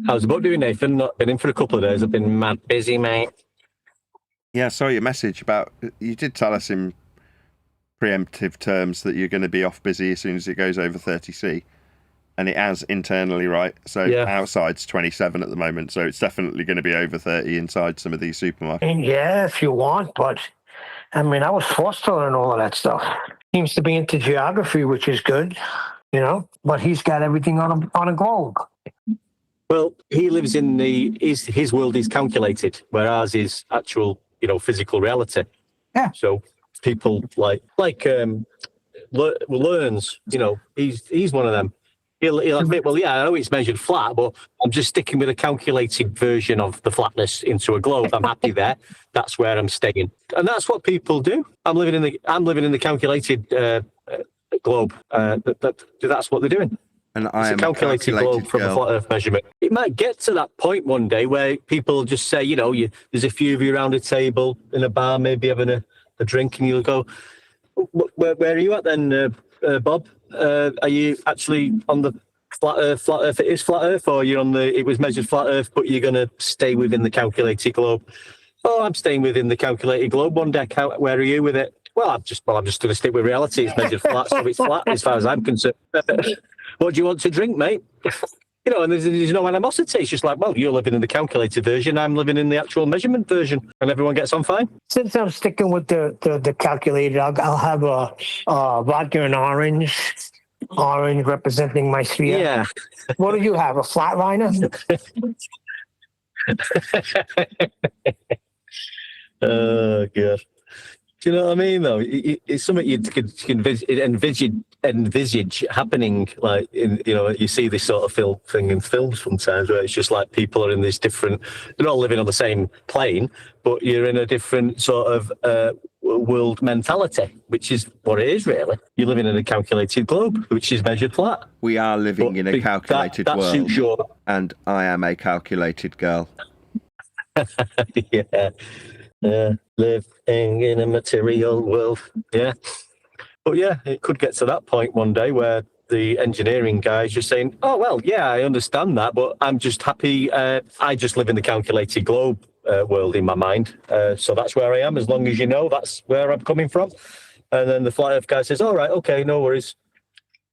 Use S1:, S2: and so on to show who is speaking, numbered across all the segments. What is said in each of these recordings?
S1: How's the boat doing, Nathan? Not been in for a couple of days. I've been mad busy, mate.
S2: Yeah, I saw your message about, you did tell us in preemptive terms that you're going to be off busy as soon as it goes over 30C. And it has internally, right? So outside's 27 at the moment, so it's definitely going to be over 30 inside some of these supermarkets.
S3: Yeah, if you want, but I mean, I was forced to learn all of that stuff. Seems to be into geography, which is good, you know, but he's got everything on a globe.
S1: Well, he lives in his world is calculated, where ours is actual, physical reality.
S3: Yeah.
S1: So people learns, he's one of them. He'll admit, well, yeah, I know it's measured flat, but I'm just sticking with a calculated version of the flatness into a globe. I'm happy there. That's where I'm staying, and that's what people do. I'm living in the calculated globe. That's what they're doing.
S2: And I am
S1: a calculated globe from a flat Earth measurement. It might get to that point one day where people just say, there's a few of you around a table in a bar, maybe having a drink, and you'll go, where are you at then, Bob? Are you actually on the flat Earth? Flat Earth, it is flat Earth, or you're on it was measured flat Earth, but you're going to stay within the calculated globe? Oh, I'm staying within the calculated globe. One deck out. Where are you with it? Well, I'm just going to stick with reality. It's measured flat, so it's flat as far as I'm concerned. What do you want to drink, mate? And there's no animosity. It's just like, well, you're living in the calculated version. I'm living in the actual measurement version, and everyone gets on fine.
S3: Since I'm sticking with the calculated, I'll have a vodka and orange representing my sphere.
S1: Yeah.
S3: What do you have? A flatliner?
S1: Oh God. Do you know what I mean, though? It's something you could envisage happening, like, you see this sort of thing in films sometimes, where it's just like people are in this different, they're all living on the same plane, but you're in a different sort of world mentality, which is what it is, really. You're living in a calculated globe, which is measured flat.
S2: We are living in a calculated
S1: that
S2: world,
S1: suits your...
S2: and I am a calculated girl.
S1: Yeah. Living in a material world. Yeah. But yeah, it could get to that point one day where the engineering guy is just saying, oh, well, yeah, I understand that, but I'm just happy. I just live in the calculated globe world in my mind. So that's where I am. As long as you know, that's where I'm coming from. And then the flat Earth guy says, all right, okay, no worries.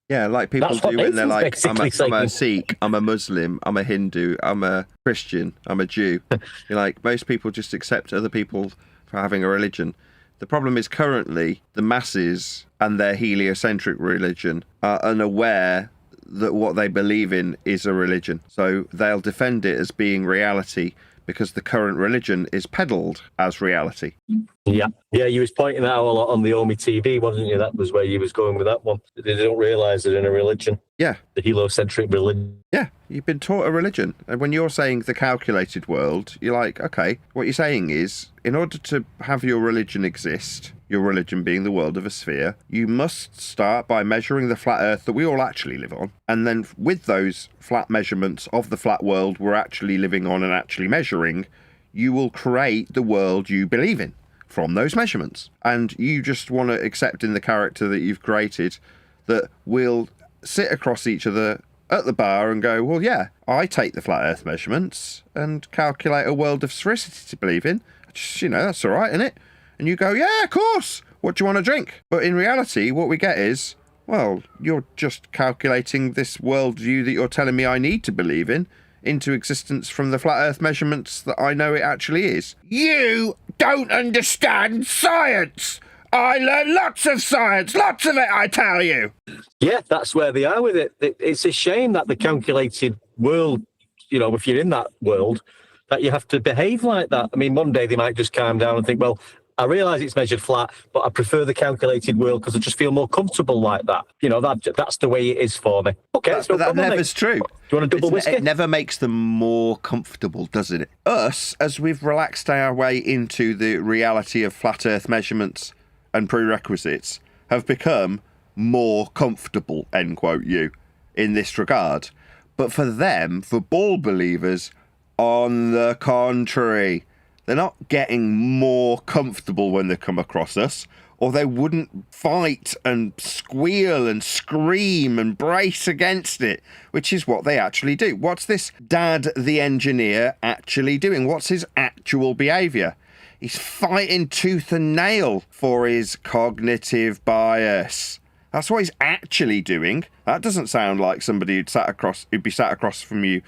S2: Yeah, like people do when they're like, I'm a Sikh, I'm a Muslim, I'm a Hindu, I'm a Christian, I'm a Jew. You're like, most people just accept other people for having a religion. The problem is currently the masses and their heliocentric religion are unaware that what they believe in is a religion. So they'll defend it as being reality because the current religion is peddled as reality.
S1: Yeah, you was pointing that out a lot on the Omi TV, wasn't you? That was where you was going with that one. They don't realise they're in a religion.
S2: Yeah.
S1: The heliocentric religion.
S2: Yeah, you've been taught a religion. And when you're saying the calculated world, you're like, okay, what you're saying is, in order to have your religion exist, your religion being the world of a sphere, you must start by measuring the flat Earth that we all actually live on. And then with those flat measurements of the flat world we're actually living on and actually measuring, you will create the world you believe in from those measurements. And you just want to accept in the character that you've created that we'll sit across each other at the bar and go, well, yeah, I take the flat Earth measurements and calculate a world of sphericity to believe in. Just, that's all right, isn't it? And you go, yeah, of course. What do you want to drink? But in reality, what we get is, well, you're just calculating this worldview that you're telling me I need to believe in into existence from the flat Earth measurements that I know it actually is. You don't understand science! I learned lots of science, lots of it, I tell you!
S1: Yeah, that's where they are with it. It's a shame that the calculated world, if you're in that world, that you have to behave like that. I mean, one day they might just calm down and think, well, I realise it's measured flat, but I prefer the calculated world because I just feel more comfortable like that. That's the way it is for me. Okay,
S2: but that never's true.
S1: Do you want a double whiskey?
S2: It never makes them more comfortable, does it? Us, as we've relaxed our way into the reality of flat Earth measurements and prerequisites, have become more comfortable, end quote you, in this regard. But for them, for ball believers, on the contrary, they're not getting more comfortable when they come across us. or they wouldn't fight and squeal and scream and brace against it, which is what they actually do. What's this dad, the engineer, actually doing? What's his actual behaviour? He's fighting tooth and nail for his cognitive bias. That's what he's actually doing. That doesn't sound like somebody who'd be sat across from you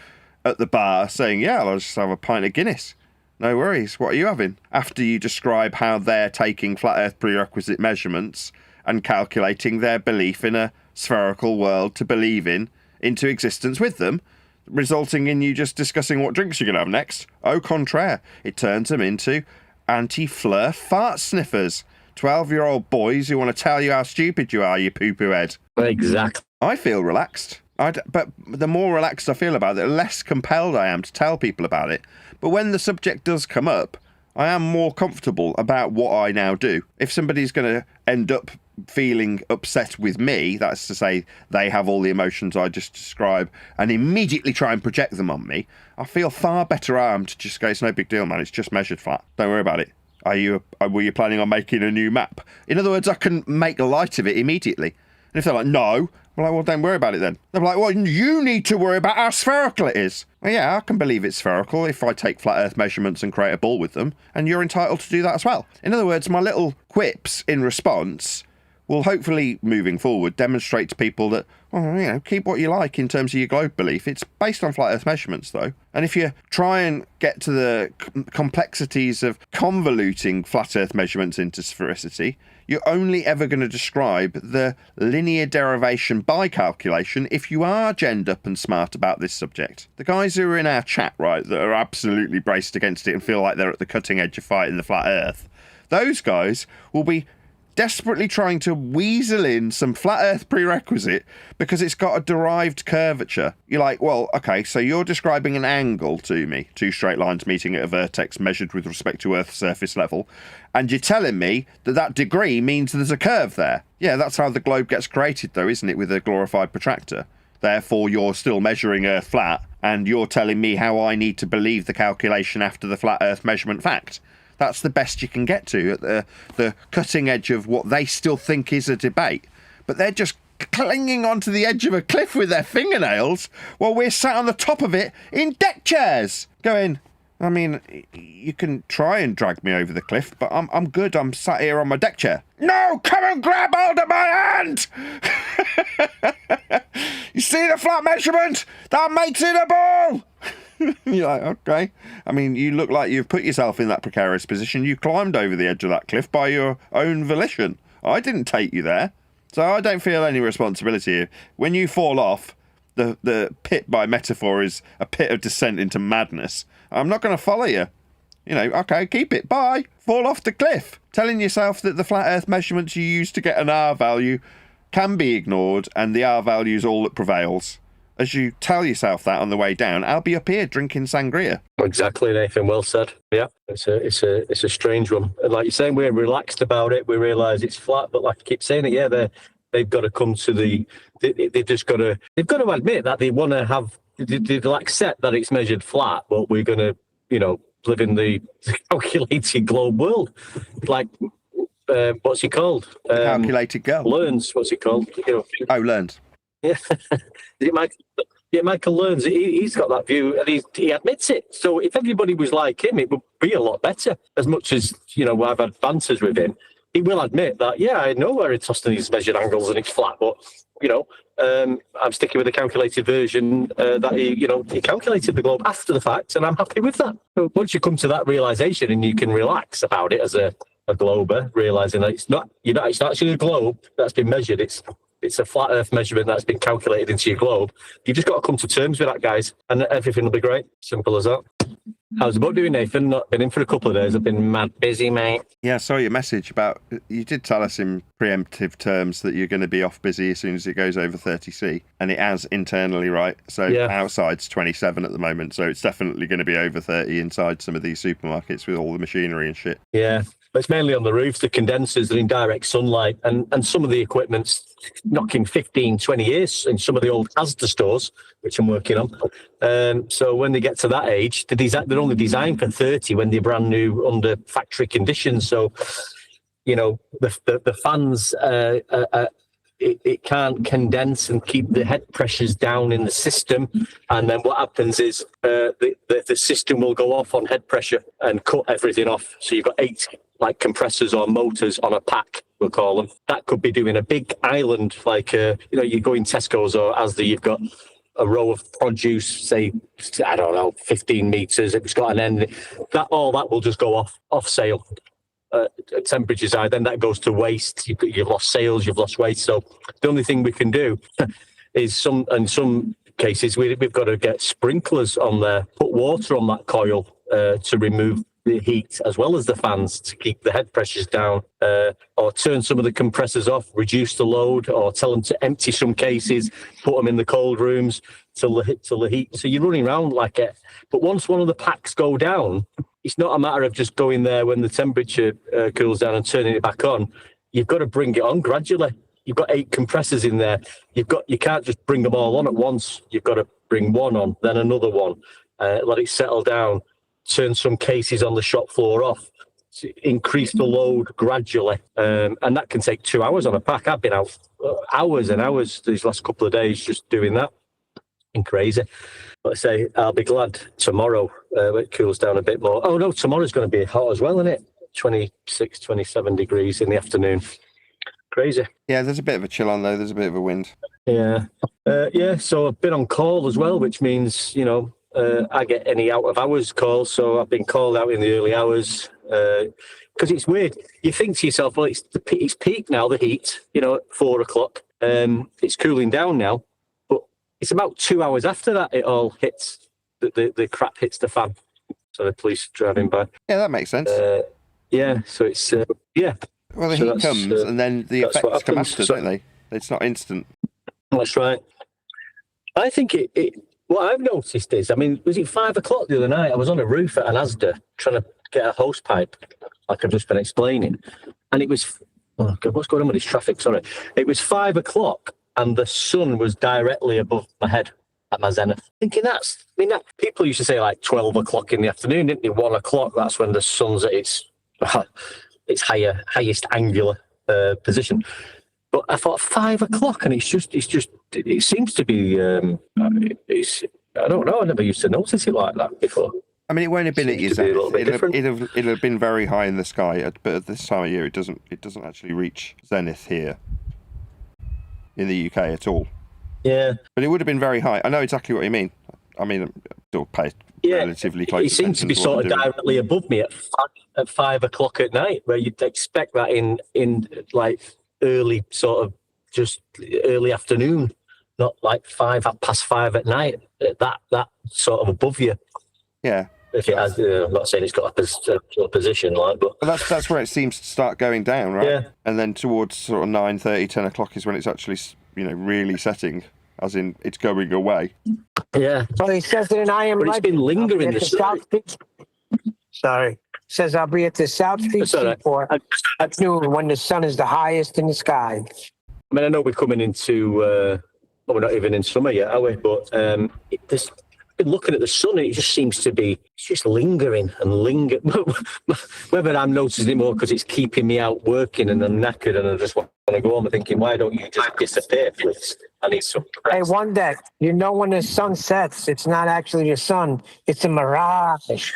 S2: at the bar saying, yeah, I'll just have a pint of Guinness. No worries. What are you having? After you describe how they're taking flat earth prerequisite measurements and calculating their belief in a spherical world to believe in into existence with them, resulting in you just discussing what drinks you're going to have next. Au contraire, it turns them into anti-fleur fart sniffers. 12-year-old boys who want to tell you how stupid you are, you poo-poo head.
S1: Exactly.
S2: I feel relaxed. But the more relaxed I feel about it, the less compelled I am to tell people about it. But when the subject does come up, I am more comfortable about what I now do. If somebody's going to end up feeling upset with me, that's to say they have all the emotions I just described, and immediately try and project them on me, I feel far better armed to just go, it's no big deal, man, it's just measured flat. Don't worry about it. Were you planning on making a new map? In other words, I can make light of it immediately. And if they're like, no, I'm like, well, don't worry about it then. They're like, well, you need to worry about how spherical it is. Well, yeah, I can believe it's spherical if I take flat earth measurements and create a ball with them, and you're entitled to do that as well. In other words, my little quips in response will hopefully, moving forward, demonstrate to people that, well, keep what you like in terms of your globe belief. It's based on flat earth measurements, though. And if you try and get to the complexities of convoluting flat earth measurements into sphericity, you're only ever going to describe the linear derivation by calculation if you are genned up and smart about this subject. The guys who are in our chat, right, that are absolutely braced against it and feel like they're at the cutting edge of fighting the flat earth, those guys will be desperately trying to weasel in some flat earth prerequisite because it's got a derived curvature. You're like, well, okay, so you're describing an angle to me, two straight lines meeting at a vertex measured with respect to Earth's surface level, and you're telling me that that degree means there's a curve there. Yeah, that's how the globe gets created, though, isn't it, with a glorified protractor? Therefore, you're still measuring Earth flat, and you're telling me how I need to believe the calculation after the flat Earth measurement fact. That's the best you can get to at the cutting edge of what they still think is a debate. But they're just clinging onto the edge of a cliff with their fingernails while we're sat on the top of it in deck chairs going, I mean, you can try and drag me over the cliff, but I'm good. I'm sat here on my deck chair. No, come and grab hold of my hand! You see the flat measurement? That makes it a ball! You're like, okay. I mean, you look like you've put yourself in that precarious position. You climbed over the edge of that cliff by your own volition. I didn't take you there. So I don't feel any responsibility. When you fall off, the pit by metaphor is a pit of descent into madness. I'm not going to follow you. Okay, keep it. Bye. Fall off the cliff. Telling yourself that the flat earth measurements you use to get an R value can be ignored and the R value is all that prevails. As you tell yourself that on the way down, I'll be up here drinking sangria.
S1: Exactly, Nathan. Well said. Yeah, it's a strange one. And like you're saying, we're relaxed about it. We realise it's flat, but like I keep saying it, yeah, they've got to come to they've got to admit that they want to have, they'll accept that it's measured flat, but we're going to, live in the calculated globe world. Like, what's he called?
S2: Calculated girl.
S1: Learns. What's he called?
S2: Oh, Learns.
S1: Yeah. Michael Learns. He's got that view, and he admits it. So if everybody was like him, it would be a lot better. As much as I've had banters with him, he will admit that. Yeah, I know where Eratosthenes measured angles and it's flat, but I'm sticking with the calculated version that he calculated the globe after the fact, and I'm happy with that. So once you come to that realization and you can relax about it as a glober, realizing that it's not actually a globe that's been measured. It's a flat Earth measurement that's been calculated into your globe. You've just got to come to terms with that, guys, and everything will be great. Simple as that. How's the boat doing, Nathan? Not been in for a couple of days. I've been mad busy, mate.
S2: Yeah, I saw your message about, you did tell us in preemptive terms that you're going to be off busy as soon as it goes over 30C, and it has internally, right? So outside's 27 at the moment, so it's definitely going to be over 30 inside some of these supermarkets with all the machinery and shit.
S1: Yeah. But it's mainly on the roofs, the condensers, and in direct sunlight, and some of the equipment's knocking 15, 20 years in some of the old Asda stores, which I'm working on. So when they get to that age, they're only designed for 30 when they're brand new under factory conditions. So the fans, it can't condense and keep the head pressures down in the system. And then what happens is the system will go off on head pressure and cut everything off. So you've got 8 like compressors or motors on a pack, we'll call them. That could be doing a big island, like, you go in Tesco's or Asda, you've got a row of produce, say, I don't know, 15 meters. It's got an end. All that will just go off sale. Temperatures high, then that goes to waste. You've lost sales, you've lost waste. So the only thing we can do is in some cases we've got to get sprinklers on there, put water on that coil to remove the heat as well as the fans to keep the head pressures down, or turn some of the compressors off, reduce the load, or tell them to empty some cases, put them in the cold rooms till the heat. So you're running around like it. But once one of the packs go down, it's not a matter of just going there when the temperature cools down and turning it back on. You've got to bring it on gradually. You've got 8 compressors in there. You can't just bring them all on at once. You've got to bring one on, then another one, let it settle down, turn some cases on the shop floor off, increase the load gradually. And that can take 2 hours on a pack. I've been out hours and hours these last couple of days just doing that. And crazy. But I say, I'll be glad tomorrow it cools down a bit more. Oh, no, tomorrow's going to be hot as well, isn't it? 26, 27 degrees in the afternoon. Crazy.
S2: Yeah, there's a bit of a chill on, though. There's a bit of a wind.
S1: Yeah. So I've been on call as well, which means, I get any out-of-hours calls. So I've been called out in the early hours because it's weird. You think to yourself, well, it's peak now, the heat, at 4 o'clock. It's cooling down now. It's about 2 hours after that it all hits, the crap hits the fan. So the police driving by.
S2: Yeah, that makes sense.
S1: So it's, yeah.
S2: Well, the heat comes and then the effects come after, don't they? It's not instant.
S1: That's right. I think what I've noticed is, was it 5 o'clock the other night? I was on a roof at an Asda trying to get a hose pipe, like I've just been explaining. And it was, oh God, what's going on with this traffic? Sorry. It was 5 o'clock. And the sun was directly above my head at my zenith. Thinking people used to say like 12 o'clock in the afternoon, didn't they? 1 o'clock, that's when the sun's at its highest angular position. But I thought 5 o'clock, and it seems to be, I don't know, I never used to notice it like that before.
S2: It won't have been at your zenith. It'll have been very high in the sky, but at this time of year, it doesn't actually reach zenith here in the UK at all.
S1: Yeah.
S2: But it would have been very high. I know exactly what you mean. Still pay relatively close.
S1: It seems to be sort of directly above me at 5 o'clock at night, where you'd expect that in like early early afternoon, not like 5:05 at night. That sort of above you.
S2: Yeah.
S1: If it has, I'm not saying it's got a position like, but
S2: that's where it seems to start going down, right?
S1: Yeah.
S2: And then towards sort of 9:30, 10 o'clock is when it's actually, really setting, as in it's going away.
S1: Yeah.
S3: So he says that I am.
S1: But it's been lingering the
S3: South. Sorry. Says I'll be at the South Street Seaport at noon when the sun is the highest in the sky.
S1: I know we're coming into. We're not even in summer yet, are we? But looking at the sun, it just seems to be just lingering and linger. Whether I'm noticing it more because it's keeping me out working and I'm knackered and I just want to go home and thinking, why don't you just disappear, please? I need some rest.
S3: Hey, one day, when the sun sets, it's not actually the sun, it's a mirage.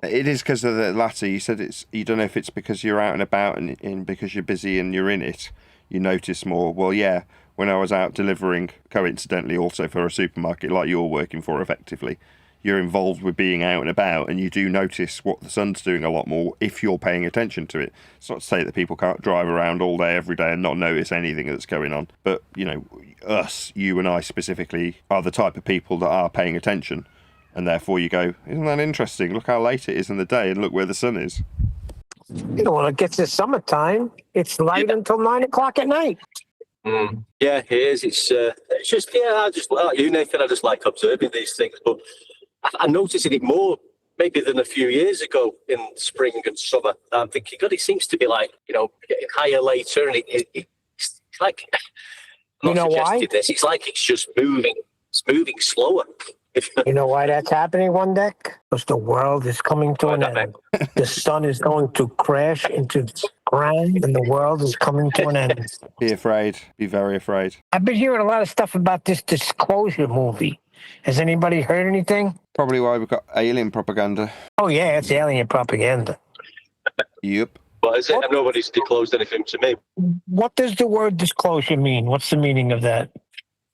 S2: It is because of the latter. You said you don't know if it's because you're out and about and because you're busy and you're in it, you notice more. Well, yeah. When I was out delivering, coincidentally also for a supermarket like you're working for effectively, you're involved with being out and about and you do notice what the sun's doing a lot more if you're paying attention to it. It's not to say that people can't drive around all day, every day and not notice anything that's going on. But, you and I specifically are the type of people that are paying attention. And therefore you go, isn't that interesting? Look how late it is in the day and look where the sun is.
S3: When it gets to summertime, it's light until 9 o'clock at night.
S1: Yeah, it is. It's just, I just like you, Nathan. I just like observing these things, but I'm noticing it more maybe than a few years ago in spring and summer. I'm thinking, God, it seems to be like getting higher later, and it's like I'm not suggesting this. It's like it's just moving. It's moving slower.
S3: You know why that's happening, One Deck? Because the world is coming to an end. The sun is going to crash into the ground, and the world is coming to an end.
S2: Be afraid. Be very afraid.
S3: I've been hearing a lot of stuff about this Disclosure movie. Has anybody heard anything?
S2: Probably why we've got alien propaganda.
S3: Oh, yeah, it's alien propaganda.
S2: Yep.
S1: What is it? Nobody's disclosed anything to me.
S3: What does the word disclosure mean? What's the meaning of that?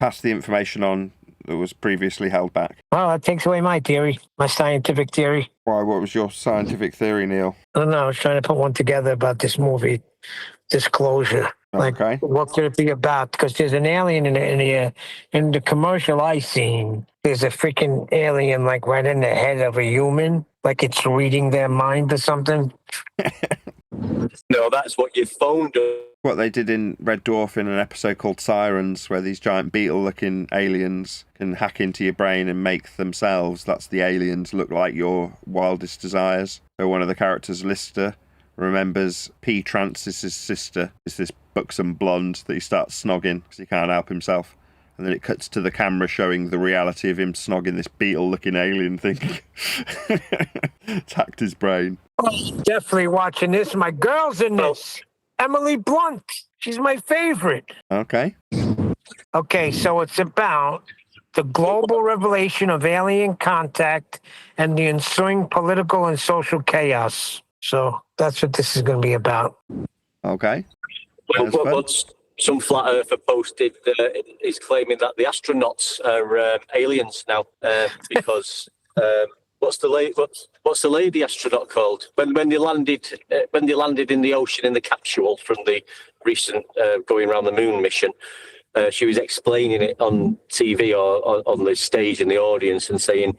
S2: Pass the information on that was previously held back.
S3: Well, that takes away my theory, my scientific theory.
S2: Why? What was your scientific theory, Neil?
S3: I don't know. I was trying to put one together about this movie, Disclosure. Like,
S2: Okay.
S3: what could it be about? Because there's an alien in the commercial I seen. There's a freaking alien like right in the head of a human, like it's reading their mind or something.
S1: No, that's what your phone does.
S2: What they did in Red Dwarf in an episode called Sirens, where these giant beetle-looking aliens can hack into your brain and make themselves, that's the aliens, look like your wildest desires. So one of the characters, Lister, remembers P. Trancis's sister is this buxom blonde that he starts snogging because he can't help himself. And then it cuts to the camera showing the reality of him snogging this beetle-looking alien thing. It's hacked his brain.
S3: Oh, definitely watching this. My girl's in this. Emily Blunt. She's my favorite.
S2: Okay.
S3: Okay, so it's about the global revelation of alien contact and the ensuing political and social chaos. So that's what this is going to be about.
S2: Okay.
S1: What's some flat earther posted is claiming that the astronauts are aliens now because what's the lady astronaut called when they landed in the ocean in the capsule from the recent going around the moon mission. She was explaining it on TV or on the stage in the audience and saying,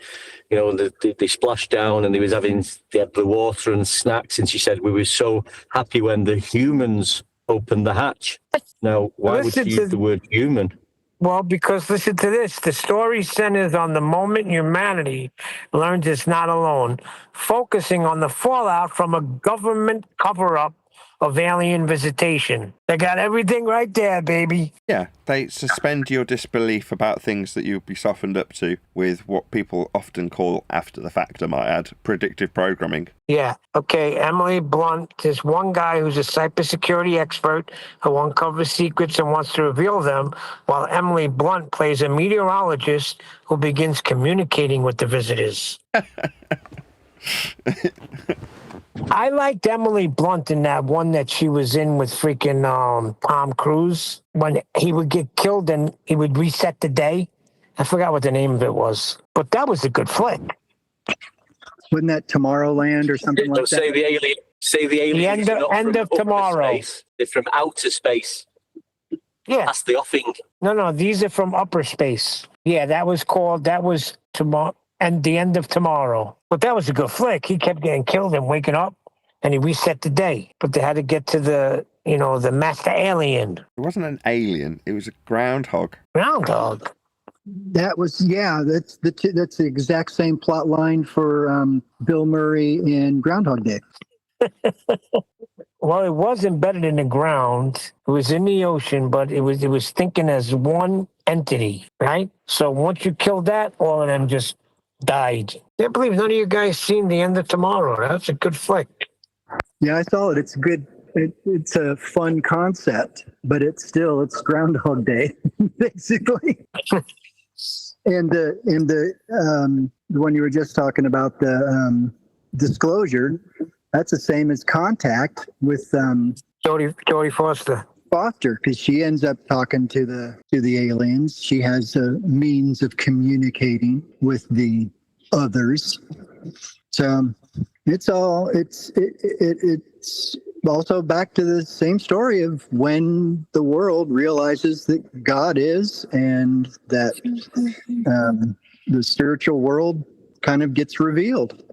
S1: you know, they splashed down and they had the water and snacks, and she said we were so happy when the humans opened the hatch. Now, why would you use the word human?
S3: Well, because listen to this. The story centers on the moment humanity learns it's not alone, focusing on the fallout from a government cover-up of alien visitation. They got everything right there, baby.
S2: Yeah, they suspend your disbelief about things that you'll be softened up to with what people often call, after the fact, I might add, predictive programming.
S3: Yeah. Okay, Emily Blunt. There's one guy who's a cybersecurity expert who uncovers secrets and wants to reveal them, while Emily Blunt plays a meteorologist who begins communicating with the visitors. I liked Emily Blunt in that one that she was in with freaking Tom Cruise when he would get killed and he would reset the day. I forgot what the name of it was, but that was a good flick.
S4: Wasn't that Tomorrowland or something like that?
S1: Say the aliens.
S3: The end of tomorrow.
S1: Space. They're from outer space.
S3: Yeah.
S1: That's the offing.
S3: No, these are from upper space. Yeah, that was tomorrow. And the end of tomorrow. But that was a good flick. He kept getting killed and waking up, and he reset the day. But they had to get to the master alien.
S2: It wasn't an alien. It was a groundhog.
S3: Groundhog.
S4: That was, yeah, that's the exact same plot line for Bill Murray in Groundhog Day.
S3: Well, it was embedded in the ground. It was in the ocean, but it was thinking as one entity, right? So once you killed that, all of them just died. Can't believe none of you guys seen The End of Tomorrow. That's a good flick.
S4: Yeah, I saw it. It's good. It's a fun concept, but it's Groundhog Day, basically. And the one you were just talking about, the disclosure, that's the same as Contact with
S3: Jodie Foster.
S4: Because she ends up talking to the aliens. She has a means of communicating with the others. So it's also back to the same story of when the world realizes that God is, and that the spiritual world kind of gets revealed.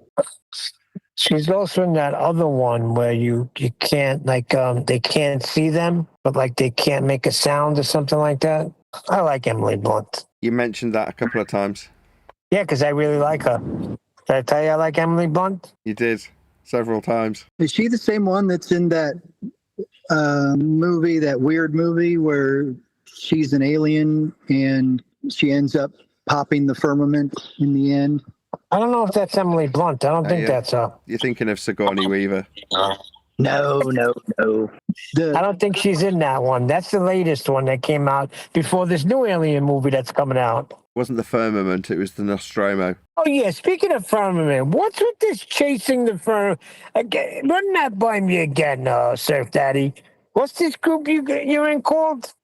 S3: She's also in that other one where you can't, like, they can't see them, but like they can't make a sound or something like that. I like Emily Blunt.
S2: You mentioned that a couple of times.
S3: Yeah, because I really like her. Did I tell you I like Emily Blunt?
S2: You did, several times.
S4: Is she the same one that's in that movie, that weird movie where she's an alien and she ends up popping the firmament in the end.
S3: I don't know if that's Emily Blunt. I don't think that's her.
S2: You're thinking of Sigourney Weaver.
S4: No.
S3: I don't think she's in that one. That's the latest one that came out before this new Alien movie that's coming out.
S2: It wasn't the Firmament, it was the Nostromo.
S3: Oh, yeah. Speaking of Firmament, what's with this chasing the firm? Again, run that by me again, Surf Daddy. What's this group you're in called?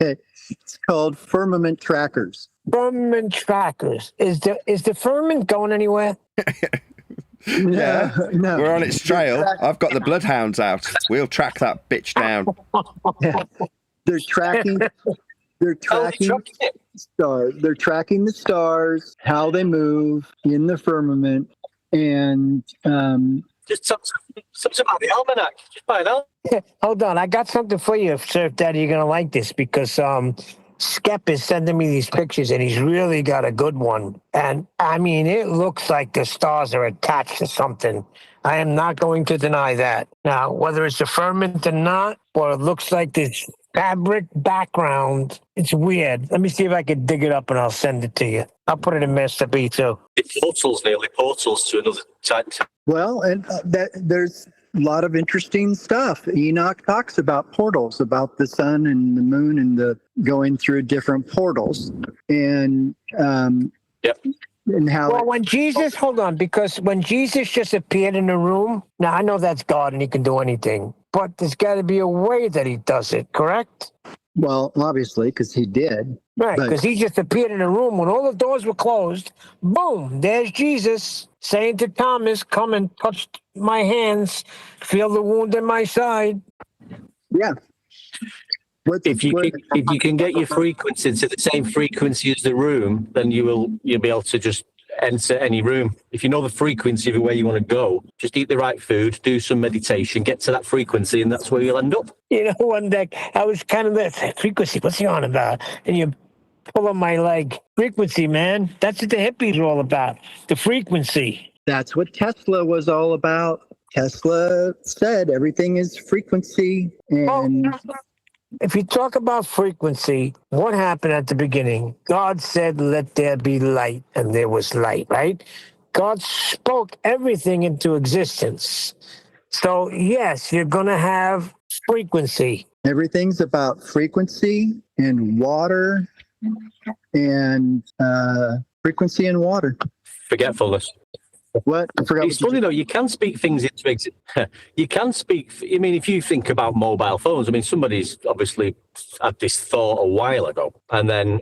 S4: It's called Firmament Trackers.
S3: Firmament Trackers. Is the firmament going anywhere?
S2: Yeah,
S4: No.
S2: we're on its trail. I've got the bloodhounds out. We'll track that bitch down.
S4: They're tracking. They're tracking stars. They're tracking the stars, how they move in the firmament, and
S1: Just something about the almanac. Just buy an almanac.
S3: Hold on, I got something for you, Surf Daddy. You're gonna like this because Skep is sending me these pictures, and he's really got a good one. And I mean, it looks like the stars are attached to something. I am not going to deny that. Now, whether it's a firmament or not, or it looks like this fabric background, it's weird. Let me see if I can dig it up, and I'll send it to you. I'll put it in Master B too.
S1: It portals to another type.
S4: well, and there's a lot of interesting stuff. Enoch talks about portals, about the sun and the moon, and the going through different portals, and
S1: Yep.
S4: and how.
S3: Well, when Jesus, hold on, because when Jesus just appeared in the room, now I know that's God and he can do anything, but there's got to be a way that he does it, correct?
S4: Well, obviously, because he did.
S3: Right,
S4: But-
S3: because he just appeared in the room when all the doors were closed. Boom, there's Jesus saying to Thomas, come and touch my hands, feel the wound in my side.
S4: Yeah.
S1: If you can get your frequency to the same frequency as the room, then you'll be able to just enter any room. If you know the frequency of where you want to go, just eat the right food, do some meditation, get to that frequency, and that's where you'll end up.
S3: You know, one day I was kind of that frequency. What's he on about? And you pull on my leg. Frequency, man. That's what the hippies are all about. The frequency.
S4: That's what Tesla was all about. Tesla said everything is frequency, and
S3: If you talk about frequency, what happened at the beginning? God said, let there be light, and there was light, right? God spoke everything into existence. So, yes, you're going to have frequency.
S4: everything's about frequency and water, and frequency and water.
S1: Forgetfulness.
S4: What? I forgot.
S1: It's funny though, you can speak things into existence. You can speak, I mean, if you think about mobile phones, I mean, somebody's obviously had this thought a while ago, and then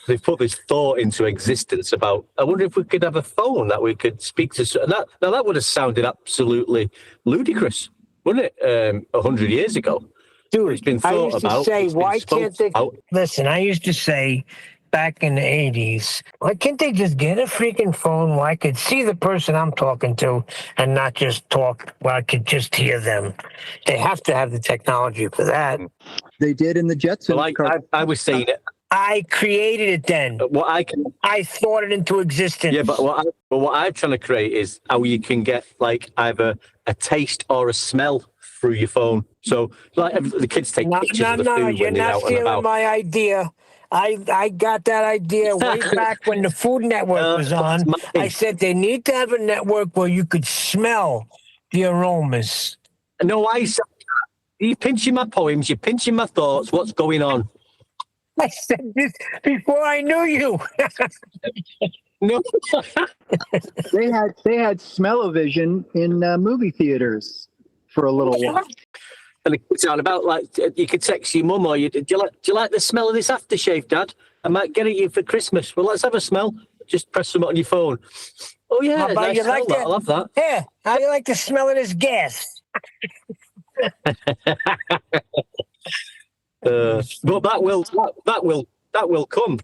S1: they've put this thought into existence about, I wonder if we could have a phone that we could speak to. Now that would have sounded absolutely ludicrous, wouldn't it, 100 years ago?
S3: Dude,
S1: It's been
S3: I
S1: thought
S3: used to
S1: about.
S3: say,
S1: It's been
S3: why
S1: spoke
S3: can't they?
S1: about.
S3: Listen, I used to say back in the 80s, why can't they just get a freaking phone where I could see the person I'm talking to and not just talk where I could just hear them? They have to have the technology for that.
S4: They did in the Jetsons.
S1: Well, I was saying it.
S3: I created it then. I thought it into existence.
S1: Yeah, but what I'm trying to create is how you can get like either a taste or a smell through your phone. So like the kids take pictures of the food
S3: you're
S1: when they're
S3: not
S1: out and
S3: stealing
S1: about.
S3: my idea. I got that idea way back when the Food Network was on. I said they need to have a network where you could smell the aromas.
S1: No, you're pinching my poems, you're pinching my thoughts. What's going on?
S3: I said this before I knew you.
S1: No.
S4: They had smell-o-vision in movie theaters for a little while.
S1: And it puts out about like you could text your mum or do you like the smell of this aftershave, Dad? I might get it you for Christmas. Well, let's have a smell. Just press something on your phone. Oh yeah, nice smell, that. I'll have that.
S3: Yeah, how do you like the smell of this gas?
S1: But that will come.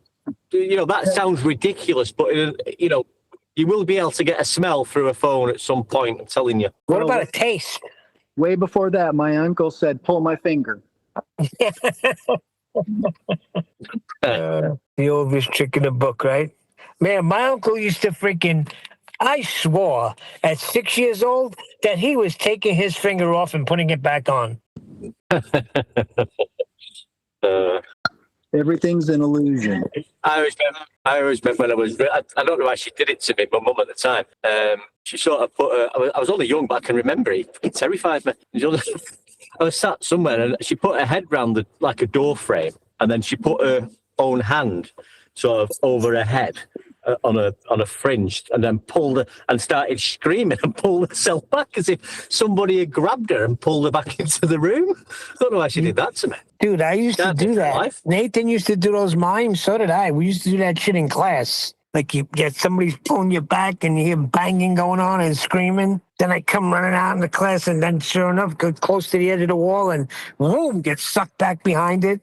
S1: You know, that sounds ridiculous, but you know, you will be able to get a smell through a phone at some point. I'm telling you.
S3: What about a taste?
S4: Way before that, my uncle said, "Pull my finger."
S3: The oldest trick in the book, right? Man, my uncle used to freaking. I swore at 6 years old that he was taking his finger off and putting it back on.
S4: Everything's an illusion.
S1: I always remember when I don't know why she did it to me, my mum at the time. She sort of put I was only young, but I can remember it terrified me. I was sat somewhere and she put her head round like a door frame, and then she put her own hand sort of over her head on a fringe, and then pulled her and started screaming and pulled herself back as if somebody had grabbed her and pulled her back into the room. I don't know why she did that to me.
S3: Dude, I used to do that.
S1: Life.
S3: Nathan used to do those mimes. So did I. We used to do that shit in class. Like you get somebody's pulling you back and you hear banging going on and screaming. Then I come running out in the class, and then sure enough, go close to the edge of the wall and boom, get sucked back behind it.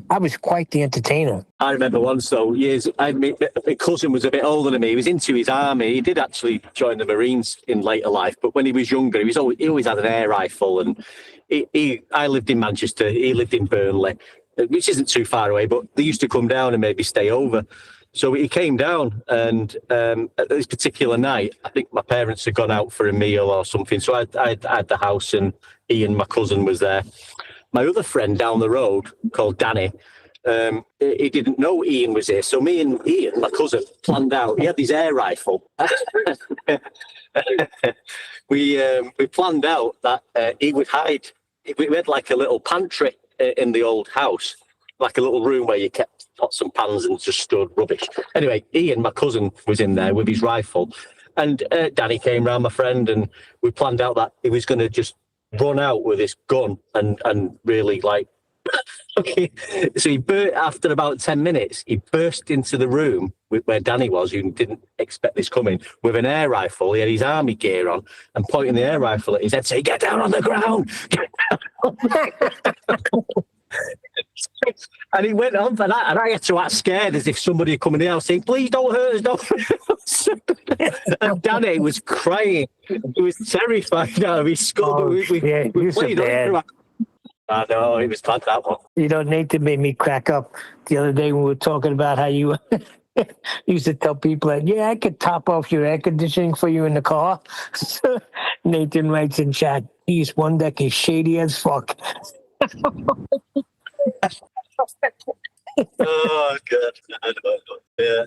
S3: I was quite the entertainer.
S1: I remember once, though, my cousin was a bit older than me. He was into his army. He did actually join the Marines in later life, but when he was younger, he always had an air rifle. And I lived in Manchester. He lived in Burnley, which isn't too far away, but they used to come down and maybe stay over. So he came down, and at this particular night, I think my parents had gone out for a meal or something. So I had the house, and Ian, my cousin, was there. My other friend down the road, called Danny, he didn't know Ian was here. So me and Ian, my cousin, planned out. He had his air rifle. We planned out that he would hide. We had like a little pantry in the old house, like a little room where you kept pots and pans and just stored rubbish. Anyway, Ian, my cousin, was in there with his rifle. And Danny came round, my friend, and we planned out that he was going to just run out with this gun and really like okay. So after about 10 minutes, he burst into the room where Danny was, who didn't expect this coming, with an air rifle. He had his army gear on and pointing the air rifle at his head, saying, "Get down on the ground, get down." And he went on for that, and I had to act scared as if somebody had come in the house saying, "Please don't hurt us, don't hurt us." And Danny was crying. He was terrified out of his skull. We played on. I know, it was bad, that one.
S3: You know, Nathan made me crack up the other day when we were talking about how you used to tell people that, yeah, I could top off your air conditioning for you in the car. Nathan writes in chat, "He's one deck is shady as fuck."
S1: Oh, good. Yeah.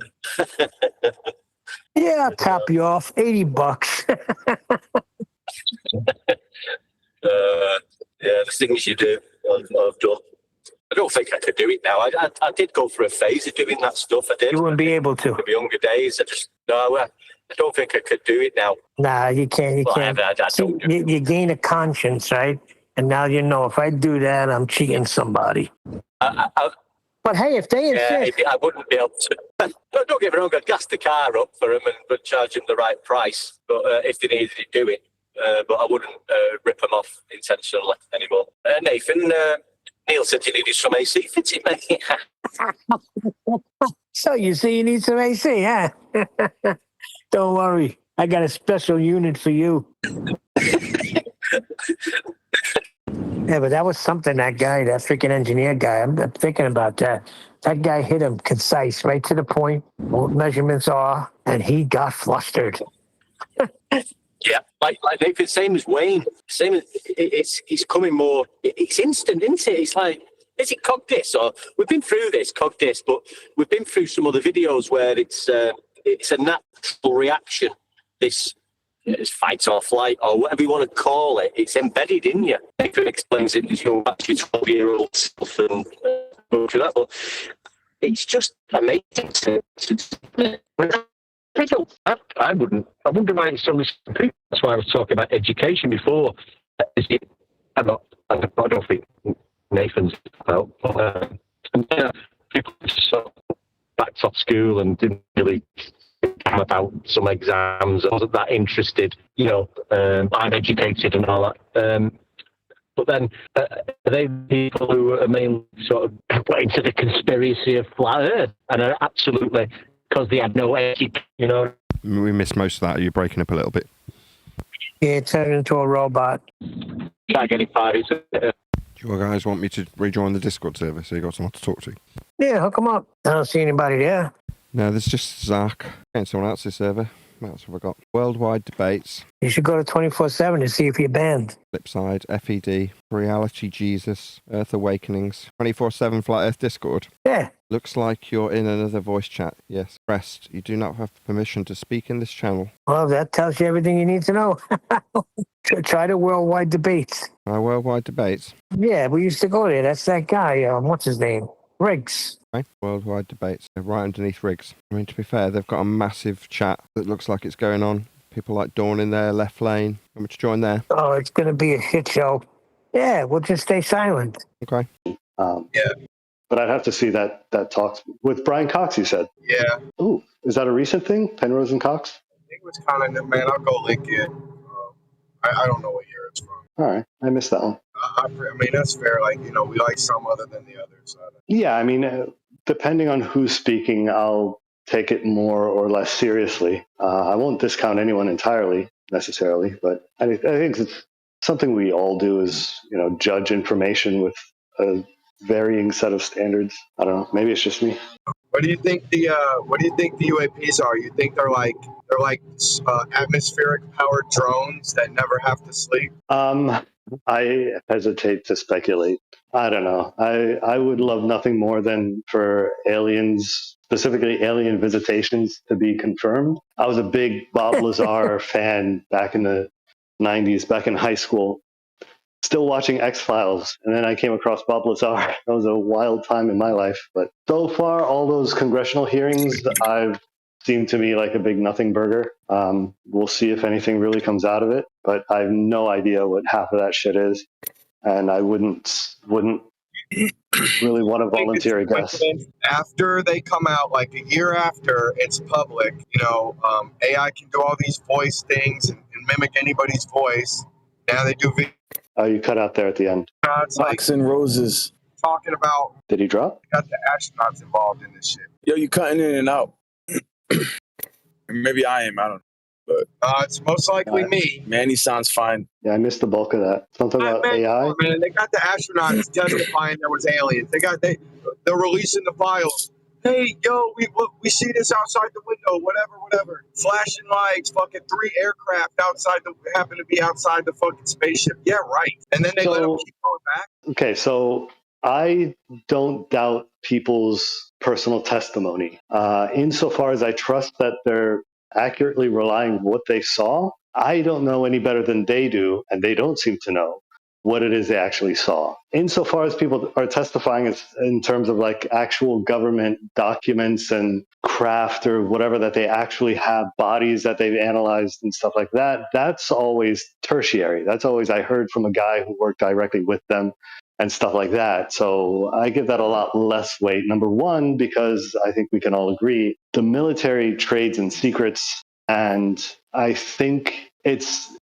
S3: Yeah, I'll top you off. $80.
S1: Yeah, the things you do, I've done. I don't think I could do it now. I did go through a phase of doing that stuff. I did.
S3: You wouldn't be able to.
S1: In my younger days, I don't think I could do it now.
S3: Nah, you can't. You can't. You gain a conscience, right? And now you know, if I do that, I'm cheating somebody. But hey, if they insist...
S1: Yeah, I wouldn't be able to. Don't get me wrong, I'd gas the car up for them and charge them the right price. But if they needed to do it. But I wouldn't rip them off intentionally anymore. Nathan, Neil said you needed some AC fitting, mate.
S3: So you see you need some AC, huh? Don't worry. I got a special unit for you. Yeah, but that was something, that guy, that freaking engineer guy, I'm thinking about that. That guy hit him concise, right to the point, what measurements are, and he got flustered.
S1: Yeah, like Nathan, same as Wayne. Same as it's coming more. It's instant, isn't it? It's like, is it cog this, or we've been through this cog this, but we've been through some other videos where it's a natural reaction. This fight or flight or whatever you want to call it. It's embedded in you. Nathan explains it as your 12-year-old self and go through that. But it's just amazing. I wonder why it's so restricted. That's why I was talking about education before. I don't think Nathan's about, but people just sort of backed off school and didn't really care about some exams. I wasn't that interested, I'm educated and all that. But then, are they people who are mainly sort of into the conspiracy of flat Earth and are absolutely, because they had no ethic,
S2: We missed most of that. You're breaking up a little bit.
S3: Yeah, it turned into a robot.
S1: Can't get any parties.
S2: Do you guys want me to rejoin the Discord server so you got someone to talk to?
S3: Yeah, hook them up. I don't see anybody there.
S2: No, there's just Zach and someone else's server. What else have I got? Worldwide debates.
S3: You should go to 24/7 to see if you're banned.
S2: Flipside, FED, Reality Jesus, Earth Awakenings, 24/7 Flat Earth Discord.
S3: Yeah.
S2: Looks like you're in another voice chat. Yes. Pressed. You do not have permission to speak in this channel.
S3: Well, that tells you everything you need to know. Try the worldwide debates.
S2: Worldwide debates.
S3: Yeah, we used to go there. That's that guy. What's his name? Riggs.
S2: Okay. Worldwide debates. They're right underneath Riggs. I mean, to be fair, they've got a massive chat that looks like it's going on. People like Dawn in there, Left Lane. Want me to join there?
S3: Oh, it's going to be a shit show. Yeah, we'll just stay silent.
S2: Okay.
S5: Yeah. But I'd have to see that talk with Brian Cox, you said.
S6: Yeah.
S5: Ooh, is that a recent thing? Penrose and Cox?
S6: I think it was kind of new, man. I'll go link it. I don't know what year it's from.
S5: All right. I missed that one.
S6: I mean, that's fair. Like, you know, we like some other than the others.
S5: Yeah, I mean, depending on who's speaking, I'll take it more or less seriously. I won't discount anyone entirely, necessarily, but I think it's something we all do is, you know, judge information with a varying set of standards. I don't know. Maybe it's just me.
S6: What do you think the UAPs are? You think they're like atmospheric powered drones that never have to sleep?
S5: I hesitate to speculate. I don't know. I would love nothing more than for aliens, specifically alien visitations, to be confirmed. I was a big Bob Lazar fan back in the 90s, back in high school. Still watching X-Files, and then I came across Bob Lazar. That was a wild time in my life. But so far, all those congressional hearings I've seemed to me like a big nothing burger. We'll see if anything really comes out of it, but I have no idea what half of that shit is, and I wouldn't really want to volunteer a guess.
S6: After they come out, like a year after it's public, you know, AI can do all these voice things and mimic anybody's voice. Now they do
S5: Oh, you cut out there at the end.
S6: it's like
S7: Fox and Roses.
S6: talking about
S5: Did he drop?
S6: got the astronauts involved in this shit.
S7: Yo, you cutting in and out. Maybe I am. I don't know. But
S6: It's most likely me.
S7: Manny sounds fine.
S5: Yeah, I missed the bulk of that. Something about
S6: Man,
S5: AI?
S6: come on, man, they got the astronauts testifying there was aliens. They're releasing the files. Hey, yo, we see this outside the window, whatever. Flashing lights, fucking 3 aircraft happen to be outside the fucking spaceship. Yeah, right. And then they let them keep going back.
S5: Okay, so I don't doubt people's personal testimony. Insofar as I trust that they're accurately relying on what they saw, I don't know any better than they do, and they don't seem to know what it is they actually saw. Insofar as people are testifying in terms of like actual government documents and craft or whatever, that they actually have bodies that they've analyzed and stuff like that, that's always tertiary. That's always, I heard from a guy who worked directly with them and stuff like that. So I give that a lot less weight. Number one, because I think we can all agree, the military trades in secrets, and I think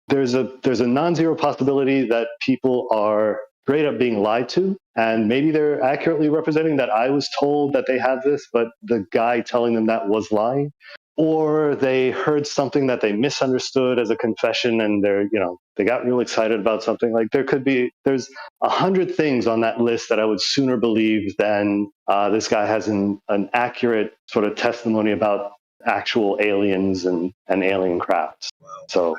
S5: there's a non-zero possibility that people are straight up being lied to, and maybe they're accurately representing that I was told that they have this, but the guy telling them that was lying. Or they heard something that they misunderstood as a confession, and they got real excited about something. Like there's 100 things on that list that I would sooner believe than this guy has an accurate sort of testimony about actual aliens and alien crafts. So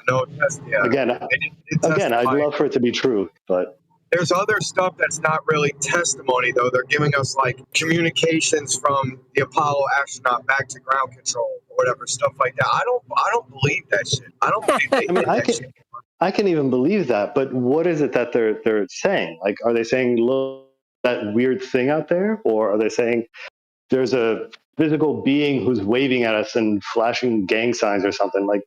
S5: again, I'd love for it to be true, but
S6: there's other stuff that's not really testimony, though. They're giving us like communications from the Apollo astronaut back to ground control or whatever, stuff like that. I don't believe that shit. I don't believe they did that shit.
S5: I can even believe that, but what is it that they're saying? Like, are they saying, look, that weird thing out there? Or are they saying there's a physical being who's waving at us and flashing gang signs or something? Like,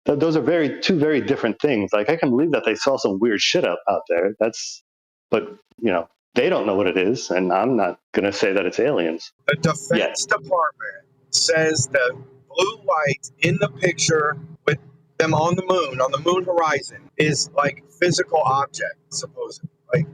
S5: those are two very different things. Like, I can believe that they saw some weird shit out there. But they don't know what it is, and I'm not going to say that it's aliens.
S6: The Defense Department says the blue light in the picture with them on the moon horizon, is like physical object, supposedly. Like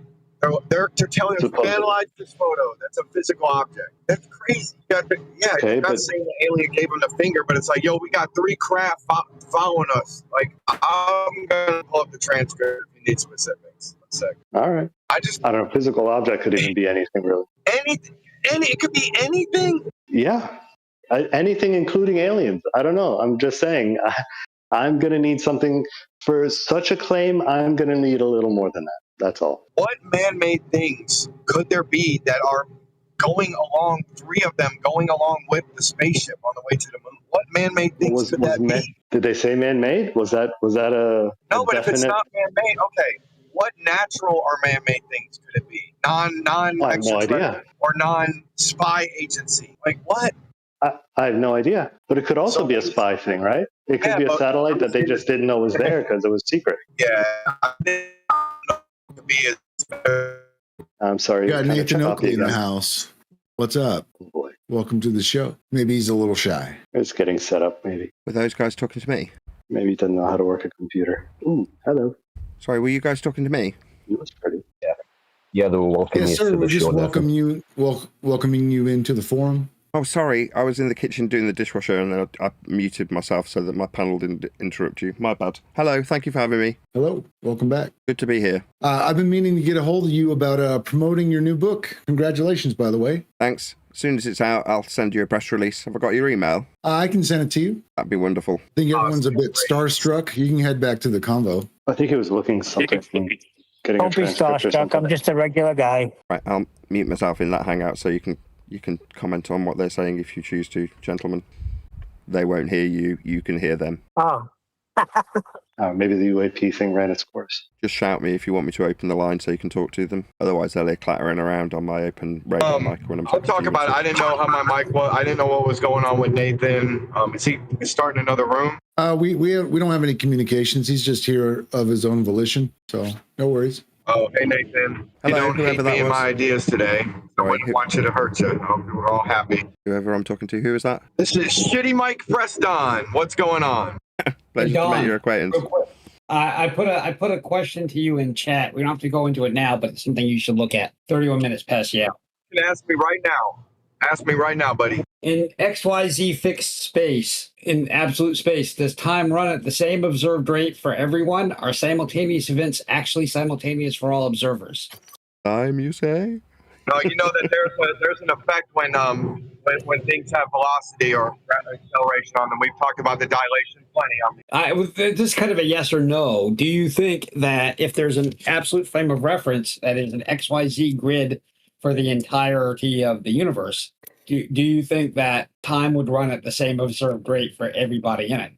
S6: they're telling us, analyze this photo. That's a physical object. That's crazy. You're not saying the alien gave him the finger, but it's like, yo, we got 3 craft following us. Like, I'm gonna pull up the transcript if you need specifics. 1 second.
S5: All right. I don't know. Physical object could even be anything, really.
S6: Anything. It could be anything.
S5: Yeah. Anything including aliens. I don't know. I'm just saying. I'm going to need something for such a claim. I'm going to need a little more than that. That's all.
S6: What man-made things could there be that are going along, 3 of them going along with the spaceship on the way to the moon? What man-made things could that be?
S5: Did they say man-made? Was that a
S6: No, but
S5: definite...
S6: if it's not man-made, okay. What natural or man-made things could it be? Non-extraterrestrial or non-spy agency? Like what?
S5: I have no idea. But it could also be a spy thing, right? It could be a satellite that they just didn't know was there because it was secret.
S6: Yeah. I think it could be
S5: I'm sorry.
S8: You got Nathan Oakley in the house. What's up?
S5: Oh boy.
S8: Welcome to the show. Maybe he's a little shy.
S5: It's getting set up, maybe.
S2: Were those guys talking to me?
S5: Maybe he doesn't know how to work a computer. Ooh, hello.
S2: Sorry, were you guys talking to me?
S5: He was pretty.
S9: Yeah, they were welcoming
S8: Yes, sir.
S9: to
S8: We're
S9: the
S8: just
S9: show.
S8: welcoming you into the forum.
S2: Oh, sorry. I was in the kitchen doing the dishwasher and I muted myself so that my panel didn't interrupt you. My bad. Hello. Thank you for having me.
S8: Hello. Welcome back.
S2: Good to be here.
S8: I've been meaning to get a hold of you about promoting your new book. Congratulations, by the way.
S2: Thanks. As soon as it's out, I'll send you a press release. Have I got your email?
S8: I can send it to you.
S2: That'd be wonderful.
S8: I think everyone's a bit starstruck. You can head back to the convo.
S5: I think he was looking something from getting
S3: Don't be starstruck. I'm just a regular guy.
S2: Right, I'll mute myself in that hangout so you can comment on what they're saying if you choose to, gentlemen. They won't hear you. You can hear them.
S3: Oh.
S5: Maybe the UAP thing ran its course.
S2: Just shout me if you want me to open the line so you can talk to them. Otherwise, they'll hear clattering around on my open radio mic when I'm
S6: I'll talk about it. I didn't know how my mic was. I didn't know what was going on with Nathan. Is he starting another room?
S8: We don't have any communications. He's just here of his own volition, so no worries.
S6: Oh, hey Nathan.
S2: Hello,
S6: you don't hate
S2: whoever that
S6: me and
S2: was.
S6: my ideas today. I wouldn't want you to hurt you. I hope we're all happy.
S2: Whoever I'm talking to, who is that?
S6: This is Shitty Mike Preston. What's going on?
S2: Pleasure to make your acquaintance.
S10: Real quick. I put a question to you in chat. We don't have to go into it now, but it's something you should look at. 31 minutes past the hour.
S6: You can ask me right now. Ask me right now, buddy.
S10: In XYZ fixed space, in absolute space, does time run at the same observed rate for everyone? Are simultaneous events actually simultaneous for all observers?
S2: Time, you say?
S6: No, you know that there's an effect when things have velocity or acceleration on them. We've talked about the dilation plenty.
S10: This is kind of a yes or no. Do you think that if there's an absolute frame of reference that is an XYZ grid for the entirety of the universe, do you think that time would run at the same observed rate for everybody in it?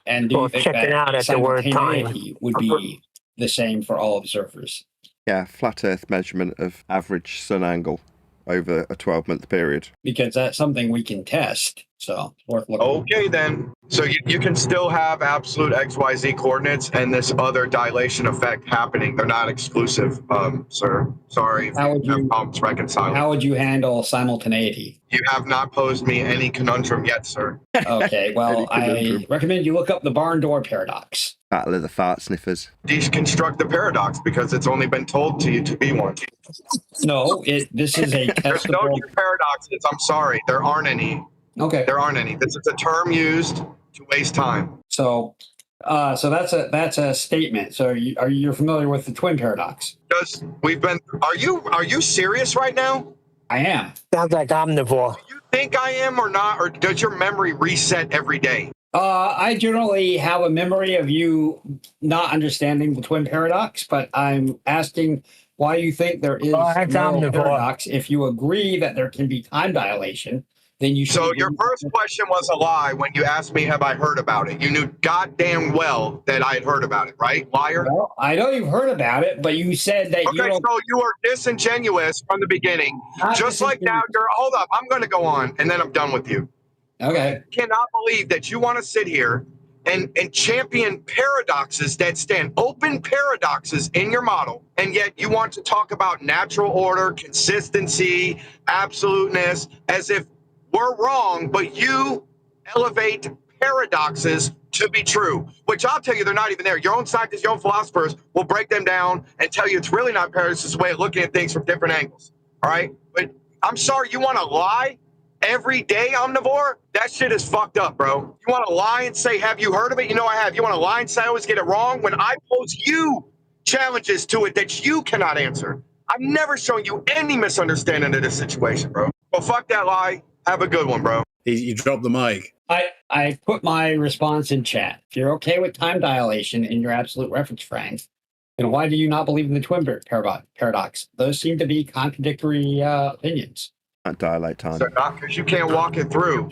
S10: And do you think
S3: checking out
S10: that
S3: at the word time
S10: simultaneity would be the same for all observers?
S2: Yeah, flat Earth measurement of average sun angle over a 12-month period.
S10: Because that's something we can test, so it's worth looking.
S6: Okay, then. So you can still have absolute XYZ coordinates and this other dilation effect happening. They're not exclusive, sir. Sorry.
S10: How would you
S6: reconcile?
S10: How would you handle simultaneity?
S6: You have not posed me any conundrum yet, sir.
S10: Okay, well, I recommend you look up the barn door paradox.
S2: Battle of the fart sniffers.
S6: Deconstruct the paradox because it's only been told to you to be one.
S10: No, this is a
S6: There's no
S10: testable.
S6: new paradoxes. I'm sorry. There aren't any.
S10: Okay.
S6: There aren't any. This is a term used to waste time.
S10: So that's a statement. So are you familiar with the twin paradox?
S6: Are you serious right now?
S10: I am.
S3: Sounds like Omnivore.
S6: Do you think I am or not, or does your memory reset every day?
S10: I generally have a memory of you not understanding the twin paradox, but I'm asking why you think there is no paradox. If you agree that there can be time dilation, then you should.
S6: So your first question was a lie when you asked me, have I heard about it? You knew goddamn well that I had heard about it, right? Liar?
S10: Well, I know you've heard about it, but you said that you don't.
S6: So you were disingenuous from the beginning. Just like now, hold up, I'm going to go on, and then I'm done with you.
S10: Okay.
S6: I cannot believe that you want to sit here and champion paradoxes that stand open paradoxes in your model, and yet you want to talk about natural order, consistency, absoluteness, as if we're wrong, but you elevate paradoxes to be true, which I'll tell you they're not even there. Your own scientists, your own philosophers will break them down and tell you it's really not paradox, it's a way of looking at things from different angles, all right? But I'm sorry, you want to lie every day, Omnivore? That shit is fucked up, bro. You want to lie and say, have you heard of it? You know I have. You want to lie and say I always get it wrong when I pose you challenges to it that you cannot answer. I've never shown you any misunderstanding of this situation, bro. Well, fuck that lie. Have a good one, bro.
S11: You dropped the mic.
S10: I put my response in chat. If you're okay with time dilation in your absolute reference frame, then why do you not believe in the twin paradox? Those seem to be contradictory opinions.
S2: Can't dilate time.
S6: So not because you can't walk it through.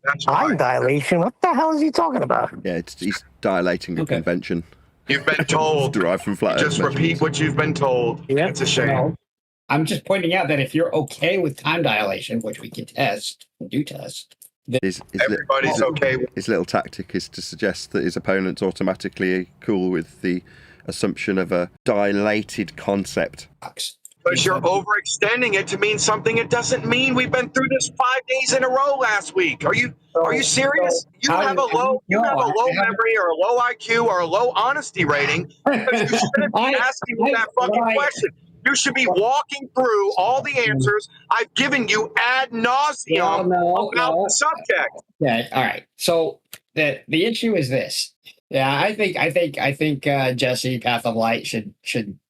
S6: That's
S3: Time
S6: why.
S3: dilation? What the hell is he talking about?
S2: Yeah, he's dilating a convention.
S6: You've been told.
S2: Derived from flat Earth
S6: Just repeat what you've been told.
S10: Yeah,
S6: It's a shame.
S10: no. I'm just pointing out that if you're okay with time dilation, which we can test, do test,
S6: Everybody's okay with
S2: his little tactic is to suggest that his opponent's automatically cool with the assumption of a dilated concept.
S6: Because you're overextending it to mean something it doesn't mean. We've been through this 5 days in a row last week. Are you serious? You have a low memory or a low IQ or a low honesty rating because you shouldn't be asking me that fucking question. You should be walking through all the answers I've given you ad nauseum about the subject.
S10: Yeah, all right. So the issue is this. Yeah, I think Jesse, Path of Light should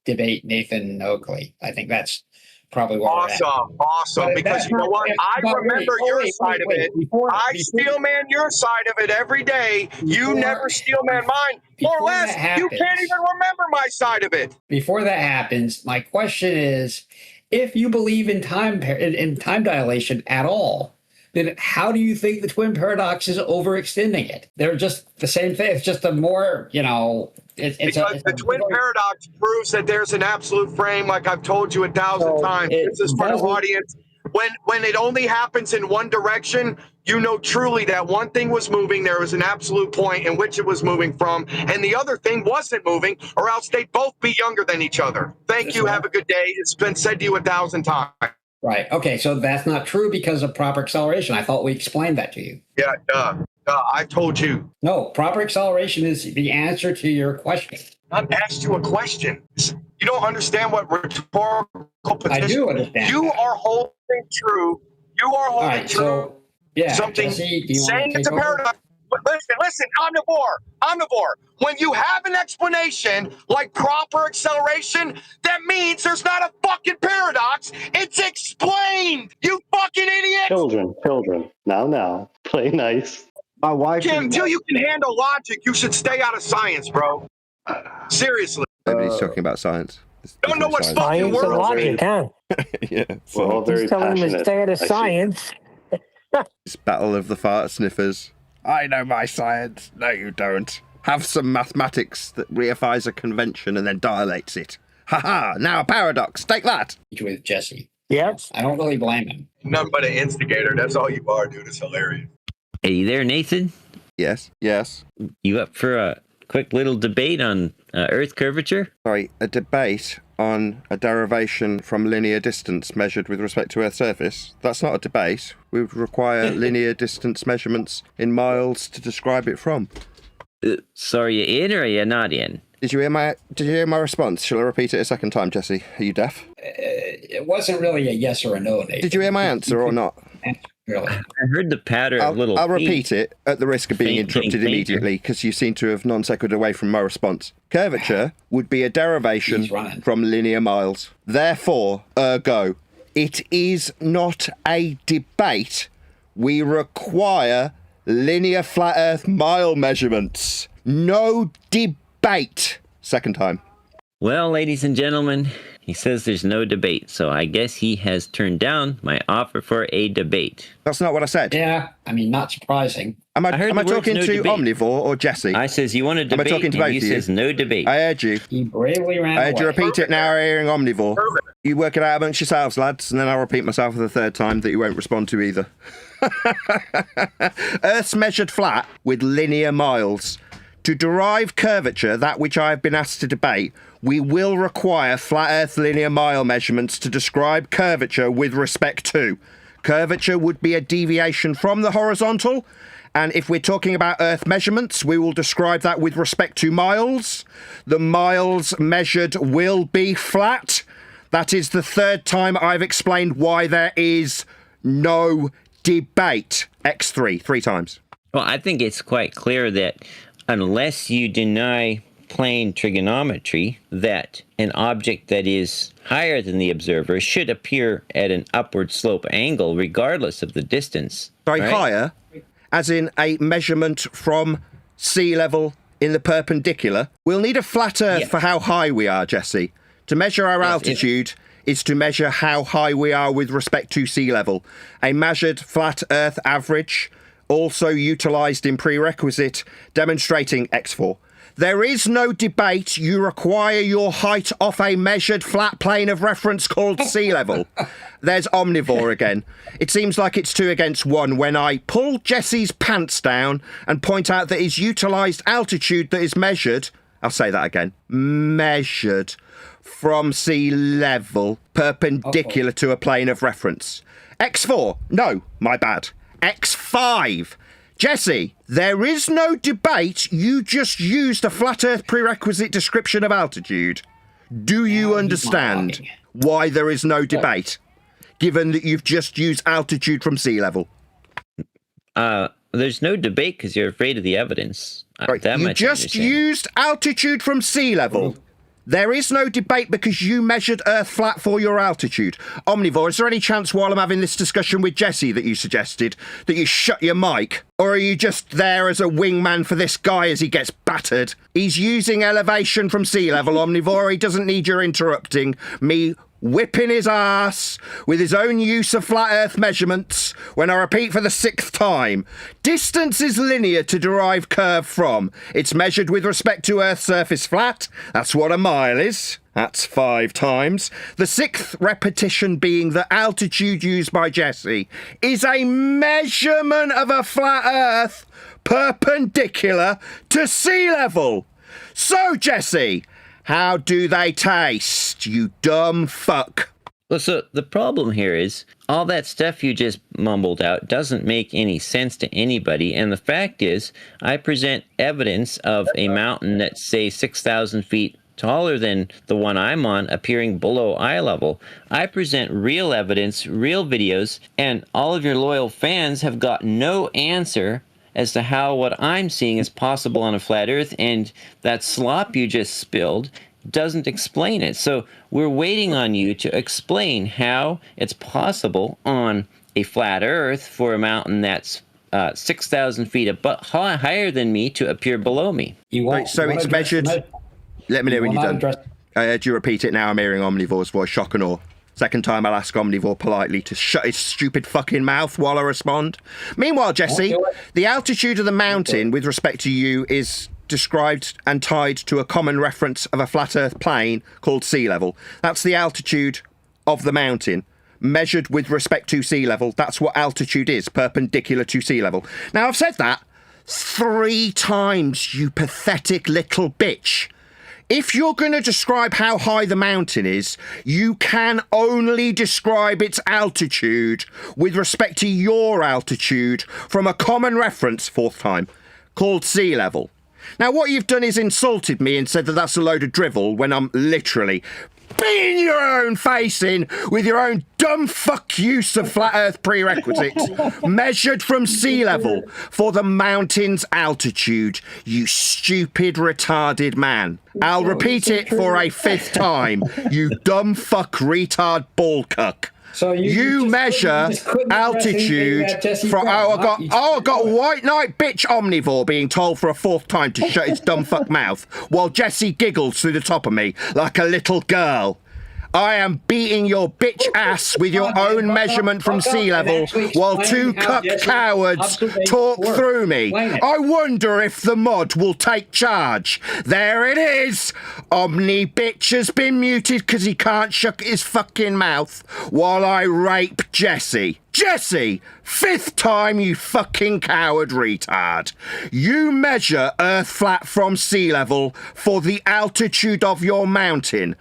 S10: debate Nathan Oakley. I think that's probably where
S6: awesome. But because you know what? I remember your side of it. I steel man your side of it every day. You never steel man mine. More or less, you can't even remember my side of it.
S10: Before that happens, my question is, if you believe in time dilation at all, then how do you think the twin paradox is overextending it? They're just the same thing. It's just a more,
S6: because the twin paradox proves that there's an absolute frame, like I've told you 1,000 times. This is for the audience. When it only happens in one direction, you know truly that one thing was moving. There was an absolute point in which it was moving from, and the other thing wasn't moving, or else they'd both be younger than each other. Thank you. Have a good day. It's been said to you 1,000 times.
S10: Right. Okay. So that's not true because of proper acceleration. I thought we explained that to you.
S6: Yeah. I told you.
S10: No, proper acceleration is the answer to your question.
S6: Not asked you a question. You don't understand what rhetorical position.
S10: I do understand.
S6: You are holding true. You are holding true.
S10: So, yeah.
S6: Something
S10: Jesse, do you
S6: saying it's a paradox. But listen, Omnivore. When you have an explanation like proper acceleration, that means there's not a fucking paradox. It's explained. You fucking idiot.
S5: Children. Now. Play nice.
S4: My wife.
S6: Until you can handle logic, you should stay out of science, bro. Seriously.
S2: Nobody's talking about science.
S6: Don't know what fucking
S3: Science and
S6: world.
S3: logic, huh?
S2: Yeah.
S5: We're all very
S3: He's telling him to
S5: passionate.
S3: stay out of
S5: I see.
S3: science.
S2: It's battle of the fart sniffers. I know my science. No, you don't. Have some mathematics that reifies a convention and then dilates it. Ha! Now a paradox. Take that.
S10: With Jesse.
S3: Yep.
S10: I don't really blame him.
S6: Nothing but an instigator. That's all you are, dude. It's hilarious.
S12: Hey, you there, Nathan?
S2: Yes.
S12: You up for a quick little debate on Earth curvature?
S2: Sorry, a debate on a derivation from linear distance measured with respect to Earth's surface. That's not a debate. We would require linear distance measurements in miles to describe it from.
S12: So are you in or are you not in?
S2: Did you hear my response? Shall I repeat it a second time, Jesse? Are you deaf?
S10: It wasn't really a yes or a no, Nathan.
S2: Did you hear my answer or not?
S10: Really?
S12: I heard the patter of little
S2: I'll
S12: feet.
S2: repeat it at the risk of being interrupted
S12: fainter.
S2: immediately because you seem to have non-sequitur away from my response. Curvature would be a derivation from linear miles. Therefore, ergo, it is not a debate. We require linear flat Earth mile measurements. No debate. Second time.
S12: Well, ladies and gentlemen, he says there's no debate, so I guess he has turned down my offer for a debate.
S2: That's not what I said.
S10: Yeah, I mean, not surprising.
S2: Am I
S12: heard the words
S2: talking
S12: no
S2: to
S12: debate.
S2: Omnivore or Jesse?
S12: I says you want to debate,
S2: Am I talking to both
S12: and
S2: of
S12: he
S2: you?
S12: says no debate.
S2: I heard you.
S10: He bravely ran
S2: I heard you
S10: away.
S2: repeat it now, hearing Omnivore. You work it out amongst yourselves, lads, and then I'll repeat myself for the third time that you won't respond to either. Earth's measured flat with linear miles. To derive curvature, that which I have been asked to debate, we will require flat Earth linear mile measurements to describe curvature with respect to. Curvature would be a deviation from the horizontal, and if we're talking about Earth measurements, we will describe that with respect to miles. The miles measured will be flat. That is the third time I've explained why there is no debate. X3, 3 times.
S12: Well, I think it's quite clear that unless you deny plane trigonometry, that an object that is higher than the observer should appear at an upward slope angle regardless of the distance.
S2: Sorry,
S12: Right.
S2: higher, as in a measurement from sea level in the perpendicular. We'll need a flat Earth for how high we are, Jesse. To measure our altitude is to measure how high we are with respect to sea level. A measured flat Earth average, also utilised in prerequisite, demonstrating X4. There is no debate. You require your height off a measured flat plane of reference called sea level. There's Omnivore again. It seems like it's 2 against 1 when I pull Jesse's pants down and point out that his utilised altitude that is measured, I'll say that again, measured from sea level, perpendicular to a plane of reference. X4, no, my bad. X5. Jesse, there is no debate. You just used a flat Earth prerequisite description of altitude. Do you understand why there is no debate, given that you've just used altitude from sea level?
S12: There's no debate because you're afraid of the evidence.
S2: Right. You just used altitude from sea level. There is no debate because you measured Earth flat for your altitude. Omnivore, is there any chance while I'm having this discussion with Jesse that you suggested that you shut your mic? Or are you just there as a wingman for this guy as he gets battered? He's using elevation from sea level, Omnivore. He doesn't need your interrupting me whipping his ass with his own use of flat Earth measurements when I repeat for the 6th time. Distance is linear to derive curve from. It's measured with respect to Earth's surface flat. That's what a mile is. That's 5 times. The 6th repetition being the altitude used by Jesse is a measurement of a flat Earth perpendicular to sea level. So, Jesse, how do they taste, you dumb fuck?
S12: Well, so the problem here is all that stuff you just mumbled out doesn't make any sense to anybody. And the fact is, I present evidence of a mountain that's, say, 6,000 feet taller than the one I'm on, appearing below eye level. I present real evidence, real videos, and all of your loyal fans have got no answer as to how what I'm seeing is possible on a flat Earth, and that slop you just spilled doesn't explain it. So we're waiting on you to explain how it's possible on a flat Earth for a mountain that's 6,000 feet higher than me to appear below me.
S2: Right, so it's measured. Let me know when you're done. Do you repeat it now? I'm hearing Omnivore's voice. Shock and awe. Second time I'll ask Omnivore politely to shut his stupid fucking mouth while I respond. Meanwhile, Jesse, the altitude of the mountain with respect to you is described and tied to a common reference of a flat Earth plane called sea level. That's the altitude of the mountain, measured with respect to sea level. That's what altitude is, perpendicular to sea level. Now, I've said that 3 times, you pathetic little bitch. If you're going to describe how high the mountain is, you can only describe its altitude with respect to your altitude from a common reference, 4th time, called sea level. Now, what you've done is insulted me and said that that's a load of drivel when I'm literally beating your own face in with your own dumb fuck use of flat Earth prerequisites measured from sea level for the mountain's altitude, you stupid retarded man. I'll repeat it for a 5th time, you dumb fuck retard ball cuck.
S10: So
S2: you measure altitude from. I got white knight bitch Omnivore being told for a 4th time to shut his dumb fuck mouth while Jesse giggles through the top of me like a little girl. I am beating your bitch ass with your own measurement from sea level while 2 cuck cowards talk through me. I wonder if the mod will take charge. There it is. Omni bitch has been muted because he can't shut his fucking mouth while I rape Jesse. Jesse, 5th time, you fucking coward retard. You measure Earth flat from sea level for the altitude of your mountain.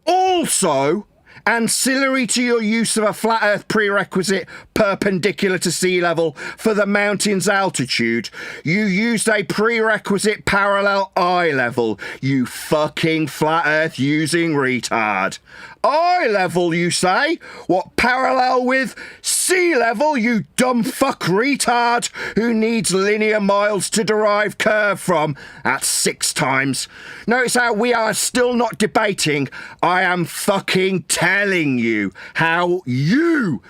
S2: Also, ancillary to your use of a flat Earth prerequisite perpendicular to sea level for the mountain's altitude, you used a prerequisite parallel eye level, you fucking flat Earth using retard. eye level, you say? What, parallel with sea level, you dumb fuck retard who needs linear miles to derive curve from? That's 6 times. Notice how we are still not debating. I am fucking telling you how you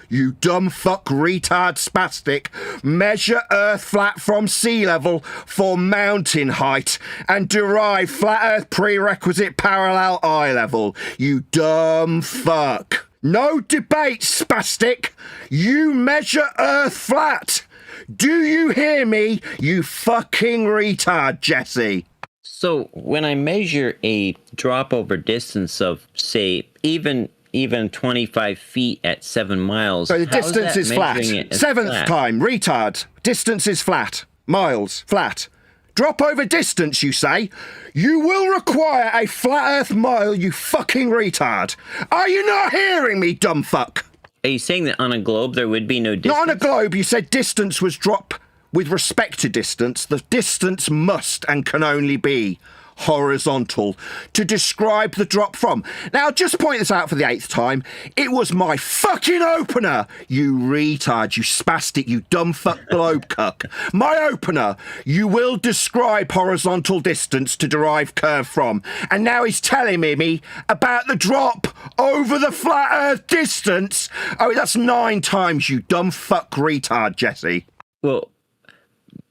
S2: dumb fuck retard spastic, measure Earth flat from sea level for mountain height and derive flat Earth prerequisite parallel eye level. You dumb fuck. No debate, spastic. You measure Earth flat. Do you hear me, you fucking retard, Jesse?
S12: So when I measure a drop over distance of, say, even 25 feet at 7 miles.
S2: So the distance is flat. 7th time, retard. Distance is flat. Miles, flat. Drop over distance, you say? You will require a flat Earth mile, you fucking retard. Are you not hearing me, dumb fuck?
S12: Are you saying that on a globe there would be no distance?
S2: Not on a globe. You said distance was drop with respect to distance. The distance must and can only be horizontal to describe the drop from. Now, just point this out for the 8th time. It was my fucking opener, you retard, you spastic, you dumb fuck globe cuck. My opener. You will describe horizontal distance to derive curve from. And now he's telling me about the drop over the flat Earth distance. Oh, that's 9 times, you dumb fuck retard, Jesse.
S12: Well,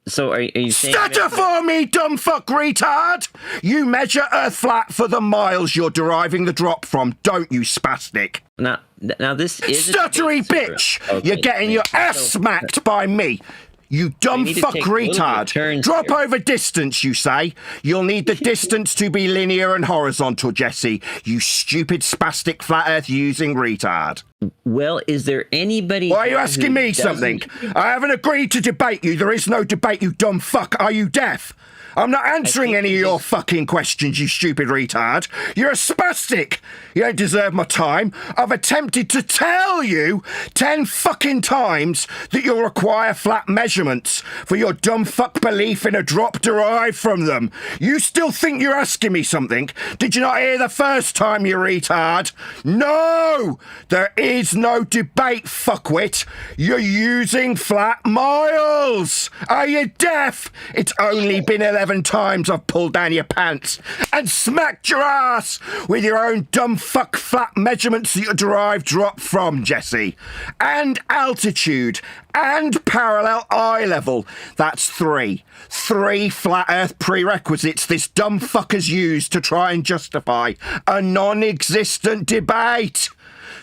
S12: so are you saying...
S2: Stutter for me, dumb fuck retard! You measure Earth flat for the miles you're deriving the drop from, don't you, spastic?
S12: Now this is...
S2: Stuttery bitch! Okay, you're getting your ass smacked by me. You dumb fuck retard. Drop over distance, you say? You'll need the distance to be linear and horizontal, Jesse. You stupid spastic flat earth using retard.
S12: Well, is there anybody...
S2: Why are you asking me something? I haven't agreed to debate you. There is no debate, you dumb fuck. Are you deaf? I'm not answering any of your fucking questions, you stupid retard. You're a spastic. You don't deserve my time. I've attempted to tell you 10 fucking times that you'll require flat measurements for your dumb fuck belief in a drop derived from them. You still think you're asking me something? Did you not hear the first time, you retard? No! There is no debate, fuckwit. You're using flat miles. Are you deaf? It's only been 11 times I've pulled down your pants and smacked your ass with your own dumb fuck flat measurements that you derive drop from, Jesse. And altitude and parallel eye level. That's 3. 3 flat earth prerequisites this dumb fucker's used to try and justify a non-existent debate.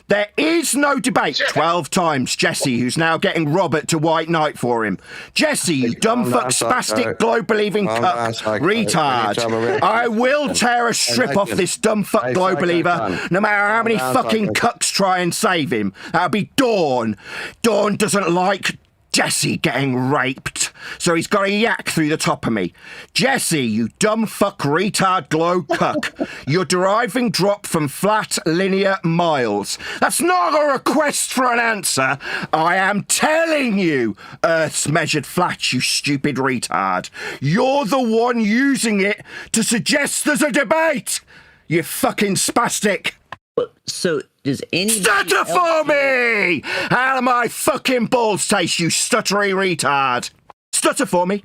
S2: There is no debate. 12 times, Jesse, who's now getting Robert to White Knight for him. Jesse, you dumb fuck spastic globe-believing cuck retard. I will tear a strip off this dumb fuck globe believer, no matter how many fucking cucks try and save him. That'll be Dawn. Dawn doesn't like Jesse getting raped, so he's got a yak through the top of me. Jesse, you dumb fuck retard glow cuck. You're deriving drop from flat linear miles. That's not a request for an answer. I am telling you, Earth's measured flat, you stupid retard. You're the one using it to suggest there's a debate. You fucking spastic.
S12: So does anybody
S2: stutter for me? How do my fucking balls taste, you stuttery retard? Stutter for me.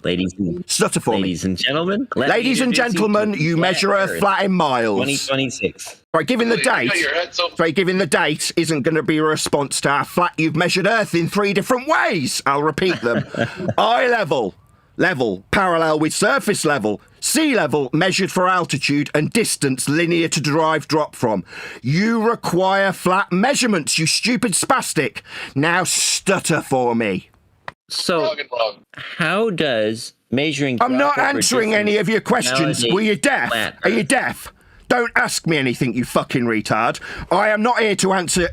S2: Stutter for me.
S12: Ladies and gentlemen.
S2: Ladies and gentlemen, you measure Earth flat in miles.
S12: 2026.
S2: Right, giving the date. Sorry, giving the date isn't going to be a response to how flat you've measured Earth in 3 different ways. I'll repeat them. Eye level. Level, parallel with surface level. Sea level, measured for altitude, and distance, linear to derive drop from. You require flat measurements, you stupid spastic. Now stutter for me.
S12: So, how does measuring...
S2: I'm not answering any of your questions. Were you deaf? Are you deaf? Don't ask me anything, you fucking retard. I am not here to answer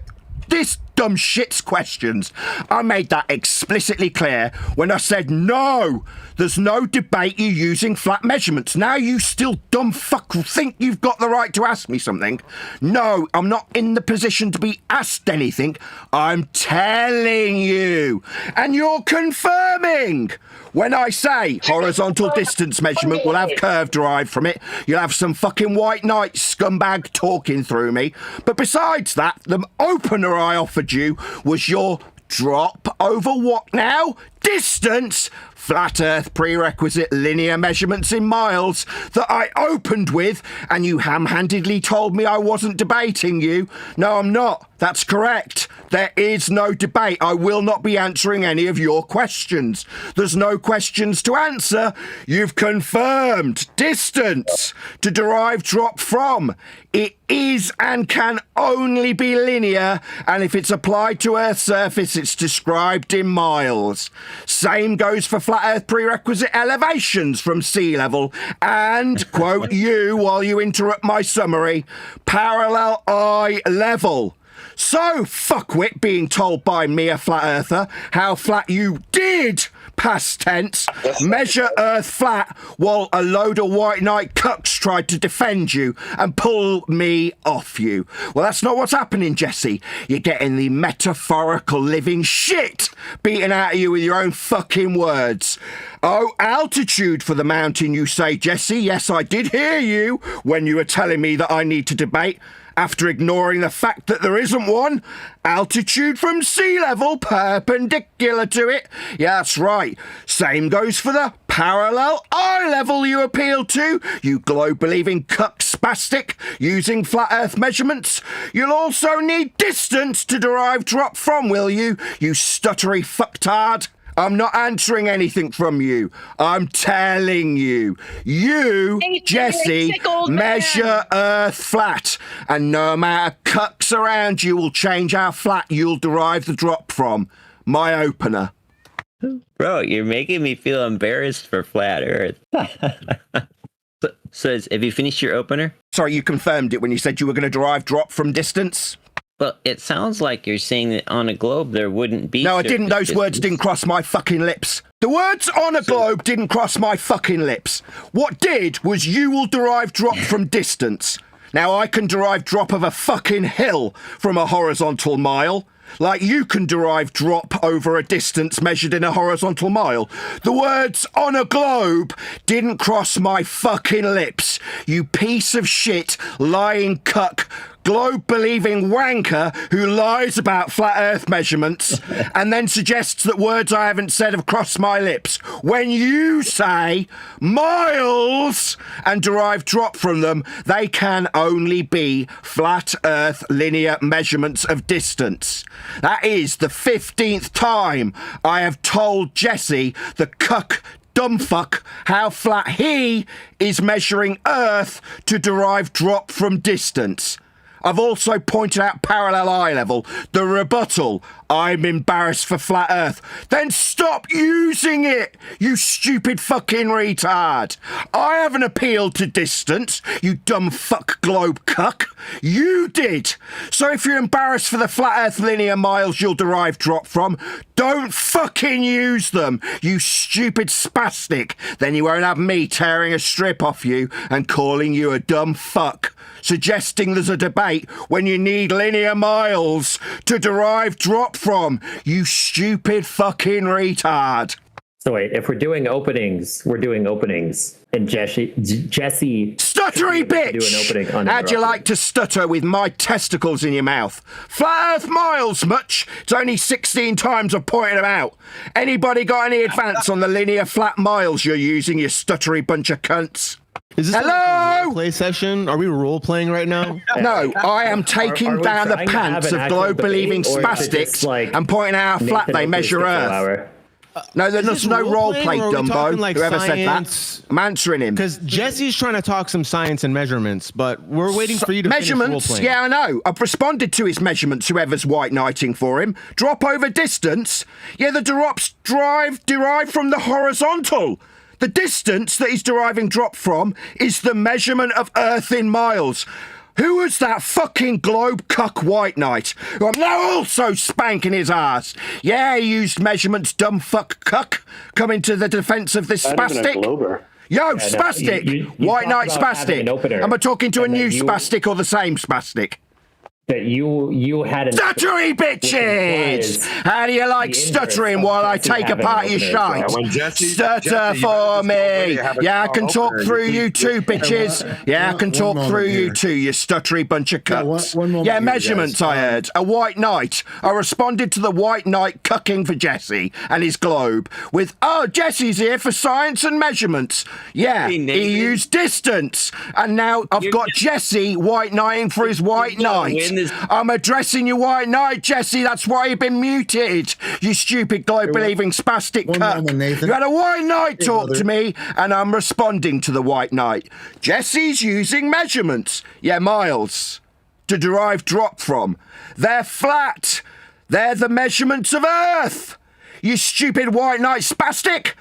S2: this dumb shit's questions. I made that explicitly clear when I said no. There's no debate you using flat measurements. Now you still dumb fuck think you've got the right to ask me something. No, I'm not in the position to be asked anything. I'm telling you. And you're confirming. When I say horizontal distance measurement will have curve derived from it, you'll have some fucking white knight scumbag talking through me. But besides that, the opener I offered you was your drop over what now? Distance? Flat Earth prerequisite linear measurements in miles that I opened with, and you ham-handedly told me I wasn't debating you. No, I'm not. That's correct. There is no debate. I will not be answering any of your questions. There's no questions to answer. You've confirmed distance to derive drop from. It is and can only be linear, and if it's applied to Earth's surface, it's described in miles. Same goes for flat Earth prerequisite elevations from sea level, and, quote you while you interrupt my summary, parallel eye level. So, fuckwit being told by me, a flat earther, how flat you did, past tense, measure Earth flat while a load of white knight cucks tried to defend you and pull me off you. Well, that's not what's happening, Jesse. You're getting the metaphorical living shit beaten out of you with your own fucking words. Oh, altitude for the mountain, you say, Jesse. Yes, I did hear you when you were telling me that I need to debate. After ignoring the fact that there isn't one, altitude from sea level perpendicular to it. Yeah, that's right. Same goes for the parallel eye level you appeal to, you globe-believing cuck spastic, using flat Earth measurements. You'll also need distance to derive drop from, will you, you stuttery fucktard? I'm not answering anything from you. I'm telling you. You, Jesse, measure Earth flat. And no amount of cucks around you will change how flat you'll derive the drop from. My opener.
S12: Bro, you're making me feel embarrassed for flat Earth. So, have you finished your opener?
S2: Sorry, you confirmed it when you said you were going to derive drop from distance?
S12: Well, it sounds like you're saying that on a globe there wouldn't be...
S2: No, I didn't. Those
S12: distance.
S2: words didn't cross my fucking lips. The words on a globe didn't cross my fucking lips. What did was you will derive drop from distance. Now, I can derive drop of a fucking hill from a horizontal mile. Like you can derive drop over a distance measured in a horizontal mile. The words on a globe didn't cross my fucking lips. You piece of shit, lying cuck, globe-believing wanker who lies about flat Earth measurements and then suggests that words I haven't said have crossed my lips. When you say miles and derive drop from them, they can only be flat Earth linear measurements of distance. That is the 15th time I have told Jesse, the cuck dumbfuck, how flat he is measuring Earth to derive drop from distance. I've also pointed out parallel eye level, the rebuttal, I'm embarrassed for flat Earth. Then stop using it, you stupid fucking retard. I haven't appealed to distance, you dumb fuck globe cuck. You did. So if you're embarrassed for the flat Earth linear miles you'll derive drop from, don't fucking use them, you stupid spastic. Then you won't have me tearing a strip off you and calling you a dumb fuck, suggesting there's a debate when you need linear miles to derive drop from, you stupid fucking retard.
S11: So wait, if we're doing openings, we're doing openings. And Jesse
S2: stuttery bitch! How'd you like to stutter with my testicles in your mouth? Flat Earth miles much? It's only 16 times I've pointed them out. Anybody got any advance on the linear flat miles you're using, you stuttery bunch of cunts?
S13: Is this
S2: hello?
S13: A play session? Are we role playing right now?
S2: No, I am taking down the pants of globe-believing spastics and pointing out how flat they measure Earth. No, there's no role play, Dumbo.
S13: Like
S2: Whoever
S13: science?
S2: said that, I'm answering him.
S13: Because Jesse's trying to talk some science and measurements, but we're waiting for you to
S2: measurements.
S13: Finish
S2: yeah, I know. I've responded to his measurements. Whoever's white knighting for him. Drop over distance. Yeah, the drops derive from the horizontal. The distance that he's deriving drop from is the measurement of Earth in miles. Who was that fucking globe cuck white knight who I'm now also spanking his ass? Yeah, he used measurements, dumb fuck cuck, coming to the defense of this spastic. Yo, spastic! White knight spastic! Am I talking to a new spastic or the same spastic?
S11: that you had an
S14: stuttery bitches. How do you like stuttering while I take apart your shite? Stutter for me. Yeah, I can talk through you too, bitches. Yeah, I can talk through you too, you stuttery bunch of cucks. Yeah, measurements I heard. A white knight. I responded to the white knight cucking for Jesse and his globe with, oh, Jesse's here for science and measurements. Yeah, he used distance. And now I've got Jesse white knighting for his white knight. I'm addressing you white knight, Jesse. That's why you've been muted. You stupid globe-believing spastic cuck. You had a white knight talk to me, and I'm responding to the white knight. Jesse's using measurements. Yeah, miles. To derive drop from. They're flat. They're the measurements of Earth. You stupid white knight spastic.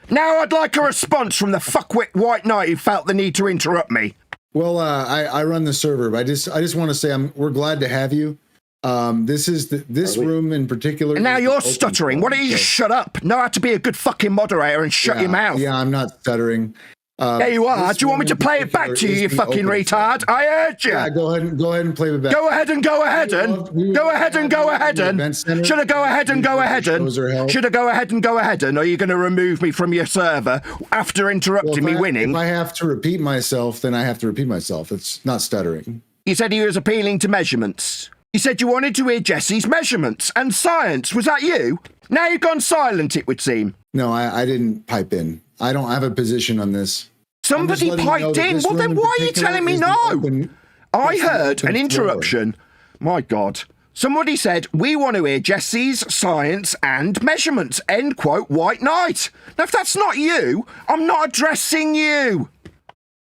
S14: Now I'd like a response from the fuckwit white knight who felt the need to interrupt me.
S8: Well, I run the server, but I just want to say we're glad to have you. This room in particular.
S14: And now you're stuttering. Why don't you just shut up? Know how to be a good fucking moderator and shut your mouth.
S8: Yeah, I'm not stuttering.
S14: There you are. Do you want me to play it back to you, you fucking retard? I heard you.
S8: Yeah, go ahead and play it back.
S14: Go ahead and go ahead and. Go ahead and go ahead and. Should I go ahead and go ahead and? Should I go ahead and go ahead and? Or are you going to remove me from your server after interrupting me winning?
S8: If I have to repeat myself, then I have to repeat myself. It's not stuttering.
S14: You said he was appealing to measurements. You said you wanted to hear Jesse's measurements and science. Was that you? Now you've gone silent, it would seem.
S8: No, I didn't pipe in. I don't have a position on this.
S14: Somebody piped in. Well, then why are you telling me no? I heard an interruption. My God. Somebody said, we want to hear Jesse's science and measurements. End quote, white knight. Now, if that's not you, I'm not addressing you.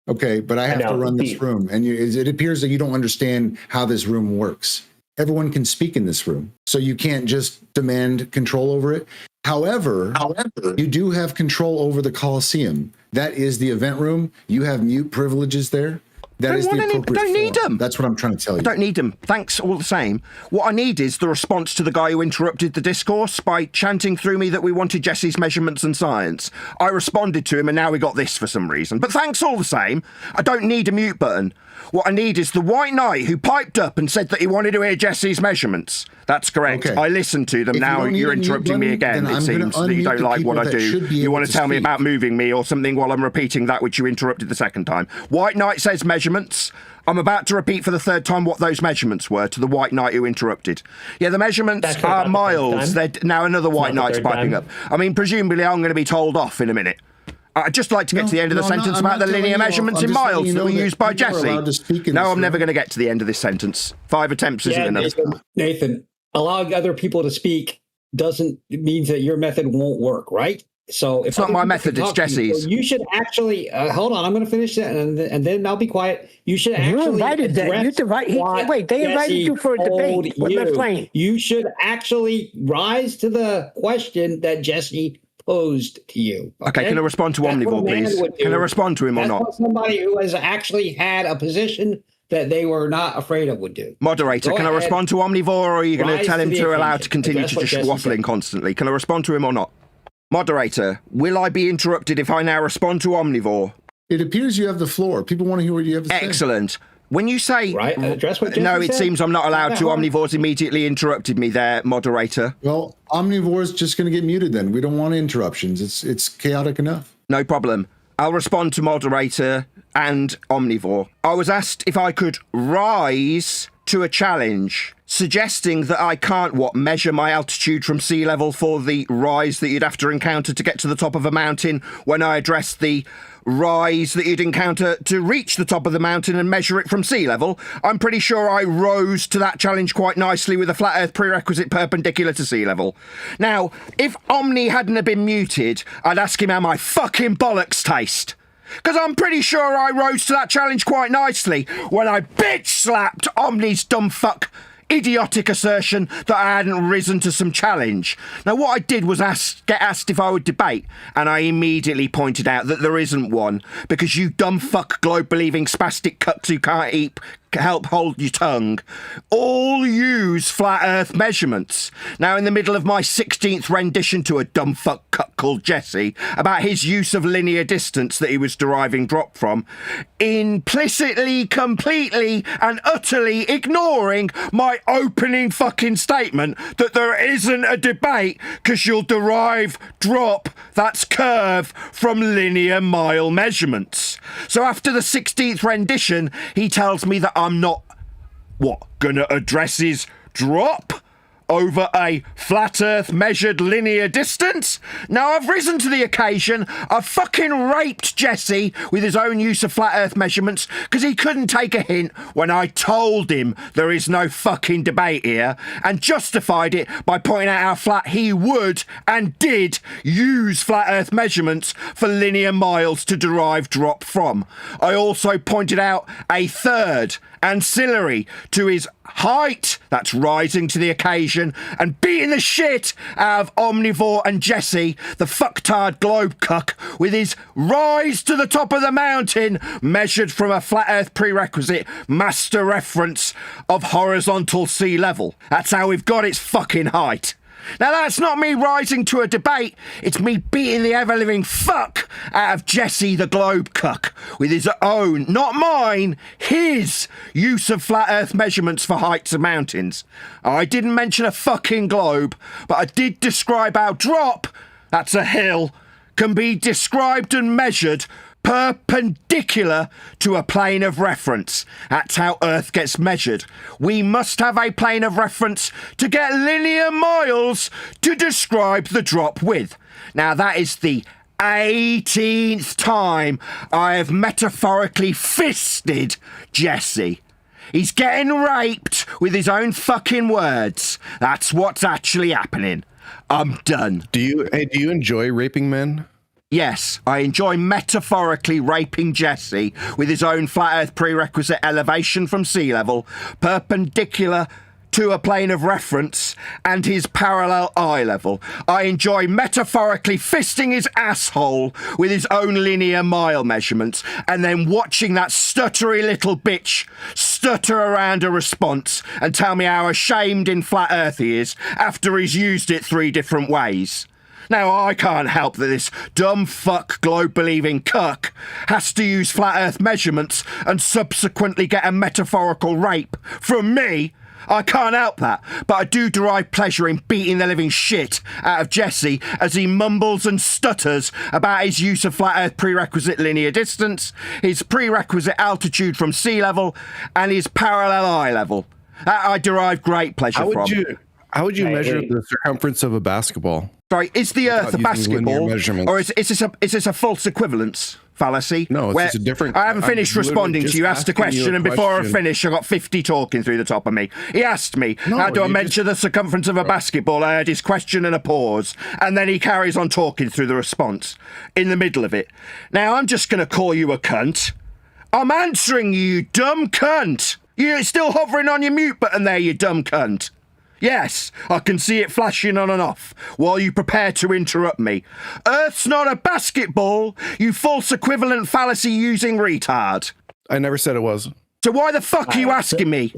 S8: Okay, but I have to run this room. And it appears that you don't understand how this room works. Everyone can speak in this room. So you can't just demand control over it. However, you do have control over the Coliseum. That is the event room. You have mute privileges there. That is the appropriate
S14: I don't need them.
S8: That's what I'm trying to tell you.
S14: I don't need them. Thanks all the same. What I need is the response to the guy who interrupted the discourse by chanting through me that we wanted Jesse's measurements and science. I responded to him and now we got this for some reason. But thanks all the same. I don't need a mute button. What I need is the white knight who piped up and said that he wanted to hear Jesse's measurements. That's correct. Okay. I listened to them.
S8: If
S14: now you're interrupting me again. It seems that you don't like what I do. You want to tell me about moving me or something while I'm repeating that which you interrupted the second time. White knight says measurements. I'm about to repeat for the third time what those measurements were to the white knight who interrupted. Yeah, the measurements are miles. Now another white knight's piping up. I mean, presumably I'm going to be told off in a minute. I'd just like to get to the end of the sentence about the linear measurements in miles that were used by Jesse. No, I'm never going to get to the end of this sentence. 5 attempts isn't enough.
S10: Nathan, allowing other people to speak means that your method won't work, right? So if
S14: it's not my method, it's Jesse's.
S10: You should actually hold on. I'm going to finish that, and then I'll be quiet. You should actually.
S3: You invited that. Wait, they invited you for a debate.
S10: You should actually rise to the question that Jesse posed to you.
S14: Okay, can I respond to Omnivore, please? Can I respond to him or not?
S10: What somebody who has actually had a position that they were not afraid of would do.
S14: Moderator, can I respond to Omnivore, or are you going to tell him to allow to continue to just waffling constantly? Can I respond to him or not? Moderator, will I be interrupted if I now respond to Omnivore?
S8: It appears you have the floor. People want to hear what you have to say.
S14: Excellent. When you say
S10: address what
S14: no, it seems I'm not allowed to. Omnivore's immediately interrupted me there, moderator.
S8: Well, Omnivore's just going to get muted then. We don't want interruptions. It's chaotic enough.
S14: No problem. I'll respond to moderator and Omnivore. I was asked if I could rise to a challenge, suggesting that I can't, measure my altitude from sea level for the rise that you'd have to encounter to get to the top of a mountain, when I addressed the rise that you'd encounter to reach the top of the mountain and measure it from sea level. I'm pretty sure I rose to that challenge quite nicely with a flat earth prerequisite perpendicular to sea level. Now, if Omni hadn't have been muted, I'd ask him how my fucking bollocks taste. Because I'm pretty sure I rose to that challenge quite nicely when I bitch-slapped Omni's dumb fuck idiotic assertion that I hadn't risen to some challenge. Now, what I did was get asked if I would debate, and I immediately pointed out that there isn't one, because you dumb fuck globe-believing spastic cucks who can't help hold your tongue, all use flat earth measurements. Now, in the middle of my 16th rendition to a dumb fuck cuck called Jesse about his use of linear distance that he was deriving drop from, implicitly, completely and utterly ignoring my opening fucking statement that there isn't a debate because you'll derive drop, that's curve, from linear mile measurements. So after the 16th rendition, he tells me that I'm not, gonna address his drop over a flat earth measured linear distance? Now, I've risen to the occasion. I've fucking raped Jesse with his own use of flat earth measurements because he couldn't take a hint when I told him there is no fucking debate here, and justified it by pointing out how flat he would and did use flat earth measurements for linear miles to derive drop from. I also pointed out a third ancillary to his height, that's rising to the occasion, and beating the shit out of Omnivore and Jesse, the fucktard globe cuck, with his rise to the top of the mountain measured from a flat earth prerequisite master reference of horizontal sea level. That's how we've got its fucking height. Now, that's not me rising to a debate, it's me beating the ever-living fuck out of Jesse the globe cuck with his own, not mine, his use of flat earth measurements for heights of mountains. I didn't mention a fucking globe, but I did describe how drop, that's a hill, can be described and measured perpendicular to a plane of reference. That's how Earth gets measured. We must have a plane of reference to get linear miles to describe the drop with. Now, that is the 18th time I have metaphorically fisted Jesse. He's getting raped with his own fucking words. That's what's actually happening. I'm done.
S15: Do you enjoy raping men?
S14: Yes, I enjoy metaphorically raping Jesse with his own flat earth prerequisite elevation from sea level, perpendicular to a plane of reference, and his parallel eye level. I enjoy metaphorically fisting his asshole with his own linear mile measurements, and then watching that stuttery little bitch stutter around a response and tell me how ashamed in flat earth he is after he's used it 3 different ways. Now, I can't help that this dumb fuck globe-believing cuck has to use flat earth measurements and subsequently get a metaphorical rape from me. I can't help that, but I do derive pleasure in beating the living shit out of Jesse as he mumbles and stutters about his use of flat earth prerequisite linear distance, his prerequisite altitude from sea level, and his parallel eye level. That I derive great pleasure from.
S15: How would you measure the circumference of a basketball?
S14: Sorry, is the Earth a basketball, or is this a false equivalence fallacy?
S15: No, it's just a different...
S14: I haven't finished responding to you. Asked a question, and before I finish, I got 50 talking through the top of me. He asked me, how do I measure the circumference of a basketball? I heard his question and a pause, and then he carries on talking through the response in the middle of it. Now, I'm just going to call you a cunt. I'm answering you, you dumb cunt. You're still hovering on your mute button there, you dumb cunt. Yes, I can see it flashing on and off while you prepare to interrupt me. Earth's not a basketball, you false equivalent fallacy using retard.
S15: I never said it was.
S14: So why the fuck are you asking me?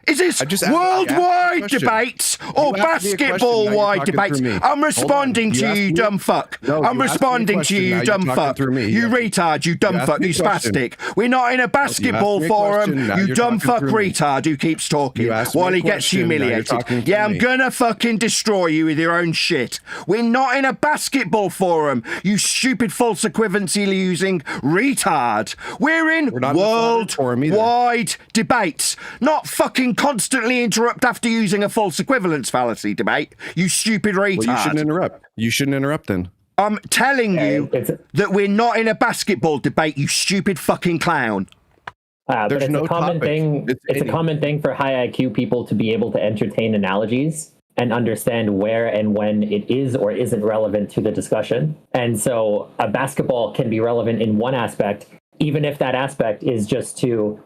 S14: Is this worldwide debates or basketball-wide debates? I'm responding to you, dumb fuck. I'm responding to you, dumb fuck. You retard, you dumb fuck, you spastic. We're not in a basketball forum, you dumb fuck retard who keeps talking while he gets humiliated. Yeah, I'm gonna fucking destroy you with your own shit. We're not in a basketball forum, you stupid false equivalency using retard. We're in worldwide debates, not fucking constantly interrupt after using a false equivalence fallacy debate, you stupid retard.
S15: Well, you shouldn't interrupt. You shouldn't interrupt then.
S14: I'm telling you that we're not in a basketball debate, you stupid fucking clown.
S11: But it's a common thing. It's a common thing for high IQ people to be able to entertain analogies and understand where and when it is or isn't relevant to the discussion. And so a basketball can be relevant in one aspect, even if that aspect is just to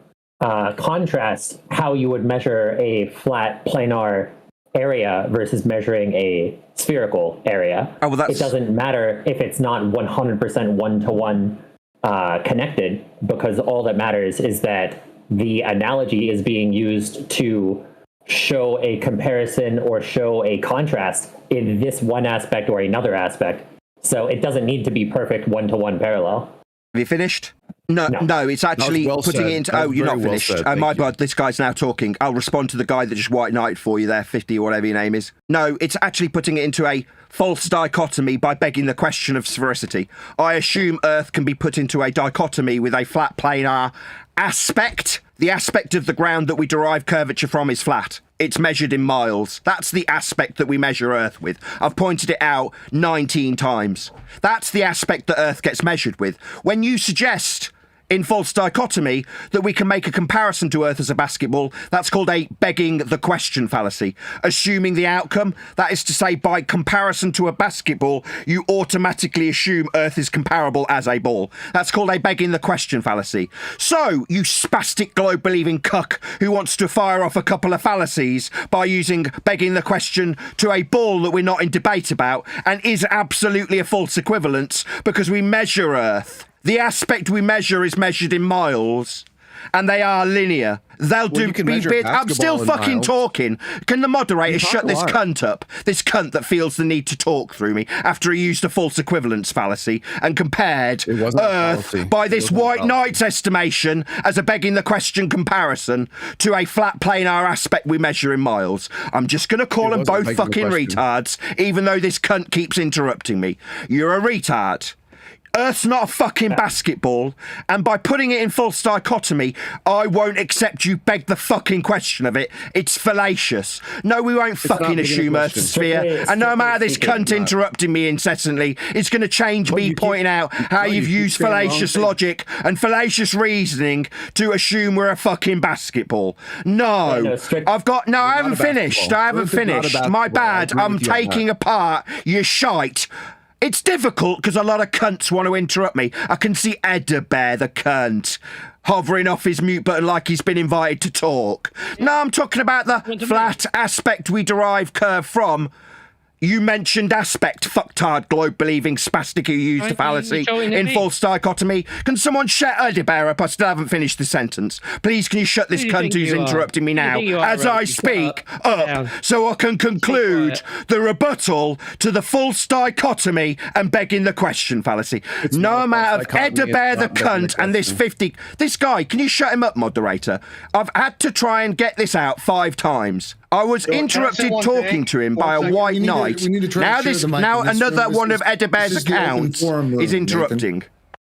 S11: contrast how you would measure a flat planar area versus measuring a spherical area.
S14: Oh, well,
S11: it doesn't matter if it's not 100% one-to-one connected, because all that matters is that the analogy is being used to show a comparison or show a contrast in this one aspect or another aspect. So it doesn't need to be perfect one-to-one parallel.
S14: Have you finished? No, it's actually putting it into... Oh, you're not finished. Oh, my God, this guy's now talking. I'll respond to the guy that just white knighted for you there, 50 or whatever your name is. No, it's actually putting it into a false dichotomy by begging the question of sphericity. I assume Earth can be put into a dichotomy with a flat planar aspect. The aspect of the ground that we derive curvature from is flat. It's measured in miles. That's the aspect that we measure Earth with. I've pointed it out 19 times. That's the aspect that Earth gets measured with. When you suggest in false dichotomy that we can make a comparison to Earth as a basketball, that's called a begging the question fallacy. Assuming the outcome, that is to say, by comparison to a basketball, you automatically assume Earth is comparable as a ball. That's called a begging the question fallacy. So, you spastic globe-believing cuck who wants to fire off a couple of fallacies by using begging the question to a ball that we're not in debate about and is absolutely a false equivalence because we measure Earth. The aspect we measure is measured in miles, and they are linear. They'll do. I'm still fucking talking. Can the moderator shut this cunt up? This cunt that feels the need to talk through me after he used a false equivalence fallacy and compared Earth by this white knight's estimation as a begging the question comparison to a flat planar aspect we measure in miles. I'm just going to call them both fucking retards, even though this cunt keeps interrupting me. You're a retard. Earth's not a fucking basketball, and by putting it in false dichotomy, I won't accept you beg the fucking question of it. It's fallacious. No, we won't fucking assume Earth's a sphere, and no matter this cunt interrupting me incessantly, it's going to change me pointing out how you've used fallacious logic and fallacious reasoning to assume we're a fucking basketball. No, I haven't finished. My bad. I'm taking apart your shite. It's difficult because a lot of cunts want to interrupt me. I can see ElderBear, the cunt, hovering off his mute button like he's been invited to talk. No, I'm talking about the flat aspect we derive curve from. You mentioned aspect, fucktard, globe-believing spastic who used the fallacy in false dichotomy. Can someone shut ElderBear up? I still haven't finished the sentence. Please, can you shut this cunt who's interrupting me now as I speak up so I can conclude the rebuttal to the false dichotomy and begging the question fallacy? No amount of ElderBear the cunt and this 50... This guy, can you shut him up, moderator? I've had to try and get this out 5 times. I was interrupted talking to him by a white knight. Now another one of ElderBear's accounts is interrupting.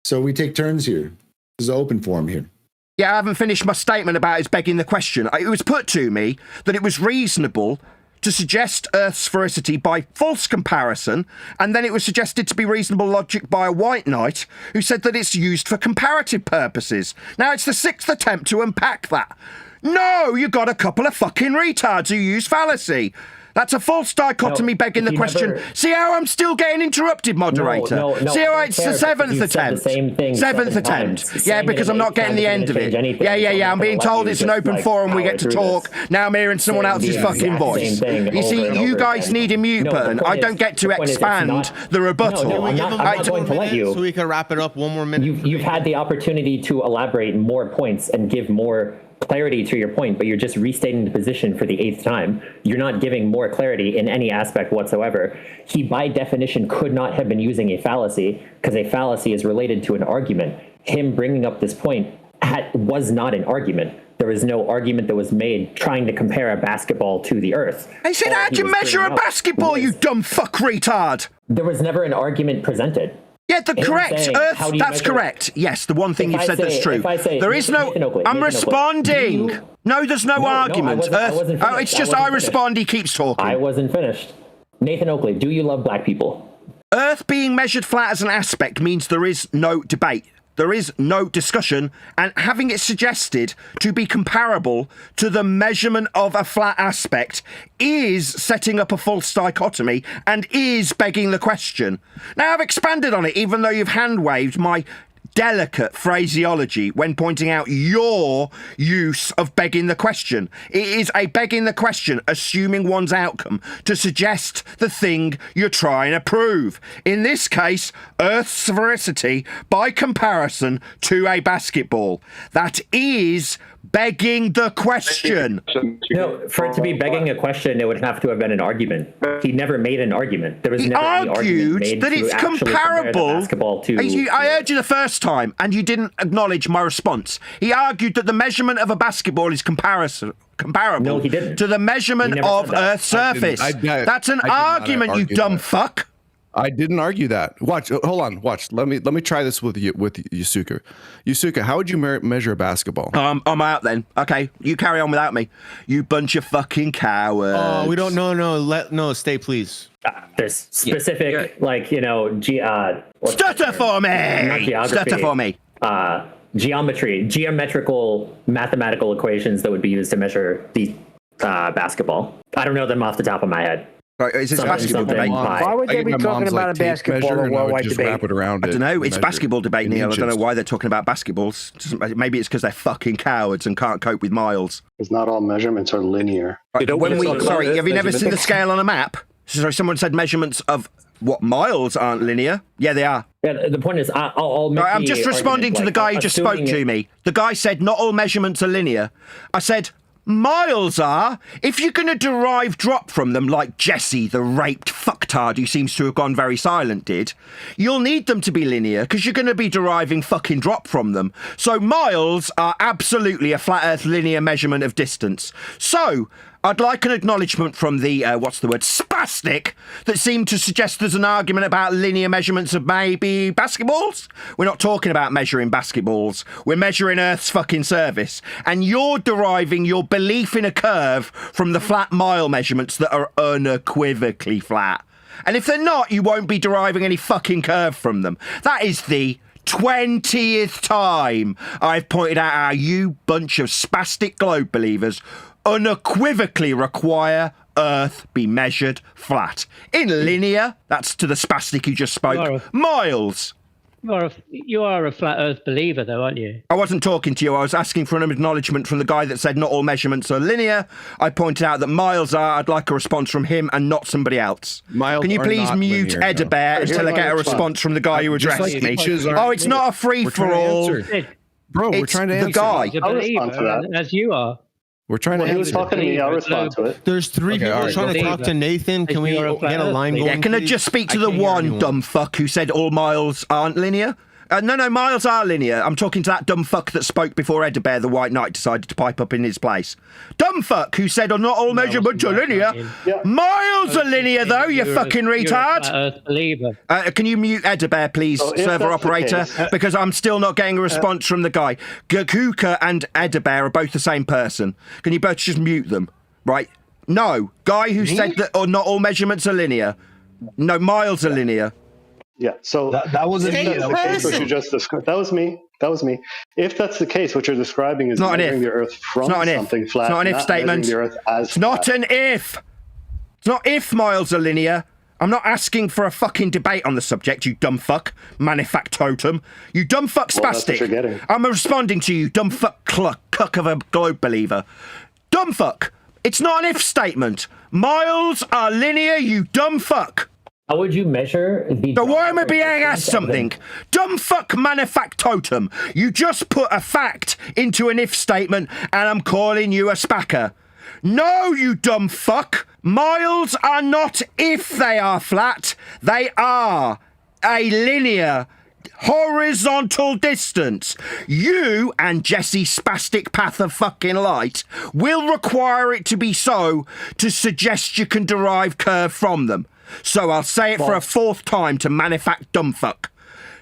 S8: So we take turns here. This is an open forum here.
S14: Yeah, I haven't finished my statement about his begging the question. It was put to me that it was reasonable to suggest Earth's sphericity by false comparison, and then it was suggested to be reasonable logic by a white knight who said that it's used for comparative purposes. Now it's the 6th attempt to unpack that. No, you got a couple of fucking retards who use fallacy. That's a false dichotomy begging the question. See how I'm still getting interrupted, moderator? No, see how it's the 7th attempt? 7th attempt. Yeah, because I'm not getting the end of it. Yeah. I'm being told it's an open forum, we get to talk. Now I'm hearing someone else's fucking voice. You see, you guys need a mute button. I don't get to expand the rebuttal.
S11: I'm not going to let you.
S13: So we can wrap it up 1 more minute.
S11: You've had the opportunity to elaborate more points and give more clarity to your point, but you're just restating the position for the 8th time. You're not giving more clarity in any aspect whatsoever. He, by definition, could not have been using a fallacy because a fallacy is related to an argument. Him bringing up this point was not an argument. There was no argument that was made trying to compare a basketball to the Earth.
S14: I said, how'd you measure a basketball, you dumb fuck retard?
S11: There was never an argument presented.
S14: Yeah, correct. Earth, that's correct. Yes, the one thing you've said that's true. There is no... I'm responding. No, there's no argument. It's just I respond, he keeps talking.
S11: I wasn't finished. Nathan Oakley, do you love black people?
S14: Earth being measured flat as an aspect means there is no debate. There is no discussion, and having it suggested to be comparable to the measurement of a flat aspect is setting up a false dichotomy and is begging the question. Now, I've expanded on it, even though you've hand-waved my delicate phraseology when pointing out your use of begging the question. It is a begging the question, assuming one's outcome, to suggest the thing you're trying to prove. In this case, Earth's sphericity by comparison to a basketball. That is begging the question.
S11: No, for it to be begging a question, it would have to have been an argument. He never made an argument. There was never any argument made
S14: that it's comparable. I heard you the first time, and you didn't acknowledge my response. He argued that the measurement of a basketball is comparable
S11: no, he didn't.
S14: to the measurement of Earth's surface. That's an argument, you dumb fuck.
S15: I didn't argue that. Watch. Hold on. Watch. Let me try this with Yusuke. Yusuke, how would you measure a basketball?
S14: I'm out then. Okay, you carry on without me. You bunch of fucking cowards.
S13: Oh, we don't. No. Stay, please.
S11: There's specific,
S14: stutter for me.
S11: Not geography.
S14: Stutter for me.
S11: Geometrical mathematical equations that would be used to measure the basketball. I don't know them off the top of my head.
S14: Right, is this basketball debate?
S3: Why would they be talking about a basketball or worldwide debate?
S15: Wrap it around
S14: I don't know. It's basketball debate, Neil. I don't know why they're talking about basketballs. Maybe it's because they're fucking cowards and can't cope with miles.
S5: Because not all measurements are linear.
S14: Right, have you never seen the scale on a map? Sorry, someone said measurements of what miles aren't linear. Yeah, they are.
S11: Yeah, the point is, I'm
S14: just responding to the guy who just spoke to me. The guy said not all measurements are linear. I said, miles are. If you're going to derive drop from them like Jesse, the raped fucktard who seems to have gone very silent, did, you'll need them to be linear because you're going to be deriving fucking drop from them. So miles are absolutely a flat earth linear measurement of distance. So I'd like an acknowledgement from the, spastic that seemed to suggest there's an argument about linear measurements of maybe basketballs. We're not talking about measuring basketballs. We're measuring Earth's fucking surface. And you're deriving your belief in a curve from the flat mile measurements that are unequivocally flat. And if they're not, you won't be deriving any fucking curve from them. That is the 20th time I've pointed out how you bunch of spastic globe believers unequivocally require Earth be measured flat. In linear, that's to the spastic who just spoke, miles.
S16: You are a flat Earth believer, though, aren't you?
S14: I wasn't talking to you. I was asking for an acknowledgement from the guy that said not all measurements are linear. I pointed out that miles are. I'd like a response from him and not somebody else. Can you please mute ElderBear until I get a response from the guy who addressed me? Oh, it's not a free-for-all.
S15: Bro, we're trying to answer.
S14: The guy.
S5: I'll respond to that.
S16: As you are.
S15: We're trying to
S5: he was talking to me. I'll respond to it.
S13: There's three people trying to talk to Nathan. Can we get a line going?
S14: Yeah, can I just speak to the one dumb fuck who said all miles aren't linear? No, miles are linear. I'm talking to that dumb fuck that spoke before ElderBear, the White Knight, decided to pipe up in his place. Dumb fuck who said, not all measurements are linear. Yeah. Miles are linear, though, you fucking retard. Can you mute ElderBear, please, server operator? Because I'm still not getting a response from the guy. Gakuka and ElderBear are both the same person. Can you both just mute them? Right? No. Guy who said that not all measurements are linear. No, miles are linear.
S5: Yeah, so
S6: that wasn't me.
S5: What you just described. That was me. If that's the case, what you're describing is measuring the Earth from something flat.
S14: It's not an if statement. It's not an if. It's not if miles are linear. I'm not asking for a fucking debate on the subject, you dumb fuck. MANVFACTOTVM. You dumb fuck spastic.
S5: That's what you're getting.
S14: I'm responding to you, dumb fuck cuck of a globe believer. Dumb fuck. It's not an if statement. Miles are linear, you dumb fuck.
S11: How would you measure the...
S14: So why am I being asked something? Dumb fuck MANVFACTOTVM. You just put a fact into an if statement and I'm calling you a spacker. No, you dumb fuck. Miles are not if they are flat. They are a linear horizontal distance. You and Jesse spastic path of fucking light will require it to be so to suggest you can derive curve from them. So I'll say it for a fourth time to MANVFACT dumbfuck.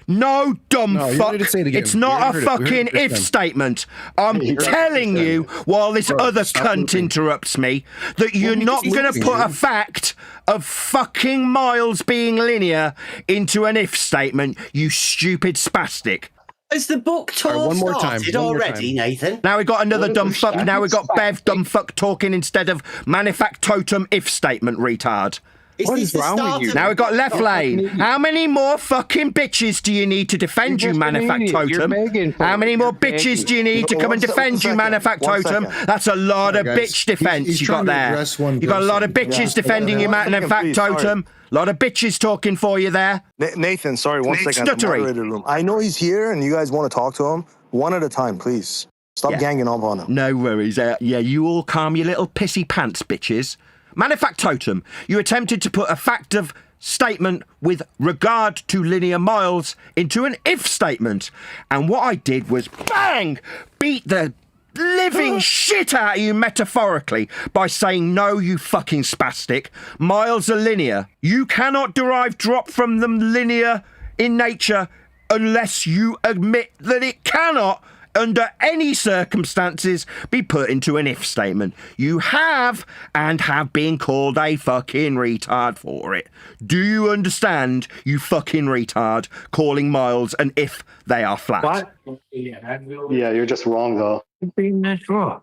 S14: No, dumb fuck. It's not a fucking if statement. I'm telling you, while this other cunt interrupts me, that you're not going to put a fact of fucking miles being linear into an if statement, you stupid spastic.
S17: Has the book tour started already, Nathan?
S14: Now we got another dumb fuck. Now we got Bev dumb fuck talking instead of MANVFACTOTVM if statement, retard.
S17: What is wrong with you?
S14: Now we've got left lane. How many more fucking bitches do you need to defend you, MANVFACTOTVM? How many more bitches do you need to come and defend you, MANVFACTOTVM? That's a lot of bitch defense you got there. You got a lot of bitches defending you, MANVFACTOTVM. A lot of bitches talking for you there.
S18: Nathan, sorry, one second. I know he's here and you guys want to talk to him. One at a time, please.
S14: Stop
S18: ganging up on him.
S14: No worries. Yeah, you all calm your little pissy pants, bitches. MANVFACTOTVM, you attempted to put a fact of statement with regard to linear miles into an if statement. And what I did was, bang, beat the living shit out of you metaphorically by saying, no, you fucking spastic. Miles are linear. You cannot derive drop from them linear in nature unless you admit that it cannot, under any circumstances, be put into an if statement. You have, and have been called a fucking retard for it. Do you understand, you fucking retard, calling miles an if they are flat?
S5: What? Yeah, you're just wrong, though.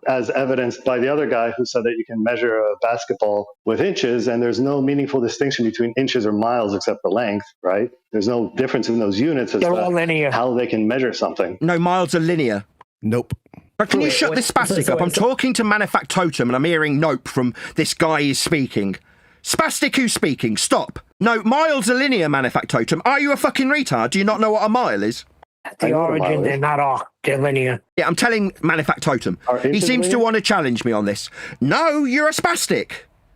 S5: As evidenced by the other guy who said that you can measure a basketball with inches, and there's no meaningful distinction between inches or miles except the length, right? There's no difference in those units as to how they can measure something.
S14: No, miles are linear.
S15: Nope.
S14: But can you shut this spastic up? I'm talking to MANVFACTOTVM and I'm hearing nope from this guy who's speaking. Spastic who's speaking, stop. No, miles are linear, MANVFACTOTVM. Are you a fucking retard? Do you not know what a mile is?
S3: At the origin, they're not all, they're linear.
S14: Yeah, I'm telling MANVFACTOTVM. He seems to want to challenge me on this. No, you're a spastic.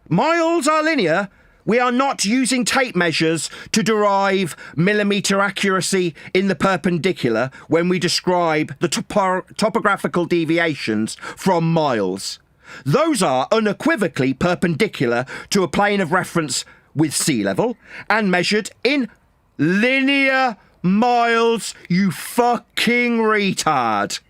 S14: Miles are linear. We are not using tape measures to derive millimetre accuracy in the perpendicular when we describe the topographical deviations from miles. Those are unequivocally perpendicular to a plane of reference with sea level and measured in linear miles, you fucking retard.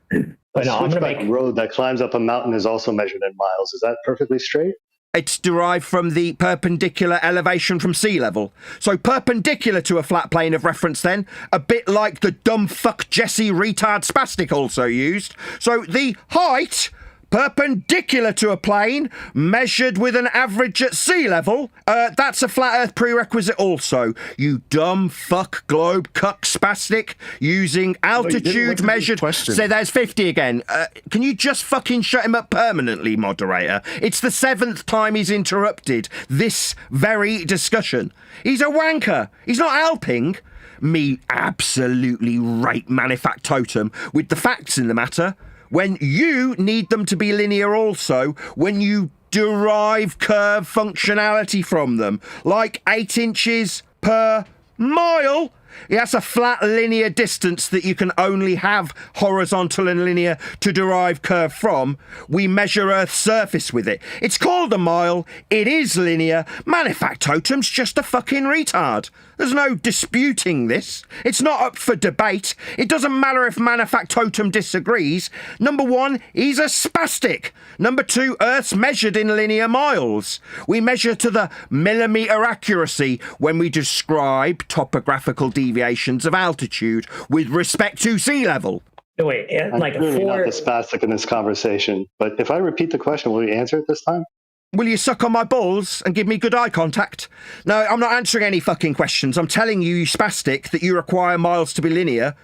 S5: A switchback road that climbs up a mountain is also measured in miles. Is that perfectly straight?
S14: It's derived from the perpendicular elevation from sea level. So perpendicular to a flat plane of reference then, a bit like the dumb fuck Jesse retard spastic also used. So the height perpendicular to a plane measured with an average at sea level, that's a flat earth prerequisite also. You dumb fuck globe cuck spastic using altitude measured. So there's 50 again. Can you just fucking shut him up permanently, moderator? It's the 7th time he's interrupted this very discussion. He's a wanker. He's not helping me absolutely rate MANVFACTOTVM with the facts in the matter, when you need them to be linear also, when you derive curve functionality from them, like 8 inches per mile. That's a flat linear distance that you can only have horizontal and linear to derive curve from. We measure Earth's surface with it. It's called a mile. It is linear. MANVFACTOTVM's just a fucking retard. There's no disputing this. It's not up for debate. It doesn't matter if MANVFACTOTVM disagrees. Number 1, he's a spastic. Number 2, Earth's measured in linear miles. We measure to the millimetre accuracy when we describe topographical deviations of altitude with respect to sea level.
S11: Wait, like
S5: I'm really not the spastic in this conversation, but if I repeat the question, will you answer it this time?
S14: Will you suck on my balls and give me good eye contact? No, I'm not answering any fucking questions. I'm telling you, you spastic, that you require miles to be linear.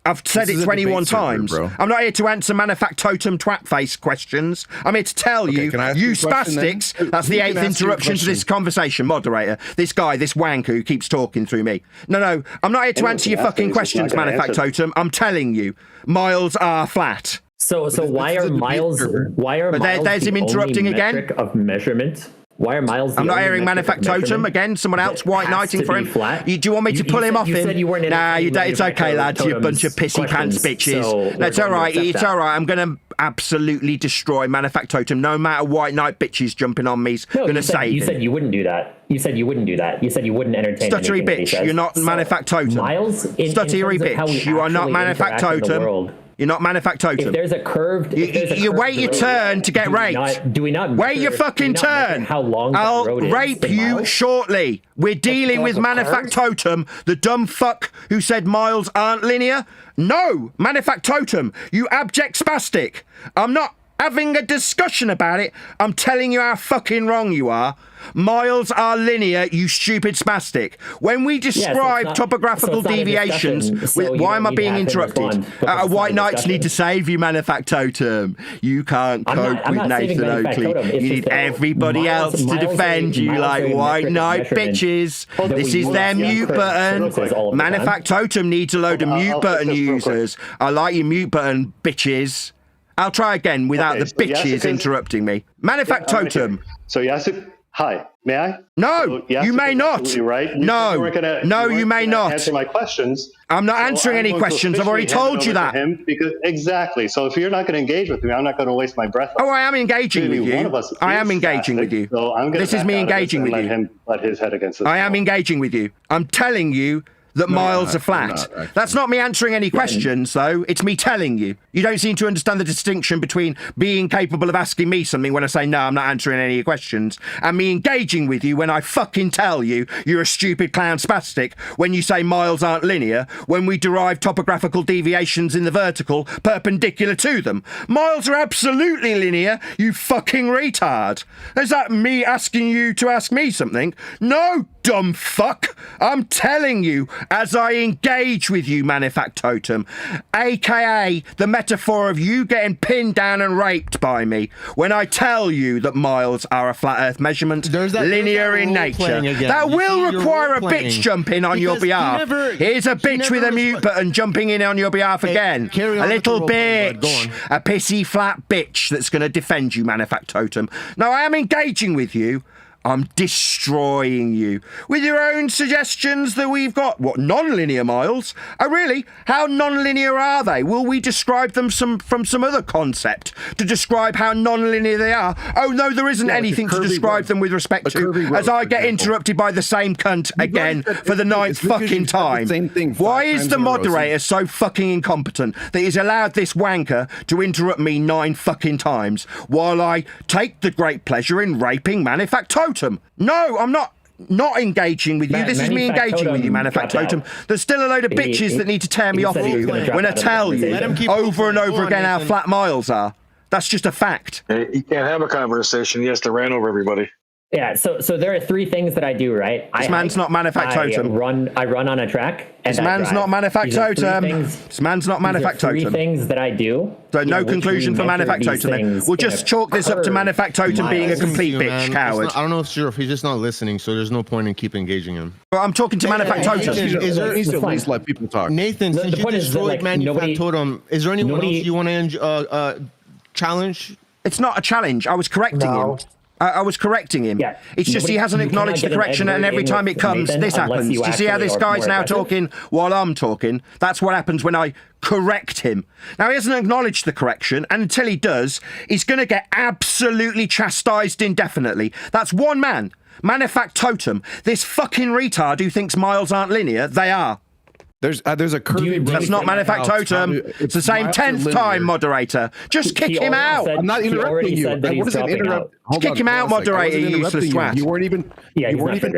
S14: I've said it 21 times. Bro. I'm not here to answer MANVFACTOTVM twat-face questions. I'm here to tell you, you spastics, that's the 8th interruption to this conversation, moderator. This guy, this wanker who keeps talking through me. No, I'm not here to answer your fucking questions, MANVFACTOTVM. I'm telling you, miles are flat.
S11: So why are miles? Why are miles
S14: there's him interrupting again
S11: of measurement? Why are miles?
S14: I'm not hearing MANVFACTOTVM again. Someone else white knighting for him. Do you want me to pull him off him? Nah, it's okay, lads. You bunch of pissy pants bitches. That's all right. It's all right. I'm gonna absolutely destroy MANVFACTOTVM. No matter white knight bitches jumping on me. He's gonna save him.
S11: You said you wouldn't do that. You said you wouldn't do that. You said you wouldn't entertain.
S14: Stuttery bitch. You're not MANVFACTOTVM.
S11: Miles.
S14: Stuttery bitch. You are not MANVFACTOTVM. You're not MANVFACTOTVM.
S11: If there's a curved,
S14: you wait your turn to get raped.
S11: Do we not
S14: wait your fucking turn?
S11: How long
S14: I'll rape you shortly. We're dealing with MANVFACTOTVM, the dumb fuck who said miles aren't linear. No, MANVFACTOTVM, you abject spastic. I'm not having a discussion about it. I'm telling you how fucking wrong you are. Miles are linear, you stupid spastic. When we describe topographical deviations, why am I being interrupted? White knights need to save you, MANVFACTOTVM. You can't cope with Nathan Oakley. You need everybody else to defend you like white knight bitches. This is their mute button. MANVFACTOTVM needs a load of mute button users. I like your mute button, bitches. I'll try again without the bitches interrupting me. MANVFACTOTVM.
S5: So Yasuk, hi, may I?
S14: No,
S5: so
S14: you may not.
S5: Right?
S14: No, you may not.
S5: Answer my questions.
S14: I'm not answering any questions. I've already told you that.
S5: Exactly. So if you're not going to engage with me, I'm not going to waste my breath.
S14: Oh, I am engaging with you. I am engaging with you.
S5: So this
S14: is me engaging with you.
S5: Let him butt his head against the
S14: I am engaging with you. I'm telling you that miles are flat. That's not me answering any questions, though. It's me telling you. You don't seem to understand the distinction between being capable of asking me something when I say, no, I'm not answering any questions, and me engaging with you when I fucking tell you you're a stupid clown spastic when you say miles aren't linear, when we derive topographical deviations in the vertical perpendicular to them. Miles are absolutely linear, you fucking retard. Is that me asking you to ask me something? No, dumb fuck. I'm telling you as I engage with you, MANVFACTOTVM, aka the metaphor of you getting pinned down and raped by me when I tell you that miles are a flat earth measurement, linear in nature. That will require a bitch jumping on your behalf. Here's a bitch with a mute button jumping in on your behalf again. A little bitch. A pissy flat bitch that's going to defend you, MANVFACTOTVM. No, I am engaging with you. I'm destroying you with your own suggestions that we've got. What, non-linear miles? Oh, really? How non-linear are they? Will we describe them from some other concept to describe how non-linear they are? Oh, no, there isn't anything to describe them with respect to, as I get interrupted by the same cunt again for the 9th fucking time. Why is the moderator so fucking incompetent that he's allowed this wanker to interrupt me 9 fucking times while I take the great pleasure in raping MANVFACTOTVM? No, I'm not engaging with you. This is me engaging with you, MANVFACTOTVM. There's still a load of bitches that need to tear me off you when I tell you over and over again how flat miles are. That's just a fact.
S18: He can't have a conversation. He has to rant over everybody.
S11: Yeah, so there are 3 things that I do, right?
S14: This man's not MANVFACTOTVM.
S11: I run on a track.
S14: This man's not MANVFACTOTVM. This man's not MANVFACTOTVM.
S11: 3 things that I do.
S14: So no conclusion for MANVFACTOTVM then. We'll just chalk this up to MANVFACTOTVM being a complete bitch coward.
S13: I don't know if he's just not listening, so there's no point in keep engaging him.
S14: Well, I'm talking to MANVFACTOTVM.
S15: He needs to at least let people talk.
S13: Nathan, since you destroyed MANVFACTOTVM, is there anyone else you want to challenge?
S14: It's not a challenge. I was correcting him. I was correcting him. Yeah. It's just he hasn't acknowledged the correction, and every time it comes, this happens. Do you see how this guy's now talking while I'm talking? That's what happens when I correct him. Now, he hasn't acknowledged the correction, and until he does, he's going to get absolutely chastised indefinitely. That's one man, MANVFACTOTVM, this fucking retard who thinks miles aren't linear. They are.
S15: There's a curvy.
S14: That's not MANVFACTOTVM. It's the same 10th time, moderator. Just kick him out.
S15: I'm not interrupting you. What is it interrupt?
S14: Kick him out, moderator, you useless twat.
S15: You weren't even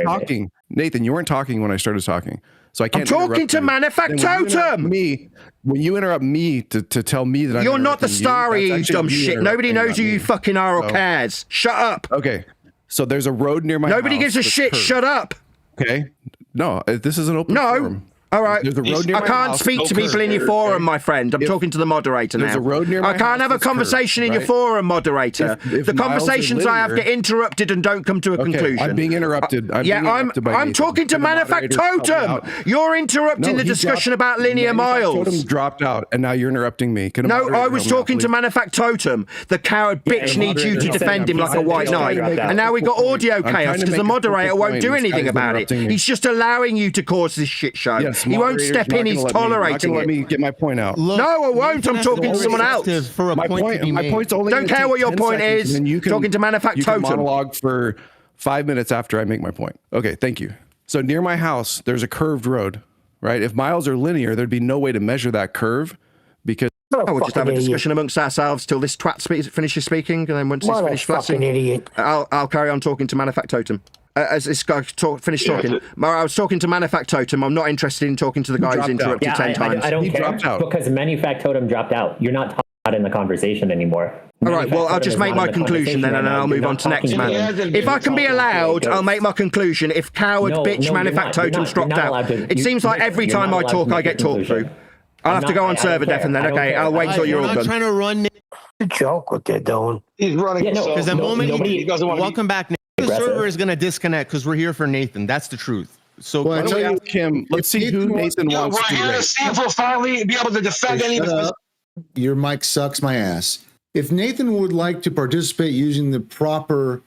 S15: talking. Nathan, you weren't talking when I started talking. So I can't.
S14: I'm talking to MANVFACTOTVM.
S15: When you interrupt me to tell me that
S14: you're not the starry, you dumb shit. Nobody knows who you fucking are or cares. Shut up.
S15: Okay. So there's a road near my house.
S14: Nobody gives a shit. Shut up.
S15: Okay. No, this is an open forum.
S14: All right. I can't speak to people in your forum, my friend. I'm talking to the moderator now.
S15: There's a road near my
S14: I can't have a conversation in your forum, moderator. The conversations I have get interrupted and don't come to a conclusion.
S15: I'm being interrupted.
S14: I'm talking to MANVFACTOTVM. You're interrupting the discussion about linear miles.
S15: MANVFACTOTVM dropped out, and now you're interrupting me.
S14: No, I was talking to MANVFACTOTVM. The coward bitch needs you to defend him like a white knight. And now we got audio chaos because the moderator won't do anything about it. He's just allowing you to cause this shit show. He won't step in, he's tolerating it.
S15: Let me get my point out.
S14: No, I won't. I'm talking to someone else.
S15: My point's only
S14: don't care what your point is. Talking to MANVFACTOTVM.
S15: You can monologue for 5 minutes after I make my point. Okay, thank you. So near my house, there's a curved road, right? If miles are linear, there'd be no way to measure that curve because...
S14: we'll just have a discussion amongst ourselves till this twat finishes speaking, and then once he's finished flashing, I'll carry on talking to MANVFACTOTVM. As this guy finished talking, I was talking to MANVFACTOTVM. I'm not interested in talking to the guy who's interrupted 10 times.
S11: I don't care because MANVFACTOTVM dropped out. You're not in the conversation anymore.
S14: All right, well, I'll just make my conclusion then, and then I'll move on to next man. If I can be allowed, I'll make my conclusion. If coward bitch MANVFACTOTVM's dropped out, it seems like every time I talk, I get talked through. I'll have to go on server def and then, okay, I'll wait till you're all done.
S3: I'm trying to run. The joke what they're doing.
S18: He's running.
S13: Because the moment he doesn't want to welcome back. The server is going to disconnect because we're here for Nathan. That's the truth. So
S15: why don't we ask him? Let's see who Nathan wants to.
S18: We're here to see if we'll finally be able to defend any of us.
S8: Your mic sucks my ass. If Nathan would like to participate using the proper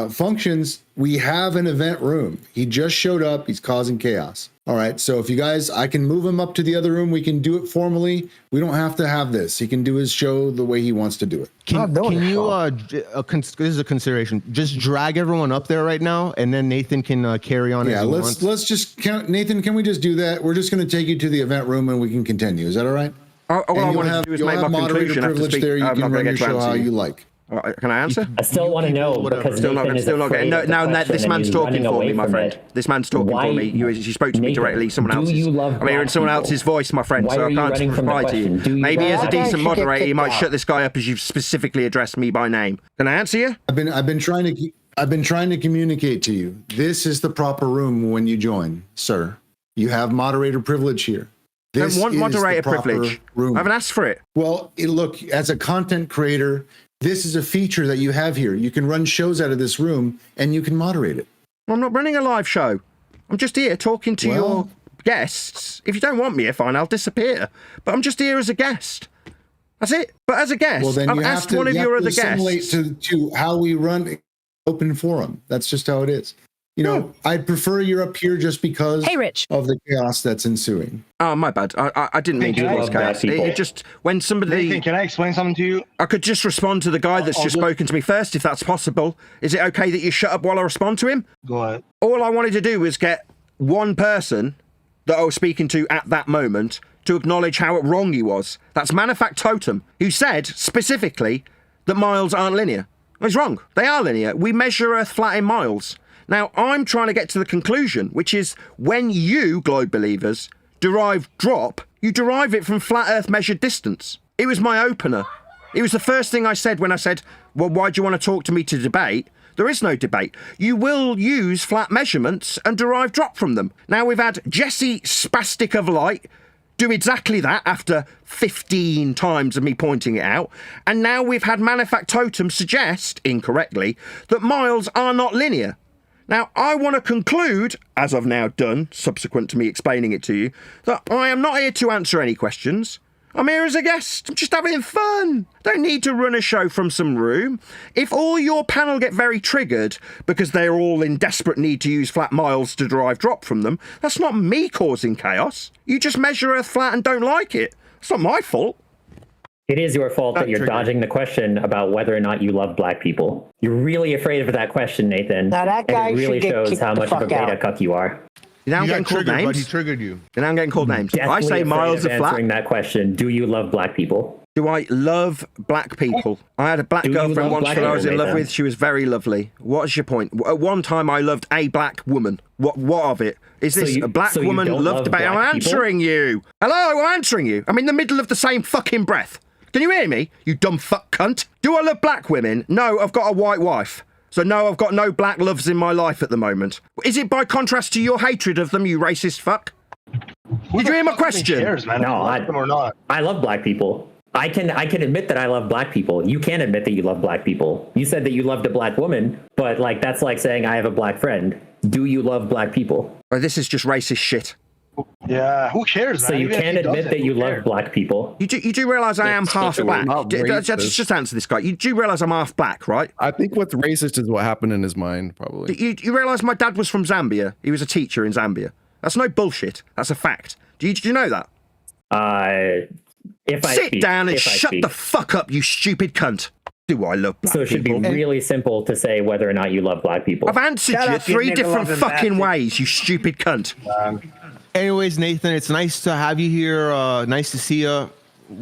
S8: functions, we have an event room. He just showed up. He's causing chaos. All right. So if you guys, I can move him up to the other room. We can do it formally. We don't have to have this. He can do his show the way he wants to do it.
S13: Can you, this is a consideration, just drag everyone up there right now, and then Nathan can carry on.
S8: Yeah, let's just count. Nathan, can we just do that? We're just going to take you to the event room and we can continue. Is that all right?
S14: All I want to do is make my conclusion after speaking.
S8: There, you can run your show how you like.
S14: All right, can I answer?
S11: I still want to know because
S14: still not getting. No, this man's talking for me, my friend. This man's talking for me. You spoke to me directly. Someone else's. I'm hearing someone else's voice, my friend. So I can't reply to you. Maybe as a decent moderator, you might shut this guy up as you've specifically addressed me by name. Can I answer you?
S8: I've been trying to communicate to you. This is the proper room when you join, sir. You have moderator privilege here.
S14: I don't want moderator privilege. I haven't asked for it.
S8: Well, look, as a content creator, this is a feature that you have here. You can run shows out of this room and you can moderate it.
S14: Well, I'm not running a live show. I'm just here talking to your guests. If you don't want me here, fine, I'll disappear. But I'm just here as a guest. That's it. But as a guest,
S8: well, then
S14: I've asked one of your other guests.
S8: To how we run open forum. That's just how it is. You know, I'd prefer you're up here just because of the chaos that's ensuing.
S14: Oh, my bad. I didn't mean to cause chaos. It just, when somebody...
S18: Nathan, can I explain something to you?
S14: I could just respond to the guy that's just spoken to me first, if that's possible. Is it okay that you shut up while I respond to him?
S18: Go ahead.
S14: All I wanted to do was get one person that I was speaking to at that moment to acknowledge how wrong he was. That's MANVFACTOTVM, who said, specifically, that miles aren't linear. Well, he's wrong. They are linear. We measure Earth flat in miles. Now, I'm trying to get to the conclusion, which is when you, globe believers, derive drop, you derive it from flat Earth measured distance. It was my opener. It was the first thing I said when I said, well, why do you want to talk to me to debate? There is no debate. You will use flat measurements and derive drop from them. Now, we've had Jesse Spastic of Light do exactly that after 15 times of me pointing it out. And now we've had MANVFACTOTVM suggest, incorrectly, that miles are not linear. Now, I want to conclude, as I've now done, subsequent to me explaining it to you, that I am not here to answer any questions. I'm here as a guest. I'm just having fun. Don't need to run a show from some room. If all your panel get very triggered because they're all in desperate need to use flat miles to derive drop from them, that's not me causing chaos. You just measure Earth flat and don't like it. It's not my fault.
S11: It is your fault that you're dodging the question about whether or not you love black people. You're really afraid of that question, Nathan.
S3: Now that guy
S11: and it really
S3: should get
S11: shows how much of a beta cuck you are.
S14: Now I'm getting called names.
S13: But he triggered you.
S14: And now I'm getting called names. I say miles are flat.
S11: Answering that question, do you love black people?
S14: Do I love black people? I had a black girlfriend once that I was in love with. She was very lovely. What's your point? At one time, I loved a black woman. What of it? Is this a black woman loved about? I'm answering you. Hello, I'm answering you. I'm in the middle of the same fucking breath. Can you hear me, you dumb fuck cunt? Do I love black women? No, I've got a white wife. So no, I've got no black loves in my life at the moment. Is it by contrast to your hatred of them, you racist fuck? Did you hear my question?
S11: No, I love black people. I can admit that I love black people. You can't admit that you love black people. You said that you loved a black woman, but like that's like saying I have a black friend. Do you love black people?
S14: Oh, this is just racist shit.
S18: Yeah, who cares, man?
S11: So you can't admit that you love black people.
S14: You do realise I am half black? Just answer this guy. You do realise I'm half black, right?
S15: I think what's racist is what happened in his mind, probably.
S14: You realise my dad was from Zambia? He was a teacher in Zambia. That's no bullshit. That's a fact. Did you know that? Sit down and shut the fuck up, you stupid cunt. Do I love black people?
S11: So it should be really simple to say whether or not you love black people.
S14: I've answered you 3 different fucking ways, you stupid cunt.
S13: Anyways, Nathan, it's nice to have you here. Nice to see you.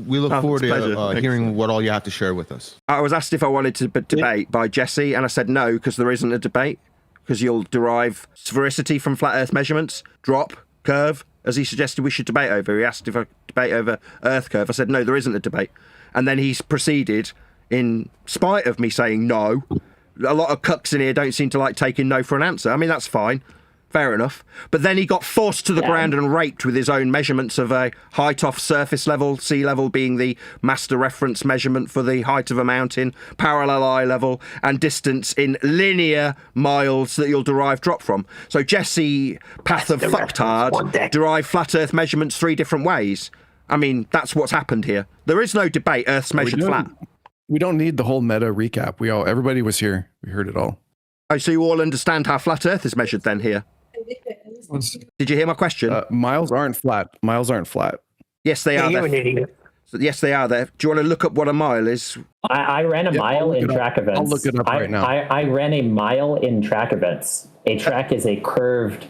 S13: We look forward to hearing what all you have to share with us.
S14: I was asked if I wanted to debate by Jesse, and I said no, because there isn't a debate, because you'll derive sphericity from flat Earth measurements, drop, curve, as he suggested we should debate over. He asked if I debate over Earth curve. I said no, there isn't a debate. And then he's proceeded, in spite of me saying no, a lot of cucks in here don't seem to like taking no for an answer. I mean, that's fine. Fair enough. But then he got forced to the ground and raped with his own measurements of a height off surface level, sea level being the master reference measurement for the height of a mountain, parallel eye level, and distance in linear miles that you'll derive drop from. So Jesse, path of fucktard, derived flat Earth measurements 3 different ways. I mean, that's what's happened here. There is no debate. Earth's measured flat.
S15: We don't need the whole meta recap. Everybody was here. We heard it all.
S14: Oh, so you all understand how flat Earth is measured then here? Did you hear my question?
S15: Miles aren't flat. Miles aren't flat.
S14: Yes, they are. Yes, they are there. Do you want to look up what a mile is?
S11: I ran a mile in track events.
S15: I'll look it up right now.
S11: I ran a mile in track events. A track is a curved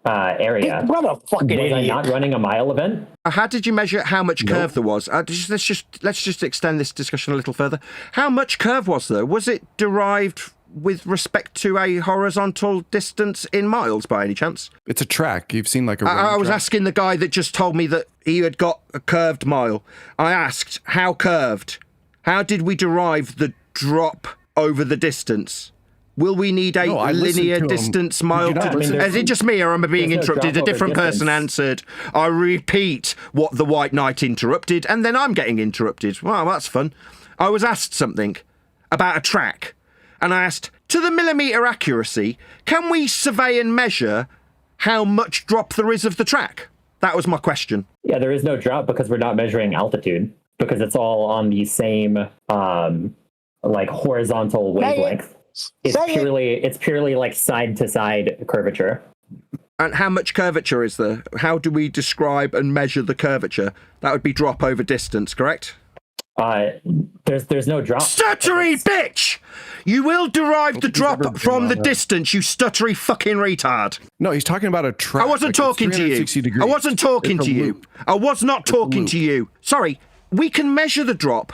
S11: area.
S3: What a fucking
S11: Was I
S3: idiot.
S11: not running a mile event?
S14: How did you measure how much curve there was? Let's just extend this discussion a little further. How much curve was there? Was it derived with respect to a horizontal distance in miles by any chance?
S15: It's a track. You've seen like a
S14: I was
S15: track.
S14: asking the guy that just told me that he had got a curved mile. I asked, how curved? How did we derive the drop over the distance? Will we need a linear distance mile? Is it just me or am I being interrupted? A different person answered. I repeat what the White Knight interrupted, and then I'm getting interrupted. Well, that's fun. I was asked something about a track. And I asked, to the millimetre accuracy, can we survey and measure how much drop there is of the track? That was my question.
S11: Yeah, there is no drop because we're not measuring altitude, because it's all on the same like horizontal wavelength. It's purely like side to side curvature.
S14: And how much curvature is there? How do we describe and measure the curvature? That would be drop over distance, correct?
S11: There's no drop.
S14: Stuttery bitch! You will derive the drop from the distance, you stuttery fucking retard.
S15: No, he's talking about a track.
S14: I wasn't talking to you. I wasn't talking to you. I was not talking to you. Sorry, we can measure the drop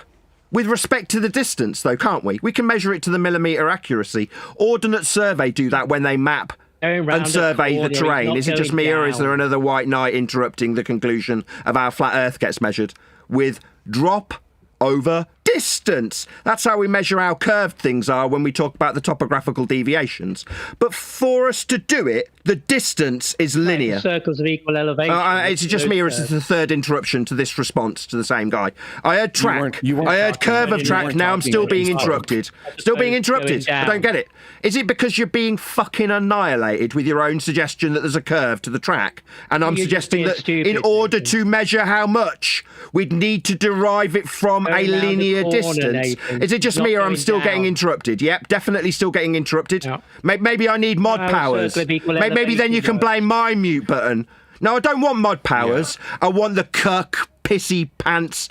S14: with respect to the distance, though, can't we? We can measure it to the millimetre accuracy. Ordnance Survey do that when they map and survey the terrain. Is it just me or is there another White Knight interrupting the conclusion of how flat Earth gets measured? With drop over distance. That's how we measure how curved things are when we talk about the topographical deviations. But for us to do it, the distance is linear.
S16: Circles of equal elevation.
S14: It's just me, or is this the third interruption to this response to the same guy? I heard track. I heard curve of track. Now I'm still being interrupted. Still being interrupted. I don't get it. Is it because you're being fucking annihilated with your own suggestion that there's a curve to the track? And I'm suggesting that in order to measure how much, we'd need to derive it from a linear distance. Is it just me or I'm still getting interrupted? Yep, definitely still getting interrupted. No. Maybe I need mod powers. Maybe then you can blame my mute button. No, I don't want mod powers. Yeah. I want the cuck, pissy pants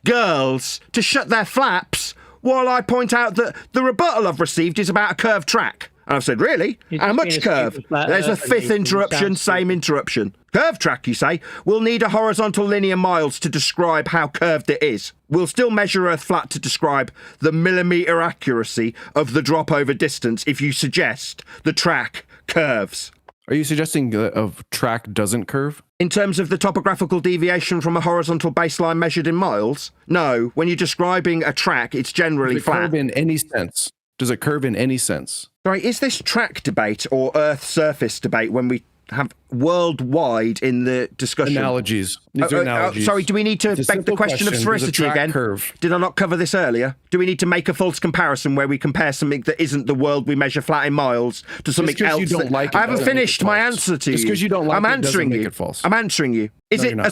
S14: girls to shut their flaps while I point out that the rebuttal I've received is about a curved track. And I've said, really? How much curve? There's a fifth interruption, same interruption. Curved track, you say? We'll need a horizontal linear miles to describe how curved it is. We'll still measure Earth flat to describe the millimetre accuracy of the drop over distance if you suggest the track curves.
S15: Are you suggesting that a track doesn't curve?
S14: In terms of the topographical deviation from a horizontal baseline measured in miles? No. When you're describing a track, it's generally flat.
S15: Does it curve in any sense? Does it curve in any sense?
S14: Sorry, is this track debate or Earth surface debate when we have worldwide in the discussion?
S15: Analogies. These are analogies.
S14: Sorry, do we need to beg the question of sphericity again?
S15: Curve.
S14: Did I not cover this earlier? Do we need to make a false comparison where we compare something that isn't the world we measure flat in miles to something else?
S15: You don't like it,
S14: I haven't finished my answer to you.
S15: Just because you don't like
S14: I'm answering you.
S15: False.
S14: I'm answering you. Yeah,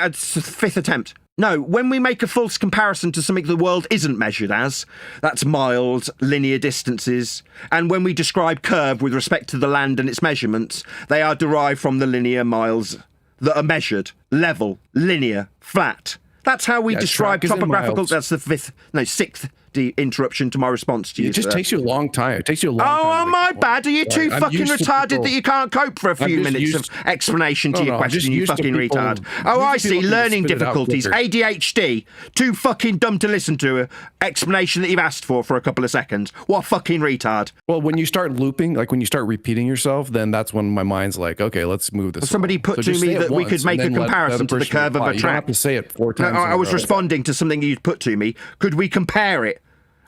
S14: it's the fifth attempt. No, when we make a false comparison to something the world isn't measured as, that's miles, linear distances, and when we describe curve with respect to the land and its measurements, they are derived from the linear miles that are measured, level, linear, flat. That's how we describe topographical. That's the sixth interruption to my response to you.
S15: It just takes you a long time. It takes you a long time.
S14: Oh, my bad. Are you too fucking retarded that you can't cope for a few minutes of explanation to your question, you fucking retard? Oh, I see. Learning difficulties. ADHD. Too fucking dumb to listen to an explanation that you've asked for a couple of seconds. What fucking retard?
S15: Well, when you start looping, like when you start repeating yourself, then that's when my mind's like, okay, let's move this.
S14: Somebody put to me that we could make a comparison to the curve of a track.
S15: You don't have to say it 4 times.
S14: I was responding to something you'd put to me. Could we compare it?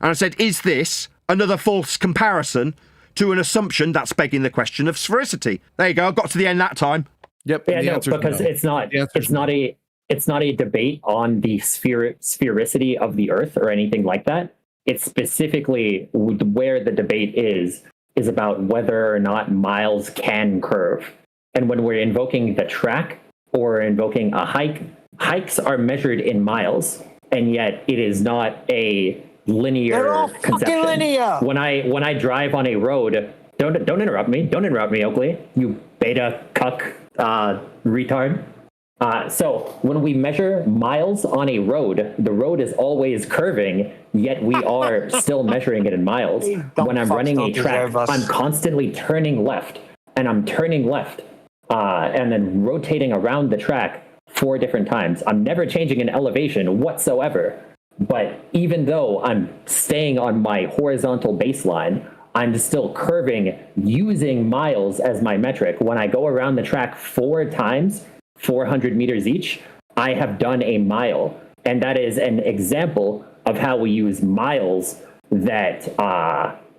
S14: And I said, is this another false comparison to an assumption that's begging the question of sphericity? There you go. I got to the end that time.
S15: Yep.
S11: Yeah, no, because it's not a debate on the sphericity of the Earth or anything like that. It's specifically where the debate is about whether or not miles can curve. And when we're invoking the track or invoking a hike hikes are measured in miles, and yet it is not a linear
S3: They're all
S11: conception.
S3: fucking linear.
S11: When I drive on a road, don't interrupt me. Don't interrupt me, Oakley. You beta cuck retard. So when we measure miles on a road, the road is always curving, yet we are still measuring it in miles. When I'm running a track, I'm constantly turning left, and I'm turning left, and then rotating around the track 4 different times. I'm never changing an elevation whatsoever. But even though I'm staying on my horizontal baseline, I'm still curving using miles as my metric. When I go around the track 4 times, 400 meters each, I have done a mile. And that is an example of how we use miles that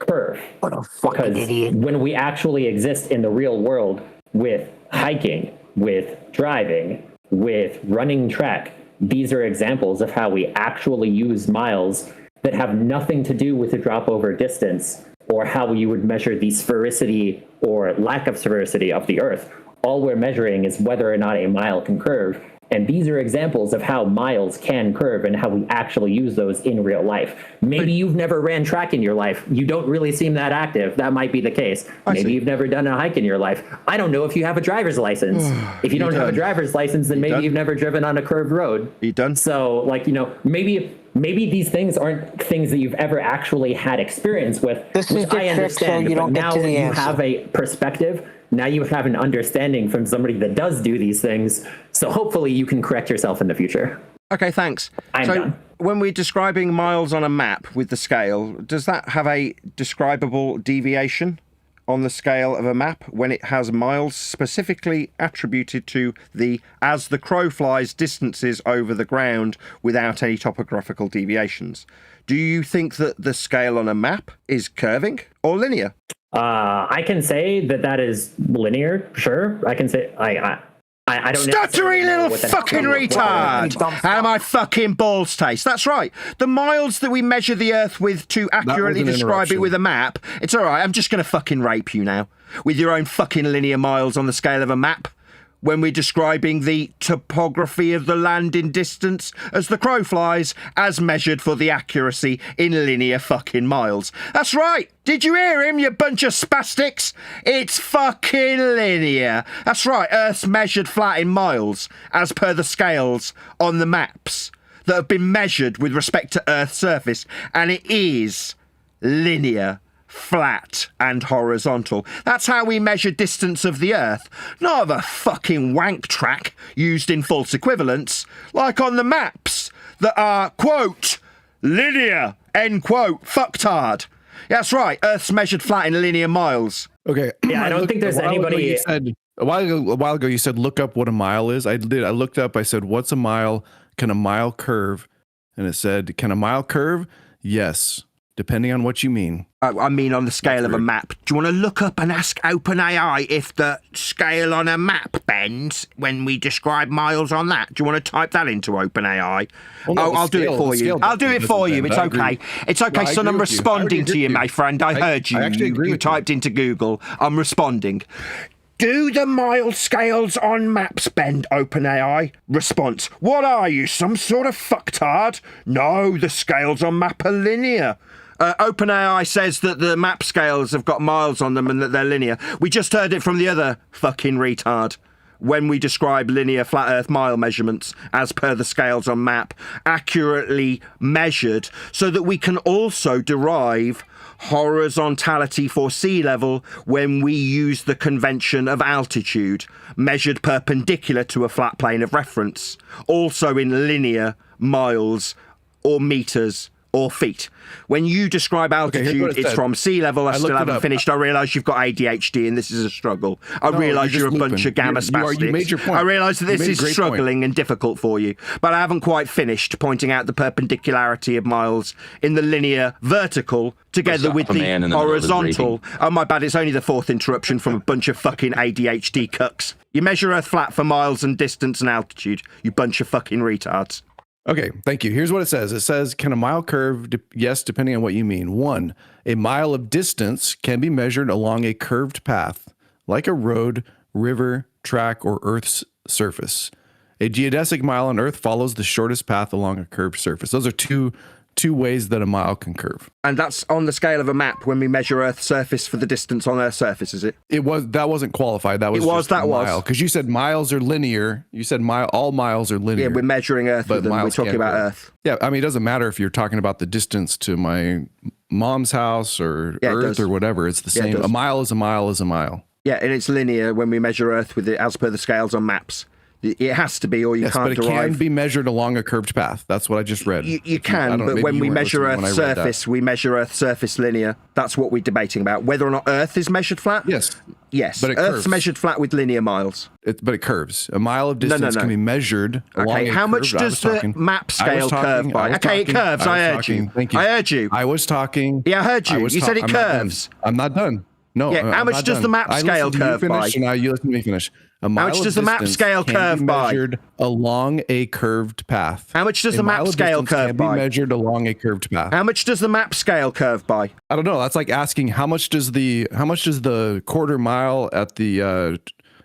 S11: curve.
S3: What a fucking idiot.
S11: When we actually exist in the real world with hiking, with driving, with running track, these are examples of how we actually use miles that have nothing to do with the drop over distance or how you would measure the sphericity or lack of sphericity of the Earth. All we're measuring is whether or not a mile can curve. And these are examples of how miles can curve and how we actually use those in real life. Maybe you've never ran track in your life. You don't really seem that active. That might be the case. Maybe you've never done a hike in your life. I don't know if you have a driver's license. If you don't have a driver's license, then maybe you've never driven on a curved road.
S2: You done?
S11: So, like, you know, maybe these things aren't things that you've ever actually had experience with.
S3: This is the
S11: I
S3: trick, so
S11: understand,
S3: you
S11: but
S3: don't get
S11: now
S3: to the
S11: you
S3: answer.
S11: have a perspective. Now you have an understanding from somebody that does do these things. So hopefully you can correct yourself in the future.
S14: Okay, thanks.
S11: I'm done.
S14: When we're describing miles on a map with the scale, does that have a describable deviation on the scale of a map when it has miles specifically attributed to the as the crow flies distances over the ground without any topographical deviations? Do you think that the scale on a map is curving or linear?
S11: I can say that is linear. Sure, I can say I don't.
S14: Stuttery little fucking retard! How my fucking balls taste. That's right. The miles that we measure the Earth with to accurately describe it with a map. It's all right. I'm just going to fucking rape you now with your own fucking linear miles on the scale of a map. When we're describing the topography of the land in distance as the crow flies, as measured for the accuracy in linear fucking miles. That's right. Did you hear him, you bunch of spastics? It's fucking linear. That's right. Earth's measured flat in miles, as per the scales on the maps that have been measured with respect to Earth's surface, and it is linear, flat and horizontal. That's how we measure distance of the Earth, not of a fucking wank track used in false equivalence, like on the maps that are, quote, linear, end quote, fucktard. That's right, Earth's measured flat in linear miles.
S15: Okay.
S11: Yeah, I don't think there's anybody...
S15: A while ago, you said look up what a mile is. I did. I looked up, I said, what's a mile? Can a mile curve? And it said, can a mile curve? Yes. Depending on what you mean.
S14: I mean on the scale of a map. Do you want to look up and ask OpenAI if the scale on a map bends when we describe miles on that? Do you want to type that into OpenAI?
S15: Well, no,
S14: I'll do it for you. I'll do it for you. It's okay. It's okay, son. I'm responding to you, my friend. I heard you. You typed into Google. I'm responding. Do the mile scales on maps bend, OpenAI? Response. What are you, some sort of fucktard? No, the scales on map are linear. OpenAI says that the map scales have got miles on them and that they're linear. We just heard it from the other fucking retard. When we describe linear flat Earth mile measurements as per the scales on map, accurately measured, so that we can also derive horizontality for sea level when we use the convention of altitude, measured perpendicular to a flat plane of reference, also in linear miles or meters or feet. When you describe altitude, it's from sea level. I still haven't finished. I realise you've got ADHD and this is a struggle. I realise you're a bunch of gamma spastics.
S15: You made your point.
S14: I realise that this is struggling and difficult for you, but I haven't quite finished pointing out the perpendicularity of miles in the linear vertical together with the horizontal. Oh, my bad. It's only the fourth interruption from a bunch of fucking ADHD cucks. You measure Earth flat for miles and distance and altitude, you bunch of fucking retards.
S15: Okay, thank you. Here's what it says. It says, can a mile curve? Yes, depending on what you mean. 1, a mile of distance can be measured along a curved path, like a road, river, track, or Earth's surface. A geodesic mile on Earth follows the shortest path along a curved surface. Those are two ways that a mile can curve.
S14: And that's on the scale of a map when we measure Earth's surface for the distance on Earth's surface, is it?
S15: That wasn't qualified. That was mile. Because you said miles are linear. You said all miles are linear.
S14: Yeah, we're measuring Earth with them. We're talking about Earth.
S15: Yeah, I mean, it doesn't matter if you're talking about the distance to my mom's house or Earth or whatever. It's the same. A mile is a mile is a mile.
S14: Yeah, and it's linear when we measure Earth with it as per the scales on maps. It has to be, or you can't
S15: but it
S14: derive.
S15: can be measured along a curved path. That's what I just read.
S14: You can, but when we measure Earth's surface, we measure Earth's surface linear. That's what we're debating about. Whether or not Earth is measured flat?
S15: Yes.
S14: Yes,
S15: but
S14: Earth's measured flat with linear miles.
S15: But it curves. A mile of distance can be measured along
S14: Okay, how much does the map scale curve by? Okay, it curves. I heard you.
S15: Thank you.
S14: I heard you.
S15: I was talking.
S14: Yeah, I heard you. You said it curves.
S15: I'm not done. No.
S14: Yeah, how much does the map scale curve by?
S15: Now you listen to me finish. How
S14: much does the map scale curve by?
S15: Measured along a curved path.
S14: How much does the map scale curve by?
S15: Can be measured along a curved path.
S14: How much does the map scale curve by?
S15: I don't know. That's like asking how much does the quarter mile at the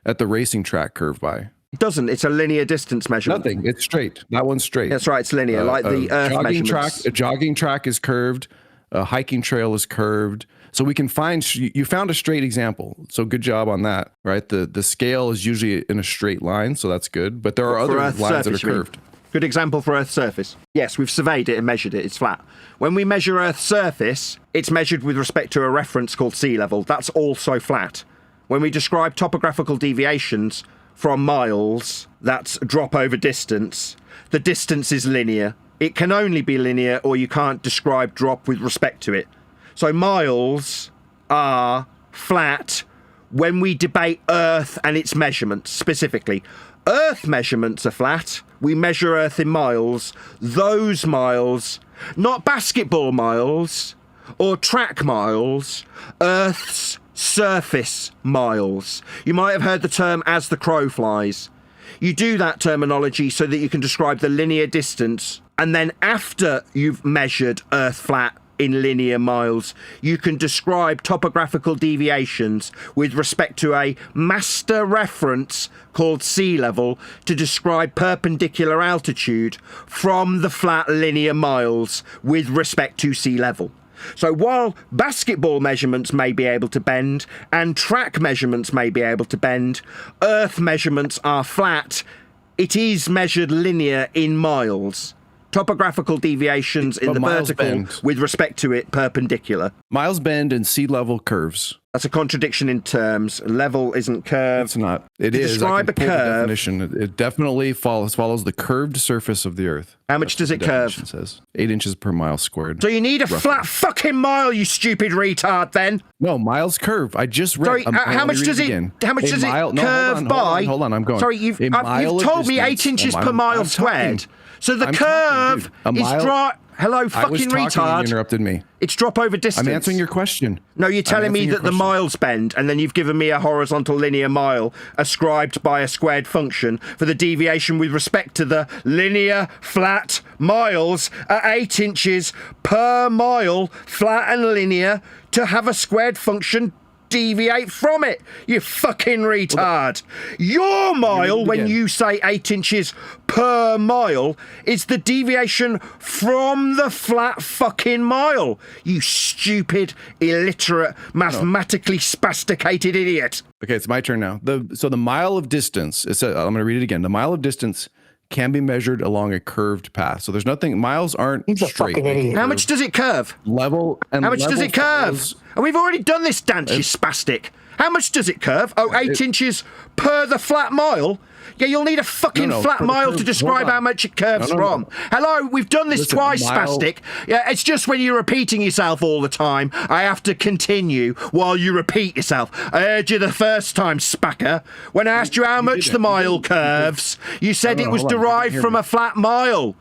S15: racing track curve by?
S14: It doesn't. It's a linear distance measurement.
S15: Nothing. It's straight. That one's straight.
S14: That's right. It's linear, like the Earth measurements.
S15: A jogging track is curved. A hiking trail is curved. So we can find, you found a straight example. So good job on that, right? The scale is usually in a straight line, so that's good. But there are other lines that are curved.
S14: Good example for Earth's surface. Yes, we've surveyed it and measured it. It's flat. When we measure Earth's surface, it's measured with respect to a reference called sea level. That's also flat. When we describe topographical deviations from miles, that's drop over distance, the distance is linear. It can only be linear, or you can't describe drop with respect to it. So miles are flat when we debate Earth and its measurements specifically. Earth measurements are flat. We measure Earth in miles. Those miles, not basketball miles or track miles, Earth's surface miles. You might have heard the term as the crow flies. You do that terminology so that you can describe the linear distance, and then after you've measured Earth flat in linear miles, you can describe topographical deviations with respect to a master reference called sea level to describe perpendicular altitude from the flat linear miles with respect to sea level. So while basketball measurements may be able to bend and track measurements may be able to bend, Earth measurements are flat. It is measured linear in miles. Topographical deviations in the vertical with respect to it perpendicular.
S15: Miles bend and sea level curves.
S14: That's a contradiction in terms. Level isn't curved.
S15: It's not. It is.
S14: Describe a curve.
S15: Definition. It definitely follows the curved surface of the Earth.
S14: How much does it curve?
S15: Says 8 inches per mile squared.
S14: So you need a flat fucking mile, you stupid retard. Then
S15: no, miles curve. I just read.
S14: Sorry, how much does it? How much does it curve by?
S15: Hold on, I'm going.
S14: Sorry, you've told me 8 inches per mile squared. So the curve is dry. Hello, fucking retard.
S15: You interrupted me.
S14: It's drop over distance.
S15: I'm answering your question.
S14: No, you're telling me that the miles bend, and then you've given me a horizontal linear mile ascribed by a squared function for the deviation with respect to the linear flat miles at 8 inches per mile, flat and linear, to have a squared function deviate from it, you fucking retard. Your mile, when you say 8 inches per mile, is the deviation from the flat fucking mile. You stupid, illiterate, mathematically spasticated idiot.
S15: Okay, it's my turn now. So the mile of distance, I'm going to read it again. The mile of distance can be measured along a curved path. So there's nothing, miles aren't straight.
S14: How much does it curve?
S15: Level and
S14: how much does it curve? And we've already done this dance, you spastic. How much does it curve? Oh, 8 inches per the flat mile? Yeah, you'll need a fucking flat mile to describe how much it curves from. Hello, we've done this twice, spastic. Yeah, it's just when you're repeating yourself all the time, I have to continue while you repeat yourself. I heard you the first time, spacker. When I asked you how much the mile curves, you said it was derived from a flat mile.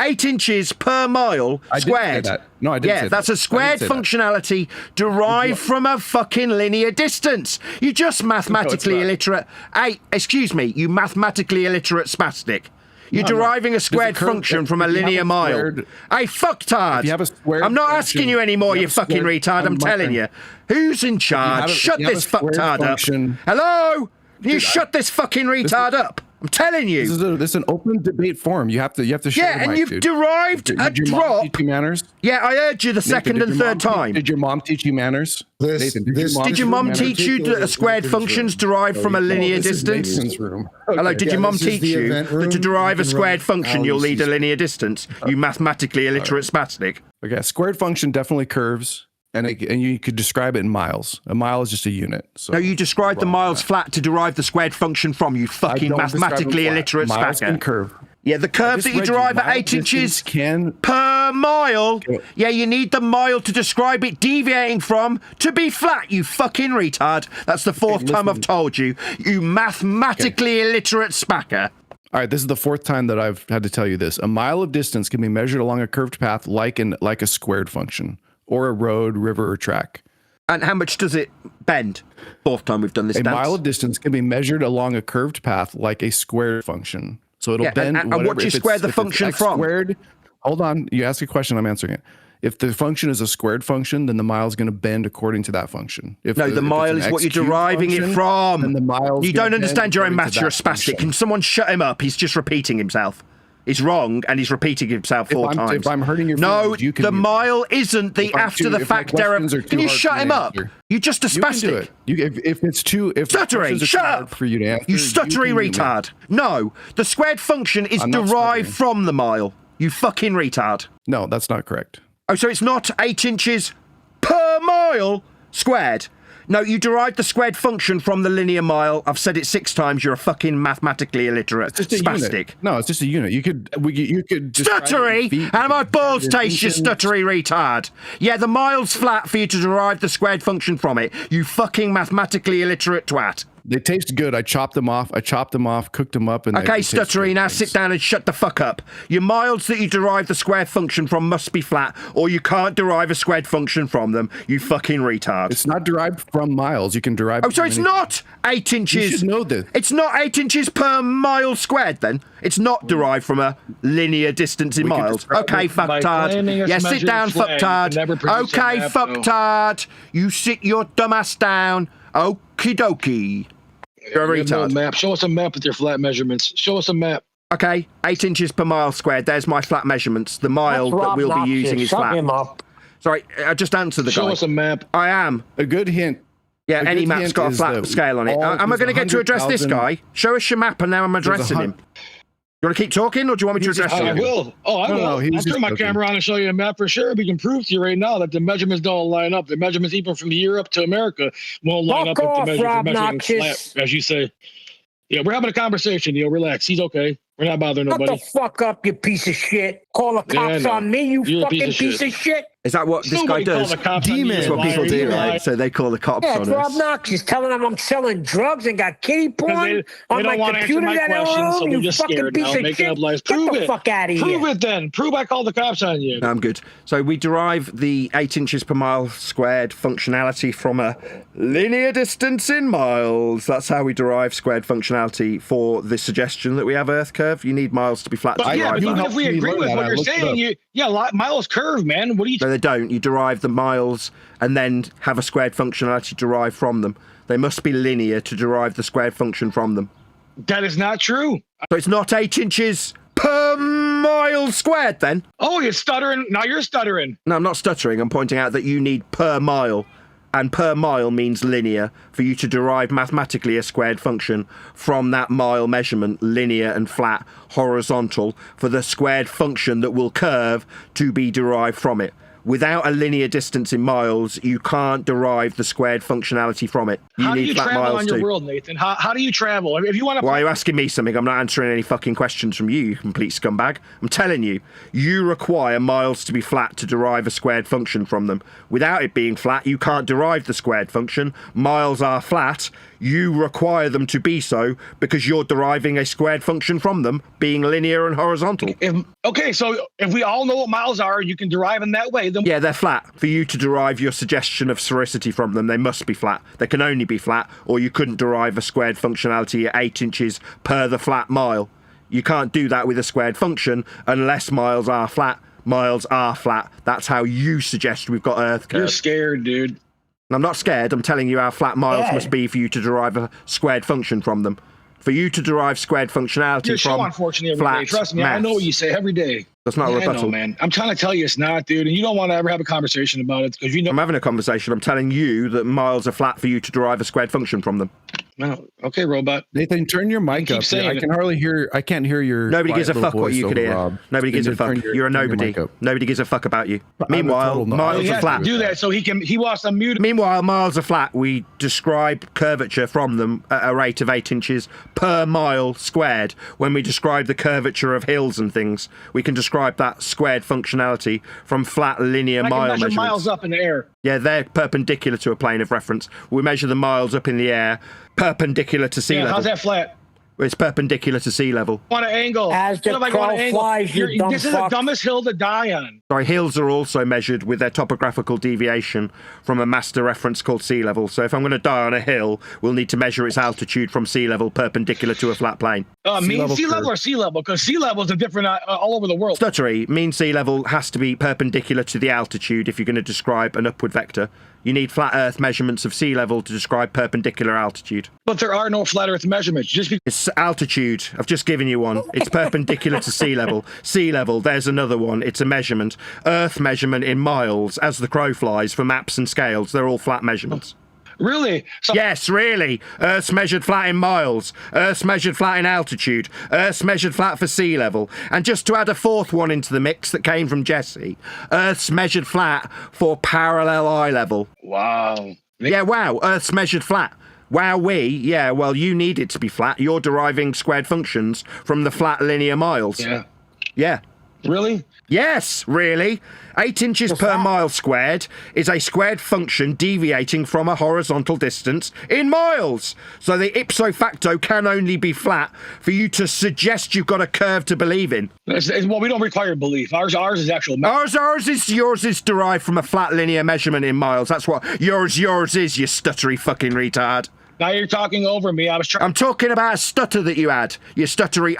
S14: 8 inches per mile squared.
S15: No, I didn't say that.
S14: That's a squared functionality derived from a fucking linear distance. You just mathematically illiterate. Hey, excuse me, you mathematically illiterate spastic. You're deriving a squared function from a linear mile. Hey, fucktard. I'm not asking you anymore, you fucking retard. I'm telling you. Who's in charge? Shut this fucktard up. Hello? You shut this fucking retard up. I'm telling you.
S15: This is an open debate forum. You have to show.
S14: Yeah, and you've derived a
S15: Did your mom
S14: drop.
S15: teach you manners?
S14: Yeah, I heard you the second and third time.
S15: Did your mom teach you manners?
S14: Nathan, did your mom teach you that a squared function's derived from a linear distance? Hello, did your mom teach you that to derive a squared function you'll need a linear distance? You mathematically illiterate spastic.
S15: Okay, a squared function definitely curves. And you could describe it in miles. A mile is just a unit. So
S14: no, you described the miles flat to derive the squared function from, you fucking mathematically illiterate
S15: miles
S14: spacker.
S15: Can curve.
S14: Yeah, the curve that you derive at 8 inches per mile. Yeah, you need the mile to describe it deviating from to be flat, you fucking retard. That's the fourth time I've told you. You mathematically illiterate spacker.
S15: All right, this is the fourth time that I've had to tell you this. A mile of distance can be measured along a curved path like a squared function. Or a road, river, or track.
S14: And how much does it bend? Fourth time we've done this.
S15: A mile of distance can be measured along a curved path like a squared function. So it'll bend.
S14: And what do you square the function from?
S15: Squared, hold on. You ask a question, I'm answering it. If the function is a squared function, then the mile is going to bend according to that function.
S14: The mile is what you're deriving it from.
S15: Then the mile.
S14: You don't understand your own maths. You're a spastic. Can someone shut him up? He's just repeating himself. He's wrong, and he's repeating himself four times.
S15: If I'm hurting your feelings,
S14: no, the mile isn't the after-the-fact derivation. Can you shut him up? You're just a spastic.
S15: If it's too...
S14: Stuttering, shut up!
S15: For you to answer,
S14: you stuttery retard. No, the squared function is derived from the mile. You fucking retard.
S15: No, that's not correct.
S14: Oh, so it's not 8 inches per mile squared? No, you derived the squared function from the linear mile. I've said it 6 times. You're a fucking mathematically illiterate spastic.
S15: Unit. No, it's just a unit. You could
S14: stuttery, and my balls taste, you stuttery retard. Yeah, the mile's flat for you to derive the squared function from it. You fucking mathematically illiterate twat.
S15: They taste good. I chopped them off, cooked them up. And
S14: okay, stuttery, now sit down and shut the fuck up. Your miles that you derive the squared function from must be flat, or you can't derive a squared function from them, you fucking retard.
S15: It's not derived from miles. You can derive...
S14: Oh, so it's not 8 inches...
S15: You should know this.
S14: It's not 8 inches per mile squared, then? It's not derived from a linear distance in miles. Okay, fucktard. Yeah, sit down, fucktard. Okay, fucktard. You sit your dumbass down. Okie dokie. You're a retard.
S18: Map. Show us a map with your flat measurements. Show us a map.
S14: Okay, 8 inches per mile squared. There's my flat measurements. The mile that we'll be using is flat.
S3: Him up.
S14: Sorry, I just answered the guy.
S18: Show us a map.
S14: I am.
S15: A good hint.
S14: Yeah, any map's got a flat scale on it. Am I going to get to address this guy? Show us your map and now I'm addressing him. You want to keep talking, or do you want me to address him?
S18: I will. Oh, I will. I'll turn my camera on and show you a map for sure. We can prove to you right now that the measurements don't line up. The measurements, even from Europe to America, won't line up with the measurements flat, as you say. Yeah, we're having a conversation. Relax. He's okay. We're not bothering nobody.
S3: Shut the fuck up, you piece of shit. Call the cops on me, you fucking piece of shit.
S14: Is that what this guy does? That's what people do, right? So they call the cops on us.
S3: Yeah, it's Robnoxious telling them I'm selling drugs and got kitty porn on my computer that I own. You fucking piece of shit. Get the fuck out of here.
S18: Prove it then. Prove I called the cops on you.
S14: No, I'm good. So we derive the 8 inches per mile squared functionality from a linear distance in miles. That's how we derive squared functionality for the suggestion that we have Earth curve. You need miles to be flat.
S18: But yeah, but if we agree with what you're saying, miles curve, man. What are you?
S14: No, they don't. You derive the miles and then have a squared functionality derived from them. They must be linear to derive the squared function from them.
S18: That is not true.
S14: So it's not 8 inches per mile squared then?
S18: Oh, you're stuttering. Now you're stuttering.
S14: No, I'm not stuttering. I'm pointing out that you need per mile. And per mile means linear for you to derive mathematically a squared function from that mile measurement, linear and flat, horizontal, for the squared function that will curve to be derived from it. Without a linear distance in miles, you can't derive the squared functionality from it.
S18: How do you travel on your world, Nathan? How do you travel? If you want to...
S14: Why are you asking me something? I'm not answering any fucking questions from you, you complete scumbag. I'm telling you, you require miles to be flat to derive a squared function from them. Without it being flat, you can't derive the squared function. Miles are flat. You require them to be so because you're deriving a squared function from them, being linear and horizontal.
S18: Okay, so if we all know what miles are, you can derive them that way. Then...
S14: Yeah, they're flat. For you to derive your suggestion of sphericity from them, they must be flat. They can only be flat, or you couldn't derive a squared functionality at 8 inches per the flat mile. You can't do that with a squared function unless miles are flat. Miles are flat. That's how you suggest we've got Earth curve.
S18: You're scared, dude.
S14: I'm not scared. I'm telling you how flat miles must be for you to derive a squared function from them. For you to derive squared functionality
S18: You're
S14: from
S18: so unfortunate every
S14: flat
S18: day. Trust me, I
S14: maths.
S18: know what you say every day.
S14: That's not a rebuttal.
S18: I know, man. I'm trying to tell you it's not, dude. And you don't want to ever have a conversation about it because you know.
S14: I'm having a conversation. I'm telling you that miles are flat for you to derive a squared function from them.
S18: No. Okay, robot.
S15: Nathan, turn your mic up. I can hardly hear. I can't hear your.
S14: Nobody gives a
S15: quiet
S14: fuck what you
S15: voice
S14: could
S15: over
S14: hear.
S15: Rob.
S14: Nobody gives a fuck. You're a nobody. Nobody gives a fuck about you. Meanwhile, miles are flat.
S18: Do that so he wants to mute.
S14: Meanwhile, miles are flat. We describe curvature from them at a rate of 8 inches per mile squared. When we describe the curvature of hills and things, we can describe that squared functionality from flat linear mile measurements.
S18: Miles up in the air.
S14: Yeah, they're perpendicular to a plane of reference. We measure the miles up in the air, perpendicular to sea level.
S18: How's that flat?
S14: It's perpendicular to sea level.
S18: On an angle.
S3: As the crow flies, you dumb
S18: This is
S3: fuck.
S18: the dumbest hill to die on.
S14: Sorry, hills are also measured with their topographical deviation from a master reference called sea level. So if I'm going to die on a hill, we'll need to measure its altitude from sea level perpendicular to a flat plane.
S18: Mean sea level or sea level? Because sea levels are different all over the world.
S14: Stuttery, mean sea level has to be perpendicular to the altitude if you're going to describe an upward vector. You need flat Earth measurements of sea level to describe perpendicular altitude.
S18: But there are no flat Earth measurements.
S14: It's altitude. I've just given you one. It's perpendicular to sea level. Sea level, there's another one. It's a measurement. Earth measurement in miles, as the crow flies, for maps and scales. They're all flat measurements.
S18: Really?
S14: Yes, really. Earth's measured flat in miles. Earth's measured flat in altitude. Earth's measured flat for sea level. And just to add a fourth one into the mix that came from Jesse, Earth's measured flat for parallel eye level.
S18: Wow.
S14: Yeah, wow. Earth's measured flat. Wowee. Yeah, well, you need it to be flat. You're deriving squared functions from the flat linear miles.
S18: Yeah.
S14: Yeah.
S18: Really?
S14: Yes, really. 8 inches per mile squared is a squared function deviating from a horizontal distance in miles. So the ipso facto can only be flat for you to suggest you've got a curve to believe in.
S18: Well, we don't require belief. Ours is actual.
S14: Yours is derived from a flat linear measurement in miles. That's what yours is, you stuttery fucking retard.
S18: Now you're talking over me.
S14: I'm talking about a stutter that you had. Your stuttery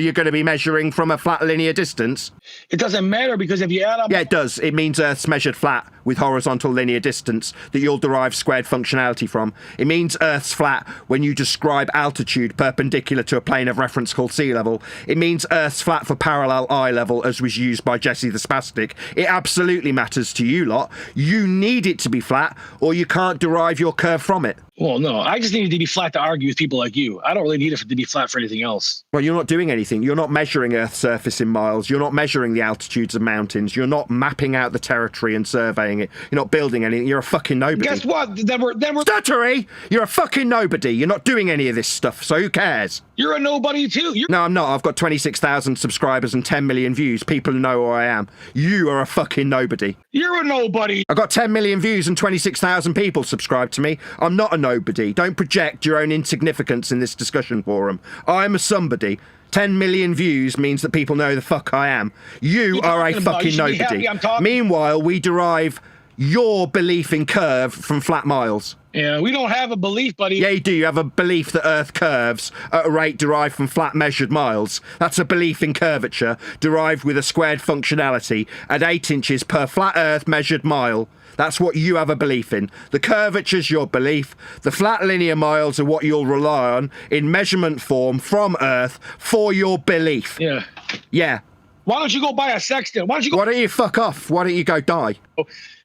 S14: you're going to be measuring from a flat linear distance.
S18: It doesn't matter because if you add up...
S14: Yeah, it does. It means Earth's measured flat with horizontal linear distance that you'll derive squared functionality from. It means Earth's flat when you describe altitude perpendicular to a plane of reference called sea level. It means Earth's flat for parallel eye level, as was used by Jesse the Spastic. It absolutely matters to you lot. You need it to be flat or you can't derive your curve from it.
S18: Well, no, I just need it to be flat to argue with people like you. I don't really need it to be flat for anything else.
S14: Well, you're not doing anything. You're not measuring Earth's surface in miles. You're not measuring the altitudes of mountains. You're not mapping out the territory and surveying it. You're not building anything. You're a fucking nobody.
S18: Guess what? Then we're
S14: Stuttery! You're a fucking nobody. You're not doing any of this stuff, so who cares?
S18: You're a nobody too.
S14: No, I'm not. I've got 26,000 subscribers and 10 million views. People know who I am. You are a fucking nobody.
S18: You're a nobody.
S14: I got 10 million views and 26,000 people subscribed to me. I'm not a nobody. Don't project your own insignificance in this discussion forum. I'm a somebody. 10 million views means that people know the fuck I am. You are a fucking nobody. Meanwhile, we derive your belief in curve from flat miles.
S18: Yeah, we don't have a belief, buddy.
S14: Yeah, you do. You have a belief that Earth curves at a rate derived from flat measured miles. That's a belief in curvature derived with a squared functionality at 8 inches per flat Earth measured mile. That's what you have a belief in. The curvature's your belief. The flat linear miles are what you'll rely on in measurement form from Earth for your belief.
S18: Yeah.
S14: Yeah.
S18: Why don't you go buy a sextant? Why don't
S14: you fuck off? Why don't you go die?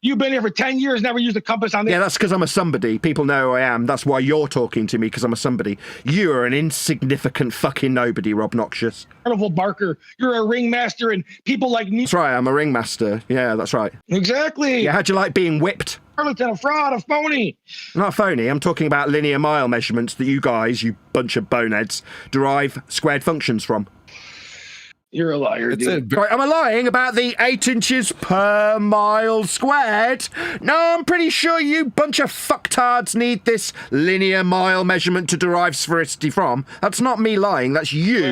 S18: You've been here for 10 years, never used a compass on this.
S14: Yeah, that's because I'm a somebody. People know who I am. That's why you're talking to me, because I'm a somebody. You are an insignificant fucking nobody, Robnoxious.
S18: Carnival Barker, you're a ringmaster and people like me.
S14: That's right, I'm a ringmaster. Yeah, that's right.
S18: Exactly.
S14: Yeah, how'd you like being whipped?
S18: Charlatan, a fraud, a phony.
S14: Not phony. I'm talking about linear mile measurements that you guys, you bunch of boneheads, derive squared functions from.
S18: You're a liar, dude.
S14: Right, am I lying about the 8 inches per mile squared? No, I'm pretty sure you bunch of fucktards need this linear mile measurement to derive sphericity from. That's not me lying, that's you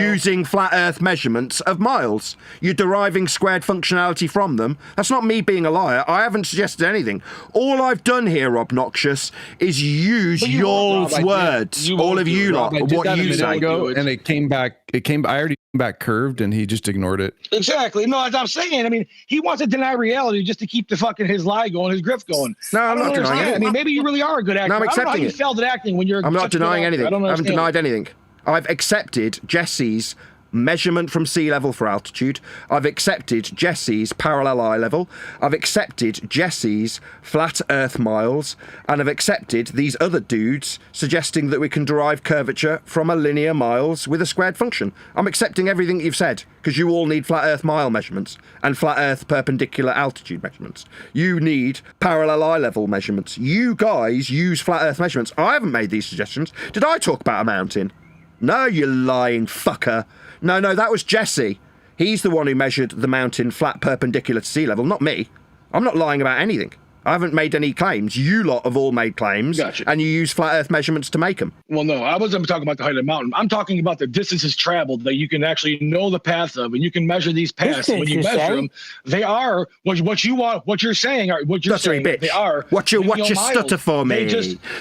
S14: using flat Earth measurements of miles. You're deriving squared functionality from them. That's not me being a liar. I haven't suggested anything. All I've done here, Robnoxious, is use y'all's words. All of you lot, what you say.
S15: And it came back. I already back curved, and he just ignored it.
S18: Exactly. No, as I'm saying, I mean, he wants to deny reality just to keep the fucking his lie going, his grift going.
S2: No, I'm not denying it.
S18: I mean, maybe you really are a good actor.
S2: No, I'm accepting
S18: I don't know how you
S2: it.
S18: failed at acting when you're.
S2: I'm not denying anything. I haven't denied
S18: anything.
S2: anything. I've accepted Jesse's measurement from sea level for altitude. I've accepted Jesse's parallel eye level. I've accepted Jesse's flat earth miles. And I've accepted these other dudes suggesting that we can derive curvature from a linear miles with a squared function. I'm accepting everything you've said, because you all need flat earth mile measurements and flat earth perpendicular altitude measurements. You need parallel eye level measurements. You guys use flat earth measurements. I haven't made these suggestions. Did I talk about a mountain? No, you lying fucker. No, that was Jesse. He's the one who measured the mountain flat perpendicular to sea level, not me. I'm not lying about anything. I haven't made any claims. You lot have all made claims, and you use flat earth measurements to make them.
S18: Well, no, I wasn't talking about the height of the mountain. I'm talking about the distances traveled that you can actually know the path of, and you can measure these paths. When you measure them, they are what you want. What you're saying are what you're saying.
S2: Bitch.
S18: They are.
S2: What you stutter for me?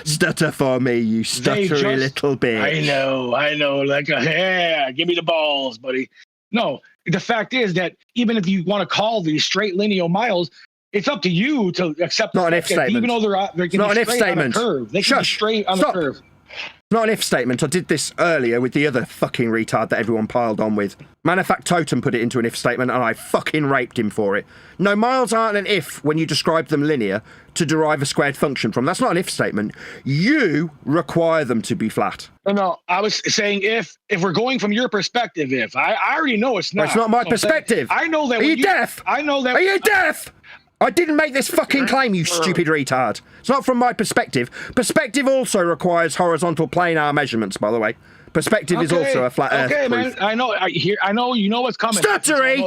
S2: Stutter for me, you stuttery little bitch.
S18: I know. Like give me the balls, buddy. No, the fact is that even if you want to call these straight linear miles, it's up to you to accept.
S2: Not an if statement.
S18: Even though they're
S2: not an if statement.
S18: On a curve. They can be straight on the curve.
S2: Not an if statement. I did this earlier with the other fucking retard that everyone piled on with. MANVFACTOTVM put it into an if statement, and I fucking raped him for it. No, miles aren't an if when you describe them linear to derive a squared function from. That's not an if statement. You require them to be flat.
S18: No, I was saying if we're going from your perspective, if I already know it's not.
S2: Well, it's not my perspective.
S18: I know that.
S2: Are you deaf?
S18: I know that.
S2: Are you deaf? I didn't make this fucking claim, you stupid retard. It's not from my perspective. Perspective also requires horizontal planar measurements, by the way. Perspective is also a flat earth proof.
S18: Man. I know. You know what's coming.
S2: Stuttery.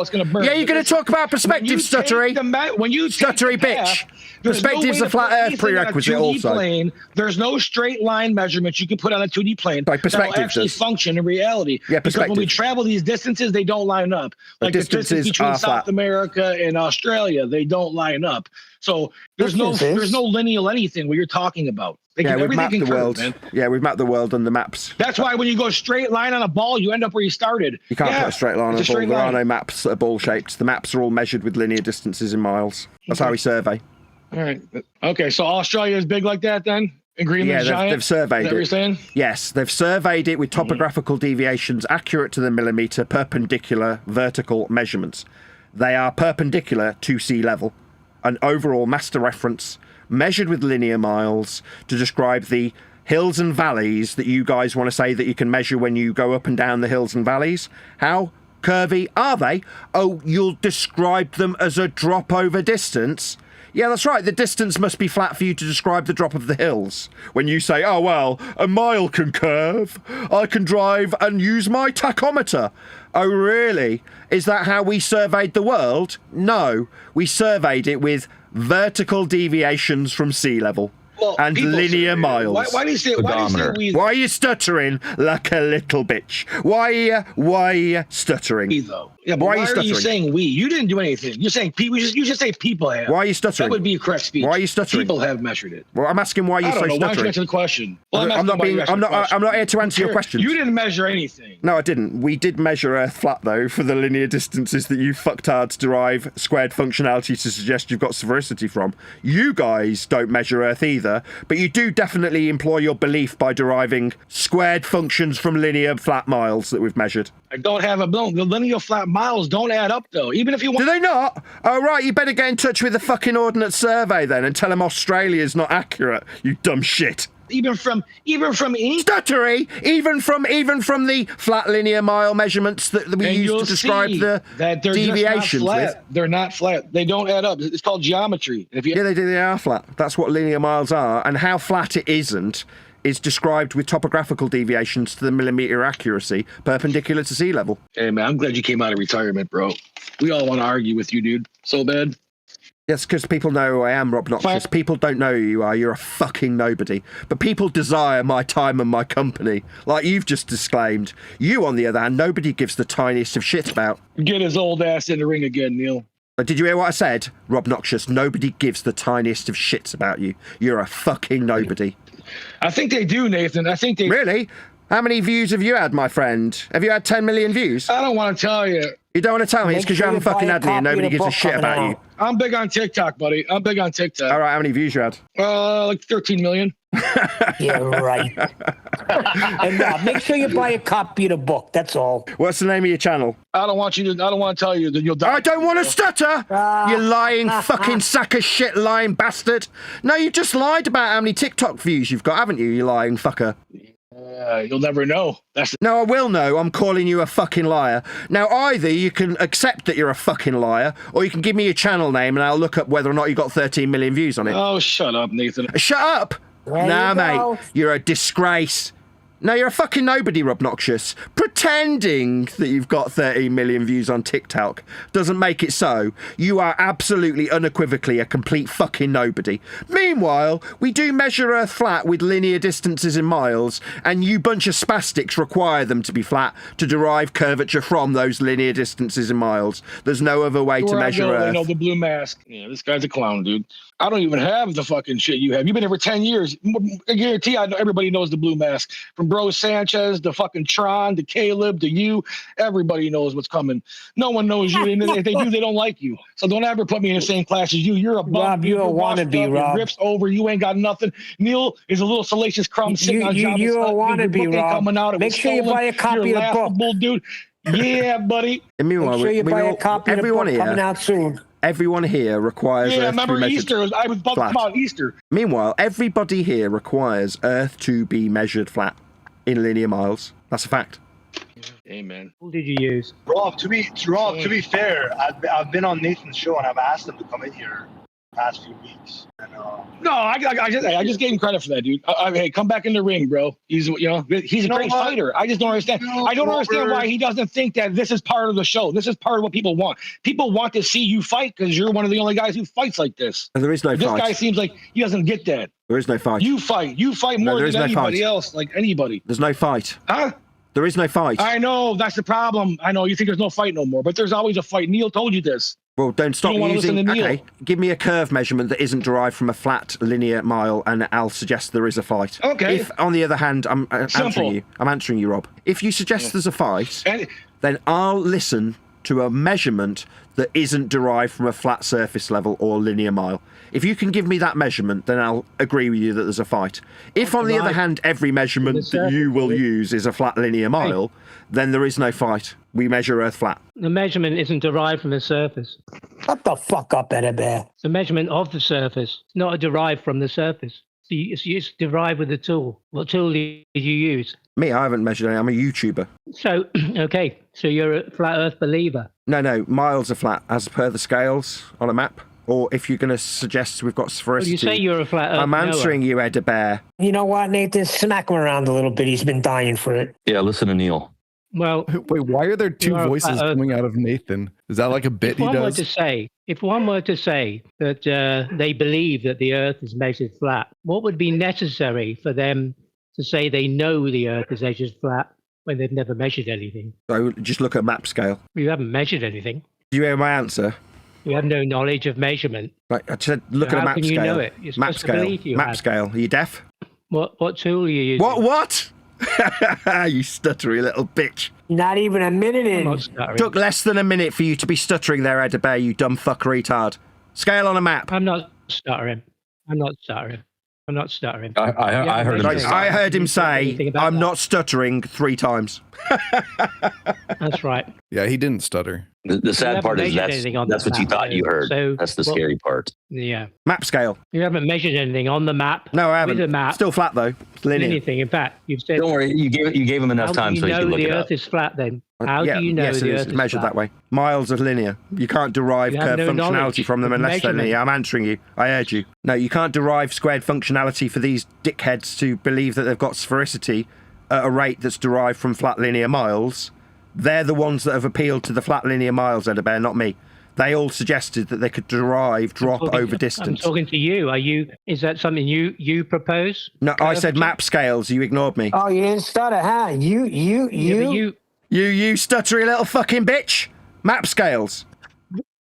S2: Yeah, you're going to talk about perspective, stuttery.
S18: When you
S2: stuttery bitch. Perspective's a flat earth prerequisite also.
S18: Plane, there's no straight line measurements you can put on a 2D plane that actually function in reality.
S2: Yeah,
S18: because when we travel these distances, they don't line up. Like the distance between South America and Australia, they don't line up. So there's no linear anything what you're talking about.
S2: We've mapped the world. Man. Yeah, we've mapped the world on the maps.
S18: That's why when you go straight line on a ball, you end up where you started.
S2: You can't put a straight line on a ball. There are no maps that are ball shaped. The maps are all measured with linear distances in miles. That's how we survey.
S18: All right. Okay, so Australia is big like that then? Greenland's giant?
S2: They've surveyed
S18: it. Is that what you're saying?
S2: Yes, they've surveyed it with topographical deviations accurate to the millimeter, perpendicular, vertical measurements. They are perpendicular to sea level. An overall master reference measured with linear miles to describe the hills and valleys that you guys want to say that you can measure when you go up and down the hills and valleys. How curvy are they? Oh, you'll describe them as a drop over distance? Yeah, that's right. The distance must be flat for you to describe the drop of the hills. When you say, oh, well, a mile can curve. I can drive and use my tachometer. Oh, really? Is that how we surveyed the world? No. We surveyed it with vertical deviations from sea level. And linear miles.
S18: Why do you say we?
S2: Why are you stuttering like a little bitch? Why are you stuttering?
S18: We, though. Yeah, but why are you saying we? You didn't do anything. You're saying people. You just say people have.
S2: Why are you stuttering?
S18: That would be a correct speech.
S2: Why are you stuttering?
S18: People have measured it.
S2: Well, I'm asking why you're so stuttering.
S18: Why don't you answer the question? Well,
S2: I'm not here to answer your question.
S18: You didn't measure anything.
S2: No, I didn't. We did measure Earth flat though for the linear distances that you fucktards derive squared functionality to suggest you've got sphericity from. You guys don't measure Earth either, but you do definitely employ your belief by deriving squared functions from linear flat miles that we've measured.
S18: I don't have the linear flat miles don't add up though. Even if you want.
S2: Do they not? Oh right, you better get in touch with the fucking Ordnance Survey then and tell them Australia's not accurate. You dumb shit.
S18: Even from
S2: stuttery, even from the flat linear mile measurements that we use to describe the deviations.
S18: They're not flat. They don't add up. It's called geometry.
S2: They are flat. That's what linear miles are, and how flat it isn't is described with topographical deviations to the millimeter accuracy perpendicular to sea level.
S18: Hey man, I'm glad you came out of retirement, bro. We all want to argue with you, dude. So bad.
S2: Yes, because people know who I am, Robnoxious. People don't know who you are. You're a fucking nobody. But people desire my time and my company, like you've just disclaimed. You, on the other hand, nobody gives the tiniest of shit about.
S18: Get his old ass in the ring again, Neil.
S2: Did you hear what I said, Robnoxious? Nobody gives the tiniest of shits about you. You're a fucking nobody.
S18: I think they do, Nathan. I think they...
S2: Really?
S14: How many views have you had, my friend? Have you had 10 million views?
S18: I don't want to tell you.
S14: You don't want to tell me? It's because you haven't fucking had any and nobody gives a shit about you.
S18: I'm big on TikTok, buddy. I'm big on TikTok.
S14: All right, how many views you had?
S18: Like 13 million.
S3: Yeah, right. And make sure you buy a copy of the book. That's all.
S14: What's the name of your channel?
S18: I don't want to tell you that you'll die.
S14: I don't want to stutter. You lying fucking sack of shit, lying bastard. No, you just lied about how many TikTok views you've got, haven't you? You lying fucker.
S18: You'll never know.
S14: No, I will know. I'm calling you a fucking liar. Now, either you can accept that you're a fucking liar, or you can give me your channel name and I'll look up whether or not you got 13 million views on it.
S18: Oh, shut up, Nathan.
S14: Shut up! Nah, mate. You're a disgrace. No, you're a fucking nobody, Robnoxious. Pretending that you've got 13 million views on TikTok doesn't make it so. You are absolutely unequivocally a complete fucking nobody. Meanwhile, we do measure Earth flat with linear distances in miles, and you bunch of spastics require them to be flat to derive curvature from those linear distances in miles. There's no other way to measure Earth.
S18: I know the blue mask. Yeah, this guy's a clown, dude. I don't even have the fucking shit you have. You've been here for 10 years. I guarantee I know everybody knows the blue mask. From Bro Sanchez, to fucking Tron, to Caleb, to you. Everybody knows what's coming. No one knows you. And if they do, they don't like you. So don't ever put me in the same class as you. You're a bum.
S3: Rob, you're a wannabe, Rob.
S18: Rips over. You ain't got nothing. Neil is a little salacious crumb sitting on Java's
S3: you're a wannabe, Rob.
S18: Coming out.
S3: Make sure you buy a copy of the book.
S18: Dude. Yeah, buddy.
S14: And meanwhile,
S3: make sure you buy a copy of the book coming out soon.
S14: Everyone here requires Earth
S18: remember
S14: to be measured
S18: Easter? I was about to come out Easter.
S14: Meanwhile, everybody here requires Earth to be measured flat in linear miles. That's a fact.
S18: Amen.
S16: What did you use?
S6: Rob, to be fair, I've been on Nathan's show and I've asked him to come in here the past few weeks. And,
S18: no, I just gave him credit for that, dude. Hey, come back in the ring, bro. He's a great fighter. I just don't understand. I don't understand why he doesn't think that this is part of the show. This is part of what people want. People want to see you fight because you're one of the only guys who fights like this.
S14: And there is no fight.
S18: This guy seems like he doesn't get that.
S14: There is no fight.
S18: You fight more than anybody else, like anybody.
S14: There's no fight.
S18: Huh?
S14: There is no fight.
S18: I know, that's the problem. I know, you think there's no fight no more, but there's always a fight. Neil told you this.
S14: Well, don't stop using...
S18: Okay,
S14: give me a curve measurement that isn't derived from a flat linear mile, and I'll suggest there is a fight.
S18: Okay.
S14: If, on the other hand, I'm answering you, Rob. If you suggest there's a fight, then I'll listen to a measurement that isn't derived from a flat surface level or linear mile. If you can give me that measurement, then I'll agree with you that there's a fight. If, on the other hand, every measurement that you will use is a flat linear mile, then there is no fight. We measure Earth flat.
S16: The measurement isn't derived from the surface.
S3: Shut the fuck up, ElderBear.
S16: It's the measurement of the surface, not derived from the surface. So it's derived with a tool. What tool did you use?
S14: Me, I haven't measured any. I'm a YouTuber.
S16: So, okay, so you're a flat Earth believer.
S14: No, miles are flat as per the scales on a map. Or if you're going to suggest we've got sphericity.
S16: Well, you say you're a flat Earth
S14: I'm answering you, ElderBear.
S3: You know what, Nathan? Smack him around a little bit. He's been dying for it.
S19: Yeah, listen to Neil.
S16: Well,
S15: wait, why are there two voices coming out of Nathan? Is that like a bit he does?
S16: If one were to say that they believe that the Earth is measured flat, what would be necessary for them to say they know the Earth is measured flat when they've never measured anything?
S14: So just look at map scale.
S16: You haven't measured anything.
S14: Do you hear my answer?
S16: You have no knowledge of measurement.
S14: Right, I said look at a map scale.
S16: How can you know it? You're
S14: map scale. Map scale. Are you deaf?
S16: What tool are you using?
S14: What? You stuttery little bitch.
S3: Not even a minute in.
S14: Took less than a minute for you to be stuttering there, ElderBear, you dumb fuck retard. Scale on a map.
S16: I'm not stuttering. I
S14: heard him say, I'm not stuttering 3 times.
S16: That's right.
S15: Yeah, he didn't stutter.
S19: The sad part is that's what you thought you heard. So, that's the scary part.
S16: Yeah.
S14: Map scale.
S16: You haven't measured anything on the map.
S14: No, I haven't.
S16: With a map.
S14: Still flat though. It's linear.
S16: Anything. In fact, you've said.
S19: Don't worry. You gave him enough time so he could look it up.
S16: How do you know the Earth is flat then? How do you know
S14: yes,
S16: the
S14: Earth is measured that way? Miles are linear. You can't derive curved functionality from them unless they're linear. I'm answering you. I heard you. No, you can't derive squared functionality for these dickheads to believe that they've got sphericity at a rate that's derived from flat linear miles. They're the ones that have appealed to the flat linear miles, ElderBear, not me. They all suggested that they could derive drop over distance.
S16: I'm talking to you. Is that something you propose?
S14: No, I said map scales. You ignored me.
S3: Oh, you didn't stutter, huh? You
S14: stuttery little fucking bitch. Map scales.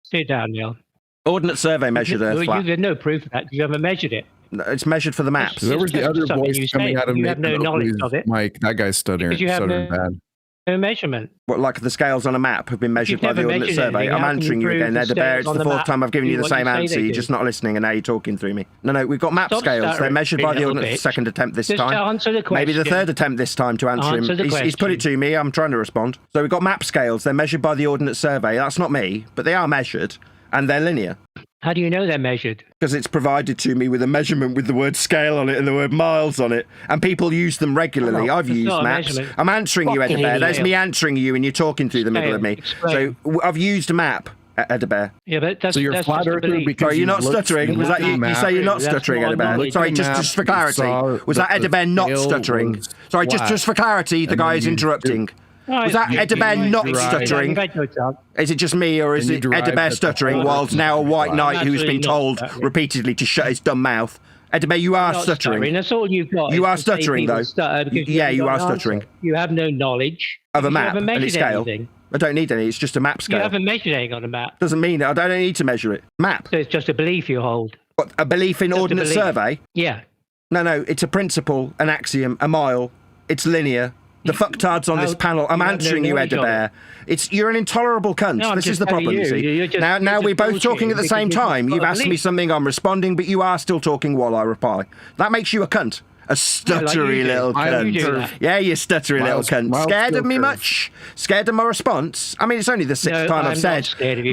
S16: Sit down, Neil.
S14: Ordnance survey measured Earth flat.
S16: There's no proof of that. You haven't measured it.
S14: It's measured for the maps.
S15: There was the other voice coming out of
S16: you have no knowledge of it.
S15: Mike, that guy's stuttering.
S16: Because you have
S15: bad.
S16: No measurement.
S14: What, like the scales on a map have been measured by the Ordnance Survey? I'm answering you again, ElderBear. It's the fourth time I've given you the same answer. You're just not listening, and now you're talking through me. No, we've got map scales. They're measured by the Ordnance second attempt this time.
S16: Answer the question.
S14: Maybe the third attempt this time to answer him. He's put it to me. I'm trying to respond. So we've got map scales. They're measured by the Ordnance Survey. That's not me, but they are measured, and they're linear.
S16: How do you know they're measured?
S14: Because it's provided to me with a measurement with the word scale on it and the word miles on it. And people use them regularly. I've used maps. I'm answering you, ElderBear. There's me answering you and you're talking through the middle of me. So I've used a map, ElderBear.
S16: Yeah, but that's,
S15: so you're flat earther because
S14: sorry, you're not stuttering. Was that you say you're not stuttering, ElderBear? Sorry, just for clarity. Was that ElderBear not stuttering? Sorry, just for clarity, the guy is interrupting. Was that ElderBear not stuttering? Is it just me, or is it ElderBear stuttering whilst now a white knight who's been told repeatedly to shut his dumb mouth? ElderBear, you are stuttering.
S16: That's all you've got.
S14: You are stuttering, though. Yeah, you are stuttering.
S16: You have no knowledge
S14: of a map and its scale. I don't need any. It's just a map scale.
S16: You haven't measured anything on a map.
S14: Doesn't mean I don't need to measure it. Map.
S16: So it's just a belief you hold.
S14: What, a belief in Ordnance Survey?
S16: Yeah.
S14: No, it's a principle, an axiom, a mile. It's linear. The fucktards on this panel. I'm answering you, ElderBear. You're an intolerable cunt.
S16: No,
S14: this is the problem, you see. Now we're both talking at the same time. You've asked me something, I'm responding, but you are still talking while I reply. That makes you a cunt. A stuttery little cunt. Yeah, you stuttery little cunt. Scared of me much? Scared of my response? I mean, it's only the sixth time I've said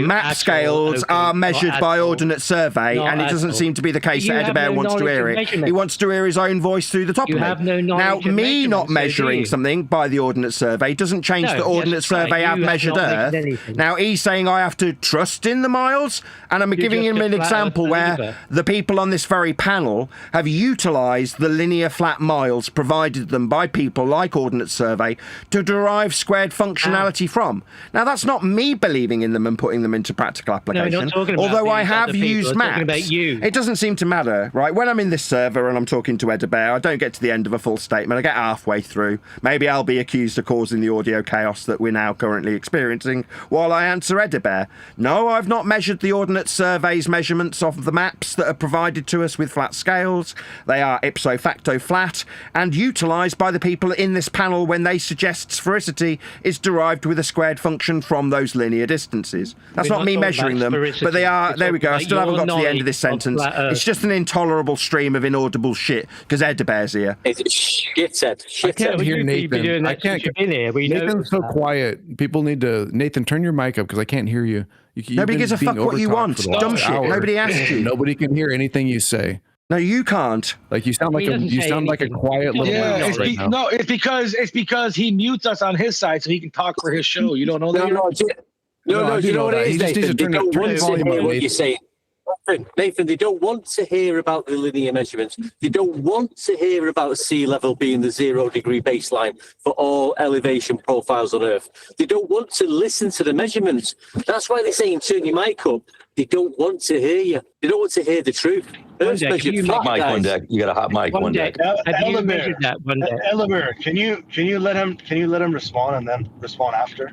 S14: map scales are measured by Ordnance Survey, and it doesn't seem to be the case that ElderBear wants to hear it. He wants to hear his own voice through the top of me. Now, me not measuring something by the Ordnance Survey doesn't change the Ordnance Survey have measured Earth. Now, he's saying I have to trust in the miles, and I'm giving him an example where the people on this very panel have utilised the linear flat miles provided them by people like Ordnance Survey to derive squared functionality from. Now, that's not me believing in them and putting them into practical application, although I have used maps. It doesn't seem to matter, right? When I'm in this server and I'm talking to ElderBear, I don't get to the end of a full statement. I get halfway through. Maybe I'll be accused of causing the audio chaos that we're now currently experiencing while I answer ElderBear. No, I've not measured the Ordnance Survey's measurements of the maps that are provided to us with flat scales. They are ipso facto flat and utilised by the people in this panel when they suggest sphericity is derived with a squared function from those linear distances. That's not me measuring them, but they are. There we go. I still haven't got to the end of this sentence. It's just an intolerable stream of inaudible shit because ElderBear's here.
S1: It's shit.
S15: I can't hear Nathan. I can't. Nathan's so quiet. People need to. Nathan, turn your mic up because I can't hear you.
S14: Nobody gives a fuck what you want. Dumb shit. Nobody asked you.
S15: Nobody can hear anything you say.
S14: No, you can't.
S15: Like you sound like a quiet little mouse right now.
S18: No, it's because he mutes us on his side so he can talk for his show. You don't know that?
S1: No, you know what it is, Nathan? They don't want to hear what you're saying. Nathan, they don't want to hear about the linear measurements. They don't want to hear about sea level being the 0 degree baseline for all elevation profiles on Earth. They don't want to listen to the measurements. That's why they're saying turn your mic up. They don't want to hear you. They don't want to hear the truth. Earth's measured flat,
S19: mic one deck. You got a hot mic one deck.
S6: ElderBear, can you let him respond and then respond after?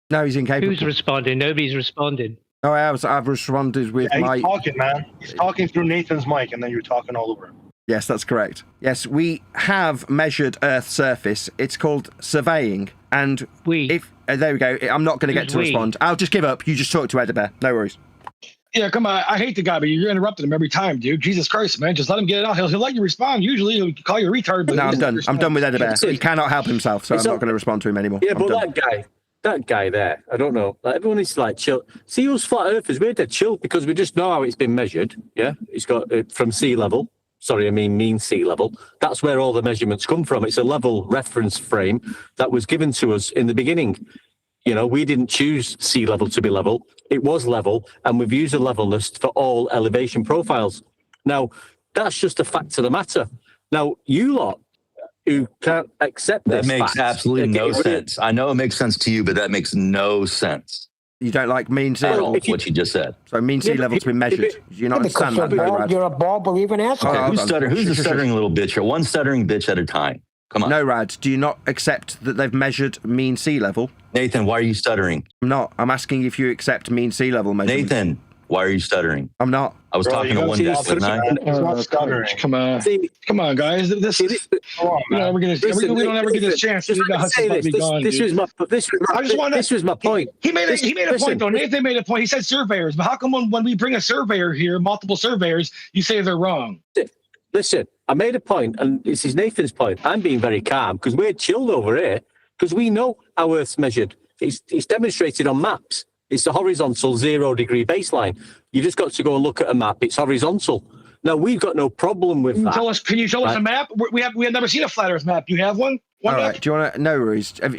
S14: No, he's incapable.
S16: Who's responding? Nobody's responded.
S14: No, I've responded with my...
S6: He's talking, man. He's talking through Nathan's mic, and then you're talking all over him.
S14: Yes, that's correct. Yes, we have measured Earth's surface. It's called surveying. And there we go. I'm not going to get to respond. I'll just give up. You just talk to ElderBear. No worries.
S18: Yeah, come on. I hate the guy, but you're interrupting him every time, dude. Jesus Christ, man. Just let him get it out. He'll let you respond. Usually he'll call you a retard. But
S14: no, I'm done. I'm done with ElderBear. He cannot help himself, so I'm not going to respond to him anymore.
S1: Yeah, but that guy there, I don't know. Like, everyone is like chill. See, us flat earthers, we're dead chill because we just know how it's been measured. Yeah, it's got from sea level. Sorry, I mean mean sea level. That's where all the measurements come from. It's a level reference frame that was given to us in the beginning. You know, we didn't choose sea level to be level. It was level, and we've used a levelness for all elevation profiles. Now, that's just a fact of the matter. Now, you lot who can't accept this
S19: that makes absolutely no sense. I know it makes sense to you, but that makes no sense.
S14: You don't like mean sea level?
S19: What you just said.
S14: So mean sea level's been measured. Do you not understand that, Rad?
S16: You're a ball believer and
S19: who's the stuttering little bitch here? One stuttering bitch at a time. Come on.
S14: No, Rad, do you not accept that they've measured mean sea level?
S19: Nathan, why are you stuttering?
S14: I'm not. I'm asking if you accept mean sea level measurements.
S19: Nathan, Why are you stuttering?
S2: I'm not.
S19: I was talking to one guy, wasn't I?
S18: Come on, guys. We don't ever get this chance. This
S1: was my point.
S18: He made a point, though. Nathan made a point. He said surveyors, but how come when we bring a surveyor here, multiple surveyors, you say they're wrong?
S1: Listen, I made a point, and this is Nathan's point. I'm being very calm because we're chilled over here because we know how Earth's measured. It's demonstrated on maps. It's the horizontal 0 degree baseline. You just got to go and look at a map. It's horizontal. Now, we've got no problem with that.
S18: Can you show us a map? We have never seen a flat Earth map. Do you have one?
S2: All right. Do you want to? No worries.
S15: We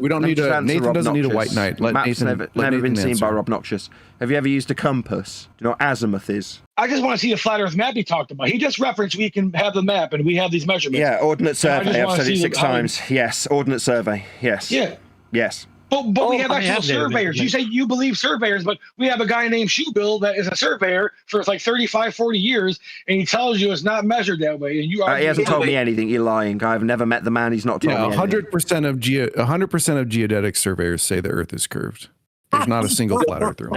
S15: don't need a. Nathan doesn't need a white knight.
S2: Maps never been seen by Robnoxious. Have you ever used a compass? Do you know what azimuth is?
S18: I just want to see the flat Earth map he talked about. He just referenced we can have the map and we have these measurements.
S2: Yeah, Ordnance Survey. I've said it 6 times. Yes, Ordnance Survey. Yes.
S18: Yeah.
S2: Yes.
S18: But we have actual surveyors. You say you believe surveyors, but we have a guy named Shoebill that is a surveyor for like 35, 40 years, and he tells you it's not measured that way. And you
S2: he hasn't told me anything. You're lying. I've never met the man. He's not told me anything.
S15: 100% of geodetic surveyors say the Earth is curved. There's not a single flat Earther.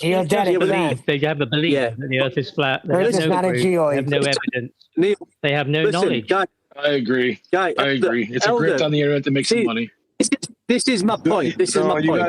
S16: Geodetic. They have a belief that the Earth is flat. They have no proof. They have no evidence. They have no knowledge.
S18: I agree. I agree. It's a grift on the internet that makes some money.
S1: This is my point. This is my point.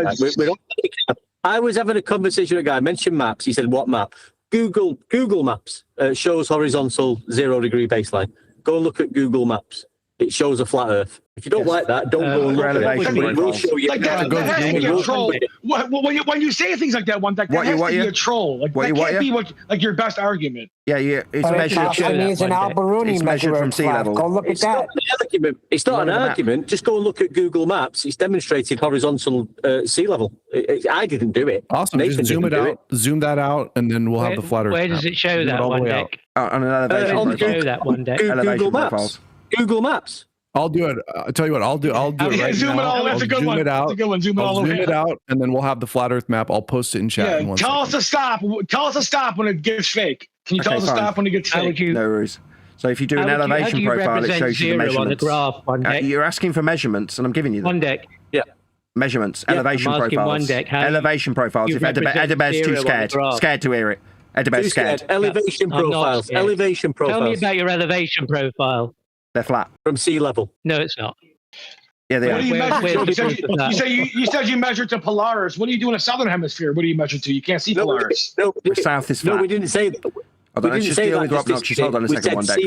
S1: I was having a conversation with a guy, mentioned maps. He said, what map? Google Maps shows horizontal 0 degree baseline. Go and look at Google Maps. It shows a flat Earth. If you don't like that, don't go and look at it. We'll show you.
S18: Like that has to be a troll. When you say things like that, that has to be a troll. Like that can't be like your best argument.
S2: Yeah, it's measured.
S3: It means an Al-Biruni
S2: it's measured from sea level.
S3: Go look at that.
S1: It's not an argument. Just go and look at Google Maps. It's demonstrated horizontal sea level. I didn't do it.
S15: Awesome. Just zoom it out. Zoom that out, and then we'll have the flat Earth.
S16: Where does it show that one deck?
S2: On an elevation
S16: show that one deck.
S1: Google Maps. Google Maps.
S15: I'll do it. I'll tell you what. I'll do it right
S18: zoom
S15: now.
S18: That's a good one. That's a good one. Zoom
S15: it out, and then we'll have the flat Earth map. I'll post it in chat.
S18: Yeah, tell us to stop. Tell us to stop when it gets fake. Can you tell us to stop when it gets fake?
S2: No worries. So if you do an elevation profile, it shows you the measurements.
S16: On the graph, one deck?
S2: You're asking for measurements, and I'm giving you them.
S16: One deck.
S1: Yeah.
S2: Measurements. Elevation profiles.
S16: One deck.
S2: Elevation profiles. If ElderBear's too scared to hear it. ElderBear's scared.
S1: Elevation profiles. Elevation profiles.
S16: Tell me about your elevation profile.
S2: They're flat.
S1: From sea level.
S16: No, it's not.
S2: Yeah, they
S18: are.
S2: You
S18: said you measured to Polaris. What do you do in the southern hemisphere? What do you measure to? You can't see Polaris.
S2: The south is flat.
S1: No, we didn't say that.
S2: Let's just deal with Robnoxious. Hold on a second, one deck.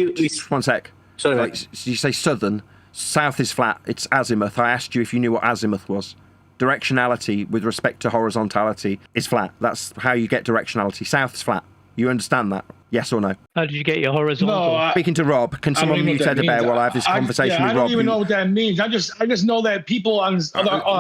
S2: One sec.
S1: Sorry.
S2: You say southern. South is flat. It's azimuth. I asked you if you knew what azimuth was. Directionality with respect to horizontality is flat. That's how you get directionality. South is flat. You understand that? Yes or no?
S16: How did you get your horizontal?
S18: No,
S2: speaking to Rob, can someone mute ElderBear while I have this conversation with Rob?
S18: I don't even know what that means. I just know that people on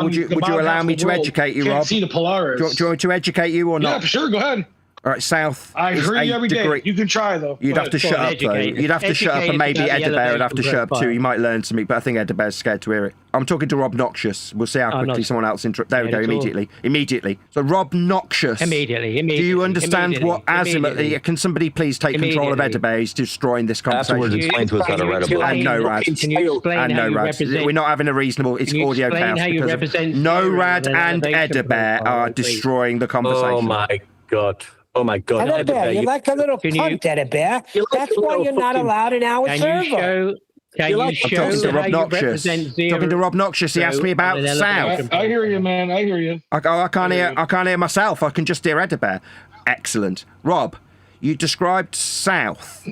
S2: would you allow me to educate you, Rob?
S18: See the Polaris.
S2: Do you want me to educate you or not?
S18: Yeah, sure. Go ahead.
S2: All right, south.
S18: I hear you every day. You can try though.
S2: You'd have to shut up though. You'd have to shut up, and maybe ElderBear would have to shut up too. You might learn something, but I think ElderBear's scared to hear it. I'm talking to Robnoxious. We'll see how quickly someone else There we go. Immediately. So Robnoxious.
S16: Immediately.
S2: Do you understand what azimuth? Can somebody please take control of ElderBear? He's destroying this conversation.
S19: Afterwards, explain to us how to write a book.
S2: And no, Rad.
S16: Can you explain how you represent?
S2: We're not having a reasonable. It's audio chaos because no Rad and ElderBear are destroying the conversation.
S1: Oh my god. Oh my God!
S3: ElderBear, you're like a little cunt, ElderBear. That's why you're not allowed in our server.
S2: I'm talking to Robnoxious. He asked me about south.
S18: I hear you, man. I hear you.
S2: I can't hear myself. I can just hear ElderBear. Excellent, Rob. You described south,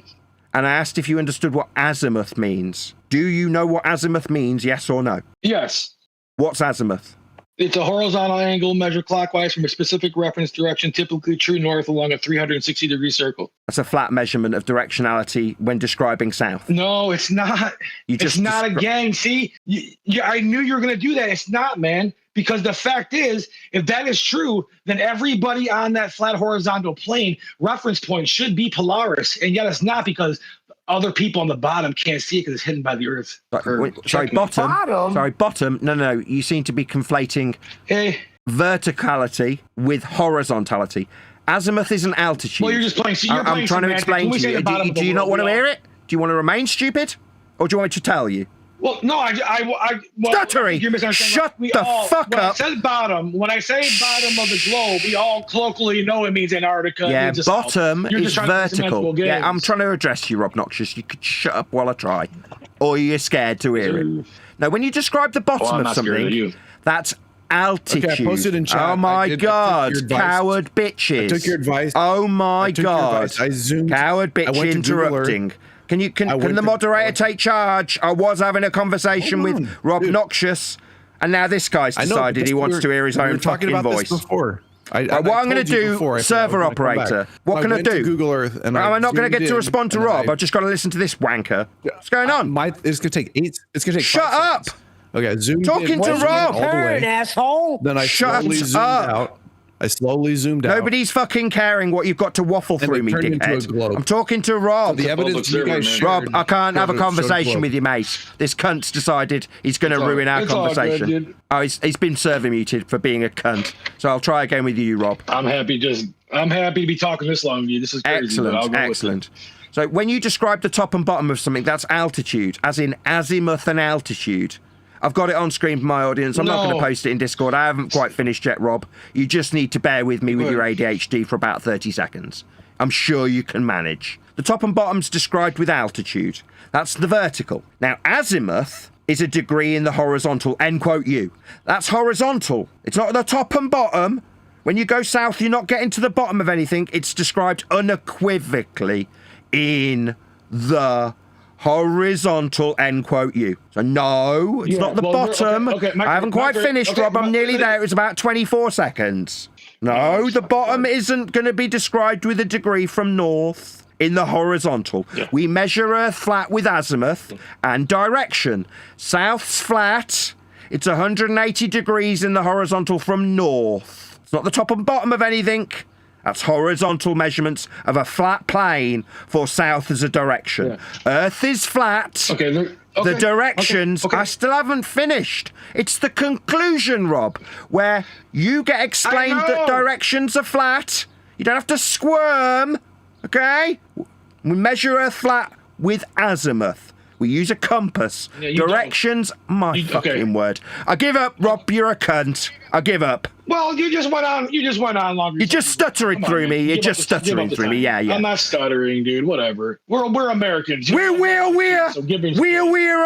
S2: and I asked if you understood what azimuth means. Do you know what azimuth means? Yes or no?
S18: Yes.
S2: What's azimuth?
S18: It's a horizontal angle measured clockwise from a specific reference direction, typically true north along a 360-degree circle.
S2: That's a flat measurement of directionality when describing south.
S18: No, it's not. It's not a gang. See, I knew you were going to do that. It's not, man. Because the fact is, if that is true, then everybody on that flat horizontal plane reference point should be Polaris. And yet it's not because other people on the bottom can't see it because it's hidden by the Earth.
S2: Sorry, bottom. Sorry, bottom. No. You seem to be conflating verticality with horizontality. Azimuth is an altitude.
S18: Well, you're just playing.
S2: I'm trying to explain to you. Do you not want to hear it? Do you want to remain stupid? Or do you want me to tell you?
S18: Well, no,
S14: Stuttery! Shut the fuck
S18: when
S14: up!
S18: I said bottom, when I say bottom of the globe, we all colloquially know it means Antarctica.
S14: Yeah,
S18: means
S14: bottom
S18: You're
S14: is
S18: just trying to play
S14: vertical.
S18: semantical
S14: Yeah, I'm
S18: games.
S14: trying to address you, Robnoxious. You could shut up while I try. Or you're scared to hear it. Now, when you describe the bottom
S18: I'm
S14: of
S18: not scared of
S14: something,
S18: you.
S14: that's altitude.
S15: Okay, I posted in chat.
S14: Oh my
S15: I took
S14: God,
S15: your advice.
S14: coward bitches.
S15: I took your advice.
S14: Oh my
S15: I took your
S14: God.
S15: advice. I zoomed.
S14: Coward
S15: I
S14: bitch
S15: went to Google
S14: interrupting.
S15: Earth.
S14: Can the moderator take charge? I was having a conversation with Robnoxious, and now this guy's decided he wants to hear his own fucking voice.
S15: Before.
S14: What I'm going to do, server operator. What can I do?
S15: Google Earth, and
S14: I'm not going to get to respond to Rob. I've just got to listen to this wanker. What's going on?
S15: It's going to take 8. It's going to take.
S14: Shut up!
S15: Okay, I zoomed
S14: Talking
S15: in.
S14: to Rob.
S15: All the way.
S3: Asshole.
S15: Then I slowly zoomed out. I slowly zoomed out.
S14: Nobody's fucking caring what you've got to waffle through me, dickhead. I'm talking to Rob.
S15: So the evidence you guys shared,
S14: Rob, I can't have a conversation with you, mate. This cunt's decided he's going to ruin our conversation. He's been server muted for being a cunt. So I'll try again with you, Rob.
S18: I'm happy to be talking this long with you. This is crazy.
S14: Excellent. So when you describe the top and bottom of something, that's altitude, as in azimuth and altitude. I've got it on screen for my audience. I'm not going to post it in Discord. I haven't quite finished yet, Rob. You just need to bear with me with your ADHD for about 30 seconds. I'm sure you can manage. The top and bottom's described with altitude. That's the vertical. Now, azimuth is a degree in the horizontal, end quote you. That's horizontal. It's not the top and bottom. When you go south, you're not getting to the bottom of anything. It's described unequivocally in the horizontal, end quote you. So no, it's not the bottom. I haven't quite finished, Rob. I'm nearly there. It was about 24 seconds. No, the bottom isn't going to be described with a degree from north in the horizontal. We measure Earth flat with azimuth and direction. South's flat. It's 180 degrees in the horizontal from north. It's not the top and bottom of anything. That's horizontal measurements of a flat plane for south as a direction. Earth is flat. The directions, I still haven't finished. It's the conclusion, Rob, where you get explained that directions are flat. You don't have to squirm, okay? We measure Earth flat with azimuth. We use a compass. Directions, my fucking word. I give up, Rob. You're a cunt. I give up.
S18: Well, you just went on longer.
S14: You're just stuttering through me. You're just stuttering through me. Yeah.
S18: I'm not stuttering, dude. Whatever. We're Americans.
S14: We're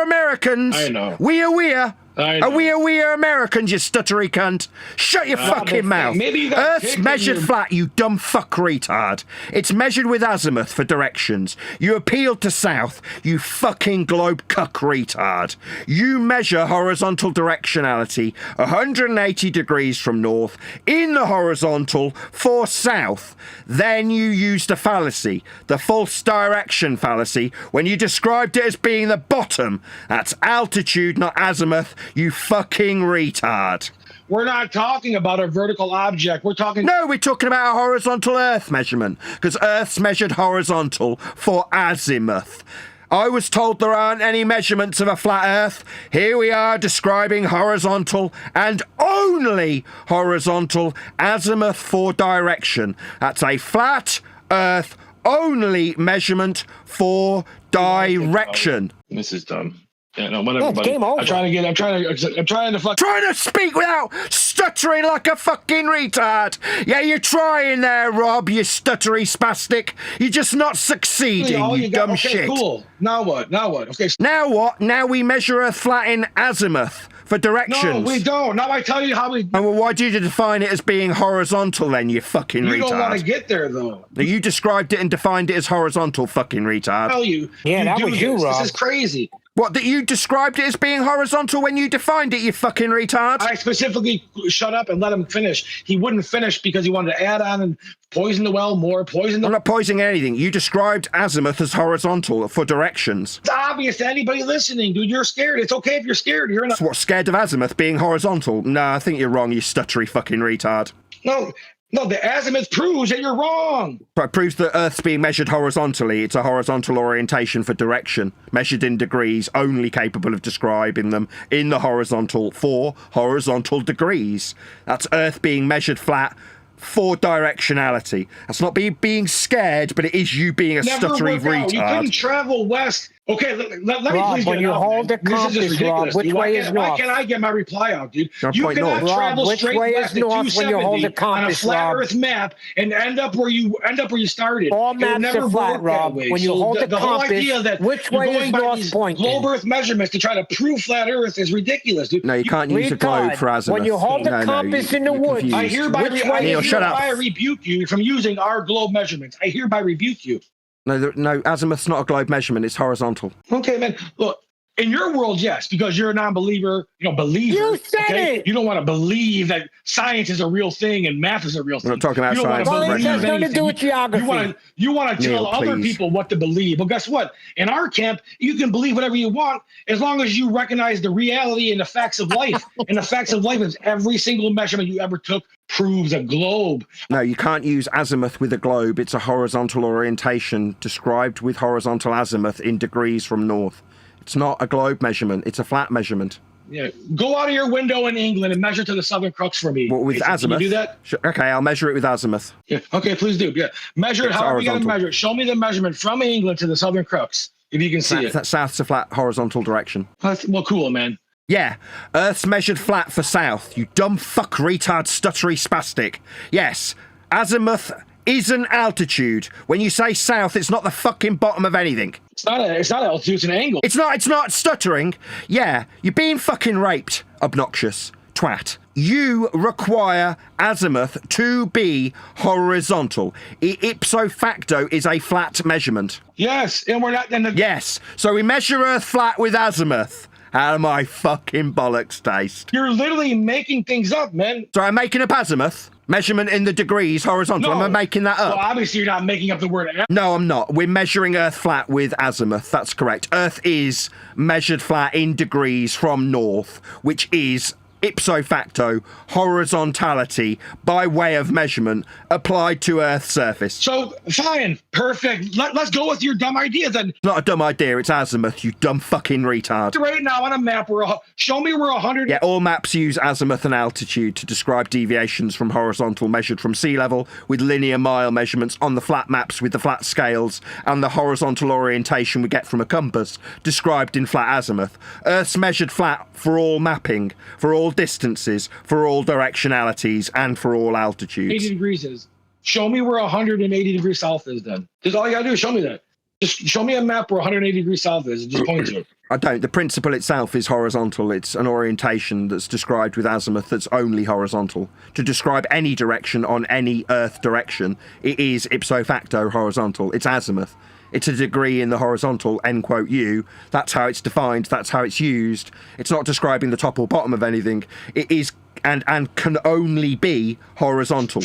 S14: Americans.
S18: I know.
S14: We're Americans, you stuttery cunt. Shut your fucking mouth. Earth's measured flat, you dumb fuck retard. It's measured with azimuth for directions. You appeal to south, you fucking globe cuck retard. You measure horizontal directionality 180 degrees from north in the horizontal for south. Then you used a fallacy, the false direction fallacy, when you described it as being the bottom. That's altitude, not azimuth. You fucking retard.
S18: We're not talking about a vertical object. We're talking...
S14: No, we're talking about a horizontal Earth measurement, because Earth's measured horizontal for azimuth. I was told there aren't any measurements of a flat Earth. Here we are describing horizontal and only horizontal azimuth for direction. That's a flat Earth only measurement for direction.
S18: This is dumb. Yeah, no, whatever,
S3: buddy.
S18: I'm trying
S14: to speak without stuttering like a fucking retard. Yeah, you're trying there, Rob, you stuttery spastic. You're just not succeeding, you dumb shit.
S18: Cool. Now what? Okay.
S14: Now what? Now we measure Earth flat in azimuth for directions.
S18: No, we don't. Now I tell you how we...
S14: Oh, well, why did you define it as being horizontal then, you fucking retard?
S18: You don't want to get there, though.
S14: You described it and defined it as horizontal, fucking retard.
S18: I tell you.
S3: Yeah, that was you, Rob.
S18: This is crazy.
S14: What, that you described it as being horizontal when you defined it, you fucking retard?
S18: I specifically shut up and let him finish. He wouldn't finish because he wanted to add on and poison the well more, I'm
S14: not poisoning anything. You described azimuth as horizontal for directions.
S18: It's obvious to anybody listening, dude. You're scared. It's okay if you're scared. You're not.
S14: What, scared of azimuth being horizontal? Nah, I think you're wrong, you stuttery fucking retard.
S18: No, the azimuth proves that you're wrong.
S14: So it proves that Earth's being measured horizontally. It's a horizontal orientation for direction, measured in degrees, only capable of describing them in the horizontal for horizontal degrees. That's Earth being measured flat for directionality. That's not being scared, but it is you being a stuttery retard.
S18: You couldn't travel west Okay, let me
S3: Rob,
S18: please
S3: when
S18: get
S3: you
S18: it out,
S3: hold
S18: man.
S3: the
S18: This is
S3: compass,
S18: just ridiculous.
S3: Rob, which way is
S18: Why
S3: north?
S18: can't I get my reply out, dude?
S2: No,
S18: You
S2: point
S18: cannot
S2: north.
S18: travel
S3: Rob, which
S18: straight
S3: way
S18: west
S3: is
S18: at
S3: north when you hold the
S18: 270 on a
S3: compass,
S18: flat
S3: Rob?
S18: Earth map and end up where you started.
S3: All
S18: It would
S3: maps
S18: never
S3: are flat,
S18: work
S3: Rob.
S18: that way.
S3: When you
S18: So
S3: hold the
S18: whole
S3: compass,
S18: idea that
S3: which
S18: you're
S3: way
S18: going
S3: is
S18: by
S3: north
S18: these
S3: pointing?
S18: globe Earth measurements to try to prove flat Earth is ridiculous, dude.
S2: No, you can't use a globe for azimuth.
S3: When you hold the compass in the woods,
S2: confused.
S18: I hereby,
S3: which way
S2: Neil,
S3: is
S2: shut up.
S18: rebuke you from using our globe measurements. I hereby rebuke you.
S2: No, azimuth's not a globe measurement. It's horizontal.
S18: Okay, man. Look, in your world, yes, because you're a non-believer.
S3: You said it.
S18: You don't want to believe that science is a real thing and math is a real thing.
S2: We're not talking about science.
S3: Well, it has nothing to do with geography.
S18: You want to tell
S2: Neil,
S18: other
S2: please.
S18: people what to believe. Well, guess what? In our camp, you can believe whatever you want as long as you recognize the reality and the facts of life. And the facts of life is every single measurement you ever took proves a globe.
S2: No, you can't use azimuth with a globe. It's a horizontal orientation described with horizontal azimuth in degrees from north. It's not a globe measurement. It's a flat measurement.
S18: Yeah, go out of your window in England and measure to the southern crux for me.
S2: What, with
S18: Jason,
S2: azimuth?
S18: Can you do that?
S2: Sure. Okay, I'll measure it with azimuth.
S18: Yeah. Okay, please do. Yeah, measure it
S2: It's
S18: however you got to
S2: horizontal.
S18: measure it. Show me the measurement from England to the southern crux, if you can see it.
S2: South's a flat horizontal direction.
S18: Well, cool, man.
S2: Yeah, Earth's measured flat for south. You dumb fuck, retard, stuttery spastic. Yes, azimuth is an altitude. When you say south, it's not the fucking bottom of anything.
S18: It's not altitude, it's an angle.
S2: It's not stuttering. Yeah, you're being fucking raped, obnoxious twat. You require azimuth to be horizontal. Ipso facto is a flat measurement.
S18: Yes, and we're not...
S2: Yes, so we measure Earth flat with azimuth. How do my fucking bollocks taste?
S18: You're literally making things up, man.
S2: So I'm making up azimuth? Measurement in the degrees horizontal.
S18: No.
S2: Am I making that up?
S18: Well, obviously you're not making up the word.
S2: No, I'm not. We're measuring Earth flat with azimuth. That's correct. Earth is measured flat in degrees from north, which is ipso facto horizontality by way of measurement applied to Earth's surface.
S18: So, fine, perfect. Let's go with your dumb idea then.
S2: It's not a dumb idea. It's azimuth, you dumb fucking retard.
S18: Right now on a map, show me where 100...
S2: Yeah, all maps use azimuth and altitude to describe deviations from horizontal measured from sea level, with linear mile measurements on the flat maps with the flat scales, and the horizontal orientation we get from a compass, described in flat azimuth. Earth's measured flat for all mapping, for all distances, for all directionalities, and for all altitudes.
S18: 80 degrees is. Show me where 180 degrees south is then. Just all you gotta do is show me that. Just show me a map where 180 degrees south is and just point to it.
S2: I don't. The principle itself is horizontal. It's an orientation that's described with azimuth that's only horizontal. To describe any direction on any Earth direction, it is ipso facto horizontal. It's azimuth. It's a degree in the horizontal, end quote U. That's how it's defined. That's how it's used. It's not describing the top or bottom of anything. It is and can only be horizontal.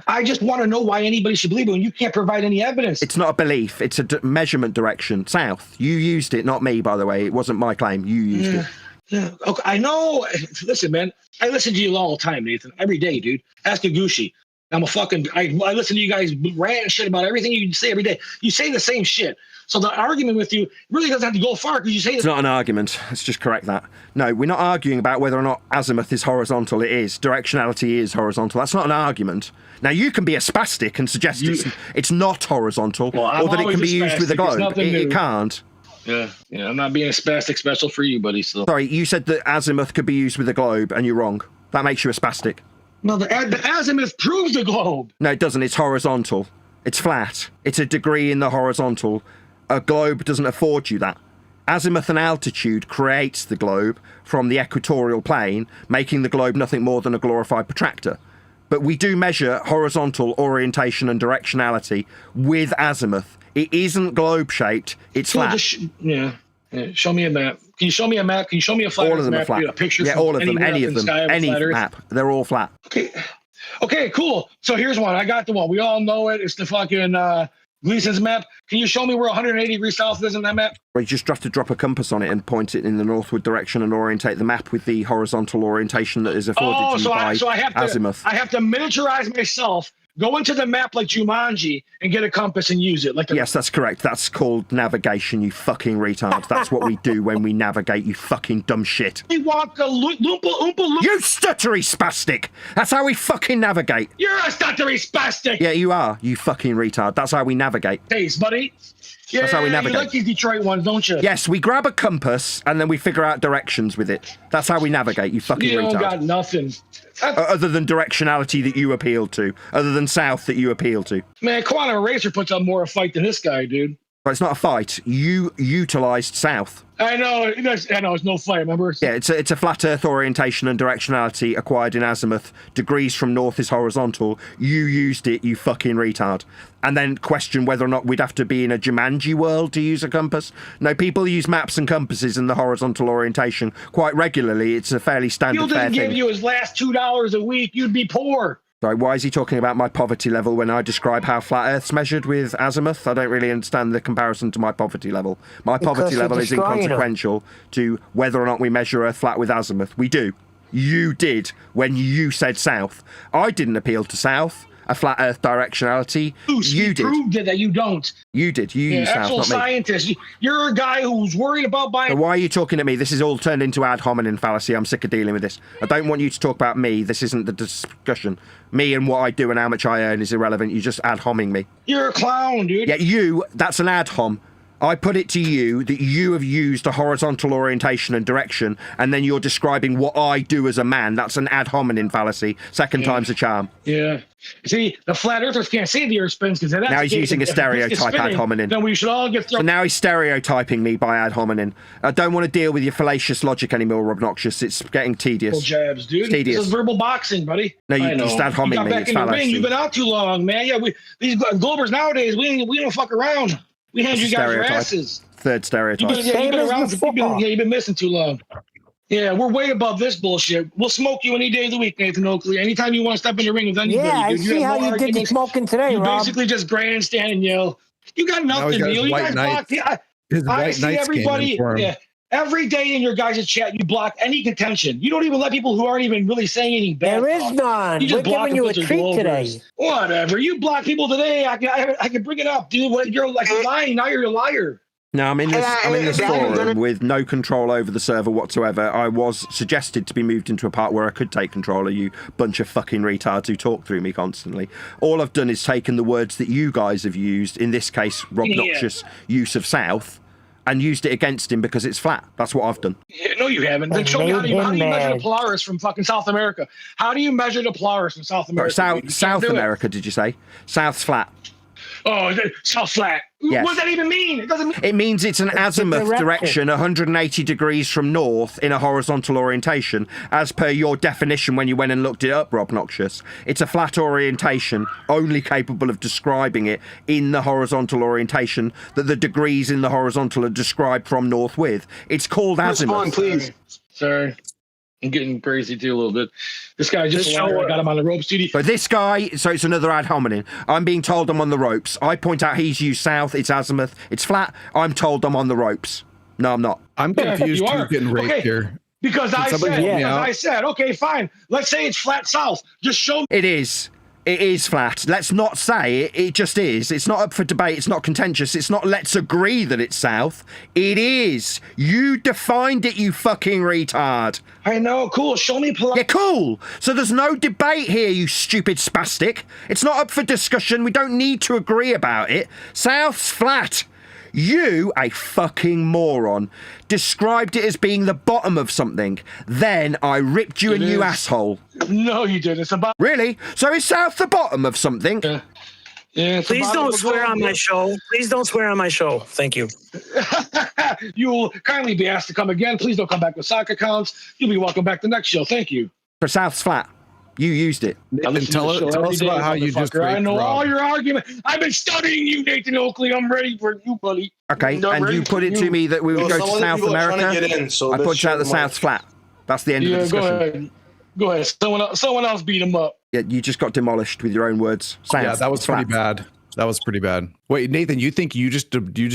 S18: I just want to know why anybody should believe it when you can't provide any evidence.
S2: It's not a belief. It's a measurement direction. South. You used it, not me, by the way. It wasn't my claim. You used it.
S18: Yeah. Okay, I know. Listen, man. I listen to you all the time, Nathan. Every day, dude. Ask Yakuseh. I listen to you guys rant and shit about everything you say every day. You say the same shit. So the argument with you really doesn't have to go far because you say
S2: it's not an argument. Let's just correct that. No, we're not arguing about whether or not azimuth is horizontal. It is. Directionality is horizontal. That's not an argument. Now, you can be a spastic and suggest it's not horizontal, or that it can be used with a globe. It can't.
S18: Yeah, I'm not being a spastic special for you, buddy. So.
S2: Sorry, you said that azimuth could be used with a globe, and you're wrong. That makes you a spastic.
S18: No, the azimuth proves the globe.
S2: No, it doesn't. It's horizontal. It's flat. It's a degree in the horizontal. A globe doesn't afford you that. Azimuth and altitude creates the globe from the equatorial plane, making the globe nothing more than a glorified protractor. But we do measure horizontal orientation and directionality with azimuth. It isn't globe-shaped. It's flat.
S18: Yeah. Show me a map. Can you show me a map? Can you show me a flat
S2: all of them
S18: map?
S2: Are flat.
S18: A picture
S2: yeah, all of them. Any of them. Any map. They're all flat.
S18: Okay, cool. So here's one. I got the one. We all know it. It's the fucking Gleason's map. Can you show me where 180 degrees south is in that map?
S2: Well, you just have to drop a compass on it and point it in the northward direction and orientate the map with the horizontal orientation that is afforded to you by azimuth.
S18: I have to miniaturize myself Go into the map like Jumanji and get a compass and use it.
S14: Yes, that's correct. That's called navigation, you fucking retards. That's what we do when we navigate, you fucking dumb shit.
S18: We walk a loompa.
S14: You stuttery spastic! That's how we fucking navigate.
S18: You're a stuttery spastic!
S14: Yeah, you are, you fucking retard. That's how we navigate.
S18: Thanks, buddy. Yeah,
S14: that's how we navigate.
S18: You like these Detroit ones, don't you?
S14: Yes, we grab a compass and then we figure out directions with it. That's how we navigate, you fucking retard.
S18: You don't got nothing.
S14: Other than directionality that you appeal to. Other than south that you appeal to.
S18: Man, Quantum Eraser puts up more of a fight than this guy, dude.
S14: But it's not a fight. You utilised south.
S18: I know, it's no fight, remember?
S14: Yeah, it's a flat earth orientation and directionality acquired in Azimuth. Degrees from north is horizontal. You used it, you fucking retard. And then question whether or not we'd have to be in a Jumanji world to use a compass. No, people use maps and compasses in the horizontal orientation quite regularly. It's a fairly standard
S18: If
S14: fair
S18: didn't
S14: thing.
S18: give you his last $2 a week, you'd be poor.
S14: Sorry, why is he talking about my poverty level when I describe how flat Earth's measured with Azimuth? I don't really understand the comparison to my poverty level. My poverty level is inconsequential to whether or not we measure Earth flat with Azimuth. We do. You did when you said south. I didn't appeal to south. A flat Earth directionality. You did.
S18: Proved it that you don't.
S14: You did. You used south,
S18: actual
S14: not me.
S18: scientist. You're a guy who's worried about buying.
S14: So why are you talking to me? This is all turned into ad hominem fallacy. I'm sick of dealing with this. I don't want you to talk about me. This isn't the discussion. Me and what I do and how much I earn is irrelevant. You're just ad homing me.
S18: You're a clown, dude.
S14: Yeah, that's an ad hom. I put it to you that you have used a horizontal orientation and direction, and then you're describing what I do as a man. That's an ad hominem fallacy. Second time's a charm.
S18: Yeah. See, the flat earthers can't see the earth spins because
S14: now he's using a stereotype ad hominem.
S18: Then we should all get thrown.
S14: So now he's stereotyping me by ad hominem. I don't want to deal with your fallacious logic anymore, Robnoxious. It's getting tedious.
S18: Jabs, dude.
S14: It's tedious.
S18: This is verbal boxing, buddy.
S14: No, you just ad homing me. It's fallacy.
S18: You've been out too long, man. Yeah, these Globers nowadays, we don't fuck around. We hand you guys your asses.
S14: Third stereotype.
S18: You've been around. You've been missing too long. Yeah, we're way above this bullshit. We'll smoke you any day of the week, Nathan Oakley. Anytime you want to step in the ring with anybody.
S3: Yeah, I
S18: dude.
S3: see how you did the smoking today,
S18: You
S3: Rob.
S18: basically just grandstand and yell. You got nothing, Neil. You guys block. I see everybody. Yeah, every day in your guys' chat, you block any contention. You don't even let people who aren't even really saying anything bad.
S3: There is none. We're giving you a treat today.
S18: Whatever. You block people today. I can bring it up, dude. You're like lying. Now you're a liar.
S14: No, I'm in this forum with no control over the server whatsoever. I was suggested to be moved into a part where I could take control of you bunch of fucking retards who talk through me constantly. All I've done is taken the words that you guys have used, in this case, Robnoxious use of south, and used it against him because it's flat. That's what I've done.
S18: Yeah, no, you haven't. Then show me how do you measure the Polaris from fucking South America? How do you measure the Polaris from South America?
S14: South America, did you say? South's flat.
S18: Oh, South flat.
S14: Yes.
S18: What does that even mean? It doesn't mean.
S14: It means it's an azimuth direction 180 degrees from north in a horizontal orientation, as per your definition when you went and looked it up, Robnoxious. It's a flat orientation, only capable of describing it in the horizontal orientation that the degrees in the horizontal are described from north with. It's called azimuth.
S18: Respond, please. Sorry. I'm getting crazy too a little bit. This guy just I got him on the ropes, dude.
S14: So this guy, so it's another ad hominem. I'm being told I'm on the ropes. I point out he's used south, it's azimuth, it's flat. I'm told I'm on the ropes. No, I'm not.
S15: I'm confused who's getting raped here.
S18: Because I said, okay, fine. Let's say it's flat south. Just show me.
S14: It is. It is flat. Let's not say it. It just is. It's not up for debate. It's not contentious. It's not let's agree that it's south. It is. You defined it, you fucking retard.
S18: I know. Cool. Show me.
S14: Yeah, cool. So there's no debate here, you stupid spastic. It's not up for discussion. We don't need to agree about it. South's flat. You, a fucking moron, described it as being the bottom of something. Then I ripped you a new asshole.
S18: No, you didn't. It's about.
S14: Really? So is south the bottom of something?
S18: Yeah.
S20: Please don't swear on my show. Please don't swear on my show. Thank you.
S18: You'll kindly be asked to come again. Please don't come back with sock accounts. You'll be welcome back the next show. Thank you.
S14: For south's flat. You used it.
S15: Nathan, tell us about how you just
S18: I know
S15: Rob.
S18: all your argument. I've been studying you, Nathan Oakley. I'm ready for you, buddy.
S14: Okay, and you put it to me that we would go to South America. I put out the South's flat. That's the end of the discussion.
S18: Go ahead. Someone else beat him up.
S14: Yeah, you just got demolished with your own words. South,
S15: yeah, that was pretty bad. That was pretty bad. Wait, Nathan, you think you just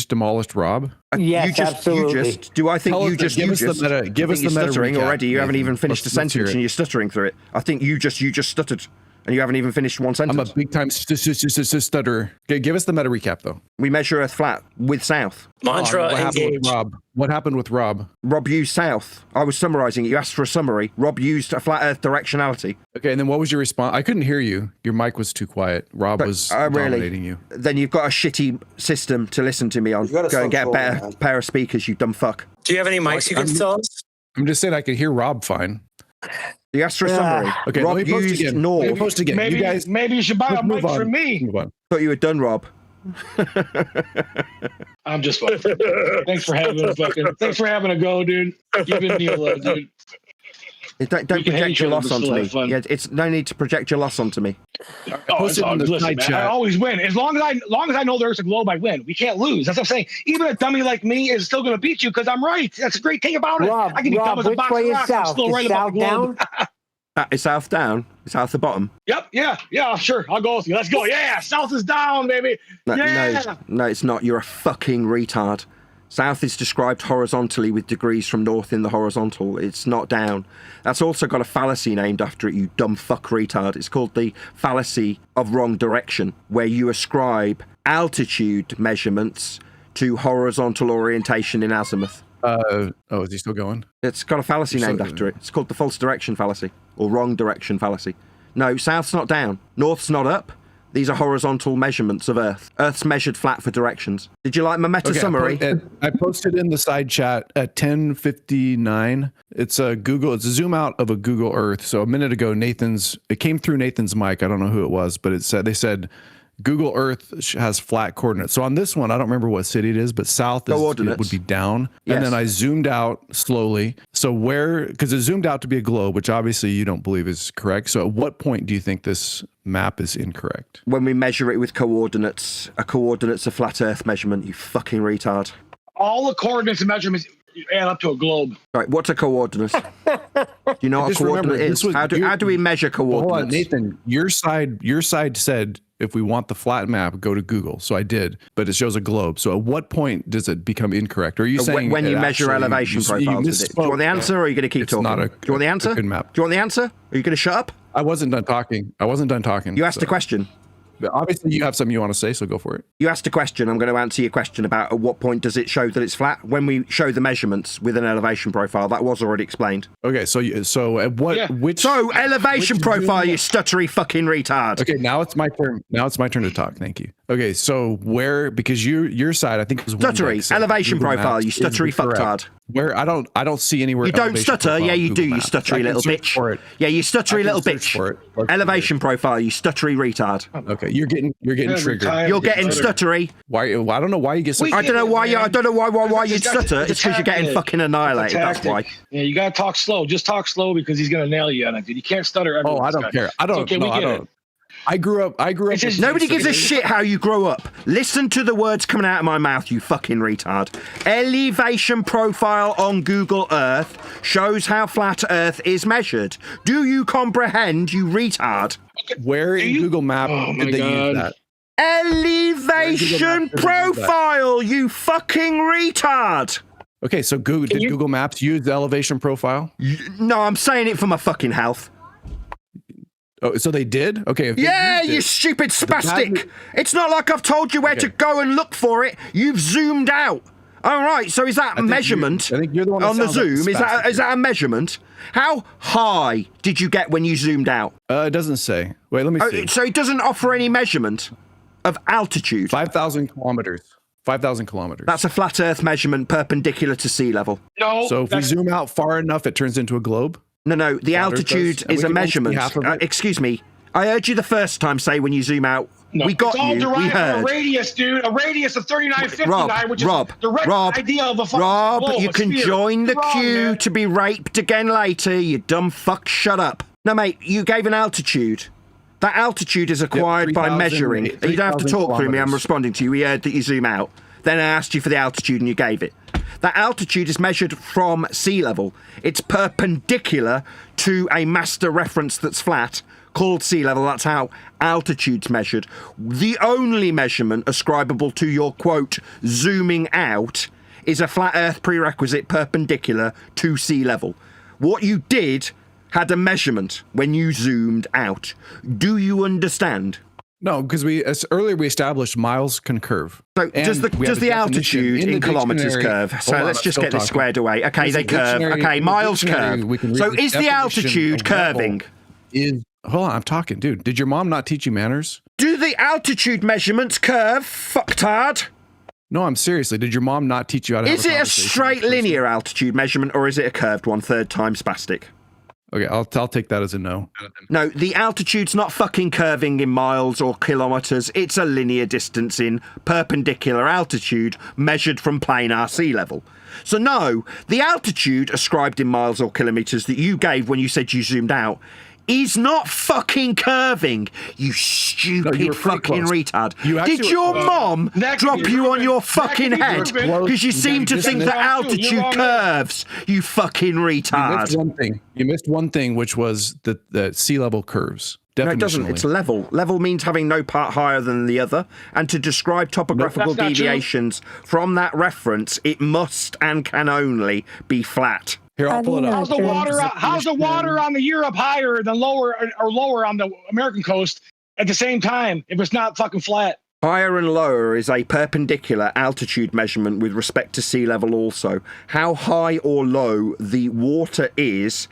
S15: demolished Rob?
S3: Yes, absolutely.
S14: Do I think you just?
S15: Give us the meta. Give us the meta
S14: stuttering
S15: recap,
S14: already. You haven't
S15: Nathan.
S14: even finished a sentence and you're stuttering through it. I think you just stuttered. And you haven't even finished one sentence.
S15: I'm a big time stutterer. Okay, give us the meta recap, though.
S14: We measure Earth flat with south.
S20: Mantra
S15: what happened
S20: engage.
S15: with Rob? What happened with Rob?
S14: Rob used south. I was summarizing it. You asked for a summary. Rob used a flat Earth directionality.
S15: Okay, and then what was your response? I couldn't hear you. Your mic was too quiet. Rob was dominating you.
S14: Then you've got a shitty system to listen to me on. Go and get a better pair of speakers, you dumb fuck.
S20: Do you have any mics you can tell us?
S15: I'm just saying I could hear Rob fine.
S14: You asked for a summary.
S15: Okay,
S14: Rob
S15: let me post
S14: used
S15: again.
S14: north.
S15: Let me post again.
S18: Maybe,
S15: you guys,
S18: maybe you should buy a mic
S15: move on.
S18: from me.
S15: Move on.
S14: Thought you were done, Rob.
S18: I'm just fucking. Thanks for having a go, dude. You've been dude.
S14: Don't project your loss onto me. Yeah, it's no need to project your loss onto me.
S18: Listen, man, I always win. As long as I know there's a globe, I win. We can't lose. That's what I'm saying. Even a dummy like me is still going to beat you because I'm right. That's a great thing about it.
S3: Rob,
S18: I can be dumb as a box of rocks. I'm still right about the globe.
S14: Is south down? Is south the bottom?
S18: Yep. Yeah. Sure. I'll go with you. Let's go. Yeah. South is down, baby.
S14: No, it's not. You're a fucking retard. South is described horizontally with degrees from north in the horizontal. It's not down. That's also got a fallacy named after it, you dumb fuck retard. It's called the fallacy of wrong direction, where you ascribe altitude measurements to horizontal orientation in azimuth.
S15: Is he still going?
S14: It's got a fallacy named after it. It's called the false direction fallacy, or wrong direction fallacy. No, south's not down. North's not up. These are horizontal measurements of Earth. Earth's measured flat for directions. Did you like my meta summary?
S15: I posted in the side chat at 10:59. It's a zoom out of a Google Earth. So a minute ago, it came through Nathan's mic. I don't know who it was, but they said Google Earth has flat coordinates. So on this one, I don't remember what city it is, but south would be down. Yes. And then I zoomed out slowly. So because it zoomed out to be a globe, which obviously you don't believe is correct. So at what point do you think this map is incorrect?
S14: When we measure it with coordinates. A coordinate's a flat Earth measurement, you fucking retard.
S18: All the coordinates and measurements add up to a globe.
S14: Right, what's a coordinate? Do you know what a coordinate is? How do we measure coordinates?
S15: Hold on, Nathan, your side said if we want the flat map, go to Google. So I did, but it shows a globe. So at what point does it become incorrect? Or are you saying
S14: when you measure elevation profiles with it? Do you want the answer, or are you going to keep talking? Do you want the answer?
S15: Good map.
S14: Do you want the answer? Are you going to shut up?
S15: I wasn't done talking. You
S14: asked a question.
S15: But obviously, you have something you want to say, so go for it.
S14: You asked a question. I'm going to answer your question about at what point does it show that it's flat? When we show the measurements with an elevation profile, that was already explained.
S15: Okay, so at what
S14: elevation profile, you stuttery fucking retard.
S15: Okay, now it's my turn. Now it's my turn to talk. Thank you. Okay, so because your side, I think was
S14: stuttery elevation profile, you stuttery fucktard.
S15: Where I don't see anywhere.
S14: You don't stutter. Yeah, you do. You stuttery little bitch. Yeah, you stuttery little bitch. Elevation profile. You stuttery retard.
S15: Okay, you're getting triggered.
S14: You're getting stuttery.
S15: Why? I don't know why you get.
S14: I don't know why you stutter. It's because you're getting fucking annihilated. That's why.
S18: Yeah, you gotta talk slow. Just talk slow because he's gonna nail you on it. You can't stutter.
S15: Oh, I don't care. I don't. Okay, no, I don't. I grew up.
S14: Nobody gives a shit how you grow up. Listen to the words coming out of my mouth, you fucking retard. Elevation profile on Google Earth shows how flat Earth is measured. Do you comprehend, you retard?
S15: Where in Google Map did they use that?
S14: Elevation profile, you fucking retard.
S15: Okay, so did Google Maps use the elevation profile?
S14: No, I'm saying it for my fucking health.
S15: Oh, so they did? Okay.
S14: Yeah, you stupid spastic. It's not like I've told you where to go and look for it. You've zoomed out. All right, so is that a measurement?
S15: I think you're the one
S14: on the zoom. Is that a measurement? How high did you get when you zoomed out?
S15: It doesn't say. Wait, let me see.
S14: So it doesn't offer any measurement of altitude.
S15: 5,000 kilometers. 5,000 kilometers.
S14: That's a flat Earth measurement perpendicular to sea level.
S18: No.
S15: So if we zoom out far enough, it turns into a globe?
S14: No, the altitude is a measurement. Excuse me. I heard you the first time say when you zoom out.
S18: No,
S14: we got you. We heard.
S18: A radius, dude. A radius of 3959, which is the right idea of a fucking globe,
S14: you can join the queue to be raped again later, you dumb fuck. Shut up. No, mate, you gave an altitude. That altitude is acquired by measuring. You don't have to talk through me. I'm responding to you. We heard that you zoom out. Then I asked you for the altitude and you gave it. That altitude is measured from sea level. It's perpendicular to a master reference that's flat, called sea level. That's how altitude's measured. The only measurement ascribable to your, quote, zooming out is a flat Earth prerequisite perpendicular to sea level. What you did had a measurement when you zoomed out. Do you understand?
S15: No, because earlier we established miles can curve.
S14: So does the altitude in kilometers curve? So let's just get this squared away. Okay, they curve. Okay, miles curve. So is the altitude curving?
S15: Hold on, I'm talking, dude. Did your mom not teach you manners?
S14: Do the altitude measurements curve, fucktard?
S15: No, I'm seriously. Did your mom not teach you how to have
S14: Is it a straight linear altitude measurement, or is it a curved one, third time spastic?
S15: Okay, I'll take that as a no.
S14: No, the altitude's not fucking curving in miles or kilometers. It's a linear distance in perpendicular altitude measured from planar sea level. So no, the altitude ascribed in miles or kilometers that you gave when you said you zoomed out is not fucking curving, you stupid fucking retard. Did your mom drop you on your fucking head because you seem to think that altitude curves, you fucking retard?
S15: You missed one thing, which was the sea level curves.
S14: No, it doesn't. It's level. Level means having no part higher than the other. And to describe topographical deviations from that reference, it must and can only be flat.
S15: Here, I'll pull it up.
S18: How's the water on the Europe higher than lower or lower on the American coast at the same time if it's not fucking flat?
S14: Higher and lower is a perpendicular altitude measurement with respect to sea level also. How high or low the water is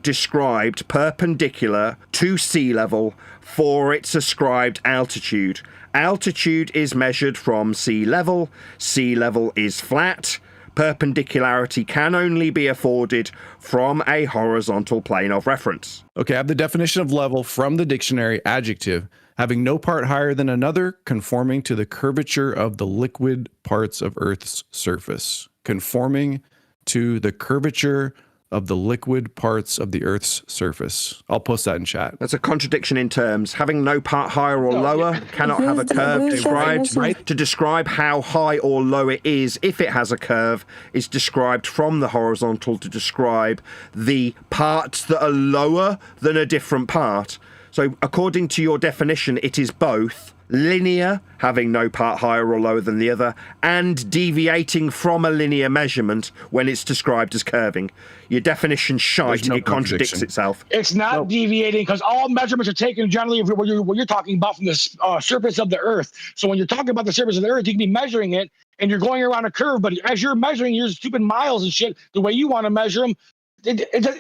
S14: described perpendicular to sea level for its ascribed altitude. Altitude is measured from sea level. Sea level is flat. Perpendicularity can only be afforded from a horizontal plane of reference.
S15: Okay, I have the definition of level from the dictionary: adjective, having no part higher than another, conforming to the curvature of the liquid parts of Earth's surface. Conforming to the curvature of the liquid parts of the Earth's surface. I'll post that in chat.
S14: That's a contradiction in terms. Having no part higher or lower cannot have a curve described. Right? To describe how high or low it is, if it has a curve, is described from the horizontal to describe the parts that are lower than a different part. So according to your definition, it is both linear, having no part higher or lower than the other, and deviating from a linear measurement when it's described as curving. Your definition's shite, it contradicts itself.
S18: It's not deviating because all measurements are taken generally what you're talking about from the surface of the Earth. So when you're talking about the surface of the Earth, you can be measuring it and you're going around a curve, but as you're measuring your stupid miles and shit, the way you want to measure them,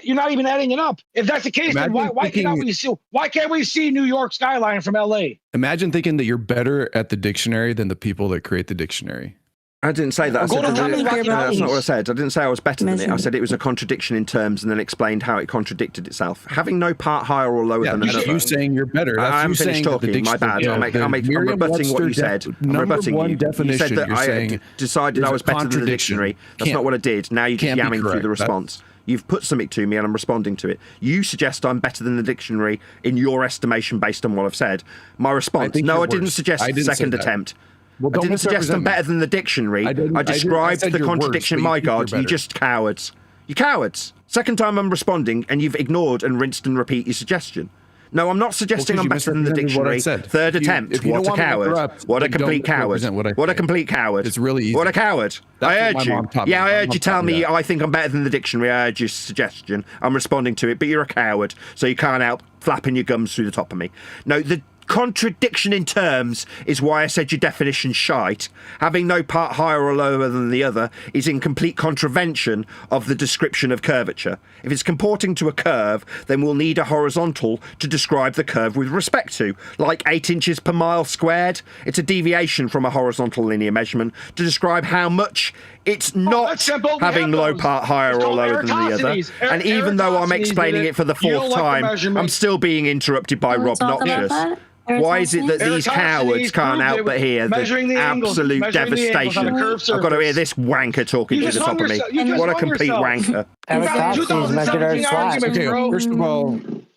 S18: you're not even adding it up. If that's the case, then why can't we see New York skyline from LA?
S15: Imagine thinking that you're better at the dictionary than the people that create the dictionary.
S14: I didn't say that. I said that's not what I said. I didn't say I was better than it. I said it was a contradiction in terms and then explained how it contradicted itself. Having no part higher or lower than another.
S15: You saying you're better.
S14: I'm finished talking. My bad. I'm rebutting what you said. I'm rebutting you. You said that I decided I was better than the dictionary. That's not what I did. Now you're just yamming through the response. You've put something to me and I'm responding to it. You suggest I'm better than the dictionary in your estimation based on what I've said. My response, no, I didn't suggest the second attempt.
S15: Well,
S14: I didn't suggest I'm better than the dictionary. I described the contradiction. My God, you just cowards. You cowards. Second time I'm responding and you've ignored and rinsed and repeat your suggestion. No, I'm not suggesting I'm better than the dictionary. Third attempt. What a coward. What a complete coward. What a complete coward.
S15: It's really easy.
S14: What a coward. I heard you. Yeah, I heard you tell me I think I'm better than the dictionary. I heard your suggestion. I'm responding to it, but you're a coward, so you can't help flapping your gums through the top of me. No, the contradiction in terms is why I said your definition's shite. Having no part higher or lower than the other is in complete contravention of the description of curvature. If it's comporting to a curve, then we'll need a horizontal to describe the curve with respect to, like 8 inches per mile squared. It's a deviation from a horizontal linear measurement to describe how much it's not having low part higher or lower than the other. And even though I'm explaining it for the fourth time, I'm still being interrupted by Robnoxious. Why is it that these cowards can't help but hear the absolute devastation? I've got to hear this wanker talking to the top of me. What a complete wanker.
S15: Okay,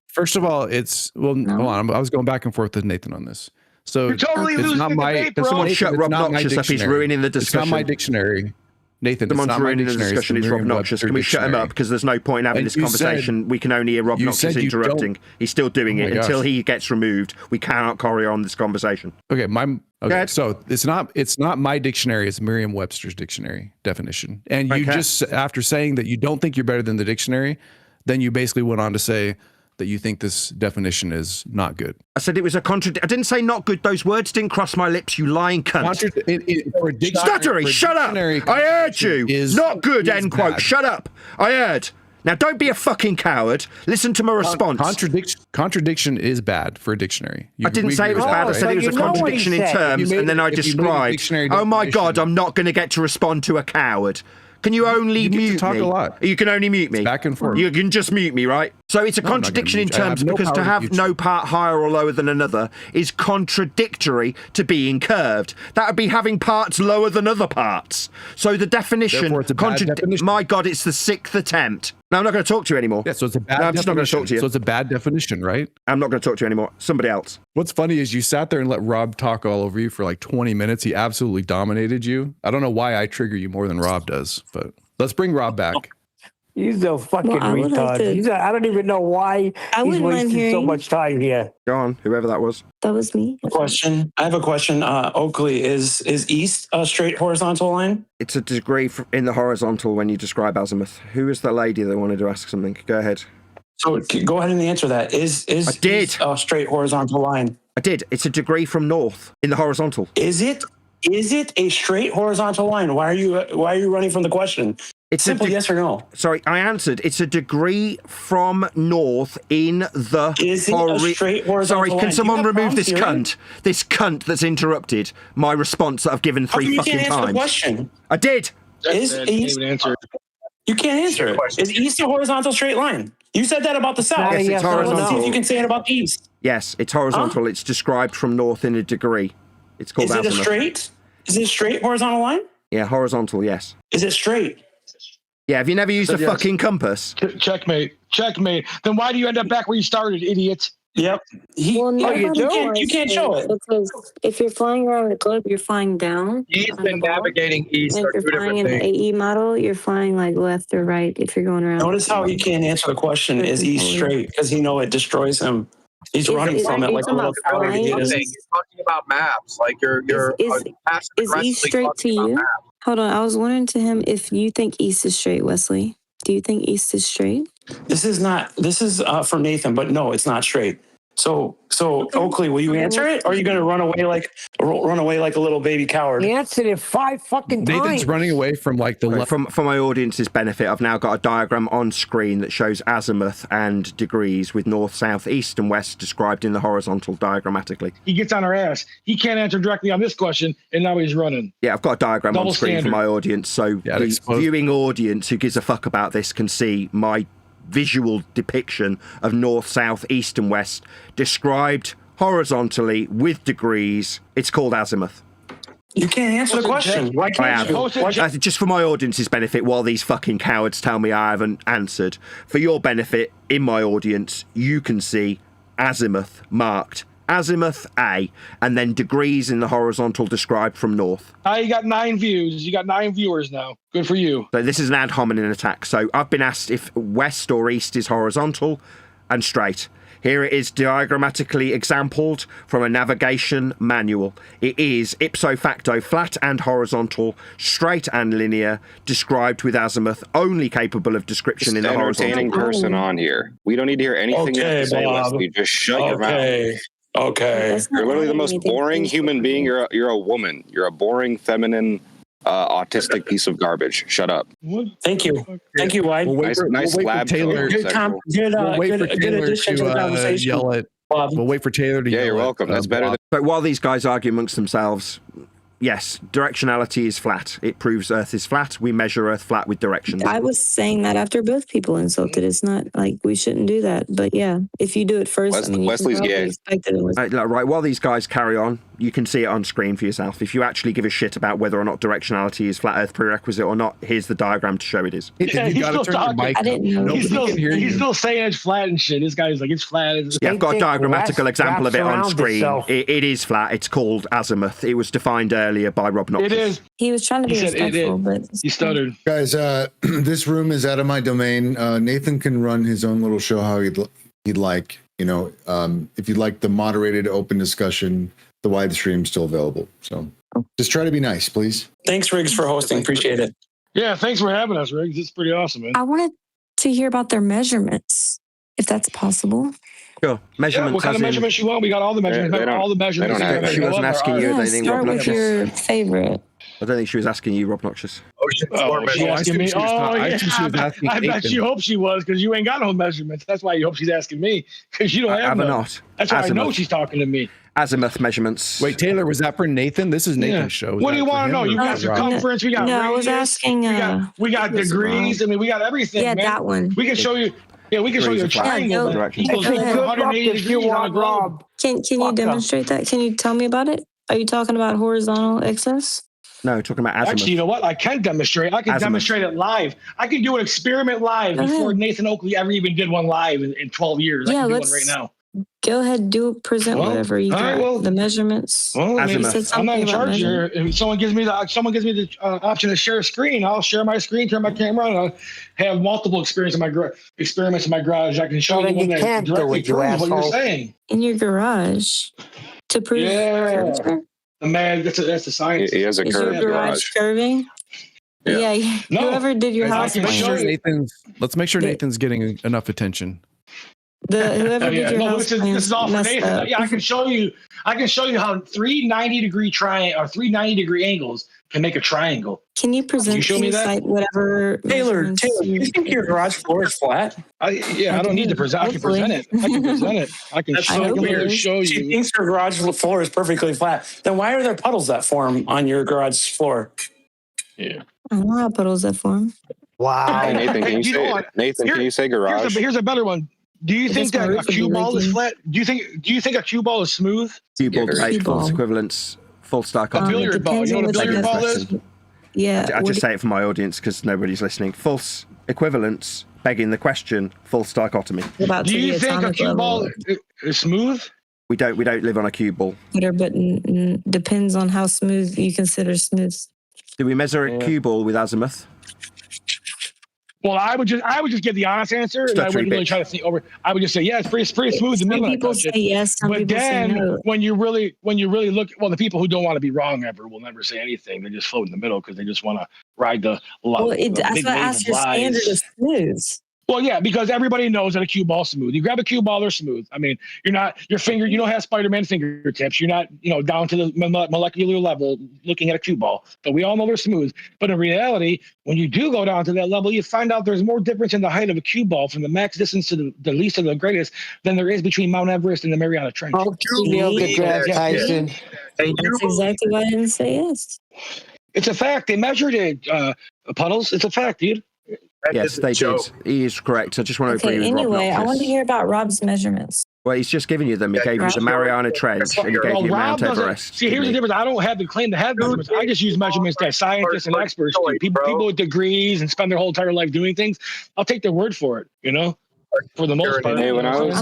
S15: first of all, it's hold on. I was going back and forth with Nathan on this. So
S18: you're totally
S15: it's not my.
S14: Can someone shut Robnoxious up? He's ruining the discussion.
S15: It's not my dictionary. Nathan,
S14: someone's ruining the discussion. It's Robnoxious. Can we shut him up? Because there's no point in having this conversation. We can only hear Robnoxious interrupting. He's still doing it. Until he gets removed, we cannot carry on this conversation.
S15: Okay, so it's not my dictionary. It's Merriam-Webster's dictionary definition. And you just, after saying that you don't think you're better than the dictionary, then you basically went on to say that you think this definition is not good.
S14: I said it was a contradiction. I didn't say not good. Those words didn't cross my lips, you lying cunt. Stuttery, shut up. I heard you. Not good, end quote. Shut up. I heard. Now, don't be a fucking coward. Listen to my response.
S15: Contradiction is bad for a dictionary.
S14: I didn't say it was bad. I said it was a contradiction in terms, and then I described. Oh my God, I'm not going to get to respond to a coward. Can you only mute me?
S15: A lot.
S14: You can only mute me.
S15: It's back and forth.
S14: You can just mute me, right? So it's a contradiction in terms because to have no part higher or lower than another is contradictory to being curved. That would be having parts lower than other parts. So the definition, my God, it's the sixth attempt. No, I'm not going to talk to you anymore.
S15: Yeah, so it's a bad
S14: definition. I'm just not going to talk to you.
S15: So it's a bad definition, right?
S14: I'm not going to talk to you anymore. Somebody else.
S15: What's funny is you sat there and let Rob talk all over you for like 20 minutes. He absolutely dominated you. I don't know why I trigger you more than Rob does, but let's bring Rob back.
S3: He's a fucking retard. I don't even know why he's wasting so much time here.
S14: Go on, whoever that was.
S21: That was me.
S20: I have a question. Oakley, is east a straight horizontal line?
S14: It's a degree in the horizontal when you describe azimuth. Who is the lady that wanted to ask something? Go ahead.
S20: So go ahead and answer that. Is east a straight horizontal line?
S14: I did. It's a degree from north in the horizontal.
S20: Is it a straight horizontal line? Why are you running from the question? It's simple yes or no.
S14: Sorry, I answered. It's a degree from north in the...
S20: Is it a straight horizontal line?
S14: Sorry, can someone remove this cunt? This cunt that's interrupted my response that I've given three fucking times.
S20: You can't answer the question.
S14: I did.
S20: Is east... You can't answer it. Is east a horizontal straight line? You said that about the south.
S14: Yes, it's horizontal.
S20: Let's see if you can say it about the east.
S14: Yes, it's horizontal. It's described from north in a degree. It's called azimuth.
S20: Is it a straight? Is it a straight horizontal line?
S14: Yeah, horizontal, yes.
S20: Is it straight?
S14: Yeah, have you never used a fucking compass?
S18: Checkmate. Then why do you end up back where you started, idiot?
S20: Yep.
S21: You
S20: can't show it.
S21: Because if you're flying around the globe, you're flying down.
S6: He's been navigating east.
S21: If you're flying in the AE model, you're flying like left or right if you're going around.
S20: Notice how he can't answer the question, is east straight? Because it destroys him. He's running from it like a little coward.
S6: You're talking about maps. Like
S21: is east straight to you? Hold on, I was wondering to him if you think east is straight, Wesley. Do you think east is straight?
S20: This is for Nathan, but no, it's not straight. So Oakley, will you answer it? Or are you going to run away like a little baby coward?
S3: He answered it 5 fucking times.
S15: Nathan's running away from like the
S14: for my audience's benefit, I've now got a diagram on screen that shows azimuth and degrees with north, south, east, and west described in the horizontal diagrammatically.
S18: He gets on our ass. He can't answer directly on this question, and now he's running.
S14: Yeah, I've got a diagram
S18: Double
S14: on screen
S18: standard.
S14: for my audience, so the viewing audience who gives a fuck about this can see my visual depiction of north, south, east, and west described horizontally with degrees. It's called azimuth.
S20: You can't answer the question. Why can't you?
S14: Just for my audience's benefit, while these fucking cowards tell me I haven't answered, for your benefit, in my audience, you can see azimuth marked. Azimuth A, and then degrees in the horizontal described from north.
S18: You got 9 views. You got 9 viewers now. Good for you.
S14: So this is an ad hominem attack. So I've been asked if west or east is horizontal and straight. Here it is diagrammatically exampled from a navigation manual. It is ipso facto flat and horizontal, straight and linear, described with azimuth, only capable of description in the horizontal.
S22: Entertaining person on here. We don't need to hear anything you have to say, Wesley. Just shut your mouth.
S20: Okay.
S22: You're literally the most boring human being. You're a woman. You're a boring, feminine, autistic piece of garbage. Shut up.
S20: Thank you. Thank you, White.
S22: Nice lab
S15: Taylor.
S20: Good addition to the conversation.
S15: We'll wait for Taylor to yell.
S22: Yeah, you're welcome. That's better than...
S14: But while these guys argue amongst themselves, yes, directionality is flat. It proves Earth is flat. We measure Earth flat with direction.
S21: I was saying that after both people insulted. It's not like we shouldn't do that. But yeah, if you do it first,
S22: Wesley's gay.
S14: Right, while these guys carry on, you can see it on screen for yourself. If you actually give a shit about whether or not directionality is flat Earth prerequisite or not, here's the diagram to show it is.
S18: Yeah, he's still talking.
S21: I didn't know.
S18: He's still saying it's flat and shit. This guy's like, it's flat.
S14: Yeah, I've got a diagrammatical example of it on screen. It is flat. It's called azimuth. It was defined earlier by Robnoxious.
S18: It is.
S21: He was trying to be respectful, but
S18: he stuttered.
S8: Guys, this room is out of my domain. Nathan can run his own little show how he'd like. You know, if you'd like the moderated open discussion, the wide stream's still available. So just try to be nice, please.
S20: Thanks, Riggs, for hosting. Appreciate it.
S18: Yeah, thanks for having us, Riggs. It's pretty awesome, man.
S21: I wanted to hear about their measurements, if that's possible.
S2: Sure. Measurements.
S18: What kind of measurements you want? We got all the measurements. All the measurements.
S2: She wasn't asking you anything,
S21: Start with your favorite.
S2: I don't think she was asking you, Robnoxious.
S18: She asking me. I bet you hope she was, because you ain't got no measurements. That's why you hope she's asking me, because you don't have none.
S2: Not.
S18: That's why I know she's talking to me.
S2: Azimuth measurements.
S15: Wait, Tayler, was that for Nathan? This is Nathan's show.
S18: What do you want to know? You got circumference. We got
S21: no,
S18: radius,
S21: I was asking.
S18: We got degrees. I mean, we got everything.
S21: Yeah,
S18: man.
S21: that one.
S18: We can show you. Yeah, we can show you a triangle. Equals 180 degrees on a globe.
S21: Can you demonstrate that? Can you tell me about it? Are you talking about horizontal axis?
S2: No, talking about azimuth.
S18: Actually, you know what? I can demonstrate. I can demonstrate it live. I can do an experiment live before Nathan Oakley ever even did one live in 12 years. I can do one right now.
S21: Go ahead, present whatever you got. The measurements.
S18: Well, I mean, I'm not in charge here. If someone gives me the option to share a screen, I'll share my screen, turn my camera on, and I'll have multiple experiments in my garage. I can show you one that directly proves what you're saying.
S21: In your garage to prove.
S18: Yeah. Man, that's the science.
S22: He has a curved garage.
S21: Curving? Yeah. Whoever did your house.
S15: Let's make sure Nathan's getting enough attention.
S21: Whoever did your house
S18: this is all for Nathan. Yeah, I can show you how 3 90 degree angles can make a triangle.
S21: Can you present?
S18: Can you show me that?
S21: Whatever.
S20: Taylor, do you think your garage floor is flat?
S18: I don't need to present. I can present it. I can show you.
S20: She thinks her garage floor is perfectly flat. Then why are there puddles that form on your garage floor?
S18: Yeah.
S21: I don't know how puddles that form.
S17: Wow.
S22: Hey, Nathan, can you say garage?
S18: Here's a better one. Do you think that a cue ball is flat? Do you think a cue ball is smooth?
S2: Cue ball debate, false equivalence, false dichotomy.
S18: A billiard ball. You know what a billiard ball is?
S21: Yeah.
S2: I just say it for my audience because nobody's listening. False equivalence, begging the question, false dichotomy.
S18: Do you think a cue ball is smooth?
S2: We don't live on a cue ball.
S21: But depends on how smooth you consider smooth.
S2: Do we measure a cue ball with azimuth?
S18: Well, I would just give the honest answer, and I wouldn't really try to think over. I would just say, yeah, it's pretty smooth.
S21: Some people say yes, some people say no.
S18: when you really look, well, the people who don't want to be wrong ever will never say anything. They just float in the middle because they just want to ride the.
S21: That's why I asked your standard of smooth.
S18: Well, yeah, because everybody knows that a cue ball's smooth. You grab a cue ball, they're smooth. I mean, you don't have Spider-Man fingertips. You're not, down to the molecular level looking at a cue ball. But we all know they're smooth. But in reality, when you do go down to that level, you find out there's more difference in the height of a cue ball from the max distance to the least of the greatest than there is between Mount Everest and the Mariana Trench.
S3: Tyson.
S21: That's exactly why I didn't say yes.
S18: It's a fact. They measured it, Puddles. It's a fact, dude.
S2: Yes, they did. He is correct. I just want to agree with Rob.
S21: Anyway, I want to hear about Rob's measurements.
S2: Well, he's just given you them. He gave you the Mariana Trench and he gave you Mount Everest.
S18: See, here's the difference. I don't have the claim to have measurements. I just use measurements that scientists and experts do. People with degrees and spend their whole entire life doing things. I'll take their word for it, for the most part.
S22: Hey, when I was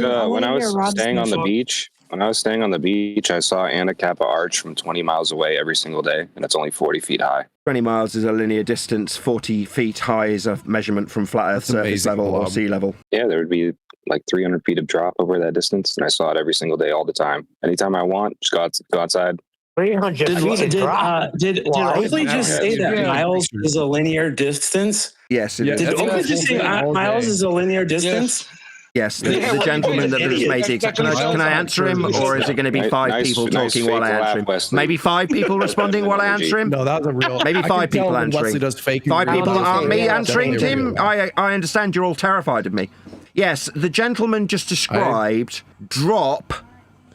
S22: staying on the beach, I saw Anacapa Arch from 20 miles away every single day, and it's only 40 feet high.
S2: 20 miles is a linear distance. 40 feet high is a measurement from flat Earth surface level or sea level.
S22: Yeah, there would be like 300 feet of drop over that distance, and I saw it every single day, all the time. Anytime I want, just go outside.
S3: 300 feet of drop?
S20: Did Oakley just say that miles is a linear distance?
S2: Yes.
S20: Did Oakley just say miles is a linear distance?
S2: Yes, the gentleman that just made it. Can I answer him, or is it going to be five people talking while I answer him? Maybe 5 people responding while I answer him?
S15: No, that was a real...
S2: Maybe 5 people answering.
S15: Wesley does fake
S2: 5 people aren't me answering him? I understand you're all terrified of me. Yes, the gentleman just described drop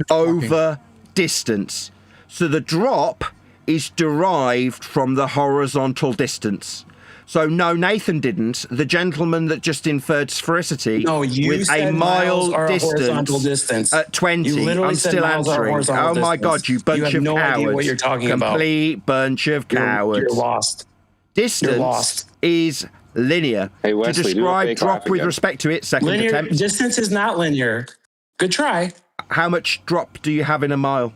S2: over distance. So the drop is derived from the horizontal distance. So no, Nathan didn't. The gentleman that just inferred sphericity with a mile distance at 20. I'm still answering. Oh my God, you bunch of cowards.
S20: Idea what you're talking
S2: Complete bunch of cowards.
S20: You're lost.
S2: Distance is linear.
S22: Hey, Wesley,
S2: to describe drop with respect to it, second attempt.
S20: Distance is not linear. Good try.
S2: How much drop do you have in a mile?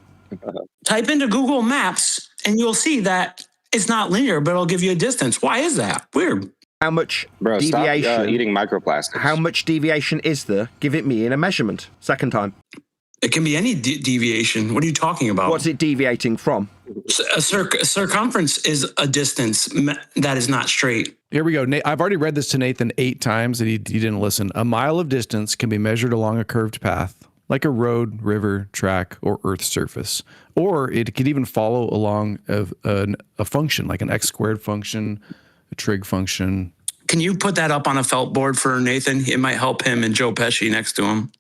S20: Type into Google Maps and you'll see that it's not linear, but it'll give you a distance. Why is that? Weird.
S2: How much
S22: deviation? Stop eating microplastics.
S2: How much deviation is there? Give it me in a measurement. Second time.
S20: It can be any deviation. What are you talking about?
S2: What's it deviating from?
S20: A circumference is a distance that is not straight.
S15: Here we go. I've already read this to Nathan 8 times and he didn't listen. A mile of distance can be measured along a curved path, like a road, river, track, or Earth's surface. Or it could even follow along a function, like an x-squared function, a trig function.
S20: Can you put that up on a felt board for Nathan? It might help him and Joe Pesci next to him.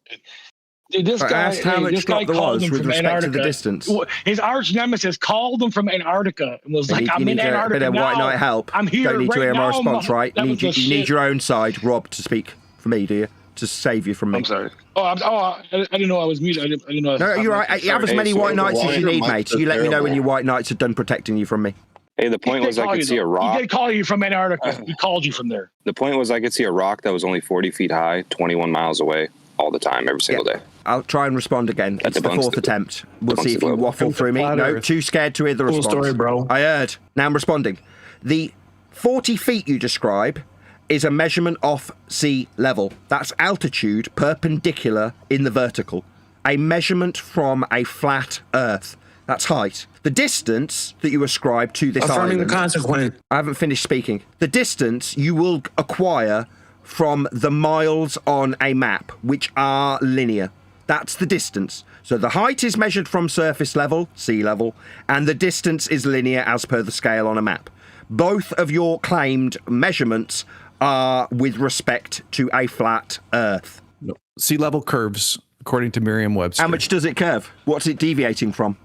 S18: Dude, this guy,
S2: asked how much
S18: called
S2: was
S18: him
S2: with
S18: from
S2: respect
S18: Antarctica.
S2: to the distance.
S18: His arch nemesis called him from Antarctica and was like, "I'm
S2: you
S18: in
S2: need
S18: Antarctica
S2: a bit of
S18: now.
S2: white knight help.
S18: I'm here
S2: Don't need
S18: right
S2: to hear my
S18: now."
S2: response, right?
S18: That
S2: You
S18: was the
S2: need
S18: shit.
S2: your own side, Rob, to speak for me, do you? To save you from me.
S18: I'm sorry. I didn't know I was muted. I didn't know.
S2: No, you're right. You have as many white knights as you need, mate. You let me know when your white knights are done protecting you from me.
S22: Hey, the point was I could see a rock.
S18: He did call you from Antarctica. He called you from there.
S22: The point was I could see a rock that was only 40 feet high, 21 miles away, all the time, every single day.
S2: I'll try and respond again. It's the fourth attempt. We'll see if you waffle through me. No, too scared to hear the response.
S20: Story, bro.
S2: I heard. Now I'm responding. The 40 feet you describe is a measurement off sea level. That's altitude perpendicular in the vertical. A measurement from a flat Earth. That's height. The distance that you ascribe to this
S20: Affirming
S2: island...
S20: the consequence.
S2: I haven't finished speaking. The distance you will acquire from the miles on a map, which are linear. That's the distance. So the height is measured from surface level, sea level, and the distance is linear as per the scale on a map. Both of your claimed measurements are with respect to a flat Earth.
S15: No. Sea level curves, according to Merriam-Webster.
S2: How much does it curve? What's it deviating from?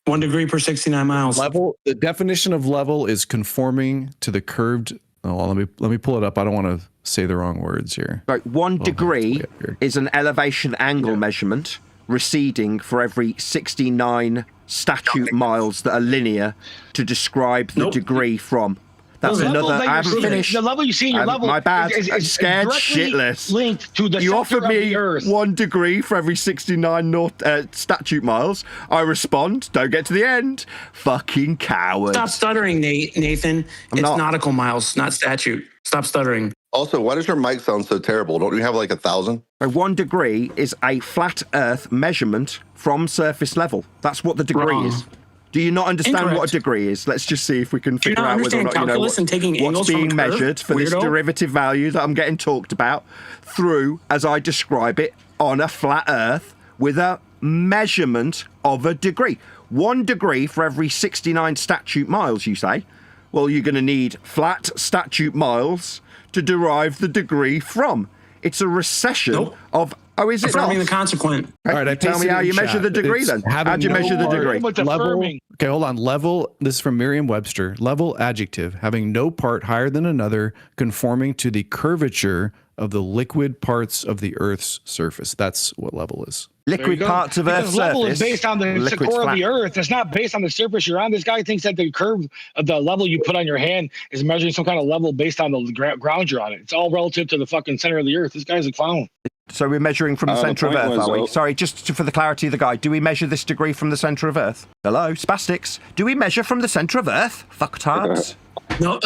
S20: 1 degree per 69 miles.
S15: Level. The definition of level is conforming to the curved. Oh, let me pull it up. I don't want to say the wrong words here.
S2: Right, 1 degree is an elevation angle measurement receding for every 69 statute miles that are linear to describe the degree from. That's another. I haven't finished.
S18: The level you see in your level.
S2: My bad.
S18: Is
S2: I'm scared shitless.
S18: Linked to the
S2: you
S18: center
S2: offered
S18: of
S2: me
S18: the Earth.
S2: 1 degree for every 69 statute miles. I respond. Don't get to the end. Fucking coward.
S20: Stop stuttering, Nathan. It's nautical miles, not statute. Stop stuttering.
S7: Also, why does your mic sound so terrible? Don't you have like 1,000?
S2: 1 degree is a flat Earth measurement from surface level. That's what the degree is. Do you not understand what a degree is? Let's just see if we can figure out whether or not you know what's being measured for this derivative value that I'm getting talked about through, as I describe it, on a flat Earth with a measurement of a degree. 1 degree for every 69 statute miles, you say? Well, you're going to need flat statute miles to derive the degree from. It's a recession of... Oh, is it
S20: Affirming
S2: not?
S20: the consequent.
S15: All right,
S2: Tell me how you measure the degree then. How do you measure the degree?
S15: Level. Okay, hold on. Level. This is from Merriam-Webster. Level adjective having no part higher than another, conforming to the curvature of the liquid parts of the Earth's surface. That's what level is.
S2: Liquid parts of Earth's surface.
S18: Level is based on the core of the Earth. It's not based on the surface you're on. This guy thinks that the curve of the level you put on your hand is measuring some kind of level based on the ground you're on. It's all relative to the fucking center of the Earth. This guy's a clown.
S2: So we're measuring from the center of Earth, are we? Sorry, just for the clarity of the guy, do we measure this degree from the center of Earth? Hello, spastics. Do we measure from the center of Earth? Fucktards.
S20: No,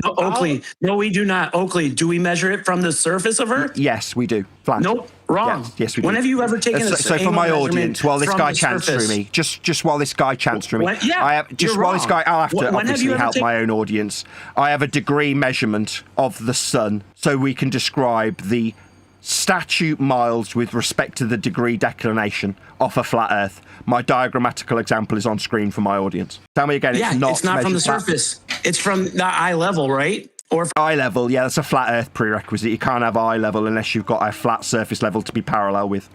S20: Oakley. No, we do not. Oakley, do we measure it from the surface of Earth?
S2: Yes, we do. Flat.
S20: Nope, wrong.
S2: Yes, we do.
S20: When have you ever taken
S2: So for my audience, while this guy chants through me, just while this guy chants through me, I'll have to obviously help my own audience. I have a degree measurement of the sun, so we can describe the statute miles with respect to the degree declination off a flat Earth. My diagrammatical example is on screen for my audience. Tell me again,
S20: it's not from the surface. It's from the eye level, right? Or
S2: eye level, yeah, that's a flat Earth prerequisite. You can't have eye level unless you've got a flat surface level to be parallel with.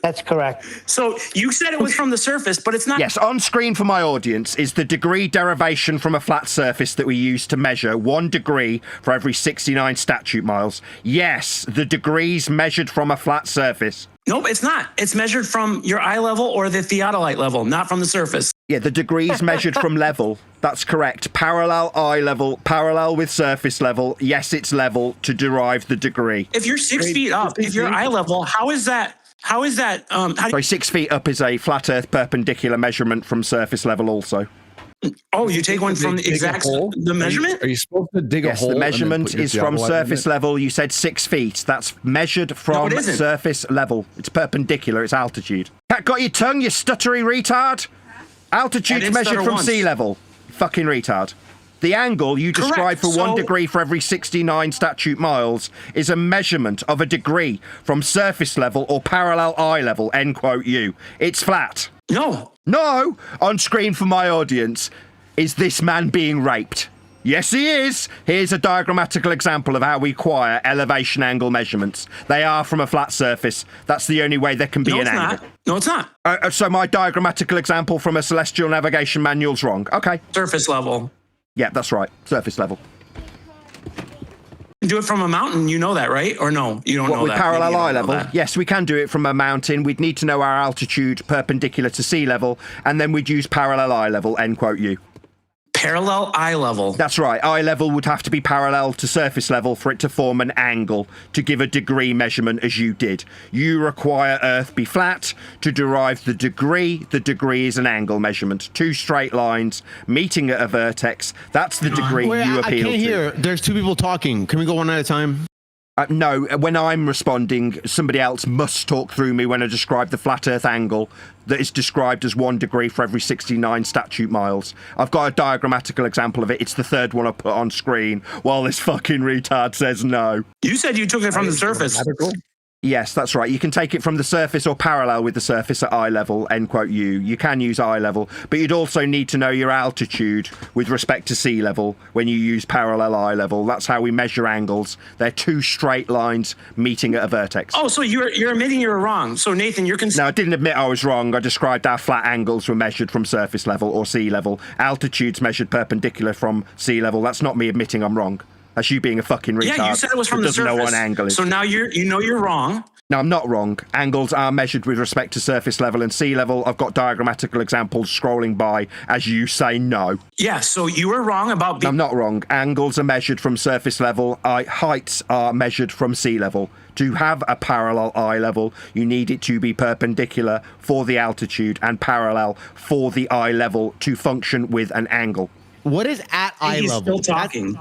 S3: That's correct.
S20: So you said it was from the surface, but it's not.
S2: Yes, on screen for my audience is the degree derivation from a flat surface that we use to measure 1 degree for every 69 statute miles. Yes, the degrees measured from a flat surface.
S20: Nope, it's not. It's measured from your eye level or the theodolite level, not from the surface.
S2: Yeah, the degrees measured from level. That's correct. Parallel eye level, parallel with surface level. Yes, it's level to derive the degree.
S20: If you're 6 feet up, if you're eye level, how is that?
S2: Sorry, 6 feet up is a flat Earth perpendicular measurement from surface level also.
S20: Oh, you take one from the exact measurement?
S15: Are you supposed to dig a hole?
S2: Yes, the measurement is from surface level. You said 6 feet. That's measured from surface level. It's perpendicular. It's altitude. Got your tongue, you stuttery retard? Altitude's measured from sea level. Fucking retard. The angle you describe for 1 degree for every 69 statute miles is a measurement of a degree from surface level or parallel eye level, end quote you. It's flat.
S20: No.
S2: No! On screen for my audience, is this man being raped? Yes, he is. Here's a diagrammatical example of how we acquire elevation angle measurements. They are from a flat surface. That's the only way there can be an angle.
S20: No, it's not.
S2: So my diagrammatical example from a celestial navigation manual's wrong. Okay.
S20: Surface level.
S2: Yeah, that's right. Surface level.
S20: Do it from a mountain, you know that, right? Or no, you don't know
S2: with
S20: that.
S2: Parallel eye level? Yes, we can do it from a mountain. We'd need to know our altitude perpendicular to sea level, and then we'd use parallel eye level, end quote you.
S20: Parallel eye level.
S2: That's right. Eye level would have to be parallel to surface level for it to form an angle to give a degree measurement as you did. You require Earth be flat to derive the degree. The degree is an angle measurement. 2 straight lines meeting at a vertex. That's the degree you appeal to.
S13: I can't hear. There's 2 people talking. Can we go one at a time?
S2: No, when I'm responding, somebody else must talk through me when I describe the flat Earth angle that is described as 1 degree for every 69 statute miles. I've got a diagrammatical example of it. It's the 3rd one I put on screen while this fucking retard says no.
S20: You said you took it from the surface.
S2: Yes, that's right. You can take it from the surface or parallel with the surface at eye level, end quote you. You can use eye level, but you'd also need to know your altitude with respect to sea level when you use parallel eye level. That's how we measure angles. They're 2 straight lines meeting at a vertex.
S20: Oh, so you're admitting you were wrong. So Nathan, you're
S2: No, I didn't admit I was wrong. I described how flat angles were measured from surface level or sea level. Altitude's measured perpendicular from sea level. That's not me admitting I'm wrong. That's you being a fucking retard.
S20: Yeah, you said it was from the surface. Know what an angle is. So now you're wrong.
S2: No, I'm not wrong. Angles are measured with respect to surface level and sea level. I've got diagrammatical examples scrolling by as you say no.
S20: Yeah, so you were wrong about...
S2: I'm not wrong. Angles are measured from surface level. Heights are measured from sea level. To have a parallel eye level, you need it to be perpendicular for the altitude and parallel for the eye level to function with an angle.
S13: What is at eye
S20: He's
S13: level?
S20: Still talking.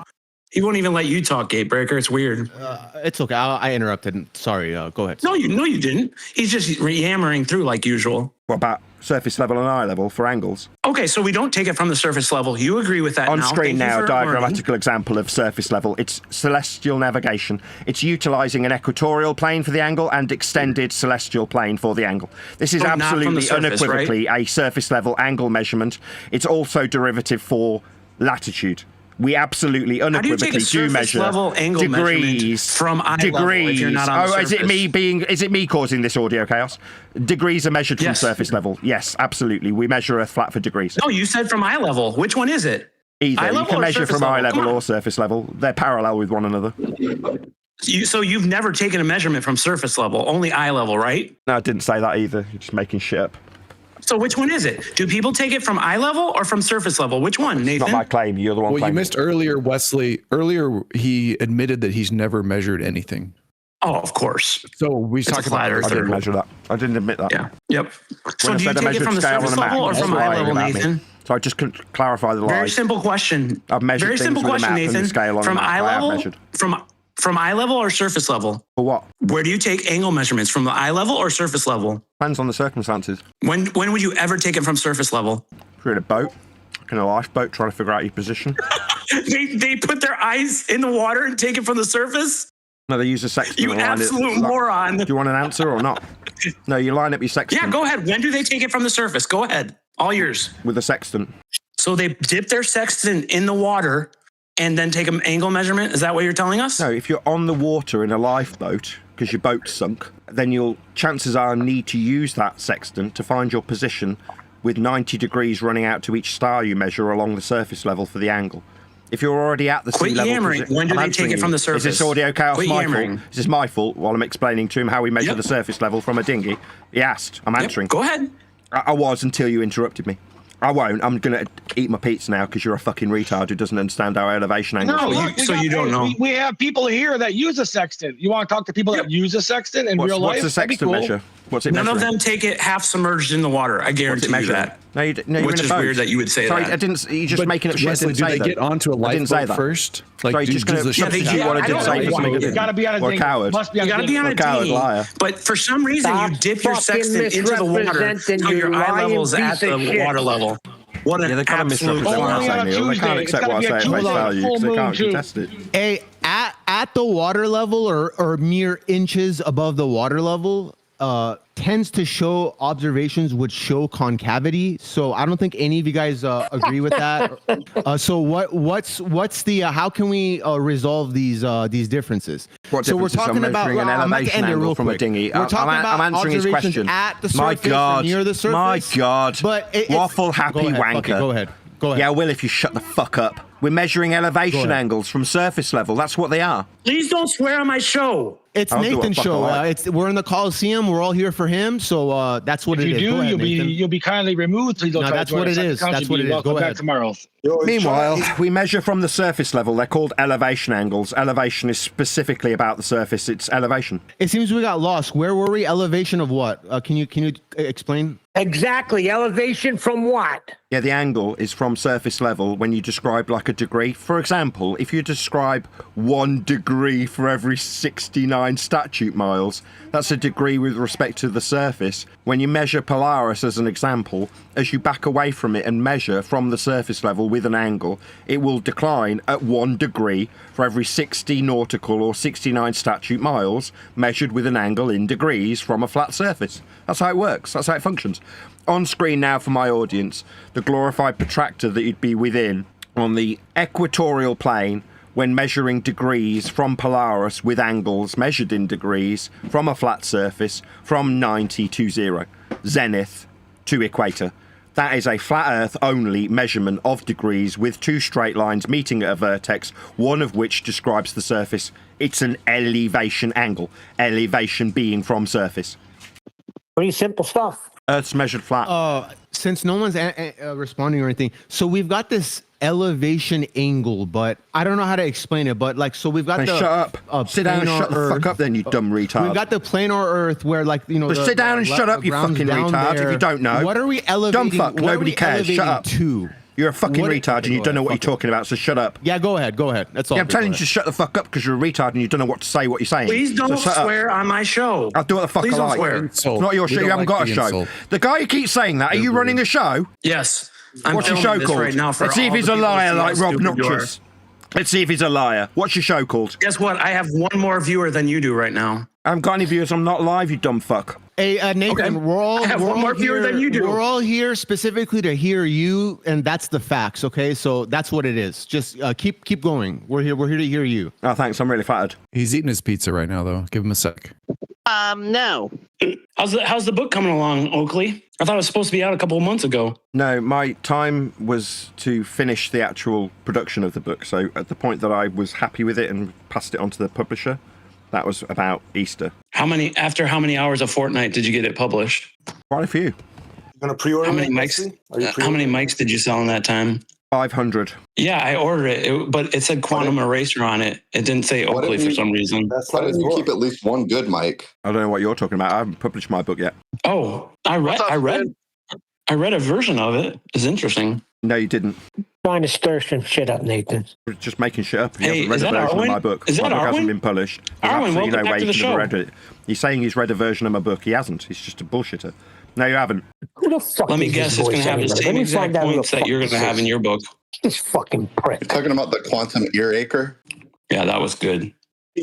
S20: He won't even let you talk, Gatebreaker. It's weird.
S13: It's okay. I interrupted. Sorry. Go ahead.
S20: No, you didn't. He's just yammering through like usual.
S2: What about surface level and eye level for angles?
S20: Okay, so we don't take it from the surface level. You agree with that
S2: on
S20: now.
S2: Screen now, a diagrammatical example of surface level. It's celestial navigation. It's utilizing an equatorial plane for the angle and extended celestial plane for the angle. This is absolutely surface, unequivocally a surface level angle measurement. It's also derivative for latitude. We absolutely unequivocally do measure
S20: level angle
S2: degrees
S20: from eye level if you're not on the surface?
S2: Is it me causing this audio chaos? Degrees are measured from surface level. Yes, absolutely. We measure Earth flat for degrees.
S20: No, you said from eye level. Which one is it?
S2: Either. You can measure from eye level or surface level. They're parallel with one another.
S20: So you've never taken a measurement from surface level, only eye level, right?
S2: No, I didn't say that either. You're just making shit up.
S20: So which one is it? Do people take it from eye level or from surface level? Which one, Nathan?
S2: It's not my claim. You're the one claiming.
S15: You missed earlier, Wesley. Earlier, he admitted that he's never measured anything.
S20: Oh, of course.
S15: So we talked about
S2: I didn't measure that. I didn't admit that.
S20: Yeah. Yep. So do you take it from the surface level or from eye level, Nathan?
S2: So I just couldn't clarify the lie.
S20: Very simple question.
S2: I've measured
S20: Very
S2: things
S20: simple
S2: with
S20: question,
S2: a map
S20: Nathan.
S2: and the scale on
S20: From
S2: the map.
S20: eye level? From eye level or surface level?
S2: For what?
S20: Where do you take angle measurements? From the eye level or surface level?
S2: Depends on the circumstances.
S20: When would you ever take it from surface level?
S2: If you're in a boat, in a lifeboat, trying to figure out your position.
S20: they put their eyes in the water and take it from the surface?
S2: No, they use a sextant.
S20: You absolute moron.
S2: Do you want an answer or not? No, you line up your sextant.
S20: Yeah, go ahead. When do they take it from the surface? Go ahead. All yours.
S2: With a sextant.
S20: So they dip their sextant in the water and then take an angle measurement? Is that what you're telling us?
S2: No, if you're on the water in a lifeboat because your boat's sunk, then you'll chances are need to use that sextant to find your position with 90 degrees running out to each star you measure along the surface level for the angle. If you're already at the sea level...
S20: Yammering. When do they take it from the surface?
S2: Is this audio chaos my
S20: yammering.
S2: fault? Is this my fault while I'm explaining to him how we measure the surface level from a dinghy? He asked. I'm answering.
S20: Go ahead.
S2: I was until you interrupted me. I won't. I'm going to eat my pizza now because you're a fucking retard who doesn't understand our elevation angles.
S20: No, you don't know.
S18: We have people here that use a sextant. You want to talk to people that use a sextant in real life?
S2: What's a sextant measure? What's it
S20: None
S2: measuring?
S20: of them take it half submerged in the water. I guarantee you that.
S2: No, you're
S20: Which
S2: in a
S20: is
S2: boat.
S20: weird that you would say
S2: Sorry,
S20: that.
S2: I didn't. You're just making up shit.
S15: Wesley, do they get onto a lifeboat first?
S2: Like, sorry, just going to substitute what I did say for something.
S18: You got to be on a
S2: dinghy.
S18: coward.
S20: You got to be on a dinghy. But for some reason, you dip your sextant into the water until your eye level's at the water level. What an
S2: they can't
S20: absolute
S2: misrepresent what I say, Neil. They can't accept what I say at face value because they can't contest it.
S13: Hey, at the water level or mere inches above the water level, tends to show observations which show concavity. So I don't think any of you guys agree with that. So what's the how can we resolve these differences?
S2: So we're talking about an elevation angle from a dinghy.
S13: We're talking about
S2: I'm answering his question.
S13: At the surface or near the surface.
S2: My God.
S13: But
S2: waffle happy wanker.
S13: Okay, go ahead.
S2: Yeah, I will if you shut the fuck up. We're measuring elevation angles from surface level. That's what they are.
S20: Please don't swear on my show.
S13: It's Nathan's show. We're in the Coliseum. We're all here for him. So that's what it is.
S18: If you do,
S13: ahead,
S18: you'll be kindly removed. Please don't try
S13: that's what it is. That's what it is. Go ahead.
S18: Tomorrow.
S2: Meanwhile, we measure from the surface level. They're called elevation angles. Elevation is specifically about the surface. It's elevation.
S13: It seems we got lost. Where were we? Elevation of what? Can you explain?
S3: Exactly. Elevation from what?
S2: Yeah, the angle is from surface level when you describe like a degree. For example, if you describe 1 degree for every 69 statute miles, that's a degree with respect to the surface. When you measure Polaris as an example, as you back away from it and measure from the surface level with an angle, it will decline at 1 degree for every 60 nautical or 69 statute miles measured with an angle in degrees from a flat surface. That's how it works. That's how it functions. On screen now for my audience, the glorified protractor that you'd be within on the equatorial plane when measuring degrees from Polaris with angles measured in degrees from a flat surface from 90 to 0, zenith to equator. That is a flat Earth only measurement of degrees with 2 straight lines meeting at a vertex, one of which describes the surface. It's an elevation angle, elevation being from surface.
S3: Pretty simple stuff.
S2: Earth's measured flat.
S13: Since no one's responding or anything, so we've got this elevation angle, but I don't know how to explain it. But like, so we've got
S2: shut up. Sit down and shut the fuck up, then, you dumb retard.
S13: We've got the planar Earth where, like, you know.
S2: Sit down and shut up, you fucking retard. If you don't know,
S13: what are we elevating?
S2: Dumb fuck. Nobody cares. Shut up.
S13: To?
S2: You're a fucking retard and you don't know what you're talking about, so shut up.
S13: Yeah, go ahead. That's all.
S2: Yeah, I'm telling you to shut the fuck up because you're a retard and you don't know what to say, what you're saying.
S20: Please don't swear on my show.
S2: I'll do what the fuck I like. It's not your show. You haven't got a show. The guy who keeps saying that, are you running a show?
S20: Yes.
S2: What's your show called?
S20: Right now for
S2: Let's see if he's a liar like Robnoxious. Let's see if he's a liar. What's your show called?
S20: Guess what? I have one more viewer than you do right now.
S2: I haven't got any viewers. I'm not live, you dumb fuck.
S13: Hey, Nathan,
S20: I have one more viewer than you do.
S13: We're all here specifically to hear you, and that's the facts, okay? So that's what it is. Just keep going. We're here to hear you.
S2: Oh, thanks. I'm really flattered.
S15: He's eating his pizza right now, though. Give him a sec.
S20: No. How's the book coming along, Oakley? I thought it was supposed to be out a couple of months ago.
S2: No, my time was to finish the actual production of the book. So at the point that I was happy with it and passed it on to the publisher, that was about Easter.
S20: After how many hours a fortnight did you get it published?
S2: Quite a few.
S4: You're gonna pre-order?
S20: How many mics did you sell in that time?
S2: 500.
S20: Yeah, I ordered it, but it said Quantum Eraser on it. It didn't say Oakley for some reason.
S7: Why didn't you keep at least one good mic?
S2: I don't know what you're talking about. I haven't published my book yet.
S20: Oh, I read a version of it. It's interesting.
S2: No, you didn't.
S3: Trying to stir some shit up, Nathan.
S2: We're just making shit up. He
S20: Hey,
S2: hasn't read a version of my book.
S20: Is that
S2: My book hasn't
S20: Arwen?
S2: been published. There's
S20: Arwen,
S2: absolutely
S20: welcome
S2: no
S20: back
S2: way
S20: to
S2: he
S20: the
S2: could have
S20: show.
S2: read it. He's saying he's read a version of my book. He hasn't. He's just a bullshitter. No, you haven't.
S3: Who the fuck
S20: Let me
S3: is
S20: guess,
S3: this
S20: it's going
S3: voice
S20: to have the
S3: anyway?
S20: same
S3: Let me
S20: exact
S3: find out who
S20: points
S3: the
S20: that you're
S3: fuck
S20: going to have in your book.
S3: This fucking prick.
S7: You're talking about the quantum earacre?
S20: Yeah, that was good.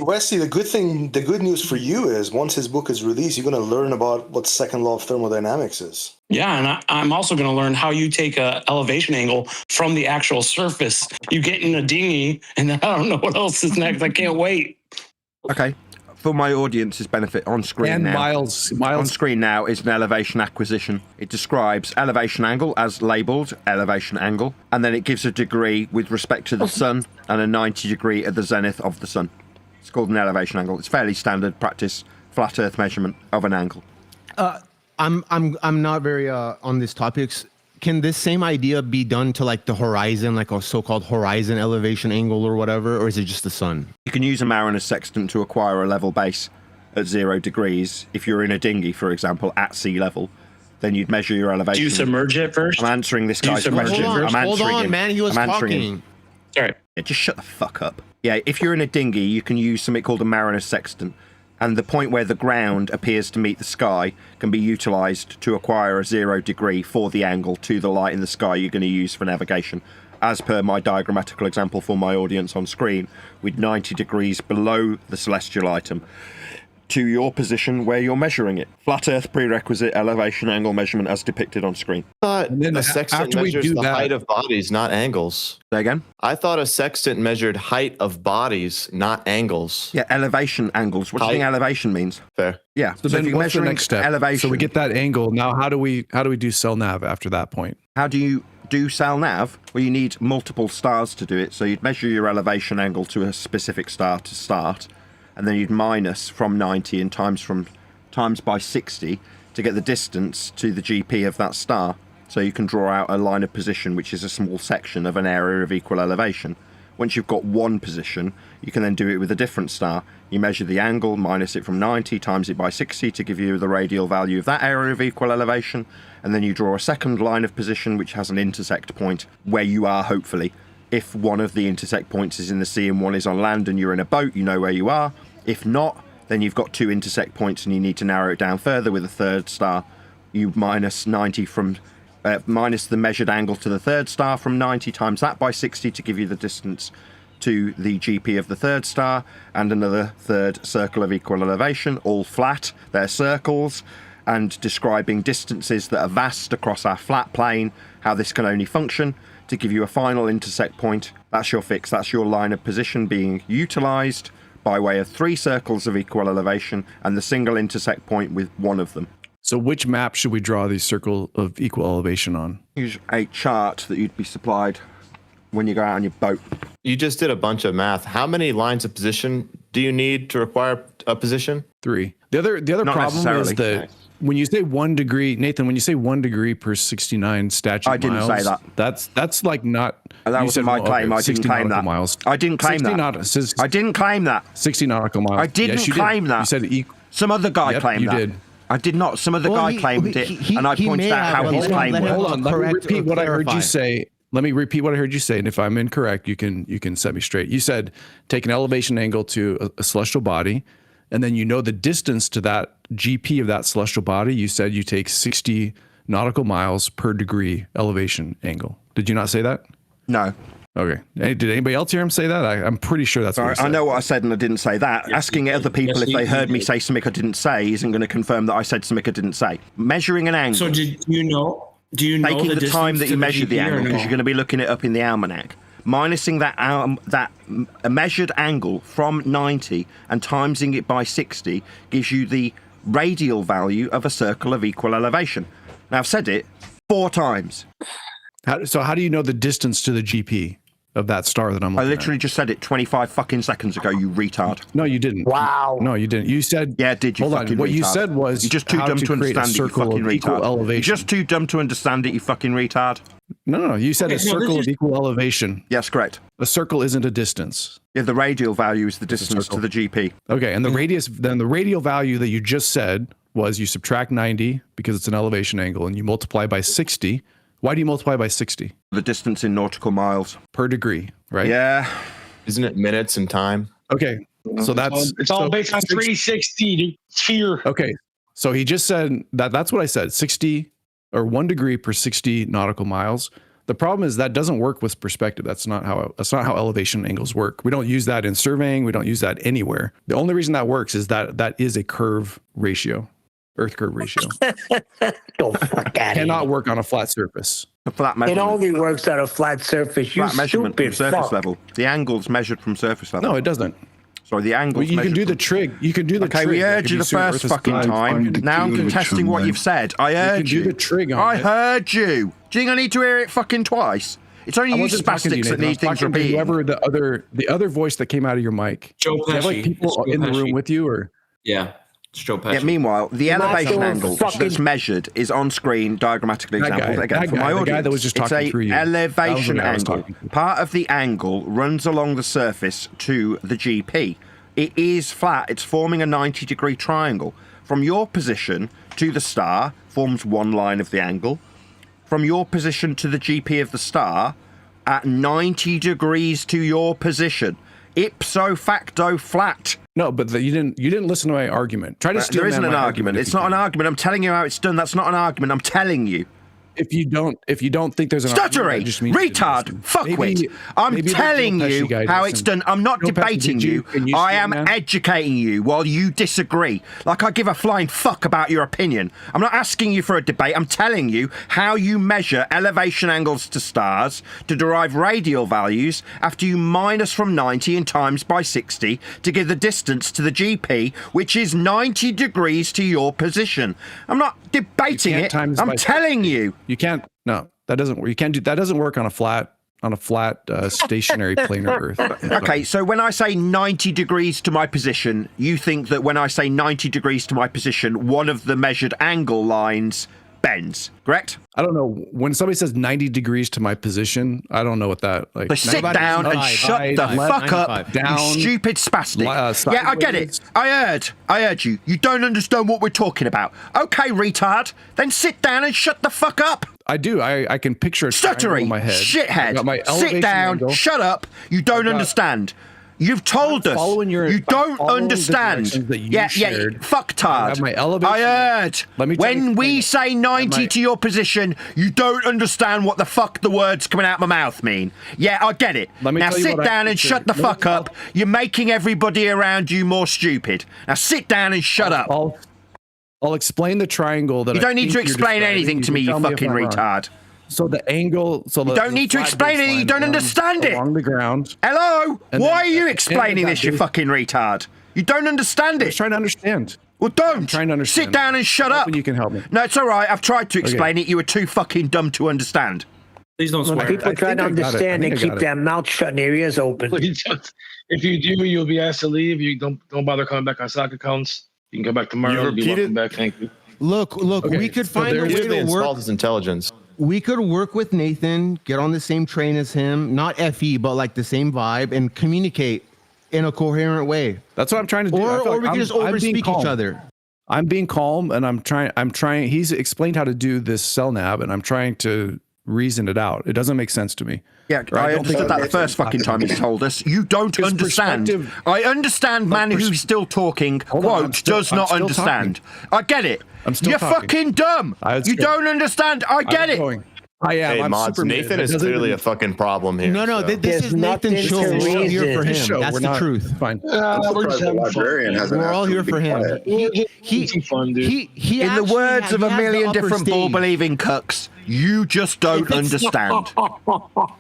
S4: Wesley, the good news for you is once his book is released, you're going to learn about what second law of thermodynamics is.
S20: Yeah, and I'm also going to learn how you take a elevation angle from the actual surface. You get in a dinghy, and I don't know what else is next. I can't wait.
S2: Okay. For my audience's benefit, on screen
S15: And
S2: now.
S15: Miles.
S2: On screen now is an elevation acquisition. It describes elevation angle as labelled elevation angle, and then it gives a degree with respect to the sun and a 90 degree at the zenith of the sun. It's called an elevation angle. It's fairly standard practice, flat Earth measurement of an angle.
S13: I'm not very on these topics. Can this same idea be done to like the horizon, like a so-called horizon elevation angle or whatever, or is it just the sun?
S2: You can use a mariner's sextant to acquire a level base at 0 degrees. If you're in a dinghy, for example, at sea level, then you'd measure your elevation.
S20: Do you submerge it first?
S2: I'm answering this guy's question.
S13: Hold on, man. He was talking.
S20: Sorry.
S2: Yeah, just shut the fuck up. Yeah, if you're in a dinghy, you can use something called a mariner's sextant. and the point where the ground appears to meet the sky can be utilized to acquire a 0 degree for the angle to the light in the sky you're going to use for navigation. As per my diagrammatical example for my audience on screen, with 90 degrees below the celestial item to your position where you're measuring it. Flat Earth prerequisite elevation angle measurement as depicted on screen.
S9: I thought a sextant measures the height of bodies, not angles.
S2: Say again?
S9: I thought a sextant measured height of bodies, not angles.
S2: Yeah, elevation angles. What do you think elevation means?
S9: Fair.
S2: Yeah.
S15: So then
S2: if you're
S15: what's the
S2: measuring
S15: next step?
S2: elevation,
S15: So we get that angle. Now how do we do cell nav after that point?
S2: How do you do cell nav? Well, you need multiple stars to do it. So you'd measure your elevation angle to a specific star to start, and then you'd minus from 90 and times by 60 to get the distance to the GP of that star. So you can draw out a line of position, which is a small section of an area of equal elevation. Once you've got one position, you can then do it with a different star. You measure the angle, minus it from 90, times it by 60 to give you the radial value of that area of equal elevation, and then you draw a second line of position which has an intersect point where you are, hopefully. If one of the intersect points is in the sea and one is on land and you're in a boat, you know where you are. If not, then you've got two intersect points and you need to narrow it down further with a third star. You minus 90 from minus the measured angle to the third star from 90, times that by 60 to give you the distance to the GP of the third star, and another third circle of equal elevation, all flat. They're circles, and describing distances that are vast across our flat plane, how this can only function to give you a final intersect point. That's your fix. That's your line of position being utilized by way of three circles of equal elevation and the single intersect point with one of them.
S15: So which map should we draw the circle of equal elevation on?
S2: Use a chart that you'd be supplied when you go out on your boat.
S9: You just did a bunch of math. How many lines of position do you need to require a position?
S15: 3. The other
S2: Not
S15: problem is that when you say 1 degree, Nathan, when you say 1 degree per 69 statute miles,
S2: I didn't say that.
S15: That's like not.
S2: That wasn't my claim. I didn't claim that.
S15: Miles.
S2: I didn't claim that. I didn't claim that.
S15: 60 nautical miles.
S2: I didn't claim that.
S15: You said equal.
S2: Some other guy claimed that.
S15: You did.
S2: I did not. Some other guy claimed it, and I pointed out how his claim was.
S15: Hold on. Let me repeat what I heard you say. Let me repeat what I heard you say, and if I'm incorrect, you can set me straight. You said take an elevation angle to a celestial body, and then you know the distance to that GP of that celestial body. You said you take 60 nautical miles per degree elevation angle. Did you not say that?
S2: No.
S15: Okay. Did anybody else hear him say that? I'm pretty sure that's what he said.
S2: I know what I said, and I didn't say that. Yes, asking other people if they heard me say something I didn't say isn't going to confirm that I said something I didn't say. Measuring an angle.
S12: So do you know
S2: taking the time that you measured the angle, because
S12: no?
S2: you're going to be looking it up in the almanac, minusing that measured angle from 90 and timesing it by 60 gives you the radial value of a circle of equal elevation. Now, I've said it 4 times.
S15: So how do you know the distance to the GP of that star that I'm looking at?
S2: I literally just said it 25 fucking seconds ago, you retard.
S15: No, you didn't.
S3: Wow.
S15: No, you didn't. You said...
S2: Yeah, did you?
S15: Hold on. What
S2: retard.
S15: you said was...
S2: You're just too dumb to understand it, you fucking retard. You're just too dumb to understand it, you fucking retard.
S15: No. You said a circle of equal elevation.
S2: Yes, correct.
S15: A circle isn't a distance.
S2: Yeah, the radial value is the distance to the GP.
S15: Okay, and the radius... Then the radial value that you just said was you subtract 90 because it's an elevation angle, and you multiply by 60. Why do you multiply by 60?
S2: The distance in nautical miles.
S15: Per degree, right?
S2: Yeah.
S9: Isn't it minutes and time?
S15: Okay, so that's...
S18: It's all based on 360 sphere.
S15: Okay, so he just said that's what I said, 60 or 1 degree per 60 nautical miles. The problem is that doesn't work with perspective. That's not how elevation angles work. We don't use that in surveying. We don't use that anywhere. The only reason that works is that is a curve ratio. Earth curve ratio. Cannot work on a flat surface.
S2: A flat
S3: measurement. It only works on a flat surface. You
S2: flat measurement from surface
S3: fuck.
S2: level. The angle's measured from surface level.
S15: No, it doesn't.
S2: Sorry, the angle's
S15: you can do the trig. You can do the trig.
S2: Okay, we heard you the first fucking time. Now I'm contesting what you've said. I heard you.
S15: You can do the trig on
S2: I heard you. Do you think I need to hear it fucking twice? It's only you spastics that need things repeating.
S15: Whoever the other voice that came out of your mic.
S12: Joe Pesci.
S15: Do you have like people in the room with you, or?
S12: Yeah.
S2: Yeah, meanwhile, the elevation angle that's measured is on screen, diagrammatically example. Again, for my audience,
S15: the guy that was just talking through you.
S2: It's an elevation angle. Part of the angle runs along the surface to the GP. It is flat. It's forming a 90-degree triangle. From your position to the star forms one line of the angle. From your position to the GP of the star, at 90 degrees to your position,
S14: ipso facto flat.
S15: No, but you didn't listen to my argument. Try to steal.
S14: There isn't an argument.
S15: If
S14: It's not an argument. I'm telling you how it's done. That's not an argument. I'm telling you.
S15: If you don't think there's an
S14: stuttery, retard, fuckwit. I'm telling you how it's done. I'm not debating you. I am educating you while you disagree. Like I give a flying fuck about your opinion. I'm not asking you for a debate. I'm telling you how you measure elevation angles to stars to derive radial values after you minus from 90 and times by 60 to give the distance to the GP, which is 90 degrees to your position. I'm not debating it. I'm telling you.
S15: You can't. No, that doesn't work. You can't do that. Doesn't work on a flat stationary planar Earth.
S14: Okay, so when I say 90 degrees to my position, you think that when I say 90 degrees to my position, one of the measured angle lines bends, correct?
S15: I don't know. When somebody says 90 degrees to my position, I don't know what that like.
S14: So sit down and shut the fuck up, you stupid spastic. Yeah, I get it. I heard you. You don't understand what we're talking about. Okay, retard. Then sit down and shut the fuck up.
S15: I do. I can picture a
S14: stuttery
S15: in my head.
S14: Shithead. Sit down. Angle. Shut up. You don't understand. You've told us you don't understand. Fucktard. I heard. When we say 90 to your position, you don't understand what the fuck the words coming out of my mouth mean. Yeah, I get it. Now sit down and shut the fuck up. You're making everybody around you more stupid. Now sit down and shut up.
S15: I'll explain the triangle that
S14: you don't need to explain anything to me, you fucking retard.
S15: So the angle,
S14: you don't need to explain it. You don't understand it.
S15: Along the ground.
S14: Hello. Why are you explaining this, you fucking retard? You don't understand it.
S15: I'm just trying to understand.
S14: Well, don't.
S15: I'm trying to understand.
S14: Sit down and shut up.
S15: You can help me.
S14: No, it's all right. I've tried to explain it. You were too fucking dumb to understand.
S3: Please don't swear. When people try to understand, they keep their mouth shut and their ears open.
S18: If you do, you'll be asked to leave. You don't bother coming back on stock accounts. You can come back tomorrow. Be welcome back. Thank you.
S13: Look. Okay, we could find a way to work.
S9: His intelligence.
S13: We could work with Nathan, get on the same train as him, not FE, but like the same vibe, and communicate in a coherent way.
S15: That's what I'm trying to do.
S13: Or we can just overspeak each other.
S15: I'm being calm, and I'm trying. He's explained how to do this cell nav, and I'm trying to reason it out. It doesn't make sense to me.
S14: Yeah, I understood that the first fucking time he told us. You don't understand. I understand man who's still talking, quote, does not understand. I get it. You're fucking dumb. You don't understand. I get it.
S15: I am.
S9: Hey, mods, Nathan is clearly a fucking problem here.
S13: No, this is Nathan's show. We're all here for him. That's the truth.
S15: Fine.
S18: We're just having fun.
S13: We're all here for him.
S14: In the words of a million different ball-believing cucks, you just don't understand.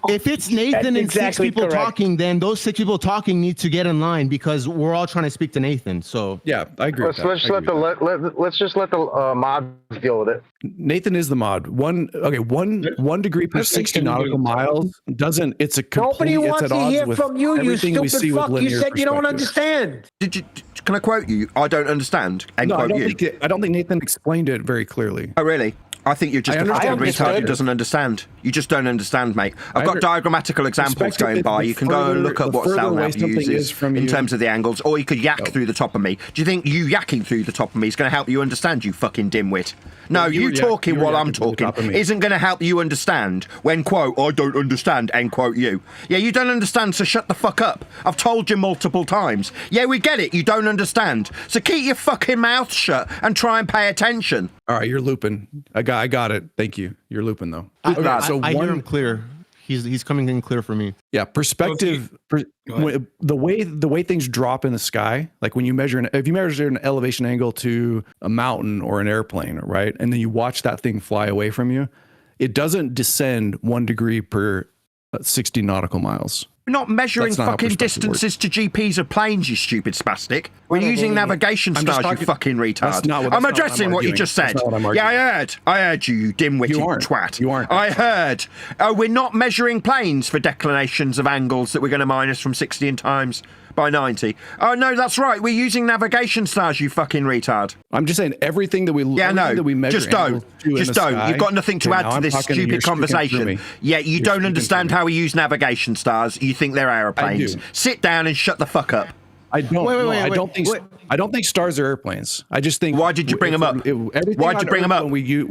S13: If it's Nathan and six people talking, then those 6 people talking need to get in line because we're all trying to speak to Nathan. So
S15: yeah, I agree.
S10: Let's just let the mods deal with it.
S15: Nathan is the mod. One degree per 60 nautical miles doesn't. It's a complete.
S3: Nobody wants to hear from you, you stupid fuck. You said you don't understand.
S14: Can I quote you? I don't understand. And quote you.
S15: I don't think Nathan explained it very clearly.
S14: Oh, really? I think you're just a fucking retard who doesn't understand. You just don't understand, mate. I've got diagrammatical examples going by. You can go and look at what cell nav uses in terms of the angles, or you could yak through the top of me. Do you think you yakking through the top of me is going to help you understand, you fucking dimwit? No, you talking while I'm talking isn't going to help you understand when, quote, I don't understand, end quote, you. Yeah, you don't understand, so shut the fuck up. I've told you multiple times. Yeah, we get it, you don't understand. So keep your fucking mouth shut and try and pay attention.
S15: All right, you're looping. I got it. Thank you. You're looping, though.
S13: I hear him clear. He's coming in clear for me.
S15: Yeah, perspective. The way things drop in the sky, like when you measure if you measure an elevation angle to a mountain or an airplane, right, and then you watch that thing fly away from you, it doesn't descend 1 degree per 60 nautical miles.
S14: We're not measuring fucking distances to GPs of planes, you stupid spastic. We're using navigation stars, you fucking retard. I'm addressing what you just said. Yeah, I heard you dim-witted twat.
S15: You aren't.
S14: I heard. We're not measuring planes for declinations of angles that we're going to minus from 60 and times by 90. Oh, no, that's right. We're using navigation stars, you fucking retard.
S15: I'm just saying everything that we measure.
S14: Just don't. You've got nothing to add to this stupid conversation. Yeah, you don't understand how we use navigation stars. You think they're aeroplanes. Sit down and shut the fuck up.
S15: I don't. I don't think stars are airplanes. I just think.
S14: Why did you bring them up? Why'd you bring them up? Why'd you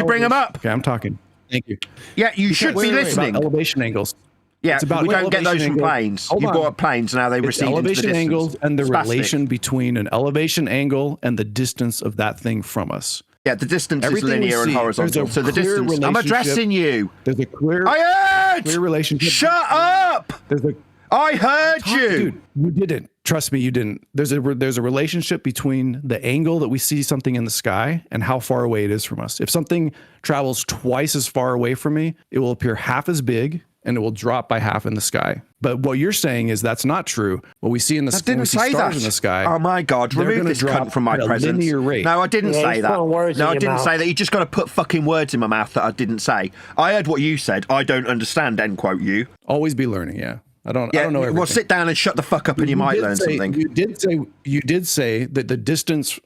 S14: bring them up?
S15: Okay, I'm talking. Thank you.
S14: Yeah, you should be listening.
S15: Elevation angles.
S2: Yeah,
S15: it's about
S2: we don't get those from
S15: angle.
S2: planes. You've got planes, now they recede into the
S15: elevation
S2: distance.
S15: angles and the
S2: Spastic.
S15: relation between an elevation angle and the distance of that thing from us.
S2: Yeah, the distance
S15: Everything
S2: is linear and horizontal. So the distance. I'm addressing you.
S15: There's a clear.
S2: I heard.
S15: Clear relationship.
S2: Shut up. I heard you.
S15: Dude, you didn't. Trust me, you didn't. There's a relationship between the angle that we see something in the sky and how far away it is from us. If something travels twice as far away from me, it will appear half as big and it will drop by half in the sky. But what you're saying is that's not true. What we see in the sky, when we see stars in the sky.
S2: Oh my God! Remove this cunt from my presence. No, I didn't say that. No, I didn't say that. You just got to put fucking words in my mouth that I didn't say. I heard what you said. I don't understand. End quote. You
S15: always be learning. Yeah. I don't know everything.
S2: Well, sit down and shut the fuck up, and you might learn something.
S15: You did say that the distance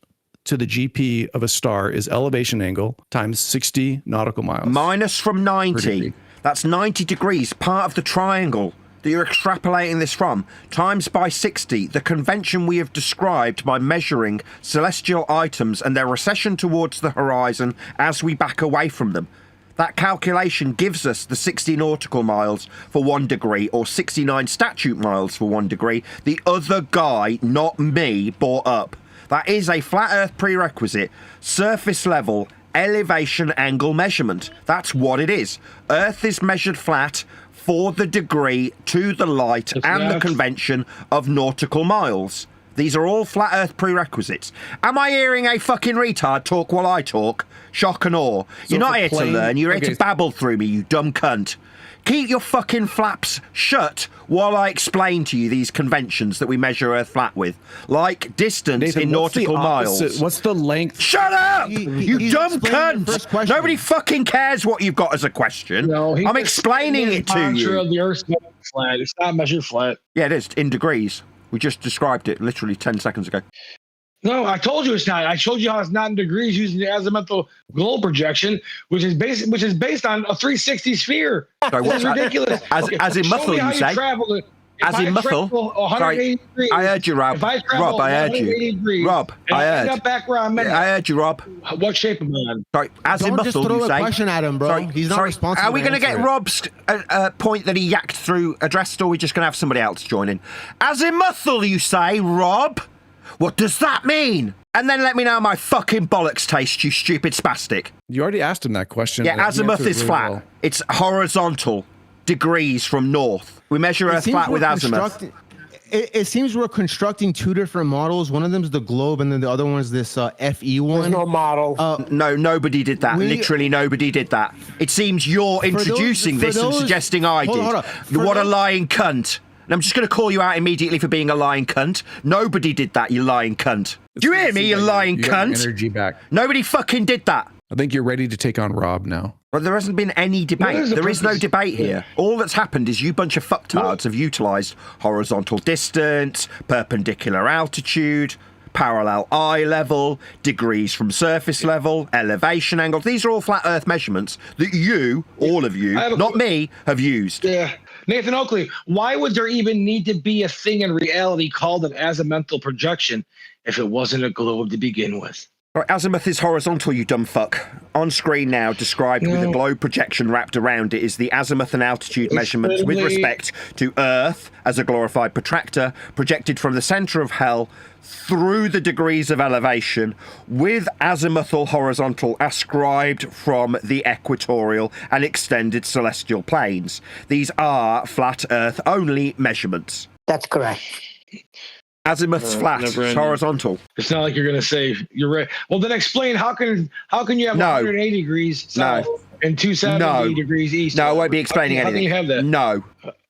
S15: to the GP of a star is elevation angle times 60 nautical miles.
S2: Minus from 90. That's 90 degrees, part of the triangle that you're extrapolating this from, times by 60, the convention we have described by measuring celestial items and their recession towards the horizon as we back away from them. That calculation gives us the 60 nautical miles for 1 degree, or 69 statute miles for 1 degree, the other guy, not me, brought up. That is a flat Earth prerequisite, surface level, elevation angle measurement. That's what it is. Earth is measured flat for the degree to the light and the convention of nautical miles. These are all flat Earth prerequisites. Am I hearing a fucking retard talk while I talk? Shock and awe. You're not here to learn, you're here to babble through me, you dumb cunt. Keep your fucking flaps shut while I explain to you these conventions that we measure Earth flat with. Like distance
S15: Nathan,
S2: in nautical miles.
S15: What's the length?
S2: Shut up! You dumb cunt! Nobody fucking cares what you've got as a question. No, I'm explaining it to you.
S18: The Earth's flat. It's not measured flat.
S2: Yeah, it is, in degrees. We just described it literally 10 seconds ago.
S18: No, I told you it's not. I showed you how it's not in degrees using the azimuthal globe projection, which is based on a 360 sphere.
S2: Sorry,
S18: That's ridiculous.
S2: Azimuthal, you say? Azimuthal. Sorry, I heard you, Rob. Rob, I heard you. Rob, I heard. I heard you, Rob.
S18: What shape am I on?
S2: Sorry, azimuthal,
S13: Don't just throw
S2: you
S13: a
S2: say?
S13: question at him, bro.
S2: Sorry,
S13: He's not responsible.
S2: Are we going to get Rob's point that he yacked through addressed, or are we just going to have somebody else join in? Azimuthal, you say, Rob? What does that mean? And then let me know how my fucking bollocks taste, you stupid spastic.
S15: You already asked him that question.
S2: Yeah, azimuth is flat. Well. It's horizontal, degrees from north. We measure Earth flat with azimuth.
S13: It seems we're constructing two different models. One of them is the globe, and then the other one is this FE one.
S3: There's no model.
S2: No, nobody did that. Literally nobody did that. It seems you're introducing this and suggesting I did. Hold on. What a lying cunt. And I'm just going to call you out immediately for being a lying cunt. Nobody did that, you lying cunt. Do you hear me, you lying cunt?
S15: Energy back.
S2: Nobody fucking did that.
S15: I think you're ready to take on Rob now.
S2: Well, there hasn't been any debate. There is no debate here. All that's happened is you bunch of fucktards have utilised horizontal distance, perpendicular altitude, parallel eye level, degrees from surface level, elevation angle. These are all flat Earth measurements that you, all of you, not me, have used.
S18: Yeah. Nathan Oakley, why would there even need to be a thing in reality called an azimuthal projection if it wasn't a globe to begin with?
S2: Right, azimuth is horizontal, you dumb fuck. On screen now, described with a globe projection wrapped around it, is the azimuth and altitude measurements with respect to Earth as a glorified protractor, projected from the centre of hell through the degrees of elevation, with azimuthal horizontal ascribed from the equatorial and extended celestial planes. These are flat Earth only measurements.
S3: That's correct.
S2: Azimuth's flat, it's horizontal.
S18: It's not like you're going to say you're right. Well, then explain how can you have 180 degrees south and 270 degrees east?
S2: No, I won't be explaining anything.
S18: How can you have that?
S2: No.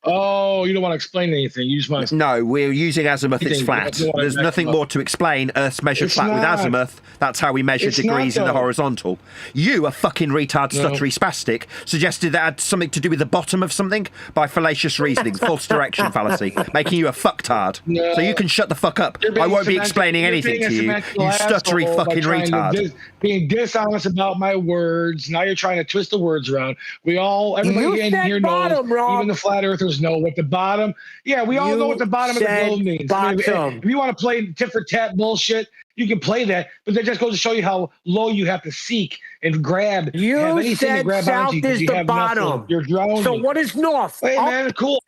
S18: Oh, you don't want to explain anything. You just want to...
S2: No, we're using azimuth. It's flat. There's nothing more to explain. Earth's measured flat with azimuth. That's how we measure degrees in the horizontal. You, a fucking retard, stuttery spastic, suggested that had something to do with the bottom of something by fallacious reasoning, false direction fallacy, making you a fucktard. No. So you can shut the fuck up. I won't be explaining anything to you, you stuttery fucking retard.
S18: Being dishonest about my words. Now you're trying to twist the words around. Everybody in here knows, even the flat earthers know what the bottom. Yeah, we all know what the bottom of the globe means. I mean, if you want to play tit for tat bullshit, you can play that, but that just goes to show you how low you have to seek and grab.
S3: You
S18: have anything to
S3: said
S18: grab
S3: south
S18: onto 'cause
S3: is
S18: you
S3: the
S18: have
S3: bottom.
S18: nothing. You're drowning.
S3: So what is north?
S18: Hey, man, cool.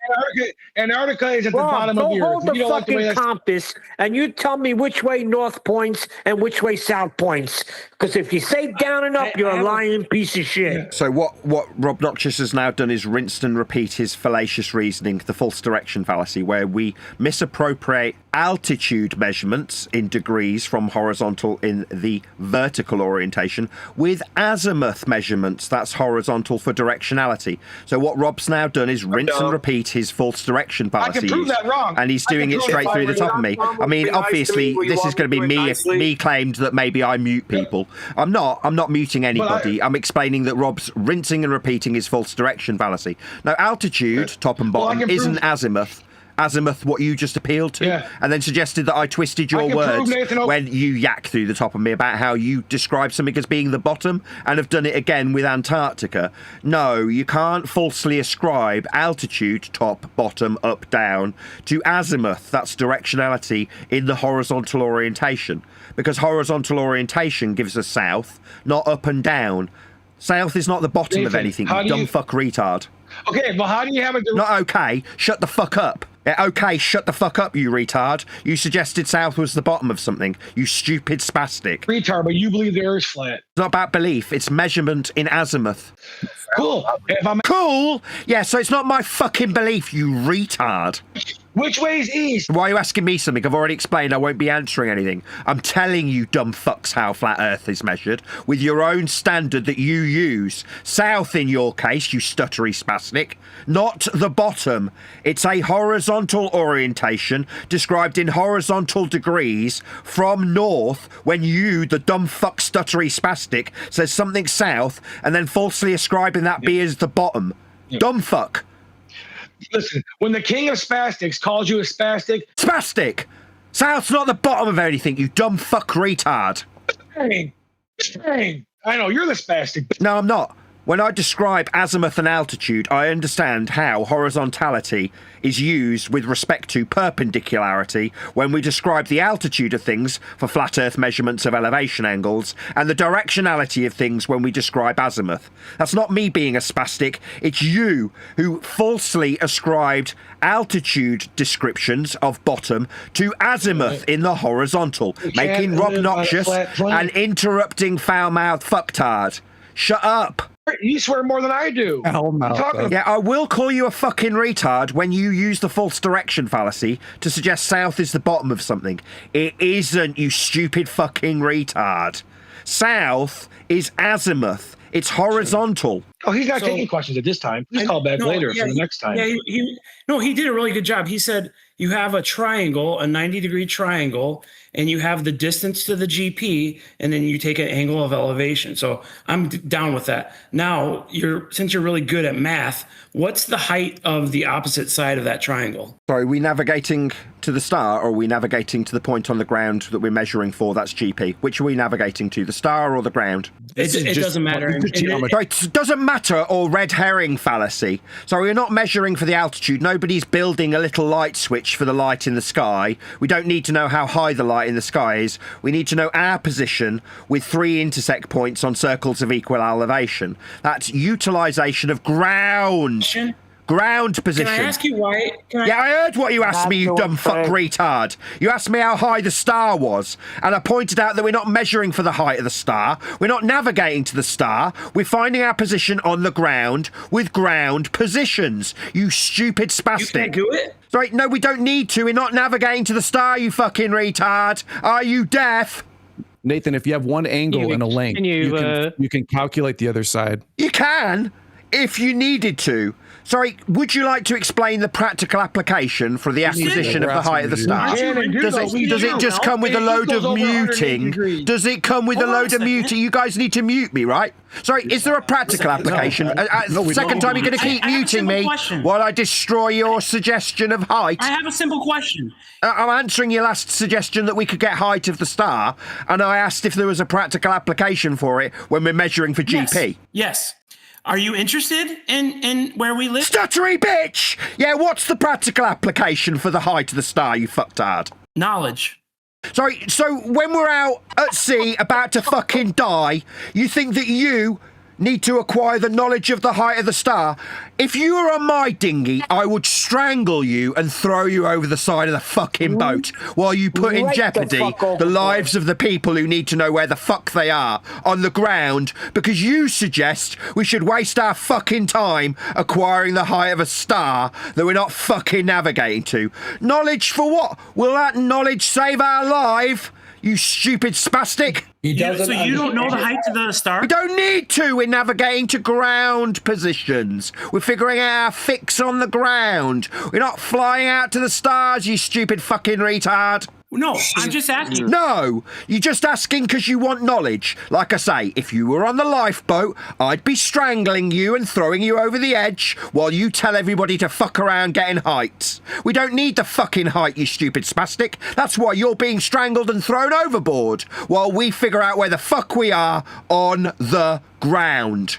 S18: Antarctica is at the bottom of the earth.
S3: Hold the fucking compass and you tell me which way north points and which way south points. Because if you say down and up, you're a lying piece of shit.
S2: So what Robnoxious has now done is rinsed and repeat his fallacious reasoning, the false direction fallacy, where we misappropriate altitude measurements in degrees from horizontal in the vertical orientation with azimuth measurements, that's horizontal for directionality. So what Rob's now done is rinse and repeat his false direction fallacy.
S18: I can prove that wrong.
S2: And he's doing it straight through the top of me. I mean, obviously, this is going to be me if me claimed that maybe I mute people. I'm not muting anybody. I'm explaining that Rob's rinsing and repeating his false direction fallacy. Now, altitude, top and bottom, isn't azimuth. Azimuth, what you just appealed to, and then suggested that I twisted your words when you yak through the top of me about how you describe something as being the bottom and have done it again with Antarctica. No, you can't falsely ascribe altitude, top, bottom, up, down, to azimuth, that's directionality, in the horizontal orientation. Because horizontal orientation gives us south, not up and down. South is not the bottom of anything, you dumb fuck retard.
S18: Okay, well, how do you have it?
S2: Not okay. Shut the fuck up. Yeah, okay, shut the fuck up, you retard. You suggested south was the bottom of something. You stupid spastic.
S18: Retard, but you believe the Earth's flat.
S2: It's not about belief. It's measurement in azimuth.
S18: Cool. If I'm
S2: cool? Yeah, so it's not my fucking belief, you retard.
S18: Which way is east?
S2: Why are you asking me something? I've already explained. I won't be answering anything. I'm telling you, dumb fucks, how flat Earth is measured with your own standard that you use. South, in your case, you stuttery spastic. Not the bottom. It's a horizontal orientation described in horizontal degrees from north when you, the dumb fuck stuttery spastic, says something south and then falsely ascribing that be as the bottom. Dumb fuck.
S18: Listen, when the king of spastics calls you a spastic...
S2: Spastic! South's not the bottom of anything, you dumb fuck retard.
S18: Dang. I know, you're the spastic.
S2: No, I'm not. When I describe azimuth and altitude, I understand how horizontality is used with respect to perpendicularity when we describe the altitude of things for flat Earth measurements of elevation angles, and the directionality of things when we describe azimuth. That's not me being a spastic, it's you who falsely ascribed altitude descriptions of bottom to azimuth in the horizontal, making Robnoxious an interrupting foul-mouthed fucktard. Shut up.
S18: You swear more than I do.
S2: Yeah, I will call you a fucking retard when you use the false direction fallacy to suggest south is the bottom of something. It isn't, you stupid fucking retard. South is azimuth. It's horizontal.
S18: Oh, he's not taking questions at this time. Please call back later for the next time.
S5: Yeah, he did a really good job. He said you have a triangle, a 90-degree triangle, and you have the distance to the GP, and then you take an angle of elevation. So I'm down with that. Now, since you're really good at math, what's the height of the opposite side of that triangle?
S2: Sorry, are we navigating to the star, or are we navigating to the point on the ground that we're measuring for? That's GP. Which are we navigating to, the star or the ground?
S5: It doesn't matter.
S2: Sorry, it doesn't matter, or red herring fallacy. So we're not measuring for the altitude. Nobody's building a little light switch for the light in the sky. We don't need to know how high the light in the sky is. We need to know our position with 3 intersect points on circles of equal elevation. That's utilization of ground. Ground position.
S5: Can I ask you why?
S2: I heard what you asked me, you dumb fuck retard. You asked me how high the star was, and I pointed out that we're not measuring for the height of the star. We're not navigating to the star. We're finding our position on the ground with ground positions. You stupid spastic. You
S5: can't do it?
S2: Sorry, no, we don't need to. We're not navigating to the star, you fucking retard. Are you deaf?
S15: Nathan, if you have one angle and a length, you can calculate the other side.
S2: You can, if you needed to. Sorry, would you like to explain the practical application for the acquisition of the height of the star? Does it just come with a load of muting? Does it come with a load of muting? You guys need to mute me, right? Sorry, is there a practical application? Second time you're going to keep muting me while I destroy your suggestion of height?
S5: I have a simple question.
S2: I'm answering your last suggestion that we could get height of the star, and I asked if there was a practical application for it when we're measuring for GP.
S5: Yes. Are you interested in where we live?
S2: Stuttery bitch! Yeah, what's the practical application for the height of the star, you fucktard?
S5: Knowledge.
S14: Sorry, so when we're out at sea about to fucking die, you think that you need to acquire the knowledge of the height of the star? If you were on my dinghy, I would strangle you and throw you over the side of the fucking boat while you put in jeopardy the lives of the people who need to know where the fuck they are on the ground, because you suggest we should waste our fucking time acquiring the height of a star that we're not fucking navigating to. Knowledge for what? Will that knowledge save our life? You stupid spastic.
S5: So you don't know the height of the star?
S14: We don't need to. We're navigating to ground positions. We're figuring out our fix on the ground. We're not flying out to the stars, you stupid fucking retard.
S5: No, I'm just asking.
S14: No, you're just asking because you want knowledge. Like I say, if you were on the lifeboat, I'd be strangling you and throwing you over the edge while you tell everybody to fuck around getting heights. We don't need the fucking height, you stupid spastic. That's why you're being strangled and thrown overboard while we figure out where the fuck we are on the ground.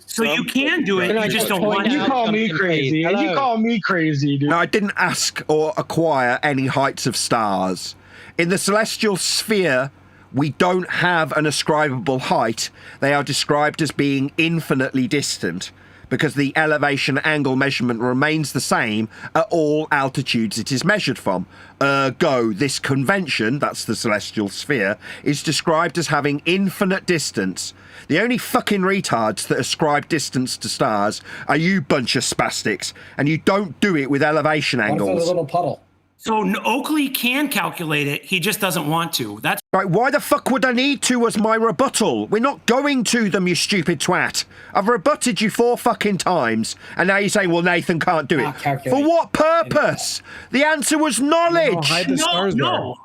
S5: So you can do it, you just don't want to.
S18: You call me crazy. And you call me crazy, dude.
S14: No, I didn't ask or acquire any heights of stars. In the celestial sphere, we don't have an ascribable height. They are described as being infinitely distant, because the elevation angle measurement remains the same at all altitudes it is measured from. Ergo, this convention, that's the celestial sphere, is described as having infinite distance. The only fucking retards that ascribe distance to stars are you bunch of spastics, and you don't do it with elevation angles.
S11: What if there's a little puddle?
S5: So Oakley can calculate it, he just doesn't want to. That's
S14: right. Why the fuck would I need to as my rebuttal? We're not going to them, you stupid twat. I've rebutted you 4 fucking times, and now you're saying, well, Nathan can't do it. For what purpose? The answer was knowledge.
S18: No, hide the stars
S5: no.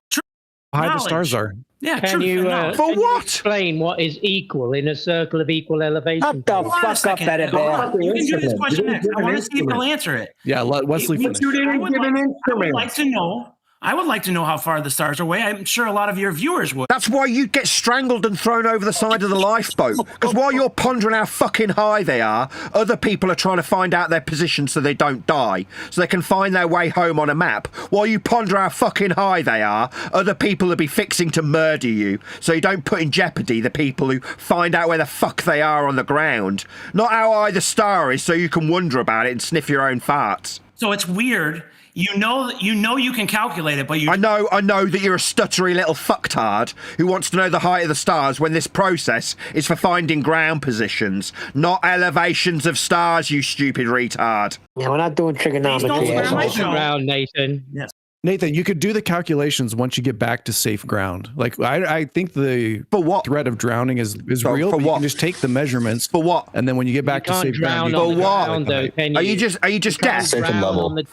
S18: Hide the stars are.
S5: Yeah,
S16: Can you
S14: for what?
S16: Explain what is equal in a circle of equal elevation?
S3: What the fuck up, ElderBear?
S5: You can do this question next. I want to see if he'll answer it.
S15: Yeah, let Wesley finish.
S5: I would like to know. I would like to know how far the stars are away. I'm sure a lot of your viewers would.
S14: That's why you get strangled and thrown over the side of the lifeboat. Because while you're pondering how fucking high they are, other people are trying to find out their position so they don't die, so they can find their way home on a map. While you ponder how fucking high they are, other people will be fixing to murder you, so you don't put in jeopardy the people who find out where the fuck they are on the ground. Not how high the star is so you can wonder about it and sniff your own farts.
S5: So it's weird. You know you can calculate it, but you...
S14: I know that you're a stuttery little fucktard who wants to know the height of the stars when this process is for finding ground positions, not elevations of stars, you stupid retard.
S3: Yeah, we're not doing trigonometry.
S16: Ground, Nathan.
S5: Yes.
S15: Nathan, you could do the calculations once you get back to safe ground. Like I think the threat of drowning is real.
S14: For
S15: but
S14: what?
S15: You can just take the measurements.
S14: For what?
S15: And then when you get back to safe ground, you
S14: for what?
S16: Are
S14: you just deaf? For what?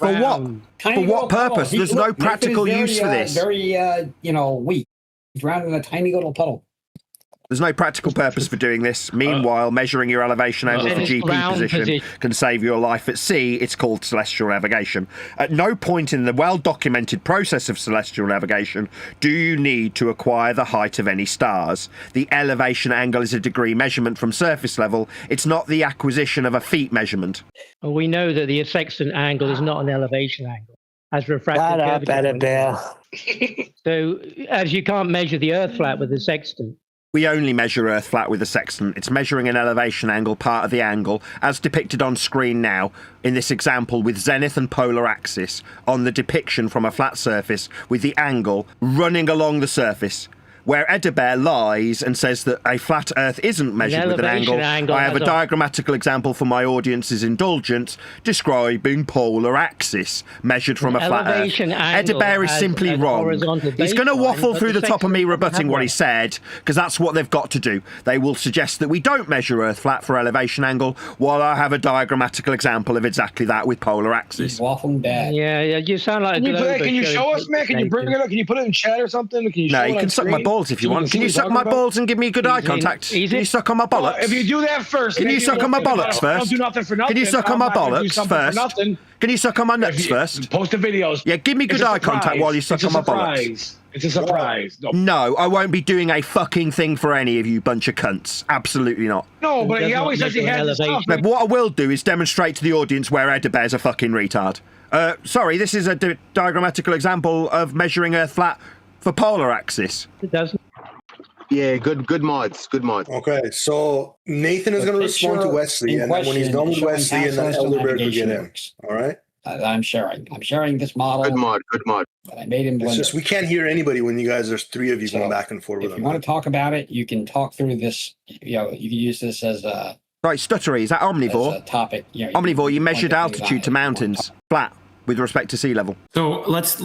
S14: For what purpose? There's no practical use for this.
S11: Very weak. He's drowned in a tiny little puddle.
S14: There's no practical purpose for doing this. Meanwhile, measuring your elevation angle for GP position can save your life at sea. It's called celestial navigation. At no point in the well-documented process of celestial navigation do you need to acquire the height of any stars. The elevation angle is a degree measurement from surface level. It's not the acquisition of a feet measurement.
S16: Well, we know that the sextant angle is not an elevation angle, as refractive curvature. So, as you can't measure the Earth flat with the sextant.
S14: We only measure Earth flat with a sextant. It's measuring an elevation angle, part of the angle, as depicted on screen now, in this example with zenith and polar axis, on the depiction from a flat surface with the angle running along the surface. Where ElderBear lies and says that a flat Earth isn't measured with an angle, I have a diagrammatical example for my audience's indulgence describing polar axis measured from a flat Earth. ElderBear is simply wrong. He's going to waffle through the top of me rebutting what he said, because that's what they've got to do. They will suggest that we don't measure Earth flat for elevation angle, while I have a diagrammatical example of exactly that with polar axis.
S11: Waffling bad.
S16: Yeah, you sound like a
S18: Can you show us, man? Can you bring it up? Can you put it in chat or something? Can you
S14: no, you can suck my balls if you want. Can you suck my balls and give me good eye contact? Can you suck on my bollocks?
S18: If you do that first.
S14: Can you suck on my bollocks first?
S18: Don't do nothing for nothing.
S14: Can you suck on my bollocks first? Can you suck on my nuts first?
S18: Post the videos.
S14: Yeah, give me good eye contact while you suck on my bollocks.
S18: It's a surprise.
S14: No, I won't be doing a fucking thing for any of you bunch of cunts. Absolutely not.
S18: No, but he always says he has his stuff.
S14: No, what I will do is demonstrate to the audience where ElderBear's a fucking retard. Sorry, this is a diagrammatical example of measuring Earth flat
S2: for polar axis.
S16: It doesn't.
S10: Yeah, good mods.
S4: Okay, so Nathan is going to respond to Wesley, and then when he's done with Wesley, and then ElderBear can get in. All right?
S11: I'm sharing this model.
S10: Good mod.
S11: That I made in Blender.
S4: It's just we can't hear anybody when you guys, there's three of you going back and forth with
S11: If
S4: them.
S11: you want to talk about it, you can talk through this. You can use this as a
S2: Right, stuttery, is that Omnivore?
S11: as a topic.
S2: Omnivore, you measured
S11: point of view on
S2: altitude
S11: it.
S2: to mountains, flat, with respect to sea level.
S5: So let's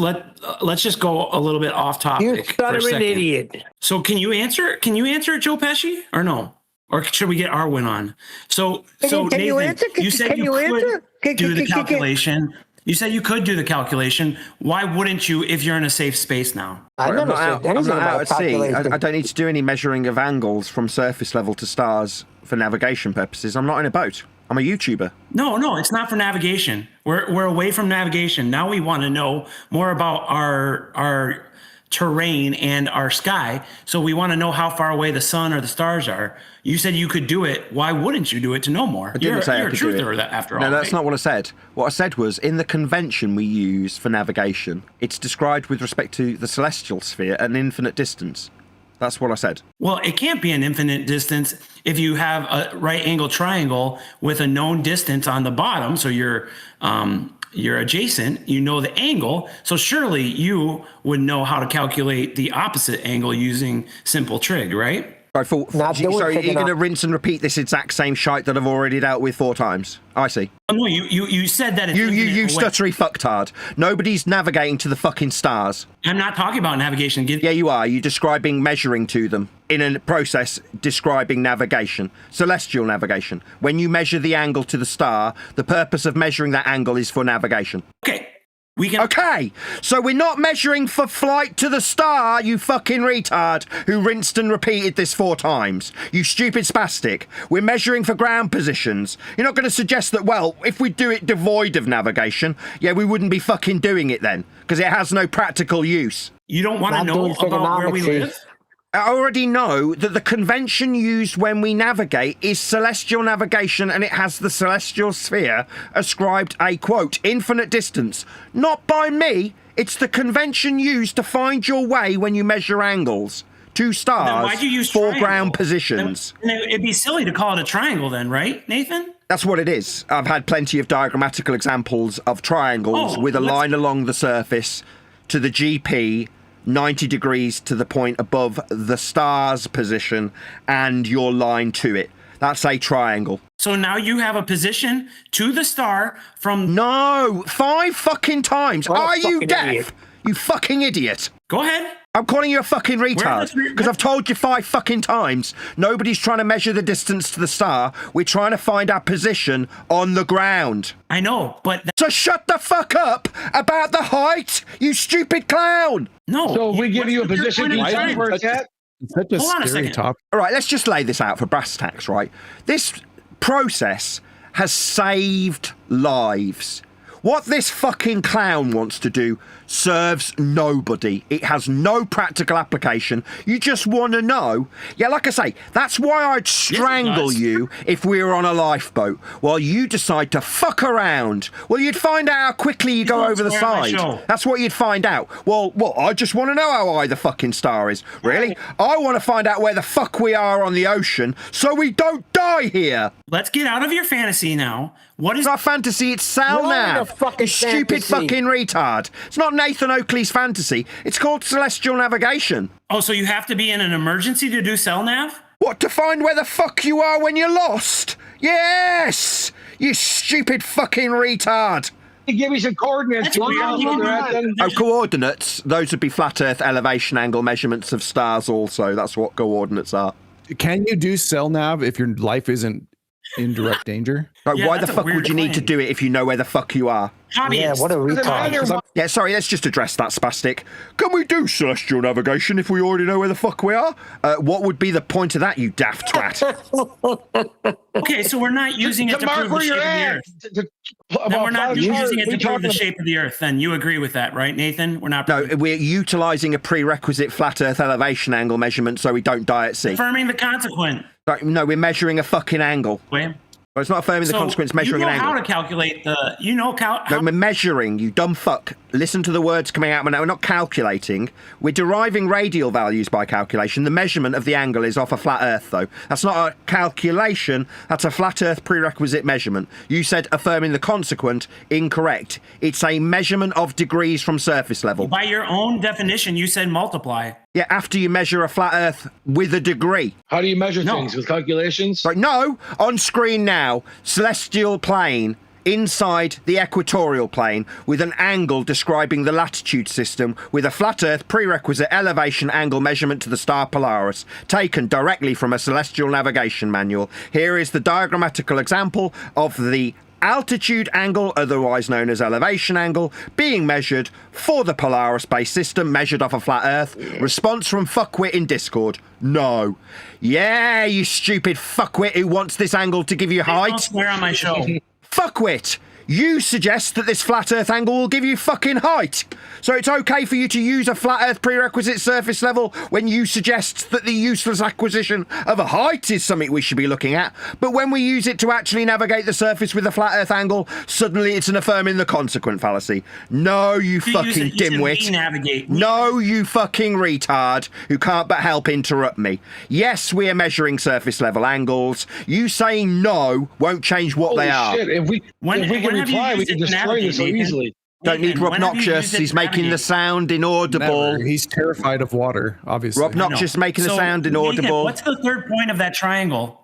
S5: just go a little bit off topic.
S3: You're
S5: for a
S3: stuttering
S5: second.
S3: idiot.
S5: So can you answer it, Joe Pesci, or no? Or should we get Arwen on? So
S3: Can
S5: Nathan,
S3: you answer?
S5: you said
S3: Can
S5: you
S3: you
S5: could
S3: answer?
S5: do the calculation. You said you could do the calculation. Why wouldn't you if you're in a safe space now?
S3: I never said anything
S2: I'm not out
S3: about
S2: at sea.
S3: calculation.
S2: I don't need to do any measuring of angles from surface level to stars for navigation purposes. I'm not in a boat. I'm a YouTuber.
S5: No, it's not for navigation. We're away from navigation. Now we want to know more about our terrain and our sky. So we want to know how far away the sun or the stars are. You said you could do it. Why wouldn't you do it to know more?
S2: I didn't say I could do it.
S5: You're a truther after all.
S2: No, that's
S5: right?
S2: not what I said. What I said was, in the convention we use for navigation, it's described with respect to the celestial sphere at an infinite distance. That's what I said.
S5: Well, it can't be an infinite distance if you have a right angle triangle with a known distance on the bottom. So you're adjacent, you know the angle. So surely you would know how to calculate the opposite angle using simple trig, right?
S2: Right, sorry, you're going to rinse and repeat this exact same shite that I've already dealt with 4 times. I see.
S5: Oh, no, you said that it's
S2: You
S5: infinite away.
S2: stuttery fucktard. Nobody's navigating to the fucking stars.
S5: I'm not talking about navigation.
S2: Yeah, you are. You're describing measuring to them in a process describing navigation, celestial navigation. When you measure the angle to the star, the purpose of measuring that angle is for navigation.
S5: Okay.
S2: Okay, so we're not measuring for flight to the star, you fucking retard, who rinsed and repeated this 4 times. You stupid spastic. We're measuring for ground positions. You're not going to suggest that, well, if we do it devoid of navigation, yeah, we wouldn't be fucking doing it then, because it has no practical use.
S5: You don't want to know about where we live?
S2: I already know that the convention used when we navigate is celestial navigation, and it has the celestial sphere ascribed a, quote, infinite distance. Not by me. It's the convention used to find your way when you measure angles. 2 stars,
S5: why'd you use
S2: 4
S5: triangle?
S2: ground positions.
S5: Then it'd be silly to call it a triangle then, right, Nathan?
S2: That's what it is. I've had plenty of diagrammatical examples of triangles with a line along the surface to the GP 90 degrees to the point above the star's position and your line to it. That's a triangle.
S5: So now you have a position to the star from...
S2: No, 5 fucking times.
S5: What a
S2: Are you
S5: fucking
S2: deaf?
S5: idiot.
S2: You fucking idiot.
S5: Go ahead.
S2: I'm calling you a fucking retard because I've told you 5 fucking times. Nobody's trying to measure the distance to the star. We're trying to find our position on the ground.
S5: I know, but...
S2: So shut the fuck up about the height, you stupid clown.
S5: No.
S18: So if we give you a position, can you tell me where it's at?
S15: Such a scary topic.
S2: All right, let's just lay this out for brass tacks, right? This process has saved lives. What this fucking clown wants to do serves nobody. It has no practical application. You just want to know. Yeah, like I say, that's why I'd strangle you if we were on a lifeboat while you decide to fuck around. Well, you'd find out how quickly you go over the side. That's what you'd find out. Well, I just want to know how high the fucking star is. Really? I want to find out where the fuck we are on the ocean so we don't die here.
S5: Let's get out of your fantasy now. What is
S2: our fantasy? It's Salnav. You stupid fucking retard. It's not Nathan Oakley's fantasy. It's called celestial navigation.
S5: Oh, so you have to be in an emergency to do CellNav?
S2: What, to find where the fuck you are when you're lost? Yes! You stupid fucking retard.
S18: Give me some coordinates.
S2: Coordinates. Those would be flat Earth elevation angle measurements of stars also. That's what coordinates are.
S15: Can you do cell nav if your life isn't in direct danger?
S2: Right, why the fuck would you need to do it if you know where the fuck you are?
S3: Yeah, what a retard.
S2: Yeah, sorry, let's just address that, spastic. Can we do celestial navigation if we already know where the fuck we are? What would be the point of that, you daft twat?
S5: Okay, so we're not using it to prove the shape of the Earth. Then we're not using it to prove the shape of the Earth, then. You agree with that, right, Nathan? We're not...
S2: No, we're utilising a prerequisite flat Earth elevation angle measurement so we don't die at sea.
S5: Confirming the consequent.
S2: Right, no, we're measuring a fucking angle.
S5: Wait.
S2: Well, it's not affirming the consequence, measuring an angle.
S5: You know how to calculate the...
S2: No, we're measuring, you dumb fuck. Listen to the words coming out. We're not calculating. We're deriving radial values by calculation. The measurement of the angle is off a flat Earth, though. That's not a calculation. That's a flat Earth prerequisite measurement. You said affirming the consequent. Incorrect. It's a measurement of degrees from surface level.
S5: By your own definition, you said multiply.
S2: Yeah, after you measure a flat Earth with a degree.
S18: How do you measure things? With calculations?
S2: Right, no, on screen now, celestial plane inside the equatorial plane with an angle describing the latitude system with a flat Earth prerequisite elevation angle measurement to the star Polaris, taken directly from a celestial navigation manual. Here is the diagrammatical example of the altitude angle, otherwise known as elevation angle, being measured for the Polaris-based system, measured off a flat Earth. Response from fuckwit in Discord: no. Yeah, you stupid fuckwit who wants this angle to give you height.
S5: Don't swear on my show.
S2: Fuckwit, you suggest that this flat Earth angle will give you fucking height. So it's okay for you to use a flat Earth prerequisite surface level when you suggest that the useless acquisition of a height is something we should be looking at. But when we use it to actually navigate the surface with a flat Earth angle, suddenly it's an affirming the consequent fallacy. No, you fucking dimwit. No, you fucking retard who can't but help interrupt me. Yes, we are measuring surface level angles. You saying no won't change what they are.
S18: Shit. If we can reply, we can destroy this so easily.
S2: Don't need Robnoxious. He's making the sound inaudible.
S15: Never. He's terrified of water, obviously.
S2: Robnoxious making the sound inaudible.
S5: Nathan, what's the third point of that triangle?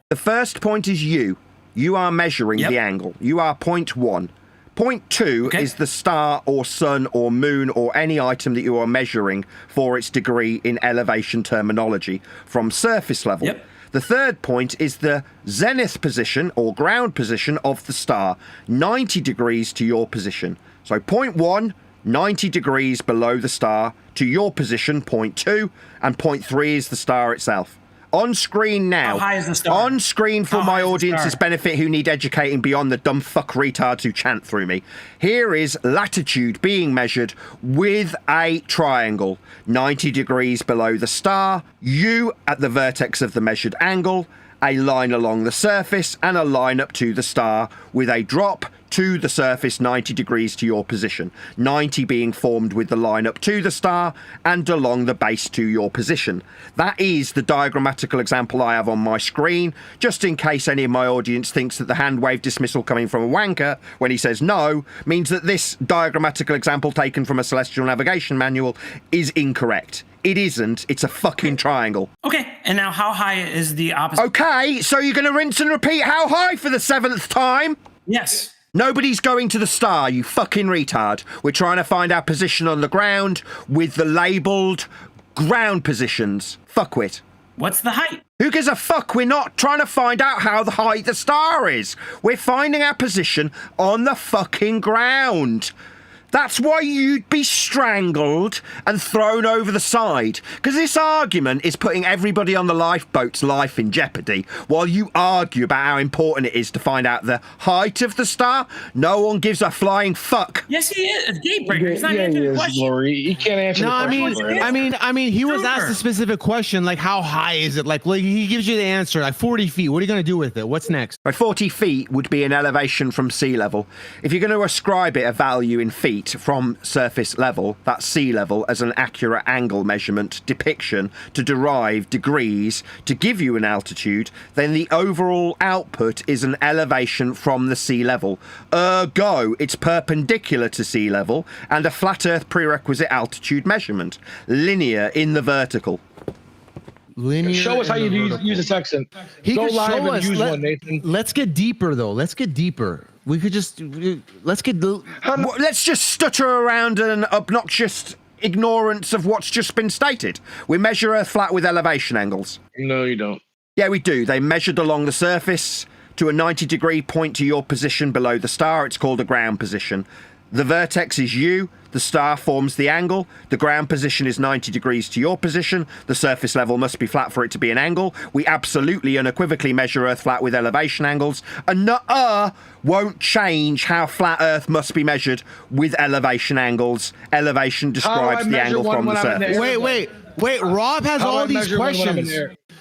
S5: The
S2: first point is you. You are measuring the angle. You are point 1. Point 2 is the star or sun or moon or any item that you are measuring for its degree in elevation terminology from surface level. The third point is the zenith position or ground position of the star, 90 degrees to your position. So point 1, 90 degrees below the star to your position, point 2, and point 3 is the star itself. On screen now,
S5: how high is the star?
S2: On screen for my audience's benefit who need educating beyond the dumb fuck retards who chant through me. Here is latitude being measured with a triangle, 90 degrees below the star, you at the vertex of the measured angle, a line along the surface, and a line up to the star with a drop to the surface 90 degrees to your position, 90 being formed with the line up to the star and along the base to your position. That is the diagrammatical example I have on my screen, just in case any of my audience thinks that the hand wave dismissal coming from a wanker when he says no means that this diagrammatical example taken from a celestial navigation manual is incorrect. It isn't. It's a fucking triangle.
S5: Okay, and now how high is the opposite?
S2: Okay, so you're going to rinse and repeat how high for the 7th time?
S5: Yes.
S2: Nobody's going to the star, you fucking retard. We're trying to find our position on the ground with the labelled ground positions. Fuckwit.
S5: What's the height?
S2: Who gives a fuck? We're not trying to find out how the height the star is. We're finding our position on the fucking ground. That's why you'd be strangled and thrown over the side. Because this argument is putting everybody on the lifeboat's life in jeopardy while you argue about how important it is to find out the height of the star. No one gives a flying fuck.
S5: Yes, he is. Gatebreaker. He's not answering the question.
S18: Lori. He can't answer the question.
S13: I mean, he was asked a specific question, like how high is it? Like he gives you the answer, like 40 feet. What are you going to do with it? What's next?
S2: 40 feet would be an elevation from sea level. If you're going to ascribe it a value in feet from surface level, that's sea level, as an accurate angle measurement depiction to derive degrees to give you an altitude, then the overall output is an elevation from the sea level. Ergo, it's perpendicular to sea level and a flat earth prerequisite altitude measurement. Linear in the vertical.
S13: Linear.
S18: Show us how you use a Texan. Go live and use one, Nathan.
S13: Let's get deeper, though. Let's get deeper. We could just let's
S2: just stutter around an obnoxious ignorance of what's just been stated. We measure Earth flat with elevation angles.
S18: No, you don't.
S2: Yeah, we do. They measured along the surface to a 90-degree point to your position below the star. It's called a ground position. The vertex is you. The star forms the angle. The ground position is 90 degrees to your position. The surface level must be flat for it to be an angle. We absolutely unequivocally measure Earth flat with elevation angles. And won't change how flat Earth must be measured with elevation angles. Elevation describes the angle from the surface.
S13: Wait. Rob has all these questions.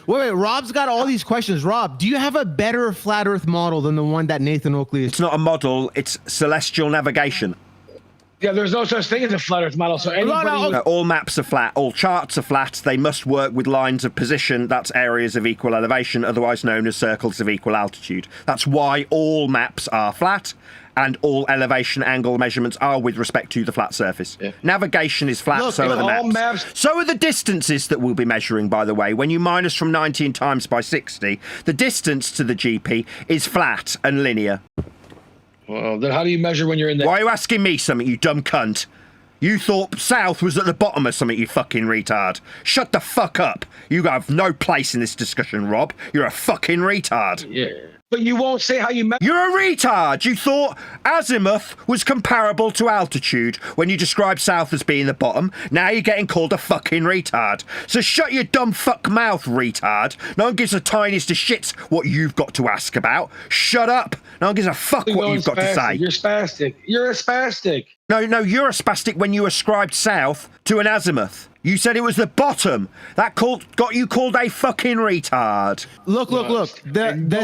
S13: Wait, Rob's got all these questions. Rob, do you have a better flat Earth model than the one that Nathan Oakley is?
S2: It's not a model, it's celestial navigation.
S18: Yeah, there's no such thing as a flat Earth model. So anybody
S2: No, all maps are flat, all charts are flat. They must work with lines of position. That's areas of equal elevation, otherwise known as circles of equal altitude. That's why all maps are flat, and all elevation angle measurements are with respect to the flat surface. Yeah. Navigation is flat, so are the maps. So are the distances that we'll be measuring, by the way. When you minus from 19 times by 60, the distance to the GP is flat and linear.
S18: Well, then how do you measure when you're in there?
S2: Why are you asking me something, you dumb cunt? You thought south was at the bottom of something, you fucking retard. Shut the fuck up. You have no place in this discussion, Rob. You're a fucking retard.
S18: Yeah. But you won't say how you measure.
S2: You're a retard. You thought azimuth was comparable to altitude when you described south as being the bottom. Now you're getting called a fucking retard. So shut your dumb fuck mouth, retard. No one gives the tiniest of shits what you've got to ask about. Shut up. No one gives a fuck what you've got to say.
S18: You're spastic. You're a spastic.
S2: No, you're a spastic when you ascribed south to an azimuth. You said it was the bottom. That got you called a fucking retard.
S13: Look.
S18: Go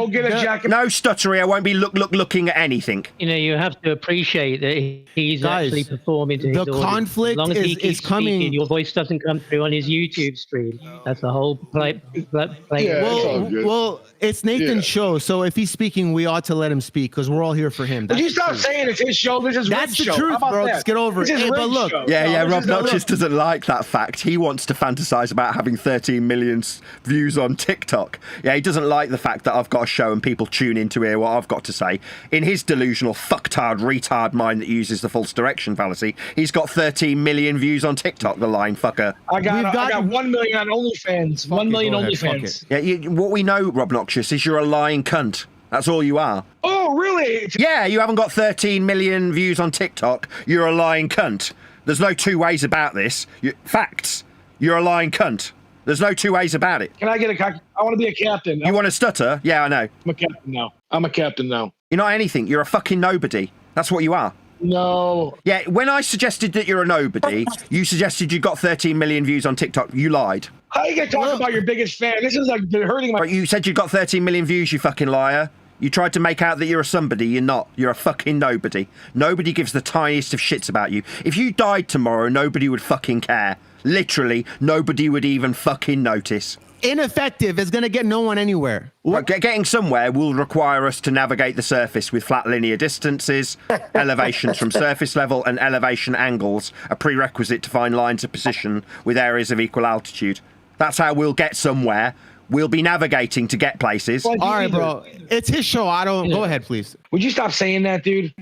S18: get a jacket.
S2: No stuttery. I won't be looking at anything.
S16: You know, you have to appreciate that he's actually performing to his audience.
S13: The conflict
S16: as long as he
S13: is coming.
S16: Speaking, your voice doesn't come through on his YouTube stream. That's the whole play.
S13: Well, it's Nathan's show, so if he's speaking, we ought to let him speak because we're all here for him.
S18: Would you stop saying it's his show? This is
S13: That's
S18: Rick's
S13: the
S18: show.
S13: truth, bro. Just get over it. Hey, but look,
S2: Robnoxious doesn't like that fact. He wants to fantasize about having 13 million views on TikTok. Yeah, he doesn't like the fact that I've got a show and people tune in to hear what I've got to say. In his delusional, fucktard, retard mind that uses the false direction fallacy, he's got 13 million views on TikTok, the lying fucker.
S18: I got 1 million on OnlyFans. 1 million OnlyFans.
S2: Yeah, what we know, Robnoxious, is you're a lying cunt. That's all you are.
S18: Oh, really?
S2: Yeah, you haven't got 13 million views on TikTok. You're a lying cunt. There's no two ways about this. Facts. You're a lying cunt. There's no two ways about it.
S18: Can I get I want to be a captain.
S2: You want to stutter? Yeah, I know.
S18: I'm a captain now.
S2: You're not anything. You're a fucking nobody. That's what you are.
S18: No.
S2: Yeah, when I suggested that you're a nobody, you suggested you got 13 million views on TikTok. You lied.
S18: How you gonna talk about your biggest fan? This is like hurting my...
S2: But you said you got 13 million views, you fucking liar. You tried to make out that you're a somebody. You're not. You're a fucking nobody. Nobody gives the tiniest of shits about you. If you died tomorrow, nobody would fucking care. Literally, nobody would even fucking notice.
S13: Ineffective is going to get no one anywhere.
S2: Getting somewhere will require us to navigate the surface with flat linear distances, elevations from surface level, and elevation angles, a prerequisite to find lines of position with areas of equal altitude. That's how we'll get somewhere. We'll be navigating to get places.
S13: All right, bro. It's his show. Go ahead, please.
S18: Would you stop saying that, dude?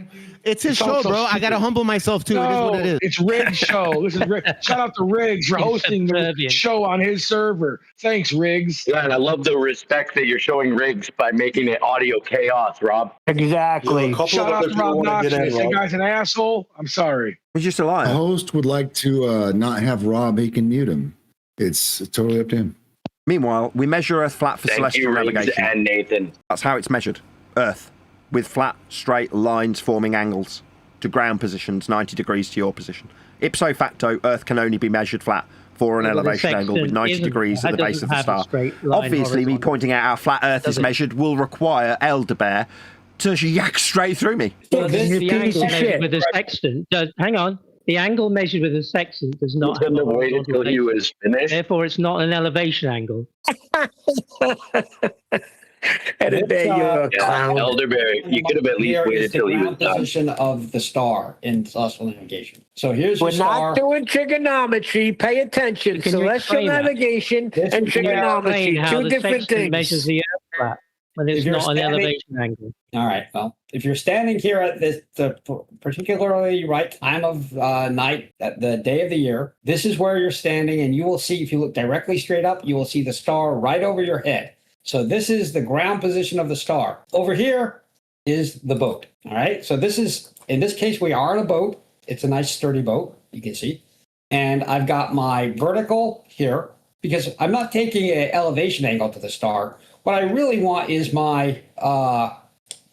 S13: It's his show, bro. I got to humble myself, too.
S18: No,
S13: it is what it is.
S18: It's Riggs' show. This is Riggs. Shout out to Riggs for hosting the show on his server. Thanks, Riggs.
S12: Yeah, and I love the respect that you're showing Riggs by making it audio chaos, Rob.
S3: Exactly.
S18: Shout out to Robnoxious. That guy's an asshole. I'm sorry.
S2: He's just a liar.
S8: The host would like to not have Rob. He can mute him. It's totally up to him.
S2: Meanwhile, we measure Earth flat for celestial navigation.
S12: And Nathan.
S2: That's how it's measured. Earth, with flat, straight lines forming angles to ground positions, 90 degrees to your position. Ipso facto, Earth can only be measured flat for an elevation angle with 90 degrees at the base of the star. Obviously, me pointing out how flat Earth is measured will require ElderBear to yak straight through me.
S16: Well, the angle measured with a sextant hang on. The angle measured with a sextant does not have a
S12: waited until he was finished.
S16: Therefore, it's not an elevation angle.
S12: ElderBear, you're a clown. ElderBear, you could have at least waited till he was done.
S11: Position of the star in celestial navigation. So here's
S3: We're
S11: your star.
S3: not doing trigonometry. Pay attention.
S16: Can you
S3: Celestial
S16: explain that?
S3: navigation and trigonometry,
S16: How
S3: two
S16: the
S3: different
S16: sextant
S3: things.
S16: measures the Earth flat when it's not an elevation angle.
S11: All right. Well, if you're standing here at the particularly right time of night, at the day of the year, this is where you're standing, and you will see, if you look directly straight up, you will see the star right over your head. So this is the ground position of the star. Over here is the boat. All right. So this is, in this case, we are in a boat. It's a nice sturdy boat, you can see. And I've got my vertical here because I'm not taking an elevation angle to the star. What I really want is my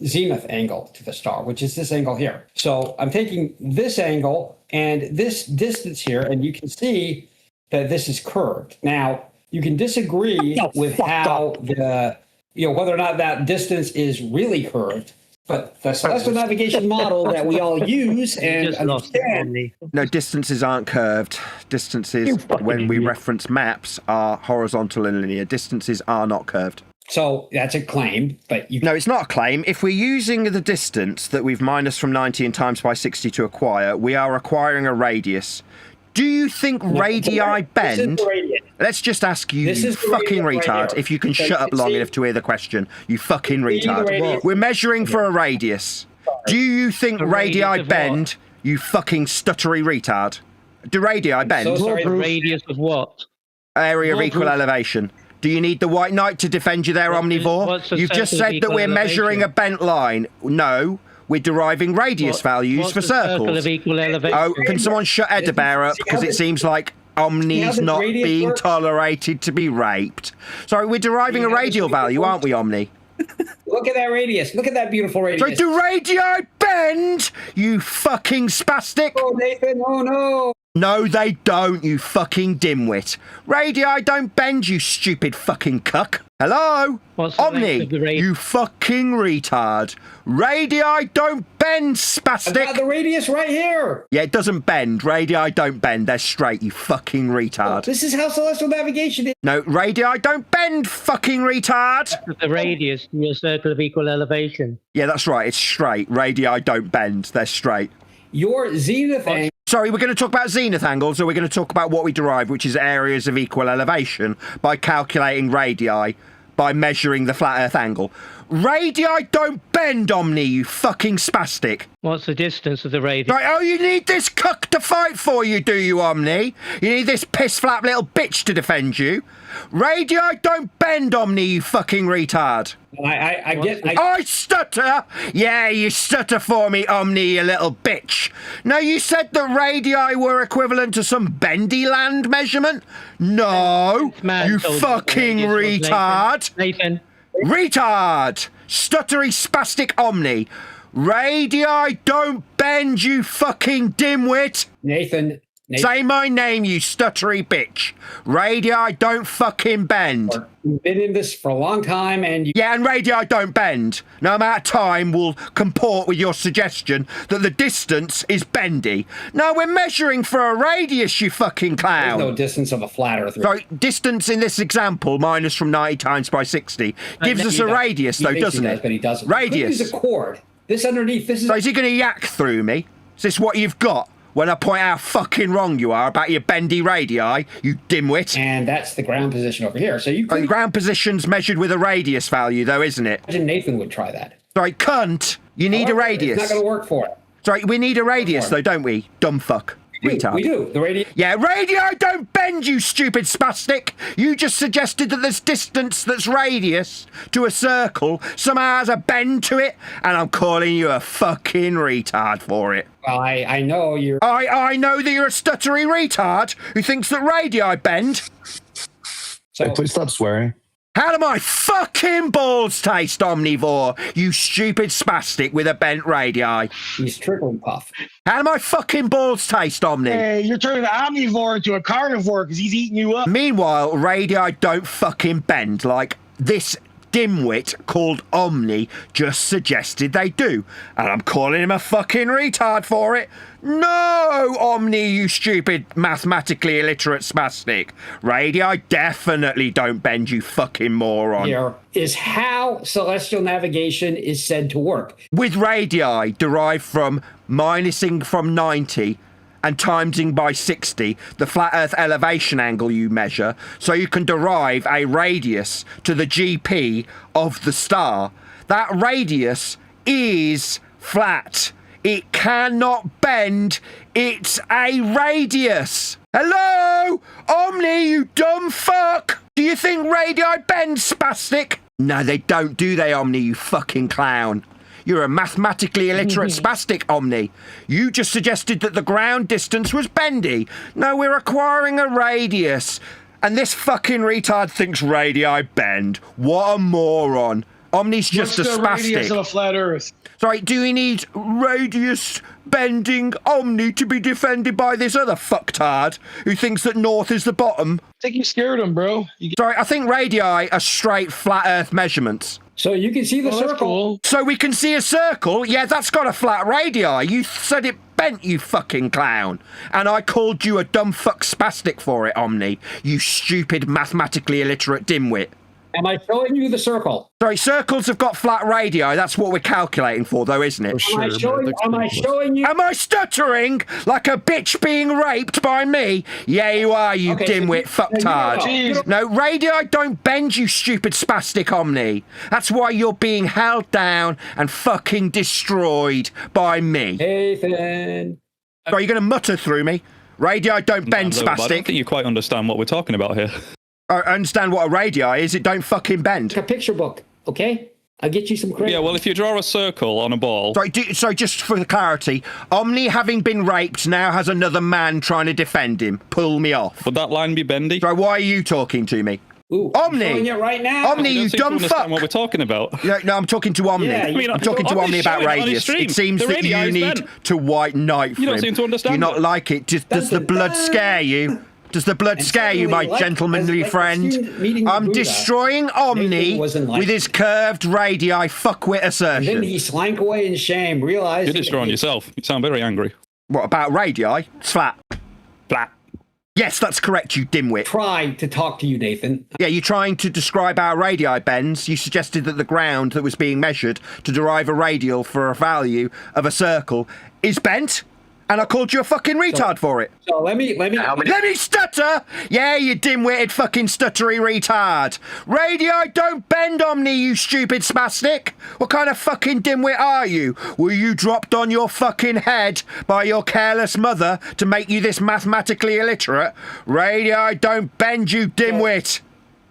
S11: zenith angle to the star, which is this angle here. So I'm taking this angle and this distance here, and you can see that this is curved. Now, You can disagree with how whether or not that distance is really curved. But the celestial navigation model that we all use and understand.
S2: No, distances aren't curved. Distances, when we reference maps, are horizontal and linear. Distances are not curved.
S11: So that's a claim, but
S2: No, it's not a claim. If we're using the distance that we've minus from 90 and times by 60 to acquire, we are acquiring a radius. Do you think radii bend? Let's just ask you, you fucking retard, if you can shut up long enough to hear the question. You fucking retard. We're measuring for a radius. Do you think radii bend, you fucking stuttery retard? Do radii bend?
S16: So sorry, the radius of what?
S2: Area of equal elevation. Do you need the White Knight to defend you there, Omnivore? You've just said that we're measuring a bent line. No. We're deriving radius values for circles. Oh, can someone shut ElderBear up? Because it seems like Omni's not being tolerated to be raped. Sorry, we're deriving a radial value, aren't we, Omni?
S11: Look at that radius. Look at that beautiful radius.
S2: Sorry, do radii bend, you fucking spastic?
S11: Oh, Nathan, oh no.
S2: No, they don't, you fucking dimwit. Radii don't bend, you stupid fucking cuck. Hello? Omni, you fucking retard. Radii don't bend, spastic.
S11: I've got the radius right here.
S2: Yeah, it doesn't bend. Radii don't bend. They're straight, you fucking retard.
S11: This is how celestial navigation is.
S2: No, radii don't bend, fucking retard.
S16: The radius to your circle of equal elevation.
S2: Yeah, that's right. It's straight. Radii don't bend. They're straight.
S11: Your zenith angle.
S2: Sorry, we're going to talk about zenith angles, or we're going to talk about what we derive, which is areas of equal elevation, by calculating radii, by measuring the flat Earth angle. Radii don't bend, Omni, you fucking spastic.
S16: What's the distance of the radius?
S2: Right, oh, you need this cuck to fight for you, do you, Omni? You need this piss-flap little bitch to defend you? Radii don't bend, Omni, you fucking retard. I stutter? Yeah, you stutter for me, Omni, you little bitch. No, you said that radii were equivalent to some bendy land measurement? No, you fucking retard.
S16: Nathan.
S2: Retard! Stuttery spastic Omni. Radii don't bend, you fucking dimwit.
S11: Nathan.
S2: Say my name, you stuttery bitch. Radii don't fucking bend.
S11: You've been in this for a long time and...
S2: Yeah, and radii don't bend. No amount of time will comport with your suggestion that the distance is bendy. No, we're measuring for a radius, you fucking clown.
S11: There's no distance of a flat Earth.
S2: Sorry, distance in this example, minus from 90 times by 60, gives us a radius, though, doesn't it?
S11: But he doesn't.
S2: Radius.
S11: Use a chord. This underneath, this is...
S2: So is he going to yak through me? Is this what you've got? When I point out how fucking wrong you are about your bendy radii, you dimwit.
S11: And that's the ground position over here. So you could...
S2: The ground position's measured with a radius value, though, isn't it?
S11: Imagine Nathan would try that.
S2: Sorry, cunt. You need a radius.
S11: It's not going to work for it.
S2: Sorry, we need a radius, though, don't we? Dumb fuck. Retard.
S11: We do. The radius.
S2: Yeah, radii don't bend, you stupid spastic. You just suggested that this distance that's radius to a circle somehow has a bend to it, and I'm calling you a fucking retard for it.
S11: Well, I know you're...
S2: I know that you're a stuttery retard who thinks that radii bend.
S1: So please stop swearing.
S2: How do my fucking balls taste, Omnivore, you stupid spastic with a bent radii?
S11: He's trickling puff.
S2: How do my fucking balls taste, Omni?
S18: Hey, you're turning an omnivore into a carnivore because he's eating you up.
S2: Meanwhile, radii don't fucking bend like this dimwit called Omni just suggested they do. And I'm calling him a fucking retard for it. No, Omni, you stupid mathematically illiterate spastic. Radii definitely don't bend, you fucking moron.
S11: Here is how celestial navigation is said to work.
S2: With radii derived from minusing from 90 and timesing by 60, the flat Earth elevation angle you measure, so you can derive a radius to the GP of the star. That radius is flat. It cannot bend. It's a radius. Hello? Omni, you dumb fuck. Do you think radii bend, spastic? No, they don't, do they, Omni, you fucking clown? You're a mathematically illiterate spastic, Omni. You just suggested that the ground distance was bendy. No, we're acquiring a radius. And this fucking retard thinks radii bend. What a moron. Omni's just
S18: What's
S2: a
S18: the radius of
S2: spastic.
S18: a flat Earth?
S2: Sorry, do we need radius bending Omni to be defended by this other fucktard who thinks that north is the bottom?
S18: I think you scared him, bro.
S2: Sorry, I think radii are straight flat Earth measurements.
S11: So you can see the circle.
S18: Cool.
S2: So we can see a circle? Yeah, that's got a flat radii. You said it bent, you fucking clown. And I called you a dumb fuck spastic for it, Omni. You stupid, mathematically illiterate dimwit.
S11: Am I showing you the circle?
S2: Sorry, circles have got flat radii. That's what we're calculating for, though, isn't it?
S11: Am I showing you?
S2: Am I stuttering like a bitch being raped by me? Yeah, you are, you dimwit fucktard. No, radii don't bend, you stupid spastic Omni. That's why you're being held down and fucking destroyed by me.
S11: Nathan.
S2: Are you going to mutter through me? Radii don't bend,
S6: I
S2: spastic.
S6: don't think you quite understand what we're talking about here.
S2: I understand what a radii is. It don't fucking bend.
S11: A picture book, okay? I'll get you some credit.
S6: Yeah, well, if you draw a circle on a ball...
S2: Sorry, just for the clarity, Omni, having been raped, now has another man trying to defend him. Pull me off.
S6: Would that line be bendy?
S2: Sorry, why are you talking to me?
S11: Ooh,
S2: Omni!
S11: I'm showing it right now.
S2: Omni, you dumb fuck!
S6: What we're talking about?
S2: No, I'm talking to Omni.
S11: Yeah,
S2: I'm talking to Omni about radius. It seems that you need to white knight for
S6: You don't
S2: him.
S6: seem to understand
S2: You're not
S6: it.
S2: like it. Does the blood scare you? Does the blood scare you, my gentlemanly friend? I'm destroying Omni with his curved radii fuckwit assertion.
S11: And then he slank away in shame, realizing...
S6: You're destroying yourself. You sound very angry.
S2: What, about radii? It's flat. Flat. Yes, that's correct, you dimwit.
S11: Try to talk to you, Nathan.
S2: Yeah, you're trying to describe our radii bends. You suggested that the ground that was being measured to derive a radial for a value of a circle is bent. And I called you a fucking retard for it.
S11: So let me
S2: stutter! Yeah, you dim-witted fucking stuttery retard. Radii don't bend, Omni, you stupid spastic. What kind of fucking dimwit are you? Were you dropped on your fucking head by your careless mother to make you this mathematically illiterate? Radii don't bend, you dimwit.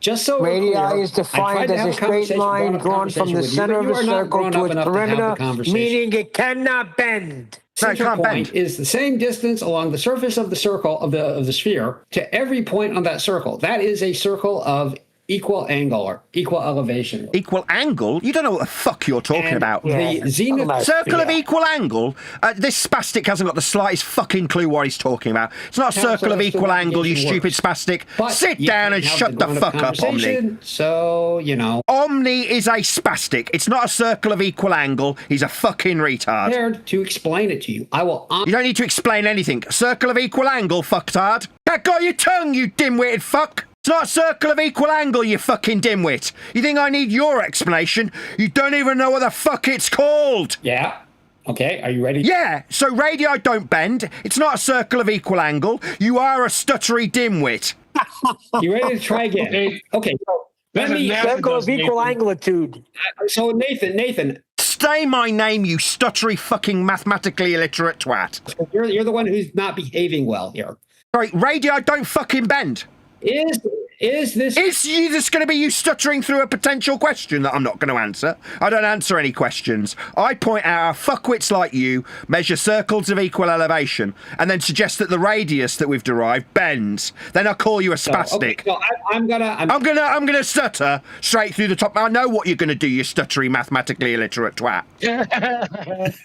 S11: Just so
S3: radii is defined as a straight line drawn from the center of a circle to its perimeter, meaning it cannot bend.
S11: Center point is the same distance along the surface of the circle of the sphere to every point on that circle. That is a circle of equal angle or equal elevation.
S2: Equal angle? You don't know what the fuck you're talking about.
S11: The zenith
S2: circle of equal angle? This spastic hasn't got the slightest fucking clue what he's talking about. It's not a circle of equal angle, you stupid spastic. Sit down and shut the fuck up, Omni.
S11: So, you know.
S2: Omni is a spastic. It's not a circle of equal angle. He's a fucking retard.
S11: Prepared to explain it to you. I will.
S2: You don't need to explain anything. Circle of equal angle, fucktard. That got your tongue, you dim-witted fuck. It's not a circle of equal angle, you fucking dimwit. You think I need your explanation? You don't even know what the fuck it's called.
S11: Yeah. Okay, are you ready?
S2: Yeah, so radii don't bend. It's not a circle of equal angle. You are a stuttery dimwit.
S11: You ready to try again? Okay, so
S3: let me circle of equal anglitude.
S11: So Nathan.
S2: Say my name, you stuttery fucking mathematically illiterate twat.
S11: You're the one who's not behaving well here.
S2: Sorry, radii don't fucking bend.
S11: Is this
S2: going to be you stuttering through a potential question that I'm not going to answer? I don't answer any questions. I point out how fuckwits like you measure circles of equal elevation and then suggest that the radius that we've derived bends. Then I call you a spastic.
S11: So I'm
S2: gonna stutter straight through the top. I know what you're gonna do, you stuttery mathematically illiterate twat.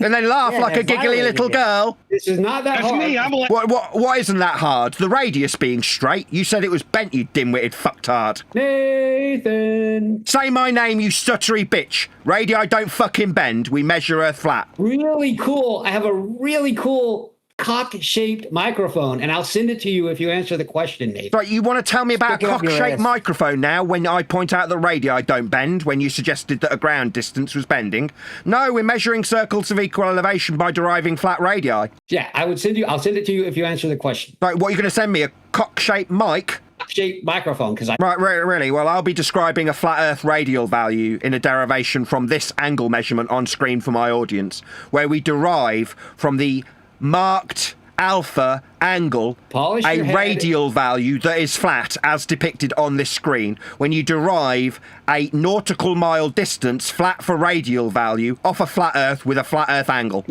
S2: And then laugh like a giggly little girl.
S11: This is not that hard.
S18: Me. I'm like...
S2: What isn't that hard? The radius being straight. You said it was bent, you dimwitted fucktard.
S11: Nathan.
S2: Say my name, you stuttery bitch. Radii don't fucking bend. We measure Earth flat.
S11: Really cool. I have a really cool cock-shaped microphone, and I'll send it to you if you answer the question, Nathan.
S2: Right, you want to tell me about a cock-shaped microphone now when I point out that radii don't bend when you suggested that a ground distance was bending? No, we're measuring circles of equal elevation by deriving flat radii.
S11: Yeah, I'll send it to you if you answer the question.
S2: Right, what are you going to send me? A cock-shaped mic?
S11: Shaped microphone, because
S2: Right, really? Well, I'll be describing a flat Earth radial value in a derivation from this angle measurement on screen for my audience, where we derive from the marked alpha angle a radial value that is flat as depicted on this screen. When you derive a nautical mile distance flat for radial value off a flat Earth with a flat Earth angle.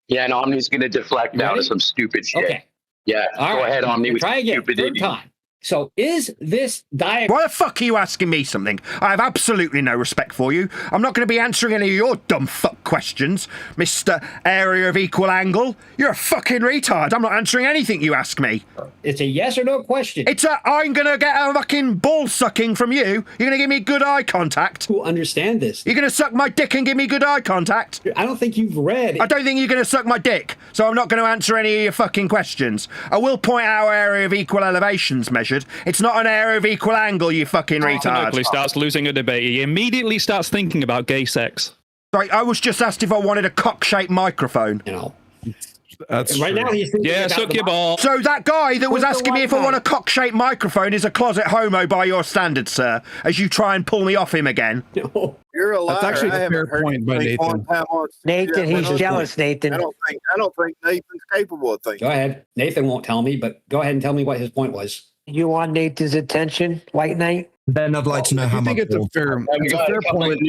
S12: Yeah, and Omni's going to deflect down to some stupid shit.
S11: Okay.
S12: Yeah, go ahead, Omni.
S11: Try again. Third time. So is this diagram...
S2: Why the fuck are you asking me something? I have absolutely no respect for you. I'm not going to be answering any of your dumb fuck questions, Mr. Area of Equal Angle. You're a fucking retard. I'm not answering anything you ask me.
S11: It's a yes or no question.
S2: I'm going to get a fucking ball sucking from you. You're going to give me good eye contact.
S11: To understand this.
S2: You're going to suck my dick and give me good eye contact.
S11: I don't think you've read...
S2: I don't think you're going to suck my dick, so I'm not going to answer any of your fucking questions. I will point out our area of equal elevations measured. It's not an area of equal angle, you fucking retard.
S6: Oakley starts losing a debate. He immediately starts thinking about gay sex.
S2: Sorry, I was just asked if I wanted a cock-shaped microphone.
S11: You know.
S15: That's
S11: right now he's thinking about
S6: suck your ball.
S2: So that guy that was asking me if I want a cock-shaped microphone is a closet homo by your standards, sir, as you try and pull me off him again.
S17: You're a liar.
S15: That's actually a fair point by Nathan.
S3: Nathan, he's jealous, Nathan.
S17: I don't think Nathan's capable of thinking.
S11: Go ahead. Nathan won't tell me, but go ahead and tell me what his point was.
S3: You want Nathan's attention, White Knight?
S1: Ben, I'd like to know how much.
S15: It's a fair point.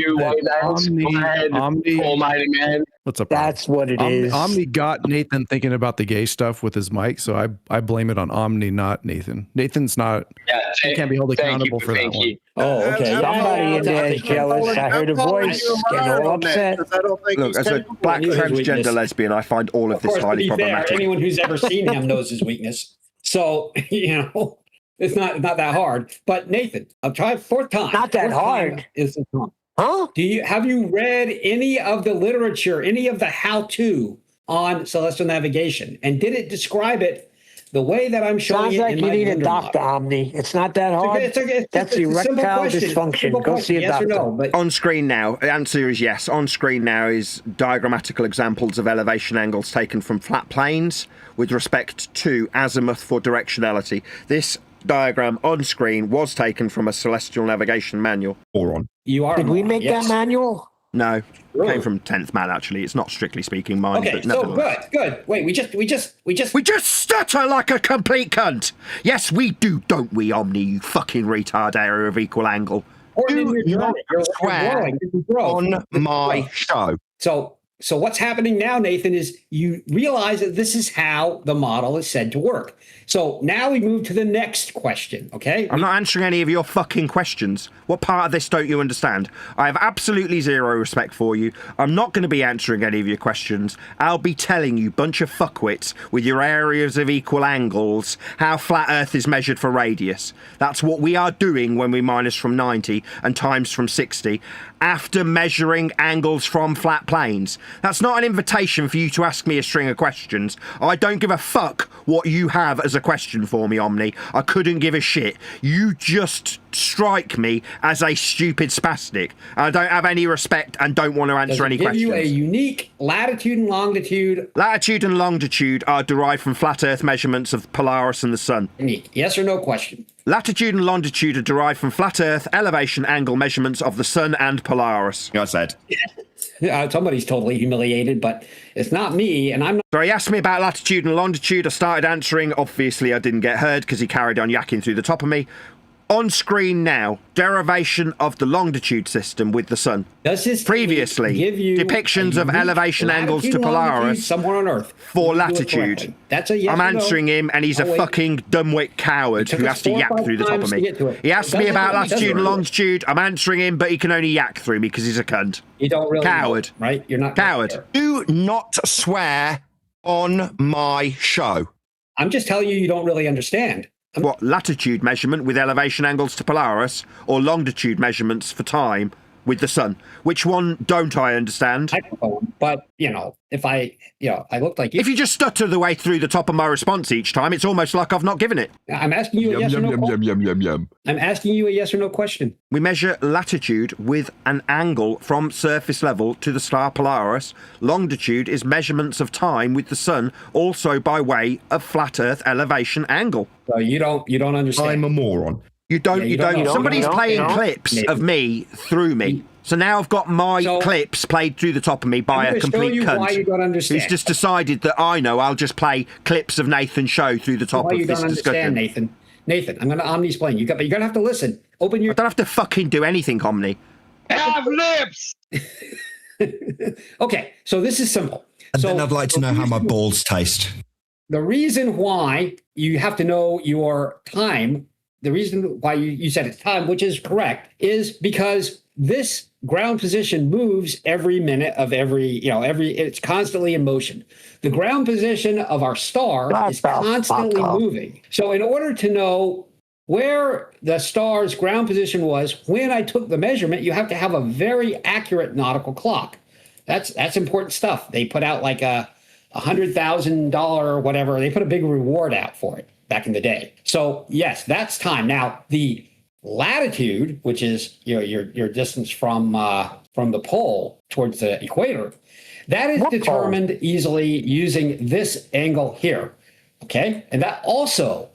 S22: Man.
S15: What's up?
S3: That's what it is.
S15: Omni got Nathan thinking about the gay stuff with his mic, so I blame it on Omni, not Nathan. Nathan's not.
S22: Yeah,
S15: he can't be held accountable for that one.
S11: Oh, okay.
S3: Somebody in there is jealous. I heard a voice getting all upset.
S2: Look, as a black transgender lesbian, I find all of this highly problematic.
S11: Anyone who's ever seen him knows his weakness. So, you know, it's not that hard. But Nathan, I'll try fourth time.
S3: Not that hard. Huh?
S11: Have you read any of the literature, any of the how-to on celestial navigation? And did it describe it the way that I'm showing
S3: Sounds
S11: it
S3: like
S11: in
S3: you
S11: my
S3: need a
S11: Blender
S3: doctor,
S11: model?
S3: Omni. It's not that hard. That's erectile dysfunction. Go see a
S11: yes
S3: doctor.
S11: Or no, but
S2: On screen now, the answer is yes. On screen now is diagrammatical examples of elevation angles taken from flat planes with respect to azimuth for directionality. This diagram on screen was taken from a celestial navigation manual.
S3: Did we make that manual?
S2: No, it came from 10th Man, actually. It's not strictly speaking mine,
S11: okay,
S2: but
S11: so
S2: nevertheless.
S11: good. Wait, we just
S2: stutter like a complete cunt. Yes, we do, don't we, Omni, you fucking retard area of equal angle.
S17: Do not swear on my show.
S11: So what's happening now, Nathan, is you realize that this is how the model is said to work. So now we move to the next question, okay?
S2: I'm not answering any of your fucking questions. What part of this don't you understand? I have absolutely zero respect for you. I'm not going to be answering any of your questions. I'll be telling you, bunch of fuckwits, with your areas of equal angles, how flat Earth is measured for radius. That's what we are doing when we minus from 90 and times from 60, after measuring angles from flat planes. That's not an invitation for you to ask me a string of questions. I don't give a fuck what you have as a question for me, Omni. I couldn't give a shit. You just strike me as a stupid spastic. I don't have any respect and don't want to answer any questions.
S11: Give you a unique latitude and longitude.
S2: Latitude and longitude are derived from flat Earth measurements of Polaris and the Sun.
S11: Unique. Yes or no question?
S2: Latitude and longitude are derived from flat Earth elevation angle measurements of the Sun and Polaris.
S17: I said.
S11: Somebody's totally humiliated, but it's not me, and I'm not.
S2: So he asked me about latitude and longitude. I started answering. Obviously, I didn't get heard because he carried on yakking through the top of me. On screen now, derivation of the longitude system with the Sun.
S11: Does this
S2: previously
S11: give you
S2: depictions of elevation angles to Polaris
S11: somewhere on Earth
S2: for latitude?
S11: That's a yes.
S2: I'm
S11: or no.
S2: answering him, and he's a fucking dumbwit coward who has to yak through the top of me. He asked me about latitude and longitude. I'm answering him, but he can only yak through me because he's a cunt.
S11: You don't really
S2: coward,
S11: know, right? You're not
S2: coward.
S17: Do not swear on my show.
S11: I'm just telling you don't really understand.
S2: What, latitude measurement with elevation angles to Polaris, or longitude measurements for time with the Sun? Which one don't I understand?
S11: I don't know, but, you know, if I looked like you.
S2: If you just stutter the way through the top of my response each time, it's almost like I've not given it.
S11: I'm asking you a yes or no question. I'm asking you a yes or no question.
S2: We measure latitude with an angle from surface level to the star Polaris. Longitude is measurements of time with the Sun, also by way of flat Earth elevation angle.
S11: So you don't understand.
S17: I'm a moron.
S2: You don't. Somebody's playing clips of me through me. So now I've got my clips played through the top of me by a complete cunt who's just decided that I'll just play clips of Nathan's show through the top of this discussion.
S11: Nathan, I'm going to omni-explain. You're going to have to listen. Open your.
S2: I don't have to fucking do anything, Omni.
S18: Have lips.
S11: Okay, so this is simple.
S1: And then I'd like to know how my balls taste.
S11: The reason why you have to know your time the reason why you said it's time, which is correct, is because this ground position moves every minute of it's constantly in motion. The ground position of our star is constantly moving. So in order to know where the star's ground position was when I took the measurement, you have to have a very accurate nautical clock. That's important stuff. They put out like a $100,000 or whatever. They put a big reward out for it back in the day. So yes, that's time. Now the latitude, which is your distance from the pole towards the equator, that is determined easily using this angle here. Okay, and that also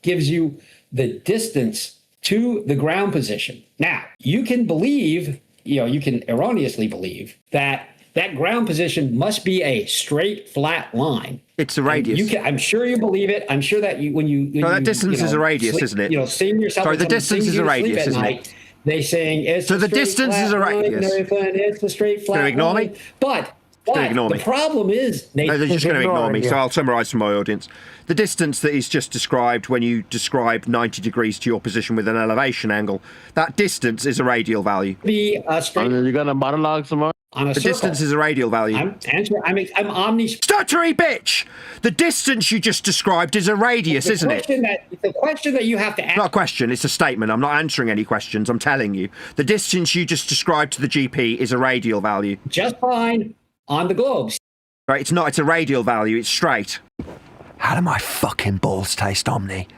S11: gives you the distance to the ground position. Now you can believe, you can erroneously believe that ground position must be a straight, flat line.
S2: It's a radius.
S11: I'm sure you believe it. I'm sure that
S2: that distance is a radius, isn't it?
S11: Seeing yourself.
S2: Sorry, the distance is a radius, isn't it?
S11: They saying it's
S2: so the distance is a radius.
S11: It's a straight flat.
S2: Going to ignore
S11: line.
S2: me?
S11: But the problem is,
S2: no, they're just going to ignore me. So I'll summarise for my audience. The distance that is just described when you describe 90 degrees to your position with an elevation angle, that distance is a radial value.
S11: Be straight.
S9: You're going to monologue some more?
S11: On a
S2: the
S11: circle.
S2: Distance is a radial value.
S11: I'm omni.
S2: Stuttery bitch! The distance you just described is a radius, isn't it?
S11: The question that you have to ask.
S2: Not a question, it's a statement. I'm not answering any questions. I'm telling you. The distance you just described to the GP is a radial value.
S11: Just fine on the globes.
S2: Right, it's not. It's a radial value. It's straight. How do my fucking balls taste, Omni?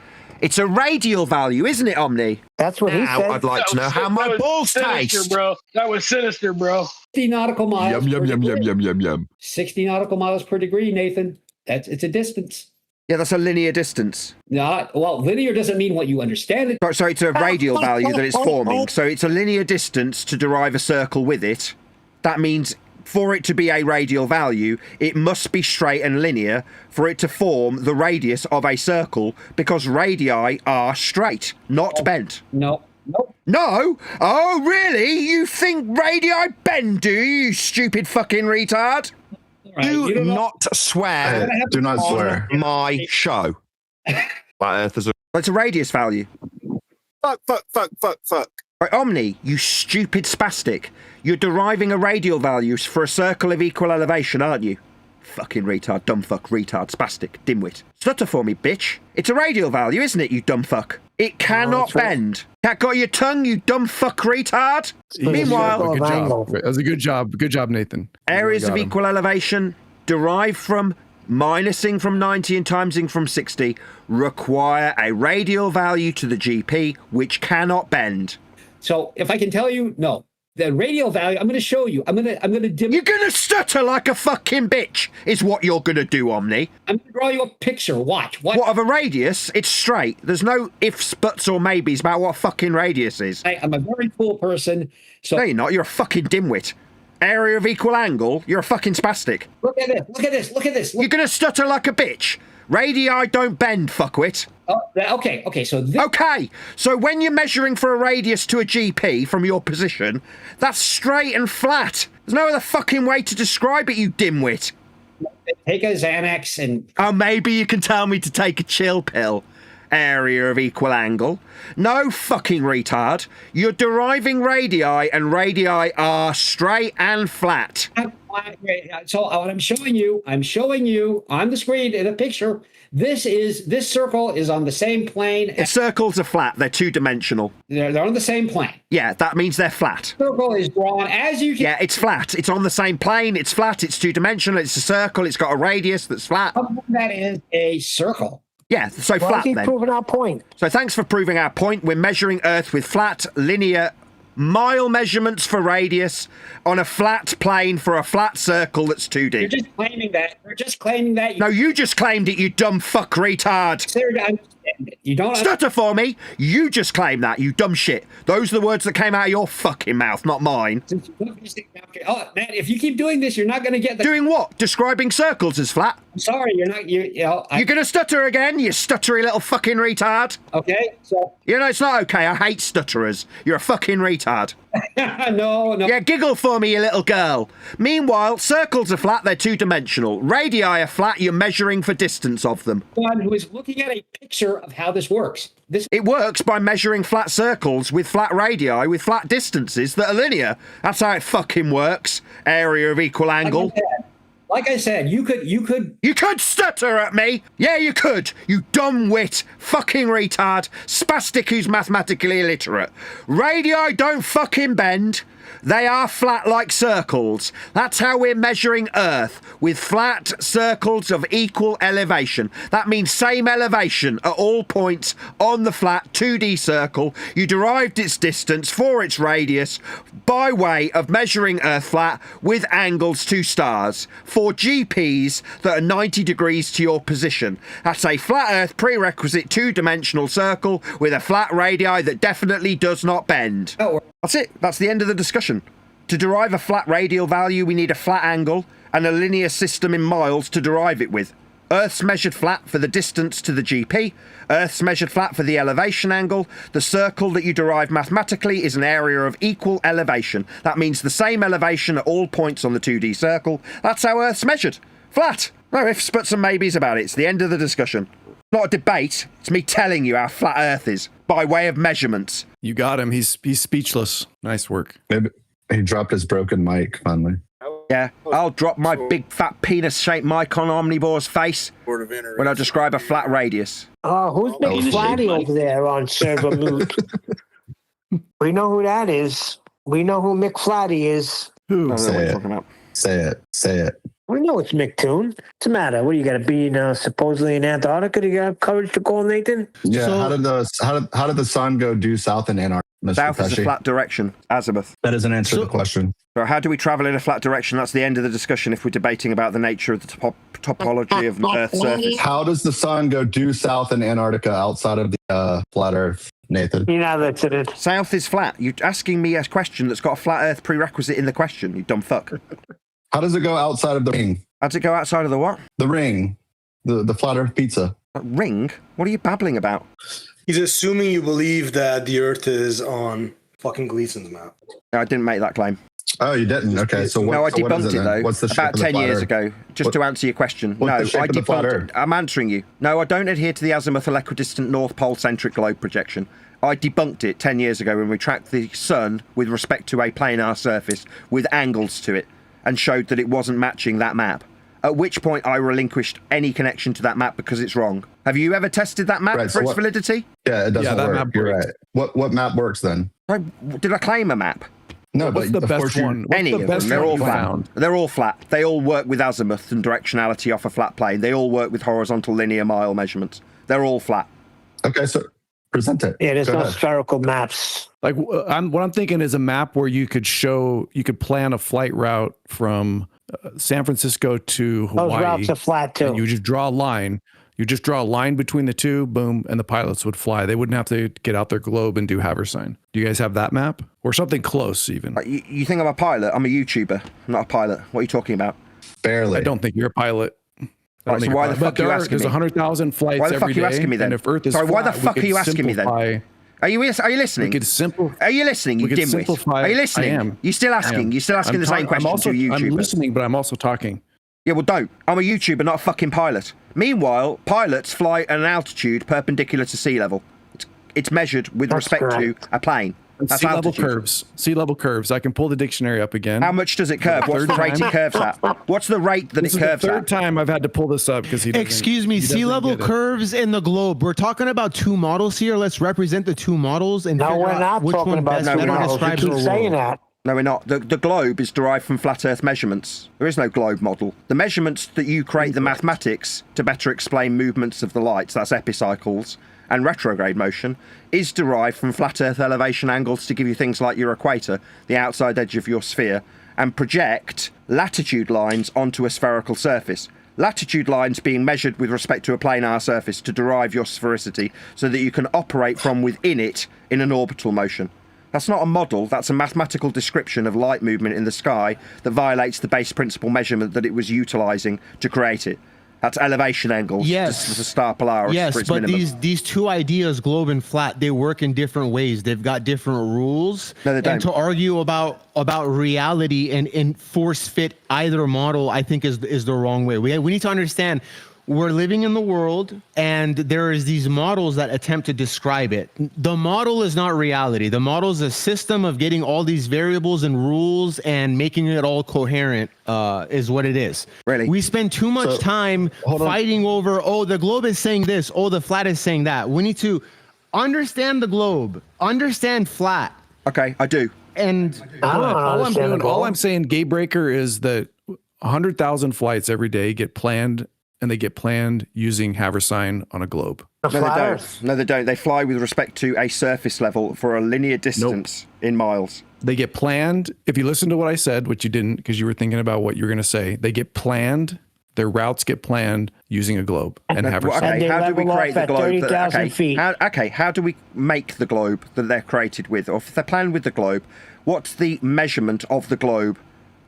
S2: It's a radial value, isn't it, Omni?
S3: That's what he said.
S17: I'd like to know how my balls taste.
S18: Bro. That was sinister, bro.
S11: 60 nautical miles.
S17: Yum.
S11: 60 nautical miles per degree, Nathan. It's a distance.
S2: Yeah, that's a linear distance.
S11: Well, linear doesn't mean what you understand it.
S2: So it's a radial value that it's forming. So it's a linear distance to derive a circle with it. That means for it to be a radial value, it must be straight and linear for it to form the radius of a circle, because radii are straight, not bent.
S11: No.
S2: No? Oh, really? You think radii bend, do you stupid fucking retard?
S11: Right,
S17: do not swear.
S7: Do not swear.
S17: On my show.
S2: It's a radius value.
S17: Fuck.
S2: Right, Omni, you stupid spastic. You're deriving a radial value for a circle of equal elevation, aren't you? Fucking retard, dumb fuck, retard, spastic, dimwit. Stutter for me, bitch. It's a radial value, isn't it, you dumb fuck? It cannot bend. Cat got your tongue, you dumb fuck retard? Meanwhile...
S15: Good job. That was a good job. Good job, Nathan.
S2: Areas of equal elevation derived from minusing from 90 and timesing from 60 require a radial value to the GP, which cannot bend.
S11: So if I can tell you, no. The radial value, I'm going to show you. I'm going to dim.
S2: You're going to stutter like a fucking bitch, is what you're going to do, Omni.
S11: I'm going to draw you a picture. Watch.
S2: What, of a radius? It's straight. There's no ifs, buts, or maybes about what a fucking radius is.
S11: I'm a very cool person. So
S2: no, you're not. You're a fucking dimwit. Area of equal angle, you're a fucking spastic.
S11: Look at this.
S2: You're going to stutter like a bitch. Radii don't bend, fuckwit.
S11: Oh, okay, so...
S2: Okay, so when you're measuring for a radius to a GP from your position, that's straight and flat. There's no other fucking way to describe it, you dimwit.
S11: Take a Xanax and...
S2: Oh, maybe you can tell me to take a chill pill. Area of equal angle. No, fucking retard. You're deriving radii, and radii are straight and flat.
S11: So what I'm showing you on the screen in a picture, this circle is on the same plane.
S2: The circles are flat. They're two-dimensional.
S11: They're on the same plane.
S2: Yeah, that means they're flat.
S11: Circle is drawn as you can.
S2: Yeah, it's flat. It's on the same plane. It's flat. It's two-dimensional. It's a circle. It's got a radius that's flat.
S11: That is a circle.
S2: Yeah, so flat then.
S3: Proving our point.
S2: So thanks for proving our point. We're measuring Earth with flat, linear, mile measurements for radius on a flat plane for a flat circle that's 2D.
S11: You're just claiming that.
S2: No, you just claimed it, you dumb fuck retard.
S11: Sir, you don't...
S2: Stutter for me. You just claimed that, you dumb shit. Those are the words that came out of your fucking mouth, not mine.
S11: Oh, man, if you keep doing this, you're not going to get the...
S2: Doing what? Describing circles as flat?
S11: sorry, you're not.
S14: You're gonna stutter again, you stuttery little fucking retard.
S11: Okay, so
S14: it's not okay. I hate stutterers. You're a fucking retard.
S11: no.
S14: Yeah, giggle for me, you little girl. Meanwhile, circles are flat. They're two-dimensional. Radii are flat. You're measuring for distance of them.
S11: One who is looking at a picture of how this works.
S14: It works by measuring flat circles with flat radii with flat distances that are linear. That's how it fucking works. Area of equal angle.
S11: Like I said, you could.
S14: You could stutter at me. Yeah, you could. You dumb wit, fucking retard, spastic who's mathematically illiterate. Radii don't fucking bend. They are flat like circles. That's how we're measuring Earth, with flat circles of equal elevation. That means same elevation at all points on the flat 2D circle. You derived its distance for its radius by way of measuring Earth flat with angles to stars for GPs that are 90 degrees to your position. That's a flat Earth prerequisite two-dimensional circle with a flat radii that definitely does not bend. That's it. That's the end of the discussion. To derive a flat radial value, we need a flat angle and a linear system in miles to derive it with. Earth's measured flat for the distance to the GP. Earth's measured flat for the elevation angle. The circle that you derive mathematically is an area of equal elevation. That means the same elevation at all points on the 2D circle. That's how Earth's measured. Flat. No ifs, buts and maybes about it. It's the end of the discussion. Not a debate. It's me telling you how flat Earth is by way of measurements.
S15: You got him. He's speechless. Nice work.
S7: Maybe he dropped his broken mic finally.
S14: Yeah, I'll drop my big fat penis-shaped mic on Omnivore's face when I describe a flat radius.
S3: Oh, who's McFlatty over there on server mute? We know who that is. We know who McFlatty is.
S15: Who?
S7: Say it.
S3: We know it's McToon. What's the matter? What, you got to be supposedly in Antarctica to get courage to call, Nathan?
S7: Yeah,
S3: So-
S7: how did the sun go due south in Antarctica? Mr.
S14: South is a
S7: Pesci?
S14: flat direction, azimuth.
S7: That doesn't answer the question.
S14: So how do we travel in a flat direction? That's the end of the discussion if we're debating about the nature of the topology of Earth's surface.
S7: How does the sun go due south in Antarctica outside of the flat Earth, Nathan?
S3: That's it.
S14: South is flat. You're asking me a question that's got a flat Earth prerequisite in the question, you dumb fuck.
S7: How does it go outside of the ring?
S14: How does it go outside of the what?
S7: The ring. The flat Earth pizza.
S14: A ring? What are you babbling about?
S4: He's assuming you believe that the Earth is on fucking Gleason's map.
S14: No, I didn't make that claim.
S7: Oh, you didn't? Okay, so what?
S14: No, I
S7: so what is
S14: debunked it
S7: then?
S14: though.
S7: What's the shape
S14: about
S7: of the
S14: 10
S7: flat
S14: years
S7: Earth?
S14: ago, just to answer your question.
S7: What's
S14: No,
S7: the shape
S14: I
S7: of the flat
S14: debunked
S7: Earth?
S14: it. I'm answering you. No, I don't adhere to the azimuthal equidistant North Pole centric globe projection. I debunked it 10 years ago when we tracked the sun with respect to a planar surface with angles to it and showed that it wasn't matching that map. At which point I relinquished any connection to that map because it's wrong. Have you ever tested that map for its validity?
S7: Yeah, it doesn't
S15: that
S7: work.
S15: map
S7: You're
S15: works.
S7: right. What map works then?
S14: Did I claim a map?
S7: No,
S15: What's
S7: but
S15: the
S7: of
S15: best
S7: course you-
S15: one? What's
S14: Any
S15: the
S14: of
S15: best
S14: them. They're
S15: one
S14: all
S15: you
S14: flat.
S15: found?
S14: They're all flat. They all work with azimuth and directionality off a flat plane. They all work with horizontal linear mile measurements. They're all flat.
S7: Okay, so present it.
S3: Yeah, there's
S7: Go
S3: no
S7: ahead.
S3: spherical maps.
S15: Like what I'm thinking is a map where you could plan a flight route from San Francisco to Hawaii.
S3: Those routes are flat too.
S15: And you just draw a line. You just draw a line between the two, boom, and the pilots would fly. They wouldn't have to get out their globe and do Haversine. Do you guys have that map? Or something close, even?
S14: You think I'm a pilot? I'm a YouTuber, I'm not a pilot. What are you talking about?
S7: Barely.
S15: I don't think you're a pilot.
S14: Right, so why the fuck are you asking
S15: There's
S14: me?
S15: 100,000 flights
S14: Why the fuck
S15: every
S14: are you
S15: day,
S14: asking me then?
S15: and if Earth is
S14: Sorry, why the
S15: flat,
S14: fuck
S15: we
S14: are you
S15: could
S14: asking me then?
S15: simplify-
S14: Are you listening?
S15: We could simple.
S14: Are you listening, you
S15: we could
S14: dimwit?
S15: simplify-
S14: Are you listening?
S15: I am.
S14: You still
S15: I
S14: asking?
S15: am.
S14: You still asking
S15: I'm
S14: the same
S15: talk- I'm
S14: question
S15: also-
S14: to a YouTuber?
S15: I'm listening, but I'm also talking.
S14: Yeah, well, don't. I'm a YouTuber, not a fucking pilot. Meanwhile, pilots fly at an altitude perpendicular to sea level. It's measured with respect to a plane. That's
S15: Sea level
S14: altitude.
S15: curves. Sea level curves. I can pull the dictionary up again.
S14: How much does it curve? What's the rate it curves at? What's the rate that
S15: This
S14: it
S15: is
S14: curves
S15: the third
S14: at?
S15: time I've had to pull this up because he doesn't.
S13: Excuse me,
S15: he
S13: sea
S15: doesn't
S13: level
S15: get it.
S13: curves in the globe. We're talking about two models here. Let's represent the two models and
S3: No,
S13: figure
S3: we're
S13: out
S3: not
S13: which
S3: talking
S13: one
S3: about
S13: best
S3: no
S13: better
S3: models. You
S13: describes
S3: keep
S13: our
S3: saying
S13: world.
S3: that.
S14: No, we're not. The globe is derived from flat Earth measurements. There is no globe model. The measurements that you create the mathematics to better explain movements of the lights, that's epicycles, and retrograde motion, is derived from flat Earth elevation angles to give you things like your equator, the outside edge of your sphere, and project latitude lines onto a spherical surface. Latitude lines being measured with respect to a planar surface to derive your sphericity so that you can operate from within it in an orbital motion. That's not a model, that's a mathematical description of light movement in the sky that violates the base principle measurement that it was utilising to create it.
S2: That's elevation angles.
S13: Yes.
S2: Just for star Polaris.
S13: Yes,
S2: for its
S13: but
S2: minimum.
S13: these two ideas, globe and flat, they work in different ways. They've got different rules.
S2: No, they don't.
S13: And to argue about reality and force fit either model, I think is the wrong way. We need to understand we're living in the world, and there is these models that attempt to describe it. The model is not reality. The model is a system of getting all these variables and rules and making it all coherent, is what it is.
S2: Really?
S13: We spend too much time fighting over, oh, the globe is saying this, oh, the flat is saying that. We need to understand the globe, understand flat.
S2: Okay, I do.
S13: And
S15: all I'm saying, Gatebreaker, is that 100,000 flights every day get planned, and they get planned using Haversine on a globe.
S2: No, they don't. No, they don't. They fly with respect to a surface level for a linear distance in miles.
S15: They get planned. If you listen to what I said, which you didn't because you were thinking about what you were going to say, they get planned. Their routes get planned using a globe and Haversine.
S2: Okay, how do we create the globe?
S3: 30,000 feet.
S2: How do we make the globe that they're created with? Or if they're planned with the globe, what's the measurement of the globe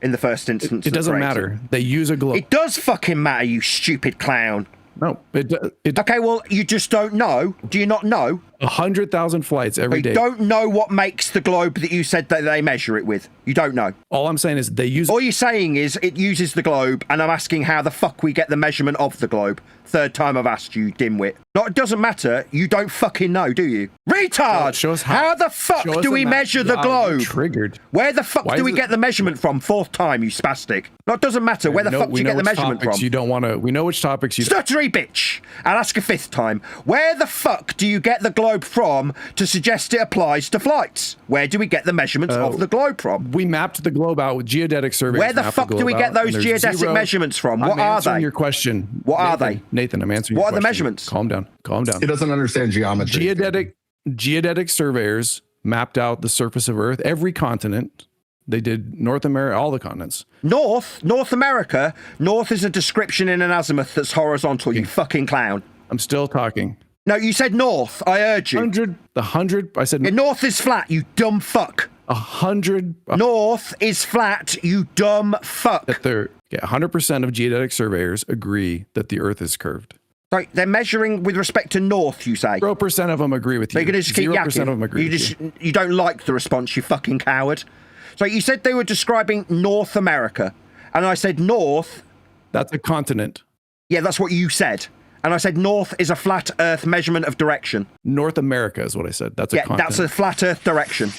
S2: in the first instance?
S15: It doesn't matter. They use a globe.
S2: It does fucking matter, you stupid clown.
S15: No.
S2: Okay, well, you just don't know. Do you not know?
S15: 100,000 flights every day.
S2: You don't know what makes the globe that you said that they measure it with. You don't know.
S15: All I'm saying is they use...
S2: All you're saying is it uses the globe, and I'm asking how the fuck we get the measurement of the globe. Third time I've asked you, dimwit. No, it doesn't matter. You don't fucking know, do you? Retard!
S15: Show us
S2: how the fuck do we measure the globe?
S15: Triggered.
S2: Where the fuck do we get the measurement from? Fourth time, you spastic. No, it doesn't matter. Where the fuck do you get the measurement from?
S15: You don't want to... We know which topics you...
S2: Stuttery bitch! I'll ask a fifth time. Where the fuck do you get the globe from to suggest it applies to flights? Where do we get the measurements of the globe from?
S15: We mapped the globe out with geodetic surveys.
S2: Where the fuck do we get those geodetic measurements from? What are they?
S15: I'm answering your question.
S2: What are they?
S15: Nathan, I'm answering your question.
S2: What are the measurements?
S15: Calm down. Calm down.
S7: He doesn't understand geometry.
S15: Geodetic surveyors mapped out the surface of Earth, every continent. They did North America, all the continents.
S2: North America. North is a description in an azimuth that's horizontal, you fucking clown.
S15: I'm still talking.
S2: No, you said north. I heard you.
S15: 100. I said...
S2: north is flat, you dumb fuck.
S15: 100.
S2: North is flat, you dumb fuck.
S15: 100% of geodetic surveyors agree that the Earth is curved.
S2: Right, they're measuring with respect to north, you say?
S15: 0% of them agree with you.
S2: They're going to just keep
S15: 0%
S2: yakking.
S15: of them agree
S2: You don't like the response, you fucking coward. So you said they were describing North America, and I said north.
S15: That's a continent.
S2: Yeah, that's what you said. And I said north is a flat Earth measurement of direction.
S15: North America is what I said. That's a continent.
S2: That's a flat Earth direction.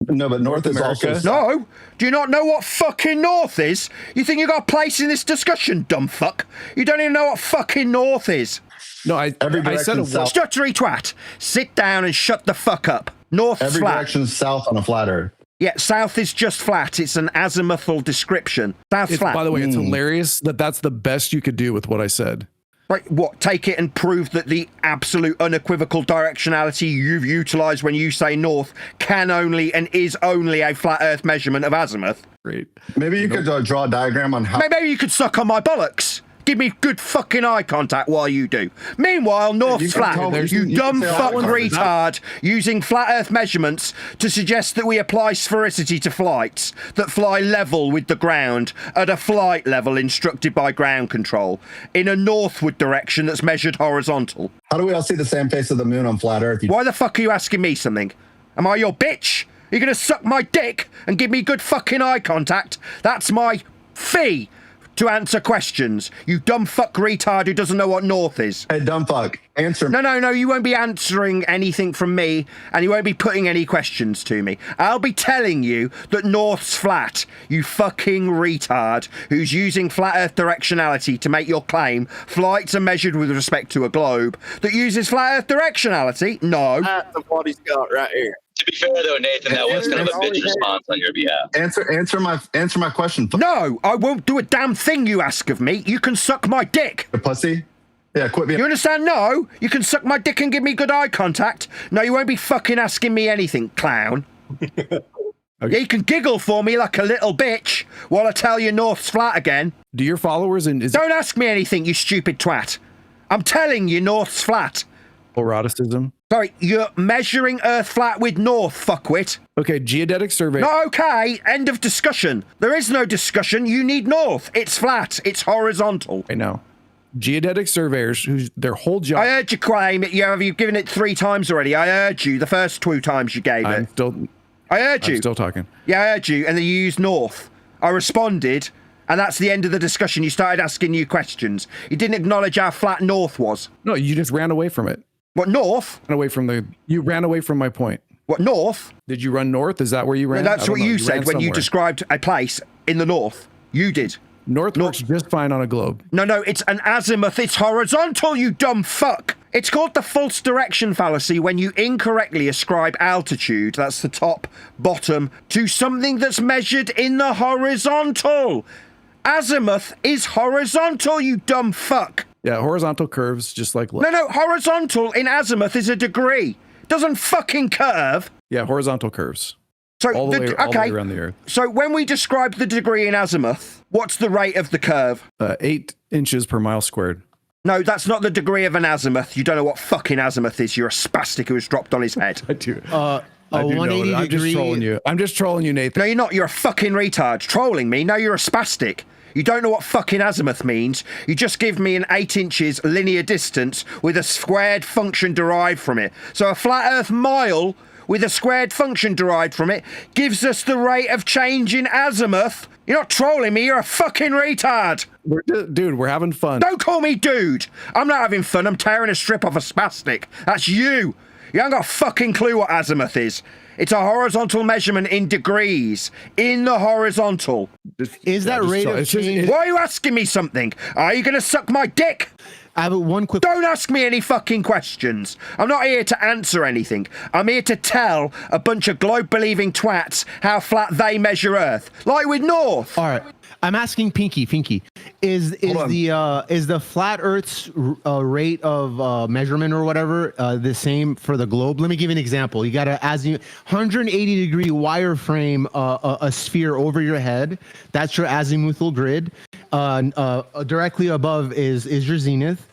S7: No, but North is also...
S2: No! Do you not know what fucking North is? You think you got a place in this discussion, dumb fuck? You don't even know what fucking North is.
S15: No, I said a
S2: south. Stuttery twat! Sit down and shut the fuck up. North's
S7: every
S2: flat.
S7: Every direction's south on a flat Earth.
S2: Yeah, south is just flat. It's an azimuthal description. South's flat.
S15: By the way, it's hilarious that that's the best you could do with what I said.
S2: Right, what? Take it and prove that the absolute unequivocal directionality you've utilized when you say north can only and is only a flat Earth measurement of azimuth.
S15: Great.
S7: Maybe you could draw a diagram on how...
S2: Maybe you could suck on my bollocks. Give me good fucking eye contact while you do. Meanwhile, North's flat. You dumb fuck retard using flat Earth measurements to suggest that we apply sphericity to flights that fly level with the ground at a flight level instructed by ground control in a northward direction that's measured horizontal.
S7: How do we all see the same face of the moon on flat Earth?
S2: Why the fuck are you asking me something? Am I your bitch? You're gonna suck my dick and give me good fucking eye contact? That's my fee to answer questions, you dumb fuck retard who doesn't know what north is.
S7: Hey, dumb fuck, answer me.
S2: No, you won't be answering anything from me, and you won't be putting any questions to me. I'll be telling you that north's flat, you fucking retard who's using flat Earth directionality to make your claim flights are measured with respect to a globe that uses flat Earth directionality. No.
S12: That's what he's got right here. To be fair though, Nathan, that was kind of a bitch response on your behalf.
S7: Answer my question.
S2: No, I won't do a damn thing you ask of me. You can suck my dick.
S7: A pussy? Yeah, quit me.
S2: You understand? No, you can suck my dick and give me good eye contact. No, you won't be fucking asking me anything, clown. Okay. Yeah, you can giggle for me like a little bitch while I tell you North's flat again.
S15: Do your followers and
S2: don't ask me anything, you stupid twat. I'm telling you North's flat.
S15: Eroticism.
S2: Sorry, you're measuring Earth flat with north, fuckwit.
S15: Okay, geodetic survey.
S2: No, okay, end of discussion. There is no discussion. You need north. It's flat. It's horizontal.
S15: I know. geodetic surveyors who their whole job.
S14: I heard you claim it. You've given it 3 times already. I heard you the first 2 times you gave it. I heard you.
S15: I'm still talking.
S14: Yeah, I heard you. And then you used north. I responded, and that's the end of the discussion. You started asking new questions. You didn't acknowledge how flat north was.
S15: No, you just ran away from it.
S14: What, north?
S15: You ran away from my point.
S14: What, north?
S15: Did you run north? Is that where you ran?
S14: No, that's what you said when you described a place in the north. You did.
S15: North works just fine on a globe.
S14: No, it's an azimuth. It's horizontal, you dumb fuck. It's called the false direction fallacy when you incorrectly ascribe altitude, that's the top, bottom, to something that's measured in the horizontal. Azimuth is horizontal, you dumb fuck.
S15: Yeah, horizontal curves just like...
S14: No, horizontal in azimuth is a degree. Doesn't fucking curve.
S15: Yeah, horizontal curves.
S14: So
S15: all the way around the Earth.
S14: So when we describe the degree in azimuth, what's the rate of the curve?
S15: 8 inches per mile squared.
S14: No, that's not the degree of an azimuth. You don't know what fucking azimuth is. You're a spastic who was dropped on his head.
S15: I do.
S13: A 180
S15: I'm just trolling you. I'm just trolling you, Nathan.
S14: No, you're not. You're a fucking retard. Trolling me? No, you're a spastic. You don't know what fucking azimuth means. You just give me an 8 inches linear distance with a squared function derived from it. So a flat Earth mile with a squared function derived from it gives us the rate of change in azimuth. You're not trolling me. You're a fucking retard.
S15: Dude, we're having fun.
S14: Don't call me dude. I'm not having fun. I'm tearing a strip off a spastic. That's you. You haven't got a fucking clue what azimuth is. It's a horizontal measurement in degrees. In the horizontal.
S13: Is that rate of change?
S14: Why are you asking me something? Are you going to suck my dick?
S13: I have one quick...
S14: Don't ask me any fucking questions. I'm not here to answer anything. I'm here to tell a bunch of globe-believing twats how flat they measure Earth. Like with North.
S13: All right. I'm asking Pinky. Is the flat Earth's rate of measurement or whatever the same for the globe? Let me give you an example. You got a 180-degree wireframe, a sphere over your head. That's your azimuthal grid. Directly above is your zenith.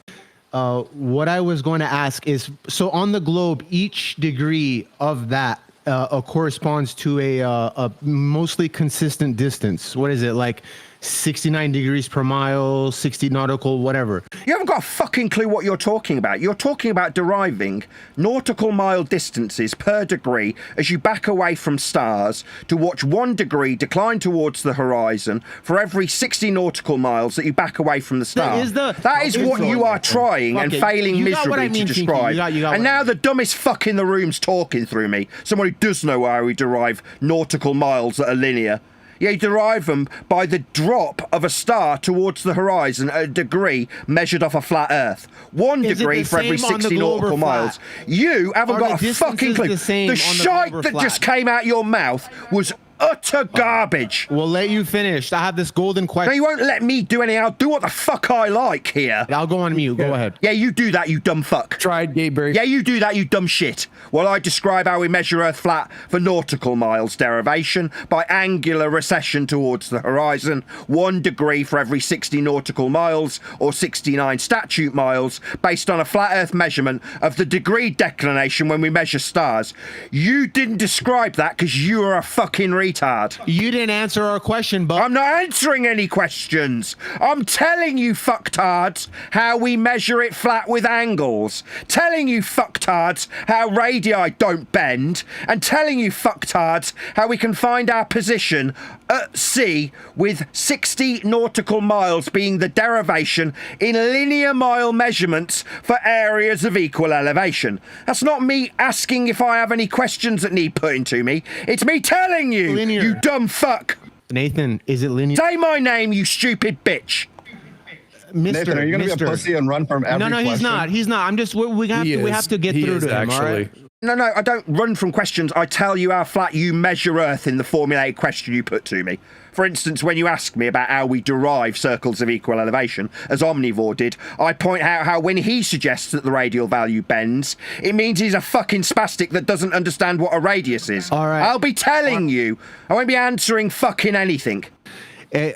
S13: What I was going to ask is, so on the globe, each degree of that corresponds to a mostly consistent distance. What is it, like 69 degrees per mile, 60 nautical, whatever?
S14: You haven't got a fucking clue what you're talking about. You're talking about deriving nautical mile distances per degree as you back away from stars to watch 1 degree decline towards the horizon for every 60 nautical miles that you back away from the star. That is what you are trying and failing miserably to describe. And now the dumbest fuck in the room's talking through me. Someone who does know how we derive nautical miles that are linear. Yeah, you derive them by the drop of a star towards the horizon at a degree measured off a flat Earth. 1 degree for every 60 nautical miles. You haven't got a fucking clue. The shite that just came out your mouth was utter garbage.
S13: We'll let you finish. I have this golden question.
S14: No, you won't let me do anything. I'll do what the fuck I like here.
S13: I'll go on mute. Go ahead.
S14: Yeah, you do that, you dumb fuck.
S15: Tried Gatebreaker.
S14: Yeah, you do that, you dumb shit. While I describe how we measure Earth flat for nautical miles derivation by angular recession towards the horizon, 1 degree for every 60 nautical miles or 69 statute miles based on a flat Earth measurement of the degree declination when we measure stars. You didn't describe that because you are a fucking retard.
S13: You didn't answer our question, but
S14: I'm not answering any questions. I'm telling you fucktards how we measure it flat with angles. Telling you fucktards how radii don't bend. And telling you fucktards how we can find our position at sea with 60 nautical miles being the derivation in linear mile measurements for areas of equal elevation. That's not me asking if I have any questions that need putting to me. It's me telling you. Linear. You dumb fuck.
S13: Nathan, is it linear?
S14: Say my name, you stupid bitch.
S7: Nathan, are you going to be a pussy and run from every question?
S13: No, he's not. I'm just, we have to get through to him, all right?
S14: No, I don't run from questions. I tell you how flat you measure Earth in the formulated question you put to me. For instance, when you ask me about how we derive circles of equal elevation, as Omnivore did, I point out how when he suggests that the radial value bends, it means he's a fucking spastic that doesn't understand what a radius is.
S13: All right.
S14: I'll be telling you. I won't be answering fucking anything.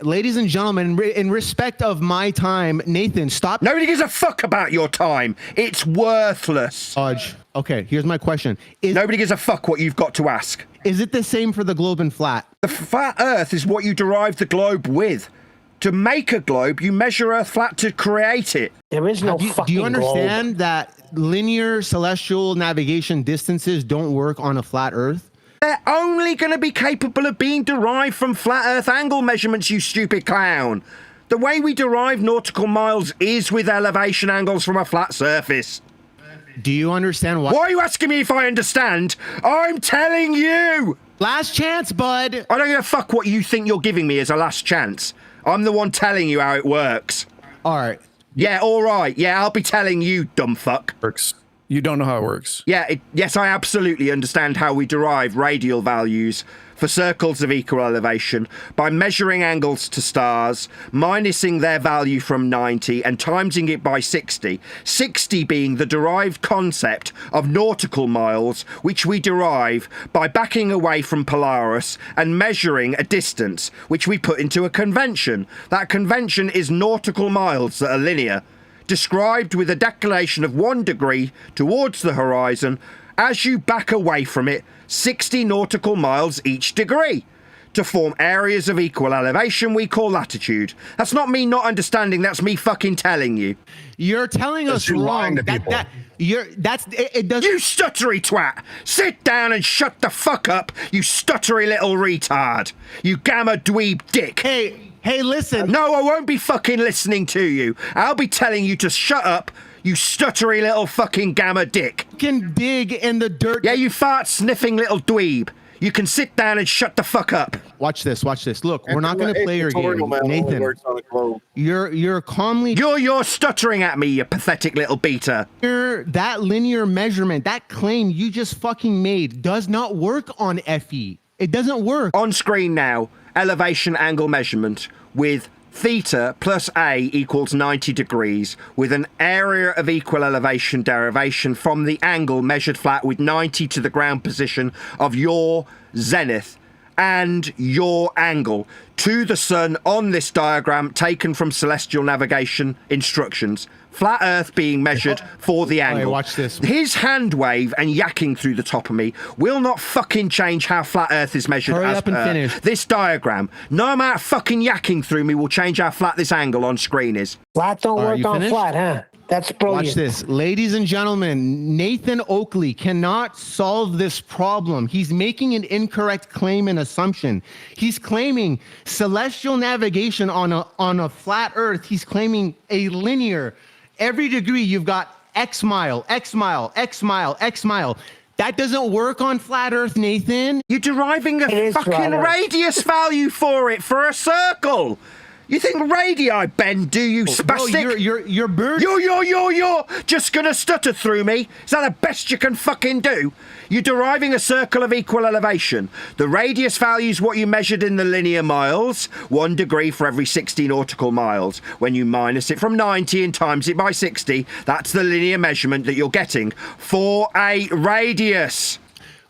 S13: Ladies and gentlemen, in respect of my time, Nathan, stop.
S14: Nobody gives a fuck about your time. It's worthless.
S13: Okay, here's my question.
S14: Nobody gives a fuck what you've got to ask.
S13: Is it the same for the globe and flat?
S14: The flat Earth is what you derive the globe with. To make a globe, you measure Earth flat to create it.
S3: There is no fucking
S13: Do you understand
S3: globe.
S13: that linear celestial navigation distances don't work on a flat Earth?
S14: They're only going to be capable of being derived from flat Earth angle measurements, you stupid clown. The way we derive nautical miles is with elevation angles from a flat surface.
S13: Do you understand why?
S14: Why are you asking me if I understand? I'm telling you!
S13: Last chance, bud.
S14: I don't give a fuck what you think you're giving me as a last chance. I'm the one telling you how it works.
S13: All right.
S14: Yeah, all right. Yeah, I'll be telling you, dumb fuck.
S15: Works. You don't know how it works.
S14: Yeah, yes, I absolutely understand how we derive radial values for circles of equal elevation by measuring angles to stars, minusing their value from 90 and timesing it by 60, 60 being the derived concept of nautical miles, which we derive by backing away from Polaris and measuring a distance, which we put into a convention. That convention is nautical miles that are linear, described with a declination of 1 degree towards the horizon. As you back away from it, 60 nautical miles each degree. To form areas of equal elevation we call latitude. That's not me not understanding, that's me fucking telling you.
S13: You're telling us wrong.
S14: It doesn't.
S13: You
S14: stuttery twat! Sit down and shut the fuck up, you stuttery little retard. You gamma dweeb dick.
S13: Hey, listen.
S14: No, I won't be fucking listening to you. I'll be telling you to shut up, you stuttery little fucking gamma dick.
S13: You can dig in the dirt.
S14: Yeah, you fart sniffing little dweeb. You can sit down and shut the fuck up.
S13: Watch this. Look, we're not going to play your game, Nathan. You're calmly.
S14: You're stuttering at me, you pathetic little beta.
S13: That linear measurement, that claim you just fucking made, does not work on FE. It doesn't work.
S14: On screen now, elevation angle measurement with theta plus A equals 90 degrees with an area of equal elevation derivation from the angle measured flat with 90 to the ground position of your zenith and your angle to the sun on this diagram taken from celestial navigation instructions. Flat Earth being measured for the angle.
S13: Right, watch this.
S14: His hand wave and yakking through the top of me will not fucking change how flat Earth is measured.
S13: Hurry
S14: as
S13: up and
S14: per
S13: finish.
S14: this diagram. No amount of fucking yakking through me will change how flat this angle on screen is.
S3: Flat don't
S13: Are
S3: work
S13: you
S3: on
S13: finished?
S3: flat, huh? That's brilliant.
S13: Watch this. Ladies and gentlemen, Nathan Oakley cannot solve this problem. He's making an incorrect claim and assumption. He's claiming celestial navigation on a flat Earth. He's claiming a linear. Every degree you've got X mile, X mile, X mile, X mile. That doesn't work on flat Earth, Nathan.
S14: You're deriving a fucking radius value for it, for a circle. You think radii bend, do you, spastic?
S13: You're bird.
S14: You're just gonna stutter through me? Is that the best you can fucking do? You're deriving a circle of equal elevation. The radius value is what you measured in the linear miles, 1 degree for every 60 nautical miles. When you minus it from 90 and times it by 60, that's the linear measurement that you're getting for a radius.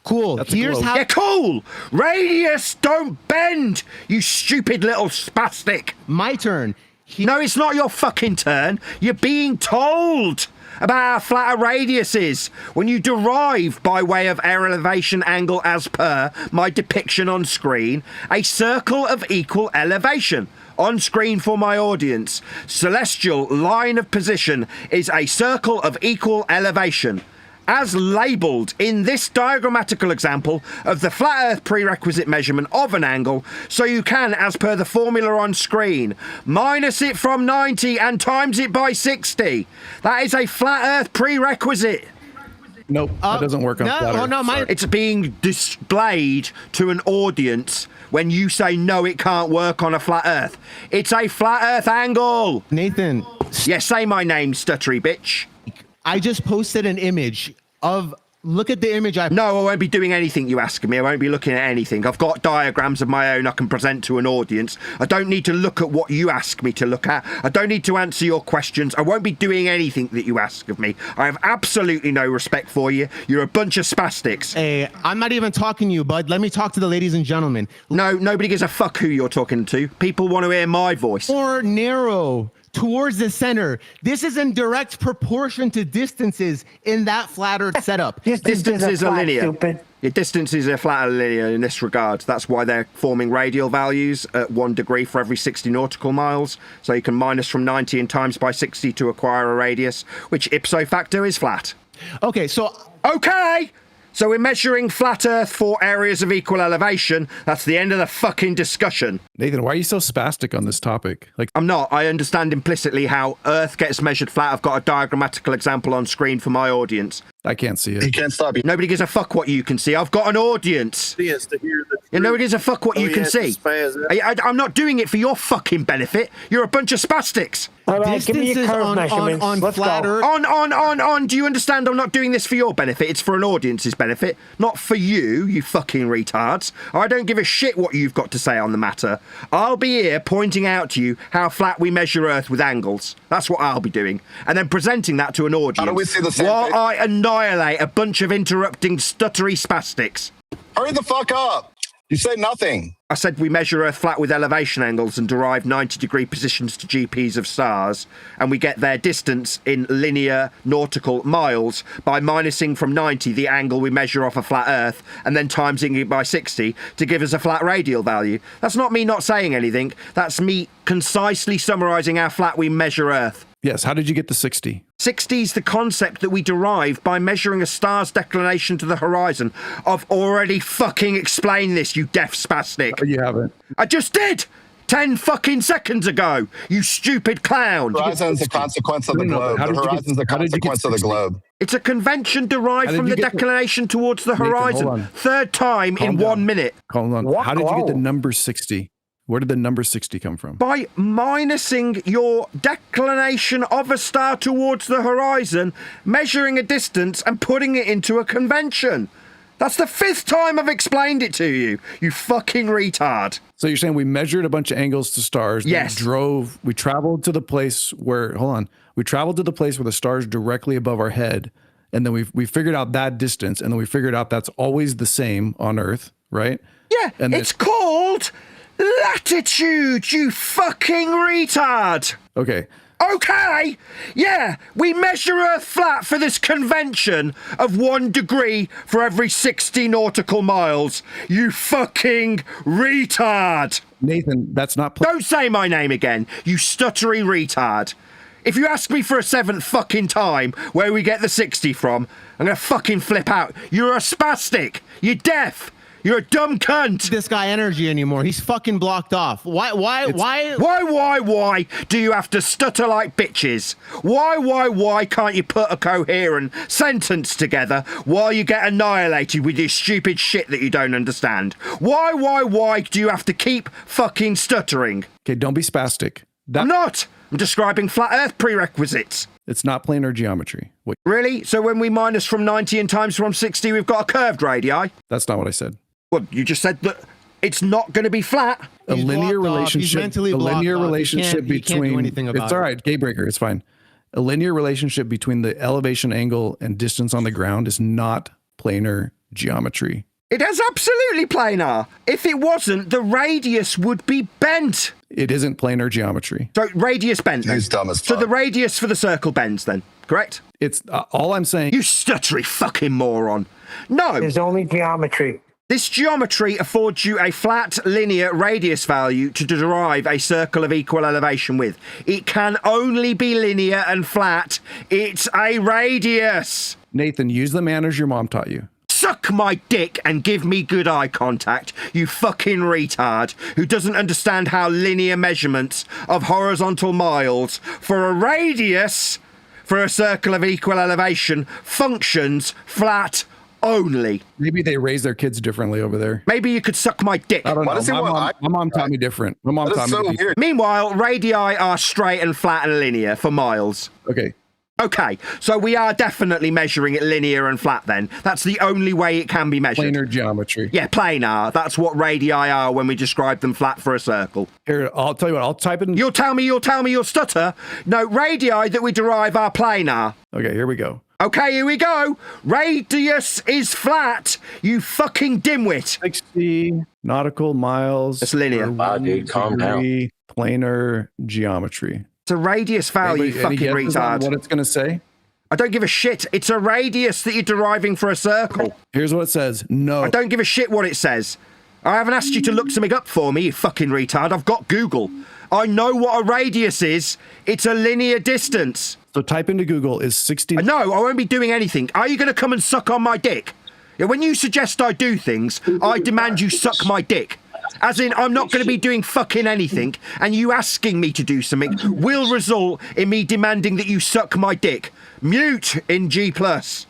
S13: Cool. Here's how.
S14: Yeah, cool. Radius don't bend, you stupid little spastic.
S13: My turn.
S14: No, it's not your fucking turn. You're being told about how flat a radius is when you derive by way of air elevation angle as per my depiction on screen a circle of equal elevation. On screen for my audience, celestial line of position is a circle of equal elevation. As labelled in this diagrammatical example of the flat Earth prerequisite measurement of an angle, so you can, as per the formula on screen, minus it from 90 and times it by 60. That is a flat Earth prerequisite.
S15: Nope, that doesn't work on flat Earth.
S14: It's being displayed to an audience when you say no, it can't work on a flat Earth. It's a flat Earth angle.
S13: Nathan.
S14: Yeah, say my name, stuttery bitch.
S13: I just posted an image of. Look at the image I.
S14: No, I won't be doing anything you ask me. I won't be looking at anything. I've got diagrams of my own I can present to an audience. I don't need to look at what you ask me to look at. I don't need to answer your questions. I won't be doing anything that you ask of me. I have absolutely no respect for you. You're a bunch of spastics.
S13: Hey, I'm not even talking to you, bud. Let me talk to the ladies and gentlemen.
S14: No, nobody gives a fuck who you're talking to. People want to hear my voice.
S13: More narrow. Towards the center. This is in direct proportion to distances in that flat Earth setup.
S14: Distances are linear.
S3: Stupid.
S2: Your distances are flat and linear in this regard. That's why they're forming radial values at 1 degree for every 60 nautical miles. So you can minus from 90 and times by 60 to acquire a radius, which ipso facto is flat.
S13: Okay, so...
S2: Okay! So we're measuring flat Earth for areas of equal elevation. That's the end of the fucking discussion.
S15: Nathan, why are you so spastic on this topic? Like,
S2: I'm not. I understand implicitly how Earth gets measured flat. I've got a diagrammatical example on screen for my audience.
S15: I can't see it.
S7: He can't stop you.
S2: Nobody gives a fuck what you can see. I've got an audience. And nobody gives a fuck what you can see. I'm not doing it for your fucking benefit. You're a bunch of spastics.
S3: All right, give me your curve measurements.
S13: on
S3: Let's
S13: flat
S3: go.
S13: Earth.
S2: On. Do you understand? I'm not doing this for your benefit. It's for an audience's benefit, not for you, you fucking retards. I don't give a shit what you've got to say on the matter. I'll be here pointing out to you how flat we measure Earth with angles. That's what I'll be doing. And then presenting that to an audience.
S7: How do we see the same
S2: while
S7: thing?
S2: I annihilate a bunch of interrupting, stuttery spastics.
S7: Hurry the fuck up. You said nothing.
S2: I said we measure Earth flat with elevation angles and derive 90-degree positions to GPs of stars, and we get their distance in linear nautical miles by minusing from 90 the angle we measure off a flat Earth and then timesing it by 60 to give us a flat radial value. That's not me not saying anything. That's me concisely summarising how flat we measure Earth.
S15: Yes, how did you get to 60?
S2: 60 is the concept that we derive by measuring a star's declination to the horizon. I've already fucking explained this, you deaf spastic.
S15: You haven't.
S2: I just did! 10 fucking seconds ago, you stupid clown.
S7: The horizon is the consequence of the globe. The horizon is the consequence of the globe.
S2: It's a convention derived from the declination towards the horizon. Third time in 1 minute.
S15: Hold on. How did you get the number 60? Where did the number 60 come from?
S2: By minusing your declination of a star towards the horizon, measuring a distance and putting it into a convention. That's the 5th time I've explained it to you, you fucking retard.
S15: So you're saying we measured a bunch of angles to stars.
S2: Yes.
S15: We traveled to the place where, we traveled to the place where the star's directly above our head. And then we figured out that distance. And then we figured out that's always the same on Earth, right?
S2: Yeah, and it's called latitude, you fucking retard.
S15: Okay.
S2: Okay, yeah, we measure Earth flat for this convention of 1 degree for every 60 nautical miles. You fucking retard.
S15: Nathan, that's not...
S2: Don't say my name again, you stuttery retard. If you ask me for a 7th fucking time where we get the 60 from, I'm gonna fucking flip out. You're a spastic. You're deaf. You're a dumb cunt.
S13: This guy energy anymore. He's fucking blocked off. Why
S2: do you have to stutter like bitches? Why can't you put a coherent sentence together while you get annihilated with your stupid shit that you don't understand? Why do you have to keep fucking stuttering?
S15: Okay, don't be spastic.
S2: I'm not. I'm describing flat Earth prerequisites.
S15: It's not planar geometry. Wait.
S2: Really? So when we minus from 90 and times from 60, we've got a curved radii?
S15: That's not what I said.
S2: Well, you just said that it's not going to be flat.
S15: A linear relationship. The linear relationship between. It's all right. Gatebreaker. It's fine. A linear relationship between the elevation angle and distance on the ground is not planar geometry.
S2: It is absolutely planar. If it wasn't, the radius would be bent.
S15: It isn't planar geometry.
S2: So radius bent.
S7: He's dumb as fuck.
S2: So the radius for the circle bends then, correct?
S15: It's all I'm saying.
S2: You stuttery fucking moron. No.
S3: There's only geometry.
S2: This geometry affords you a flat linear radius value to derive a circle of equal elevation with. It can only be linear and flat. It's a radius.
S15: Nathan, use the manners your mom taught you.
S2: Suck my dick and give me good eye contact, you fucking retard who doesn't understand how linear measurements of horizontal miles for a radius for a circle of equal elevation functions flat only.
S15: Maybe they raise their kids differently over there.
S2: Maybe you could suck my dick.
S15: I don't know. My mom taught me different. My mom taught me different.
S2: Meanwhile, radii are straight and flat and linear for miles. Okay, so we are definitely measuring it linear and flat then. That's the only way it can be measured.
S15: Planar geometry.
S2: Yeah, planar. That's what radii are when we describe them flat for a circle.
S15: Here, I'll tell you what, I'll type in...
S2: You'll tell me you'll stutter. No, radii that we derive are planar.
S15: Okay, here we go.
S2: Okay, here we go. Radius is flat, you fucking dimwit.
S15: 60 nautical miles.
S2: It's linear.
S12: Wow, dude, calm down.
S15: Planar geometry.
S2: It's a radius value,
S15: Any
S2: fucking
S15: guesses on
S2: retard.
S15: what it's going to say?
S2: I don't give a shit. It's a radius that you're deriving for a circle.
S15: Here's what it says. No.
S2: I don't give a shit what it says. I haven't asked you to look something up for me, you fucking retard. I've got Google. I know what a radius is. It's a linear distance.
S15: So type into Google is 60.
S2: No, I won't be doing anything. Are you going to come and suck on my dick? Yeah, when you suggest I do things, I demand you suck my dick. As in, I'm not going to be doing fucking anything, and you asking me to do something will result in me demanding that you suck my dick. Mute in G+.
S15: Dude,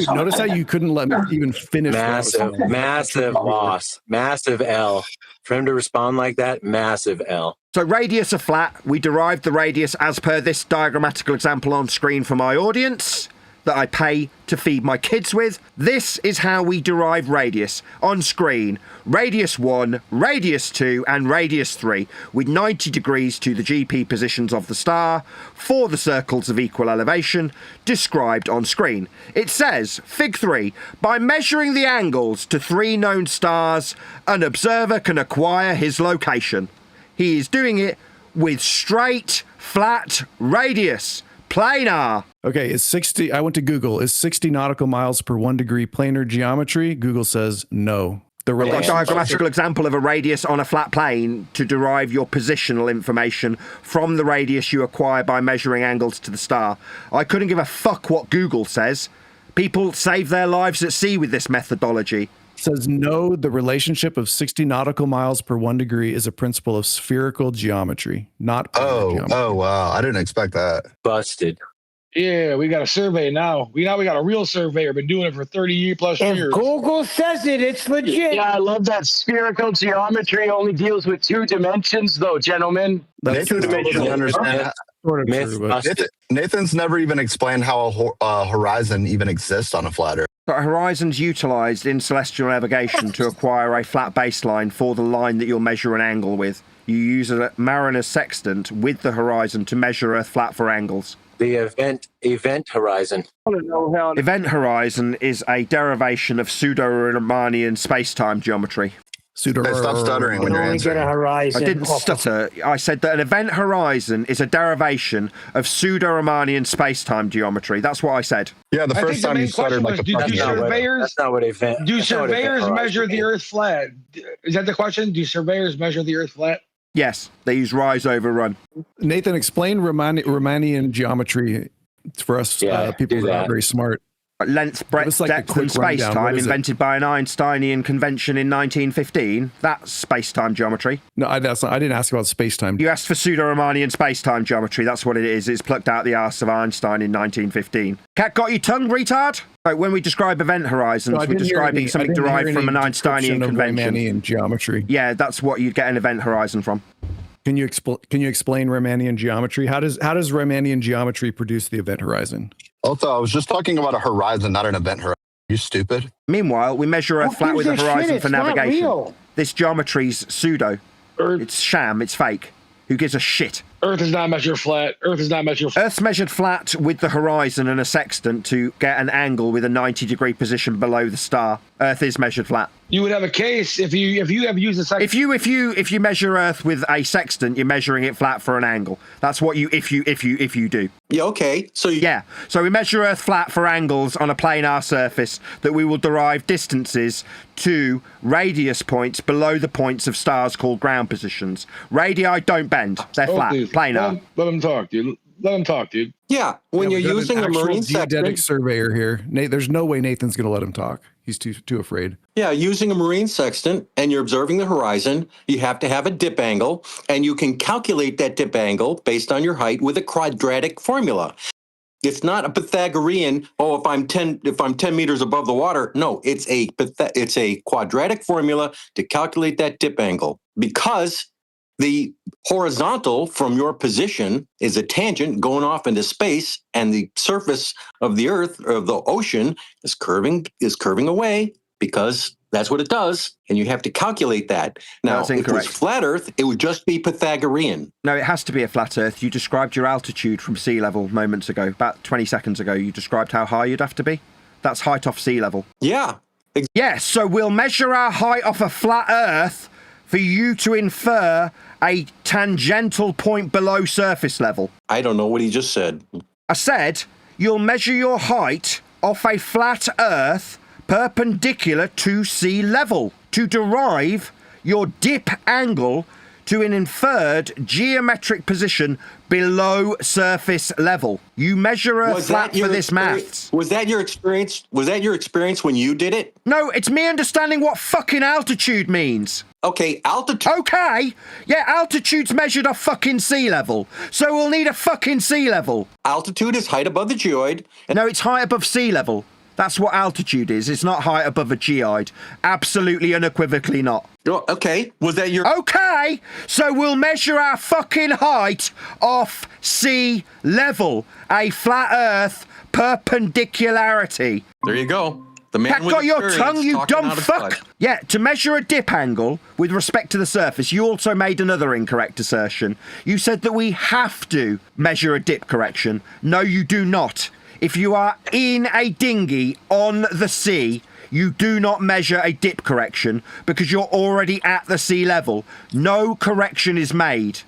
S15: notice how you couldn't let me even finish.
S12: Massive loss. Massive L. For him to respond like that, massive L.
S2: So radius are flat. We derived the radius as per this diagrammatical example on screen for my audience that I pay to feed my kids with. This is how we derive radius on screen. Radius 1, radius 2, and radius 3 with 90 degrees to the GP positions of the star for the circles of equal elevation described on screen. It says, Fig 3, by measuring the angles to 3 known stars, an observer can acquire his location. He is doing it with straight, flat radius. Planar.
S15: Okay, is 60, I went to Google, is 60 nautical miles per 1 degree planar geometry? Google says no. The
S2: diagrammatical example of a radius on a flat plane to derive your positional information from the radius you acquire by measuring angles to the star. I couldn't give a fuck what Google says. People save their lives at sea with this methodology.
S15: Says no, the relationship of 60 nautical miles per 1 degree is a principle of spherical geometry, not geometry.
S7: Oh, wow. I didn't expect that.
S12: Busted.
S18: Yeah, we got a survey now. We got a real surveyor. Been doing it for 30 plus years.
S3: If Google says it, it's legit.
S12: Yeah, I love that spherical geometry only deals with 2 dimensions, though, gentlemen.
S7: Nathan's never even explained how a horizon even exists on a flat Earth.
S2: But horizon's utilised in celestial navigation to acquire a flat baseline for the line that you'll measure an angle with. You use a mariner's sextant with the horizon to measure Earth flat for angles.
S12: The event horizon.
S2: Event horizon is a derivation of Pseudo-Riemannian space-time geometry.
S7: Stop stuttering when you're answering.
S2: I didn't stutter. I said that an event horizon is a derivation of Pseudo-Riemannian space-time geometry. That's what I said.
S7: Yeah, the first time you stuttered like a fucking
S18: surveyors,
S12: that's not what event.
S18: Do surveyors measure the Earth flat? Is that the question? Do surveyors measure the Earth flat?
S2: Yes, they use rise over run.
S15: Nathan, explain Riemannian geometry for us people who are not very smart.
S2: Length, breadth, depth, and space-time invented by an Einsteinian convention in 1915. That's space-time geometry.
S15: No, I didn't ask about space-time.
S2: You asked for Pseudo-Riemannian space-time geometry. That's what it is. It's plucked out the arse of Einstein in 1915. Cat got your tongue, retard? Right, when we describe event horizons, we're describing something derived from an Einsteinian convention.
S15: Riemannian geometry.
S2: Yeah, that's what you'd get an event horizon from.
S15: Can you explain Riemannian geometry? How does Riemannian geometry produce the event horizon?
S7: Also, I was just talking about a horizon, not an event horizon. You stupid.
S2: Meanwhile, we measure Earth flat with a horizon for navigation. This geometry's pseudo. It's sham. It's fake. Who gives a shit?
S18: Earth is not measured flat.
S2: Earth's measured flat with the horizon and a sextant to get an angle with a 90-degree position below the star. Earth is measured flat.
S18: You would have a case if you have used a sextant.
S2: If you measure Earth with a sextant, you're measuring it flat for an angle. That's what you if you do.
S12: Yeah, okay. So
S2: we measure Earth flat for angles on a planar surface that we will derive distances to radius points below the points of stars called ground positions. Radii don't bend; they're flat, planar.
S18: Let him talk, dude. Let him talk, dude.
S12: Yeah, when you're using a marine
S15: geodetic surveyor here, Nate, there's no way Nathan's going to let him talk. He's too afraid.
S12: Yeah, using a marine sextant and you're observing the horizon, you have to have a dip angle, and you can calculate that dip angle based on your height with a quadratic formula. It's not a Pythagorean, if I'm 10 meters above the water. No, it's a quadratic formula to calculate that dip angle, because the horizontal from your position is a tangent going off into space, and the surface of the Earth, or of the ocean, is curving away, because that's what it does, and you have to calculate that. Now, if it was flat Earth, it would just be Pythagorean.
S2: No, it has to be a flat Earth. You described your altitude from sea level moments ago, about 20 seconds ago. You described how high you'd have to be. That's height off sea level.
S12: Yeah.
S2: Yes, so we'll measure our height off a flat Earth for you to infer a tangential point below surface level.
S12: I don't know what he just said.
S14: I said you'll measure your height off a flat Earth perpendicular to sea level to derive your dip angle to an inferred geometric position below surface level. You measure a flat for this maths.
S12: Was that your experience? Was that your experience when you did it?
S14: No, it's me understanding what fucking altitude means.
S12: Okay, altitude.
S14: Okay, yeah, altitude's measured off fucking sea level. So we'll need a fucking sea level.
S12: Altitude is height above the geoid.
S14: No, it's height above sea level. That's what altitude is. It's not height above a geoid. Absolutely unequivocally not.
S12: Okay, was that your...
S14: Okay, so we'll measure our fucking height off sea level. A flat Earth perpendicularity.
S12: There you go. The man
S14: Cat got your tongue, you dumb fuck. Yeah, to measure a dip angle with respect to the surface, you also made another incorrect assertion. You said that we have to measure a dip correction. No, you do not. If you are in a dinghy on the sea, you do not measure a dip correction because you're already at the sea level. No correction is made.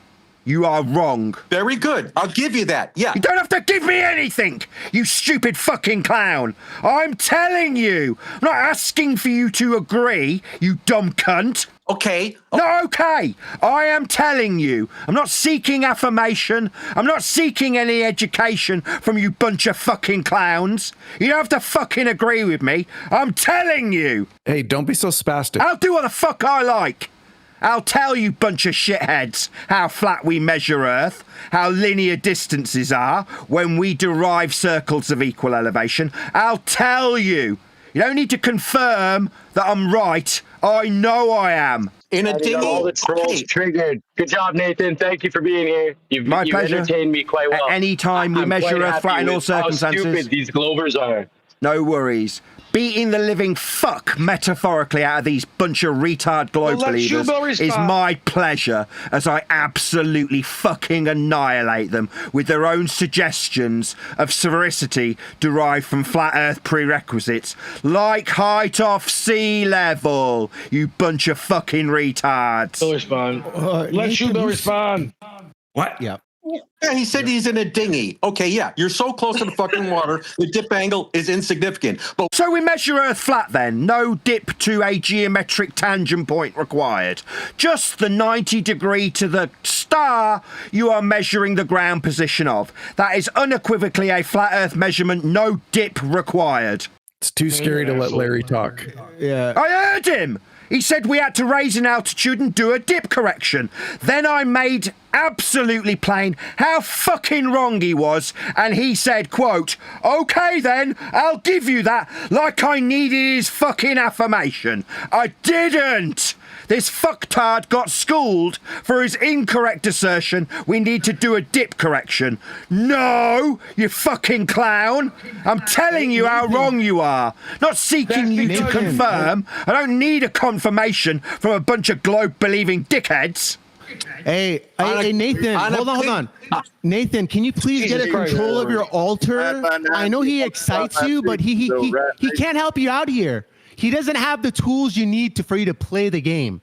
S14: You are wrong.
S12: Very good. I'll give you that. Yeah.
S14: You don't have to give me anything, you stupid fucking clown. I'm telling you. I'm not asking for you to agree, you dumb cunt.
S12: Okay.
S14: No, okay. I am telling you. I'm not seeking affirmation. I'm not seeking any education from you bunch of fucking clowns. You don't have to fucking agree with me. I'm telling you.
S15: Hey, don't be so spastic.
S14: I'll do what the fuck I like. I'll tell you bunch of shitheads how flat we measure Earth, how linear distances are when we derive circles of equal elevation. I'll tell you. You don't need to confirm that I'm right. I know I am.
S12: In a dinghy.
S10: All the trolls triggered. Good job, Nathan. Thank you for being here. You've
S14: pleasure.
S10: Entertained me quite well.
S14: At any time we measure Earth flat in all circumstances.
S10: How stupid these Glovers are.
S14: No worries. Beating the living fuck metaphorically out of these bunch of retard globe believers is my pleasure as I absolutely fucking annihilate them with their own suggestions of sphericity derived from flat Earth prerequisites, like height off sea level, you bunch of fucking retards.
S18: He'll respond. Let Shoebill respond.
S14: What?
S13: Yeah.
S12: Yeah, he said he's in a dinghy. Okay, yeah, you're so close to the fucking water, the dip angle is insignificant. But
S14: so we measure Earth flat then, no dip to a geometric tangent point required. Just the 90 degree to the star you are measuring the ground position of. That is unequivocally a flat Earth measurement, no dip required.
S15: It's too scary to let Larry talk.
S13: Yeah.
S14: I heard him! He said we had to raise in altitude and do a dip correction. Then I made absolutely plain how fucking wrong he was, and he said, quote, okay then, I'll give you that, like I needed his fucking affirmation. I didn't! This fucktard got schooled for his incorrect assertion we need to do a dip correction. No, you fucking clown. I'm telling you how wrong you are. Not seeking you to confirm. I don't need a confirmation from a bunch of globe-believing dickheads.
S13: Hey, Nathan, hold on. Nathan, can you please get a control of your altar? I know he excites you, but he can't help you out here. He doesn't have the tools you need for you to play the game.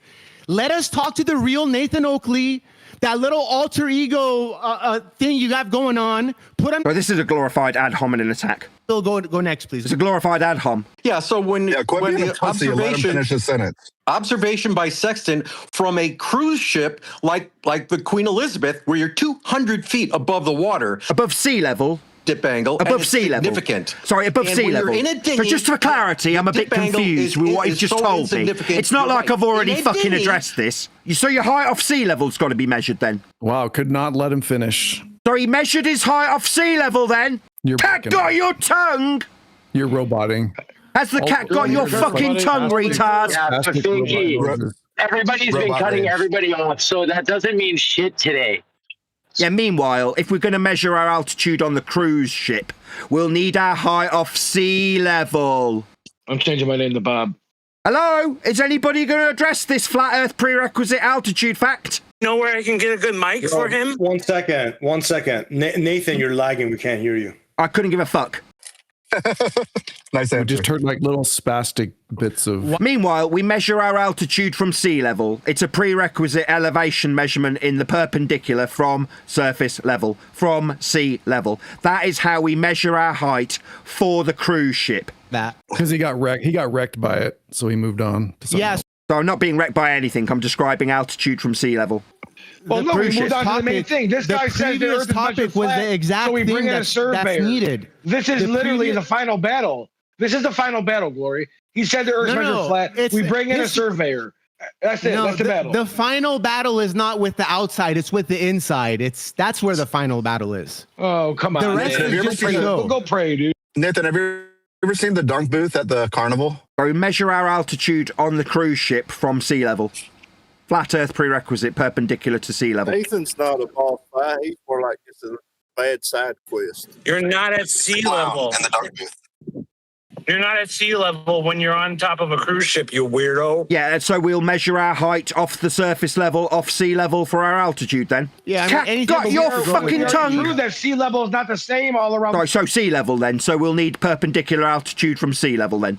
S13: Let us talk to the real Nathan Oakley. That little alter ego thing you got going on. Put him.
S14: Oh, this is a glorified ad hominem attack.
S13: Still go next, please.
S14: It's a glorified ad hom.
S12: Yeah. So when the
S7: pussy, let him finish his sentence.
S12: Observation by Sexton from a cruise ship like the Queen Elizabeth, where you're 200 feet above the water,
S14: above sea level.
S12: Dip angle
S14: above sea level.
S12: Significant.
S14: Sorry, above sea level. So just for clarity, I'm a bit confused with what you've just told me. It's not like I've already fucking addressed this. So your height off sea level's got to be measured then.
S15: Wow, could not let him finish.
S14: So he measured his height off sea level then. Cat got your tongue.
S15: You're roboting.
S14: Has the cat got your fucking tongue, retard?
S10: Yeah, PFinky. Everybody's been cutting everybody off, so that doesn't mean shit today.
S14: Yeah, meanwhile, if we're going to measure our altitude on the cruise ship, we'll need our height off sea level.
S18: I'm changing my name to Bob.
S14: Hello? Is anybody going to address this flat Earth prerequisite altitude fact?
S5: Know where I can get a good mic for him?
S4: 1 second. Nathan, you're lagging. We can't hear you.
S14: I couldn't give a fuck.
S7: Nice
S15: We
S7: answer.
S15: just heard like little spastic bits of.
S14: Meanwhile, we measure our altitude from sea level. It's a prerequisite elevation measurement in the perpendicular from surface level, from sea level. That is how we measure our height for the cruise ship.
S13: That
S15: because he got wrecked by it, so he moved on. To
S14: Yes. So I'm not being wrecked by anything. I'm describing altitude from sea level.
S18: Well, no, we moved on to the main thing. This guy said the Earth is
S13: topic was the exact
S18: so we
S13: thing
S18: bring in a
S13: that's
S18: surveyor.
S13: needed.
S18: This is literally the final battle. This is the final battle, Glory. He said the Earth's measured flat. We bring in a surveyor. That's it. That's the battle.
S13: The final battle is not with the outside; it's with the inside. That's where the final battle is.
S18: Oh, come on!
S13: The rest
S7: Nathan,
S13: is just a show.
S18: Go pray, dude.
S7: Nathan, have you ever seen the dunk booth at the carnival?
S14: We measure our altitude on the cruise ship from sea level. Flat Earth prerequisite, perpendicular to sea level.
S19: Nathan's not a boss fight. He's more like it's a bad side quest.
S21: You're not at sea level.
S7: In the dunk booth.
S21: You're not at sea level when you're on top of a cruise ship, you weirdo.
S14: Yeah, so we'll measure our height off the surface level, off sea level for our altitude then.
S13: Yeah,
S14: Got your fucking tongue.
S18: Prove that sea level is not the same all around.
S14: Right, so sea level then. So we'll need perpendicular altitude from sea level then.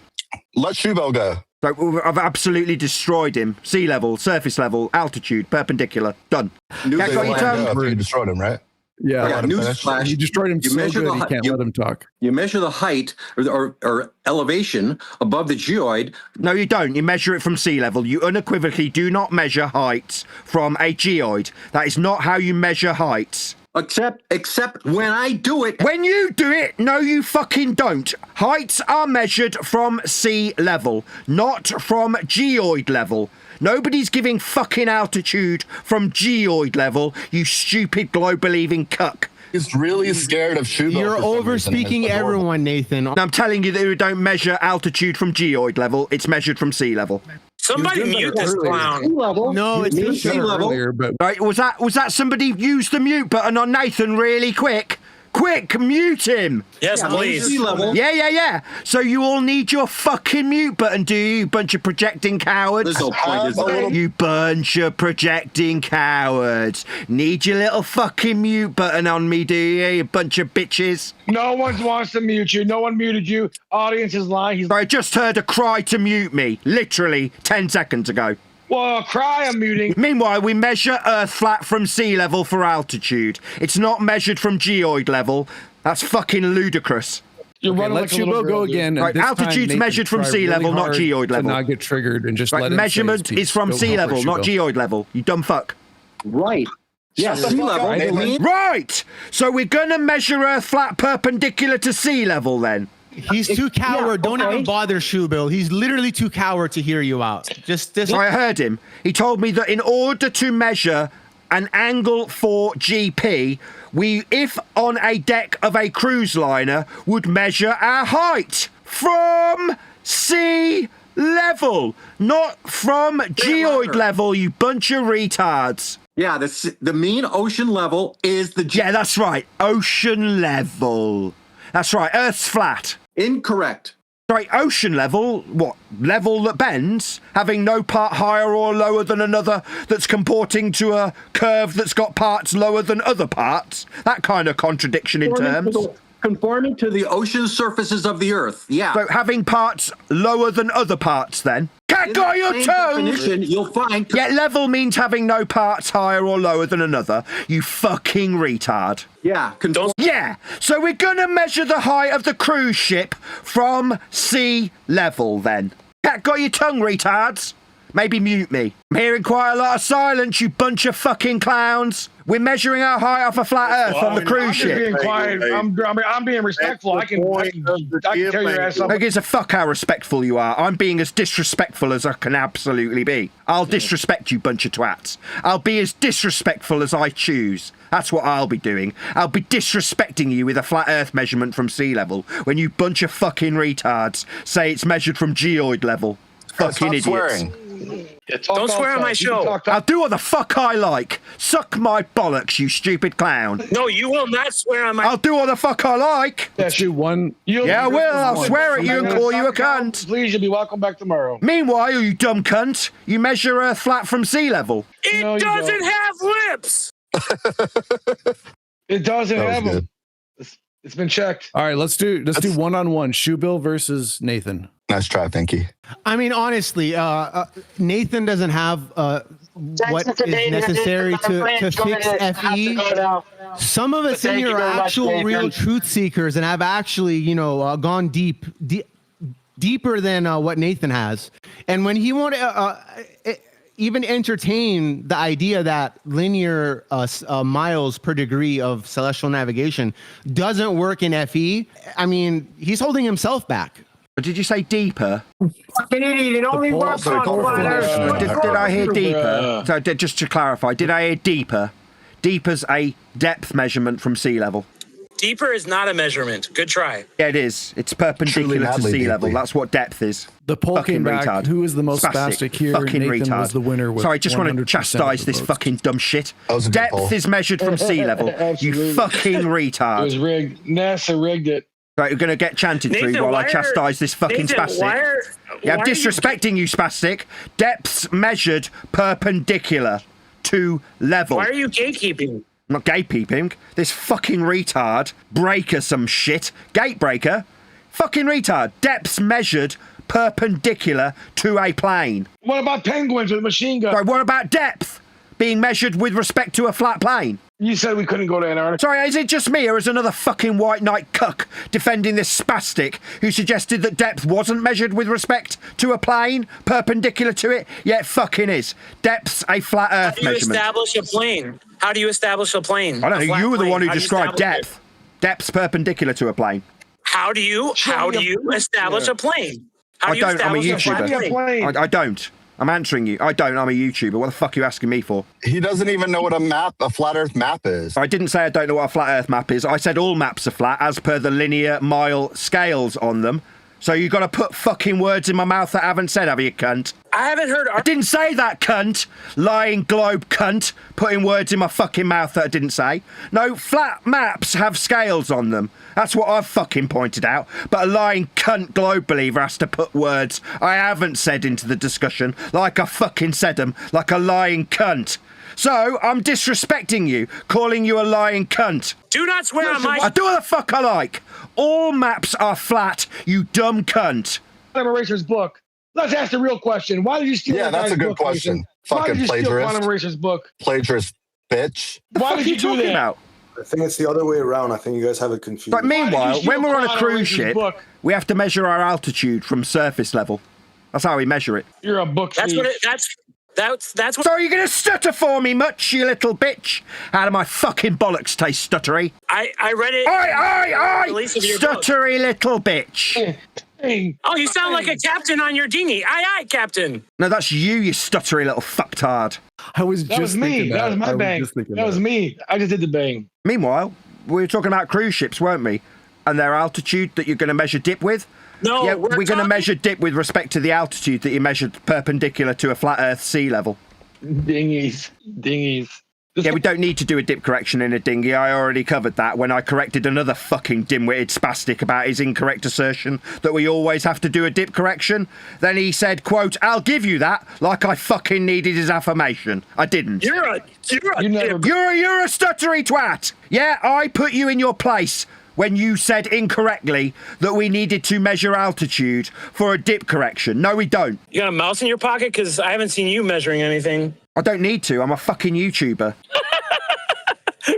S7: Let Shubel go.
S14: So I've absolutely destroyed him. Sea level, surface level, altitude, perpendicular. Done. Got your tongue?
S7: You destroyed him, right?
S15: Yeah,
S12: newsflash.
S15: You destroyed him so good he can't let him talk.
S12: You measure the height or elevation above the geoid.
S14: No, you don't. You measure it from sea level. You unequivocally do not measure heights from a geoid. That is not how you measure heights.
S12: Except when I do it.
S14: When you do it, no, you fucking don't. Heights are measured from sea level, not from geoid level. Nobody's giving fucking altitude from geoid level, you stupid globe-believing cuck.
S7: He's really scared of Shubel.
S13: You're over-speaking everyone, Nathan.
S14: I'm telling you that we don't measure altitude from geoid level, it's measured from sea level.
S21: Somebody mute this clown.
S13: No, it's from sea level.
S14: Right, was that somebody used the mute button on Nathan really quick? Quick, mute him!
S21: Yes, please.
S14: Yeah. So you all need your fucking mute button, do you bunch of projecting cowards? You bunch of projecting cowards. Need your little fucking mute button on me, do you bunch of bitches?
S18: No one wants to mute you. No one muted you. Audience is lying.
S14: I just heard a cry to mute me, literally 10 seconds ago.
S18: Well, cry I'm muting.
S14: Meanwhile, we measure Earth flat from sea level for altitude. It's not measured from geoid level. That's fucking ludicrous.
S18: You're running
S15: let
S18: like a little
S15: Shubel go
S18: girl, dude.
S15: again.
S14: Right, altitude's measured from sea level, not geoid level.
S15: To not get triggered and just let him say
S14: measurement
S15: his piece.
S14: is from
S15: Go
S14: sea
S15: for it,
S14: level, not
S15: Shubel.
S14: geoid level. You dumb fuck.
S10: Right. Yes, sea level.
S14: Right. So we're gonna measure Earth flat perpendicular to sea level then.
S13: He's too coward. Don't even bother Shubel. He's literally too coward to hear you out.
S14: I heard him. He told me that in order to measure an angle for GP, we, if on a deck of a cruise liner, would measure our height from sea level, not from geoid level, you bunch of retards.
S12: Yeah, the mean ocean level is the...
S14: Yeah, that's right. Ocean level. That's right. Earth's flat.
S12: Incorrect.
S14: Right, ocean level, what? Level that bends, having no part higher or lower than another that's comporting to a curve that's got parts lower than other parts. That kind of contradiction in terms.
S12: Conforming to the ocean surfaces of the Earth, yeah.
S14: So having parts lower than other parts then? Got your tongue!
S12: Definition, you'll find...
S14: Yeah, level means having no parts higher or lower than another. You fucking retard.
S12: Yeah.
S14: Yeah, so we're gonna measure the height of the cruise ship from sea level then. Got your tongue, retards? Maybe mute me. I'm hearing quite a lot of silence, you bunch of fucking clowns. We're measuring our height off a flat Earth on the cruise ship.
S18: I'm being quiet. I'm being respectful. I can tell your ass something.
S14: Who gives a fuck how respectful you are? I'm being as disrespectful as I can absolutely be. I'll disrespect you, bunch of twats. I'll be as disrespectful as I choose. That's what I'll be doing. I'll be disrespecting you with a flat Earth measurement from sea level when you bunch of fucking retards say it's measured from geoid level. Fucking idiots.
S7: Swearing.
S21: Don't swear on my show.
S14: I'll do what the fuck I like. Suck my bollocks, you stupid clown.
S21: No, you will not swear on my...
S14: I'll do what the fuck I like.
S15: Let's do one.
S14: Yeah, I will. I'll swear at you and call you a cunt.
S18: Please, you'll be welcome back tomorrow.
S14: Meanwhile, you dumb cunt, you measure Earth flat from sea level.
S21: It doesn't have lips.
S18: It doesn't have them. It's been checked.
S15: All right, let's do one-on-one. Shoebill versus Nathan.
S7: Nice try, Finky.
S13: I mean, honestly, Nathan doesn't have what is necessary to fix FE. Some of us in here are actual real truth seekers and have actually, gone deeper than what Nathan has. And when he wanted even entertain the idea that linear miles per degree of celestial navigation doesn't work in FE, I mean, he's holding himself back.
S2: But did you say deeper?
S3: Fucking idiot! It only works on flat Earth.
S2: Did I hear deeper? So just to clarify, did I hear deeper? Deeper's a depth measurement from sea level.
S21: Deeper is not a measurement. Good try.
S2: Yeah, it is. It's perpendicular to sea level. That's what depth is.
S15: The poll came back.
S2: Retard.
S15: Who is the most spastic here?
S2: Fucking
S15: Nathan
S2: retard.
S15: was the winner. With
S2: Sorry, just want to chastise this fucking dumb shit. Depth is measured from sea level. You fucking retard.
S18: It was rigged. NASA rigged it.
S2: Right, you're going to get chanted through while I chastise this fucking spastic. I'm disrespecting you, spastic. Depths measured perpendicular to level.
S21: Why are you gatekeeping?
S2: I'm not gatekeeping. This fucking retard. Breaker some shit. Gatebreaker. Fucking retard. Depths measured perpendicular to a plane.
S18: What about penguins with a machine gun?
S2: Right, what about depth being measured with respect to a flat plane?
S18: You said we couldn't go to Antarctica.
S2: Sorry, is it just me or is another fucking white knight cuck defending this spastic who suggested that depth wasn't measured with respect to a plane perpendicular to it? Yeah, it fucking is. Depth's a flat Earth measurement.
S21: How do you establish a plane? How do you establish a plane?
S2: I don't know. You were the one who described depth. Depth's perpendicular to a plane.
S21: How do you establish a plane? How do you
S2: I'm a
S21: establish a
S2: YouTuber. I don't. I'm answering you. I don't. I'm a YouTuber. What the fuck are you asking me for?
S7: He doesn't even know what a flat Earth map is.
S2: I didn't say I don't know what a flat Earth map is. I said all maps are flat as per the linear mile scales on them. So you got to put fucking words in my mouth that I haven't said, have you, cunt?
S21: I haven't heard.
S2: I didn't say that, cunt. Lying globe cunt. Putting words in my fucking mouth that I didn't say. No, flat maps have scales on them. That's what I've fucking pointed out. But a lying cunt globe believer has to put words I haven't said into the discussion, like I fucking said them, like a lying cunt. So I'm disrespecting you, calling you a lying cunt.
S21: Do not swear on my...
S2: I do what the fuck I like. All maps are flat, you dumb cunt.
S18: Quantum Eraser's book. Let's ask the real question. Why did you steal that
S7: that's a good
S18: book,
S7: question.
S18: Mason? Why did you steal Quantum Eraser's book?
S7: Plagiarist bitch.
S18: Why did you do that?
S2: About?
S4: I think it's the other way around. I think you guys have it confused.
S2: But meanwhile, when we're on a cruise ship, we have to measure our altitude from surface level. That's how we measure it.
S18: You're a book
S21: That's
S18: thief.
S21: what it... That's what...
S2: So are you going to stutter for me much, you little bitch? How do my fucking bollocks taste stuttery?
S21: I read it...
S2: Oi! Stuttery little bitch.
S21: Oh, you sound like a captain on your dinghy. Aye, captain.
S2: No, that's you stuttery little fucktard.
S15: I was
S18: That was me. That was my bang. That was me. I just did the bang.
S2: Meanwhile, we were talking about cruise ships, weren't we? And their altitude that you're going to measure dip with?
S21: No,
S2: yeah, we're going to measure dip with respect to the altitude that you measured perpendicular to a flat Earth sea level.
S18: Dinghies.
S2: Yeah, we don't need to do a dip correction in a dinghy. I already covered that when I corrected another fucking dim-witted spastic about his incorrect assertion that we always have to do a dip correction. Then he said, quote, I'll give you that, like I fucking needed his affirmation. I didn't.
S21: You're a
S2: stuttery twat. Yeah, I put you in your place when you said incorrectly that we needed to measure altitude for a dip correction. No, we don't.
S21: You got a mouse in your pocket? Because I haven't seen you measuring anything.
S2: I don't need to. I'm a fucking YouTuber.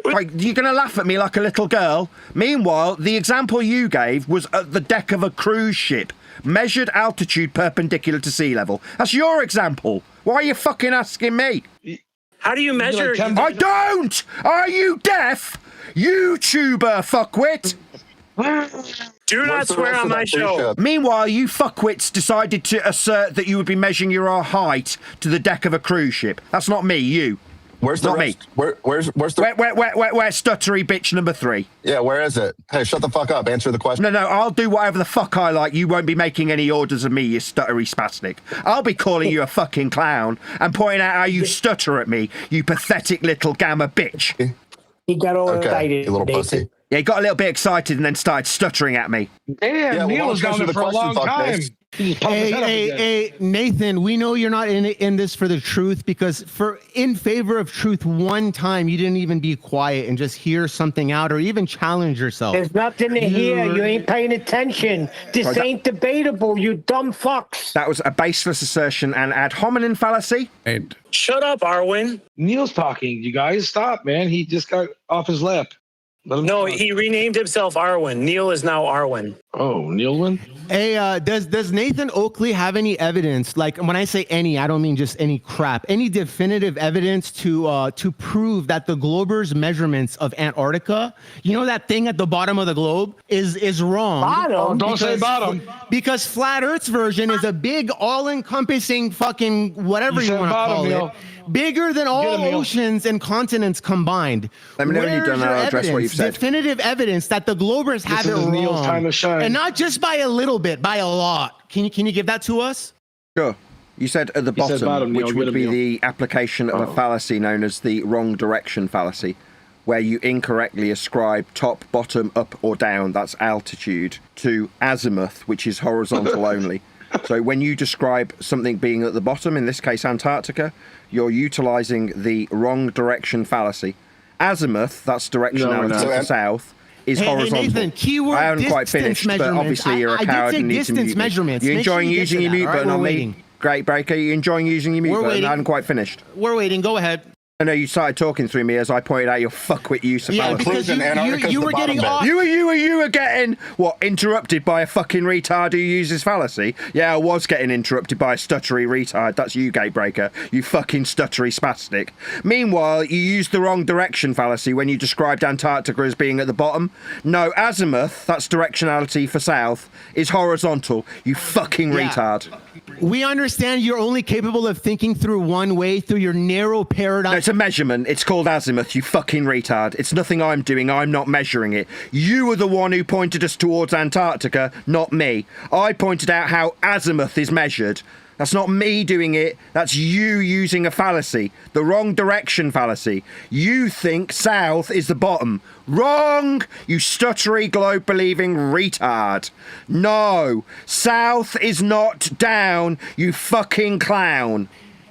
S2: Right, you're going to laugh at me like a little girl. Meanwhile, the example you gave was at the deck of a cruise ship. Measured altitude perpendicular to sea level. That's your example. Why are you fucking asking me?
S21: How do you measure?
S2: I don't! Are you deaf? YouTuber fuckwit!
S21: Do not swear on my show.
S2: Meanwhile, you fuckwits decided to assert that you would be measuring your height to the deck of a cruise ship. That's not me, you.
S7: Where's the
S2: not
S7: rest?
S2: me?
S7: Where's the...
S2: Where's stuttery bitch number 3?
S7: Yeah, where is it? Hey, shut the fuck up. Answer the question.
S2: No, I'll do whatever the fuck I like. You won't be making any orders of me, you stuttery spastic. I'll be calling you a fucking clown and pointing out how you stutter at me, you pathetic little gamma bitch.
S3: He got all excited.
S7: You little pussy.
S2: Yeah, he got a little bit excited and then started stuttering at me.
S18: Damn, Neil was down there for a long time.
S13: Hey, Nathan, we know you're not in this for the truth, because in favor of truth one time, you didn't even be quiet and just hear something out or even challenge yourself.
S3: There's nothing to hear. You ain't paying attention. This ain't debatable, you dumb fucks.
S17: That was a baseless assertion and ad hominem fallacy.
S15: And
S21: Shut up, Arwen.
S18: Neil's talking. You guys stop, man. He just got off his lap.
S21: No, he renamed himself Arwen. Neil is now Arwen.
S18: Oh, Neilwin?
S13: Hey, does Nathan Oakley have any evidence? Like, when I say any, I don't mean just any crap. Any definitive evidence to prove that the Glober's measurements of Antarctica, you know, that thing at the bottom of the globe, is wrong?
S3: Bottom?
S18: Don't say bottom.
S13: Because Flat Earth's version is a big, all-encompassing fucking whatever you want to call it. Bigger than all oceans and continents combined.
S17: Let me know when you're done, I'll address what you've said.
S13: Definitive evidence that the Globers have it wrong.
S18: Neil's time to shine.
S13: And not just by a little bit, by a lot. Can you give that to us?
S17: Sure. You said at the bottom, which would be the application of a fallacy known as the wrong direction fallacy, where you incorrectly ascribe top, bottom, up, or down, that's altitude, to azimuth, which is horizontal only. So when you describe something being at the bottom, in this case Antarctica, you're utilizing the wrong direction fallacy. Azimuth, that's directionality to the south, is horizontal.
S13: Nathan, keyword
S17: I haven't quite finished, but obviously you're a coward and need to mute me. You enjoying using your mute button on me? Gatebreaker, you enjoying using your mute button? I haven't quite finished.
S13: We're waiting, go ahead.
S17: I know you started talking through me as I pointed out your fuckwit use of fallacy.
S13: Because you were getting off.
S17: You were getting, interrupted by a fucking retard who uses fallacy? Yeah, I was getting interrupted by a stuttery retard. That's you, Gatebreaker. You fucking stuttery spastic. Meanwhile, you used the wrong direction fallacy when you described Antarctica as being at the bottom. No, azimuth, that's directionality for south, is horizontal. You fucking retard.
S13: We understand you're only capable of thinking through one way, through your narrow paradigm.
S17: No, it's a measurement. It's called azimuth, you fucking retard. It's nothing I'm doing. I'm not measuring it. You were the one who pointed us towards Antarctica, not me. I pointed out how azimuth is measured. That's not me doing it. That's you using a fallacy. The wrong direction fallacy. You think south is the bottom. Wrong! You stuttery globe-believing retard. No. South is not down, you fucking clown.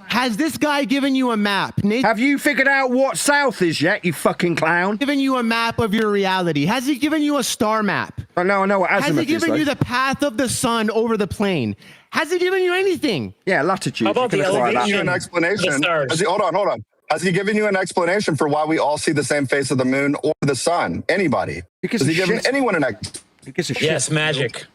S13: Has this guy given you a map? Nathan,
S17: have you figured out what south is yet, you fucking clown?
S13: Given you a map of your reality? Has he given you a star map?
S17: I know what azimuth is.
S13: Has he given you the path of the sun over the plane? Has he given you anything?
S17: Yeah, latitude.
S21: How about the elevation?
S7: An explanation. Hold on. Has he given you an explanation for why we all see the same face of the moon or the sun? Anybody? Has he given anyone an explanation?
S17: Who gives a shit?
S21: Yes, magic.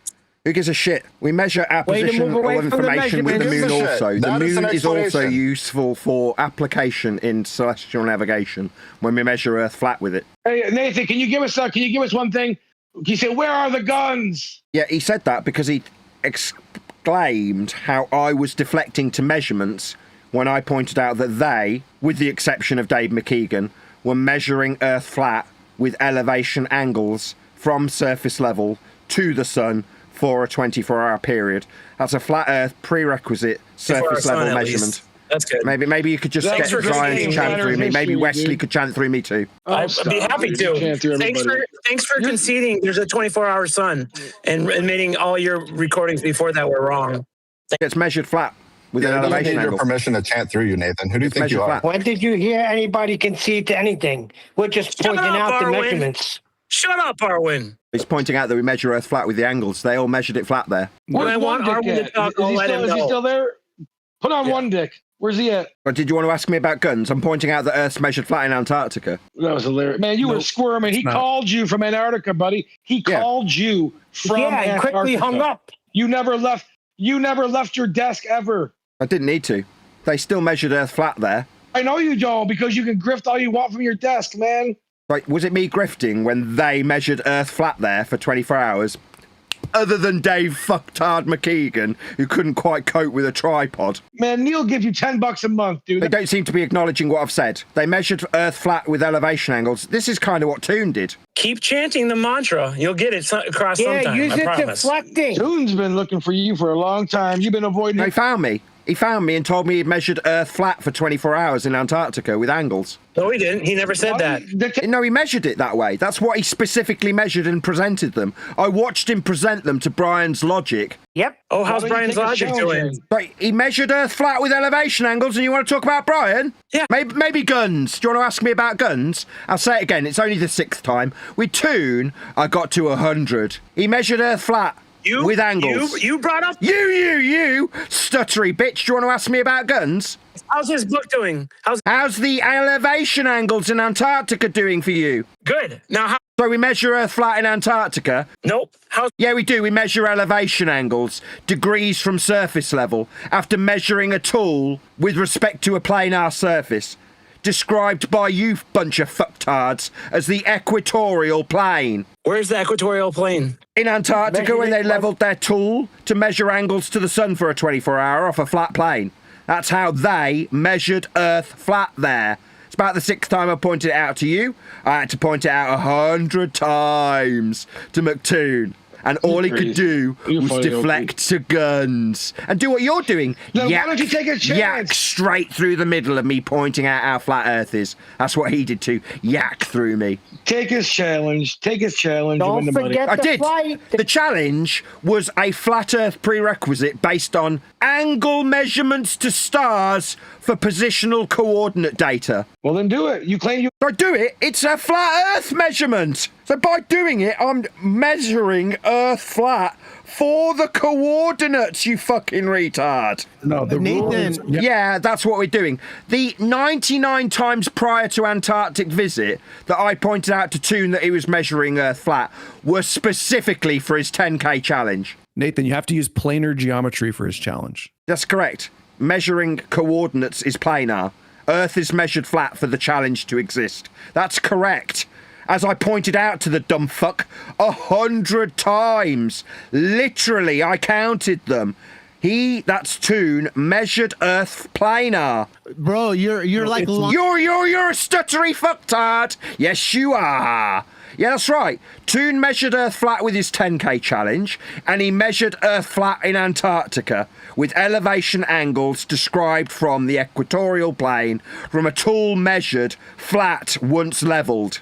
S17: Who gives a shit? We measure our position of information with the moon also. The moon is also useful for application in celestial navigation when we measure Earth flat with it.
S18: Hey, Nathan, can you give us one thing? He said, "Where are the guns?"
S17: Yeah, he said that because he exclaimed how I was deflecting to measurements when I pointed out that they, with the exception of Dave McKeegan, were measuring Earth flat with elevation angles from surface level to the sun for a 24-hour period. That's a flat Earth prerequisite surface level measurement.
S21: That's good.
S17: Maybe you could just get Zion to chant through me. Maybe Wesley could chant through me too.
S21: I'd be happy to. Thanks for conceding there's a 24-hour sun and admitting all your recordings before that were wrong.
S17: It's measured flat with an elevation
S7: need
S17: angle.
S7: Your permission to chant through you, Nathan. Who do you think you are?
S3: When did you hear anybody concede to anything? We're just pointing out the measurements.
S21: Shut up, Arwen.
S17: He's pointing out that we measure Earth flat with the angles. They all measured it flat there.
S18: When I want Arwen to talk, I'll let him know. Is he still there? Put on one dick. Where's he at?
S17: Or did you want to ask me about guns? I'm pointing out that Earth's measured flat in Antarctica.
S18: That was hilarious. Man, you were squirming. He called you from Antarctica, buddy. He called you from Antarctica.
S3: And quickly hung up.
S18: You never left your desk ever.
S17: I didn't need to. They still measured Earth flat there.
S18: I know you don't, because you can grift all you want from your desk, man.
S17: Right, was it me grifting when they measured Earth flat there for 24 hours? Other than Dave fucktard McKeegan, who couldn't quite cope with a tripod.
S18: Man, Neil give you $10 a month, dude.
S17: They don't seem to be acknowledging what I've said. They measured Earth flat with elevation angles. This is kind of what Toon did.
S21: Keep chanting the mantra. You'll get it across sometime.
S3: Yeah, use
S21: I
S3: it
S21: promise.
S3: deflecting.
S18: Toon's been looking for you for a long time. You've been avoiding
S17: They found me. He found me and told me he'd measured Earth flat for 24 hours in Antarctica with angles.
S21: No, he didn't. He never said that.
S17: No, he measured it that way. That's what he specifically measured and presented them. I watched him present them to Brian's logic.
S21: Yep. Oh, how's Brian's logic doing?
S17: Right, he measured Earth flat with elevation angles, and you want to talk about Brian?
S21: Yeah.
S17: Maybe guns. Do you want to ask me about guns? I'll say it again. It's only the 6th time. With Toon, I got to 100. He measured Earth flat. With angles.
S21: You brought up...
S17: You, stuttery bitch. Do you want to ask me about guns?
S21: How's his book doing?
S17: How's the elevation angles in Antarctica doing for you?
S21: Good. Now, how...
S17: So we measure Earth flat in Antarctica?
S21: Nope.
S17: Yeah, we do. We measure elevation angles, degrees from surface level, after measuring a tool with respect to a planar surface, described by you bunch of fucktards as the equatorial plane.
S21: Where's the equatorial plane?
S17: In Antarctica, when they leveled their tool to measure angles to the sun for a 24-hour off a flat plane. That's how they measured Earth flat there. It's about the 6th time I pointed it out to you. I had to point it out 100 times to McToon. And all he could do was deflect to guns. And do what you're doing.
S18: Then why don't you take a chance?
S17: Yak straight through the middle of me pointing out how flat Earth is. That's what he did too. Yak through me.
S18: Take his challenge. Take his challenge.
S3: Don't
S18: and win the money.
S3: forget
S17: I
S3: the
S17: did.
S3: flight.
S17: The challenge was a flat Earth prerequisite based on angle measurements to stars for positional coordinate data.
S18: Well, then do it. You claim you...
S17: I do it. It's a flat Earth measurement. So by doing it, I'm measuring Earth flat for the coordinates, you fucking retard.
S15: No, the rule is,
S17: yeah, that's what we're doing. The 99 times prior to Antarctic visit that I pointed out to Toon that he was measuring Earth flat were specifically for his 10K challenge.
S15: Nathan, you have to use planar geometry for his challenge.
S17: That's correct. Measuring coordinates is planar. Earth is measured flat for the challenge to exist. That's correct. As I pointed out to the dumb fuck 100 times. Literally, I counted them. That's Toon, measured Earth planar.
S13: Bro, you're like...
S17: You're a stuttery fucktard. Yes, you are. Yeah, that's right. Toon measured Earth flat with his 10K challenge, and he measured Earth flat in Antarctica with elevation angles described from the equatorial plane from a tool measured flat once leveled.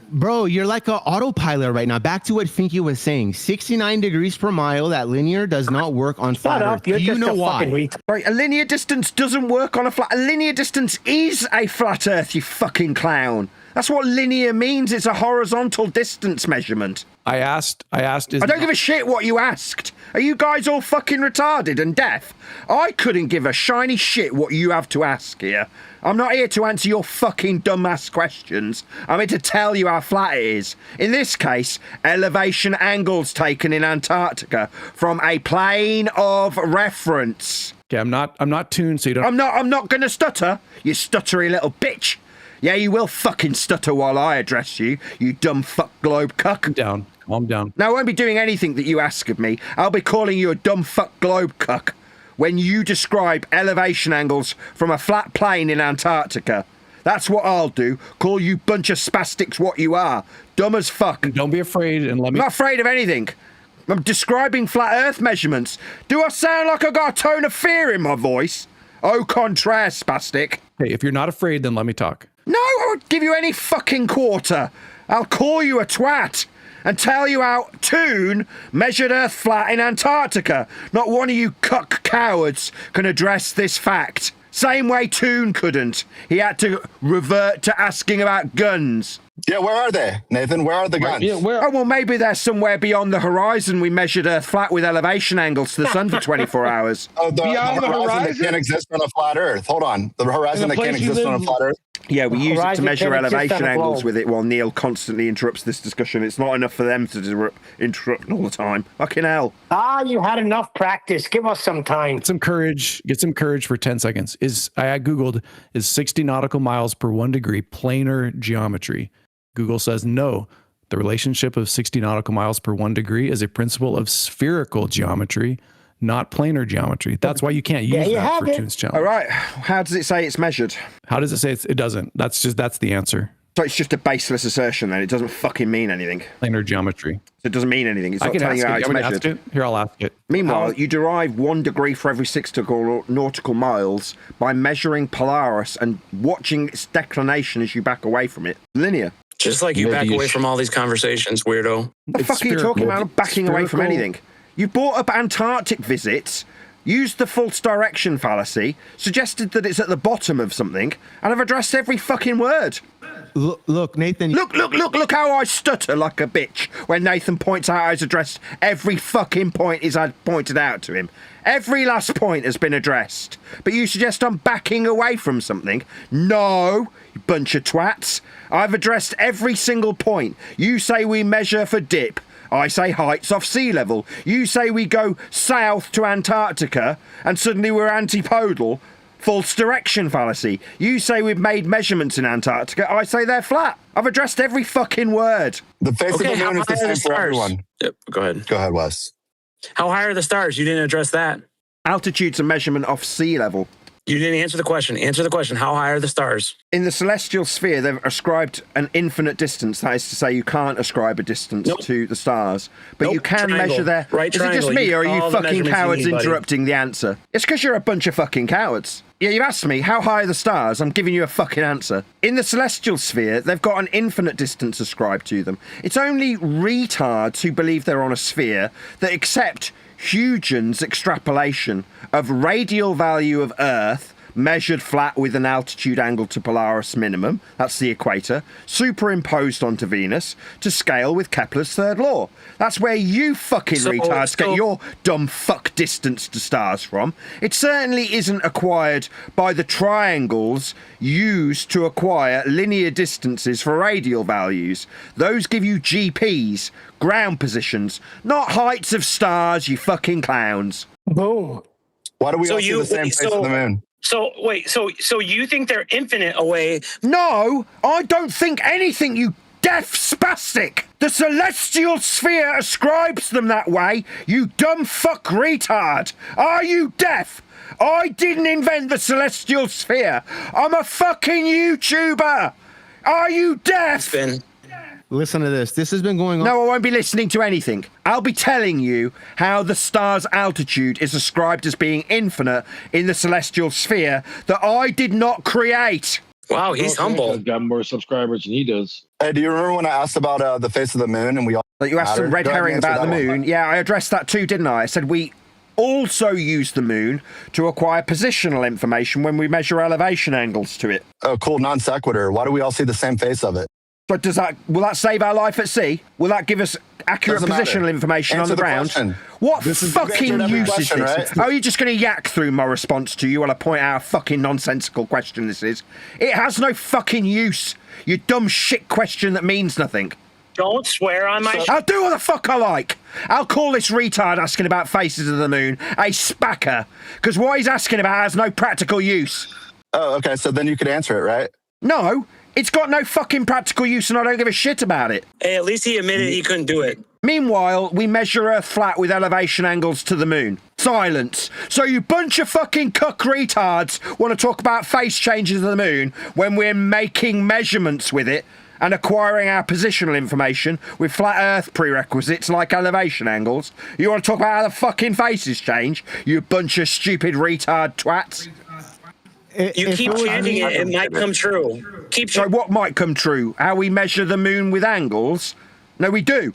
S13: Bro, you're like an autopilot right now. Back to what Finky was saying. 69 degrees per mile, that linear does not work on flat Earth. Do you know why?
S17: Right, a linear distance doesn't work on a flat... A linear distance is a flat Earth, you fucking clown. That's what linear means. It's a horizontal distance measurement.
S15: I asked.
S17: I don't give a shit what you asked. Are you guys all fucking retarded and deaf? I couldn't give a shiny shit what you have to ask here. I'm not here to answer your fucking dumbass questions. I'm here to tell you how flat it is. In this case, elevation angles taken in Antarctica from a plane of reference.
S15: Okay, I'm not tuned, so you don't...
S17: I'm not gonna stutter, you stuttery little bitch. Yeah, you will fucking stutter while I address you, you dumb fuck globe cuck.
S15: Calm down.
S17: Now, I won't be doing anything that you ask of me. I'll be calling you a dumb fuck globe cuck when you describe elevation angles from a flat plane in Antarctica. That's what I'll do. Call you bunch of spastics what you are. Dumb as fuck.
S15: Don't be afraid and let me...
S17: I'm not afraid of anything. I'm describing flat Earth measurements. Do I sound like I got a tone of fear in my voice? Au contraire, spastic.
S15: Hey, if you're not afraid, then let me talk.
S17: No, I won't give you any fucking quarter. I'll call you a twat and tell you how Toon measured Earth flat in Antarctica. Not one of you cuck cowards can address this fact. Same way Toon couldn't. He had to revert to asking about guns.
S7: Yeah, where are they, Nathan? Where are the guns?
S17: Oh, well, maybe they're somewhere beyond the horizon. We measured Earth flat with elevation angles to the sun for 24 hours.
S7: Oh, the horizon that can't exist on a flat Earth. Hold on. The horizon that can't exist on a flat Earth.
S17: Yeah, we use it to measure elevation angles with it while Neil constantly interrupts this discussion. It's not enough for them to interrupt all the time. Fucking hell.
S3: You had enough practice. Give us some time.
S15: Get some courage for 10 seconds. I Googled, is 60 nautical miles per 1 degree planar geometry? Google says no. The relationship of 60 nautical miles per 1 degree is a principle of spherical geometry, not planar geometry. That's why you can't use that for Toon's challenge.
S17: All right. How does it say it's measured?
S15: How does it say it doesn't? That's the answer.
S17: So it's just a baseless assertion then. It doesn't fucking mean anything.
S15: Planar geometry.
S17: So it doesn't mean anything. It's
S15: I
S17: not
S15: can
S17: telling you
S15: ask
S17: how
S15: it.
S17: it's
S15: You want me to
S17: measured.
S15: ask it? Here, I'll ask it.
S17: Meanwhile, you derive 1 degree for every 6 nautical miles by measuring Polaris and watching its declination as you back away from it. Linear.
S21: Just like you back away from all these conversations, weirdo.
S17: What the fuck are you talking about? I'm backing away from anything. You brought up Antarctic visits, used the false direction fallacy, suggested that it's at the bottom of something, and I've addressed every fucking word.
S13: Look, Nathan.
S17: Look how I stutter like a bitch when Nathan points out I've addressed every fucking point I pointed out to him. Every last point has been addressed. But you suggest I'm backing away from something? No, you bunch of twats. I've addressed every single point. You say we measure for dip. I say heights off sea level. You say we go south to Antarctica and suddenly we're antipodal. False direction fallacy. You say we've made measurements in Antarctica. I say they're flat. I've addressed every fucking word.
S7: The face of the moon is the same for everyone.
S21: Yep, go ahead.
S7: Go ahead, Wes.
S21: How high are the stars? You didn't address that.
S17: Altitude's a measurement off sea level.
S21: You didn't answer the question. Answer the question. How high are the stars?
S17: In the celestial sphere, they've ascribed an infinite distance. That is to say, you can't ascribe a distance to the stars. But you can measure their...
S21: Right
S17: is it just me, or are you fucking cowards
S21: buddy.
S17: interrupting the answer? It's because you're a bunch of fucking cowards. Yeah, you've asked me, how high are the stars? I'm giving you a fucking answer. In the celestial sphere, they've got an infinite distance ascribed to them. It's only retards who believe they're on a sphere that accept Huygens' extrapolation of radial value of Earth measured flat with an altitude angle to Polaris minimum, that's the equator, superimposed onto Venus to scale with Kepler's third law. That's where you fucking retards get your dumb fuck distance to stars from. It certainly isn't acquired by the triangles used to acquire linear distances for radial values. Those give you GPs, ground positions, not heights of stars, you fucking clowns.
S21: Boom.
S7: Why do we all see the same face of the moon?
S21: So wait, so you think they're infinite away?
S17: No, I don't think anything, you deaf spastic. The celestial sphere ascribes them that way, you dumb fuck retard. Are you deaf? I didn't invent the celestial sphere. I'm a fucking YouTuber. Are you deaf?
S13: Listen to this. This has been going on.
S17: No, I won't be listening to anything. I'll be telling you how the star's altitude is ascribed as being infinite in the celestial sphere that I did not create.
S21: Wow, he's humble.
S18: Got more subscribers than he does.
S7: Hey, do you remember when I asked about the face of the moon and we all...
S17: Like you asked some red herring about the moon. Yeah, I addressed that too, didn't I? I said we also use the moon to acquire positional information when we measure elevation angles to it.
S7: Oh, cool. Non sequitur. Why do we all see the same face of it?
S17: But will that save our life at sea? Will that give us accurate positional information on the ground? What fucking use is this? Right? Oh, you're just going to yak through my response to you while I point out a fucking nonsensical question this is? It has no fucking use. You dumb shit question that means nothing.
S21: Don't swear on my...
S17: I'll do what the fuck I like. I'll call this retard asking about faces of the moon a spacker, because what he's asking about has no practical use.
S7: Oh, okay, so then you could answer it, right?
S17: No, it's got no fucking practical use and I don't give a shit about it.
S21: Hey, at least he admitted he couldn't do it.
S17: Meanwhile, we measure Earth flat with elevation angles to the moon. Silence. So you bunch of fucking cuck retards want to talk about phase changes of the moon when we're making measurements with it and acquiring our positional information with flat Earth prerequisites like elevation angles. You want to talk about how the fucking faces change, you bunch of stupid retard twats?
S21: You keep chanting it, it might come true.
S17: So what might come true? How we measure the moon with angles? No, we do.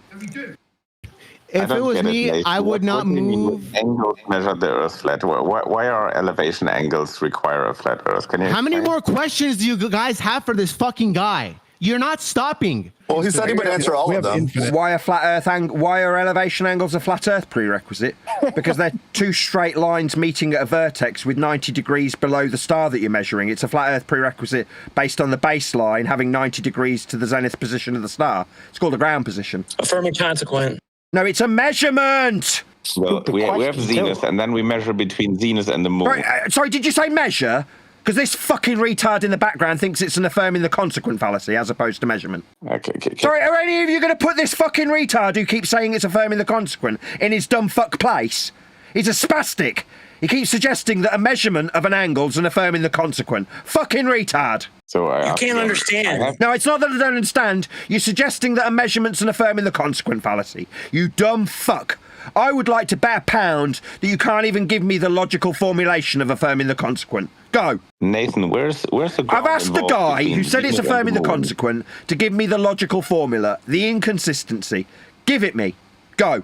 S13: If it was me, I would not move.
S8: Angles measure the Earth flat. Why are elevation angles require a flat Earth? Can you?
S13: How many more questions do you guys have for this fucking guy? You're not stopping.
S7: Well, he said he would answer all of them.
S17: Why are elevation angles a flat Earth prerequisite? Because they're two straight lines meeting at a vertex with 90 degrees below the star that you're measuring. It's a flat Earth prerequisite based on the baseline having 90 degrees to the zenith position of the star. It's called a ground position.
S21: Affirming consequent.
S17: No, it's a measurement.
S8: Well, we have zenith, and then we measure between zenith and the moon.
S17: Right, sorry, did you say measure? Because this fucking retard in the background thinks it's an affirming the consequent fallacy as opposed to measurement.
S8: Okay.
S17: Sorry, are any of you going to put this fucking retard who keeps saying it's affirming the consequent in his dumb fuck place? He's a spastic. He keeps suggesting that a measurement of an angle's an affirming the consequent. Fucking retard.
S8: So
S21: you can't understand.
S17: No, it's not that I don't understand. You're suggesting that a measurement's an affirming the consequent fallacy. You dumb fuck. I would like to bet a pound that you can't even give me the logical formulation of affirming the consequent. Go.
S8: Nathan, where's the
S17: I've asked the guy who said it's affirming the consequent to give me the logical formula, the inconsistency. Give it me. Go.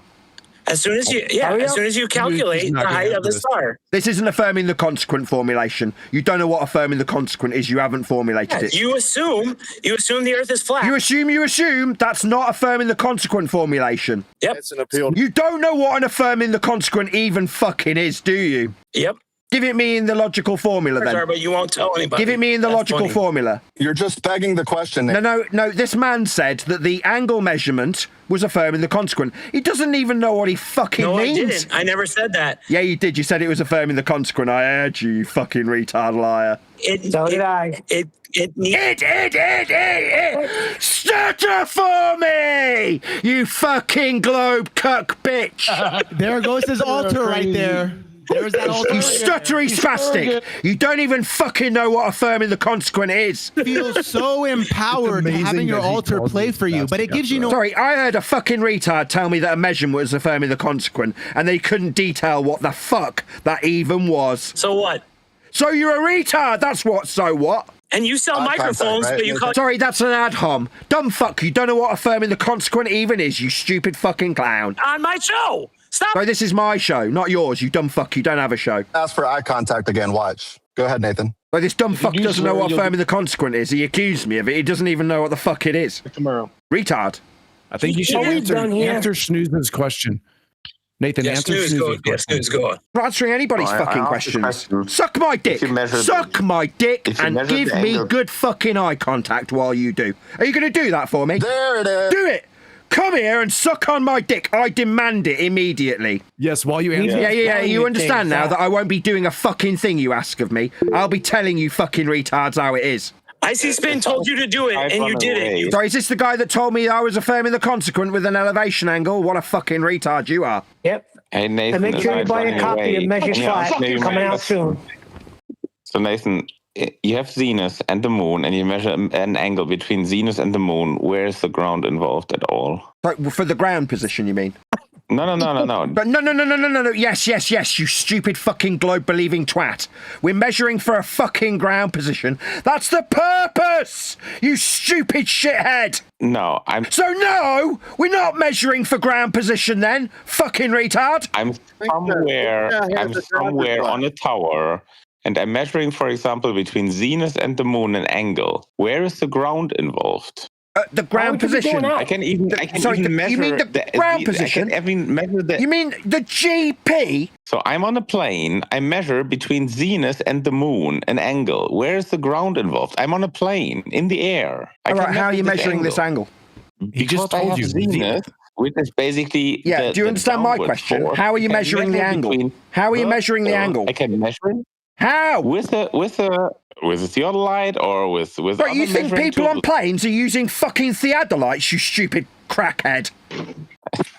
S21: As soon as you calculate the height of the star.
S17: This isn't affirming the consequent formulation. You don't know what affirming the consequent is. You haven't formulated it.
S21: You assume the Earth is flat.
S17: You assume. That's not affirming the consequent formulation.
S21: Yep.
S19: It's an appeal.
S17: You don't know what an affirming the consequent even fucking is, do you?
S21: Yep.
S17: Give it me in the logical formula then.
S21: Sorry, but you won't tell anybody.
S17: Give it me in the logical formula.
S7: You're just begging the question.
S17: No. This man said that the angle measurement was affirming the consequent. He doesn't even know what he fucking means.
S21: No, I didn't. I never said that.
S17: Yeah, you did. You said it was affirming the consequent. I heard you, you fucking retard liar.
S21: So did I.
S17: Stutter for me, you fucking globe cuck bitch.
S13: There goes his altar right there. There's that altar.
S17: You stuttery spastic. You don't even fucking know what affirming the consequent is.
S13: Feels so empowered having your altar play for you, but it gives you no.
S17: Sorry, I heard a fucking retard tell me that a measurement was affirming the consequent, and they couldn't detail what the fuck that even was.
S21: So what?
S17: So you're a retard. That's what. So what?
S21: And you sell microphones, but you call.
S17: Sorry, that's an ad hom. Dumb fuck. You don't know what affirming the consequent even is. You stupid fucking clown.
S21: On my show. Stop.
S17: Sorry, this is my show, not yours. You dumb fuck. You don't have a show.
S7: Ask for eye contact again. Watch. Go ahead, Nathan.
S17: Like this dumb fuck doesn't know what affirming the consequent is. He accused me of it. He doesn't even know what the fuck it is.
S18: Tomorrow.
S17: Retard.
S15: I think you should answer Snooze's question. Nathan, answer Snooze's question.
S21: Snooze, go on.
S17: I'm not answering anybody's fucking questions. Suck my dick. Suck my dick and give me good fucking eye contact while you do. Are you going to do that for me?
S7: There it is.
S17: Do it. Come here and suck on my dick. I demand it immediately.
S15: Yes, while you answer.
S17: Yeah. You understand now that I won't be doing a fucking thing you ask of me. I'll be telling you fucking retards how it is.
S21: ICSpin told you to do it, and you did it.
S17: Sorry, is this the guy that told me I was affirming the consequent with an elevation angle? What a fucking retard you are.
S3: Yep.
S8: Hey, Nathan,
S3: and make sure you buy a copy of Measure Flat coming out soon.
S8: So, Nathan, you have Zenith and the moon, and you measure an angle between Zenith and the moon. Where is the ground involved at all?
S17: Like, for the ground position, you mean?
S8: No.
S17: But no. Yes, you stupid fucking globe-believing twat. We're measuring for a fucking ground position. That's the purpose, you stupid shithead.
S8: No,
S17: So no, we're not measuring for ground position then, fucking retard.
S8: I'm somewhere on a tower, and I'm measuring, for example, between Zenith and the moon an angle. Where is the ground involved?
S17: The ground position.
S8: I can even measure.
S17: You mean the ground position? You mean the GP?
S8: So I'm on a plane. I measure between Zenith and the moon an angle. Where is the ground involved? I'm on a plane in the air.
S17: All right, how are you measuring this angle?
S8: He just told you Zenith, which is basically.
S17: Yeah. Do you understand my question? How are you measuring the angle? How are you measuring the angle?
S8: I can measure it.
S17: How?
S8: With a theodolite or with
S17: Right, you think people on planes are using fucking theodolites, you stupid crackhead?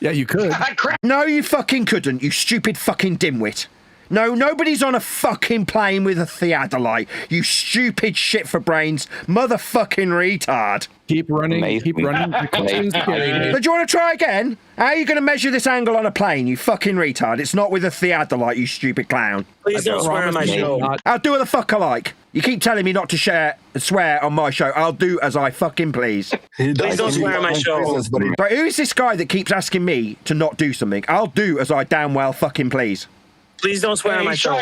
S15: Yeah, you could.
S17: No, you fucking couldn't, you stupid fucking dimwit. No, nobody's on a fucking plane with a theodolite, you stupid shit for brains motherfucking retard.
S15: Keep running.
S17: So do you want to try again? How are you going to measure this angle on a plane, you fucking retard? It's not with a theodolite, you stupid clown.
S21: Please don't swear on my show.
S17: I'll do what the fuck I like. You keep telling me not to swear on my show. I'll do as I fucking please.
S21: Please don't swear on my show.
S17: Right, who is this guy that keeps asking me to not do something? I'll do as I damn well fucking please.
S21: Please don't swear on my show.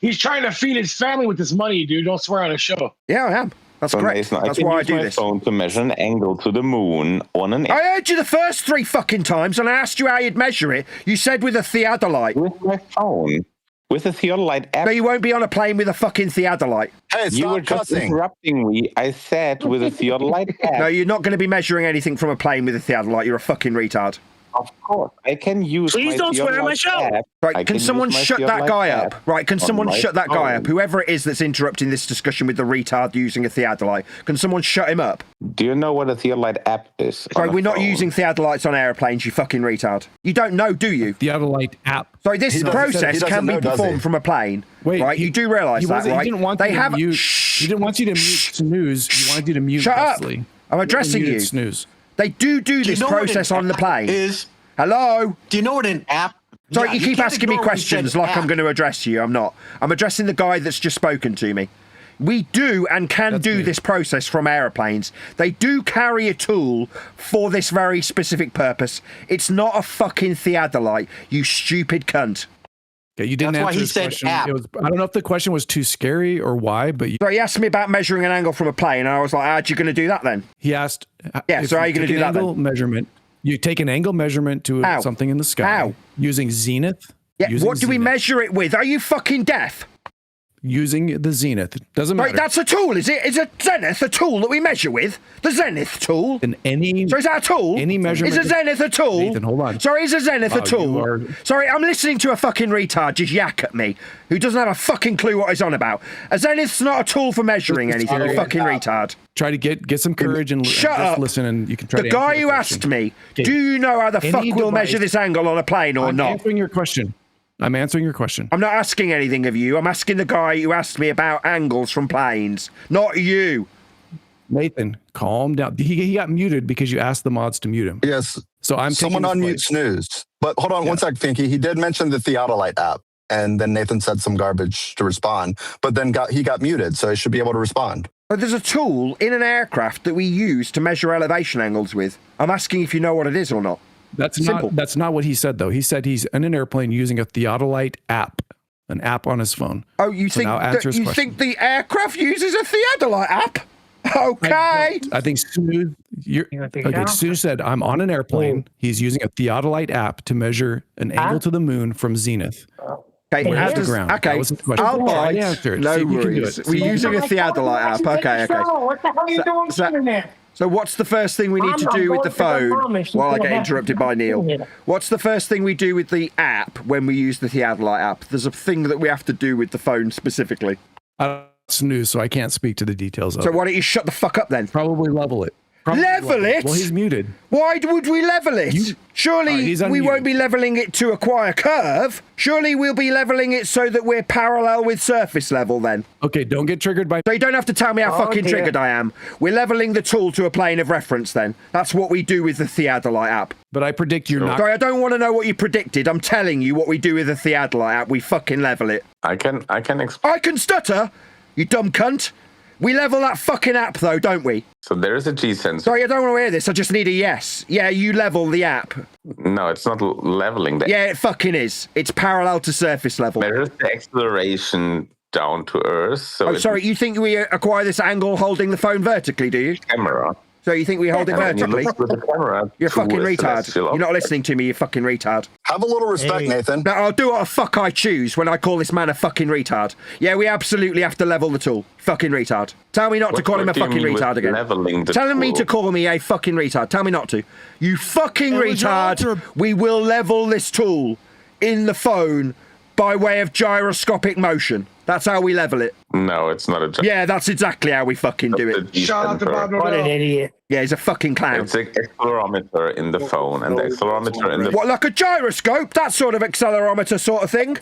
S18: He's trying to feed his family with this money, dude. Don't swear on a show.
S17: Yeah, I am. That's correct. That's why I do this.
S8: Phone to measure an angle to the moon on an.
S17: I heard you the first 3 fucking times, and I asked you how you'd measure it. You said with a theodolite.
S8: With my phone. With a theodolite app.
S17: No, you won't be on a plane with a fucking theodolite.
S7: Hey,
S8: you were just interrupting me. I said with a theodolite app.
S17: No, you're not going to be measuring anything from a plane with a theodolite. You're a fucking retard.
S8: Of course, I can use.
S21: Please don't swear on my show.
S17: Right, can someone shut that guy up? Right, can someone shut that guy up? Whoever it is that's interrupting this discussion with the retard using a theodolite, can someone shut him up?
S8: Do you know what a theodolite app is?
S17: Sorry, we're not using theodolites on airplanes, you fucking retard. You don't know, do you?
S15: Theodolite app.
S17: Sorry, this process can be performed from a plane.
S15: Wait,
S17: right? You do realise that, right?
S15: He didn't want you to mute. He didn't want you to mute snooze. He wanted you to mute Wesley.
S17: Up! I'm addressing you.
S15: Snooze.
S17: They do this process on the plane. Hello?
S12: Do you know what an app?
S17: Sorry, you keep asking me questions like I'm going to address you. I'm not. I'm addressing the guy that's just spoken to me. We do and can do this process from aeroplanes. They do carry a tool for this very specific purpose. It's not a fucking theodolite, you stupid cunt.
S15: Okay, you didn't answer his question. I don't know if the question was too scary or why, but
S17: Sorry, he asked me about measuring an angle from a plane, and I was like, how'd you going to do that then?
S15: He asked...
S17: Yeah, so how are you going to do that then?
S15: Measurement. You take an angle measurement to something in the sky. Using zenith.
S17: Yeah, what do we measure it with? Are you fucking deaf?
S15: Using the zenith. Doesn't matter.
S17: Right, that's a tool, is it? Is a zenith a tool that we measure with? The zenith tool?
S15: So
S17: is that a tool?
S15: Any measurement...
S17: Is a zenith a tool?
S15: Nathan, hold on.
S17: Sorry, is a zenith a tool? Sorry, I'm listening to a fucking retard just yak at me, who doesn't have a fucking clue what he's on about. A zenith's not a tool for measuring anything, you fucking retard.
S15: Try to get some courage and just listen, and you can try to answer
S17: the guy who asked me, do you know how the fuck we'll measure this angle on a plane or not?
S15: I'm answering your question. I'm answering your question.
S17: I'm not asking anything of you. I'm asking the guy who asked me about angles from planes, not you.
S15: Nathan, calm down. He got muted because you asked the mods to mute him.
S7: Yes.
S15: So I'm
S7: someone unmute snooze. But hold on one sec, Finky. He did mention the theodolite app, and then Nathan said some garbage to respond. But then he got muted, so he should be able to respond.
S17: But there's a tool in an aircraft that we use to measure elevation angles with. I'm asking if you know what it is or not.
S15: That's not what he said, though. He said he's in an airplane using a theodolite app, an app on his phone.
S17: Oh, you think the aircraft uses a theodolite app? Okay.
S15: I think Snooze. Snooze said, "I'm on an airplane. He's using a theodolite app to measure an angle to the moon from zenith."
S17: Okay,
S15: that was the question.
S17: I'll buy. No worries. We're using a theodolite app. Okay.
S3: What the hell are you doing there?
S17: So what's the first thing we need to do with the phone while I get interrupted by Neil? What's the first thing we do with the app when we use the theodolite app? There's a thing that we have to do with the phone specifically.
S15: Snooze, so I can't speak to the details of it.
S17: So why don't you shut the fuck up then?
S15: Probably level it.
S17: Level it?
S15: Well, he's muted.
S17: Why would we level it? Surely we won't be leveling it to acquire curve. Surely we'll be leveling it so that we're parallel with surface level then.
S15: Okay, don't get triggered by...
S17: So you don't have to tell me how fucking triggered I am. We're leveling the tool to a plane of reference then. That's what we do with the theodolite app.
S15: But I predict you're not...
S17: Sorry, I don't want to know what you predicted. I'm telling you what we do with the theodolite app. We fucking level it.
S8: I can
S17: I can stutter, you dumb cunt. We level that fucking app, though, don't we?
S8: So there is a G-sensor.
S17: Sorry, I don't want to hear this. I just need a yes. Yeah, you level the app.
S8: No, it's not leveling the app.
S17: Yeah, it fucking is. It's parallel to surface level.
S8: Measures the acceleration down to Earth. So
S17: sorry, you think we acquire this angle holding the phone vertically, do you?
S8: Camera.
S17: So you think we hold it vertically?
S8: You look with the camera.
S17: You're a fucking retard. You're not listening to me, you fucking retard.
S7: Have a little respect, Nathan.
S17: No, I'll do what the fuck I choose when I call this man a fucking retard. Yeah, we absolutely have to level the tool. Fucking retard. Tell me not to call him a fucking retard again. Telling me to call me a fucking retard. Tell me not to. You fucking retard. We will level this tool in the phone by way of gyroscopic motion. That's how we level it.
S8: No, it's not a gyroscope.
S17: Yeah, that's exactly how we fucking do it.
S21: Shut up about
S3: What an idiot.
S17: Yeah, he's a fucking clown.
S8: It's an accelerometer in the phone, and the accelerometer in the...
S17: What, like a gyroscope? That sort of accelerometer sort of thing?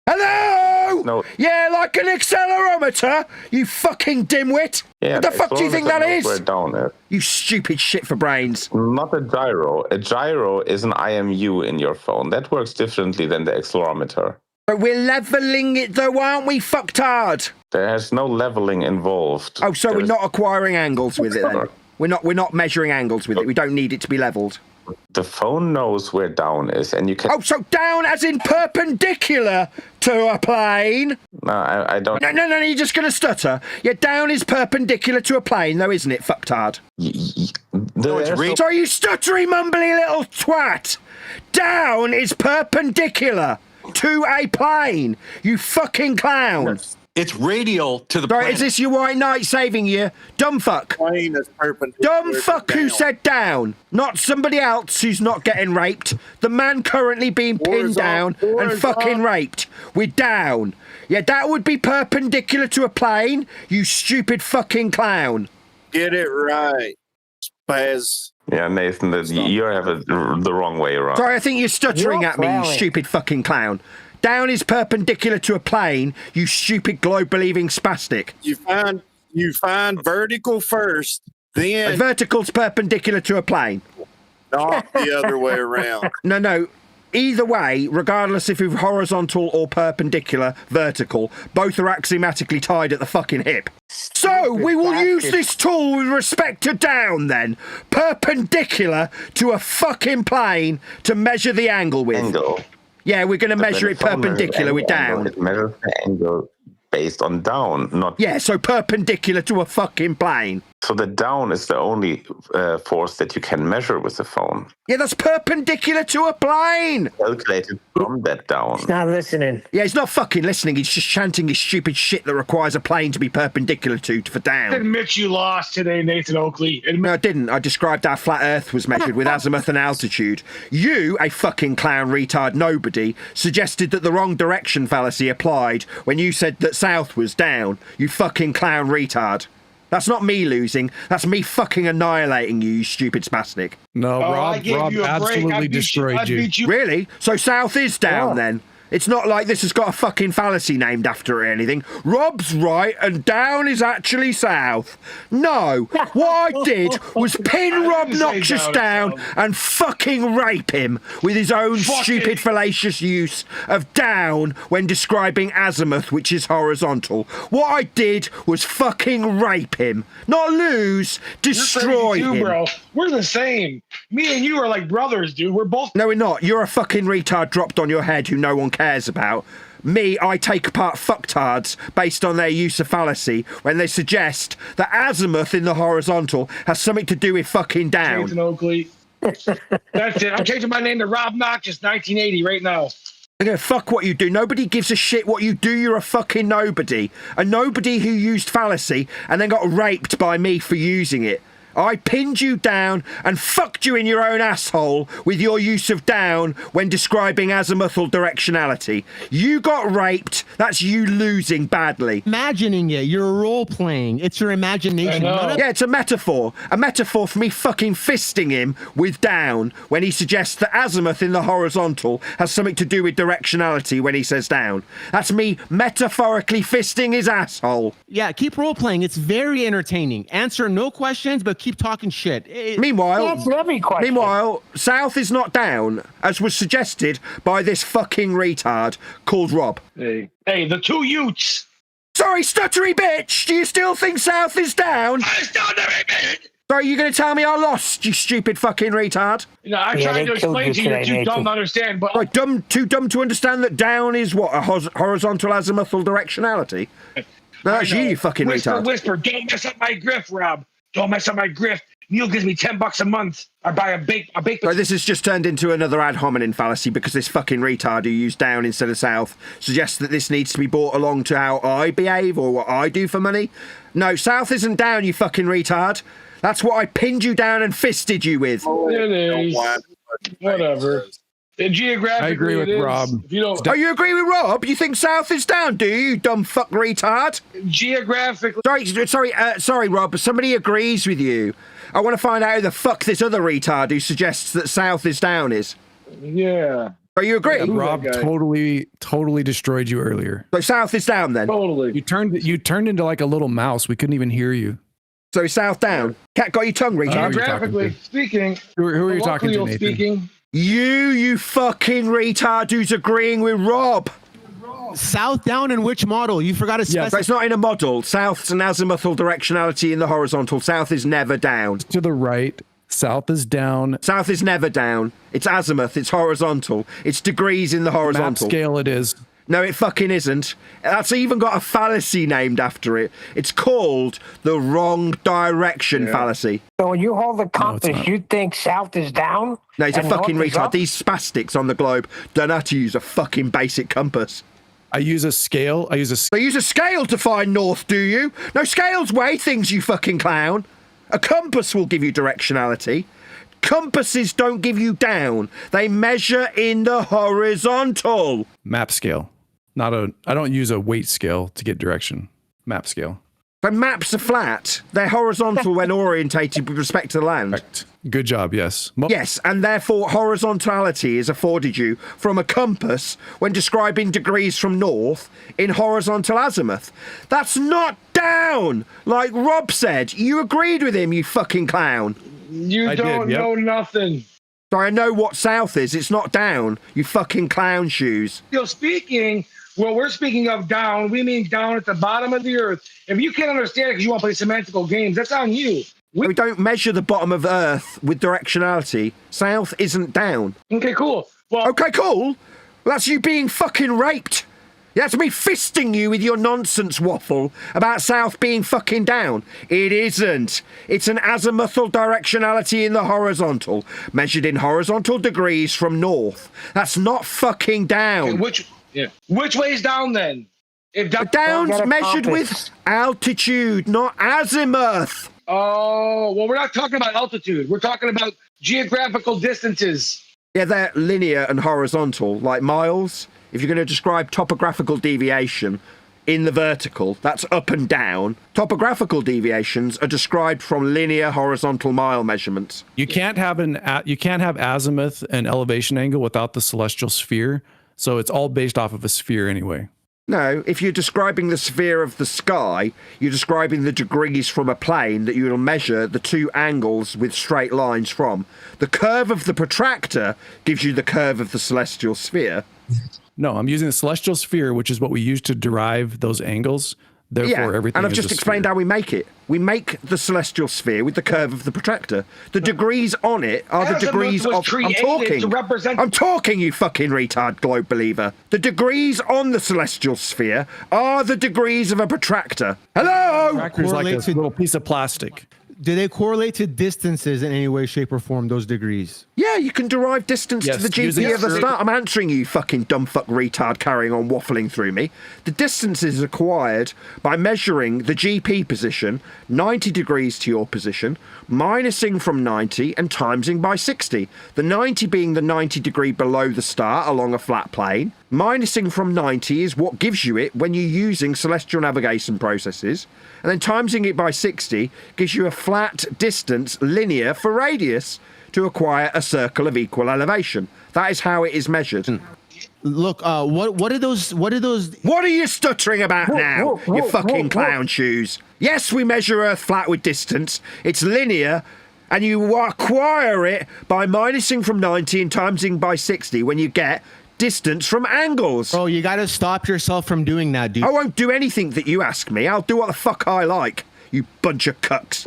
S17: Hello?
S8: No.
S17: Yeah, like an accelerometer? You fucking dimwit.
S8: Yeah,
S17: what the fuck do you think that is?
S8: Where down is.
S17: You stupid shit for brains.
S8: Not a gyro. A gyro is an IMU in your phone. That works differently than the accelerometer.
S17: But we're leveling it though, aren't we, fucktard?
S8: There's no leveling involved.
S17: Oh, so we're not acquiring angles with it then? We're not measuring angles with it. We don't need it to be leveled.
S8: The phone knows where down is, and you can...
S17: Oh, so down as in perpendicular to a plane?
S8: No, I don't...
S17: No, you're just going to stutter. Yeah, down is perpendicular to a plane, though, isn't it, fucktard? Sorry, you stuttery, mumbly little twat! Down is perpendicular to a plane, you fucking clown!
S12: It's radial to the
S14: Sorry,
S12: planet.
S14: is this your white knight saving you? Dumb fuck.
S19: Plane is perpendicular.
S14: Dumb fuck who said down. Not somebody else who's not getting raped. The man currently being pinned down and fucking raped. We're down. Yeah, that would be perpendicular to a plane, you stupid fucking clown.
S19: Get it right, Spaz.
S8: Yeah, Nathan, you have it the wrong way around.
S14: Sorry, I think you're stuttering at me, you stupid fucking clown. Down is perpendicular to a plane, you stupid globe-believing spastic.
S19: You find vertical first, then...
S14: A vertical's perpendicular to a plane.
S19: Not the other way around.
S14: No. Either way, regardless if you're horizontal or perpendicular, vertical, both are axiomatically tied at the fucking hip. So, we will use this tool with respect to down, then. Perpendicular to a fucking plane to measure the angle with.
S8: Angle.
S14: Yeah, we're going to measure it perpendicular with down.
S8: It measures the angle based on down, not...
S14: Yeah, so perpendicular to a fucking plane.
S8: So the down is the only force that you can measure with the phone.
S14: Yeah, that's perpendicular to a plane.
S8: Calculated from that down.
S3: He's not listening.
S14: Yeah, he's not fucking listening. He's just chanting his stupid shit that requires a plane to be perpendicular to for down.
S18: Admit you lost today, Nathan Oakley.
S14: No, I didn't. I described how flat Earth was measured with azimuth and altitude. You, a fucking clown retard nobody, suggested that the wrong direction fallacy applied when you said that south was down. You fucking clown retard. That's not me losing. That's me fucking annihilating you, you stupid spastic.
S15: No, Rob absolutely destroyed you.
S14: Really? So south is down then? It's not like this has got a fucking fallacy named after it or anything. Rob's right and down is actually south. No, what I did was pin Robnoxious down and fucking rape him with his own stupid fallacious use of down when describing azimuth, which is horizontal. What I did was fucking rape him. Not lose, destroy
S18: You're crazy too,
S14: him.
S18: bro. We're the same. Me and you are like brothers, dude. We're both...
S14: No, we're not. You're a fucking retard dropped on your head who no one cares about. Me, I take apart fucktards based on their use of fallacy when they suggest that azimuth in the horizontal has something to do with fucking down.
S18: Nathan Oakley. That's it. I'm changing my name to Robnoxious 1980 right now.
S14: Okay, fuck what you do. Nobody gives a shit what you do. You're a fucking nobody. A nobody who used fallacy and then got raped by me for using it. I pinned you down and fucked you in your own asshole with your use of down when describing azimuthal directionality. You got raped. That's you losing badly.
S13: Imagining it. You're role playing. It's your imagination.
S14: Yeah, it's a metaphor. A metaphor for me fucking fisting him with down when he suggests that azimuth in the horizontal has something to do with directionality when he says down. That's me metaphorically fisting his asshole.
S13: Yeah, keep role playing. It's very entertaining. Answer no questions, but keep talking shit.
S14: Meanwhile, south is not down, as was suggested by this fucking retard called Rob.
S18: Hey, the two Utes.
S14: Sorry, stuttery bitch. Do you still think south is down? Sorry, you going to tell me I lost, you stupid fucking retard?
S18: You know, I tried to explain to you that you're dumb to understand, but...
S14: Right, too dumb to understand that down is what, a horizontal azimuthal directionality? No, that's you fucking retard.
S18: Whisper, don't mess up my grift, Rob. Don't mess up my grift. Neil gives me $10 a month. I buy a bake.
S14: Right, this has just turned into another ad hominem fallacy because this fucking retard who used down instead of south suggests that this needs to be brought along to how I behave or what I do for money. No, south isn't down, you fucking retard. That's what I pinned you down and fisted you with.
S18: It is. Whatever. Geographically,
S15: I agree with Rob.
S14: Oh, you agree with Rob? You think south is down, do you dumb fuck retard?
S18: Geographically.
S14: Sorry, Rob, but somebody agrees with you. I want to find out who the fuck this other retard who suggests that south is down is.
S18: Yeah.
S14: Oh, you agree?
S15: Yeah, Rob totally destroyed you earlier.
S14: So south is down then?
S18: Totally.
S15: You turned into like a little mouse. We couldn't even hear you.
S14: So is south down? Cat got your tongue, retard?
S18: Geographically speaking.
S15: Who are you talking to, Nathan?
S18: Speaking.
S14: You fucking retard who's agreeing with Rob.
S13: South down in which model? You forgot to specify.
S14: But it's not in a model. South's an azimuthal directionality in the horizontal. South is never down.
S15: To the right. South is down.
S14: South is never down. It's azimuth. It's horizontal. It's degrees in the horizontal.
S15: Map scale it is.
S14: No, it fucking isn't. That's even got a fallacy named after it. It's called the wrong direction fallacy.
S3: So when you hold the compass, you think south is down?
S14: No, he's a fucking
S3: north is
S14: retard.
S3: up?
S14: These spastics on the globe don't know how to use a fucking basic compass.
S15: I use a scale.
S17: So you use a scale to find north, do you? No, scales weigh things, you fucking clown. A compass will give you directionality. Compasses don't give you down. They measure in the horizontal.
S15: Map scale. I don't use a weight scale to get direction. Map scale.
S17: So maps are flat. They're horizontal when orientated with respect to the land.
S15: Correct. Good job, yes.
S17: Yes, and therefore horizontality is afforded you from a compass when describing degrees from north in horizontal azimuth. That's not down, like Rob said. You agreed with him, you fucking clown.
S18: You don't know nothing.
S17: So I know what south is. It's not down, you fucking clown shoes.
S18: Well, we're speaking of down, we mean down at the bottom of the earth. If you can't understand it because you want to play semantical games, that's on you.
S17: We don't measure the bottom of Earth with directionality. South isn't down.
S18: Okay, cool. Well,
S17: okay, cool. Well, that's you being fucking raped. That's me fisting you with your nonsense waffle about south being fucking down. It isn't. It's an azimuthal directionality in the horizontal, measured in horizontal degrees from north. That's not fucking down.
S18: Okay, which way is down then? If
S17: down's measured with altitude, not azimuth.
S18: Oh, well, we're not talking about altitude. We're talking about geographical distances.
S17: Yeah, they're linear and horizontal, like miles. If you're going to describe topographical deviation in the vertical, that's up and down. Topographical deviations are described from linear horizontal mile measurements.
S15: You can't have azimuth and elevation angle without the celestial sphere. So it's all based off of a sphere anyway.
S17: No, if you're describing the sphere of the sky, you're describing the degrees from a plane that you'll measure the two angles with straight lines from. The curve of the protractor gives you the curve of the celestial sphere.
S15: No, I'm using the celestial sphere, which is what we use to derive those angles. Therefore, everything
S17: and I've
S15: is
S17: just
S15: a
S17: explained
S15: sphere.
S17: how we make it. We make the celestial sphere with the curve of the protractor. The degrees on it are the degrees of... I'm talking, you fucking retard globe believer. The degrees on the celestial sphere are the degrees of a protractor. Hello!
S15: Protractor's like a little piece of plastic.
S13: Do they correlate to distances in any way, shape, or form, those degrees?
S17: Yeah, you can derive distance to the GP of the star. I'm answering you, fucking dumb fuck retard carrying on waffling through me. The distance is acquired by measuring the GP position, 90 degrees to your position, minusing from 90 and timesing by 60. The 90 being the 90 degree below the star along a flat plane. Minusing from 90 is what gives you it when you're using celestial navigation processes. And then timesing it by 60 gives you a flat distance linear for radius to acquire a circle of equal elevation. That is how it is measured.
S13: Look, what are those? What
S17: are you stuttering about now, you fucking clown shoes? Yes, we measure Earth flat with distance. It's linear, and you acquire it by minusing from 90 and timesing by 60 when you get distance from angles.
S13: Oh, you gotta stop yourself from doing that, dude.
S17: I won't do anything that you ask me. I'll do what the fuck I like, you bunch of cucks.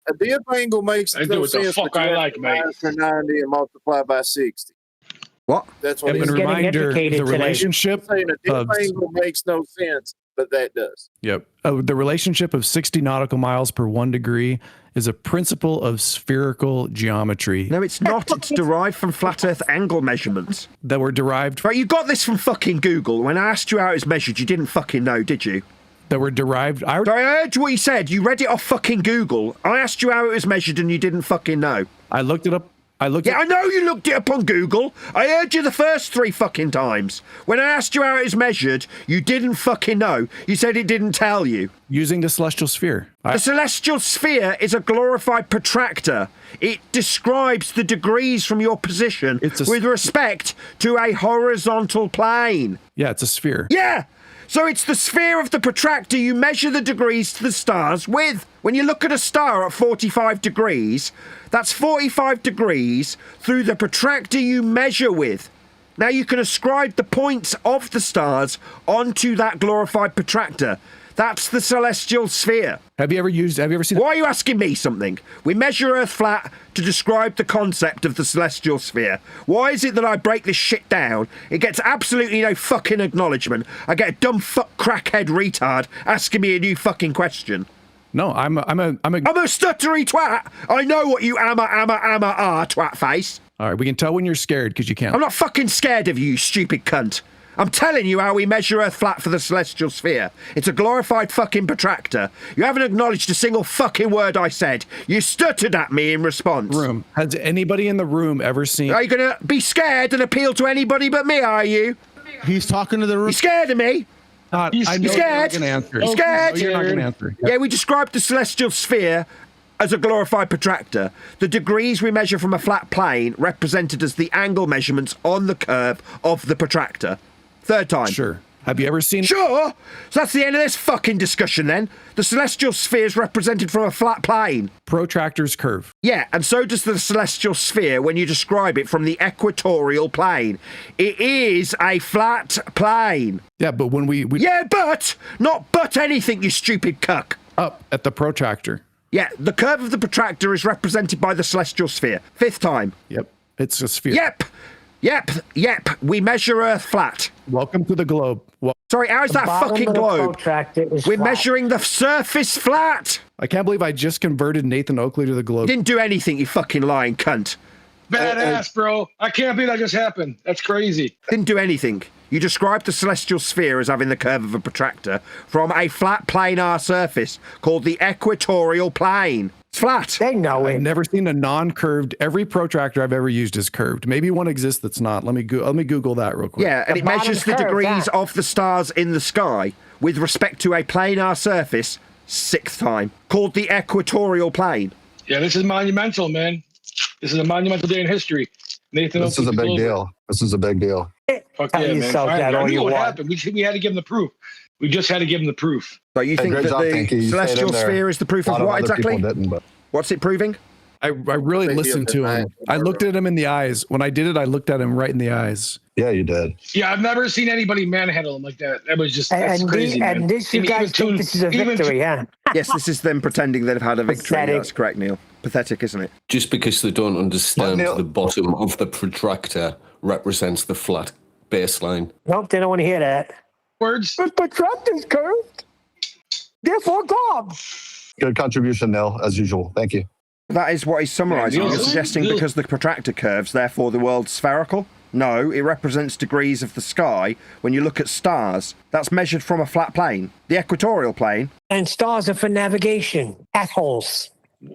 S19: A dip angle makes no sense. For 90 and multiply by 60.
S17: What?
S19: That's what
S15: a reminder, the relationship
S19: a dip angle makes no sense, but that does.
S15: Yep. The relationship of 60 nautical miles per 1 degree is a principle of spherical geometry.
S17: No, it's not. It's derived from flat Earth angle measurements.
S15: That were derived...
S17: Right, you got this from fucking Google. When I asked you how it was measured, you didn't fucking know, did you?
S15: That were derived...
S17: I heard what you said. You read it off fucking Google. I asked you how it was measured and you didn't fucking know.
S15: I looked it up.
S17: I know you looked it up on Google. I heard you the first 3 fucking times. When I asked you how it was measured, you didn't fucking know. You said it didn't tell you.
S15: Using the celestial sphere.
S17: The celestial sphere is a glorified protractor. It describes the degrees from your position with respect to a horizontal plane.
S15: Yeah, it's a sphere.
S17: Yeah! So it's the sphere of the protractor you measure the degrees to the stars with. When you look at a star at 45 degrees, that's 45 degrees through the protractor you measure with. Now you can ascribe the points of the stars onto that glorified protractor. That's the celestial sphere.
S15: Have you ever seen...
S17: Why are you asking me something? We measure Earth flat to describe the concept of the celestial sphere. Why is it that I break this shit down? It gets absolutely no fucking acknowledgement. I get a dumb fuck crackhead retard asking me a new fucking question.
S15: No, I'm a
S14: stuttery twat. I know what you are, twat face.
S15: All right, we can tell when you're scared because you can't.
S14: I'm not fucking scared of you stupid cunt. I'm telling you how we measure Earth flat for the celestial sphere. It's a glorified fucking protractor. You haven't acknowledged a single fucking word I said. You stuttered at me in response.
S15: Has anybody in the room ever seen...
S14: Are you going to be scared and appeal to anybody but me, are you?
S13: He's talking to the room.
S14: You scared of me?
S15: I know
S14: you scared?
S15: You're not gonna answer.
S14: You scared?
S15: You're not going to answer.
S14: Yeah, we described the celestial sphere as a glorified protractor. The degrees we measure from a flat plane represented as the angle measurements on the curve of the protractor. Third time.
S15: Sure. Have you ever seen...
S14: Sure! So that's the end of this fucking discussion then. The celestial sphere is represented from a flat plane.
S15: Protractor's curve.
S14: Yeah, and so does the celestial sphere when you describe it from the equatorial plane. It is a flat plane.
S15: Yeah, but when we...
S14: Yeah, but! Not but anything, you stupid cuck.
S15: Up at the protractor.
S14: Yeah, the curve of the protractor is represented by the celestial sphere. Fifth time.
S15: Yep, it's a sphere.
S14: Yep. We measure Earth flat.
S15: Welcome to the globe.
S14: Sorry, how is that fucking globe? We're measuring the surface flat.
S15: I can't believe I just converted Nathan Oakley to the globe.
S14: Didn't do anything, you fucking lying cunt.
S18: Badass, bro. I can't believe that just happened. That's crazy.
S14: Didn't do anything. You described the celestial sphere as having the curve of a protractor from a flat planar surface called the equatorial plane. It's flat.
S3: They know it.
S15: I've never seen a non-curved. Every protractor I've ever used is curved. Maybe one exists that's not. Let me Google that real quick.
S14: Yeah, and it measures the degrees of the stars in the sky with respect to a planar surface, sixth time, called the equatorial plane.
S18: Yeah, this is monumental, man. This is a monumental day in history. Nathan,
S7: this is a big deal. This is a big deal.
S18: Fuck yeah, man. I knew what happened. We had to give him the proof. We just had to give him the proof.
S14: So you think that the celestial sphere is the proof of what exactly? What's it proving?
S15: I really listened to him. I looked at him in the eyes. When I did it, I looked at him right in the eyes.
S7: Yeah, you did.
S18: Yeah, I've never seen anybody manhandle him like that. That was just that's crazy.
S3: And this, you guys think this is a victory, yeah?
S14: Yes, this is them pretending they've had a victory.
S3: Pathetic.
S14: That's correct, Neil. Pathetic, isn't it?
S16: Just because they don't understand the bottom of the protractor represents the flat baseline.
S3: Nope, they don't want to hear that.
S18: Words.
S3: The protractor's curved. Therefore, God.
S7: Good contribution, Neil, as usual. Thank you.
S14: That is what he's summarising. You're suggesting because the protractor curves, therefore the world's spherical? No, it represents degrees of the sky when you look at stars. That's measured from a flat plane, the equatorial plane.
S3: And stars are for navigation. Assholes.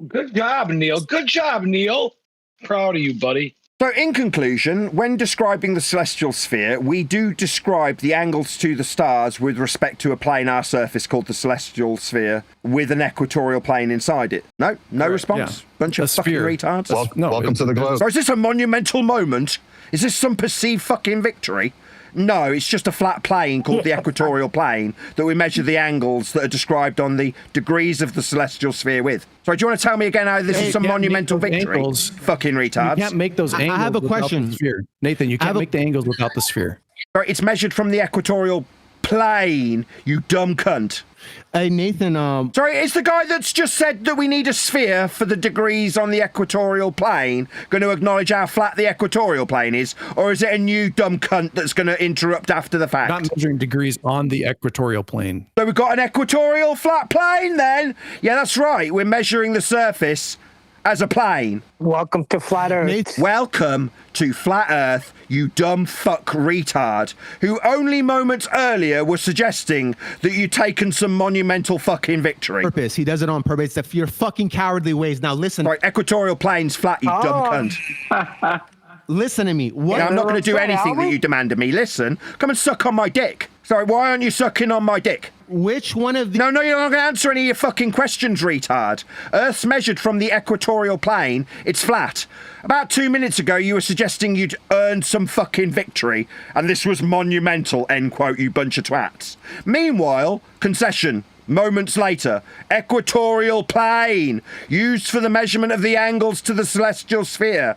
S18: Good job, Neil. Good job, Neil. Proud of you, buddy.
S14: So in conclusion, when describing the celestial sphere, we do describe the angles to the stars with respect to a planar surface called the celestial sphere with an equatorial plane inside it. No response?
S15: Yeah.
S14: Bunch of fucking retards?
S7: Welcome to the globe.
S14: So is this a monumental moment? Is this some perceived fucking victory? No, it's just a flat plane called the equatorial plane that we measure the angles that are described on the degrees of the celestial sphere with. Sorry, do you want to tell me again how this is some monumental victory? Fucking retards.
S15: You can't make those angles.
S13: I have a
S15: without
S13: question.
S15: the sphere. Nathan, you can't make the angles without the sphere.
S14: Sorry, it's measured from the equatorial plane, you dumb cunt.
S13: Hey, Nathan,
S14: Sorry, is the guy that's just said that we need a sphere for the degrees on the equatorial plane going to acknowledge how flat the equatorial plane is? Or is it a new dumb cunt that's going to interrupt after the fact?
S15: Not measuring degrees on the equatorial plane.
S14: So we've got an equatorial flat plane then? Yeah, that's right. We're measuring the surface as a plane.
S3: Welcome to Flat Earth.
S14: Welcome to Flat Earth, you dumb fuck retard, who only moments earlier was suggesting that you'd taken some monumental fucking victory.
S13: Purpose. He does it on purpose. It's your fucking cowardly ways. Now listen.
S14: Right, equatorial plane's flat, you dumb cunt.
S13: Listen to me. What?
S14: I'm not going to do anything that you demand of me. Listen, come and suck on my dick. Sorry, why aren't you sucking on my dick?
S13: Which one of the...
S14: No, you're not going to answer any of your fucking questions, retard. Earth's measured from the equatorial plane. It's flat. About 2 minutes ago, you were suggesting you'd earned some fucking victory, and this was monumental, end quote, you bunch of twats. Meanwhile, concession. Moments later, equatorial plane, used for the measurement of the angles to the celestial sphere.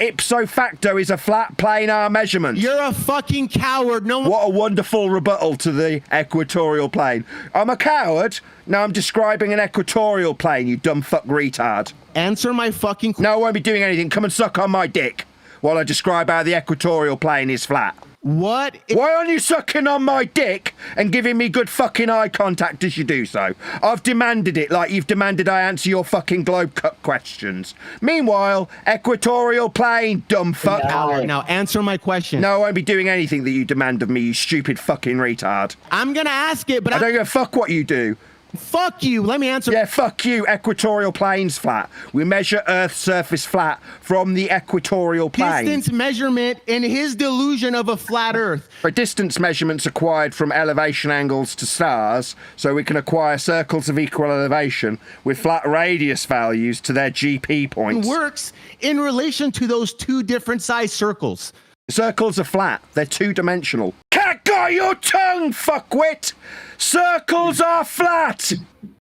S14: Ipso facto is a flat planar measurement.
S13: You're a fucking coward. No.
S14: What a wonderful rebuttal to the equatorial plane. I'm a coward? No, I'm describing an equatorial plane, you dumb fuck retard.
S13: Answer my fucking...
S14: No, I won't be doing anything. Come and suck on my dick while I describe how the equatorial plane is flat.
S13: What?
S17: Why aren't you sucking on my dick and giving me good fucking eye contact as you do so? I've demanded it like you've demanded I answer your fucking globe cut questions. Meanwhile, equatorial plane, dumb fuck.
S13: Now answer my question.
S17: No, I won't be doing anything that you demand of me, you stupid fucking retard.
S13: I'm gonna ask it, but
S17: I don't give a fuck what you do.
S13: Fuck you. Let me answer.
S17: Yeah, fuck you. Equatorial plane's flat. We measure Earth's surface flat from the equatorial plane.
S13: Distance measurement in his delusion of a flat Earth.
S17: For distance measurements acquired from elevation angles to stars, so we can acquire circles of equal elevation with flat radius values to their GP points.
S13: Works in relation to those two different size circles.
S17: Circles are flat. They're two-dimensional. Cat got your tongue, fuckwit! Circles are flat!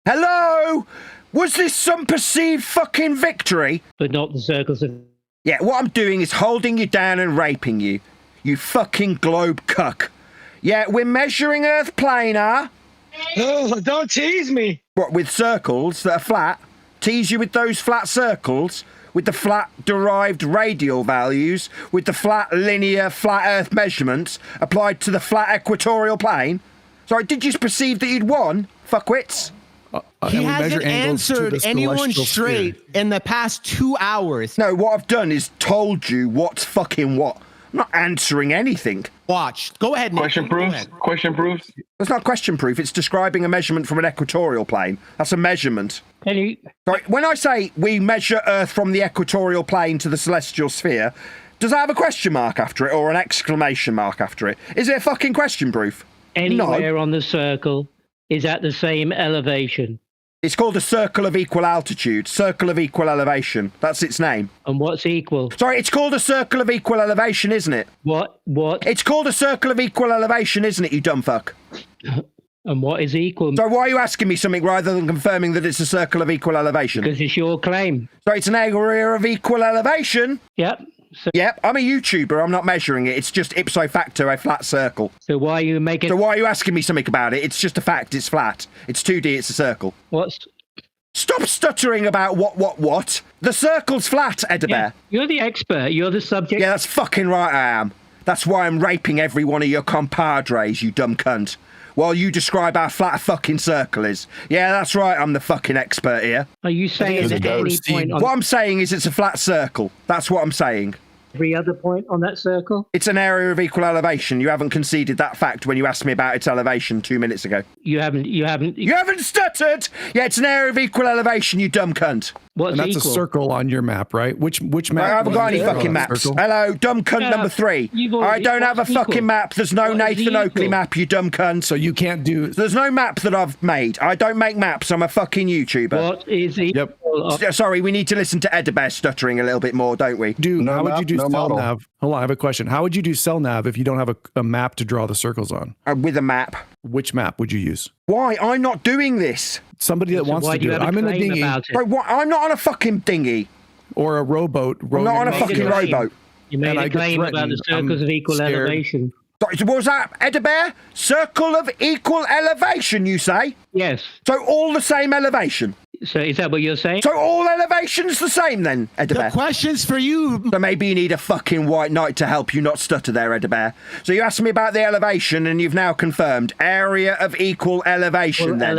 S17: Hello? Was this some perceived fucking victory?
S6: But not the circles of...
S17: Yeah, what I'm doing is holding you down and raping you. You fucking globe cuck. Yeah, we're measuring Earth planar.
S18: Oh, don't tease me.
S17: What, with circles that are flat? Tease you with those flat circles? With the flat derived radial values, with the flat linear flat Earth measurements applied to the flat equatorial plane? Sorry, did you perceive that you'd won, fuckwits?
S13: He hasn't answered anyone straight in the past 2 hours.
S17: No, what I've done is told you what's fucking what. I'm not answering anything.
S13: Watch. Go ahead, Nick.
S22: Question proofs? Question proofs?
S17: It's not question proof. It's describing a measurement from an equatorial plane. That's a measurement.
S6: Sorry,
S17: when I say we measure Earth from the equatorial plane to the celestial sphere, does that have a question mark after it or an exclamation mark after it? Is it a fucking question proof?
S6: Anywhere on the circle is at the same elevation.
S17: It's called a circle of equal altitude, circle of equal elevation. That's its name.
S6: And what's equal?
S17: Sorry, it's called a circle of equal elevation, isn't it?
S6: What?
S17: It's called a circle of equal elevation, isn't it, you dumb fuck?
S6: And what is equal?
S17: So why are you asking me something rather than confirming that it's a circle of equal elevation?
S6: Because it's your claim.
S17: So it's an area of equal elevation?
S6: Yep. So,
S17: yep, I'm a YouTuber. I'm not measuring it. It's just ipso facto a flat circle.
S6: So why are you making...
S17: So why are you asking me something about it? It's just a fact. It's flat. It's 2D. It's a circle.
S6: What's...
S17: Stop stuttering about what? The circle's flat, ElderBear.
S6: Yeah, you're the expert. You're the subject.
S17: Yeah, that's fucking right I am. That's why I'm raping every one of your compadres, you dumb cunt. While you describe how flat a fucking circle is. Yeah, that's right, I'm the fucking expert here.
S6: Are you saying at any point on...
S17: What I'm saying is it's a flat circle. That's what I'm saying.
S6: Every other point on that circle?
S17: It's an area of equal elevation. You haven't conceded that fact when you asked me about its elevation 2 minutes ago.
S6: You haven't...
S17: You haven't stuttered! Yeah, it's an area of equal elevation, you dumb cunt.
S6: What's
S15: and that's
S6: equal?
S15: a circle on your map, right? Which map?
S17: I haven't got any fucking maps. Hello, dumb cunt number 3. I don't have a fucking map. There's no Nathan Oakley map, you dumb cunt.
S15: So you can't do...
S17: There's no map that I've made. I don't make maps. I'm a fucking YouTuber.
S6: What is equal?
S15: Yep.
S17: Sorry, we need to listen to ElderBear stuttering a little bit more, don't we?
S15: Dude, how would you do cell nav? Hold on, I have a question. How would you do cell nav if you don't have a map to draw the circles on?
S17: With a map.
S15: Which map would you use?
S17: Why? I'm not doing this.
S15: Somebody that wants to do it. I'm in a dinghy.
S17: Bro, what? I'm not on a fucking dinghy.
S15: Or a rowboat.
S17: I'm not on a fucking rowboat.
S6: You made a claim about the circles of equal elevation.
S17: What was that, ElderBear? Circle of equal elevation, you say?
S6: Yes.
S17: So all the same elevation?
S6: So is that what you're saying?
S17: So all elevations the same then, ElderBear?
S13: The question's for you.
S17: So maybe you need a fucking white knight to help you not stutter there, ElderBear. So you asked me about the elevation and you've now confirmed area of equal elevation then.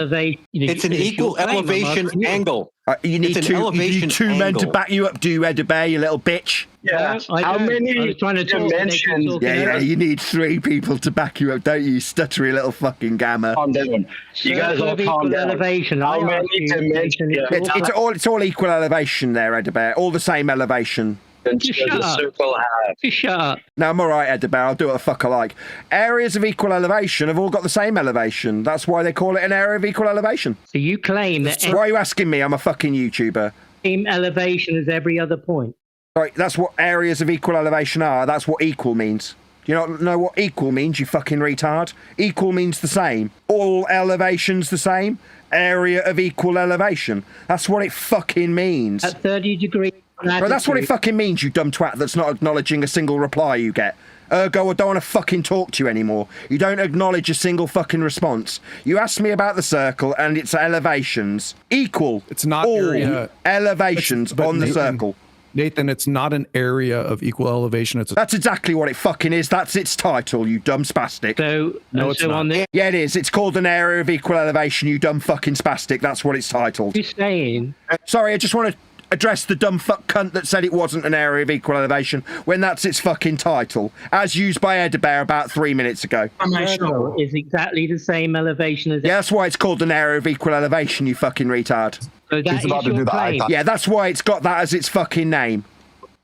S12: It's an equal elevation angle.
S17: You need two men to back you up, do ElderBear, you little bitch.
S10: Yeah. How many dimensions?
S17: Yeah, you need 3 people to back you up, don't you, stuttery little fucking gamma.
S10: Calm down. You guys all calm down.
S6: Elevation.
S10: How many dimensions?
S17: It's all equal elevation there, ElderBear. All the same elevation.
S6: Just shut up.
S17: No, I'm all right, ElderBear. I'll do what the fuck I like. Areas of equal elevation have all got the same elevation. That's why they call it an area of equal elevation.
S6: So you claim that...
S17: Why are you asking me? I'm a fucking YouTuber.
S6: Same elevation as every other point.
S17: Right, that's what areas of equal elevation are. That's what equal means. Do you not know what equal means, you fucking retard? Equal means the same. All elevations the same. Area of equal elevation. That's what it fucking means.
S6: At 30 degrees...
S17: Bro, that's what it fucking means, you dumb twat that's not acknowledging a single reply you get. Ergo, I don't want to fucking talk to you anymore. You don't acknowledge a single fucking response. You asked me about the circle and its elevations. Equal.
S15: It's not
S17: all
S15: area.
S17: Elevations on the circle.
S15: Nathan, it's not an area of equal elevation.
S17: That's exactly what it fucking is. That's its title, you dumb spastic.
S6: So,
S15: no, it's not.
S17: Yeah, it is. It's called an area of equal elevation, you dumb fucking spastic. That's what it's titled.
S6: You're saying?
S17: Sorry, I just want to address the dumb fuck cunt that said it wasn't an area of equal elevation when that's its fucking title, as used by ElderBear about 3 minutes ago.
S6: Circle is exactly the same elevation as...
S17: Yeah, that's why it's called an area of equal elevation, you fucking retard.
S6: So that is your claim.
S17: Yeah, that's why it's got that as its fucking name.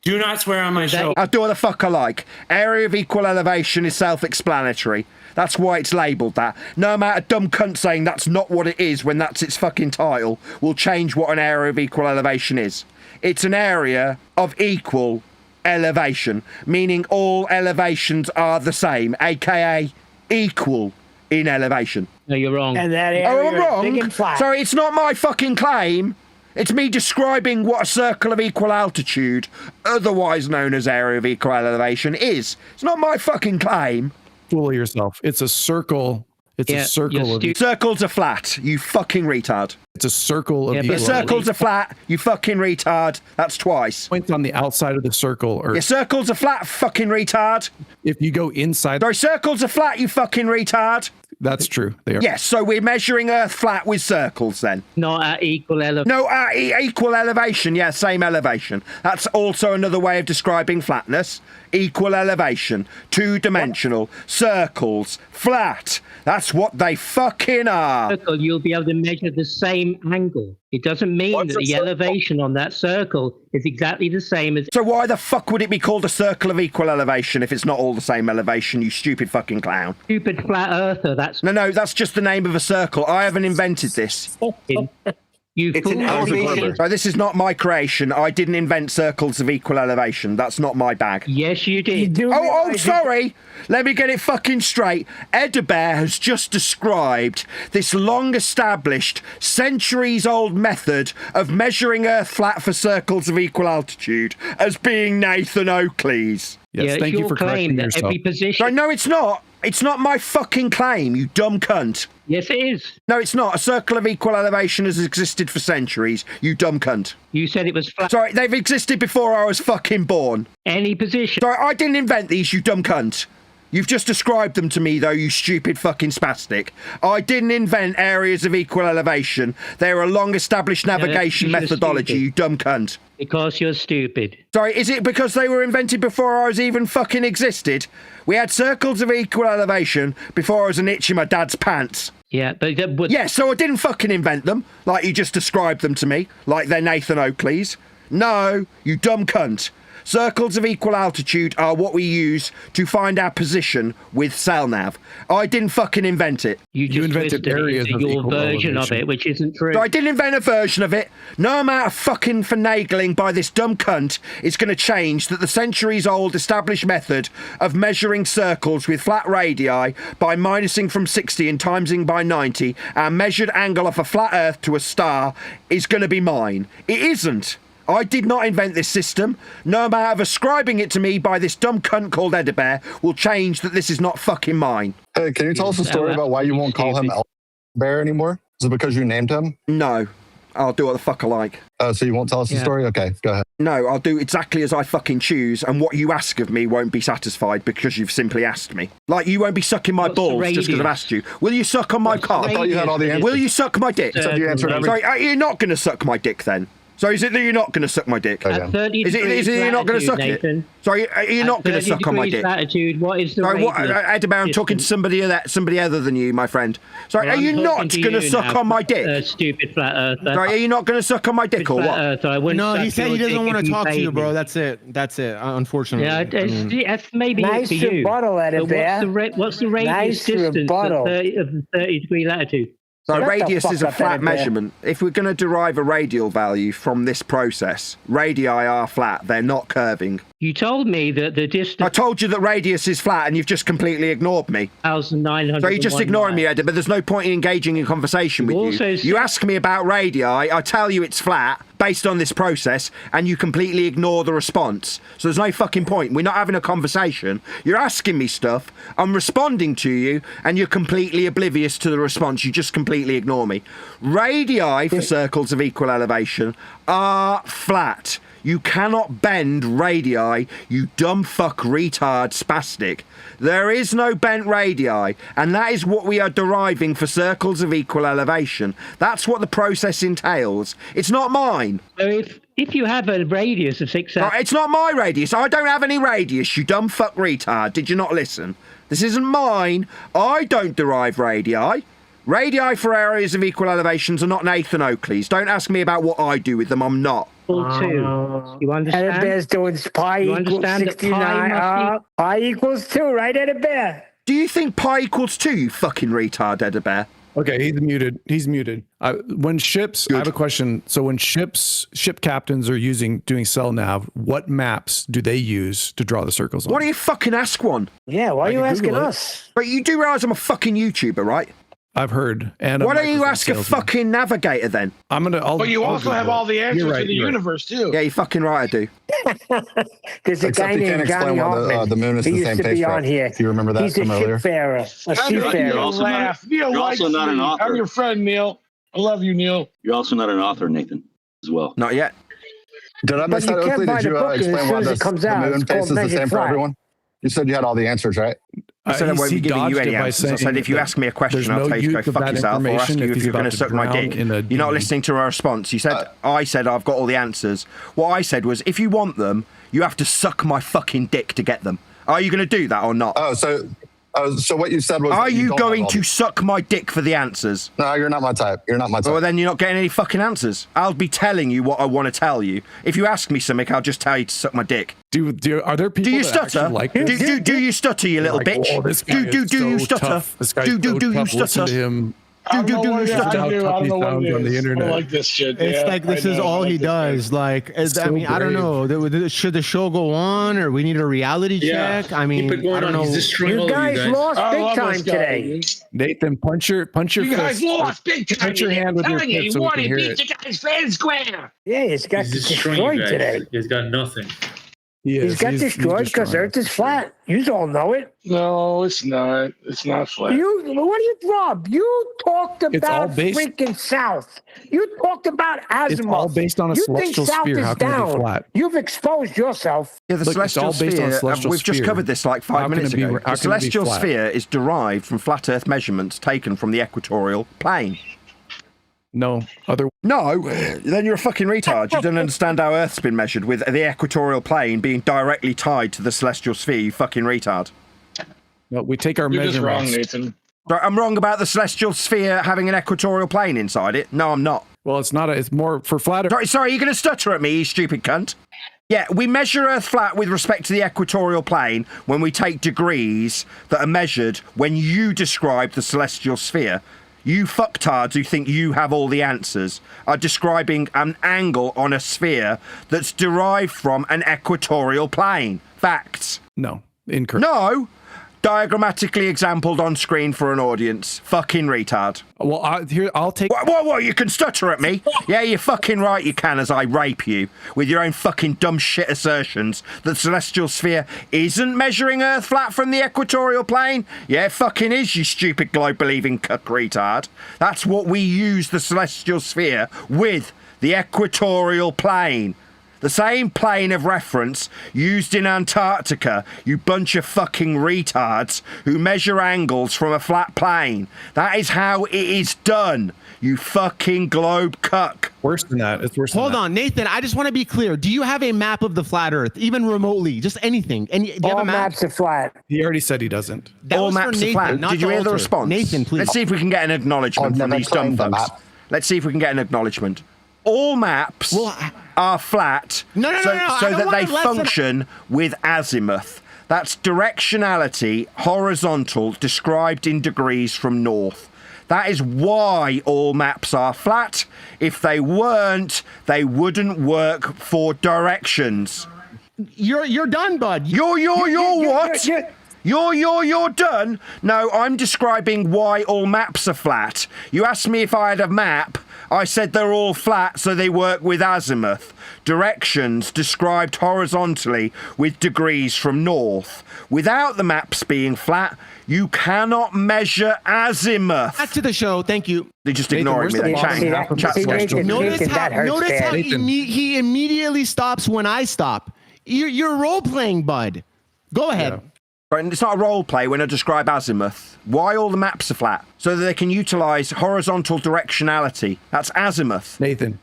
S5: Do not swear on my show.
S17: I'll do what the fuck I like. Area of equal elevation is self-explanatory. That's why it's labelled that. No amount of dumb cunt saying that's not what it is when that's its fucking title will change what an area of equal elevation is. It's an area of equal elevation, meaning all elevations are the same, aka equal in elevation.
S6: No, you're wrong.
S3: And that area
S17: I'm wrong.
S3: is big and flat.
S17: Sorry, it's not my fucking claim. It's me describing what a circle of equal altitude, otherwise known as area of equal elevation, is. It's not my fucking claim.
S15: Fool yourself. It's a circle. It's a circle of...
S17: Circles are flat, you fucking retard.
S15: It's a circle of...
S17: Your circles are flat, you fucking retard. That's twice.
S15: Points on the outside of the circle are...
S17: Your circles are flat, fucking retard.
S15: If you go inside...
S17: Sorry, circles are flat, you fucking retard.
S15: That's true. They are.
S17: Yes, so we're measuring Earth flat with circles then.
S6: Not at equal elevation.
S17: No, at equal elevation. Yeah, same elevation. That's also another way of describing flatness. Equal elevation. Two-dimensional. Circles. Flat. That's what they fucking are.
S6: Circle, you'll be able to measure the same angle. It doesn't mean that the elevation on that circle is exactly the same as...
S17: So why the fuck would it be called a circle of equal elevation if it's not all the same elevation, you stupid fucking clown?
S6: Stupid flat earther, that's...
S17: No, that's just the name of a circle. I haven't invented this.
S6: It's
S17: an elevation. So this is not my creation. I didn't invent circles of equal elevation. That's not my bag.
S6: Yes, you did.
S17: Oh, sorry. Let me get it fucking straight. ElderBear has just described this long-established, centuries-old method of measuring Earth flat for circles of equal altitude as being Nathan Oakley's.
S15: Yes, thank you for correcting yourself.
S6: Every position...
S17: No, it's not. It's not my fucking claim, you dumb cunt.
S6: Yes, it is.
S17: No, it's not. A circle of equal elevation has existed for centuries, you dumb cunt.
S6: You said it was flat.
S17: Sorry, they've existed before I was fucking born.
S6: Any position.
S17: Sorry, I didn't invent these, you dumb cunt. You've just described them to me, though, you stupid fucking spastic. I didn't invent areas of equal elevation. They're a long-established navigation methodology, you dumb cunt.
S6: Because you're stupid.
S17: Sorry, is it because they were invented before I was even fucking existed? We had circles of equal elevation before I was an itch in my dad's pants.
S6: Yeah, but...
S17: Yeah, so I didn't fucking invent them, like you just described them to me, like they're Nathan Oakley's. No, you dumb cunt. Circles of equal altitude are what we use to find our position with CellNav. I didn't fucking invent it.
S6: You invented areas of your version of it, which isn't true.
S17: So I didn't invent a version of it. No amount of fucking finagling by this dumb cunt is going to change that the centuries-old established method of measuring circles with flat radii by minusing from 60 and timesing by 90 our measured angle off a flat Earth to a star is going to be mine. It isn't. I did not invent this system. No amount of ascribing it to me by this dumb cunt called ElderBear will change that this is not fucking mine.
S7: Hey, can you tell us a story about why you won't call him ElderBear anymore? Is it because you named him?
S17: No. I'll do what the fuck I like.
S7: So you won't tell us the story? Okay, go ahead.
S17: No, I'll do exactly as I fucking choose, and what you ask of me won't be satisfied because you've simply asked me. Like, you won't be sucking my balls just because I've asked you. Will you suck on my cock?
S7: I thought you had all the answers.
S17: Will you suck my dick?
S7: You said you answered everything.
S17: Sorry, you're not going to suck my dick then? So is it that you're not going to suck my dick?
S6: At 30
S17: is it you're not going to suck
S6: Nathan,
S17: it? Sorry, are you not going to suck on my dick?
S6: Latitude, what is the
S17: ElderBear, I'm talking to somebody other than you, my friend. Sorry, are you not going to suck on my dick?
S6: Stupid flat earther.
S17: Sorry, are you not going to suck on my dick or what?
S13: No, he said he doesn't want to talk to you, bro. That's it. Unfortunately.
S6: Yeah, that's maybe
S3: nice
S6: it for you.
S3: Rebuttal, ElderBear.
S6: What's the radius distance of 30-degree latitude?
S17: So radius is a flat measurement. If we're going to derive a radial value from this process, radii are flat. They're not curving.
S6: You told me that the distance...
S17: I told you that radius is flat and you've just completely ignored me.
S6: 1,900.
S17: So you're just ignoring me, Eddie, but there's no point in engaging in conversation with you. You ask me about radii, I tell you it's flat based on this process, and you completely ignore the response. So there's no fucking point. We're not having a conversation. You're asking me stuff, I'm responding to you, and you're completely oblivious to the response. You just completely ignore me. Radii for circles of equal elevation are flat. You cannot bend radii, you dumb fuck retard spastic. There is no bent radii, and that is what we are deriving for circles of equal elevation. That's what the process entails. It's not mine.
S6: So if you have a radius of 6
S17: Right, it's not my radius. I don't have any radius, you dumb fuck retard. Did you not listen? This isn't mine. I don't derive radii. Radii for areas of equal elevations are not Nathan Oakley's. Don't ask me about what I do with them. I'm not.
S6: Two. You understand?
S3: ElderBear's doing pi
S6: You
S3: equals
S6: understand that
S3: 69. Pi equals 2, right, ElderBear?
S17: Do you think pi equals 2, you fucking retard, ElderBear?
S15: Okay, he's muted. He's muted. When ships, I have a question. So when ship captains are doing cell nav, what maps do they use to draw the circles on?
S17: Why don't you fucking ask one?
S3: Yeah, why are you asking
S15: Google it.
S3: us?
S17: But you do realize I'm a fucking YouTuber, right?
S15: I've heard. And
S17: why don't you ask a fucking navigator then?
S15: I'm gonna.
S18: But you also have all the answers to the universe too.
S17: Yeah, you're fucking right, I do.
S3: There's a guy
S7: Except you can't
S3: named Johnny
S7: explain why
S3: Hartman.
S7: the moon is
S3: He
S7: the
S3: used
S7: same
S3: to
S7: pace
S3: be on
S7: track.
S3: here.
S7: Do you remember that
S3: He's a
S7: from earlier?
S3: shipfarer. A seafarer.
S18: Neil
S1: you're also not an author.
S18: I'm your friend, Neil. I love you, Neil.
S1: You're also not an author, Nathan, as well.
S17: Not yet.
S7: Did I miss that, Oakley? Did you explain why the moon face is the same for everyone? You said you had all the answers, right?
S17: I said I won't be giving you any answers. I said if you ask me a question, I'll tell you to go fuck yourself, or ask you if you're going to suck my dick. You're not listening to our response. You said, I said I've got all the answers. What I said was, if you want them, you have to suck my fucking dick to get them. Are you going to do that or not?
S7: So what you said was...
S17: Are you going to suck my dick for the ansres?
S7: No, you're not my type. You're not my type.
S17: Well, then you're not getting any fucking answers. I'll be telling you what I want to tell you. If you ask me something, I'll just tell you to suck my dick.
S15: Are there people
S17: do you
S15: that
S17: stutter?
S15: like this?
S17: Do you stutter, you little bitch?
S15: Oh, this guy
S17: do you stutter? Do you stutter?
S15: Listen to him.
S18: I don't know what
S15: on the internet.
S18: I like this shit.
S13: It's
S18: yeah,
S13: like this is all he does. Like, I mean, I don't know. Should the show go on, or we need a reality check? I mean, I don't know.
S3: You guys lost big time today.
S15: Nathan, punch your
S18: You guys
S15: fist.
S18: lost big time.
S15: Punch your hand with your fist so we can hear it.
S18: You guys fair and square.
S3: Yeah, he's got destroyed today.
S20: He's got nothing.
S3: He's got destroyed because Earth is flat. You all know it.
S18: No, it's not. It's not flat.
S3: What do you, Rob? You talked about freaking South. You talked about Azimuth.
S15: It's all based on a celestial sphere. How can it be flat?
S3: You've exposed yourself.
S17: Yeah, the celestial sphere. We've just covered this like 5 minutes ago. The celestial sphere is derived from flat Earth measurements taken from the equatorial plane.
S15: No,
S17: then you're a fucking retard. You don't understand how Earth's been measured with the equatorial plane being directly tied to the celestial sphere, you fucking retard.
S15: No, we take our
S18: measurements. You're just wrong, Nathan.
S17: I'm wrong about the celestial sphere having an equatorial plane inside it? No, I'm not.
S15: Well, it's not. It's more for flat Earth.
S17: Sorry, you're going to stutter at me, you stupid cunt. Yeah, we measure Earth flat with respect to the equatorial plane when we take degrees that are measured when you describe the celestial sphere. You fucktards who think you have all the answers are describing an angle on a sphere that's derived from an equatorial plane. Facts.
S15: No, incorrect.
S17: No! Diagrammatically exampled on screen for an audience. Fucking retard.
S15: Well, I'll take...
S17: What, you can stutter at me? Yeah, you're fucking right you can as I rape you with your own fucking dumb shit assertions that the celestial sphere isn't measuring Earth flat from the equatorial plane. Yeah, it fucking is, you stupid globe-believing cuck retard. That's what we use the celestial sphere with, the equatorial plane. The same plane of reference used in Antarctica, you bunch of fucking retards who measure angles from a flat plane. That is how it is done, you fucking globe cuck.
S15: Worse than that. It's worse than that.
S13: Hold on, Nathan, I just want to be clear. Do you have a map of the flat Earth, even remotely? Just anything? And do you have a map?
S3: Maps are flat.
S15: He already said he doesn't.
S17: All maps are flat. Did you hear the response?
S13: Nathan, please.
S17: Let's see if we can get an acknowledgement from these dumb fucks. Let's see if we can get an acknowledgement. All maps are flat so that they function with azimuth. That's directionality, horizontal, described in degrees from north. That is why all maps are flat. If they weren't, they wouldn't work for directions.
S13: You're done, bud.
S17: You're what? You're done? No, I'm describing why all maps are flat. You asked me if I had a map I said they're all flat, so they work with azimuth. Directions described horizontally with degrees from north. Without the maps being flat, you cannot measure azimuth.
S13: Back to the show. Thank you.
S17: They're just ignoring me.
S13: Notice how he immediately stops when I stop. You're role playing, bud. Go ahead.
S17: Yeah. But it's not a role play when I describe azimuth. Why all the maps are flat? So that they can utilize horizontal directionality. That's azimuth.
S15: Nathan.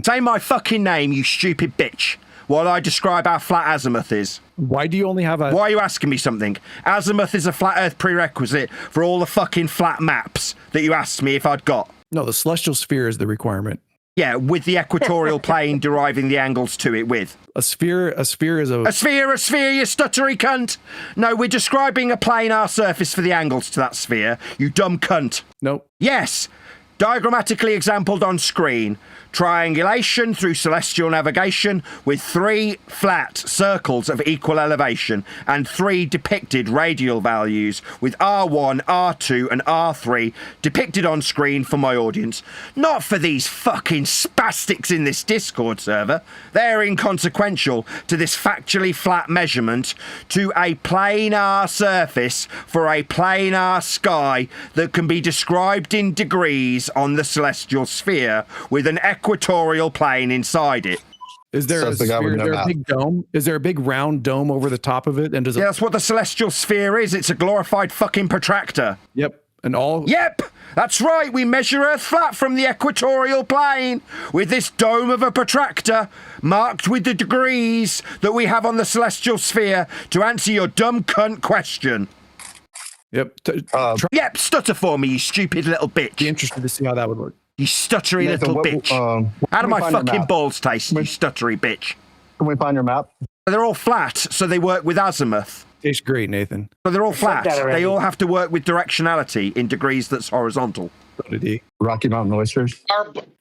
S17: Say my fucking name, you stupid bitch, while I describe how flat azimuth is.
S15: Why do you only have a...
S17: Why are you asking me something? Azimuth is a flat earth prerequisite for all the fucking flat maps that you asked me if I'd got.
S15: No, the celestial sphere is the requirement.
S17: Yeah, with the equatorial plane deriving the angles to it with.
S15: A sphere is a...
S17: A sphere, you stuttery cunt! No, we're describing a planar surface for the angles to that sphere, you dumb cunt.
S15: Nope.
S17: Yes, diagrammatically exampled on screen. Triangulation through celestial navigation with 3 flat circles of equal elevation and 3 depicted radial values with R1, R2 and R3 depicted on screen for my audience. Not for these fucking spastics in this Discord server. They're inconsequential to this factually flat measurement to a planar surface for a planar sky that can be described in degrees on the celestial sphere with an equatorial plane inside it.
S15: Is there a sphere? Is there a big dome? Is there a big round dome over the top of it? And does it...
S17: Yeah, that's what the celestial sphere is. It's a glorified fucking protractor.
S15: Yep. And all...
S17: Yep! That's right, we measure Earth flat from the equatorial plane with this dome of a protractor marked with the degrees that we have on the celestial sphere to answer your dumb cunt question.
S15: Yep.
S17: Yep, stutter for me, you stupid little bitch.
S15: Be interested to see how that would work.
S17: You stuttery little bitch. How do my fucking balls taste, you stuttery bitch?
S7: Can we find your map?
S17: They're all flat, so they work with azimuth.
S15: Tastes great, Nathan.
S17: So they're all flat. They all have to work with directionality in degrees that's horizontal.
S7: Rocky Mountain oysters.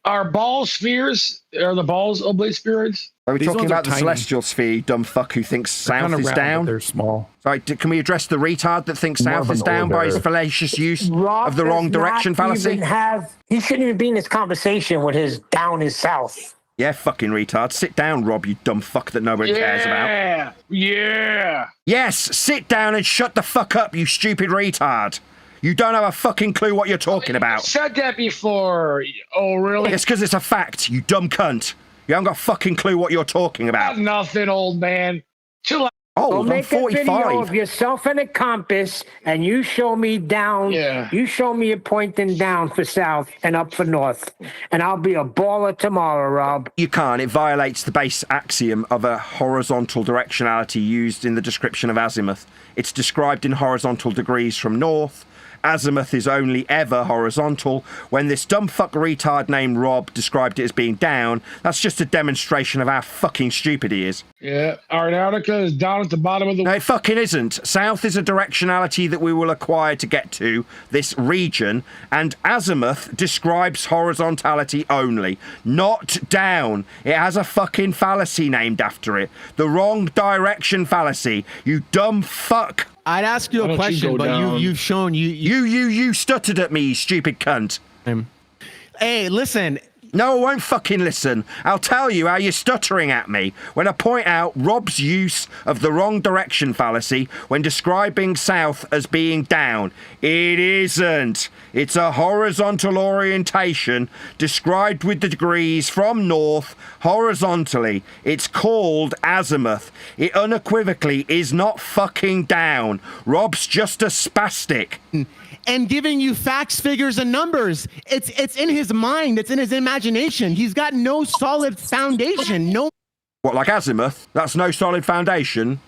S18: Are balls spheres? Are the balls oblate spheroids?
S17: Are we talking about the celestial sphere, you dumb fuck who thinks south is down?
S15: They're small.
S17: Sorry, can we address the retard that thinks south is down by his fallacious use of the wrong direction fallacy?
S3: He shouldn't even be in this conversation with his down is south.
S17: Yeah, fucking retard. Sit down, Rob, you dumb fuck that nobody cares about.
S18: Yeah.
S17: Yes, sit down and shut the fuck up, you stupid retard. You don't have a fucking clue what you're talking about.
S18: Said that before. Oh, really?
S17: It's because it's a fact, you dumb cunt. You haven't got a fucking clue what you're talking about.
S18: Nothing, old man. Chill out.
S17: Oh, I'm
S3: make
S17: 45.
S3: a video of yourself and a compass, and you show me down.
S18: Yeah.
S3: You show me a pointing down for south and up for north, and I'll be a baller tomorrow, Rob.
S17: You can't. It violates the base axiom of a horizontal directionality used in the description of azimuth. It's described in horizontal degrees from north. Azimuth is only ever horizontal. When this dumb fuck retard named Rob described it as being down, that's just a demonstration of how fucking stupid he is.
S18: Yeah, Antarctica is down at the bottom of the...
S17: No, it fucking isn't. South is a directionality that we will acquire to get to this region, and azimuth describes horizontality only, not down. It has a fucking fallacy named after it. The wrong direction fallacy, you dumb fuck.
S13: I'd ask you a question, but you've shown
S17: you stuttered at me, you stupid cunt.
S13: Hey, listen.
S17: No, I won't fucking listen. I'll tell you how you're stuttering at me when I point out Rob's use of the wrong direction fallacy when describing south as being down. It isn't. It's a horizontal orientation described with the degrees from north horizontally. It's called azimuth. It unequivocally is not fucking down. Rob's just a spastic.
S13: And giving you facts, figures, and numbers. It's in his mind. It's in his imagination. He's got no solid foundation. No.
S17: What, like azimuth? That's no solid foundation?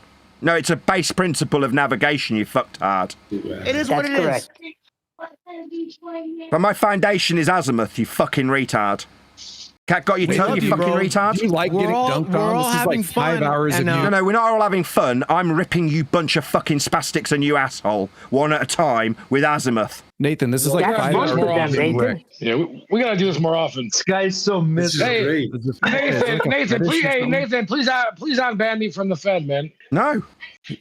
S17: No, it's a base principle of navigation, you fucked hard.
S13: It is what it is.
S17: But my foundation is azimuth, you fucking retard. Cat got your tongue, you fucking retard?
S15: Do you like getting dunked on? This is like 5 hours of you.
S17: No, we're not all having fun. I'm ripping you bunch of fucking spastics and you asshole, one at a time, with azimuth.
S15: Nathan, this is like 5 hours
S18: more often. Yeah, we gotta do this more often.
S9: This guy's so miserable.
S18: Nathan, please unban me from the Fed, man.
S17: No.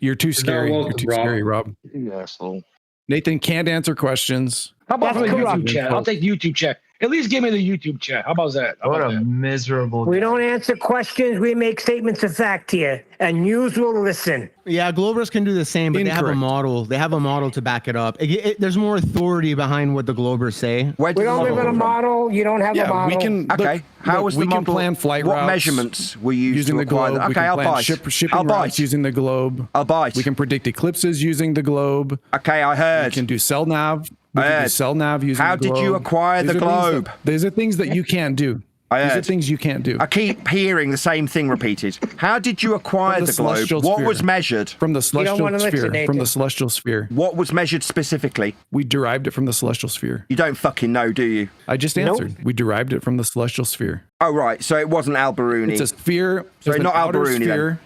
S15: You're too scary. You're too scary, Rob.
S18: You asshole.
S15: Nathan can't answer questions.
S18: How about the YouTube chat? I'll take YouTube chat. At least give me the YouTube chat. How about that?
S9: What a miserable.
S3: We don't answer questions. We make statements of fact here, and yous will listen.
S13: Yeah, Globers can do the same, but they have a model. They have a model to back it up. There's more authority behind what the Globers say.
S3: We don't live in a model. You don't have a model.
S17: We can. Okay. How was the model?
S15: We can plan flight routes.
S17: What measurements were used
S15: using
S17: to
S15: the
S17: acquire
S15: globe?
S17: that? Okay, I'll bite.
S15: Shipping routes using the globe.
S17: I'll bite.
S15: We can predict eclipses using the globe.
S17: Okay, I heard.
S15: We can do cell nav. We can do cell nav using
S17: How
S15: the globe.
S17: did you acquire the globe?
S15: These are things that you can't do. These are things you can't do.
S17: I keep hearing the same thing repeated. How did you acquire the globe? What was measured?
S15: From the celestial sphere. From the celestial sphere.
S17: What was measured specifically?
S15: We derived it from the celestial sphere.
S17: You don't fucking know, do you?
S15: I just answered. We derived it from the celestial sphere.
S17: Oh, right. So it wasn't Al-Biruni.
S15: It's a sphere.
S17: So it's not Al-Biruni then.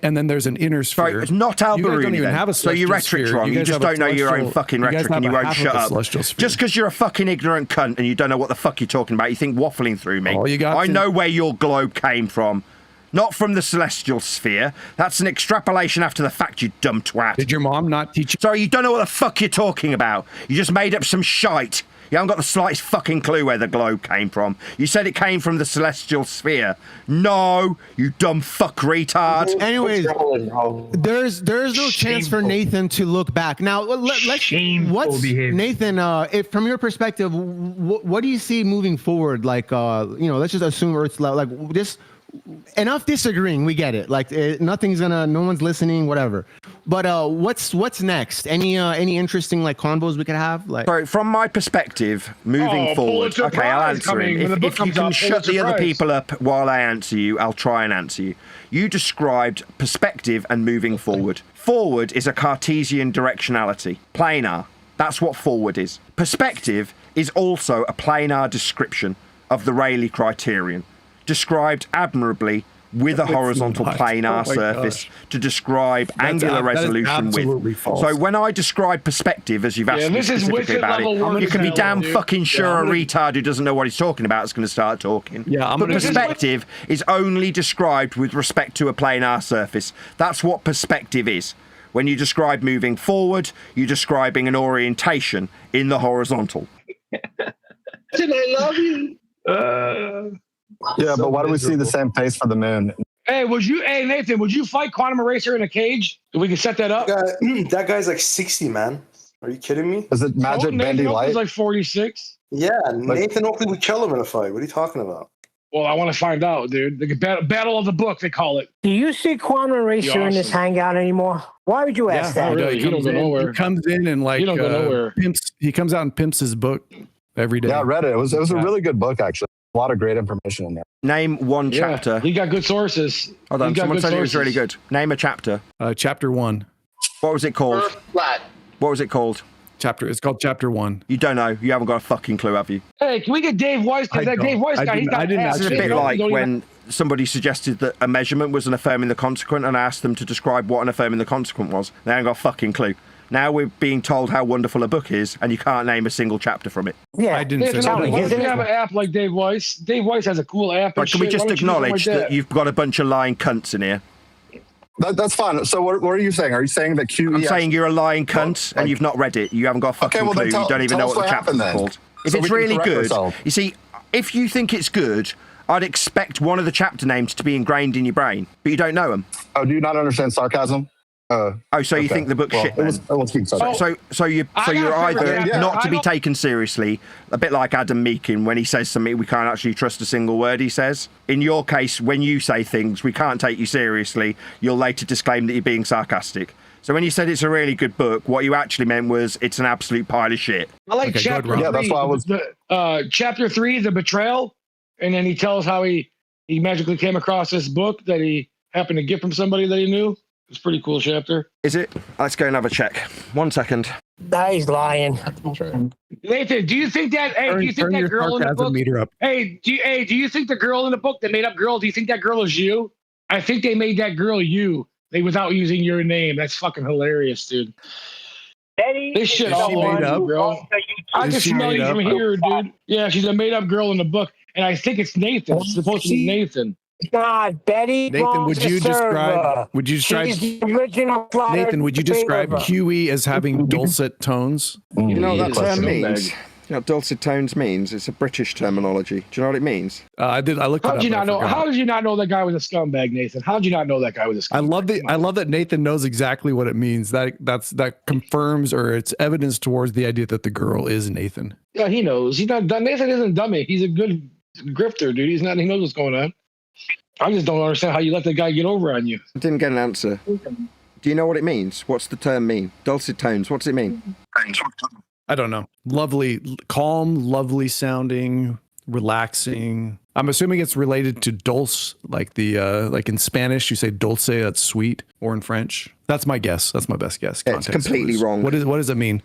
S15: And then there's an inner sphere.
S17: Sorry, it's not Al-Biruni.
S15: You guys don't even have a
S17: so your rhetoric's wrong. You just don't know your own fucking rhetoric and you won't shut up. Just because you're a fucking ignorant cunt and you don't know what the fuck you're talking about, you think waffling through me. I know where your globe came from. Not from the celestial sphere. That's an extrapolation after the fact, you dumb twat.
S15: Did your mom not teach you?
S17: Sorry, you don't know what the fuck you're talking about. You just made up some shite. You haven't got the slightest fucking clue where the globe came from. You said it came from the celestial sphere. No, you dumb fuck retard.
S13: Anyways, there's no chance for Nathan to look back. Now, let's Nathan, if from your perspective, what do you see moving forward? Like, let's just assume Earth's like this. Enough disagreeing, we get it. Like no one's listening, whatever. But what's next? Any interesting like combos we could have? Like,
S17: sorry, from my perspective, moving forward. Okay, I'll answer him. If you can shut the other people up while I answer you, I'll try and answer you. You described perspective and moving forward. Forward is a Cartesian directionality, planar. That's what forward is. Perspective is also a planar description of the Rayleigh criterion, described admirably with a horizontal planar surface to describe angular resolution with.
S15: False.
S17: So when I describe perspective, as you've asked me specifically about it, you can be damn fucking sure a retard who doesn't know what he's talking about is going to start talking. But perspective is only described with respect to a planar surface. That's what perspective is. When you describe moving forward, you're describing an orientation in the horizontal.
S18: I love you.
S7: Yeah, but why do we see the same face for the moon?
S18: Hey, Nathan, would you fight Quantum Eraser in a cage? We can set that up.
S4: That guy's like 60, man. Are you kidding me?
S7: Is it magic bendy light?
S18: He's like 46.
S4: Yeah, Nathan Oakley would kill him in a fight. What are you talking about?
S18: Well, I want to find out, dude. The battle of the book, they call it.
S3: Do you see Quantum Eraser in this hangout anymore? Why would you ask that?
S18: Really. He don't go nowhere.
S15: He comes in and like
S18: he don't go nowhere.
S15: He comes out and pimps his book every day.
S7: Yeah, I read it. It was a really good book, actually. A lot of great information in there.
S17: Name one chapter.
S18: He got good sources.
S17: Hold on, someone said it was really good. Name a chapter.
S15: Chapter 1.
S17: What was it called?
S10: Flat.
S17: What was it called?
S15: It's called Chapter 1.
S17: You don't know. You haven't got a fucking clue, have you?
S18: Hey, can we get Dave Weiss? Because that Dave Weiss guy,
S17: This is a bit like when somebody suggested that a measurement was an affirming the consequent and I asked them to describe what an affirming the consequent was. They haven't got a fucking clue. Now we're being told how wonderful a book is, and you can't name a single chapter from it.
S3: Yeah,
S15: I didn't say
S18: that. Why don't you have an app like Dave Weiss? Dave Weiss has a cool app.
S17: Right, can we just acknowledge that you've got a bunch of lying cunts in here?
S7: That's fine. So what are you saying? Are you saying that QE?
S17: I'm saying you're a lying cunt and you've not read it. You haven't got a fucking clue. You don't even know what the chapter's called. If it's really good, you see, if you think it's good, I'd expect one of the chapter names to be ingrained in your brain, but you don't know them.
S7: Oh, do you not understand sarcasm?
S17: So you think the book's shit then? So you're either not to be taken seriously, a bit like Adam Meakin when he says something we can't actually trust a single word he says. In your case, when you say things we can't take you seriously, you'll later disclaim that you're being sarcastic. So when you said it's a really good book, what you actually meant was it's an absolute pile of shit.
S18: I like chapter 3. Yeah, that's why I was chapter 3, the betrayal, and then he tells how he magically came across this book that he happened to get from somebody that he knew. It's a pretty cool chapter.
S17: Is it? Let's go and have a check. 1 second.
S3: He's lying.
S18: Nathan, do you think that? Hey, do you think that girl in the book? Hey, do you think the girl in the book, the made-up girl? Do you think that girl is you? I think they made that girl you. Without using your name. That's fucking hilarious, dude.
S3: Eddie,
S18: this shit all made up, bro. I can smell you from here, dude. Yeah, she's a made-up girl in the book, and I think it's Nathan. It's supposed to be Nathan.
S3: God, Betty.
S15: Nathan, would you describe?
S3: She's the original
S15: Nathan, would you describe QE as having dulcet tones?
S17: You know what that term means? You know what dulcet tones means? It's a British terminology. Do you know what it means?
S15: I did. I looked.
S18: How did you not know? How did you not know that guy was a scumbag, Nathan? How did you not know that guy was a scumbag?
S15: I love that Nathan knows exactly what it means. That confirms, or it's evidence towards the idea that the girl is Nathan.
S18: Yeah, he knows. He's not. Nathan isn't dummy. He's a good grifter, dude. He's not. He knows what's going on. I just don't understand how you let the guy get over on you.
S17: I didn't get an answer. Do you know what it means? What's the term mean? Dulcet tones. What's it mean?
S15: I don't know. Lovely, calm, lovely sounding, relaxing. I'm assuming it's related to dulce, like like in Spanish you say dulce, that's sweet, or in French. That's my guess. That's my best guess.
S17: It's completely wrong.
S15: What does it mean?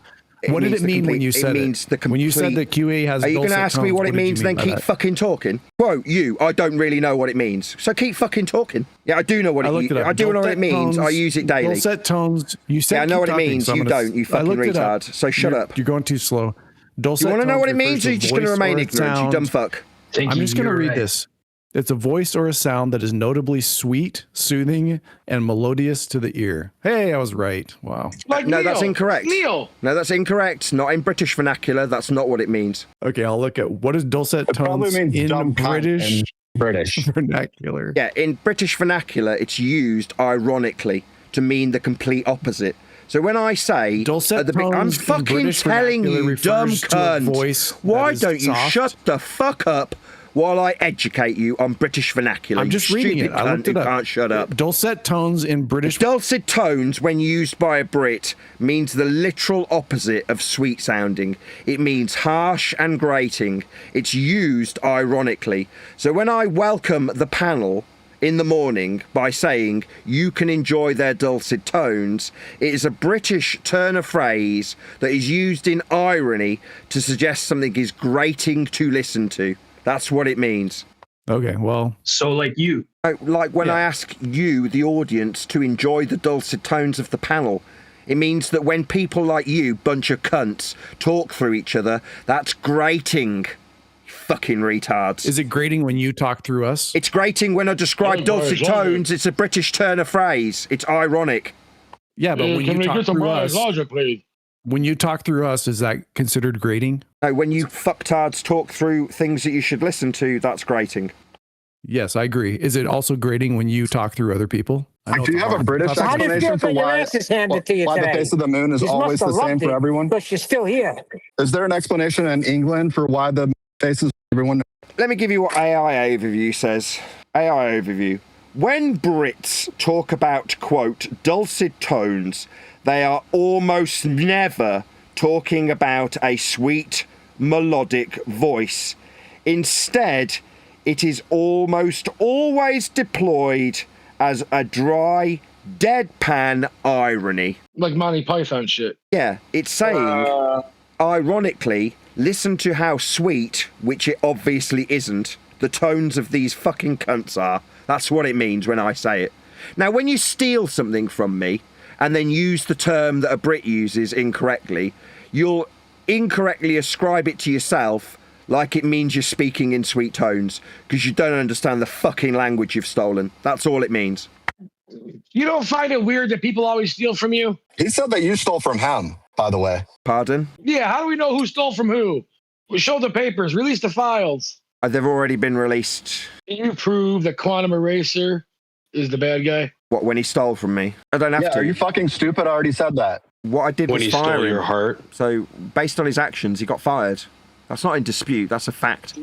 S15: What did it mean when you said it? When you said that QA has.
S17: Are you going to ask me what it means, then keep fucking talking? Quote you. I don't really know what it means, so keep fucking talking. Yeah, I do know what I do know what it means. I use it daily.
S15: Dulcet tones. You said.
S17: Yeah, I know what it means. You don't. You fucking retard. So shut up.
S15: You're going too slow.
S17: Dulcet. You want to know what it means, or are you just going to remain ignorant? You dumb fuck.
S15: I'm just going to read this. It's a voice or a sound that is notably sweet, soothing, and melodious to the ear. Hey, I was right. Wow.
S18: Like
S17: no,
S18: Neil.
S17: that's incorrect.
S18: Neil.
S17: No, that's incorrect. Not in British vernacular. That's not what it means.
S15: Okay, I'll look at what is dulcet tones in British vernacular.
S17: Yeah, in British vernacular, it's used ironically to mean the complete opposite. So when I say
S15: dulcet
S17: I'm fucking telling you, dumb cunt, why don't you shut the fuck up while I educate you on British vernacular?
S15: I'm just reading it. I looked it up.
S17: Can't shut up.
S15: Dulcet tones in British.
S17: Dulcet tones, when used by a Brit, means the literal opposite of sweet sounding. It means harsh and grating. It's used ironically. So when I welcome the panel in the morning by saying you can enjoy their dulcet tones, it is a British turn of phrase that is used in irony to suggest something is grating to listen to. That's what it means.
S15: Okay, well.
S10: So like you.
S17: Like when I ask you, the audience, to enjoy the dulcet tones of the panel, it means that when people like you, bunch of cunts, talk through each other, that's grating. Fucking retards.
S15: Is it grating when you talk through us?
S17: It's grating when I describe dulcet tones. It's a British turn of phrase. It's ironic.
S15: Yeah, but when you talk through us... When you talk through us, is that considered grating?
S17: No, when you fucktards talk through things that you should listen to, that's grating.
S15: Yes, I agree. Is it also grating when you talk through other people?
S7: Do you have a British explanation for why the face of the moon is always the same for everyone?
S3: But she's still here.
S7: Is there an explanation in England for why the faces everyone?
S17: Let me give you what AI Overview says. AI Overview. When Brits talk about, quote, dulcet tones, they are almost never talking about a sweet, melodic voice. Instead, it is almost always deployed as a dry, deadpan irony.
S18: Like Monty Python shit.
S17: Yeah, it's saying, ironically, listen to how sweet, which it obviously isn't, the tones of these fucking cunts are. That's what it means when I say it. Now, when you steal something from me, and then use the term that a Brit uses incorrectly, you'll incorrectly ascribe it to yourself like it means you're speaking in sweet tones, because you don't understand the fucking language you've stolen. That's all it means.
S18: You don't find it weird that people always steal from you?
S7: He said that you stole from him, by the way.
S17: Pardon?
S18: Yeah, how do we know who stole from who? We show the papers, release the files.
S17: They've already been released.
S18: Can you prove that Quantum Eraser is the bad guy?
S17: What, when he stole from me? I don't have to.
S7: Are you fucking stupid? I already said that.
S17: What I did
S22: when
S17: was
S22: he
S17: fire
S22: stole
S17: him.
S22: your heart.
S17: So, based on his actions, he got fired. That's not in dispute. That's a fact.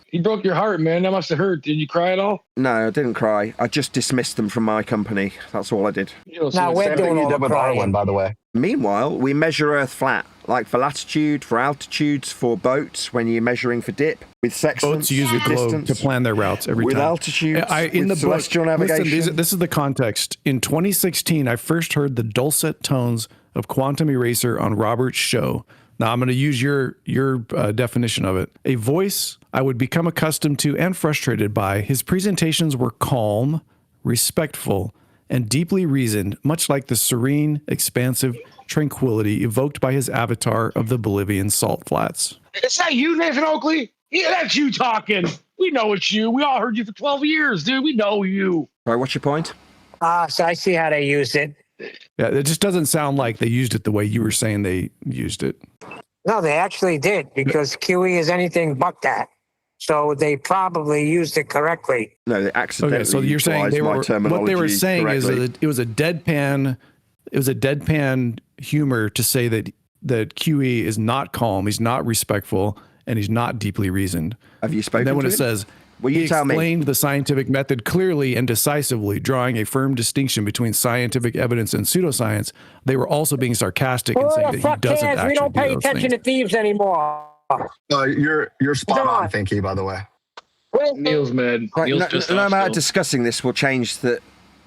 S18: He broke your heart, man. That must have hurt. Did you cry at all?
S17: No, I didn't cry. I just dismissed them from my company. That's all I did.
S3: Now we're doing all the crying.
S7: By the way.
S17: Meanwhile, we measure Earth flat, like for latitude, for altitudes, for boats, when you're measuring for dip, with sextants,
S15: boats use the globe to plan their routes every
S17: with
S15: time.
S17: Altitudes,
S15: in
S17: with
S15: the
S17: celestial navigation.
S15: Listen, this is the context. In 2016, I first heard the dulcet tones of Quantum Eraser on Robert's show. Now I'm going to use your definition of it. A voice I would become accustomed to and frustrated by. His presentations were calm, respectful, and deeply reasoned, much like the serene, expansive tranquility evoked by his avatar of the Bolivian salt flats.
S18: Is that you, Nathan Oakley? Yeah, that's you talking. We know it's you. We all heard you for 12 years, dude. We know you.
S17: All right, what's your point?
S3: So I see how they used it.
S15: Yeah, it just doesn't sound like they used it the way you were saying they used it.
S3: No, they actually did, because QE is anything but that. So they probably used it correctly.
S2: No, they accidentally.
S15: Okay, so you're saying they were what they were saying is that it was a deadpan. It was a deadpan humor to say that QE is not calm, he's not respectful, and he's not deeply reasoned.
S2: Have you spoken?
S15: And then when
S2: to
S15: it
S2: him?
S15: says
S2: Well,
S15: he
S2: you tell me.
S15: explained the scientific method clearly and decisively, drawing a firm distinction between scientific evidence and pseudoscience, they were also being sarcastic and saying that he doesn't actually
S3: We don't
S15: do
S3: pay
S15: those
S3: attention
S15: things.
S3: to thieves anymore.
S7: You're spot on, Finky, by the way.
S18: Neil's mad.
S2: Right,
S18: Neil's
S2: no,
S18: pissed
S2: no
S18: off
S2: amount of
S18: still.
S2: discussing this will change that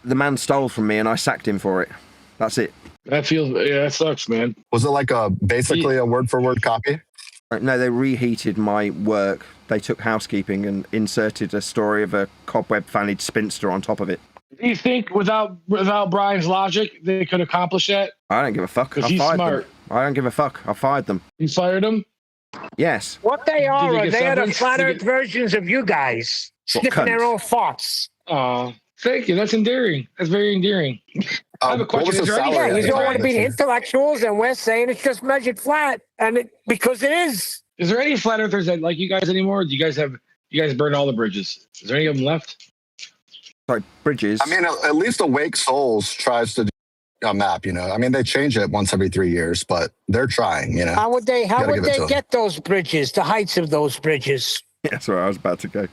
S2: the man stole from me and I sacked him for it. That's it.
S18: That sucks, man.
S7: Was it like basically a word for word copy?
S2: No, they reheated my work. They took housekeeping and inserted a story of a cobweb-fannied spinster on top of it.
S18: Do you think without Brian's logic, they could accomplish that?
S2: I don't give a fuck.
S18: Because
S2: I
S18: he's
S2: fired
S18: smart.
S2: them. I don't give a fuck. I fired them.
S18: You fired him?
S2: Yes.
S3: What they are
S18: get
S3: they are the
S18: severance?
S3: flat
S18: Did you
S3: earth versions of you guys,
S2: What
S3: sniffing their
S2: cunts?
S3: own farts.
S18: Aw, thank you. That's endearing. That's very endearing. I have a question.
S7: was
S18: Is
S7: the
S18: there any
S7: salary
S3: Yeah, you
S7: at the
S3: don't
S7: time
S3: want to be
S7: this
S3: the
S7: year?
S3: intellectuals, and we're saying it's just measured flat, and because it is.
S18: Is there any flat earthers that like you guys anymore? Or do you guys burn all the bridges? Is there any of them left?
S2: Sorry, Bridges.
S7: I mean, at least Awake Souls tries to do a map, I mean, they change it once every 3 years, but they're trying,
S3: How would they
S7: Gotta give it to 'em.
S3: get those bridges, the heights of those bridges?
S2: That's where I was about to go.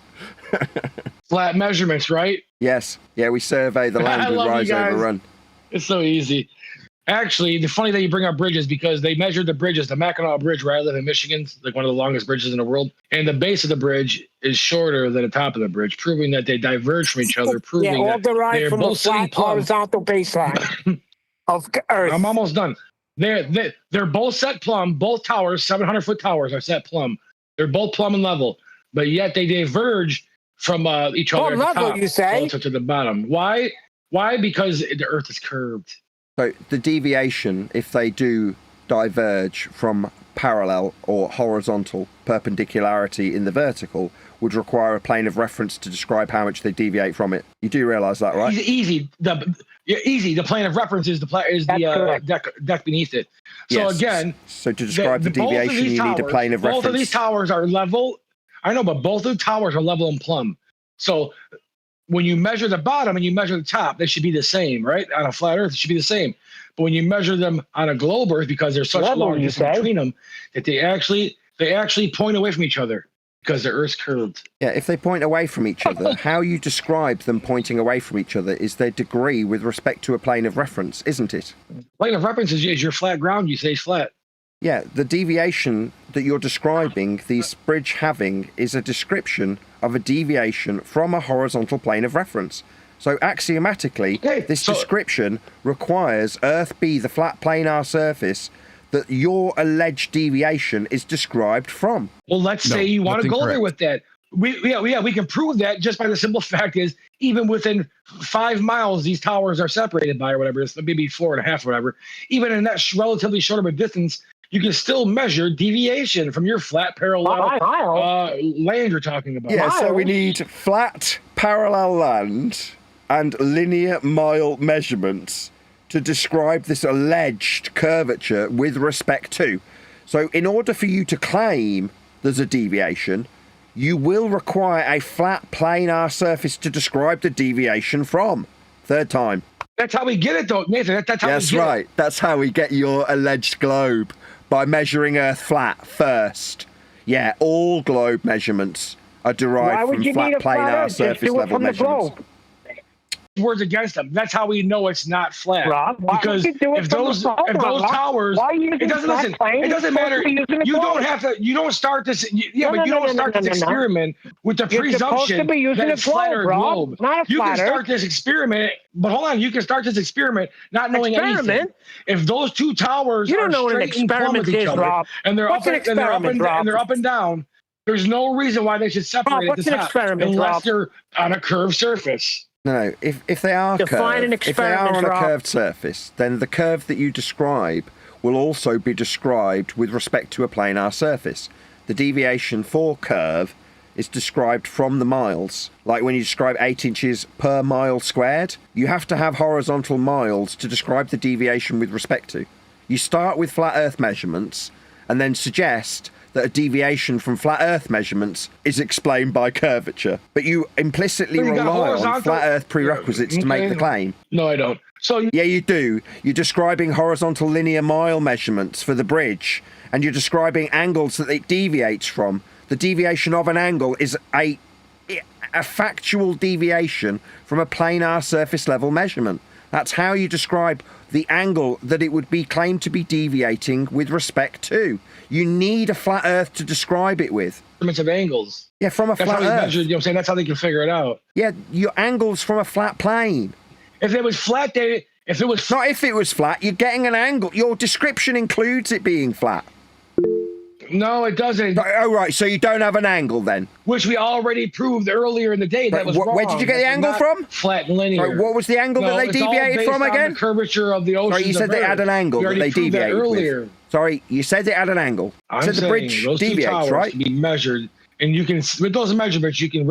S18: Flat measurements, right?
S2: Yes. Yeah, we survey the land
S18: I
S2: with
S18: love you
S2: rise
S18: guys.
S2: over run.
S18: It's so easy. Actually, the funny that you bring up bridges because they measured the bridges, the Mackinac Bridge where I live in Michigan, like one of the longest bridges in the world, and the base of the bridge is shorter than the top of the bridge, proving that they diverge from each other, proving
S3: Yeah, all
S18: that
S3: derived
S18: they're
S3: from a
S18: both sitting
S3: flat
S18: plumb.
S3: horizontal baseline of Earth.
S18: I'm almost done. They're both set plumb. Both towers, 700-foot towers, are set plumb. They're both plumb and level, but yet they diverge from each other.
S3: Plumb
S18: at the
S3: level,
S18: top,
S3: you say?
S18: relative to the bottom. Why? Because the Earth is curved.
S2: So the deviation, if they do diverge from parallel or horizontal perpendicularity in the vertical, would require a plane of reference to describe how much they deviate from it. You do realise that, right?
S18: Easy. The plane of reference is the deck beneath it. So
S2: Yes.
S18: again,
S2: So to describe the
S18: both of
S2: deviation,
S18: these
S2: you need a
S18: towers-
S2: plane of
S18: Both of
S2: reference.
S18: these towers are level. I know, but both of the towers are level and plumb. So when you measure the bottom and you measure the top, they should be the same, right? On a flat Earth, it should be the same. But when you measure them on a globe Earth, because there's such
S3: Level,
S18: long
S3: you
S18: distance
S3: say?
S18: between them, that they actually point away from each other because the Earth's curved.
S2: Yeah, if they point away from each other, how you describe them pointing away from each other is their degree with respect to a plane of reference, isn't it?
S18: Plane of reference is your flat ground. You say it's flat.
S2: Yeah, the deviation that you're describing, this bridge having, is a description of a deviation from a horizontal plane of reference. So axiomatically, this description requires Earth be the flat planar surface that your alleged deviation is described from.
S18: Well, let's say you want to go there with that. We can prove that just by the simple fact is even within 5 miles these towers are separated by or whatever, it's maybe 4.5 or whatever. Even in that relatively short of a distance, you can still measure deviation from your flat parallel land you're talking about.
S2: Yeah, so we need flat parallel land and linear mile measurements to describe this alleged curvature with respect to. So in order for you to claim there's a deviation, you will require a flat planar surface to describe the deviation from. Third time.
S18: That's how we get it, though, Nathan. That's how
S2: That's
S18: we get
S2: right. That's how we get your alleged globe, by measuring Earth flat first. Yeah, all globe measurements are derived from flat planar surface level measurements.
S18: Words against them. That's how we know it's not flat.
S3: Rob, why
S18: because
S3: would you do it
S18: if
S3: from
S18: those
S3: the phone, Rob?
S18: towers,
S3: Why are you
S18: it
S3: using
S18: doesn't
S3: flat
S18: listen.
S3: plane?
S18: It doesn't
S3: You're
S18: matter.
S3: supposed to be using a
S18: You don't
S3: globe.
S18: have to. You don't start this. You
S3: No,
S18: don't start this
S3: no.
S18: experiment with the
S3: You're supposed to
S18: presumption
S3: be using
S18: that
S3: a
S18: it's flat or
S3: globe, Rob,
S18: globe.
S3: not a
S18: You can
S3: flat
S18: start
S3: Earth.
S18: this experiment, but hold on. You can start this experiment not knowing anything.
S3: Experiment?
S18: If those two towers
S3: You don't
S18: are
S3: know what an
S18: straight and plumb
S3: experiment
S18: with each
S3: is,
S18: other,
S3: Rob.
S18: and they're
S3: What's
S18: up
S3: an
S18: and they're up
S3: experiment,
S18: and they're
S3: Rob?
S18: up and down, there's no reason why they should separate
S3: Rob,
S18: at the
S3: what's an
S18: top
S3: experiment,
S18: unless
S3: Rob?
S18: they're on a curved surface.
S2: No, if they are
S3: Define an
S2: curved, if they are
S3: experiment,
S2: on a
S3: Rob.
S2: curved surface, then the curve that you describe will also be described with respect to a planar surface. The deviation for curve is described from the miles. Like when you describe 8 inches per mile squared, you have to have horizontal miles to describe the deviation with respect to. You start with flat Earth measurements,
S17: and then suggest that a deviation from flat Earth measurements is explained by curvature. But you implicitly rely on flat Earth prerequisites to make the claim.
S18: No, I don't.
S17: Yeah, you do. You're describing horizontal linear mile measurements for the bridge, and you're describing angles that it deviates from. The deviation of an angle is a factual deviation from a planar surface level measurement. That's how you describe the angle that it would be claimed to be deviating with respect to. You need a flat Earth to describe it with.
S18: Of angles.
S17: Yeah, from a
S18: that's
S17: flat
S18: how
S17: Earth.
S18: Measured, you know what I'm saying? That's how they can figure it out.
S17: Yeah, your angles from a flat plane.
S18: If it was flat, not
S17: if it was flat, you're getting an angle. Your description includes it being flat.
S18: No, it doesn't.
S17: Oh, right, so you don't have an angle then?
S18: Which we already proved earlier in the day. That was wrong.
S17: Where did you get the angle from?
S18: Flat and linear.
S17: Sorry, what was the angle that they deviated from again?
S18: The curvature of the ocean.
S17: Sorry, you said they had an angle that they deviated with. Sorry, you said they had an angle. You said the bridge deviates, right?
S18: Can be measured, and you can, with those measurements, you can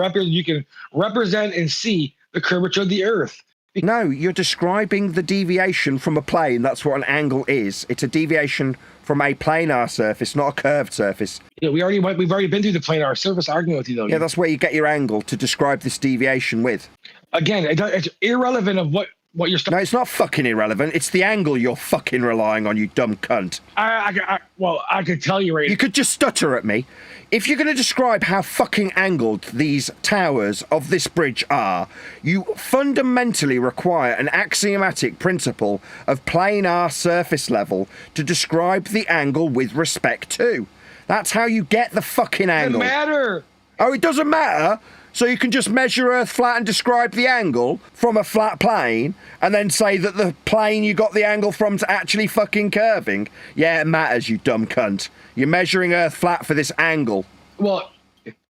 S18: represent and see the curvature of the Earth.
S17: No, you're describing the deviation from a plane. That's what an angle is. It's a deviation from a planar surface, not a curved surface.
S18: Yeah, we've already been through the planar surface arguing with you, though.
S17: Yeah, that's where you get your angle to describe this deviation with.
S18: Again, it's irrelevant of what you're...
S17: No, it's not fucking irrelevant. It's the angle you're fucking relying on, you dumb cunt.
S18: I could tell you right now.
S17: You could just stutter at me. If you're going to describe how fucking angled these towers of this bridge are, you fundamentally require an axiomatic principle of planar surface level to describe the angle with respect to. That's how you get the fucking angle.
S18: It doesn't matter.
S17: Oh, it doesn't matter? So you can just measure Earth flat and describe the angle from a flat plane, and then say that the plane you got the angle from's actually fucking curving? Yeah, it matters, you dumb cunt. You're measuring Earth flat for this angle.
S18: Well,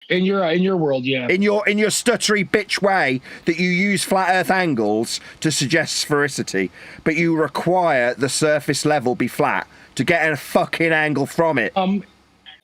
S18: in your world, yeah.
S17: In your stuttery bitch way that you use flat Earth angles to suggest sphericity, but you require the surface level be flat to get a fucking angle from it.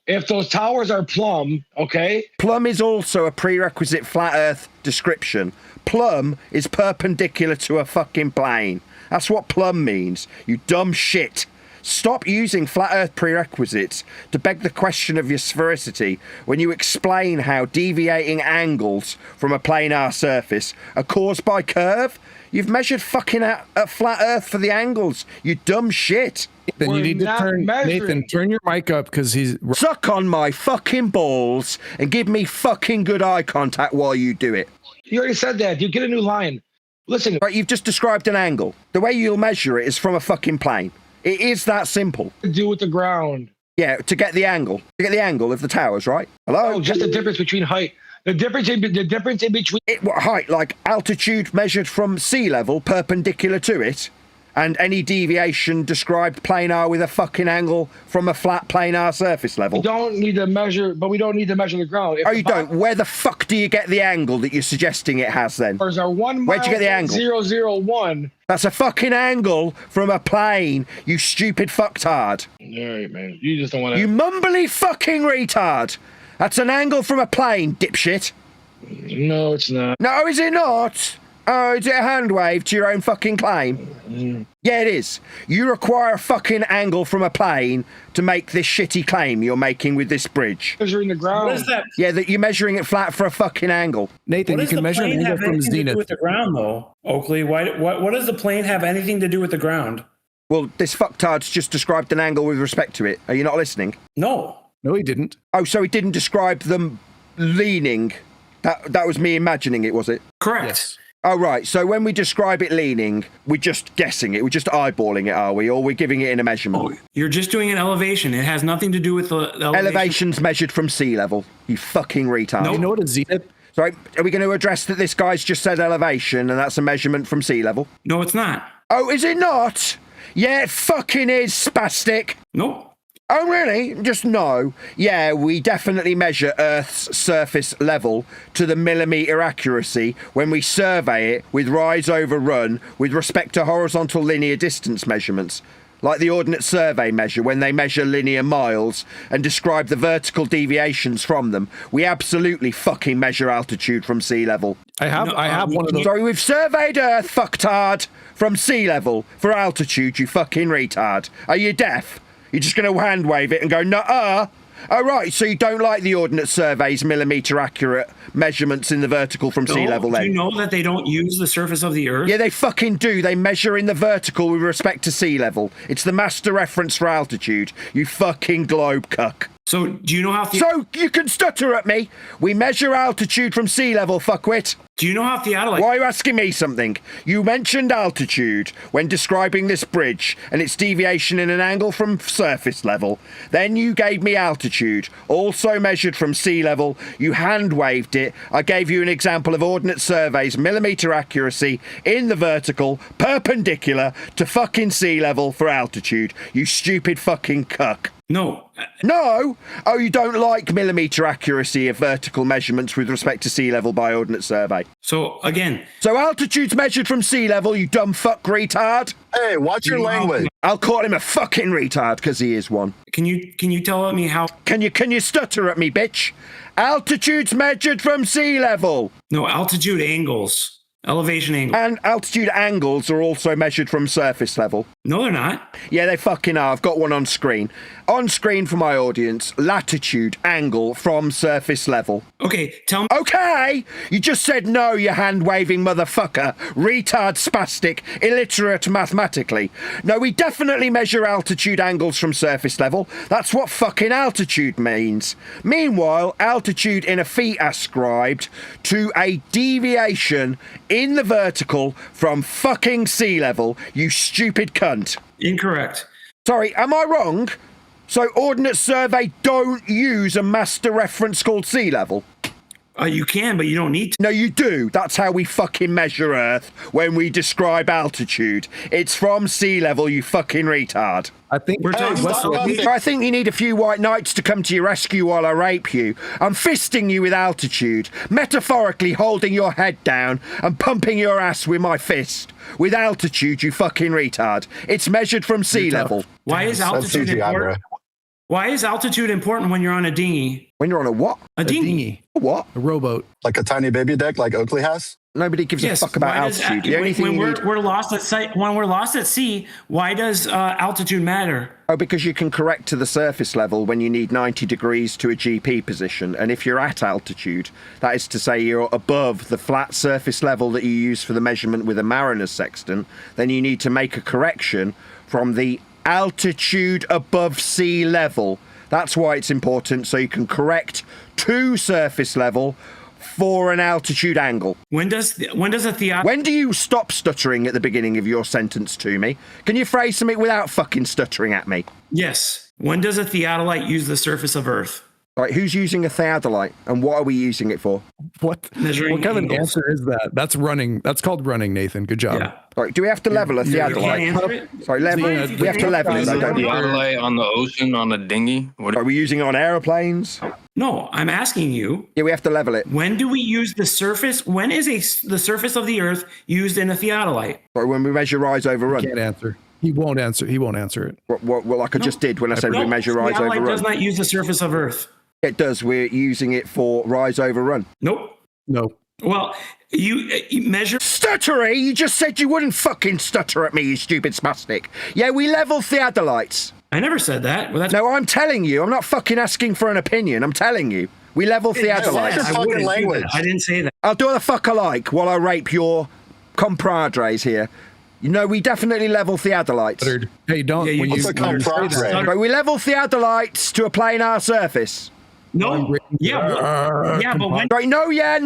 S18: If those towers are plumb, okay?
S17: Plumb is also a prerequisite flat Earth description. Plumb is perpendicular to a fucking plane. That's what plumb means, you dumb shit. Stop using flat Earth prerequisites to beg the question of your sphericity when you explain how deviating angles from a planar surface are caused by curve. You've measured fucking at flat Earth for the angles, you dumb shit.
S15: Then you need to turn, Nathan, turn your mic up because he's...
S17: Suck on my fucking balls and give me fucking good eye contact while you do it.
S18: You already said that. You get a new line. Listen.
S17: Right, you've just described an angle. The way you'll measure it is from a fucking plane. It is that simple.
S18: To do with the ground.
S17: Yeah, to get the angle. To get the angle of the towers, right? Hello?
S18: Oh, just the difference between height. The difference in between...
S17: What height? Like altitude measured from sea level perpendicular to it? And any deviation described planar with a fucking angle from a flat planar surface level.
S18: We don't need to measure, but we don't need to measure the ground.
S17: Oh, you don't? Where the fuck do you get the angle that you're suggesting it has then?
S18: There's our 1 mile.
S17: Where'd you get the angle?
S18: 001.
S17: That's a fucking angle from a plane, you stupid fucktard.
S18: All right, man. You just don't want to...
S17: You mumbly fucking retard. That's an angle from a plane, dipshit.
S18: No, it's not.
S17: No, is it not? Oh, is it a hand wave to your own fucking claim? Yeah, it is. You require a fucking angle from a plane to make this shitty claim you're making with this bridge.
S18: Measuring the ground.
S5: What is that?
S17: Yeah, that you're measuring it flat for a fucking angle.
S15: Nathan, you can measure an angle from zenith.
S5: With the ground, though, Oakley. What does the plane have anything to do with the ground?
S17: Well, this fucktard's just described an angle with respect to it. Are you not listening?
S5: No.
S15: No, he didn't.
S17: Oh, so he didn't describe them leaning. That was me imagining it, was it?
S5: Correct. Yes.
S17: Oh, right. So when we describe it leaning, we're just guessing it. We're just eyeballing it, are we? Or we're giving it in a measurement?
S5: You're just doing an elevation. It has nothing to do with the elevation.
S17: Elevation's measured from sea level. You fucking retard.
S15: No. You know what a zenith?
S17: Sorry, are we going to address that this guy's just said elevation and that's a measurement from sea level?
S5: No, it's not.
S17: Oh, is it not? Yeah, it fucking is, spastic.
S5: Nope.
S17: Oh, really? Just no. Yeah, we definitely measure Earth's surface level to the millimetre accuracy when we survey it with rise over run with respect to horizontal linear distance measurements, like the Ordnance Survey measure when they measure linear miles and describe the vertical deviations from them. We absolutely fucking measure altitude from sea level.
S15: I have one of those.
S17: Sorry, we've surveyed Earth, fucktard, from sea level for altitude, you fucking retard. Are you deaf? You're just going to hand wave it and go, nuh-uh. Oh, right, so you don't like the Ordnance Survey's millimetre accurate measurements in the vertical from sea level then?
S5: Do you know that they don't use the surface of the Earth?
S17: Yeah, they fucking do. They measure in the vertical with respect to sea level. It's the master reference for altitude. You fucking globe cuck.
S5: So, do you know how...
S17: So, you can stutter at me. We measure altitude from sea level, fuckwit.
S5: Do you know how theodolite...
S17: Why are you asking me something? You mentioned altitude when describing this bridge and its deviation in an angle from surface level. Then you gave me altitude, also measured from sea level. You hand-waved it. I gave you an example of Ordnance Survey's millimetre accuracy in the vertical, perpendicular to fucking sea level for altitude. You stupid fucking cuck.
S5: No.
S17: No? Oh, you don't like millimetre accuracy of vertical measurements with respect to sea level by Ordnance Survey?
S5: So, again...
S17: So altitude's measured from sea level, you dumb fuck retard?
S7: Hey, watch your language.
S17: I'll call him a fucking retard, because he is one.
S5: Can you tell me how...
S17: Can you stutter at me, bitch? Altitude's measured from sea level.
S5: No, altitude angles. Elevation angles.
S17: And altitude angles are also measured from surface level.
S5: No, they're not.
S17: Yeah, they fucking are. I've got one on screen. On screen for my audience, latitude angle from surface level.
S5: Okay, tell me.
S17: Okay! You just said no, you hand-waving motherfucker. Retard, spastic, illiterate mathematically. No, we definitely measure altitude angles from surface level. That's what fucking altitude means. Meanwhile, altitude in a feet ascribed to a deviation in the vertical from fucking sea level, you stupid cunt.
S5: Incorrect.
S17: Sorry, am I wrong? So Ordnance Survey don't use a master reference called sea level?
S5: You can, but you don't need to.
S17: No, you do. That's how we fucking measure Earth when we describe altitude. It's from sea level, you fucking retard.
S15: I think we're talking
S17: I think you need a few white knights to come to your rescue while I rape you. I'm fisting you with altitude, metaphorically holding your head down and pumping your ass with my fist. With altitude, you fucking retard. It's measured from sea level.
S5: Why is altitude important? Why is altitude important when you're on a dinghy?
S17: When you're on a what?
S5: A dinghy.
S17: A what?
S15: A rowboat.
S7: Like a tiny baby deck like Oakley has?
S17: Nobody gives a fuck about altitude. The only thing
S5: we're lost at sea, when we're lost at sea, why does altitude matter?
S17: Oh, because you can correct to the surface level when you need 90 degrees to a GP position. And if you're at altitude, that is to say you're above the flat surface level that you use for the measurement with a mariner's sextant, then you need to make a correction from the altitude above sea level. That's why it's important, so you can correct to surface level for an altitude angle.
S5: When does a theodolite...
S17: When do you stop stuttering at the beginning of your sentence to me? Can you phrase something without fucking stuttering at me?
S5: Yes. When does a theodolite use the surface of Earth?
S17: Right, who's using a theodolite and what are we using it for?
S15: What kind of an answer is that? That's running. That's called running, Nathan. Good job.
S5: Yeah.
S17: Right, do we have to level a theodolite? Sorry, we have to level it. Don't we?
S11: Theodolite on the ocean on a dinghy?
S17: Are we using it on airplanes?
S5: No, I'm asking you.
S17: Yeah, we have to level it.
S5: When do we use the surface? When is the surface of the Earth used in a theodolite?
S17: Sorry, when we measure rise over run.
S15: Can't answer. He won't answer. He won't answer it.
S17: Well, like I just did when I said we measure rise over run.
S5: Theodolite does not use the surface of Earth.
S17: It does. We're using it for rise over run.
S5: Nope.
S15: No.
S5: Well, you measure...
S17: Stuttery? You just said you wouldn't fucking stutter at me, you stupid spastic. Yeah, we level theodolites.
S5: I never said that. Well,
S17: No, I'm telling you. I'm not fucking asking for an opinion. I'm telling you. We level theodolites.
S5: I didn't say that.
S17: I'll do what the fuck I like while I rape your compadres here. You know, we definitely level theodolites.
S15: Hey, don't.
S7: Yeah,
S15: when
S7: what's a compadre?
S17: Right, we level theodolites to a planar surface.
S5: No. Yeah, but when...
S17: Right, no, yeah.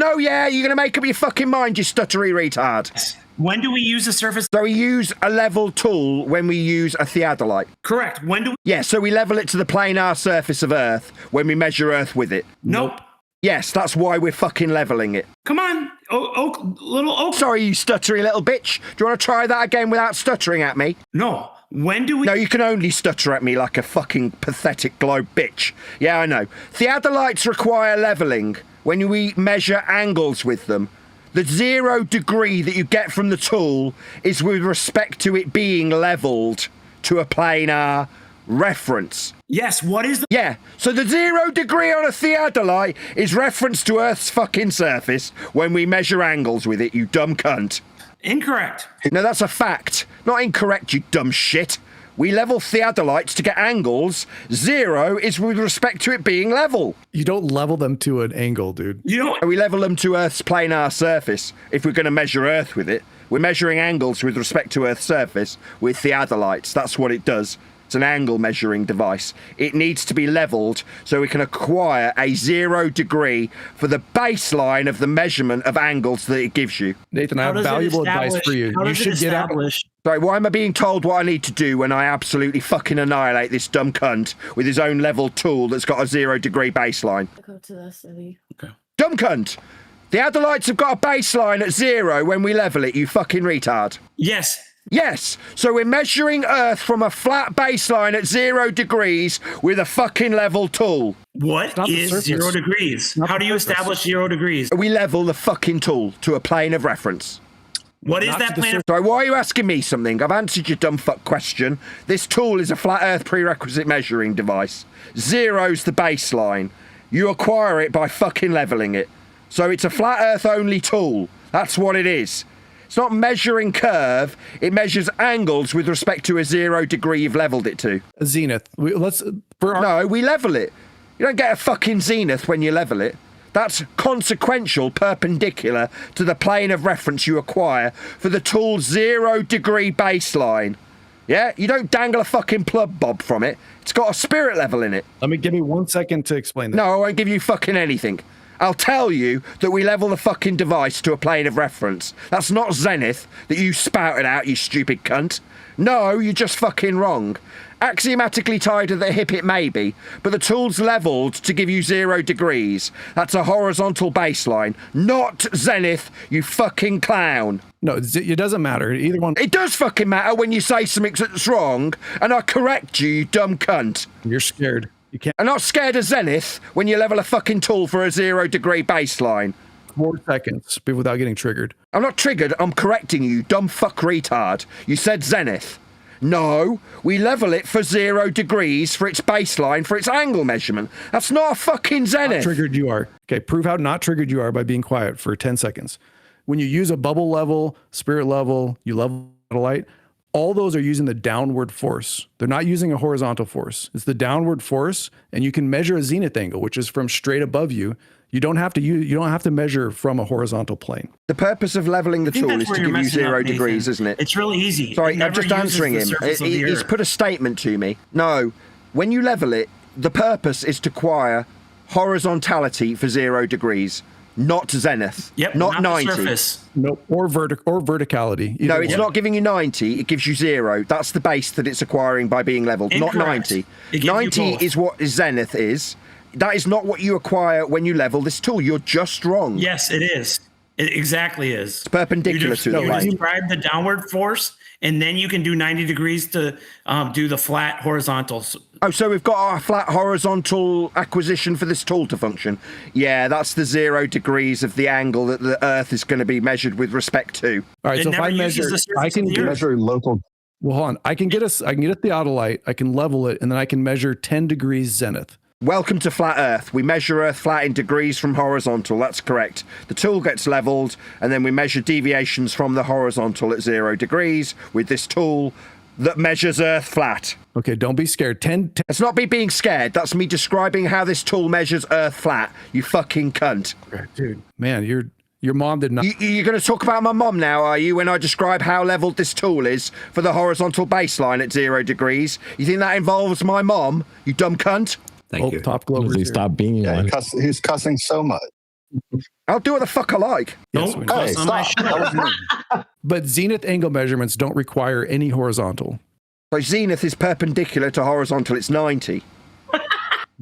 S17: You're going to make up your fucking mind, you stuttery retard.
S5: When do we use the surface?
S17: So we use a level tool when we use a theodolite.
S5: Correct. When do we...
S17: Yeah, so we level it to the planar surface of Earth when we measure Earth with it.
S5: Nope.
S17: Yes, that's why we're fucking leveling it.
S5: Come on, little Oak.
S17: Sorry, you stuttery little bitch. Do you want to try that again without stuttering at me?
S5: No. When do we...
S17: No, you can only stutter at me like a fucking pathetic globe bitch. Yeah, I know. Theodolites require leveling when we measure angles with them. The 0 degree that you get from the tool is with respect to it being leveled to a planar reference.
S5: Yes, what is the...
S17: Yeah, so the 0 degree on a theodolite is reference to Earth's fucking surface when we measure angles with it, you dumb cunt.
S5: Incorrect.
S17: No, that's a fact. Not incorrect, you dumb shit. We level theodolites to get angles. 0 is with respect to it being level.
S15: You don't level them to an angle, dude.
S17: We level them to Earth's planar surface if we're going to measure Earth with it. We're measuring angles with respect to Earth's surface with theodolites. That's what it does. It's an angle measuring device. It needs to be leveled so we can acquire a 0 degree for the baseline of the measurement of angles that it gives you.
S15: Nathan, I have valuable advice for you. You should get out.
S17: Sorry, why am I being told what I need to do when I absolutely fucking annihilate this dumb cunt with his own leveled tool that's got a 0 degree baseline?
S20: Go to the city.
S5: Okay.
S17: Dumb cunt! The Adelites have got a baseline at 0 when we level it, you fucking retard.
S5: Yes.
S17: Yes, so we're measuring Earth from a flat baseline at 0 degrees with a fucking level tool.
S5: What is 0 degrees? How do you establish 0 degrees?
S17: We level the fucking tool to a plane of reference.
S5: What is that plane?
S17: Sorry, why are you asking me something? I've answered your dumb fuck question. This tool is a flat Earth prerequisite measuring device. 0's the baseline. You acquire it by fucking leveling it. So it's a flat Earth only tool. That's what it is. It's not measuring curve. It measures angles with respect to a 0 degree you've leveled it to.
S15: A zenith. We
S17: level it. You don't get a fucking zenith when you level it. That's consequential perpendicular to the plane of reference you acquire for the tool's 0 degree baseline. Yeah? You don't dangle a fucking plug bob from it. It's got a spirit level in it.
S15: Give me 1 second to explain that.
S17: No, I won't give you fucking anything. I'll tell you that we level the fucking device to a plane of reference. That's not zenith that you spouted out, you stupid cunt. No, you're just fucking wrong. Axiomatically tied at the hip it may be, but the tool's leveled to give you 0 degrees. That's a horizontal baseline, not zenith, you fucking clown.
S15: No, it doesn't matter. Either one.
S17: It does fucking matter when you say something that's wrong, and I correct you, you dumb cunt.
S15: You're scared. You can't.
S17: I'm not scared of zenith when you level a fucking tool for a 0 degree baseline.
S15: 4 seconds without getting triggered.
S17: I'm not triggered, I'm correcting you, dumb fuck retard. You said zenith. No, we level it for 0 degrees for its baseline, for its angle measurement. That's not a fucking zenith.
S15: How triggered you are. Okay, prove how not triggered you are by being quiet for 10 seconds. When you use a bubble level, spirit level, you level a light, all those are using the downward force. They're not using a horizontal force. It's the downward force, and you can measure a zenith angle, which is from straight above you. You don't have to measure from a horizontal plane.
S17: The purpose of leveling the tool is to give you 0 degrees, isn't it?
S5: It's really easy.
S17: Sorry, I'm just answering him. He's put a statement to me. No, when you level it, the purpose is to acquire horizontality for 0 degrees. Not zenith.
S5: Yep,
S17: not 90.
S5: Surface.
S15: No, or verticality.
S17: No, it's not giving you 90. It gives you 0. That's the base that it's acquiring by being leveled.
S5: Incorrect.
S17: Not 90.
S5: It
S17: 90 is what zenith is. That is not what you acquire when you level this tool. You're just wrong.
S5: Yes, it is. It exactly is.
S17: It's perpendicular to the plane.
S5: You describe the downward force, and then you can do 90 degrees to do the flat horizontal.
S17: Oh, so we've got our flat horizontal acquisition for this tool to function. Yeah, that's the 0 degrees of the angle that the Earth is going to be measured with respect to.
S15: All right, so if I measure, I can
S7: measure local.
S15: Well, hold on. I can get a theodolite. I can level it, and then I can measure 10 degrees zenith.
S17: Welcome to Flat Earth. We measure Earth flat in degrees from horizontal. That's correct. The tool gets leveled, and then we measure deviations from the horizontal at 0 degrees with this tool that measures Earth flat.
S15: Okay, don't be scared. 10.
S17: It's not me being scared. That's me describing how this tool measures Earth flat. You fucking cunt.
S15: Dude, man, your mom did not.
S17: You're going to talk about my mom now, are you, when I describe how leveled this tool is for the horizontal baseline at 0 degrees? You think that involves my mom, you dumb cunt?
S15: Thank you. Top Glover.
S7: Stop being one. He's cussing so much.
S17: I'll do what the fuck I like.
S5: Don't cuss on my show.
S15: But zenith angle measurements don't require any horizontal.
S17: So zenith is perpendicular to horizontal. It's 90.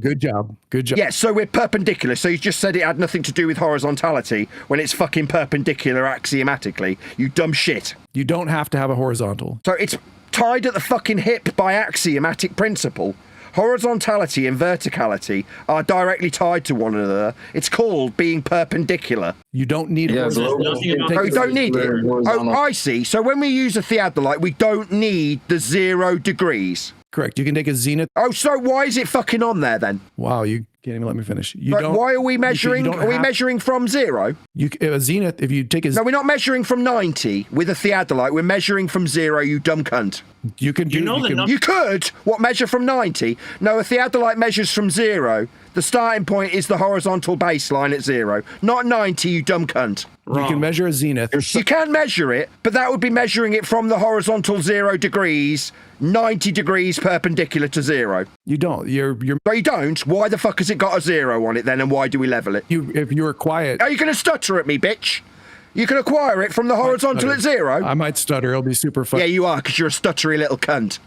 S15: Good job. Good job.
S17: Yeah, so we're perpendicular. So you just said it had nothing to do with horizontality when it's fucking perpendicular axiomatically. You dumb shit.
S15: You don't have to have a horizontal.
S17: So it's tied at the fucking hip by axiomatic principle. Horizontality and verticality are directly tied to one another. It's called being perpendicular.
S15: You don't need
S17: Oh, you don't need it. Oh, I see. So when we use a theodolite, we don't need the 0 degrees.
S15: Correct. You can take a zenith.
S17: Oh, so why is it fucking on there then?
S15: Wow, you can't even let me finish.
S17: Why are we measuring? Are we measuring from 0?
S15: A zenith, if you take a...
S17: No, we're not measuring from 90 with a theodolite. We're measuring from 0, you dumb cunt.
S15: You can do.
S17: You could. What, measure from 90? No, a theodolite measures from 0. The starting point is the horizontal baseline at 0, not 90. You dumb cunt.
S15: You can measure a zenith.
S17: You can measure it, but that would be measuring it from the horizontal 0 degrees, 90 degrees perpendicular to 0.
S15: You don't. You're.
S17: No, you don't. Why the fuck has it got a 0 on it then, and why do we level it?
S15: If you were quiet.
S17: Are you going to stutter at me, bitch? You can acquire it from the horizontal at 0.
S15: I might stutter. It'll be super fun.
S17: Yeah, you are, because you're a stuttery little cunt.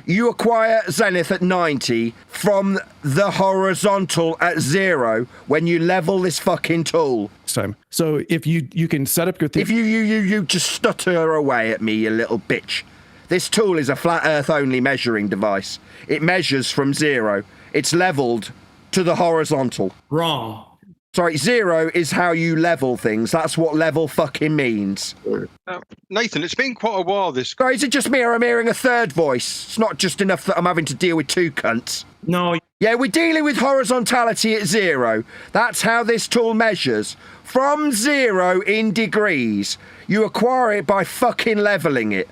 S17: You acquire zenith at 90 from the horizontal at 0 when you level this fucking tool.
S15: Time. So if you can set up your thing.
S17: If you just stutter away at me, you little bitch. This tool is a flat earth only measuring device. It measures from 0. It's leveled to the horizontal.
S5: Wrong.
S17: Sorry, 0 is how you level things. That's what level fucking means.
S20: Nathan, it's been quite a while this...
S17: Sorry, is it just me or I'm hearing a third voice? It's not just enough that I'm having to deal with 2 cunts.
S5: No.
S17: Yeah, we're dealing with horizontality at 0. That's how this tool measures. From 0 in degrees. You acquire it by fucking leveling it.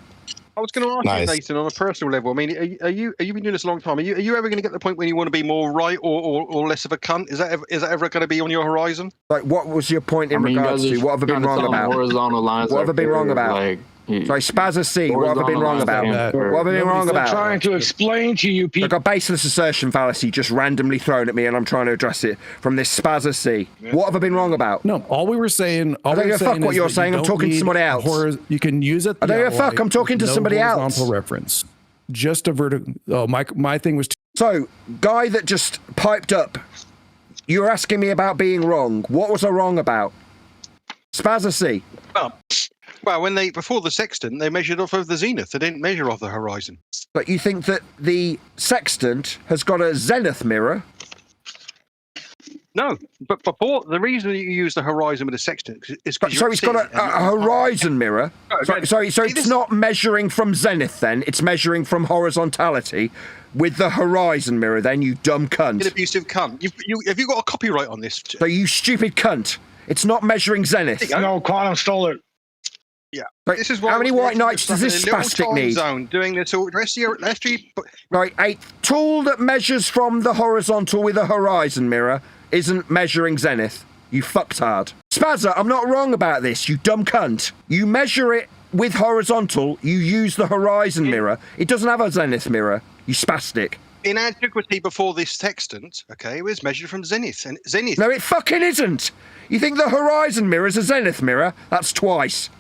S20: I was going to ask you, Nathan, on a personal level. I mean, are you been doing this a long time? Are you ever going to get to the point where you want to be more right or less of a cunt? Is that ever going to be on your horizon?
S17: Like, what was your point in regards to? What have I been wrong about?
S11: Horizontal lines.
S17: What have I been wrong about?
S11: Like,
S17: sorry, Spazza C. What have I been wrong about? What have I been wrong about?
S18: I'm trying to explain to you people.
S17: I've got baseless assertion fallacy just randomly thrown at me, and I'm trying to address it from this Spazza C. Yeah. What have I been wrong about?
S15: No, all we were saying.
S17: I don't give a fuck what you're saying. I'm talking to somebody else.
S15: You can use it.
S17: I don't give a fuck. I'm talking to somebody else.
S15: Horizontal reference. Just a vertical. Oh, my thing was.
S17: So, guy that just piped up. You're asking me about being wrong. What was I wrong about? Spazza C.
S20: Well, before the sextant, they measured off of the zenith. They didn't measure off the horizon.
S17: But you think that the sextant has got a zenith mirror?
S20: No, but before the reason you use the horizon with a sextant is because
S17: so it's got a horizon mirror. So it's not measuring from zenith then. It's measuring from horizontality with the horizon mirror. Then you dumb cunt.
S20: An abusive cunt. Have you got a copyright on this?
S17: So you stupid cunt. It's not measuring zenith.
S18: No, Quantum stole it.
S20: Yeah.
S17: This is how many white knights does this spastic need?
S20: Zone, doing this all.
S17: Right, a tool that measures from the horizontal with a horizon mirror isn't measuring zenith. You fucktard. Spazza, I'm not wrong about this, you dumb cunt. You measure it with horizontal, you use the horizon mirror. It doesn't have a zenith mirror, you spastic.
S20: In antiquity, before this sextant, okay, it was measured from zenith. And zenith.
S17: No, it fucking isn't. You think the horizon mirror is a zenith mirror? That's twice.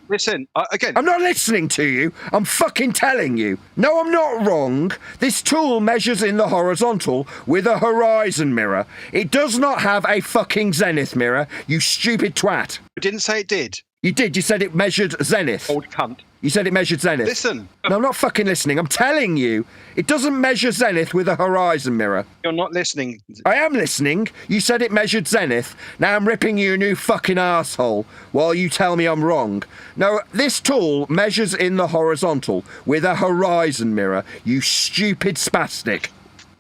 S20: Listen, again.
S17: I'm not listening to you. I'm fucking telling you. No, I'm not wrong. This tool measures in the horizontal with a horizon mirror. It does not have a fucking zenith mirror, you stupid twat.
S20: I didn't say it did.
S17: You did. You said it measured zenith.
S20: Old cunt.
S17: You said it measured zenith.
S20: Listen.
S17: No, I'm not fucking listening. I'm telling you. It doesn't measure zenith with a horizon mirror.
S20: You're not listening.
S17: I am listening. You said it measured zenith. Now I'm ripping you a new fucking arsehole while you tell me I'm wrong. No, this tool measures in the horizontal with a horizon mirror. You stupid spastic.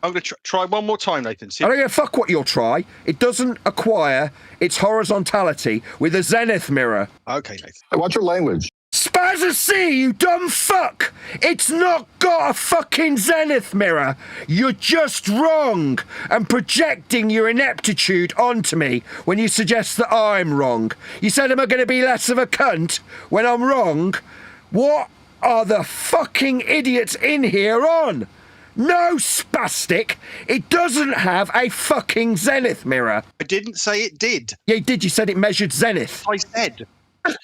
S20: I'm going to try one more time, Nathan.
S17: I don't give a fuck what you'll try. It doesn't acquire its horizontality with a zenith mirror.
S20: Okay, Nathan.
S7: Watch your language.
S17: Spazza C, you dumb fuck! It's not got a fucking zenith mirror. You're just wrong and projecting your ineptitude onto me when you suggest that I'm wrong. You said, am I going to be less of a cunt when I'm wrong? What are the fucking idiots in here on? No, spastic. It doesn't have a fucking zenith mirror.
S20: I didn't say it did.
S17: Yeah, you did. You said it measured zenith.
S20: I said.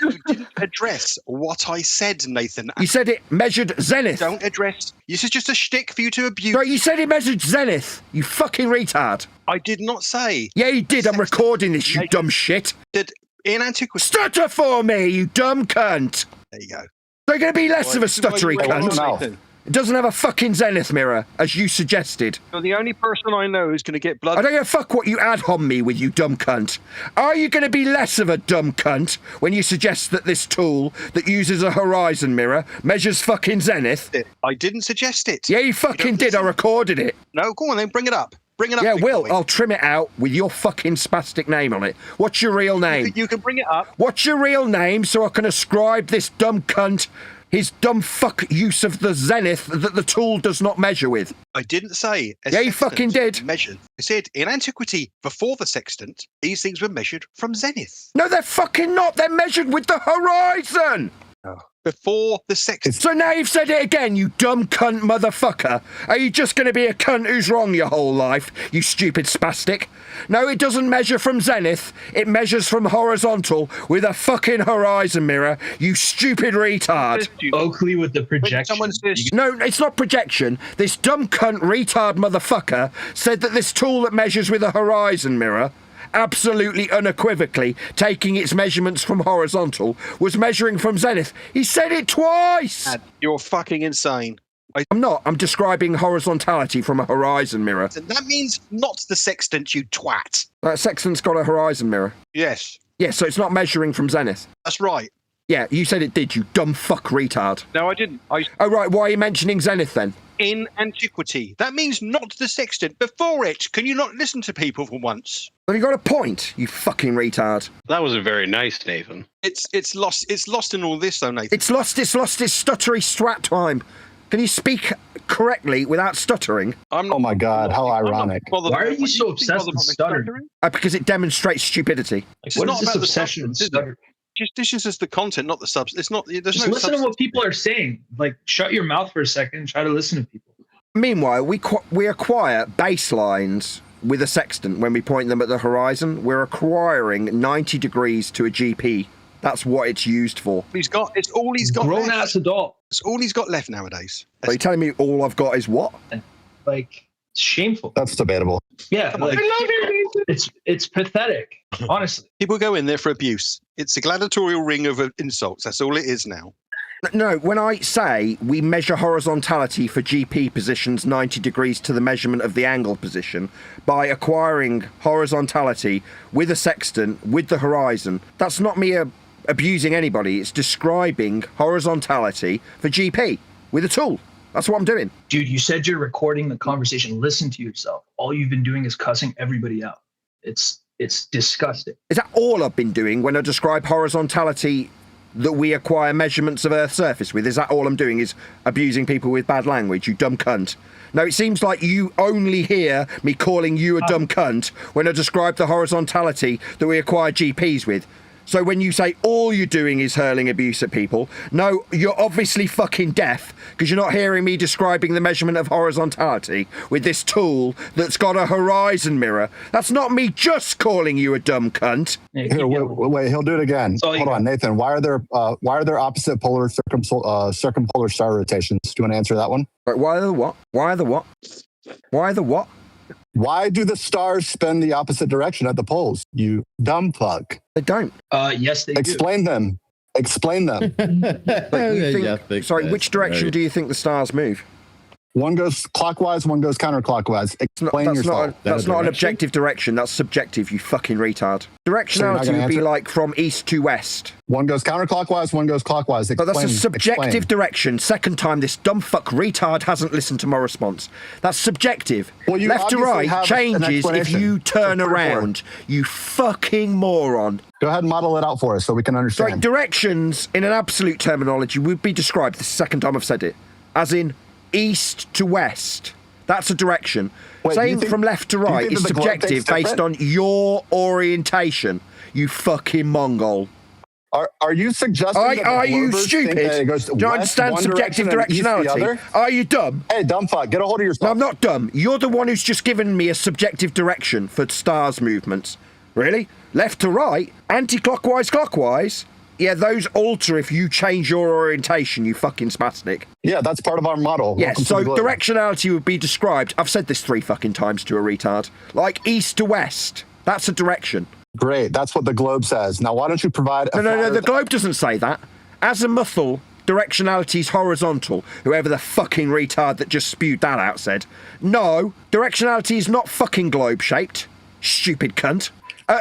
S20: You didn't address what I said, Nathan.
S17: You said it measured zenith.
S20: Don't address. This is just a shtick for you to abuse.
S17: Right, you said it measured zenith. You fucking retard.
S20: I did not say.
S17: Yeah, you did. I'm recording this, you dumb shit.
S20: Did in antiquity.
S17: Stutter for me, you dumb cunt.
S20: There you go.
S17: They're going to be less of a stuttery cunt. It doesn't have a fucking zenith mirror, as you suggested.
S20: You're the only person I know who's going to get blood.
S17: I don't give a fuck what you ad hom me with, you dumb cunt. Are you going to be less of a dumb cunt when you suggest that this tool that uses a horizon mirror measures fucking zenith?
S20: I didn't suggest it.
S17: Yeah, you fucking did. I recorded it.
S20: No, go on then, bring it up. Bring it up.
S17: Yeah, Will, I'll trim it out with your fucking spastic name on it. What's your real name?
S20: You can bring it up.
S17: What's your real name so I can ascribe this dumb cunt his dumb fuck use of the zenith that the tool does not measure with.
S20: I didn't say.
S17: Yeah, you fucking did.
S20: Measured. I said in antiquity, before the sextant, these things were measured from zenith.
S17: No, they're fucking not. They're measured with the horizon.
S20: Oh. Before the sextant.
S17: So now you've said it again, you dumb cunt motherfucker. Are you just going to be a cunt who's wrong your whole life, you stupid spastic? No, it doesn't measure from zenith. It measures from horizontal with a fucking horizon mirror, you stupid retard.
S9: Oakley with the projection.
S17: No, it's not projection. This dumb cunt retard motherfucker said that this tool that measures with a horizon mirror, absolutely unequivocally taking its measurements from horizontal, was measuring from zenith. He said it twice.
S20: Dad, you're fucking insane.
S17: I'm not. I'm describing horizontality from a horizon mirror.
S20: That means not the sextant, you twat.
S17: Sextant's got a horizon mirror.
S20: Yes.
S17: Yeah, so it's not measuring from zenith.
S20: That's right.
S17: Yeah, you said it did, you dumb fuck retard.
S20: No, I didn't.
S17: Oh, right, why are you mentioning zenith then?
S20: In antiquity. That means not the sextant. Before it. Can you not listen to people for once?
S17: Have you got a point, you fucking retard?
S8: That wasn't very nice, Nathan.
S20: It's lost in all this, though, Nathan.
S17: It's lost its stuttery strat time. Can you speak correctly without stuttering?
S7: Oh my God, how ironic.
S9: Why are you so obsessed with stuttering?
S17: Because it demonstrates stupidity.
S9: What is this obsession with stuttering?
S20: This is just the content, not the subs. It's not. There's
S9: Just
S20: no
S9: listen to what people are saying. Like, shut your mouth for a second and try to listen to people.
S17: Meanwhile, we acquire baselines with a sextant when we point them at the horizon. We're acquiring 90 degrees to a GP. That's what it's used for.
S20: It's all he's got.
S9: Grown ass adult.
S20: It's all he's got left nowadays.
S17: Are you telling me all I've got is what?
S9: Like, shameful.
S7: That's debatable.
S9: Yeah, like, I love you. It's pathetic, honestly.
S20: People go in there for abuse. It's a gladiatorial ring of insults. That's all it is now.
S17: No, when I say we measure horizontality for GP positions 90 degrees to the measurement of the angle position by acquiring horizontality with a sextant, with the horizon, that's not me abusing anybody. It's describing horizontality for GP with a tool. That's what I'm doing.
S9: Dude, you said you're recording the conversation. Listen to yourself. All you've been doing is cussing everybody out. It's disgusting.
S17: Is that all I've been doing when I describe horizontality that we acquire measurements of Earth's surface with? Is that all I'm doing, is abusing people with bad language, you dumb cunt? No, it seems like you only hear me calling you a dumb cunt when I describe the horizontality that we acquire GPs with. So when you say all you're doing is hurling abuse at people, no, you're obviously fucking deaf because you're not hearing me describing the measurement of horizontality with this tool that's got a horizon mirror. That's not me just calling you a dumb cunt.
S7: Here, wait, he'll do it again. Hold on, Nathan. Why are there opposite polar circumpolar star rotations? Do you want to answer that one?
S17: Right, why are the what? Why are the what? Why are the what?
S7: Why do the stars spin the opposite direction at the poles? You dumb fuck.
S17: They don't.
S9: Yes, they
S7: Explain
S9: do.
S7: them. Explain them.
S17: Sorry, which direction do you think the stars move?
S7: One goes clockwise, one goes counterclockwise. Explain yourself.
S17: That's not an objective direction. That's subjective, you fucking retard. Directionality would be like from east to west.
S7: One goes counterclockwise, one goes clockwise.
S17: But that's a subjective direction. Second time this dumb fuck retard hasn't listened to my response. That's subjective.
S7: Well,
S17: left to right changes if you turn around. You fucking moron.
S7: Go ahead and model it out for us so we can understand.
S17: Right, directions in an absolute terminology would be described, the second time I've said it, as in east to west. That's a direction. Saying from left to right is subjective based on your orientation, you fucking Mongol.
S7: Are you suggesting
S17: are you stupid? Do you understand subjective directionality? Are you dumb?
S7: Hey, dumb fuck, get a hold of yourself.
S17: No, I'm not dumb. You're the one who's just given me a subjective direction for stars movements. Really? Left to right? Anti-clockwise, clockwise? Yeah, those alter if you change your orientation, you fucking spastic.
S7: Yeah, that's part of our model.
S17: Yeah, so directionality would be described, I've said this 3 fucking times to a retard, like east to west. That's a direction.
S7: Great, that's what the globe says. Now, why don't you provide...
S17: No, the globe doesn't say that. Azimuthal directionality is horizontal, whoever the fucking retard that just spewed that out said. No, directionality is not fucking globe-shaped. Stupid cunt.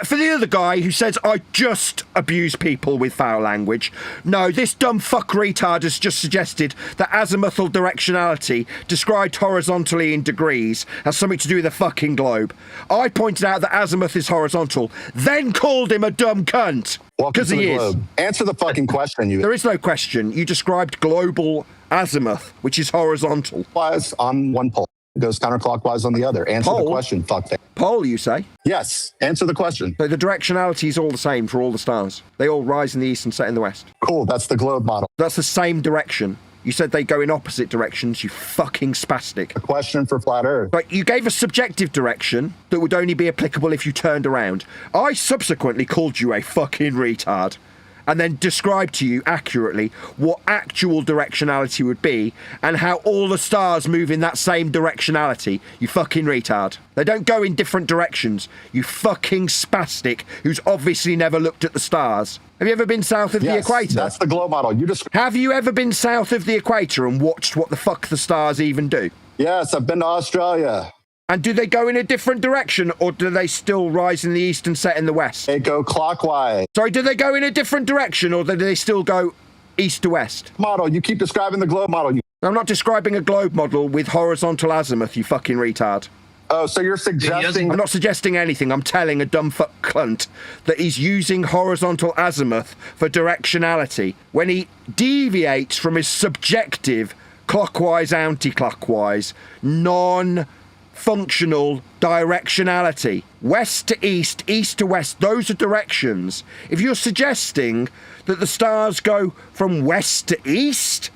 S17: For the other guy who says, I just abuse people with foul language, no, this dumb fuck retard has just suggested that azimuthal directionality, described horizontally in degrees, has something to do with the fucking globe. I pointed out that azimuth is horizontal, then called him a dumb cunt.
S2: Because he is.
S7: Answer the fucking question.
S2: There is no question. You described global azimuth, which is horizontal.
S7: Clockwise on one pole. It goes counterclockwise on the other. Answer the question, fuckface.
S2: Pole, you say?
S7: Yes. Answer the question.
S2: So the directionality is all the same for all the stars. They all rise in the east and set in the west.
S7: Cool. That's the globe model.
S2: That's the same direction. You said they go in opposite directions, you fucking spastic.
S7: A question for flat Earth.
S2: But you gave a subjective direction that would only be applicable if you turned around. I subsequently called you a fucking retard and then described to you accurately what actual directionality would be and how all the stars move in that same directionality. You fucking retard. They don't go in different directions. You fucking spastic who's obviously never looked at the stars. Have you ever been south of the equator?
S7: That's the globe model.
S2: Have you ever been south of the equator and watched what the fuck the stars even do?
S7: Yes, I've been to Australia.
S2: And do they go in a different direction, or do they still rise in the east and set in the west?
S7: They go clockwise.
S2: Sorry, do they go in a different direction, or do they still go east to west?
S7: Model, you keep describing the globe model.
S2: I'm not describing a globe model with horizontal azimuth, you fucking retard.
S7: Oh, so you're suggesting...
S2: I'm not suggesting anything. I'm telling a dumb fuck cunt that he's using horizontal azimuth for directionality when he deviates from his subjective clockwise, anti-clockwise, non-functional directionality. West to east, east to west, those are directions. If you're suggesting that the stars go from west to east,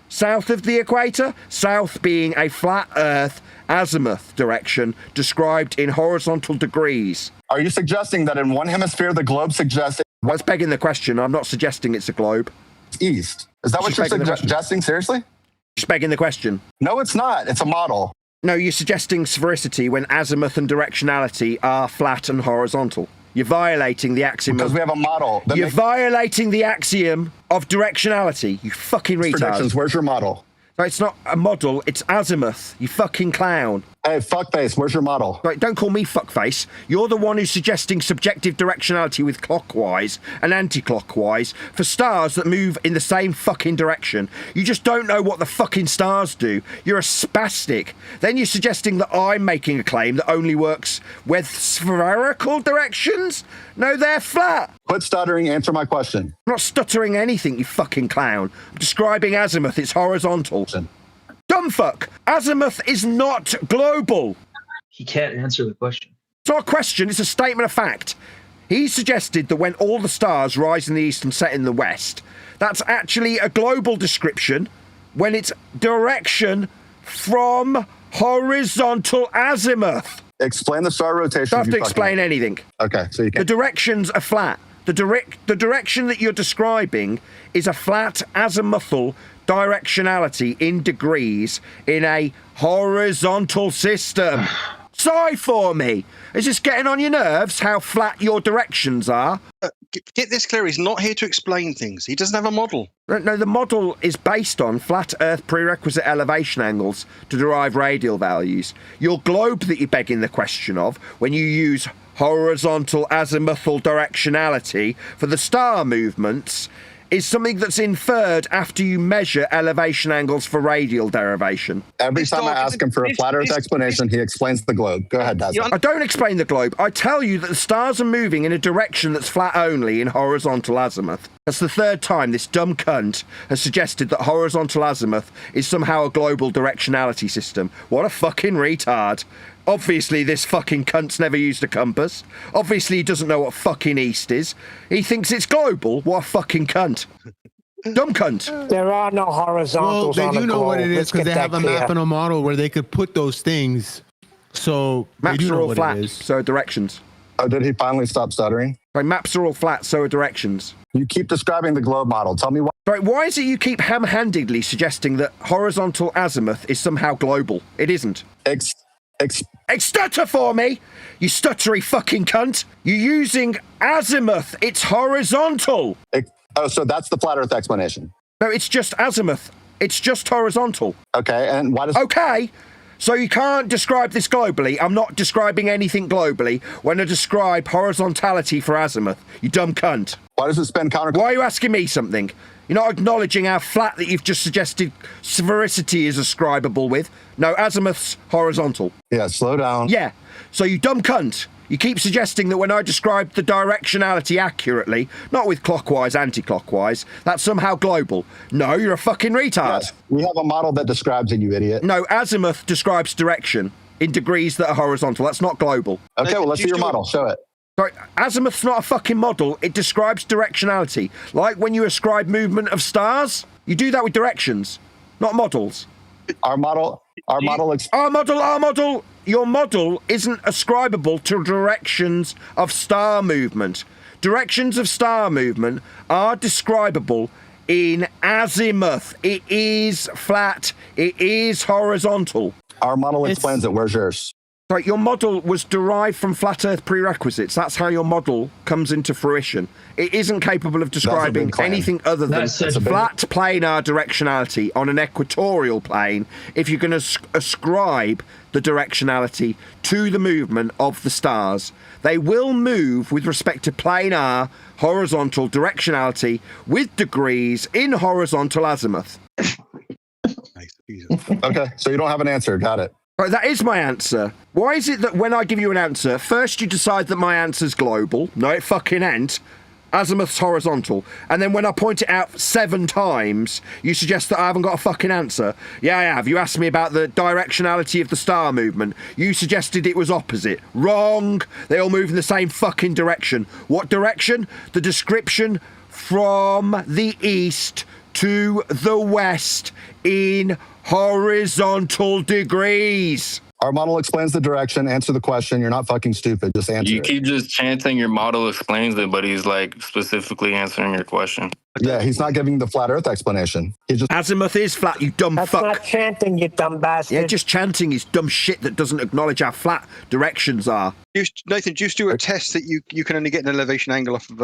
S2: south of the equator, south being a flat Earth azimuth direction described in horizontal degrees.
S7: Are you suggesting that in one hemisphere the globe suggests...
S2: That's begging the question. I'm not suggesting it's a globe.
S7: It's east. Is that what you're suggesting? Seriously?
S2: Just begging the question.
S7: No, it's not. It's a model.
S2: No, you're suggesting sphericity when azimuth and directionality are flat and horizontal. You're violating the axiom
S7: because we have a model.
S2: You're violating the axiom of directionality, you fucking retard.
S7: Predictions, where's your model?
S2: No, it's not a model, it's azimuth, you fucking clown.
S7: Hey, fuckface, where's your model?
S2: Right, don't call me fuckface. You're the one who's suggesting subjective directionality with clockwise and anti-clockwise for stars that move in the same fucking direction. You just don't know what the fucking stars do. You're a spastic. Then you're suggesting that I'm making a claim that only works with spherical directions? No, they're flat.
S7: Quit stuttering, answer my question.
S2: I'm not stuttering anything, you fucking clown. I'm describing azimuth, it's horizontal. Dumb fuck. Azimuth is not global.
S9: He can't answer the question.
S2: It's not a question, it's a statement of fact. He suggested that when all the stars rise in the east and set in the west, that's actually a global description when it's direction from horizontal azimuth.
S7: Explain the star rotation.
S2: Don't have to explain anything.
S7: Okay, so you can.
S2: The directions are flat. The direction that you're describing is a flat azimuthal directionality in degrees in a horizontal system. Sigh for me. Is this getting on your nerves, how flat your directions are?
S20: Get this clear, he's not here to explain things. He doesn't have a model.
S2: No, the model is based on flat Earth prerequisite elevation angles to derive radial values. Your globe that you're begging the question of, when you use horizontal azimuthal directionality for the star movements, is something that's inferred after you measure elevation angles for radial derivation.
S7: Every time I ask him for a flat Earth explanation, he explains the globe. Go ahead, Daz.
S2: I don't explain the globe. I tell you that the stars are moving in a direction that's flat only in horizontal azimuth. That's the third time this dumb cunt has suggested that horizontal azimuth is somehow a global directionality system. What a fucking retard. Obviously, this fucking cunt's never used a compass. Obviously, he doesn't know what fucking east is. He thinks it's global. What a fucking cunt. Dumb cunt.
S3: There are no horizontals
S13: well,
S3: on
S13: they
S3: the
S13: do know
S3: globe.
S13: what it is
S3: Let's
S13: because
S3: get
S13: they have
S3: that
S13: a
S3: clear.
S13: map and a model where they could put those things. So
S2: maps
S13: they do
S2: are
S13: know
S2: all
S13: what
S2: flat,
S13: it is.
S2: so are directions.
S7: Oh, did he finally stop stuttering?
S2: Right, maps are all flat, so are directions.
S7: You keep describing the globe model. Tell me why.
S2: Right, why is it you keep ham-handedly suggesting that horizontal azimuth is somehow global? It isn't. Stutter for me, you stuttery fucking cunt. You're using azimuth. It's horizontal.
S7: Oh, so that's the flat Earth explanation.
S2: No, it's just azimuth. It's just horizontal.
S7: Okay, and why does...
S2: Okay, so you can't describe this globally. I'm not describing anything globally when I describe horizontality for azimuth. You dumb cunt.
S7: Why does it spin counter...
S2: Why are you asking me something?
S17: You're not acknowledging how flat that you've just suggested sphericity is ascribable with. No, azimuth's horizontal.
S7: Yeah, slow down.
S17: Yeah. So you dumb cunt. You keep suggesting that when I described the directionality accurately, not with clockwise, anti-clockwise, that's somehow global. No, you're a fucking retard.
S7: Yes, we have a model that describes it, you idiot.
S17: No, azimuth describes direction in degrees that are horizontal. That's not global.
S7: Okay, well, let's see your model. Show it.
S17: Sorry, azimuth's not a fucking model. It describes directionality. Like when you ascribe movement of stars, you do that with directions, not models.
S7: Our model.
S17: Your model isn't ascribable to directions of star movement. Directions of star movement are describable in azimuth. It is flat. It is horizontal.
S7: Our model explains it. Where's yours?
S17: Sorry, your model was derived from flat Earth prerequisites. That's how your model comes into fruition. It isn't capable of describing anything other than flat planar directionality on an equatorial plane if you're going to ascribe the directionality to the movement of the stars. They will move with respect to planar horizontal directionality with degrees in horizontal azimuth.
S7: Okay, so you don't have an answer. Got it.
S17: Right, that is my answer. Why is it that when I give you an answer, first you decide that my answer's global? No, it fucking ain't. Azimuth's horizontal. And then when I point it out 7 times, you suggest that I haven't got a fucking answer. Yeah, I have. You asked me about the directionality of the star movement. You suggested it was opposite. Wrong. They all move in the same fucking direction. What direction? The description from the east to the west in horizontal degrees.
S7: Our model explains the direction. Answer the question. You're not fucking stupid. Just answer
S11: You
S7: it.
S11: keep just chanting your model explains it, but he's like specifically answering your question.
S7: Yeah, he's not giving the flat Earth explanation. He just
S17: Azimuth is flat, you dumb fuck.
S3: That's not chanting, you dumb bastard.
S17: Yeah, just chanting is dumb shit that doesn't acknowledge how flat directions are.
S20: Nathan, do you do a test that you can only get an elevation angle off of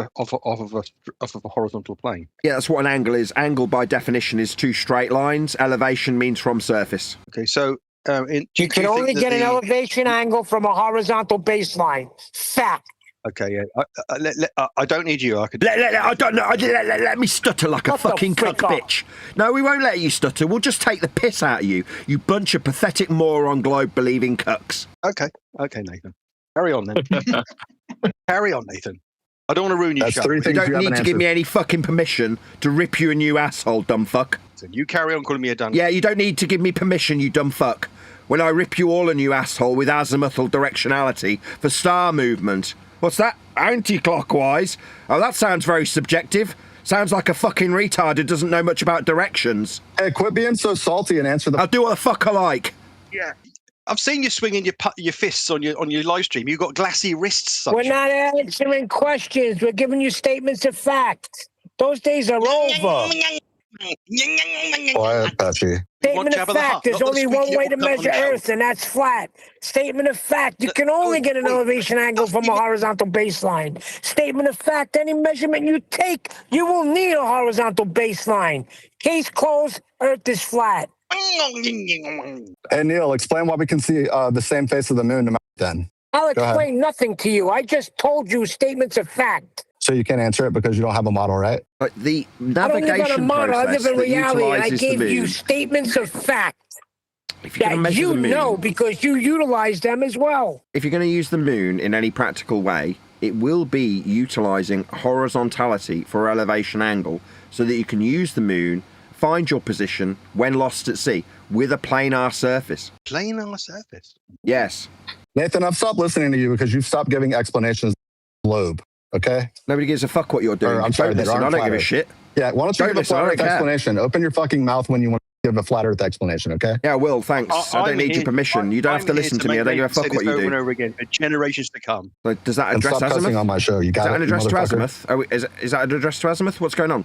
S20: a horizontal plane?
S17: Yeah, that's what an angle is. Angle, by definition, is 2 straight lines. Elevation means from surface.
S20: Okay, so
S3: you can only get an elevation angle from a horizontal baseline. Fact.
S20: Okay, yeah. I don't need you. I could.
S17: Let me stutter like a fucking cuck bitch. No, we won't let you stutter. We'll just take the piss out of you. You bunch of pathetic moron globe-believing cucks.
S20: Okay, Nathan. Carry on, then. Carry on, Nathan. I don't want to ruin your show.
S17: You don't need to give me any fucking permission to rip you a new asshole, dumb fuck.
S20: So you carry on calling me a dumb.
S17: Yeah, you don't need to give me permission, you dumb fuck. When I rip you all a new asshole with azimuthal directionality for star movement. What's that? Anti-clockwise? Oh, that sounds very subjective. Sounds like a fucking retard who doesn't know much about directions.
S7: Hey, quit being so salty and answer the...
S17: I'll do what the fuck I like.
S20: Yeah. I've seen you swinging your fists on your live stream. You've got glassy wrists.
S3: We're not answering questions. We're giving you statements of fact. Those days are over.
S7: Quiet, Patchy.
S3: Statement of fact, there's only one way to measure Earth, and that's flat. Statement of fact, you can only get an elevation angle from a horizontal baseline. Statement of fact, any measurement you take, you will need a horizontal baseline. Case closed, Earth is flat.
S7: Hey, Neil, explain why we can see the same face of the moon then.
S3: I'll explain nothing to you. I just told you statements of fact.
S7: So you can't answer it because you don't have a model, right?
S17: But the
S3: navigation I don't live on a model. I live in reality. I gave you statements of fact that you know because you utilize them as well.
S17: If you're going to use the moon in any practical way, it will be utilizing horizontality for elevation angle so that you can use the moon, find your position when lost at sea with a planar surface.
S20: Planar surface?
S17: Yes.
S7: Nathan, I've stopped listening to you because you've stopped giving explanations. Globe. Okay.
S17: Nobody gives a fuck what you're doing.
S7: I'm sorry,
S17: listen, I don't give a shit.
S7: Yeah, why don't you give a flat Earth explanation? Open your fucking mouth when you want to give a flat Earth explanation, okay?
S17: Yeah, Will, thanks. I don't need your permission. You don't have to listen to me. I don't give a fuck what you do.
S20: Over and over again, for generations to come.
S17: So does that address
S7: Azimuth? Stop cussing on my show. You got it.
S17: Is that an address to Azimuth? Oh, is that an address to Azimuth? What's going on?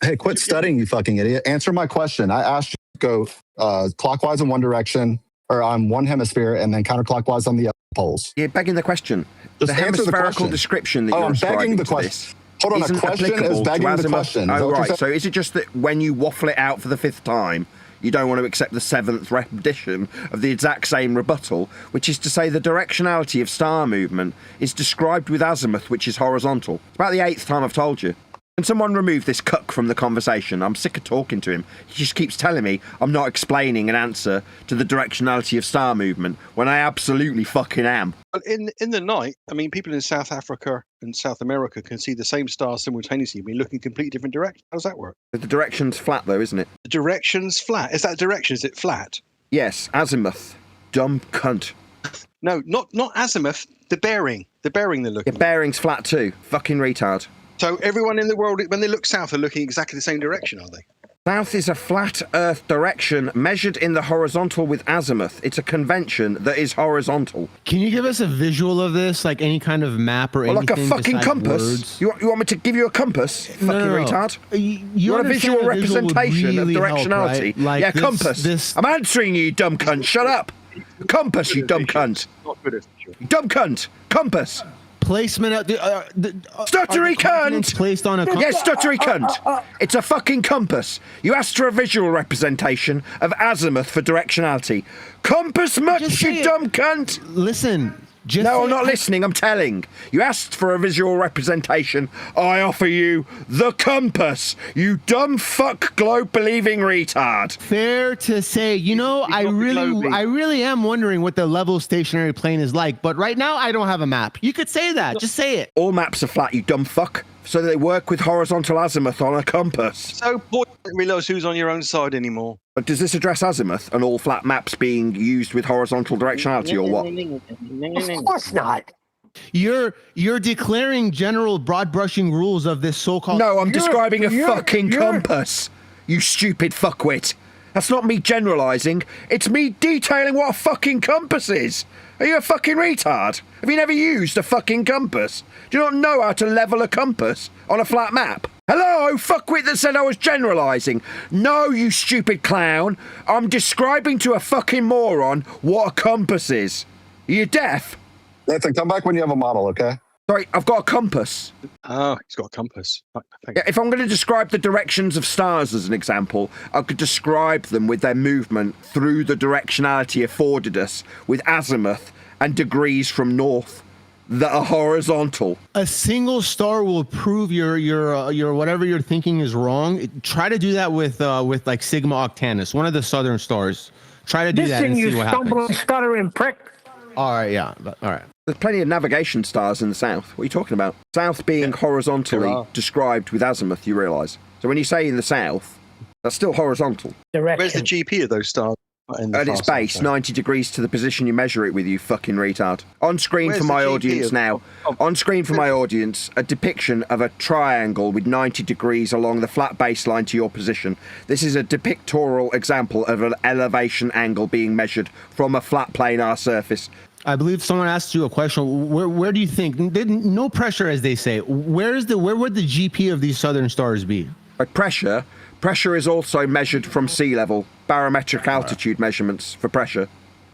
S7: Hey, quit studying, you fucking idiot. Answer my question. I asked you to go clockwise in one direction, or on one hemisphere, and then counterclockwise on the other poles.
S17: You're begging the question.
S7: Just
S17: the hemispherical description that you're
S7: begging the question. Hold on, a question is begging the question.
S17: Oh, right. So is it just that when you waffle it out for the 5th time, you don't want to accept the 7th repetition of the exact same rebuttal, which is to say the directionality of star movement is described with azimuth, which is horizontal? It's about the 8th time I've told you. Can someone remove this cuck from the conversation? I'm sick of talking to him. He just keeps telling me I'm not explaining an answer to the directionality of star movement when I absolutely fucking am.
S20: In the night, I mean, people in South Africa and South America can see the same star simultaneously, but look in completely different directions. How does that work?
S17: The direction's flat, though, isn't it?
S20: The direction's flat. Is that direction? Is it flat?
S17: Yes, azimuth. Dumb cunt.
S20: No, not azimuth. The bearing. The bearing they're looking.
S17: Your bearing's flat too. Fucking retard.
S20: So everyone in the world, when they look south, are looking exactly the same direction, are they?
S17: South is a flat Earth direction measured in the horizontal with azimuth. It's a convention that is horizontal.
S13: Can you give us a visual of this, like any kind of map or anything?
S17: Like a fucking compass?
S13: Words?
S17: You want me to give you a compass? Fucking retard.
S13: You
S17: want a visual representation of directionality?
S13: Help, right? Like
S17: yeah, compass. I'm answering you, dumb cunt. Shut up. Compass, you dumb cunt. You dumb cunt. Compass.
S13: Placement of
S17: stuttery cunt!
S13: Placed on a compass.
S17: Yes, stuttery cunt. It's a fucking compass. You asked for a visual representation of azimuth for directionality. Compass much, you dumb cunt!
S13: Listen.
S17: No, I'm not listening, I'm telling. You asked for a visual representation. I offer you the compass, you dumb fuck globe-believing retard.
S13: Fair to say, you know, I really am wondering what the level stationary plane is like, but right now I don't have a map. You could say that, just say it.
S17: All maps are flat, you dumb fuck. So they work with horizontal azimuth on a compass.
S20: So boy, I didn't realise who's on your own side anymore.
S17: But does this address azimuth and all flat maps being used with horizontal directionality or what?
S3: Of course not.
S13: You're declaring general broad brushing rules of this so-called...
S17: No, I'm describing a fucking compass, you stupid fuckwit. That's not me generalising, it's me detailing what a fucking compass is. Are you a fucking retard? Have you never used a fucking compass? Do you not know how to level a compass on a flat map? Hello, fuckwit that said I was generalising. No, you stupid clown. I'm describing to a fucking moron what a compass is. Are you deaf?
S7: Nathan, come back when you have a model, okay?
S17: Sorry, I've got a compass.
S20: Oh, he's got a compass.
S17: Yeah, if I'm going to describe the directions of stars as an example, I could describe them with their movement through the directionality afforded us with azimuth and degrees from north that are horizontal.
S13: A single star will prove your whatever you're thinking is wrong. Try to do that with like Sigma Octantis, one of the southern stars. Try to do that and see what happens.
S3: You stumbling, stuttering prick.
S13: All right, yeah, all right.
S17: There's plenty of navigation stars in the south. What are you talking about? South being horizontally described with azimuth, you realise. So when you say in the south, that's still horizontal.
S20: Where's the GP of those stars?
S17: At its base, 90 degrees to the position you measure it with, you fucking retard. On screen for my audience now. On screen for my audience, a depiction of a triangle with 90 degrees along the flat baseline to your position. This is a depictorial example of an elevation angle being measured from a flat planar surface.
S13: I believe someone asked you a question. Where do you think? No pressure, as they say. Where would the GP of these southern stars be?
S17: By pressure is also measured from sea level. Barometric altitude measurements for pressure.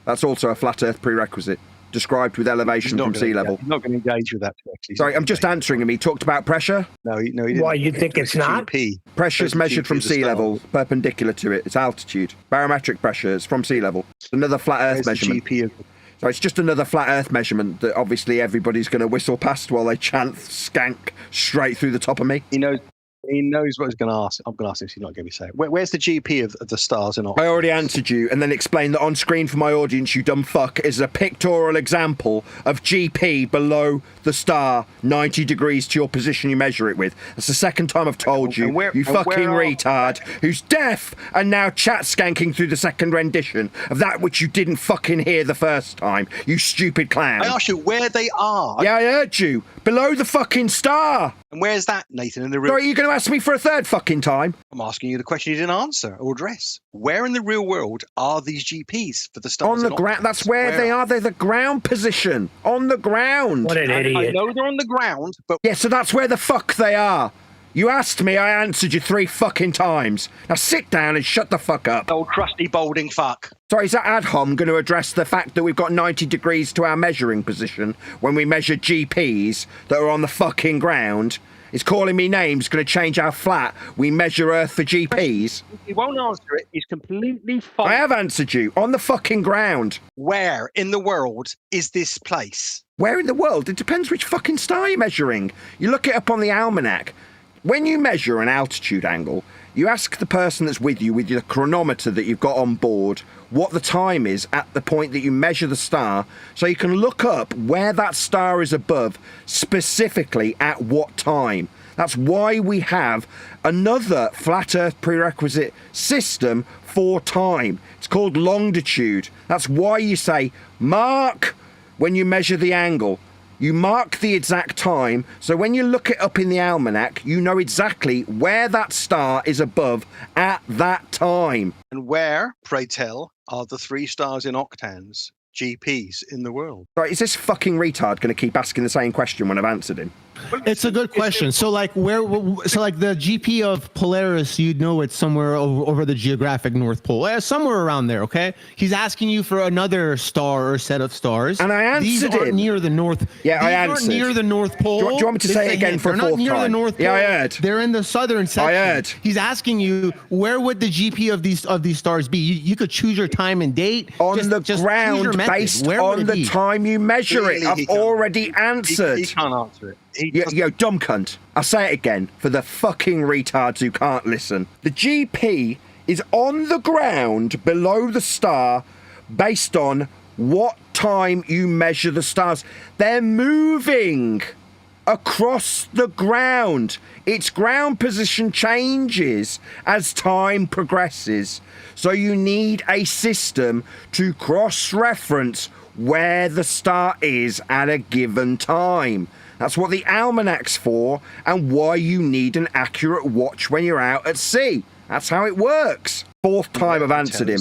S17: That's also a flat Earth prerequisite, described with elevation from sea level.
S20: He's not going to engage with that.
S17: Sorry, I'm just answering him. He talked about pressure.
S20: No, he didn't.
S3: Why, you think it's not?
S17: Pressure is measured from sea level, perpendicular to it. It's altitude. Barometric pressure is from sea level. It's another flat Earth measurement. So it's just another flat Earth measurement that obviously everybody's going to whistle past while they chant skank straight through the top of me.
S20: He knows what he's going to ask. I'm going to ask him if he's not going to be saying. Where's the GP of the stars in Oxford?
S17: I already answered you and then explained that on screen for my audience, you dumb fuck, is a pictorial example of GP below the star, 90 degrees to your position you measure it with. That's the second time I've told you, you fucking retard, who's deaf and now chat skanking through the second rendition of that which you didn't fucking hear the first time, you stupid clown.
S20: I asked you where they are.
S17: Yeah, I heard you. Below the fucking star.
S20: And where's that, Nathan, in the real...
S17: Sorry, are you going to ask me for a third fucking time?
S20: I'm asking you the question you didn't answer or address. Where in the real world are these GPs for the stars?
S17: On the ground. That's where they are. They're the ground position. On the ground.
S3: What an idiot.
S20: I know they're on the ground, but...
S17: Yeah, so that's where the fuck they are. You asked me, I answered you 3 fucking times. Now sit down and shut the fuck up.
S20: Old crusty balding fuck.
S17: Sorry, is that Adhom going to address the fact that we've got 90 degrees to our measuring position when we measure GPs that are on the fucking ground? Is calling me names going to change how flat we measure Earth for GPs?
S20: He won't answer it. He's completely fine.
S17: I have answered you. On the fucking ground.
S20: Where in the world is this place?
S17: Where in the world? It depends which fucking star you're measuring. You look it up on the almanac. When you measure an altitude angle, you ask the person that's with you the chronometer that you've got on board what the time is at the point that you measure the star, so you can look up where that star is above specifically at what time. That's why we have another flat Earth prerequisite system for time. It's called longitude. That's why you say mark when you measure the angle. You mark the exact time, so when you look it up in the almanac, you know exactly where that star is above at that time.
S20: And where, pray tell, are the 3 stars in octans, GPs, in the world?
S17: Right, is this fucking retard going to keep asking the same question when I've answered him?
S13: It's a good question. So like the GP of Polaris, you'd know it's somewhere over the geographic North Pole, somewhere around there. Okay, he's asking you for another star or set of stars,
S17: and I answered
S13: These aren't near the North.
S17: Yeah, I answered.
S13: Aren't near the North Pole.
S17: Do you want me to say it again for a fourth time?
S13: They're not near the North Pole.
S17: Yeah, I heard.
S13: They're in the southern section.
S17: I heard.
S13: He's asking you where would the GP of these stars be? You could choose your time and date
S17: on the ground based on the time you measure it. I've already answered.
S20: He can't answer it.
S17: Yo, dumb cunt. I'll say it again for the fucking retards who can't listen. The GP is on the ground below the star based on what time you measure the stars. They're moving across the ground. Its ground position changes as time progresses. So you need a system to cross-reference where the star is at a given time. That's what the almanac's for, and why you need an accurate watch when you're out at sea. That's how it works. Fourth time I've answered him.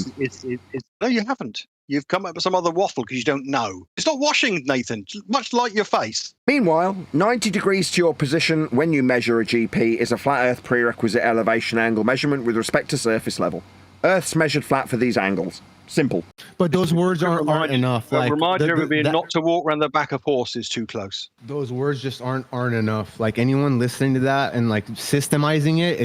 S20: No, you haven't. You've come up with some other waffle because you don't know. It's not washing, Nathan, much like your face.
S17: Meanwhile, 90 degrees to your position when you measure a GP is a flat Earth prerequisite elevation angle measurement with respect to surface level. Earth's measured flat for these angles. Simple.
S13: But those words aren't enough.
S20: Like, remind everybody not to walk around the back of horses too close.
S13: Those words just aren't enough. Like anyone listening to that and like systemizing it,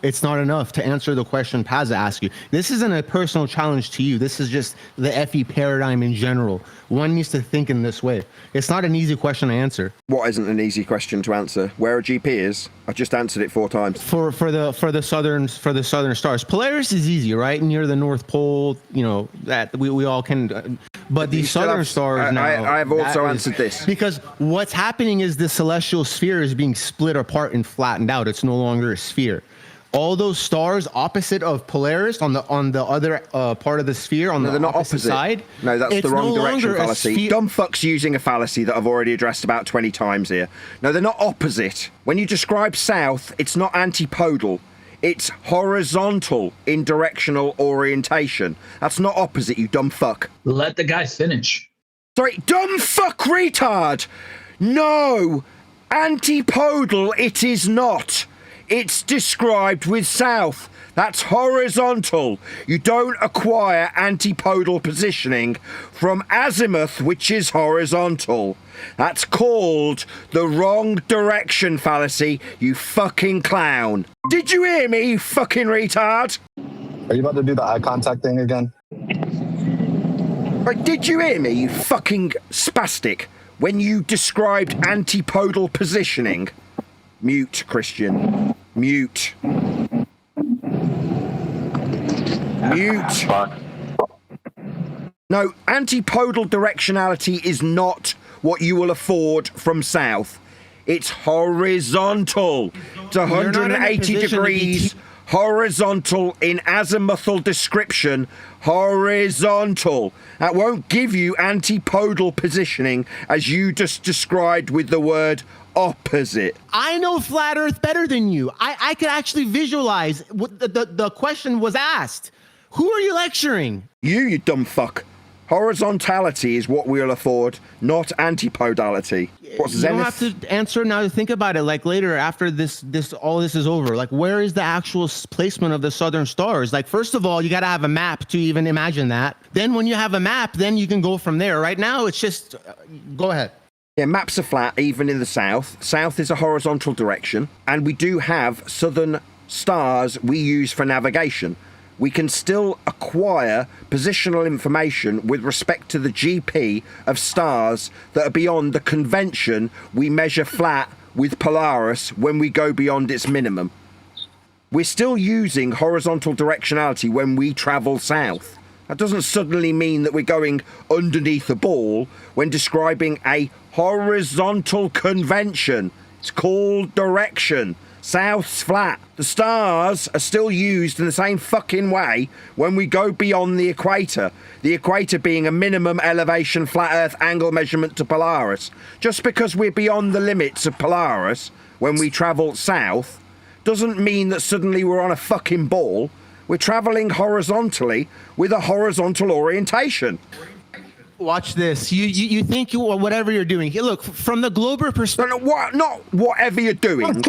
S13: it's not enough to answer the question Paz asked you. This isn't a personal challenge to you. This is just the FE paradigm in general. One needs to think in this way. It's not an easy question to answer.
S17: What isn't an easy question to answer? Where a GP is? I just answered it 4 times.
S13: For the southern stars, Polaris is easy, right? Near the North Pole, you know that we all can. But these southern stars now.
S17: I have also answered this
S13: because what's happening is the celestial sphere is being split apart and flattened out. It's no longer a sphere. All those stars opposite of Polaris on the other part of the sphere on the opposite side.
S17: No, that's the wrong direction fallacy. Dumb fucks using a fallacy that I've already addressed about 20 times here. No, they're not opposite. When you describe south, it's not antipodal. It's horizontal in directional orientation. That's not opposite, you dumb fuck.
S9: Let the guy finish.
S17: Sorry, dumb fuck retard! No! Antipodal it is not. It's described with south. That's horizontal. You don't acquire antipodal positioning from azimuth, which is horizontal. That's called the wrong direction fallacy, you fucking clown. Did you hear me, you fucking retard?
S7: Are you about to do the eye contact thing again?
S17: Right, did you hear me, you fucking spastic, when you described antipodal positioning? Mute, Christian. Mute. Mute. No, antipodal directionality is not what you will afford from south. It's horizontal. It's 180 degrees horizontal in azimuthal description. Horizontal. That won't give you antipodal positioning as you just described with the word opposite.
S13: I know flat Earth better than you. I could actually visualize what the question was asked. Who are you lecturing?
S17: You dumb fuck. Horizontality is what we'll afford, not antipodality. What's
S13: you
S17: zenith?
S13: don't have to answer now. Think about it. Like later, after all this is over. Like, where is the actual placement of the southern stars? Like, first of all, you got to have a map to even imagine that. Then, when you have a map, then you can go from there. Right now, it's just go ahead.
S17: Yeah, maps are flat, even in the south. South is a horizontal direction, and we do have southern stars we use for navigation. We can still acquire positional information with respect to the GP of stars that are beyond the convention we measure flat with Polaris when we go beyond its minimum. We're still using horizontal directionality when we travel south. That doesn't suddenly mean that we're going underneath a ball when describing a horizontal convention. It's called direction. South's flat. The stars are still used in the same fucking way when we go beyond the equator. The equator being a minimum elevation flat Earth angle measurement to Polaris. Just because we're beyond the limits of Polaris when we travel south doesn't mean that suddenly we're on a fucking ball. We're traveling horizontally with a horizontal orientation.
S13: Watch this. You think whatever you're doing. Here, look, from the glober perspective.
S17: Not whatever you're doing.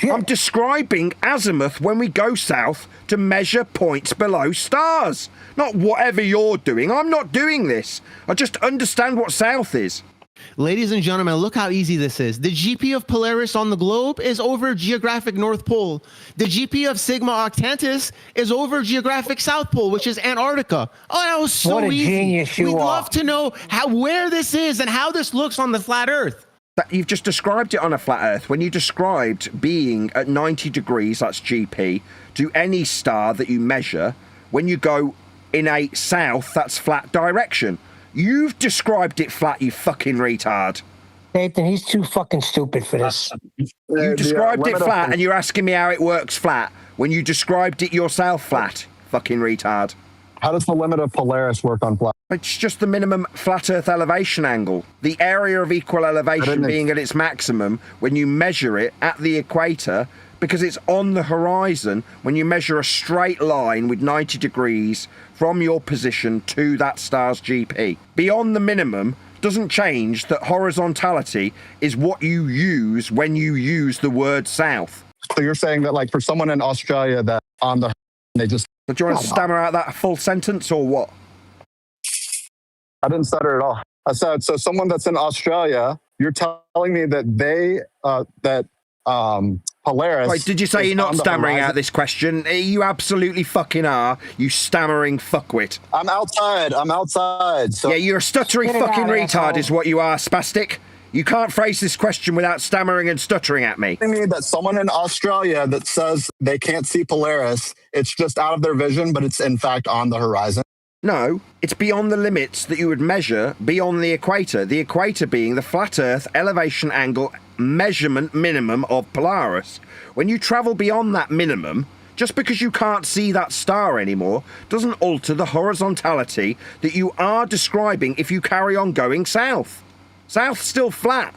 S17: I'm describing azimuth when we go south to measure points below stars. Not whatever you're doing. I'm not doing this. I just understand what south is.
S13: Ladies and gentlemen, look how easy this is. The GP of Polaris on the globe is over geographic North Pole. The GP of Sigma Octantis is over geographic South Pole, which is Antarctica. Oh, that was so
S3: what a
S13: easy.
S3: Genius you
S13: We'd
S3: are.
S13: love to know where this is and how this looks on the flat Earth.
S17: You've just described it on a flat Earth. When you described being at 90 degrees, that's GP, to any star that you measure, when you go in a south, that's flat direction. You've described it flat, you fucking retard.
S3: Nathan, he's too fucking stupid for this.
S17: You described it flat and you're asking me how it works flat when you described it yourself flat, fucking retard.
S7: How does the limit of Polaris work on flat?
S17: It's just the minimum flat Earth elevation angle. The area of equal elevation being at its maximum when you measure it at the equator, because it's on the horizon when you measure a straight line with 90 degrees from your position to that star's GP. Beyond the minimum doesn't change that horizontality is what you use when you use the word south.
S7: So you're saying that, like, for someone in Australia that on the they just...
S17: Do you want to stammer out that full sentence or what?
S7: I didn't stutter at all. I said, so someone that's in Australia, you're telling me that they, Polaris...
S17: Wait, did you say you're not stammering out this question? You absolutely fucking are, you stammering fuckwit.
S7: I'm outside. So
S17: yeah, you're a stuttering fucking retard is what you are, spastic. You can't phrase this question without stammering and stuttering at me.
S7: I mean that someone in Australia that says they can't see Polaris, it's just out of their vision, but it's in fact on the horizon.
S17: No, it's beyond the limits that you would measure beyond the equator being the flat Earth elevation angle measurement minimum of Polaris. When you travel beyond that minimum, just because you can't see that star anymore doesn't alter the horizontality that you are describing if you carry on going south. South's still flat.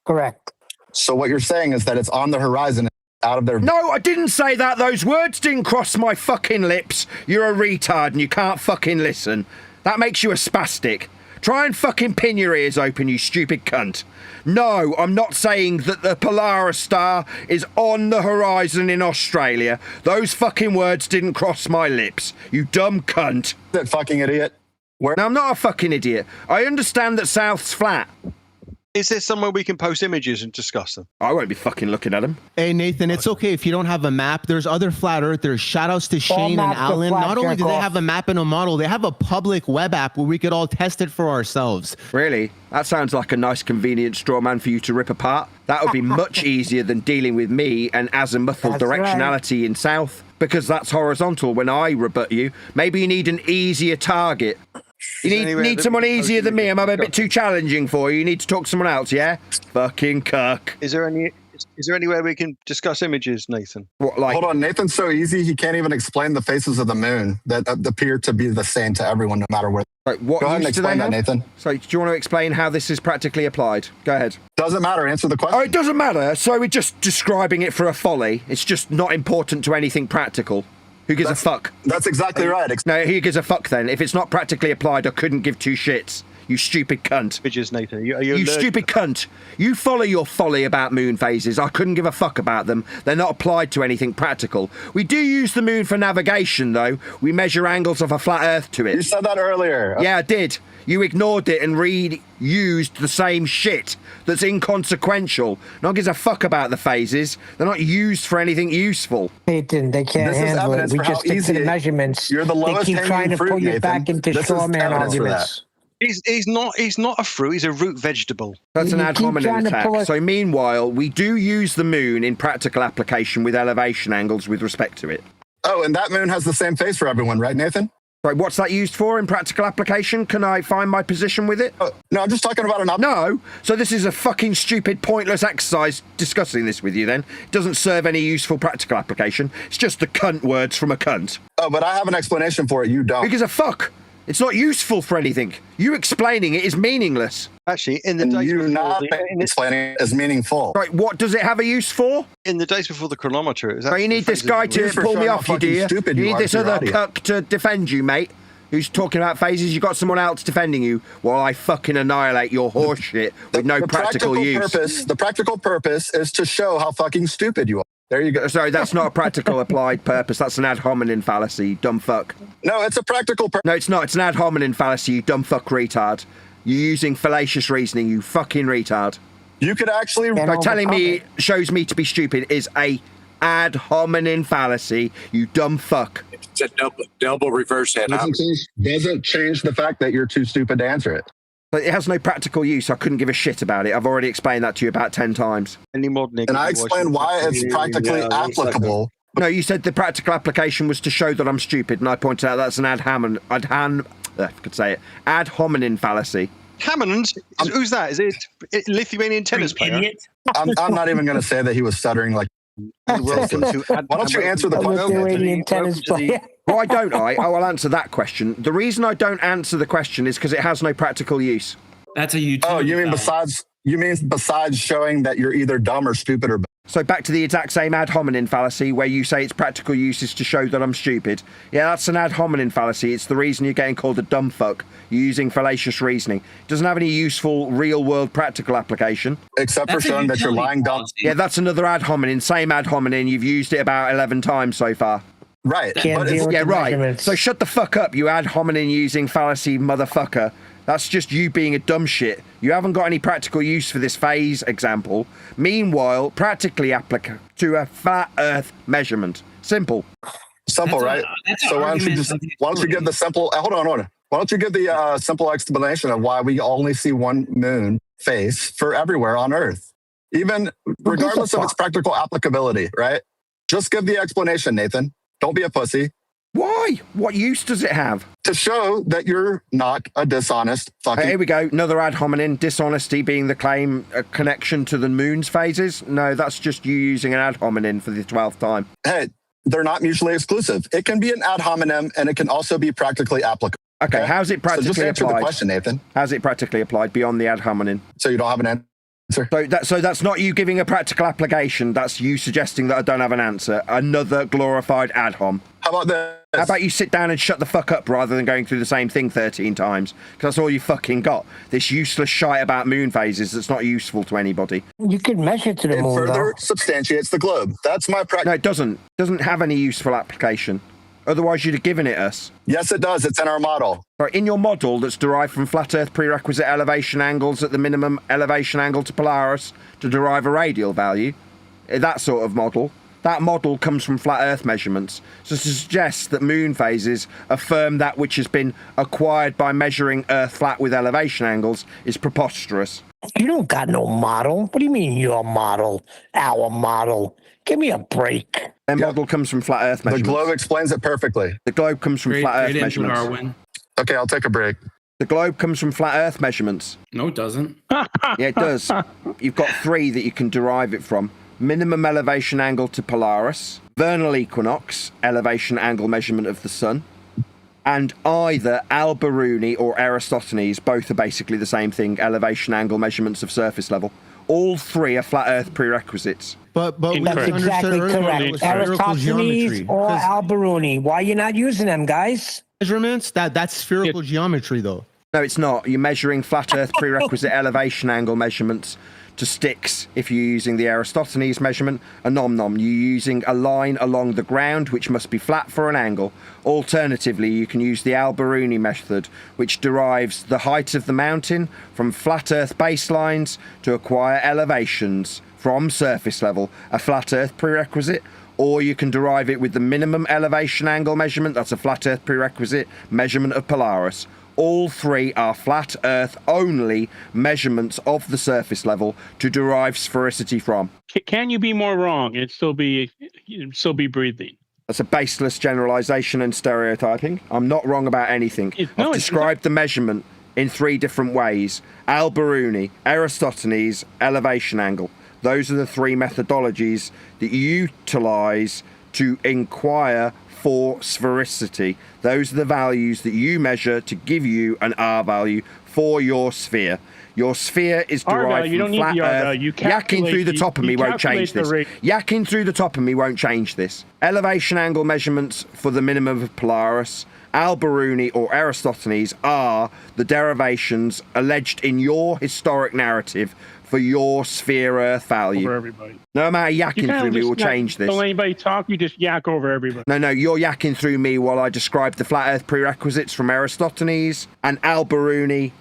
S3: Correct.
S7: So what you're saying is that it's on the horizon, out of their...
S17: No, I didn't say that. Those words didn't cross my fucking lips. You're a retard and you can't fucking listen. That makes you a spastic. Try and fucking pin your ears open, you stupid cunt. No, I'm not saying that the Polaris star is on the horizon in Australia. Those fucking words didn't cross my lips, you dumb cunt.
S7: That fucking idiot.
S17: No, I'm not a fucking idiot. I understand that South's flat.
S20: Is there somewhere we can post images and discuss them?
S17: I won't be fucking looking at them.
S13: Hey, Nathan, it's okay if you don't have a map. There's other flat earthers. Shout outs to Shane and Alan. Not only do they have a map and a model, they have a public web app where we could all test it for ourselves.
S17: Really? That sounds like a nice, convenient straw man for you to rip apart. That would be much easier than dealing with me and azimuthal directionality in south, because that's horizontal when I rebut you. Maybe you need an easier target. You need someone easier than me. I'm a bit too challenging for you. You need to talk to someone else, yeah? Fucking cuck.
S20: Is there anywhere we can discuss images, Nathan?
S17: What, like?
S7: Hold on, Nathan's so easy he can't even explain the faces of the moon that appear to be the same to everyone, no matter where.
S17: Right, what
S7: Go ahead and explain that, Nathan.
S17: So, do you want to explain how this is practically applied? Go ahead.
S7: Doesn't matter. Answer the question.
S17: Oh, it doesn't matter. So we're just describing it for a folly. It's just not important to anything practical. Who gives a fuck?
S7: That's exactly right.
S17: No, who gives a fuck then? If it's not practically applied, I couldn't give two shits. You stupid cunt.
S20: Images, Nathan.
S17: You stupid cunt. You follow your folly about moon phases. I couldn't give a fuck about them. They're not applied to anything practical. We do use the moon for navigation, though. We measure angles of a flat Earth to it.
S7: You said that earlier.
S17: Yeah, I did. You ignored it and reused the same shit that's inconsequential. No one gives a fuck about the phases. They're not used for anything useful.
S3: They can't handle it. We just stick to the measurements.
S7: You're the lowest
S3: they keep trying to pull you back into straw man arguments.
S20: He's not a fruit. He's a root vegetable.
S2: That's an ad hominem attack. So meanwhile, we do use the moon in practical application with elevation angles with respect to it.
S7: Oh, and that moon has the same face for everyone, right, Nathan?
S2: Right, what's that used for in practical application? Can I find my position with it?
S7: No, I'm just talking about an...
S2: No, so this is a fucking stupid, pointless exercise discussing this with you then. It doesn't serve any useful practical application. It's just the cunt words from a cunt.
S7: Oh, but I have an explanation for it. You don't.
S2: Because of fuck. It's not useful for anything. You explaining it is meaningless.
S20: Actually, in the
S7: and
S20: days
S7: you not explaining it is meaningful.
S2: Right, what does it have a use for?
S20: In the days before the chronometer, it was
S2: you need this guy to pull me off, you dear. You need this other cuck to defend you, mate. Who's talking about phases? You got someone else defending you while I fucking annihilate your horse shit with no practical use.
S7: The practical purpose is to show how fucking stupid you are. There you go.
S2: Sorry, that's not a practical applied purpose. That's an ad hominem fallacy, you dumb fuck.
S7: No, it's a practical purpose.
S2: No, it's not. It's an ad hominem fallacy, you dumb fuck retard. You're using fallacious reasoning, you fucking retard.
S7: You could actually...
S2: telling me shows me to be stupid is a ad hominem fallacy, you dumb fuck.
S19: It's a double reverse ad hominem.
S7: Doesn't change the fact that you're too stupid to answer it.
S2: But it has no practical use. I couldn't give a shit about it. I've already explained that to you about 10 times.
S20: And
S7: I explained why it's practically applicable.
S2: No, you said the practical application was to show that I'm stupid, and I pointed out that's an ad hominem fallacy.
S20: Hammond? Who's that? Is it Lithuanian tennis player?
S7: I'm not even going to say that he was stuttering like... Why don't you answer the question?
S2: Why don't I? I will answer that question. The reason I don't answer the question is because it has no practical use.
S5: That's a utility.
S7: Oh, you mean besides showing that you're either dumb or stupid or...
S2: So back to the exact same ad hominem fallacy where you say its practical use is to show that I'm stupid. Yeah, that's an ad hominem fallacy. It's the reason you're getting called a dumb fuck. You're using fallacious reasoning. It doesn't have any useful real-world practical application.
S7: Except for showing that you're lying dumb.
S2: Yeah, that's another ad hominem. Same ad hominem. You've used it about 11 times so far.
S7: Right.
S2: Yeah, right. So shut the fuck up, you ad hominem using fallacy motherfucker. That's just you being a dumb shit. You haven't got any practical use for this phase example. Meanwhile, practically applicable to a flat Earth measurement. Simple.
S7: Simple, right? So why don't you give the simple... Hold on. Why don't you give the simple explanation of why we only see one moon face for everywhere on Earth? Even regardless of its practical applicability, right? Just give the explanation, Nathan. Don't be a pussy.
S2: Why? What use does it have?
S7: To show that you're not a dishonest fucking...
S2: Here we go. Another ad hominem. Dishonesty being the claim, a connection to the moon's phases. No, that's just you using an ad hominem for the 12th time.
S7: Hey, they're not mutually exclusive. It can be an ad hominem and it can also be practically applicable.
S2: Okay, how's it practically applied?
S7: So just answer the question, Nathan.
S2: How's it practically applied beyond the ad hominem?
S7: So you don't have an answer?
S2: So that's not you giving a practical application. That's you suggesting that I don't have an answer. Another glorified ad hom.
S7: How about this?
S2: How about you sit down and shut the fuck up rather than going through the same thing 13 times? Because that's all you fucking got. This useless shite about moon phases that's not useful to anybody.
S3: You can measure to the moon,
S7: It further substantiates the globe. That's my practice.
S2: No, it doesn't. It doesn't have any useful application. Otherwise, you'd have given it us.
S7: Yes, it does. It's in our model.
S2: Right, in your model that's derived from flat Earth prerequisite elevation angles at the minimum elevation angle to Polaris to derive a radial value, that sort of model, that model comes from flat Earth measurements. So to suggest that moon phases affirm that which has been acquired by measuring Earth flat with elevation angles is preposterous.
S3: You don't got no model. What do you mean your model? Our model? Give me a break.
S2: Their model comes from flat Earth measurements.
S7: The globe explains it perfectly.
S2: The globe comes from flat Earth measurements.
S7: Okay, I'll take a break.
S2: The globe comes from flat Earth measurements.
S5: No, it doesn't.
S2: Yeah, it does. You've got 3 that you can derive it from. Minimum elevation angle to Polaris, vernal equinox, elevation angle measurement of the sun, and either Al-Biruni or Eratosthenes, both are basically the same thing, elevation angle measurements of surface level. All 3 are flat Earth prerequisites.
S13: But
S3: that's exactly correct. Eratosthenes or Al-Biruni. Why are you not using them, guys?
S13: Measurements? That's spherical geometry, though.
S2: No, it's not. You're measuring flat Earth prerequisite elevation angle measurements to sticks if you're using the Eratosthenes measurement. A nom-nom, you're using a line along the ground which must be flat for an angle. Alternatively, you can use the Al-Biruni method, which derives the height of the mountain from flat Earth baselines to acquire elevations from surface level, a flat Earth prerequisite,
S17: or you can derive it with the minimum elevation angle measurement. That's a flat Earth prerequisite measurement of Polaris. All three are flat Earth only measurements of the surface level to derive sphericity from.
S16: Can you be more wrong and still be breathing?
S17: That's a baseless generalization and stereotyping. I'm not wrong about anything. I've described the measurement in three different ways. Al-Biruni, Eratosthenes, elevation angle. Those are the three methodologies that you utilize to inquire for sphericity. Those are the values that you measure to give you an R value for your sphere. Your sphere is derived from flat Earth. Yakking through the top of me won't change this. Yakking through the top of me won't change this. Elevation angle measurements for the minimum of Polaris, Al-Biruni or Eratosthenes are the derivations alleged in your historic narrative for your sphere Earth value.
S16: Over everybody.
S17: No matter yakking through me will change this.
S16: Don't let anybody talk, you just yak over everybody.
S17: No, you're yakking through me while I describe the flat Earth prerequisites from Eratosthenes and Al-Biruni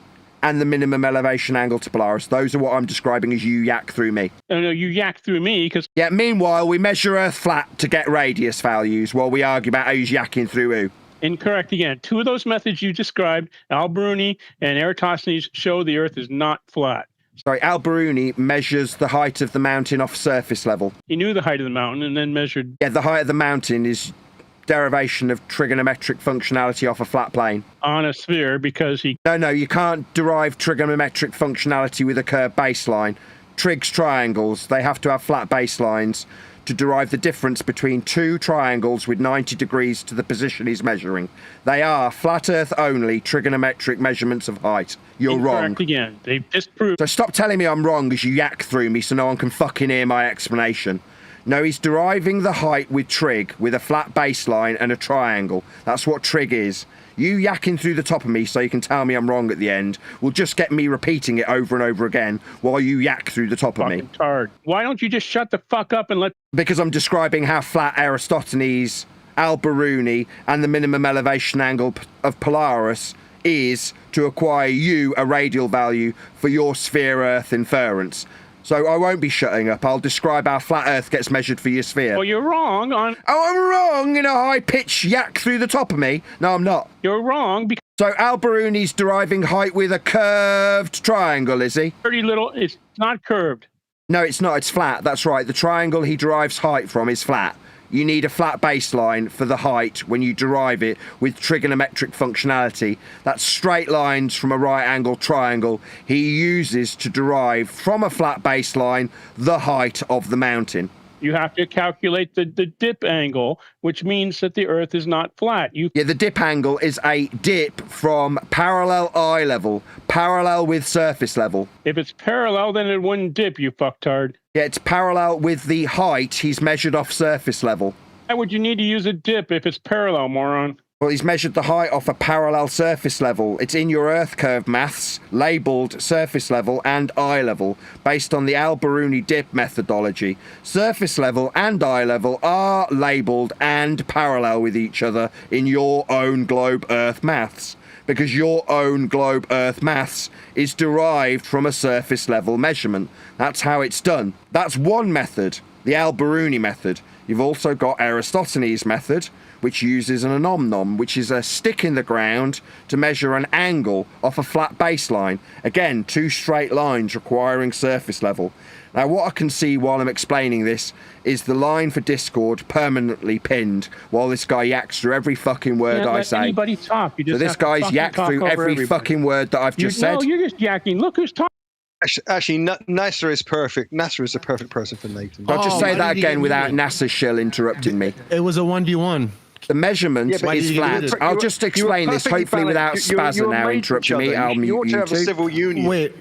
S17: and the minimum elevation angle to Polaris. Those are what I'm describing as you yak through me.
S16: No, you yak through me because...
S17: Yeah, meanwhile, we measure Earth flat to get radius values while we argue about who's yakking through who.
S16: Incorrect again. Two of those methods you described, Al-Biruni and Eratosthenes, show the Earth is not flat.
S17: Sorry, Al-Biruni measures the height of the mountain off surface level.
S16: He knew the height of the mountain and then measured...
S17: Yeah, the height of the mountain is derivation of trigonometric functionality off a flat plane.
S16: On a sphere because he...
S17: No, you can't derive trigonometric functionality with a curved baseline. Trigs triangles, they have to have flat baselines to derive the difference between two triangles with 90 degrees to the position he's measuring. They are flat Earth only trigonometric measurements of height. You're wrong.
S16: Again. They disproved.
S17: So stop telling me I'm wrong as you yak through me so no one can fucking hear my explanation. No, he's deriving the height with trig, with a flat baseline and a triangle. That's what trig is. You yakking through the top of me so you can tell me I'm wrong at the end will just get me repeating it over and over again while you yak through the top of me.
S16: Tard. Why don't you just shut the fuck up and let...
S17: Because I'm describing how flat Eratosthenes, Al-Biruni, and the minimum elevation angle of Polaris is to acquire you a radial value for your sphere Earth inference. So I won't be shutting up. I'll describe how flat Earth gets measured for your sphere.
S16: Well, you're wrong on...
S17: Oh, I'm wrong in a high-pitched yak through the top of me? No, I'm not.
S16: You're wrong because...
S17: So Al-Biruni's deriving height with a curved triangle, is he?
S16: Pretty little... It's not curved.
S17: No, it's not. It's flat. That's right. The triangle he derives height from is flat. You need a flat baseline for the height when you derive it with trigonometric functionality. That's straight lines from a right-angled triangle he uses to derive from a flat baseline the height of the mountain.
S16: You have to calculate the dip angle, which means that the Earth is not flat.
S17: Yeah, the dip angle is a dip from parallel eye level, parallel with surface level.
S16: If it's parallel, then it wouldn't dip, you fucktard.
S17: Yeah, it's parallel with the height he's measured off surface level.
S16: Why would you need to use a dip if it's parallel, moron?
S17: Well, he's measured the height off a parallel surface level. It's in your Earth curve maths, labelled surface level and eye level, based on the Al-Biruni dip methodology. Surface level and eye level are labelled and parallel with each other in your own globe Earth maths, because your own globe Earth maths is derived from a surface level measurement. That's how it's done. That's one method, the Al-Biruni method. You've also got Eratosthenes' method, which uses an omnom, which is a stick in the ground to measure an angle off a flat baseline. Again, two straight lines requiring surface level. Now, what I can see while I'm explaining this is the line for Discord permanently pinned while this guy yaks through every fucking word I say.
S16: Anybody talk. You just
S17: so this guy's yacked through every fucking word that I've just said.
S16: No, you're just yakking. Look who's talking.
S20: Actually, NASA is perfect. NASA is the perfect person for Nathan.
S17: I'll just say that again without NASA shill interrupting me.
S13: It was a 1v1.
S17: The measurement is flat. I'll just explain this, hopefully without Spazza now interrupting me. I'll mute you
S20: have a civil union.
S13: Wait.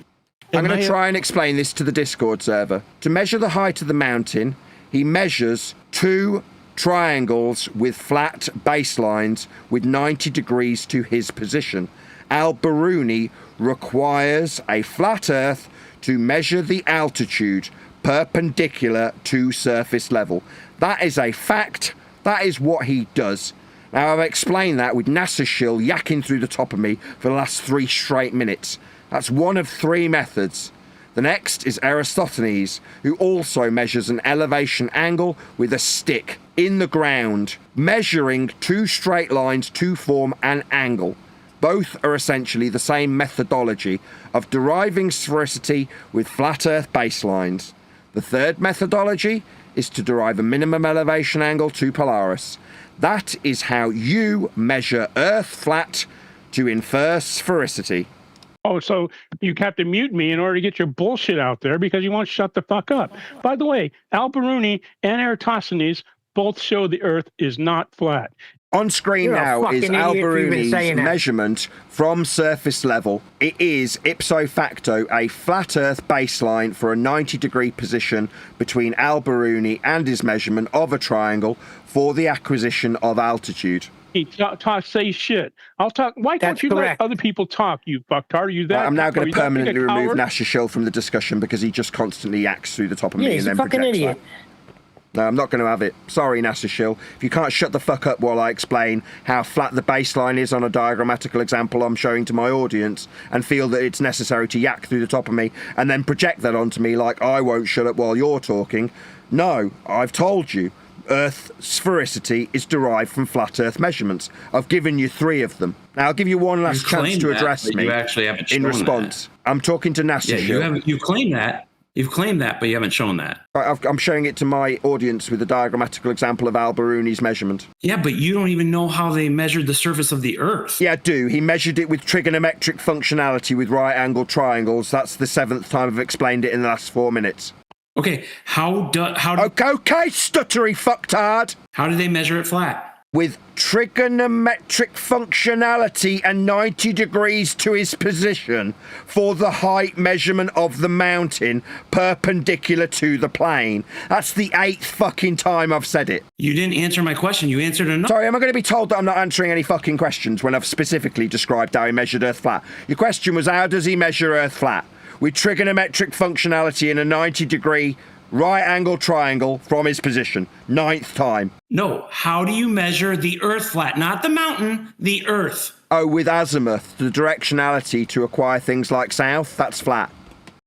S17: I'm going to try and explain this to the Discord server. To measure the height of the mountain, he measures two triangles with flat baselines with 90 degrees to his position. Al-Biruni requires a flat Earth to measure the altitude perpendicular to surface level. That is a fact. That is what he does. Now, I've explained that with NASA shill yakking through the top of me for the last 3 straight minutes. That's one of 3 methods. The next is Eratosthenes, who also measures an elevation angle with a stick in the ground, measuring two straight lines to form an angle. Both are essentially the same methodology of deriving sphericity with flat Earth baselines. The third methodology is to derive a minimum elevation angle to Polaris. That is how you measure Earth flat to infer sphericity.
S16: Oh, so you have to mute me in order to get your bullshit out there because you won't shut the fuck up. By the way, Al-Biruni and Eratosthenes both show the Earth is not flat.
S17: On screen now is Al-Biruni's measurement from surface level. It is ipso facto a flat Earth baseline for a 90-degree position between Al-Biruni and his measurement of a triangle for the acquisition of altitude.
S16: Say shit. I'll talk. Why can't you let other people talk, you fucktard? Are you that?
S17: I'm now going to permanently remove
S16: coward?
S17: Nasha Shill from the discussion because he just constantly yaks through the top of me
S3: he's
S17: and
S3: a
S17: then
S3: fucking
S17: projects
S3: idiot.
S17: that. No, I'm not going to have it. Sorry, Nasha Shill. If you can't shut the fuck up while I explain how flat the baseline is on a diagrammatical example I'm showing to my audience and feel that it's necessary to yak through the top of me and then project that onto me like I won't shut up while you're talking. No, I've told you. Earth sphericity is derived from flat Earth measurements. I've given you 3 of them. Now I'll give you one last chance to address me.
S1: You actually haven't
S17: in
S1: shown
S17: response.
S1: That.
S17: I'm talking to Nasser.
S1: Yeah, you claim that. You've claimed that, but you haven't shown that.
S17: I'm showing it to my audience with a diagrammatical example of Al-Biruni's measurement.
S1: Yeah, but you don't even know how they measured the surface of the Earth.
S17: Yeah, I do. He measured it with trigonometric functionality with right-angled triangles. That's the 7th time I've explained it in the last 4 minutes.
S1: Okay,
S17: Okay, stuttery fucktard.
S1: How do they measure it flat?
S17: With trigonometric functionality and 90 degrees to his position for the height measurement of the mountain perpendicular to the plane. That's the 8th fucking time I've said it.
S1: You didn't answer my question. You answered another.
S17: Sorry, am I going to be told that I'm not answering any fucking questions when I've specifically described how he measured Earth flat? Your question was, how does he measure Earth flat? With trigonometric functionality in a 90-degree right-angled triangle from his position. 9th time.
S1: No, how do you measure the Earth flat? Not the mountain, the Earth.
S17: Oh, with Azimuth, the directionality to acquire things like south, that's flat.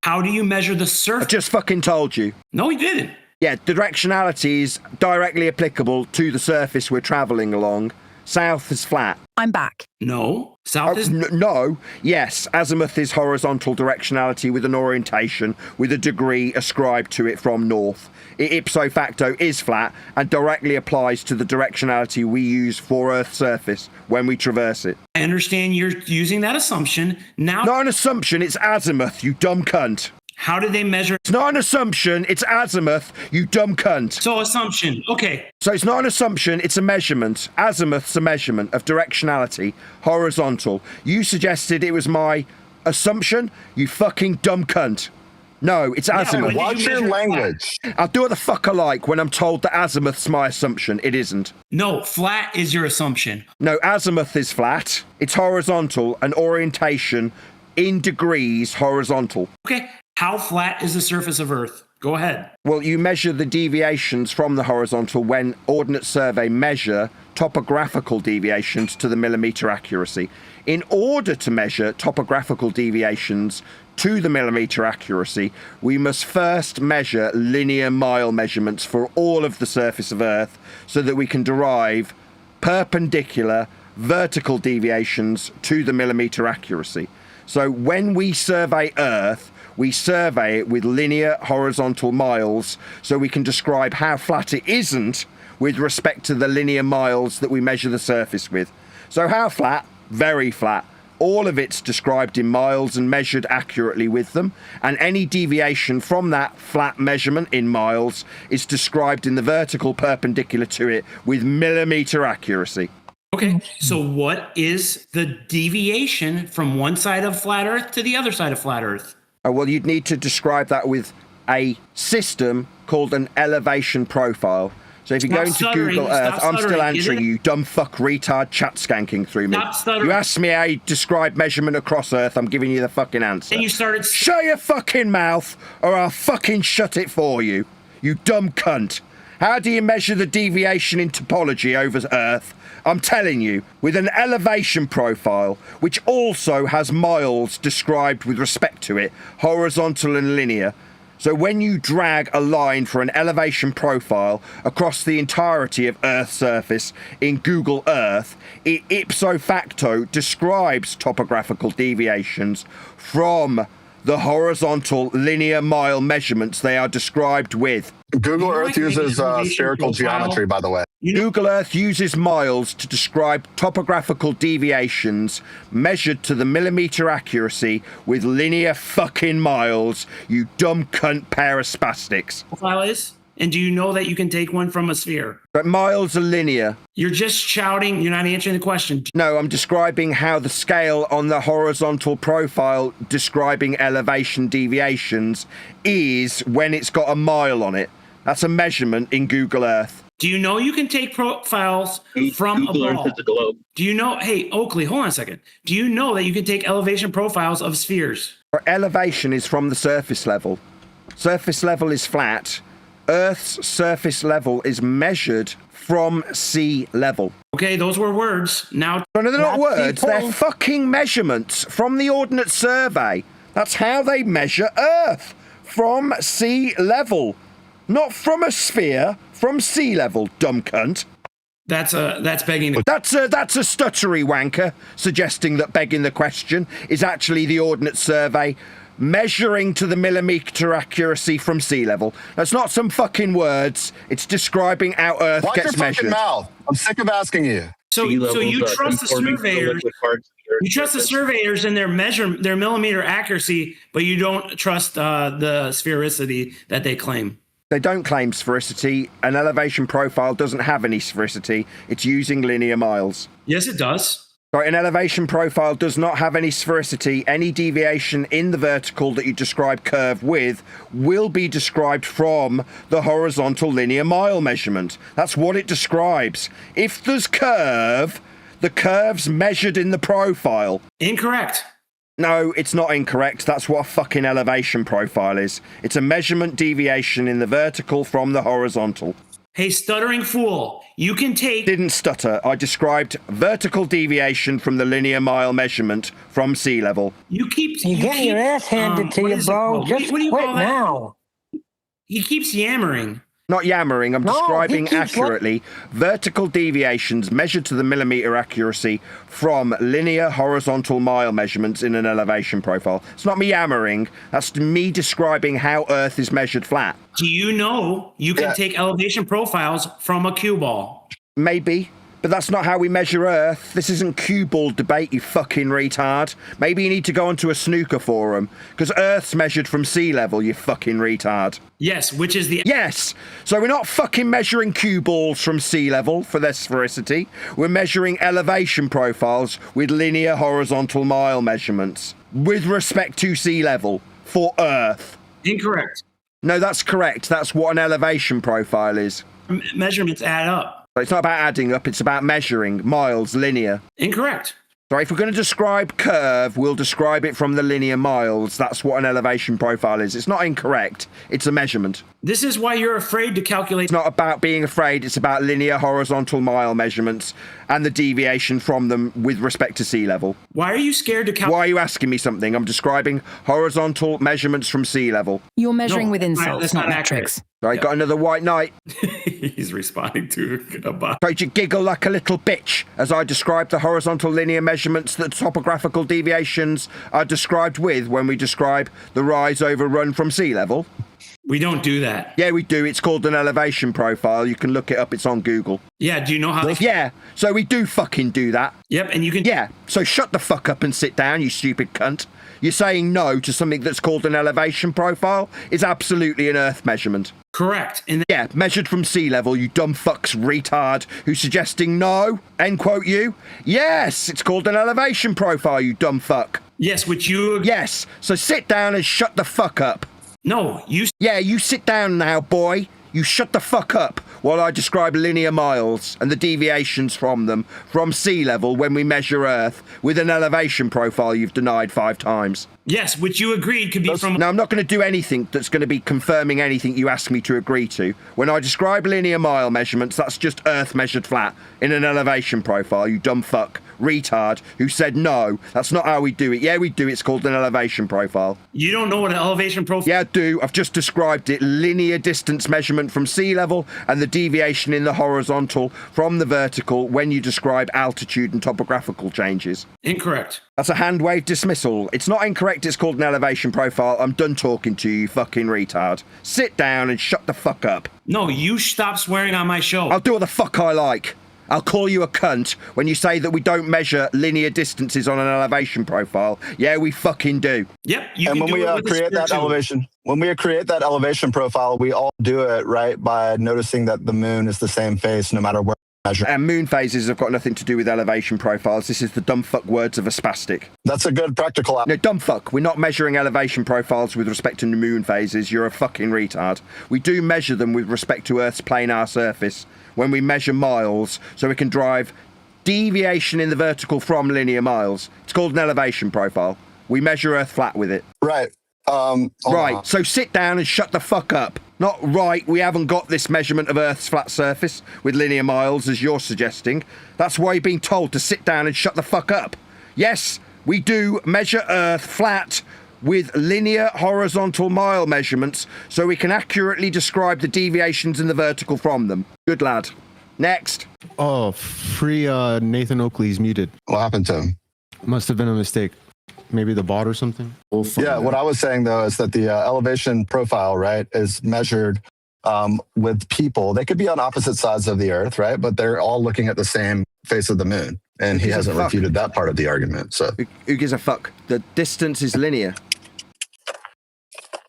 S1: How do you measure the surface?
S17: I just fucking told you.
S1: No, he didn't.
S17: Yeah, the directionality is directly applicable to the surface we're travelling along. South is flat.
S14: I'm back.
S1: No. South is...
S17: No. Yes, azimuth is horizontal directionality with an orientation with a degree ascribed to it from north. It ipso facto is flat and directly applies to the directionality we use for Earth's surface when we traverse it.
S1: I understand you're using that assumption. Now...
S17: Not an assumption, it's azimuth, you dumb cunt.
S1: How do they measure?
S17: It's not an assumption, it's azimuth, you dumb cunt.
S1: So assumption, okay.
S17: So it's not an assumption, it's a measurement. Azimuth's a measurement of directionality, horizontal. You suggested it was my assumption, you fucking dumb cunt. No, it's azimuth.
S7: Watch your language.
S17: I'll do what the fuck I like when I'm told that azimuth's my assumption. It isn't.
S1: No, flat is your assumption.
S17: No, azimuth is flat. It's horizontal and orientation in degrees horizontal.
S1: Okay. How flat is the surface of Earth? Go ahead.
S17: Well, you measure the deviations from the horizontal when Ordnance Survey measure topographical deviations to the millimeter accuracy. In order to measure topographical deviations to the millimeter accuracy, we must first measure linear mile measurements for all of the surface of Earth so that we can derive perpendicular vertical deviations to the millimeter accuracy. So when we survey Earth, we survey it with linear horizontal miles so we can describe how flat it isn't with respect to the linear miles that we measure the surface with. So how flat? Very flat. All of it's described in miles and measured accurately with them, and any deviation from that flat measurement in miles is described in the vertical perpendicular to it with millimeter accuracy.
S1: Okay, so what is the deviation from one side of flat Earth to the other side of flat Earth?
S17: Oh, well, you'd need to describe that with a system called an elevation profile. So if you go into Google Earth, I'm still answering you, dumb fuck retard chat skanking through me. You asked me how you describe measurement across Earth, I'm giving you the fucking answer.
S1: And you started...
S17: Shut your fucking mouth, or I'll fucking shut it for you, you dumb cunt. How do you measure the deviation in topology over Earth I'm telling you, with an elevation profile, which also has miles described with respect to it, horizontal and linear. So when you drag a line for an elevation profile across the entirety of Earth's surface in Google Earth, it ipso facto describes topographical deviations from the horizontal linear mile measurements they are described with.
S7: Google Earth uses spherical geometry, by the way.
S17: Google Earth uses miles to describe topographical deviations measured to the millimeter accuracy with linear fucking miles, you dumb cunt pair of spastics.
S5: Profile is? And do you know that you can take one from a sphere?
S17: But miles are linear.
S5: You're just shouting. You're not answering the question.
S17: No, I'm describing how the scale on the horizontal profile describing elevation deviations is when it's got a mile on it. That's a measurement in Google Earth.
S5: Do you know you can take profiles from a ball? Do you know, hey, Oakley, hold on a second. Do you know that you can take elevation profiles of spheres?
S17: Elevation is from the surface level. Surface level is flat. Earth's surface level is measured from sea level.
S5: Okay, those were words. Now,
S17: no, they're not words. They're fucking measurements from the Ordnance Survey. That's how they measure Earth. From sea level. Not from a sphere, from sea level, dumb cunt.
S5: That's begging the...
S17: That's a stuttery wanker suggesting that begging the question is actually the Ordnance Survey measuring to the millimeter accuracy from sea level. That's not some fucking words. It's describing how Earth gets measured.
S7: Watch your fucking mouth. I'm sick of asking you.
S5: So you trust the surveyors. You trust the surveyors in their millimeter accuracy, but you don't trust the sphericity that they claim.
S17: They don't claim sphericity. An elevation profile doesn't have any sphericity. It's using linear miles.
S5: Yes, it does.
S17: Right, an elevation profile does not have any sphericity. Any deviation in the vertical that you describe curve with will be described from the horizontal linear mile measurement. That's what it describes. If there's curve, the curve's measured in the profile.
S5: Incorrect.
S17: No, it's not incorrect. That's what a fucking elevation profile is. It's a measurement deviation in the vertical from the horizontal.
S5: Hey, stuttering fool, you can take...
S17: Didn't stutter. I described vertical deviation from the linear mile measurement from sea level.
S3: You're getting your ass handed to you, bro. Just quit now.
S5: He keeps yammering.
S17: Not yammering, I'm describing accurately vertical deviations measured to the millimeter accuracy from linear horizontal mile measurements in an elevation profile. It's not me yammering, that's me describing how Earth is measured flat.
S5: Do you know you can take elevation profiles from a cue ball?
S17: Maybe. But that's not how we measure Earth. This isn't cue ball debate, you fucking retard. Maybe you need to go onto a snooker forum, because Earth's measured from sea level, you fucking retard.
S5: Yes, which is the...
S17: Yes! So we're not fucking measuring cue balls from sea level for their sphericity. We're measuring elevation profiles with linear horizontal mile measurements with respect to sea level for Earth.
S5: Incorrect.
S17: No, that's correct. That's what an elevation profile is.
S5: Measurements add up.
S17: It's not about adding up, it's about measuring miles, linear.
S5: Incorrect.
S17: So if we're going to describe curve, we'll describe it from the linear miles. That's what an elevation profile is. It's not incorrect, it's a measurement.
S5: This is why you're afraid to calculate.
S17: It's not about being afraid, it's about linear horizontal mile measurements and the deviation from them with respect to sea level.
S5: Why are you scared to calculate?
S17: Why are you asking me something? I'm describing horizontal measurements from sea level.
S14: You're measuring with insults, not metrics.
S17: I got another white knight.
S5: He's responding to a bot.
S17: Tried you giggle like a little bitch as I described the horizontal linear measurements that topographical deviations are described with when we describe the rise over run from sea level.
S5: We don't do that.
S17: Yeah, we do. It's called an elevation profile. You can look it up. It's on Google.
S5: Yeah, do you know how they...
S17: Yeah, so we do fucking do that.
S5: Yep, and you can...
S17: Yeah, so shut the fuck up and sit down, you stupid cunt. You're saying no to something that's called an elevation profile is absolutely an Earth measurement.
S5: Correct.
S17: Yeah, measured from sea level, you dumb fucks retard who's suggesting no, end quote you. Yes, it's called an elevation profile, you dumb fuck.
S5: Yes, which you...
S17: Yes, so sit down and shut the fuck up.
S5: No, you...
S17: Yeah, you sit down now, boy. You shut the fuck up while I describe linear miles and the deviations from them from sea level when we measure Earth with an elevation profile you've denied 5 times.
S1: Yes, which you agreed could be from...
S17: Now, I'm not going to do anything that's going to be confirming anything you ask me to agree to. When I describe linear mile measurements, that's just Earth measured flat in an elevation profile, you dumb fuck, retard, who said no, that's not how we do it. Yeah, we do. It's called an elevation profile.
S1: You don't know what an elevation profile...
S17: Yeah, I do. I've just described it. Linear distance measurement from sea level and the deviation in the horizontal from the vertical when you describe altitude and topographical changes.
S1: Incorrect.
S17: That's a hand wave dismissal. It's not incorrect, it's called an elevation profile. I'm done talking to you, fucking retard. Sit down and shut the fuck up.
S1: No, you stop swearing on my show.
S17: I'll do what the fuck I like. I'll call you a cunt when you say that we don't measure linear distances on an elevation profile. Yeah, we fucking do.
S1: Yep.
S7: And when we create that elevation profile, we all do it right by noticing that the moon is the same face no matter where we measure.
S17: And moon phases have got nothing to do with elevation profiles. This is the dumb fuck words of a spastic.
S7: That's a good practical.
S17: No, dumb fuck. We're not measuring elevation profiles with respect to the moon phases. You're a fucking retard. We do measure them with respect to Earth's planar surface when we measure miles, so we can drive deviation in the vertical from linear miles. It's called an elevation profile. We measure Earth flat with it.
S7: Right.
S17: Right. So sit down and shut the fuck up. Not right. We haven't got this measurement of Earth's flat surface with linear miles as you're suggesting. That's why you're being told to sit down and shut the fuck up. Yes, we do measure Earth flat with linear horizontal mile measurements so we can accurately describe the deviations in the vertical from them. Good lad. Next.
S13: Oh, free Nathan Oakley's muted.
S7: What happened to him?
S13: Must have been a mistake. Maybe the bot or something.
S7: Yeah, what I was saying though is that the elevation profile, right, is measured with people. They could be on opposite sides of the Earth, right? But they're all looking at the same face of the moon. And he hasn't refuted that part of the argument. So
S17: who gives a fuck? The distance is linear.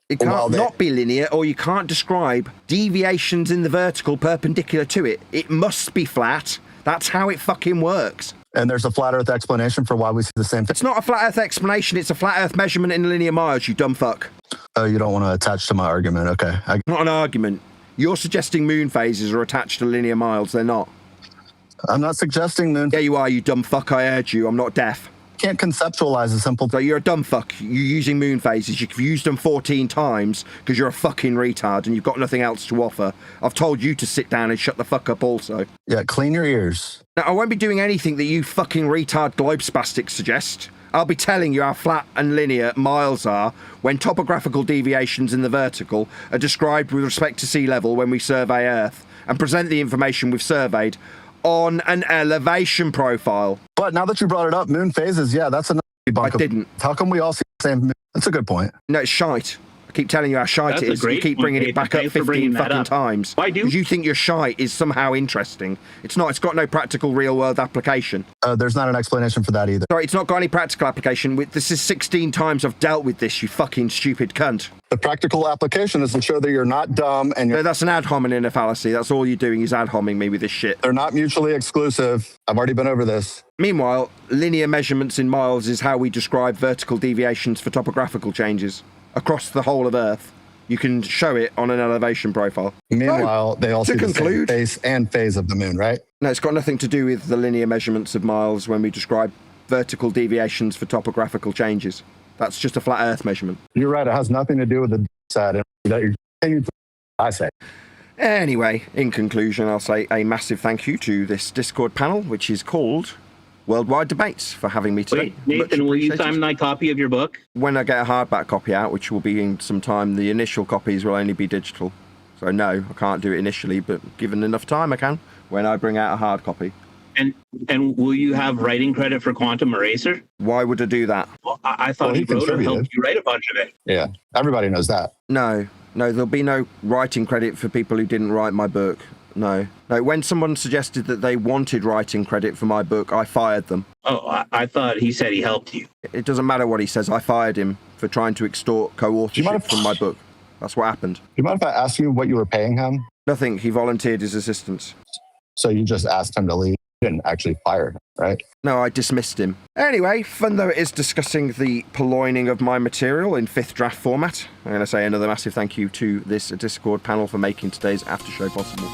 S17: It can't not be linear, or you can't describe deviations in the vertical perpendicular to it. It must be flat. That's how it fucking works.
S7: And there's a flat Earth explanation for why we see the same thing.
S17: It's not a flat Earth explanation. It's a flat Earth measurement in linear miles, you dumb fuck.
S7: Oh, you don't want to attach to my argument. Okay.
S17: Not an argument. You're suggesting moon phases are attached to linear miles. They're not.
S7: I'm not suggesting moon.
S17: Yeah, you are, you dumb fuck. I heard you. I'm not deaf.
S7: Can't conceptualize a simple.
S17: So you're a dumb fuck. You're using moon phases. You've used them 14 times because you're a fucking retard and you've got nothing else to offer. I've told you to sit down and shut the fuck up also.
S7: Yeah, clean your ears.
S17: Now, I won't be doing anything that you fucking retard globe spastics suggest. I'll be telling you how flat and linear miles are when topographical deviations in the vertical are described with respect to sea level when we survey Earth and present the information we've surveyed on an elevation profile.
S7: But now that you brought it up, moon phases, yeah, that's another debunk.
S17: I didn't.
S7: How come we all see the same moon? That's a good point.
S17: No, it's shite. I keep telling you how shite it is. You keep bringing it back up 15 fucking times.
S10: Why do?
S17: Because you think your shite is somehow interesting. It's not. It's got no practical real world application.
S7: There's not an explanation for that either.
S17: Sorry, it's not got any practical application. This is 16 times I've dealt with this, you fucking stupid cunt.
S7: The practical application is to show that you're not dumb and you're...
S17: No, that's an ad hominem fallacy. That's all you're doing is ad homing me with this shit.
S7: They're not mutually exclusive. I've already been over this.
S17: Meanwhile, linear measurements in miles is how we describe vertical deviations for topographical changes across the whole of Earth. You can show it on an elevation profile.
S7: Meanwhile, they all see the same face and phase of the moon, right?
S17: No, it's got nothing to do with the linear measurements of miles when we describe vertical deviations for topographical changes. That's just a flat Earth measurement.
S7: You're right. It has nothing to do with the side that you're saying. I say.
S17: Anyway, in conclusion, I'll say a massive thank you to this Discord panel, which is called Worldwide Debates, for having me today.
S10: Wait, Nathan, will you sign my copy of your book?
S17: When I get a hardback copy out, which will be in some time, the initial copies will only be digital. So no, I can't do it initially, but given enough time I can when I bring out a hard copy.
S10: And will you have writing credit for Quantum Eraser?
S17: Why would I do that?
S10: Well, I thought he wrote and helped you write a bunch of it.
S7: Yeah, everybody knows that.
S17: No, there'll be no writing credit for people who didn't write my book. No. When someone suggested that they wanted writing credit for my book, I fired them.
S10: Oh, I thought he said he helped you.
S17: It doesn't matter what he says. I fired him for trying to extort co-authorship from my book. That's what happened.
S7: Do you mind if I ask you what you were paying him?
S17: Nothing. He volunteered his assistance.
S7: So you just asked him to leave? You didn't actually fire him, right?
S17: No, I dismissed him. Anyway, fun though it is discussing the purloining of my material in 5th draft format, I'm going to say another massive thank you to this Discord panel for making today's after show possible.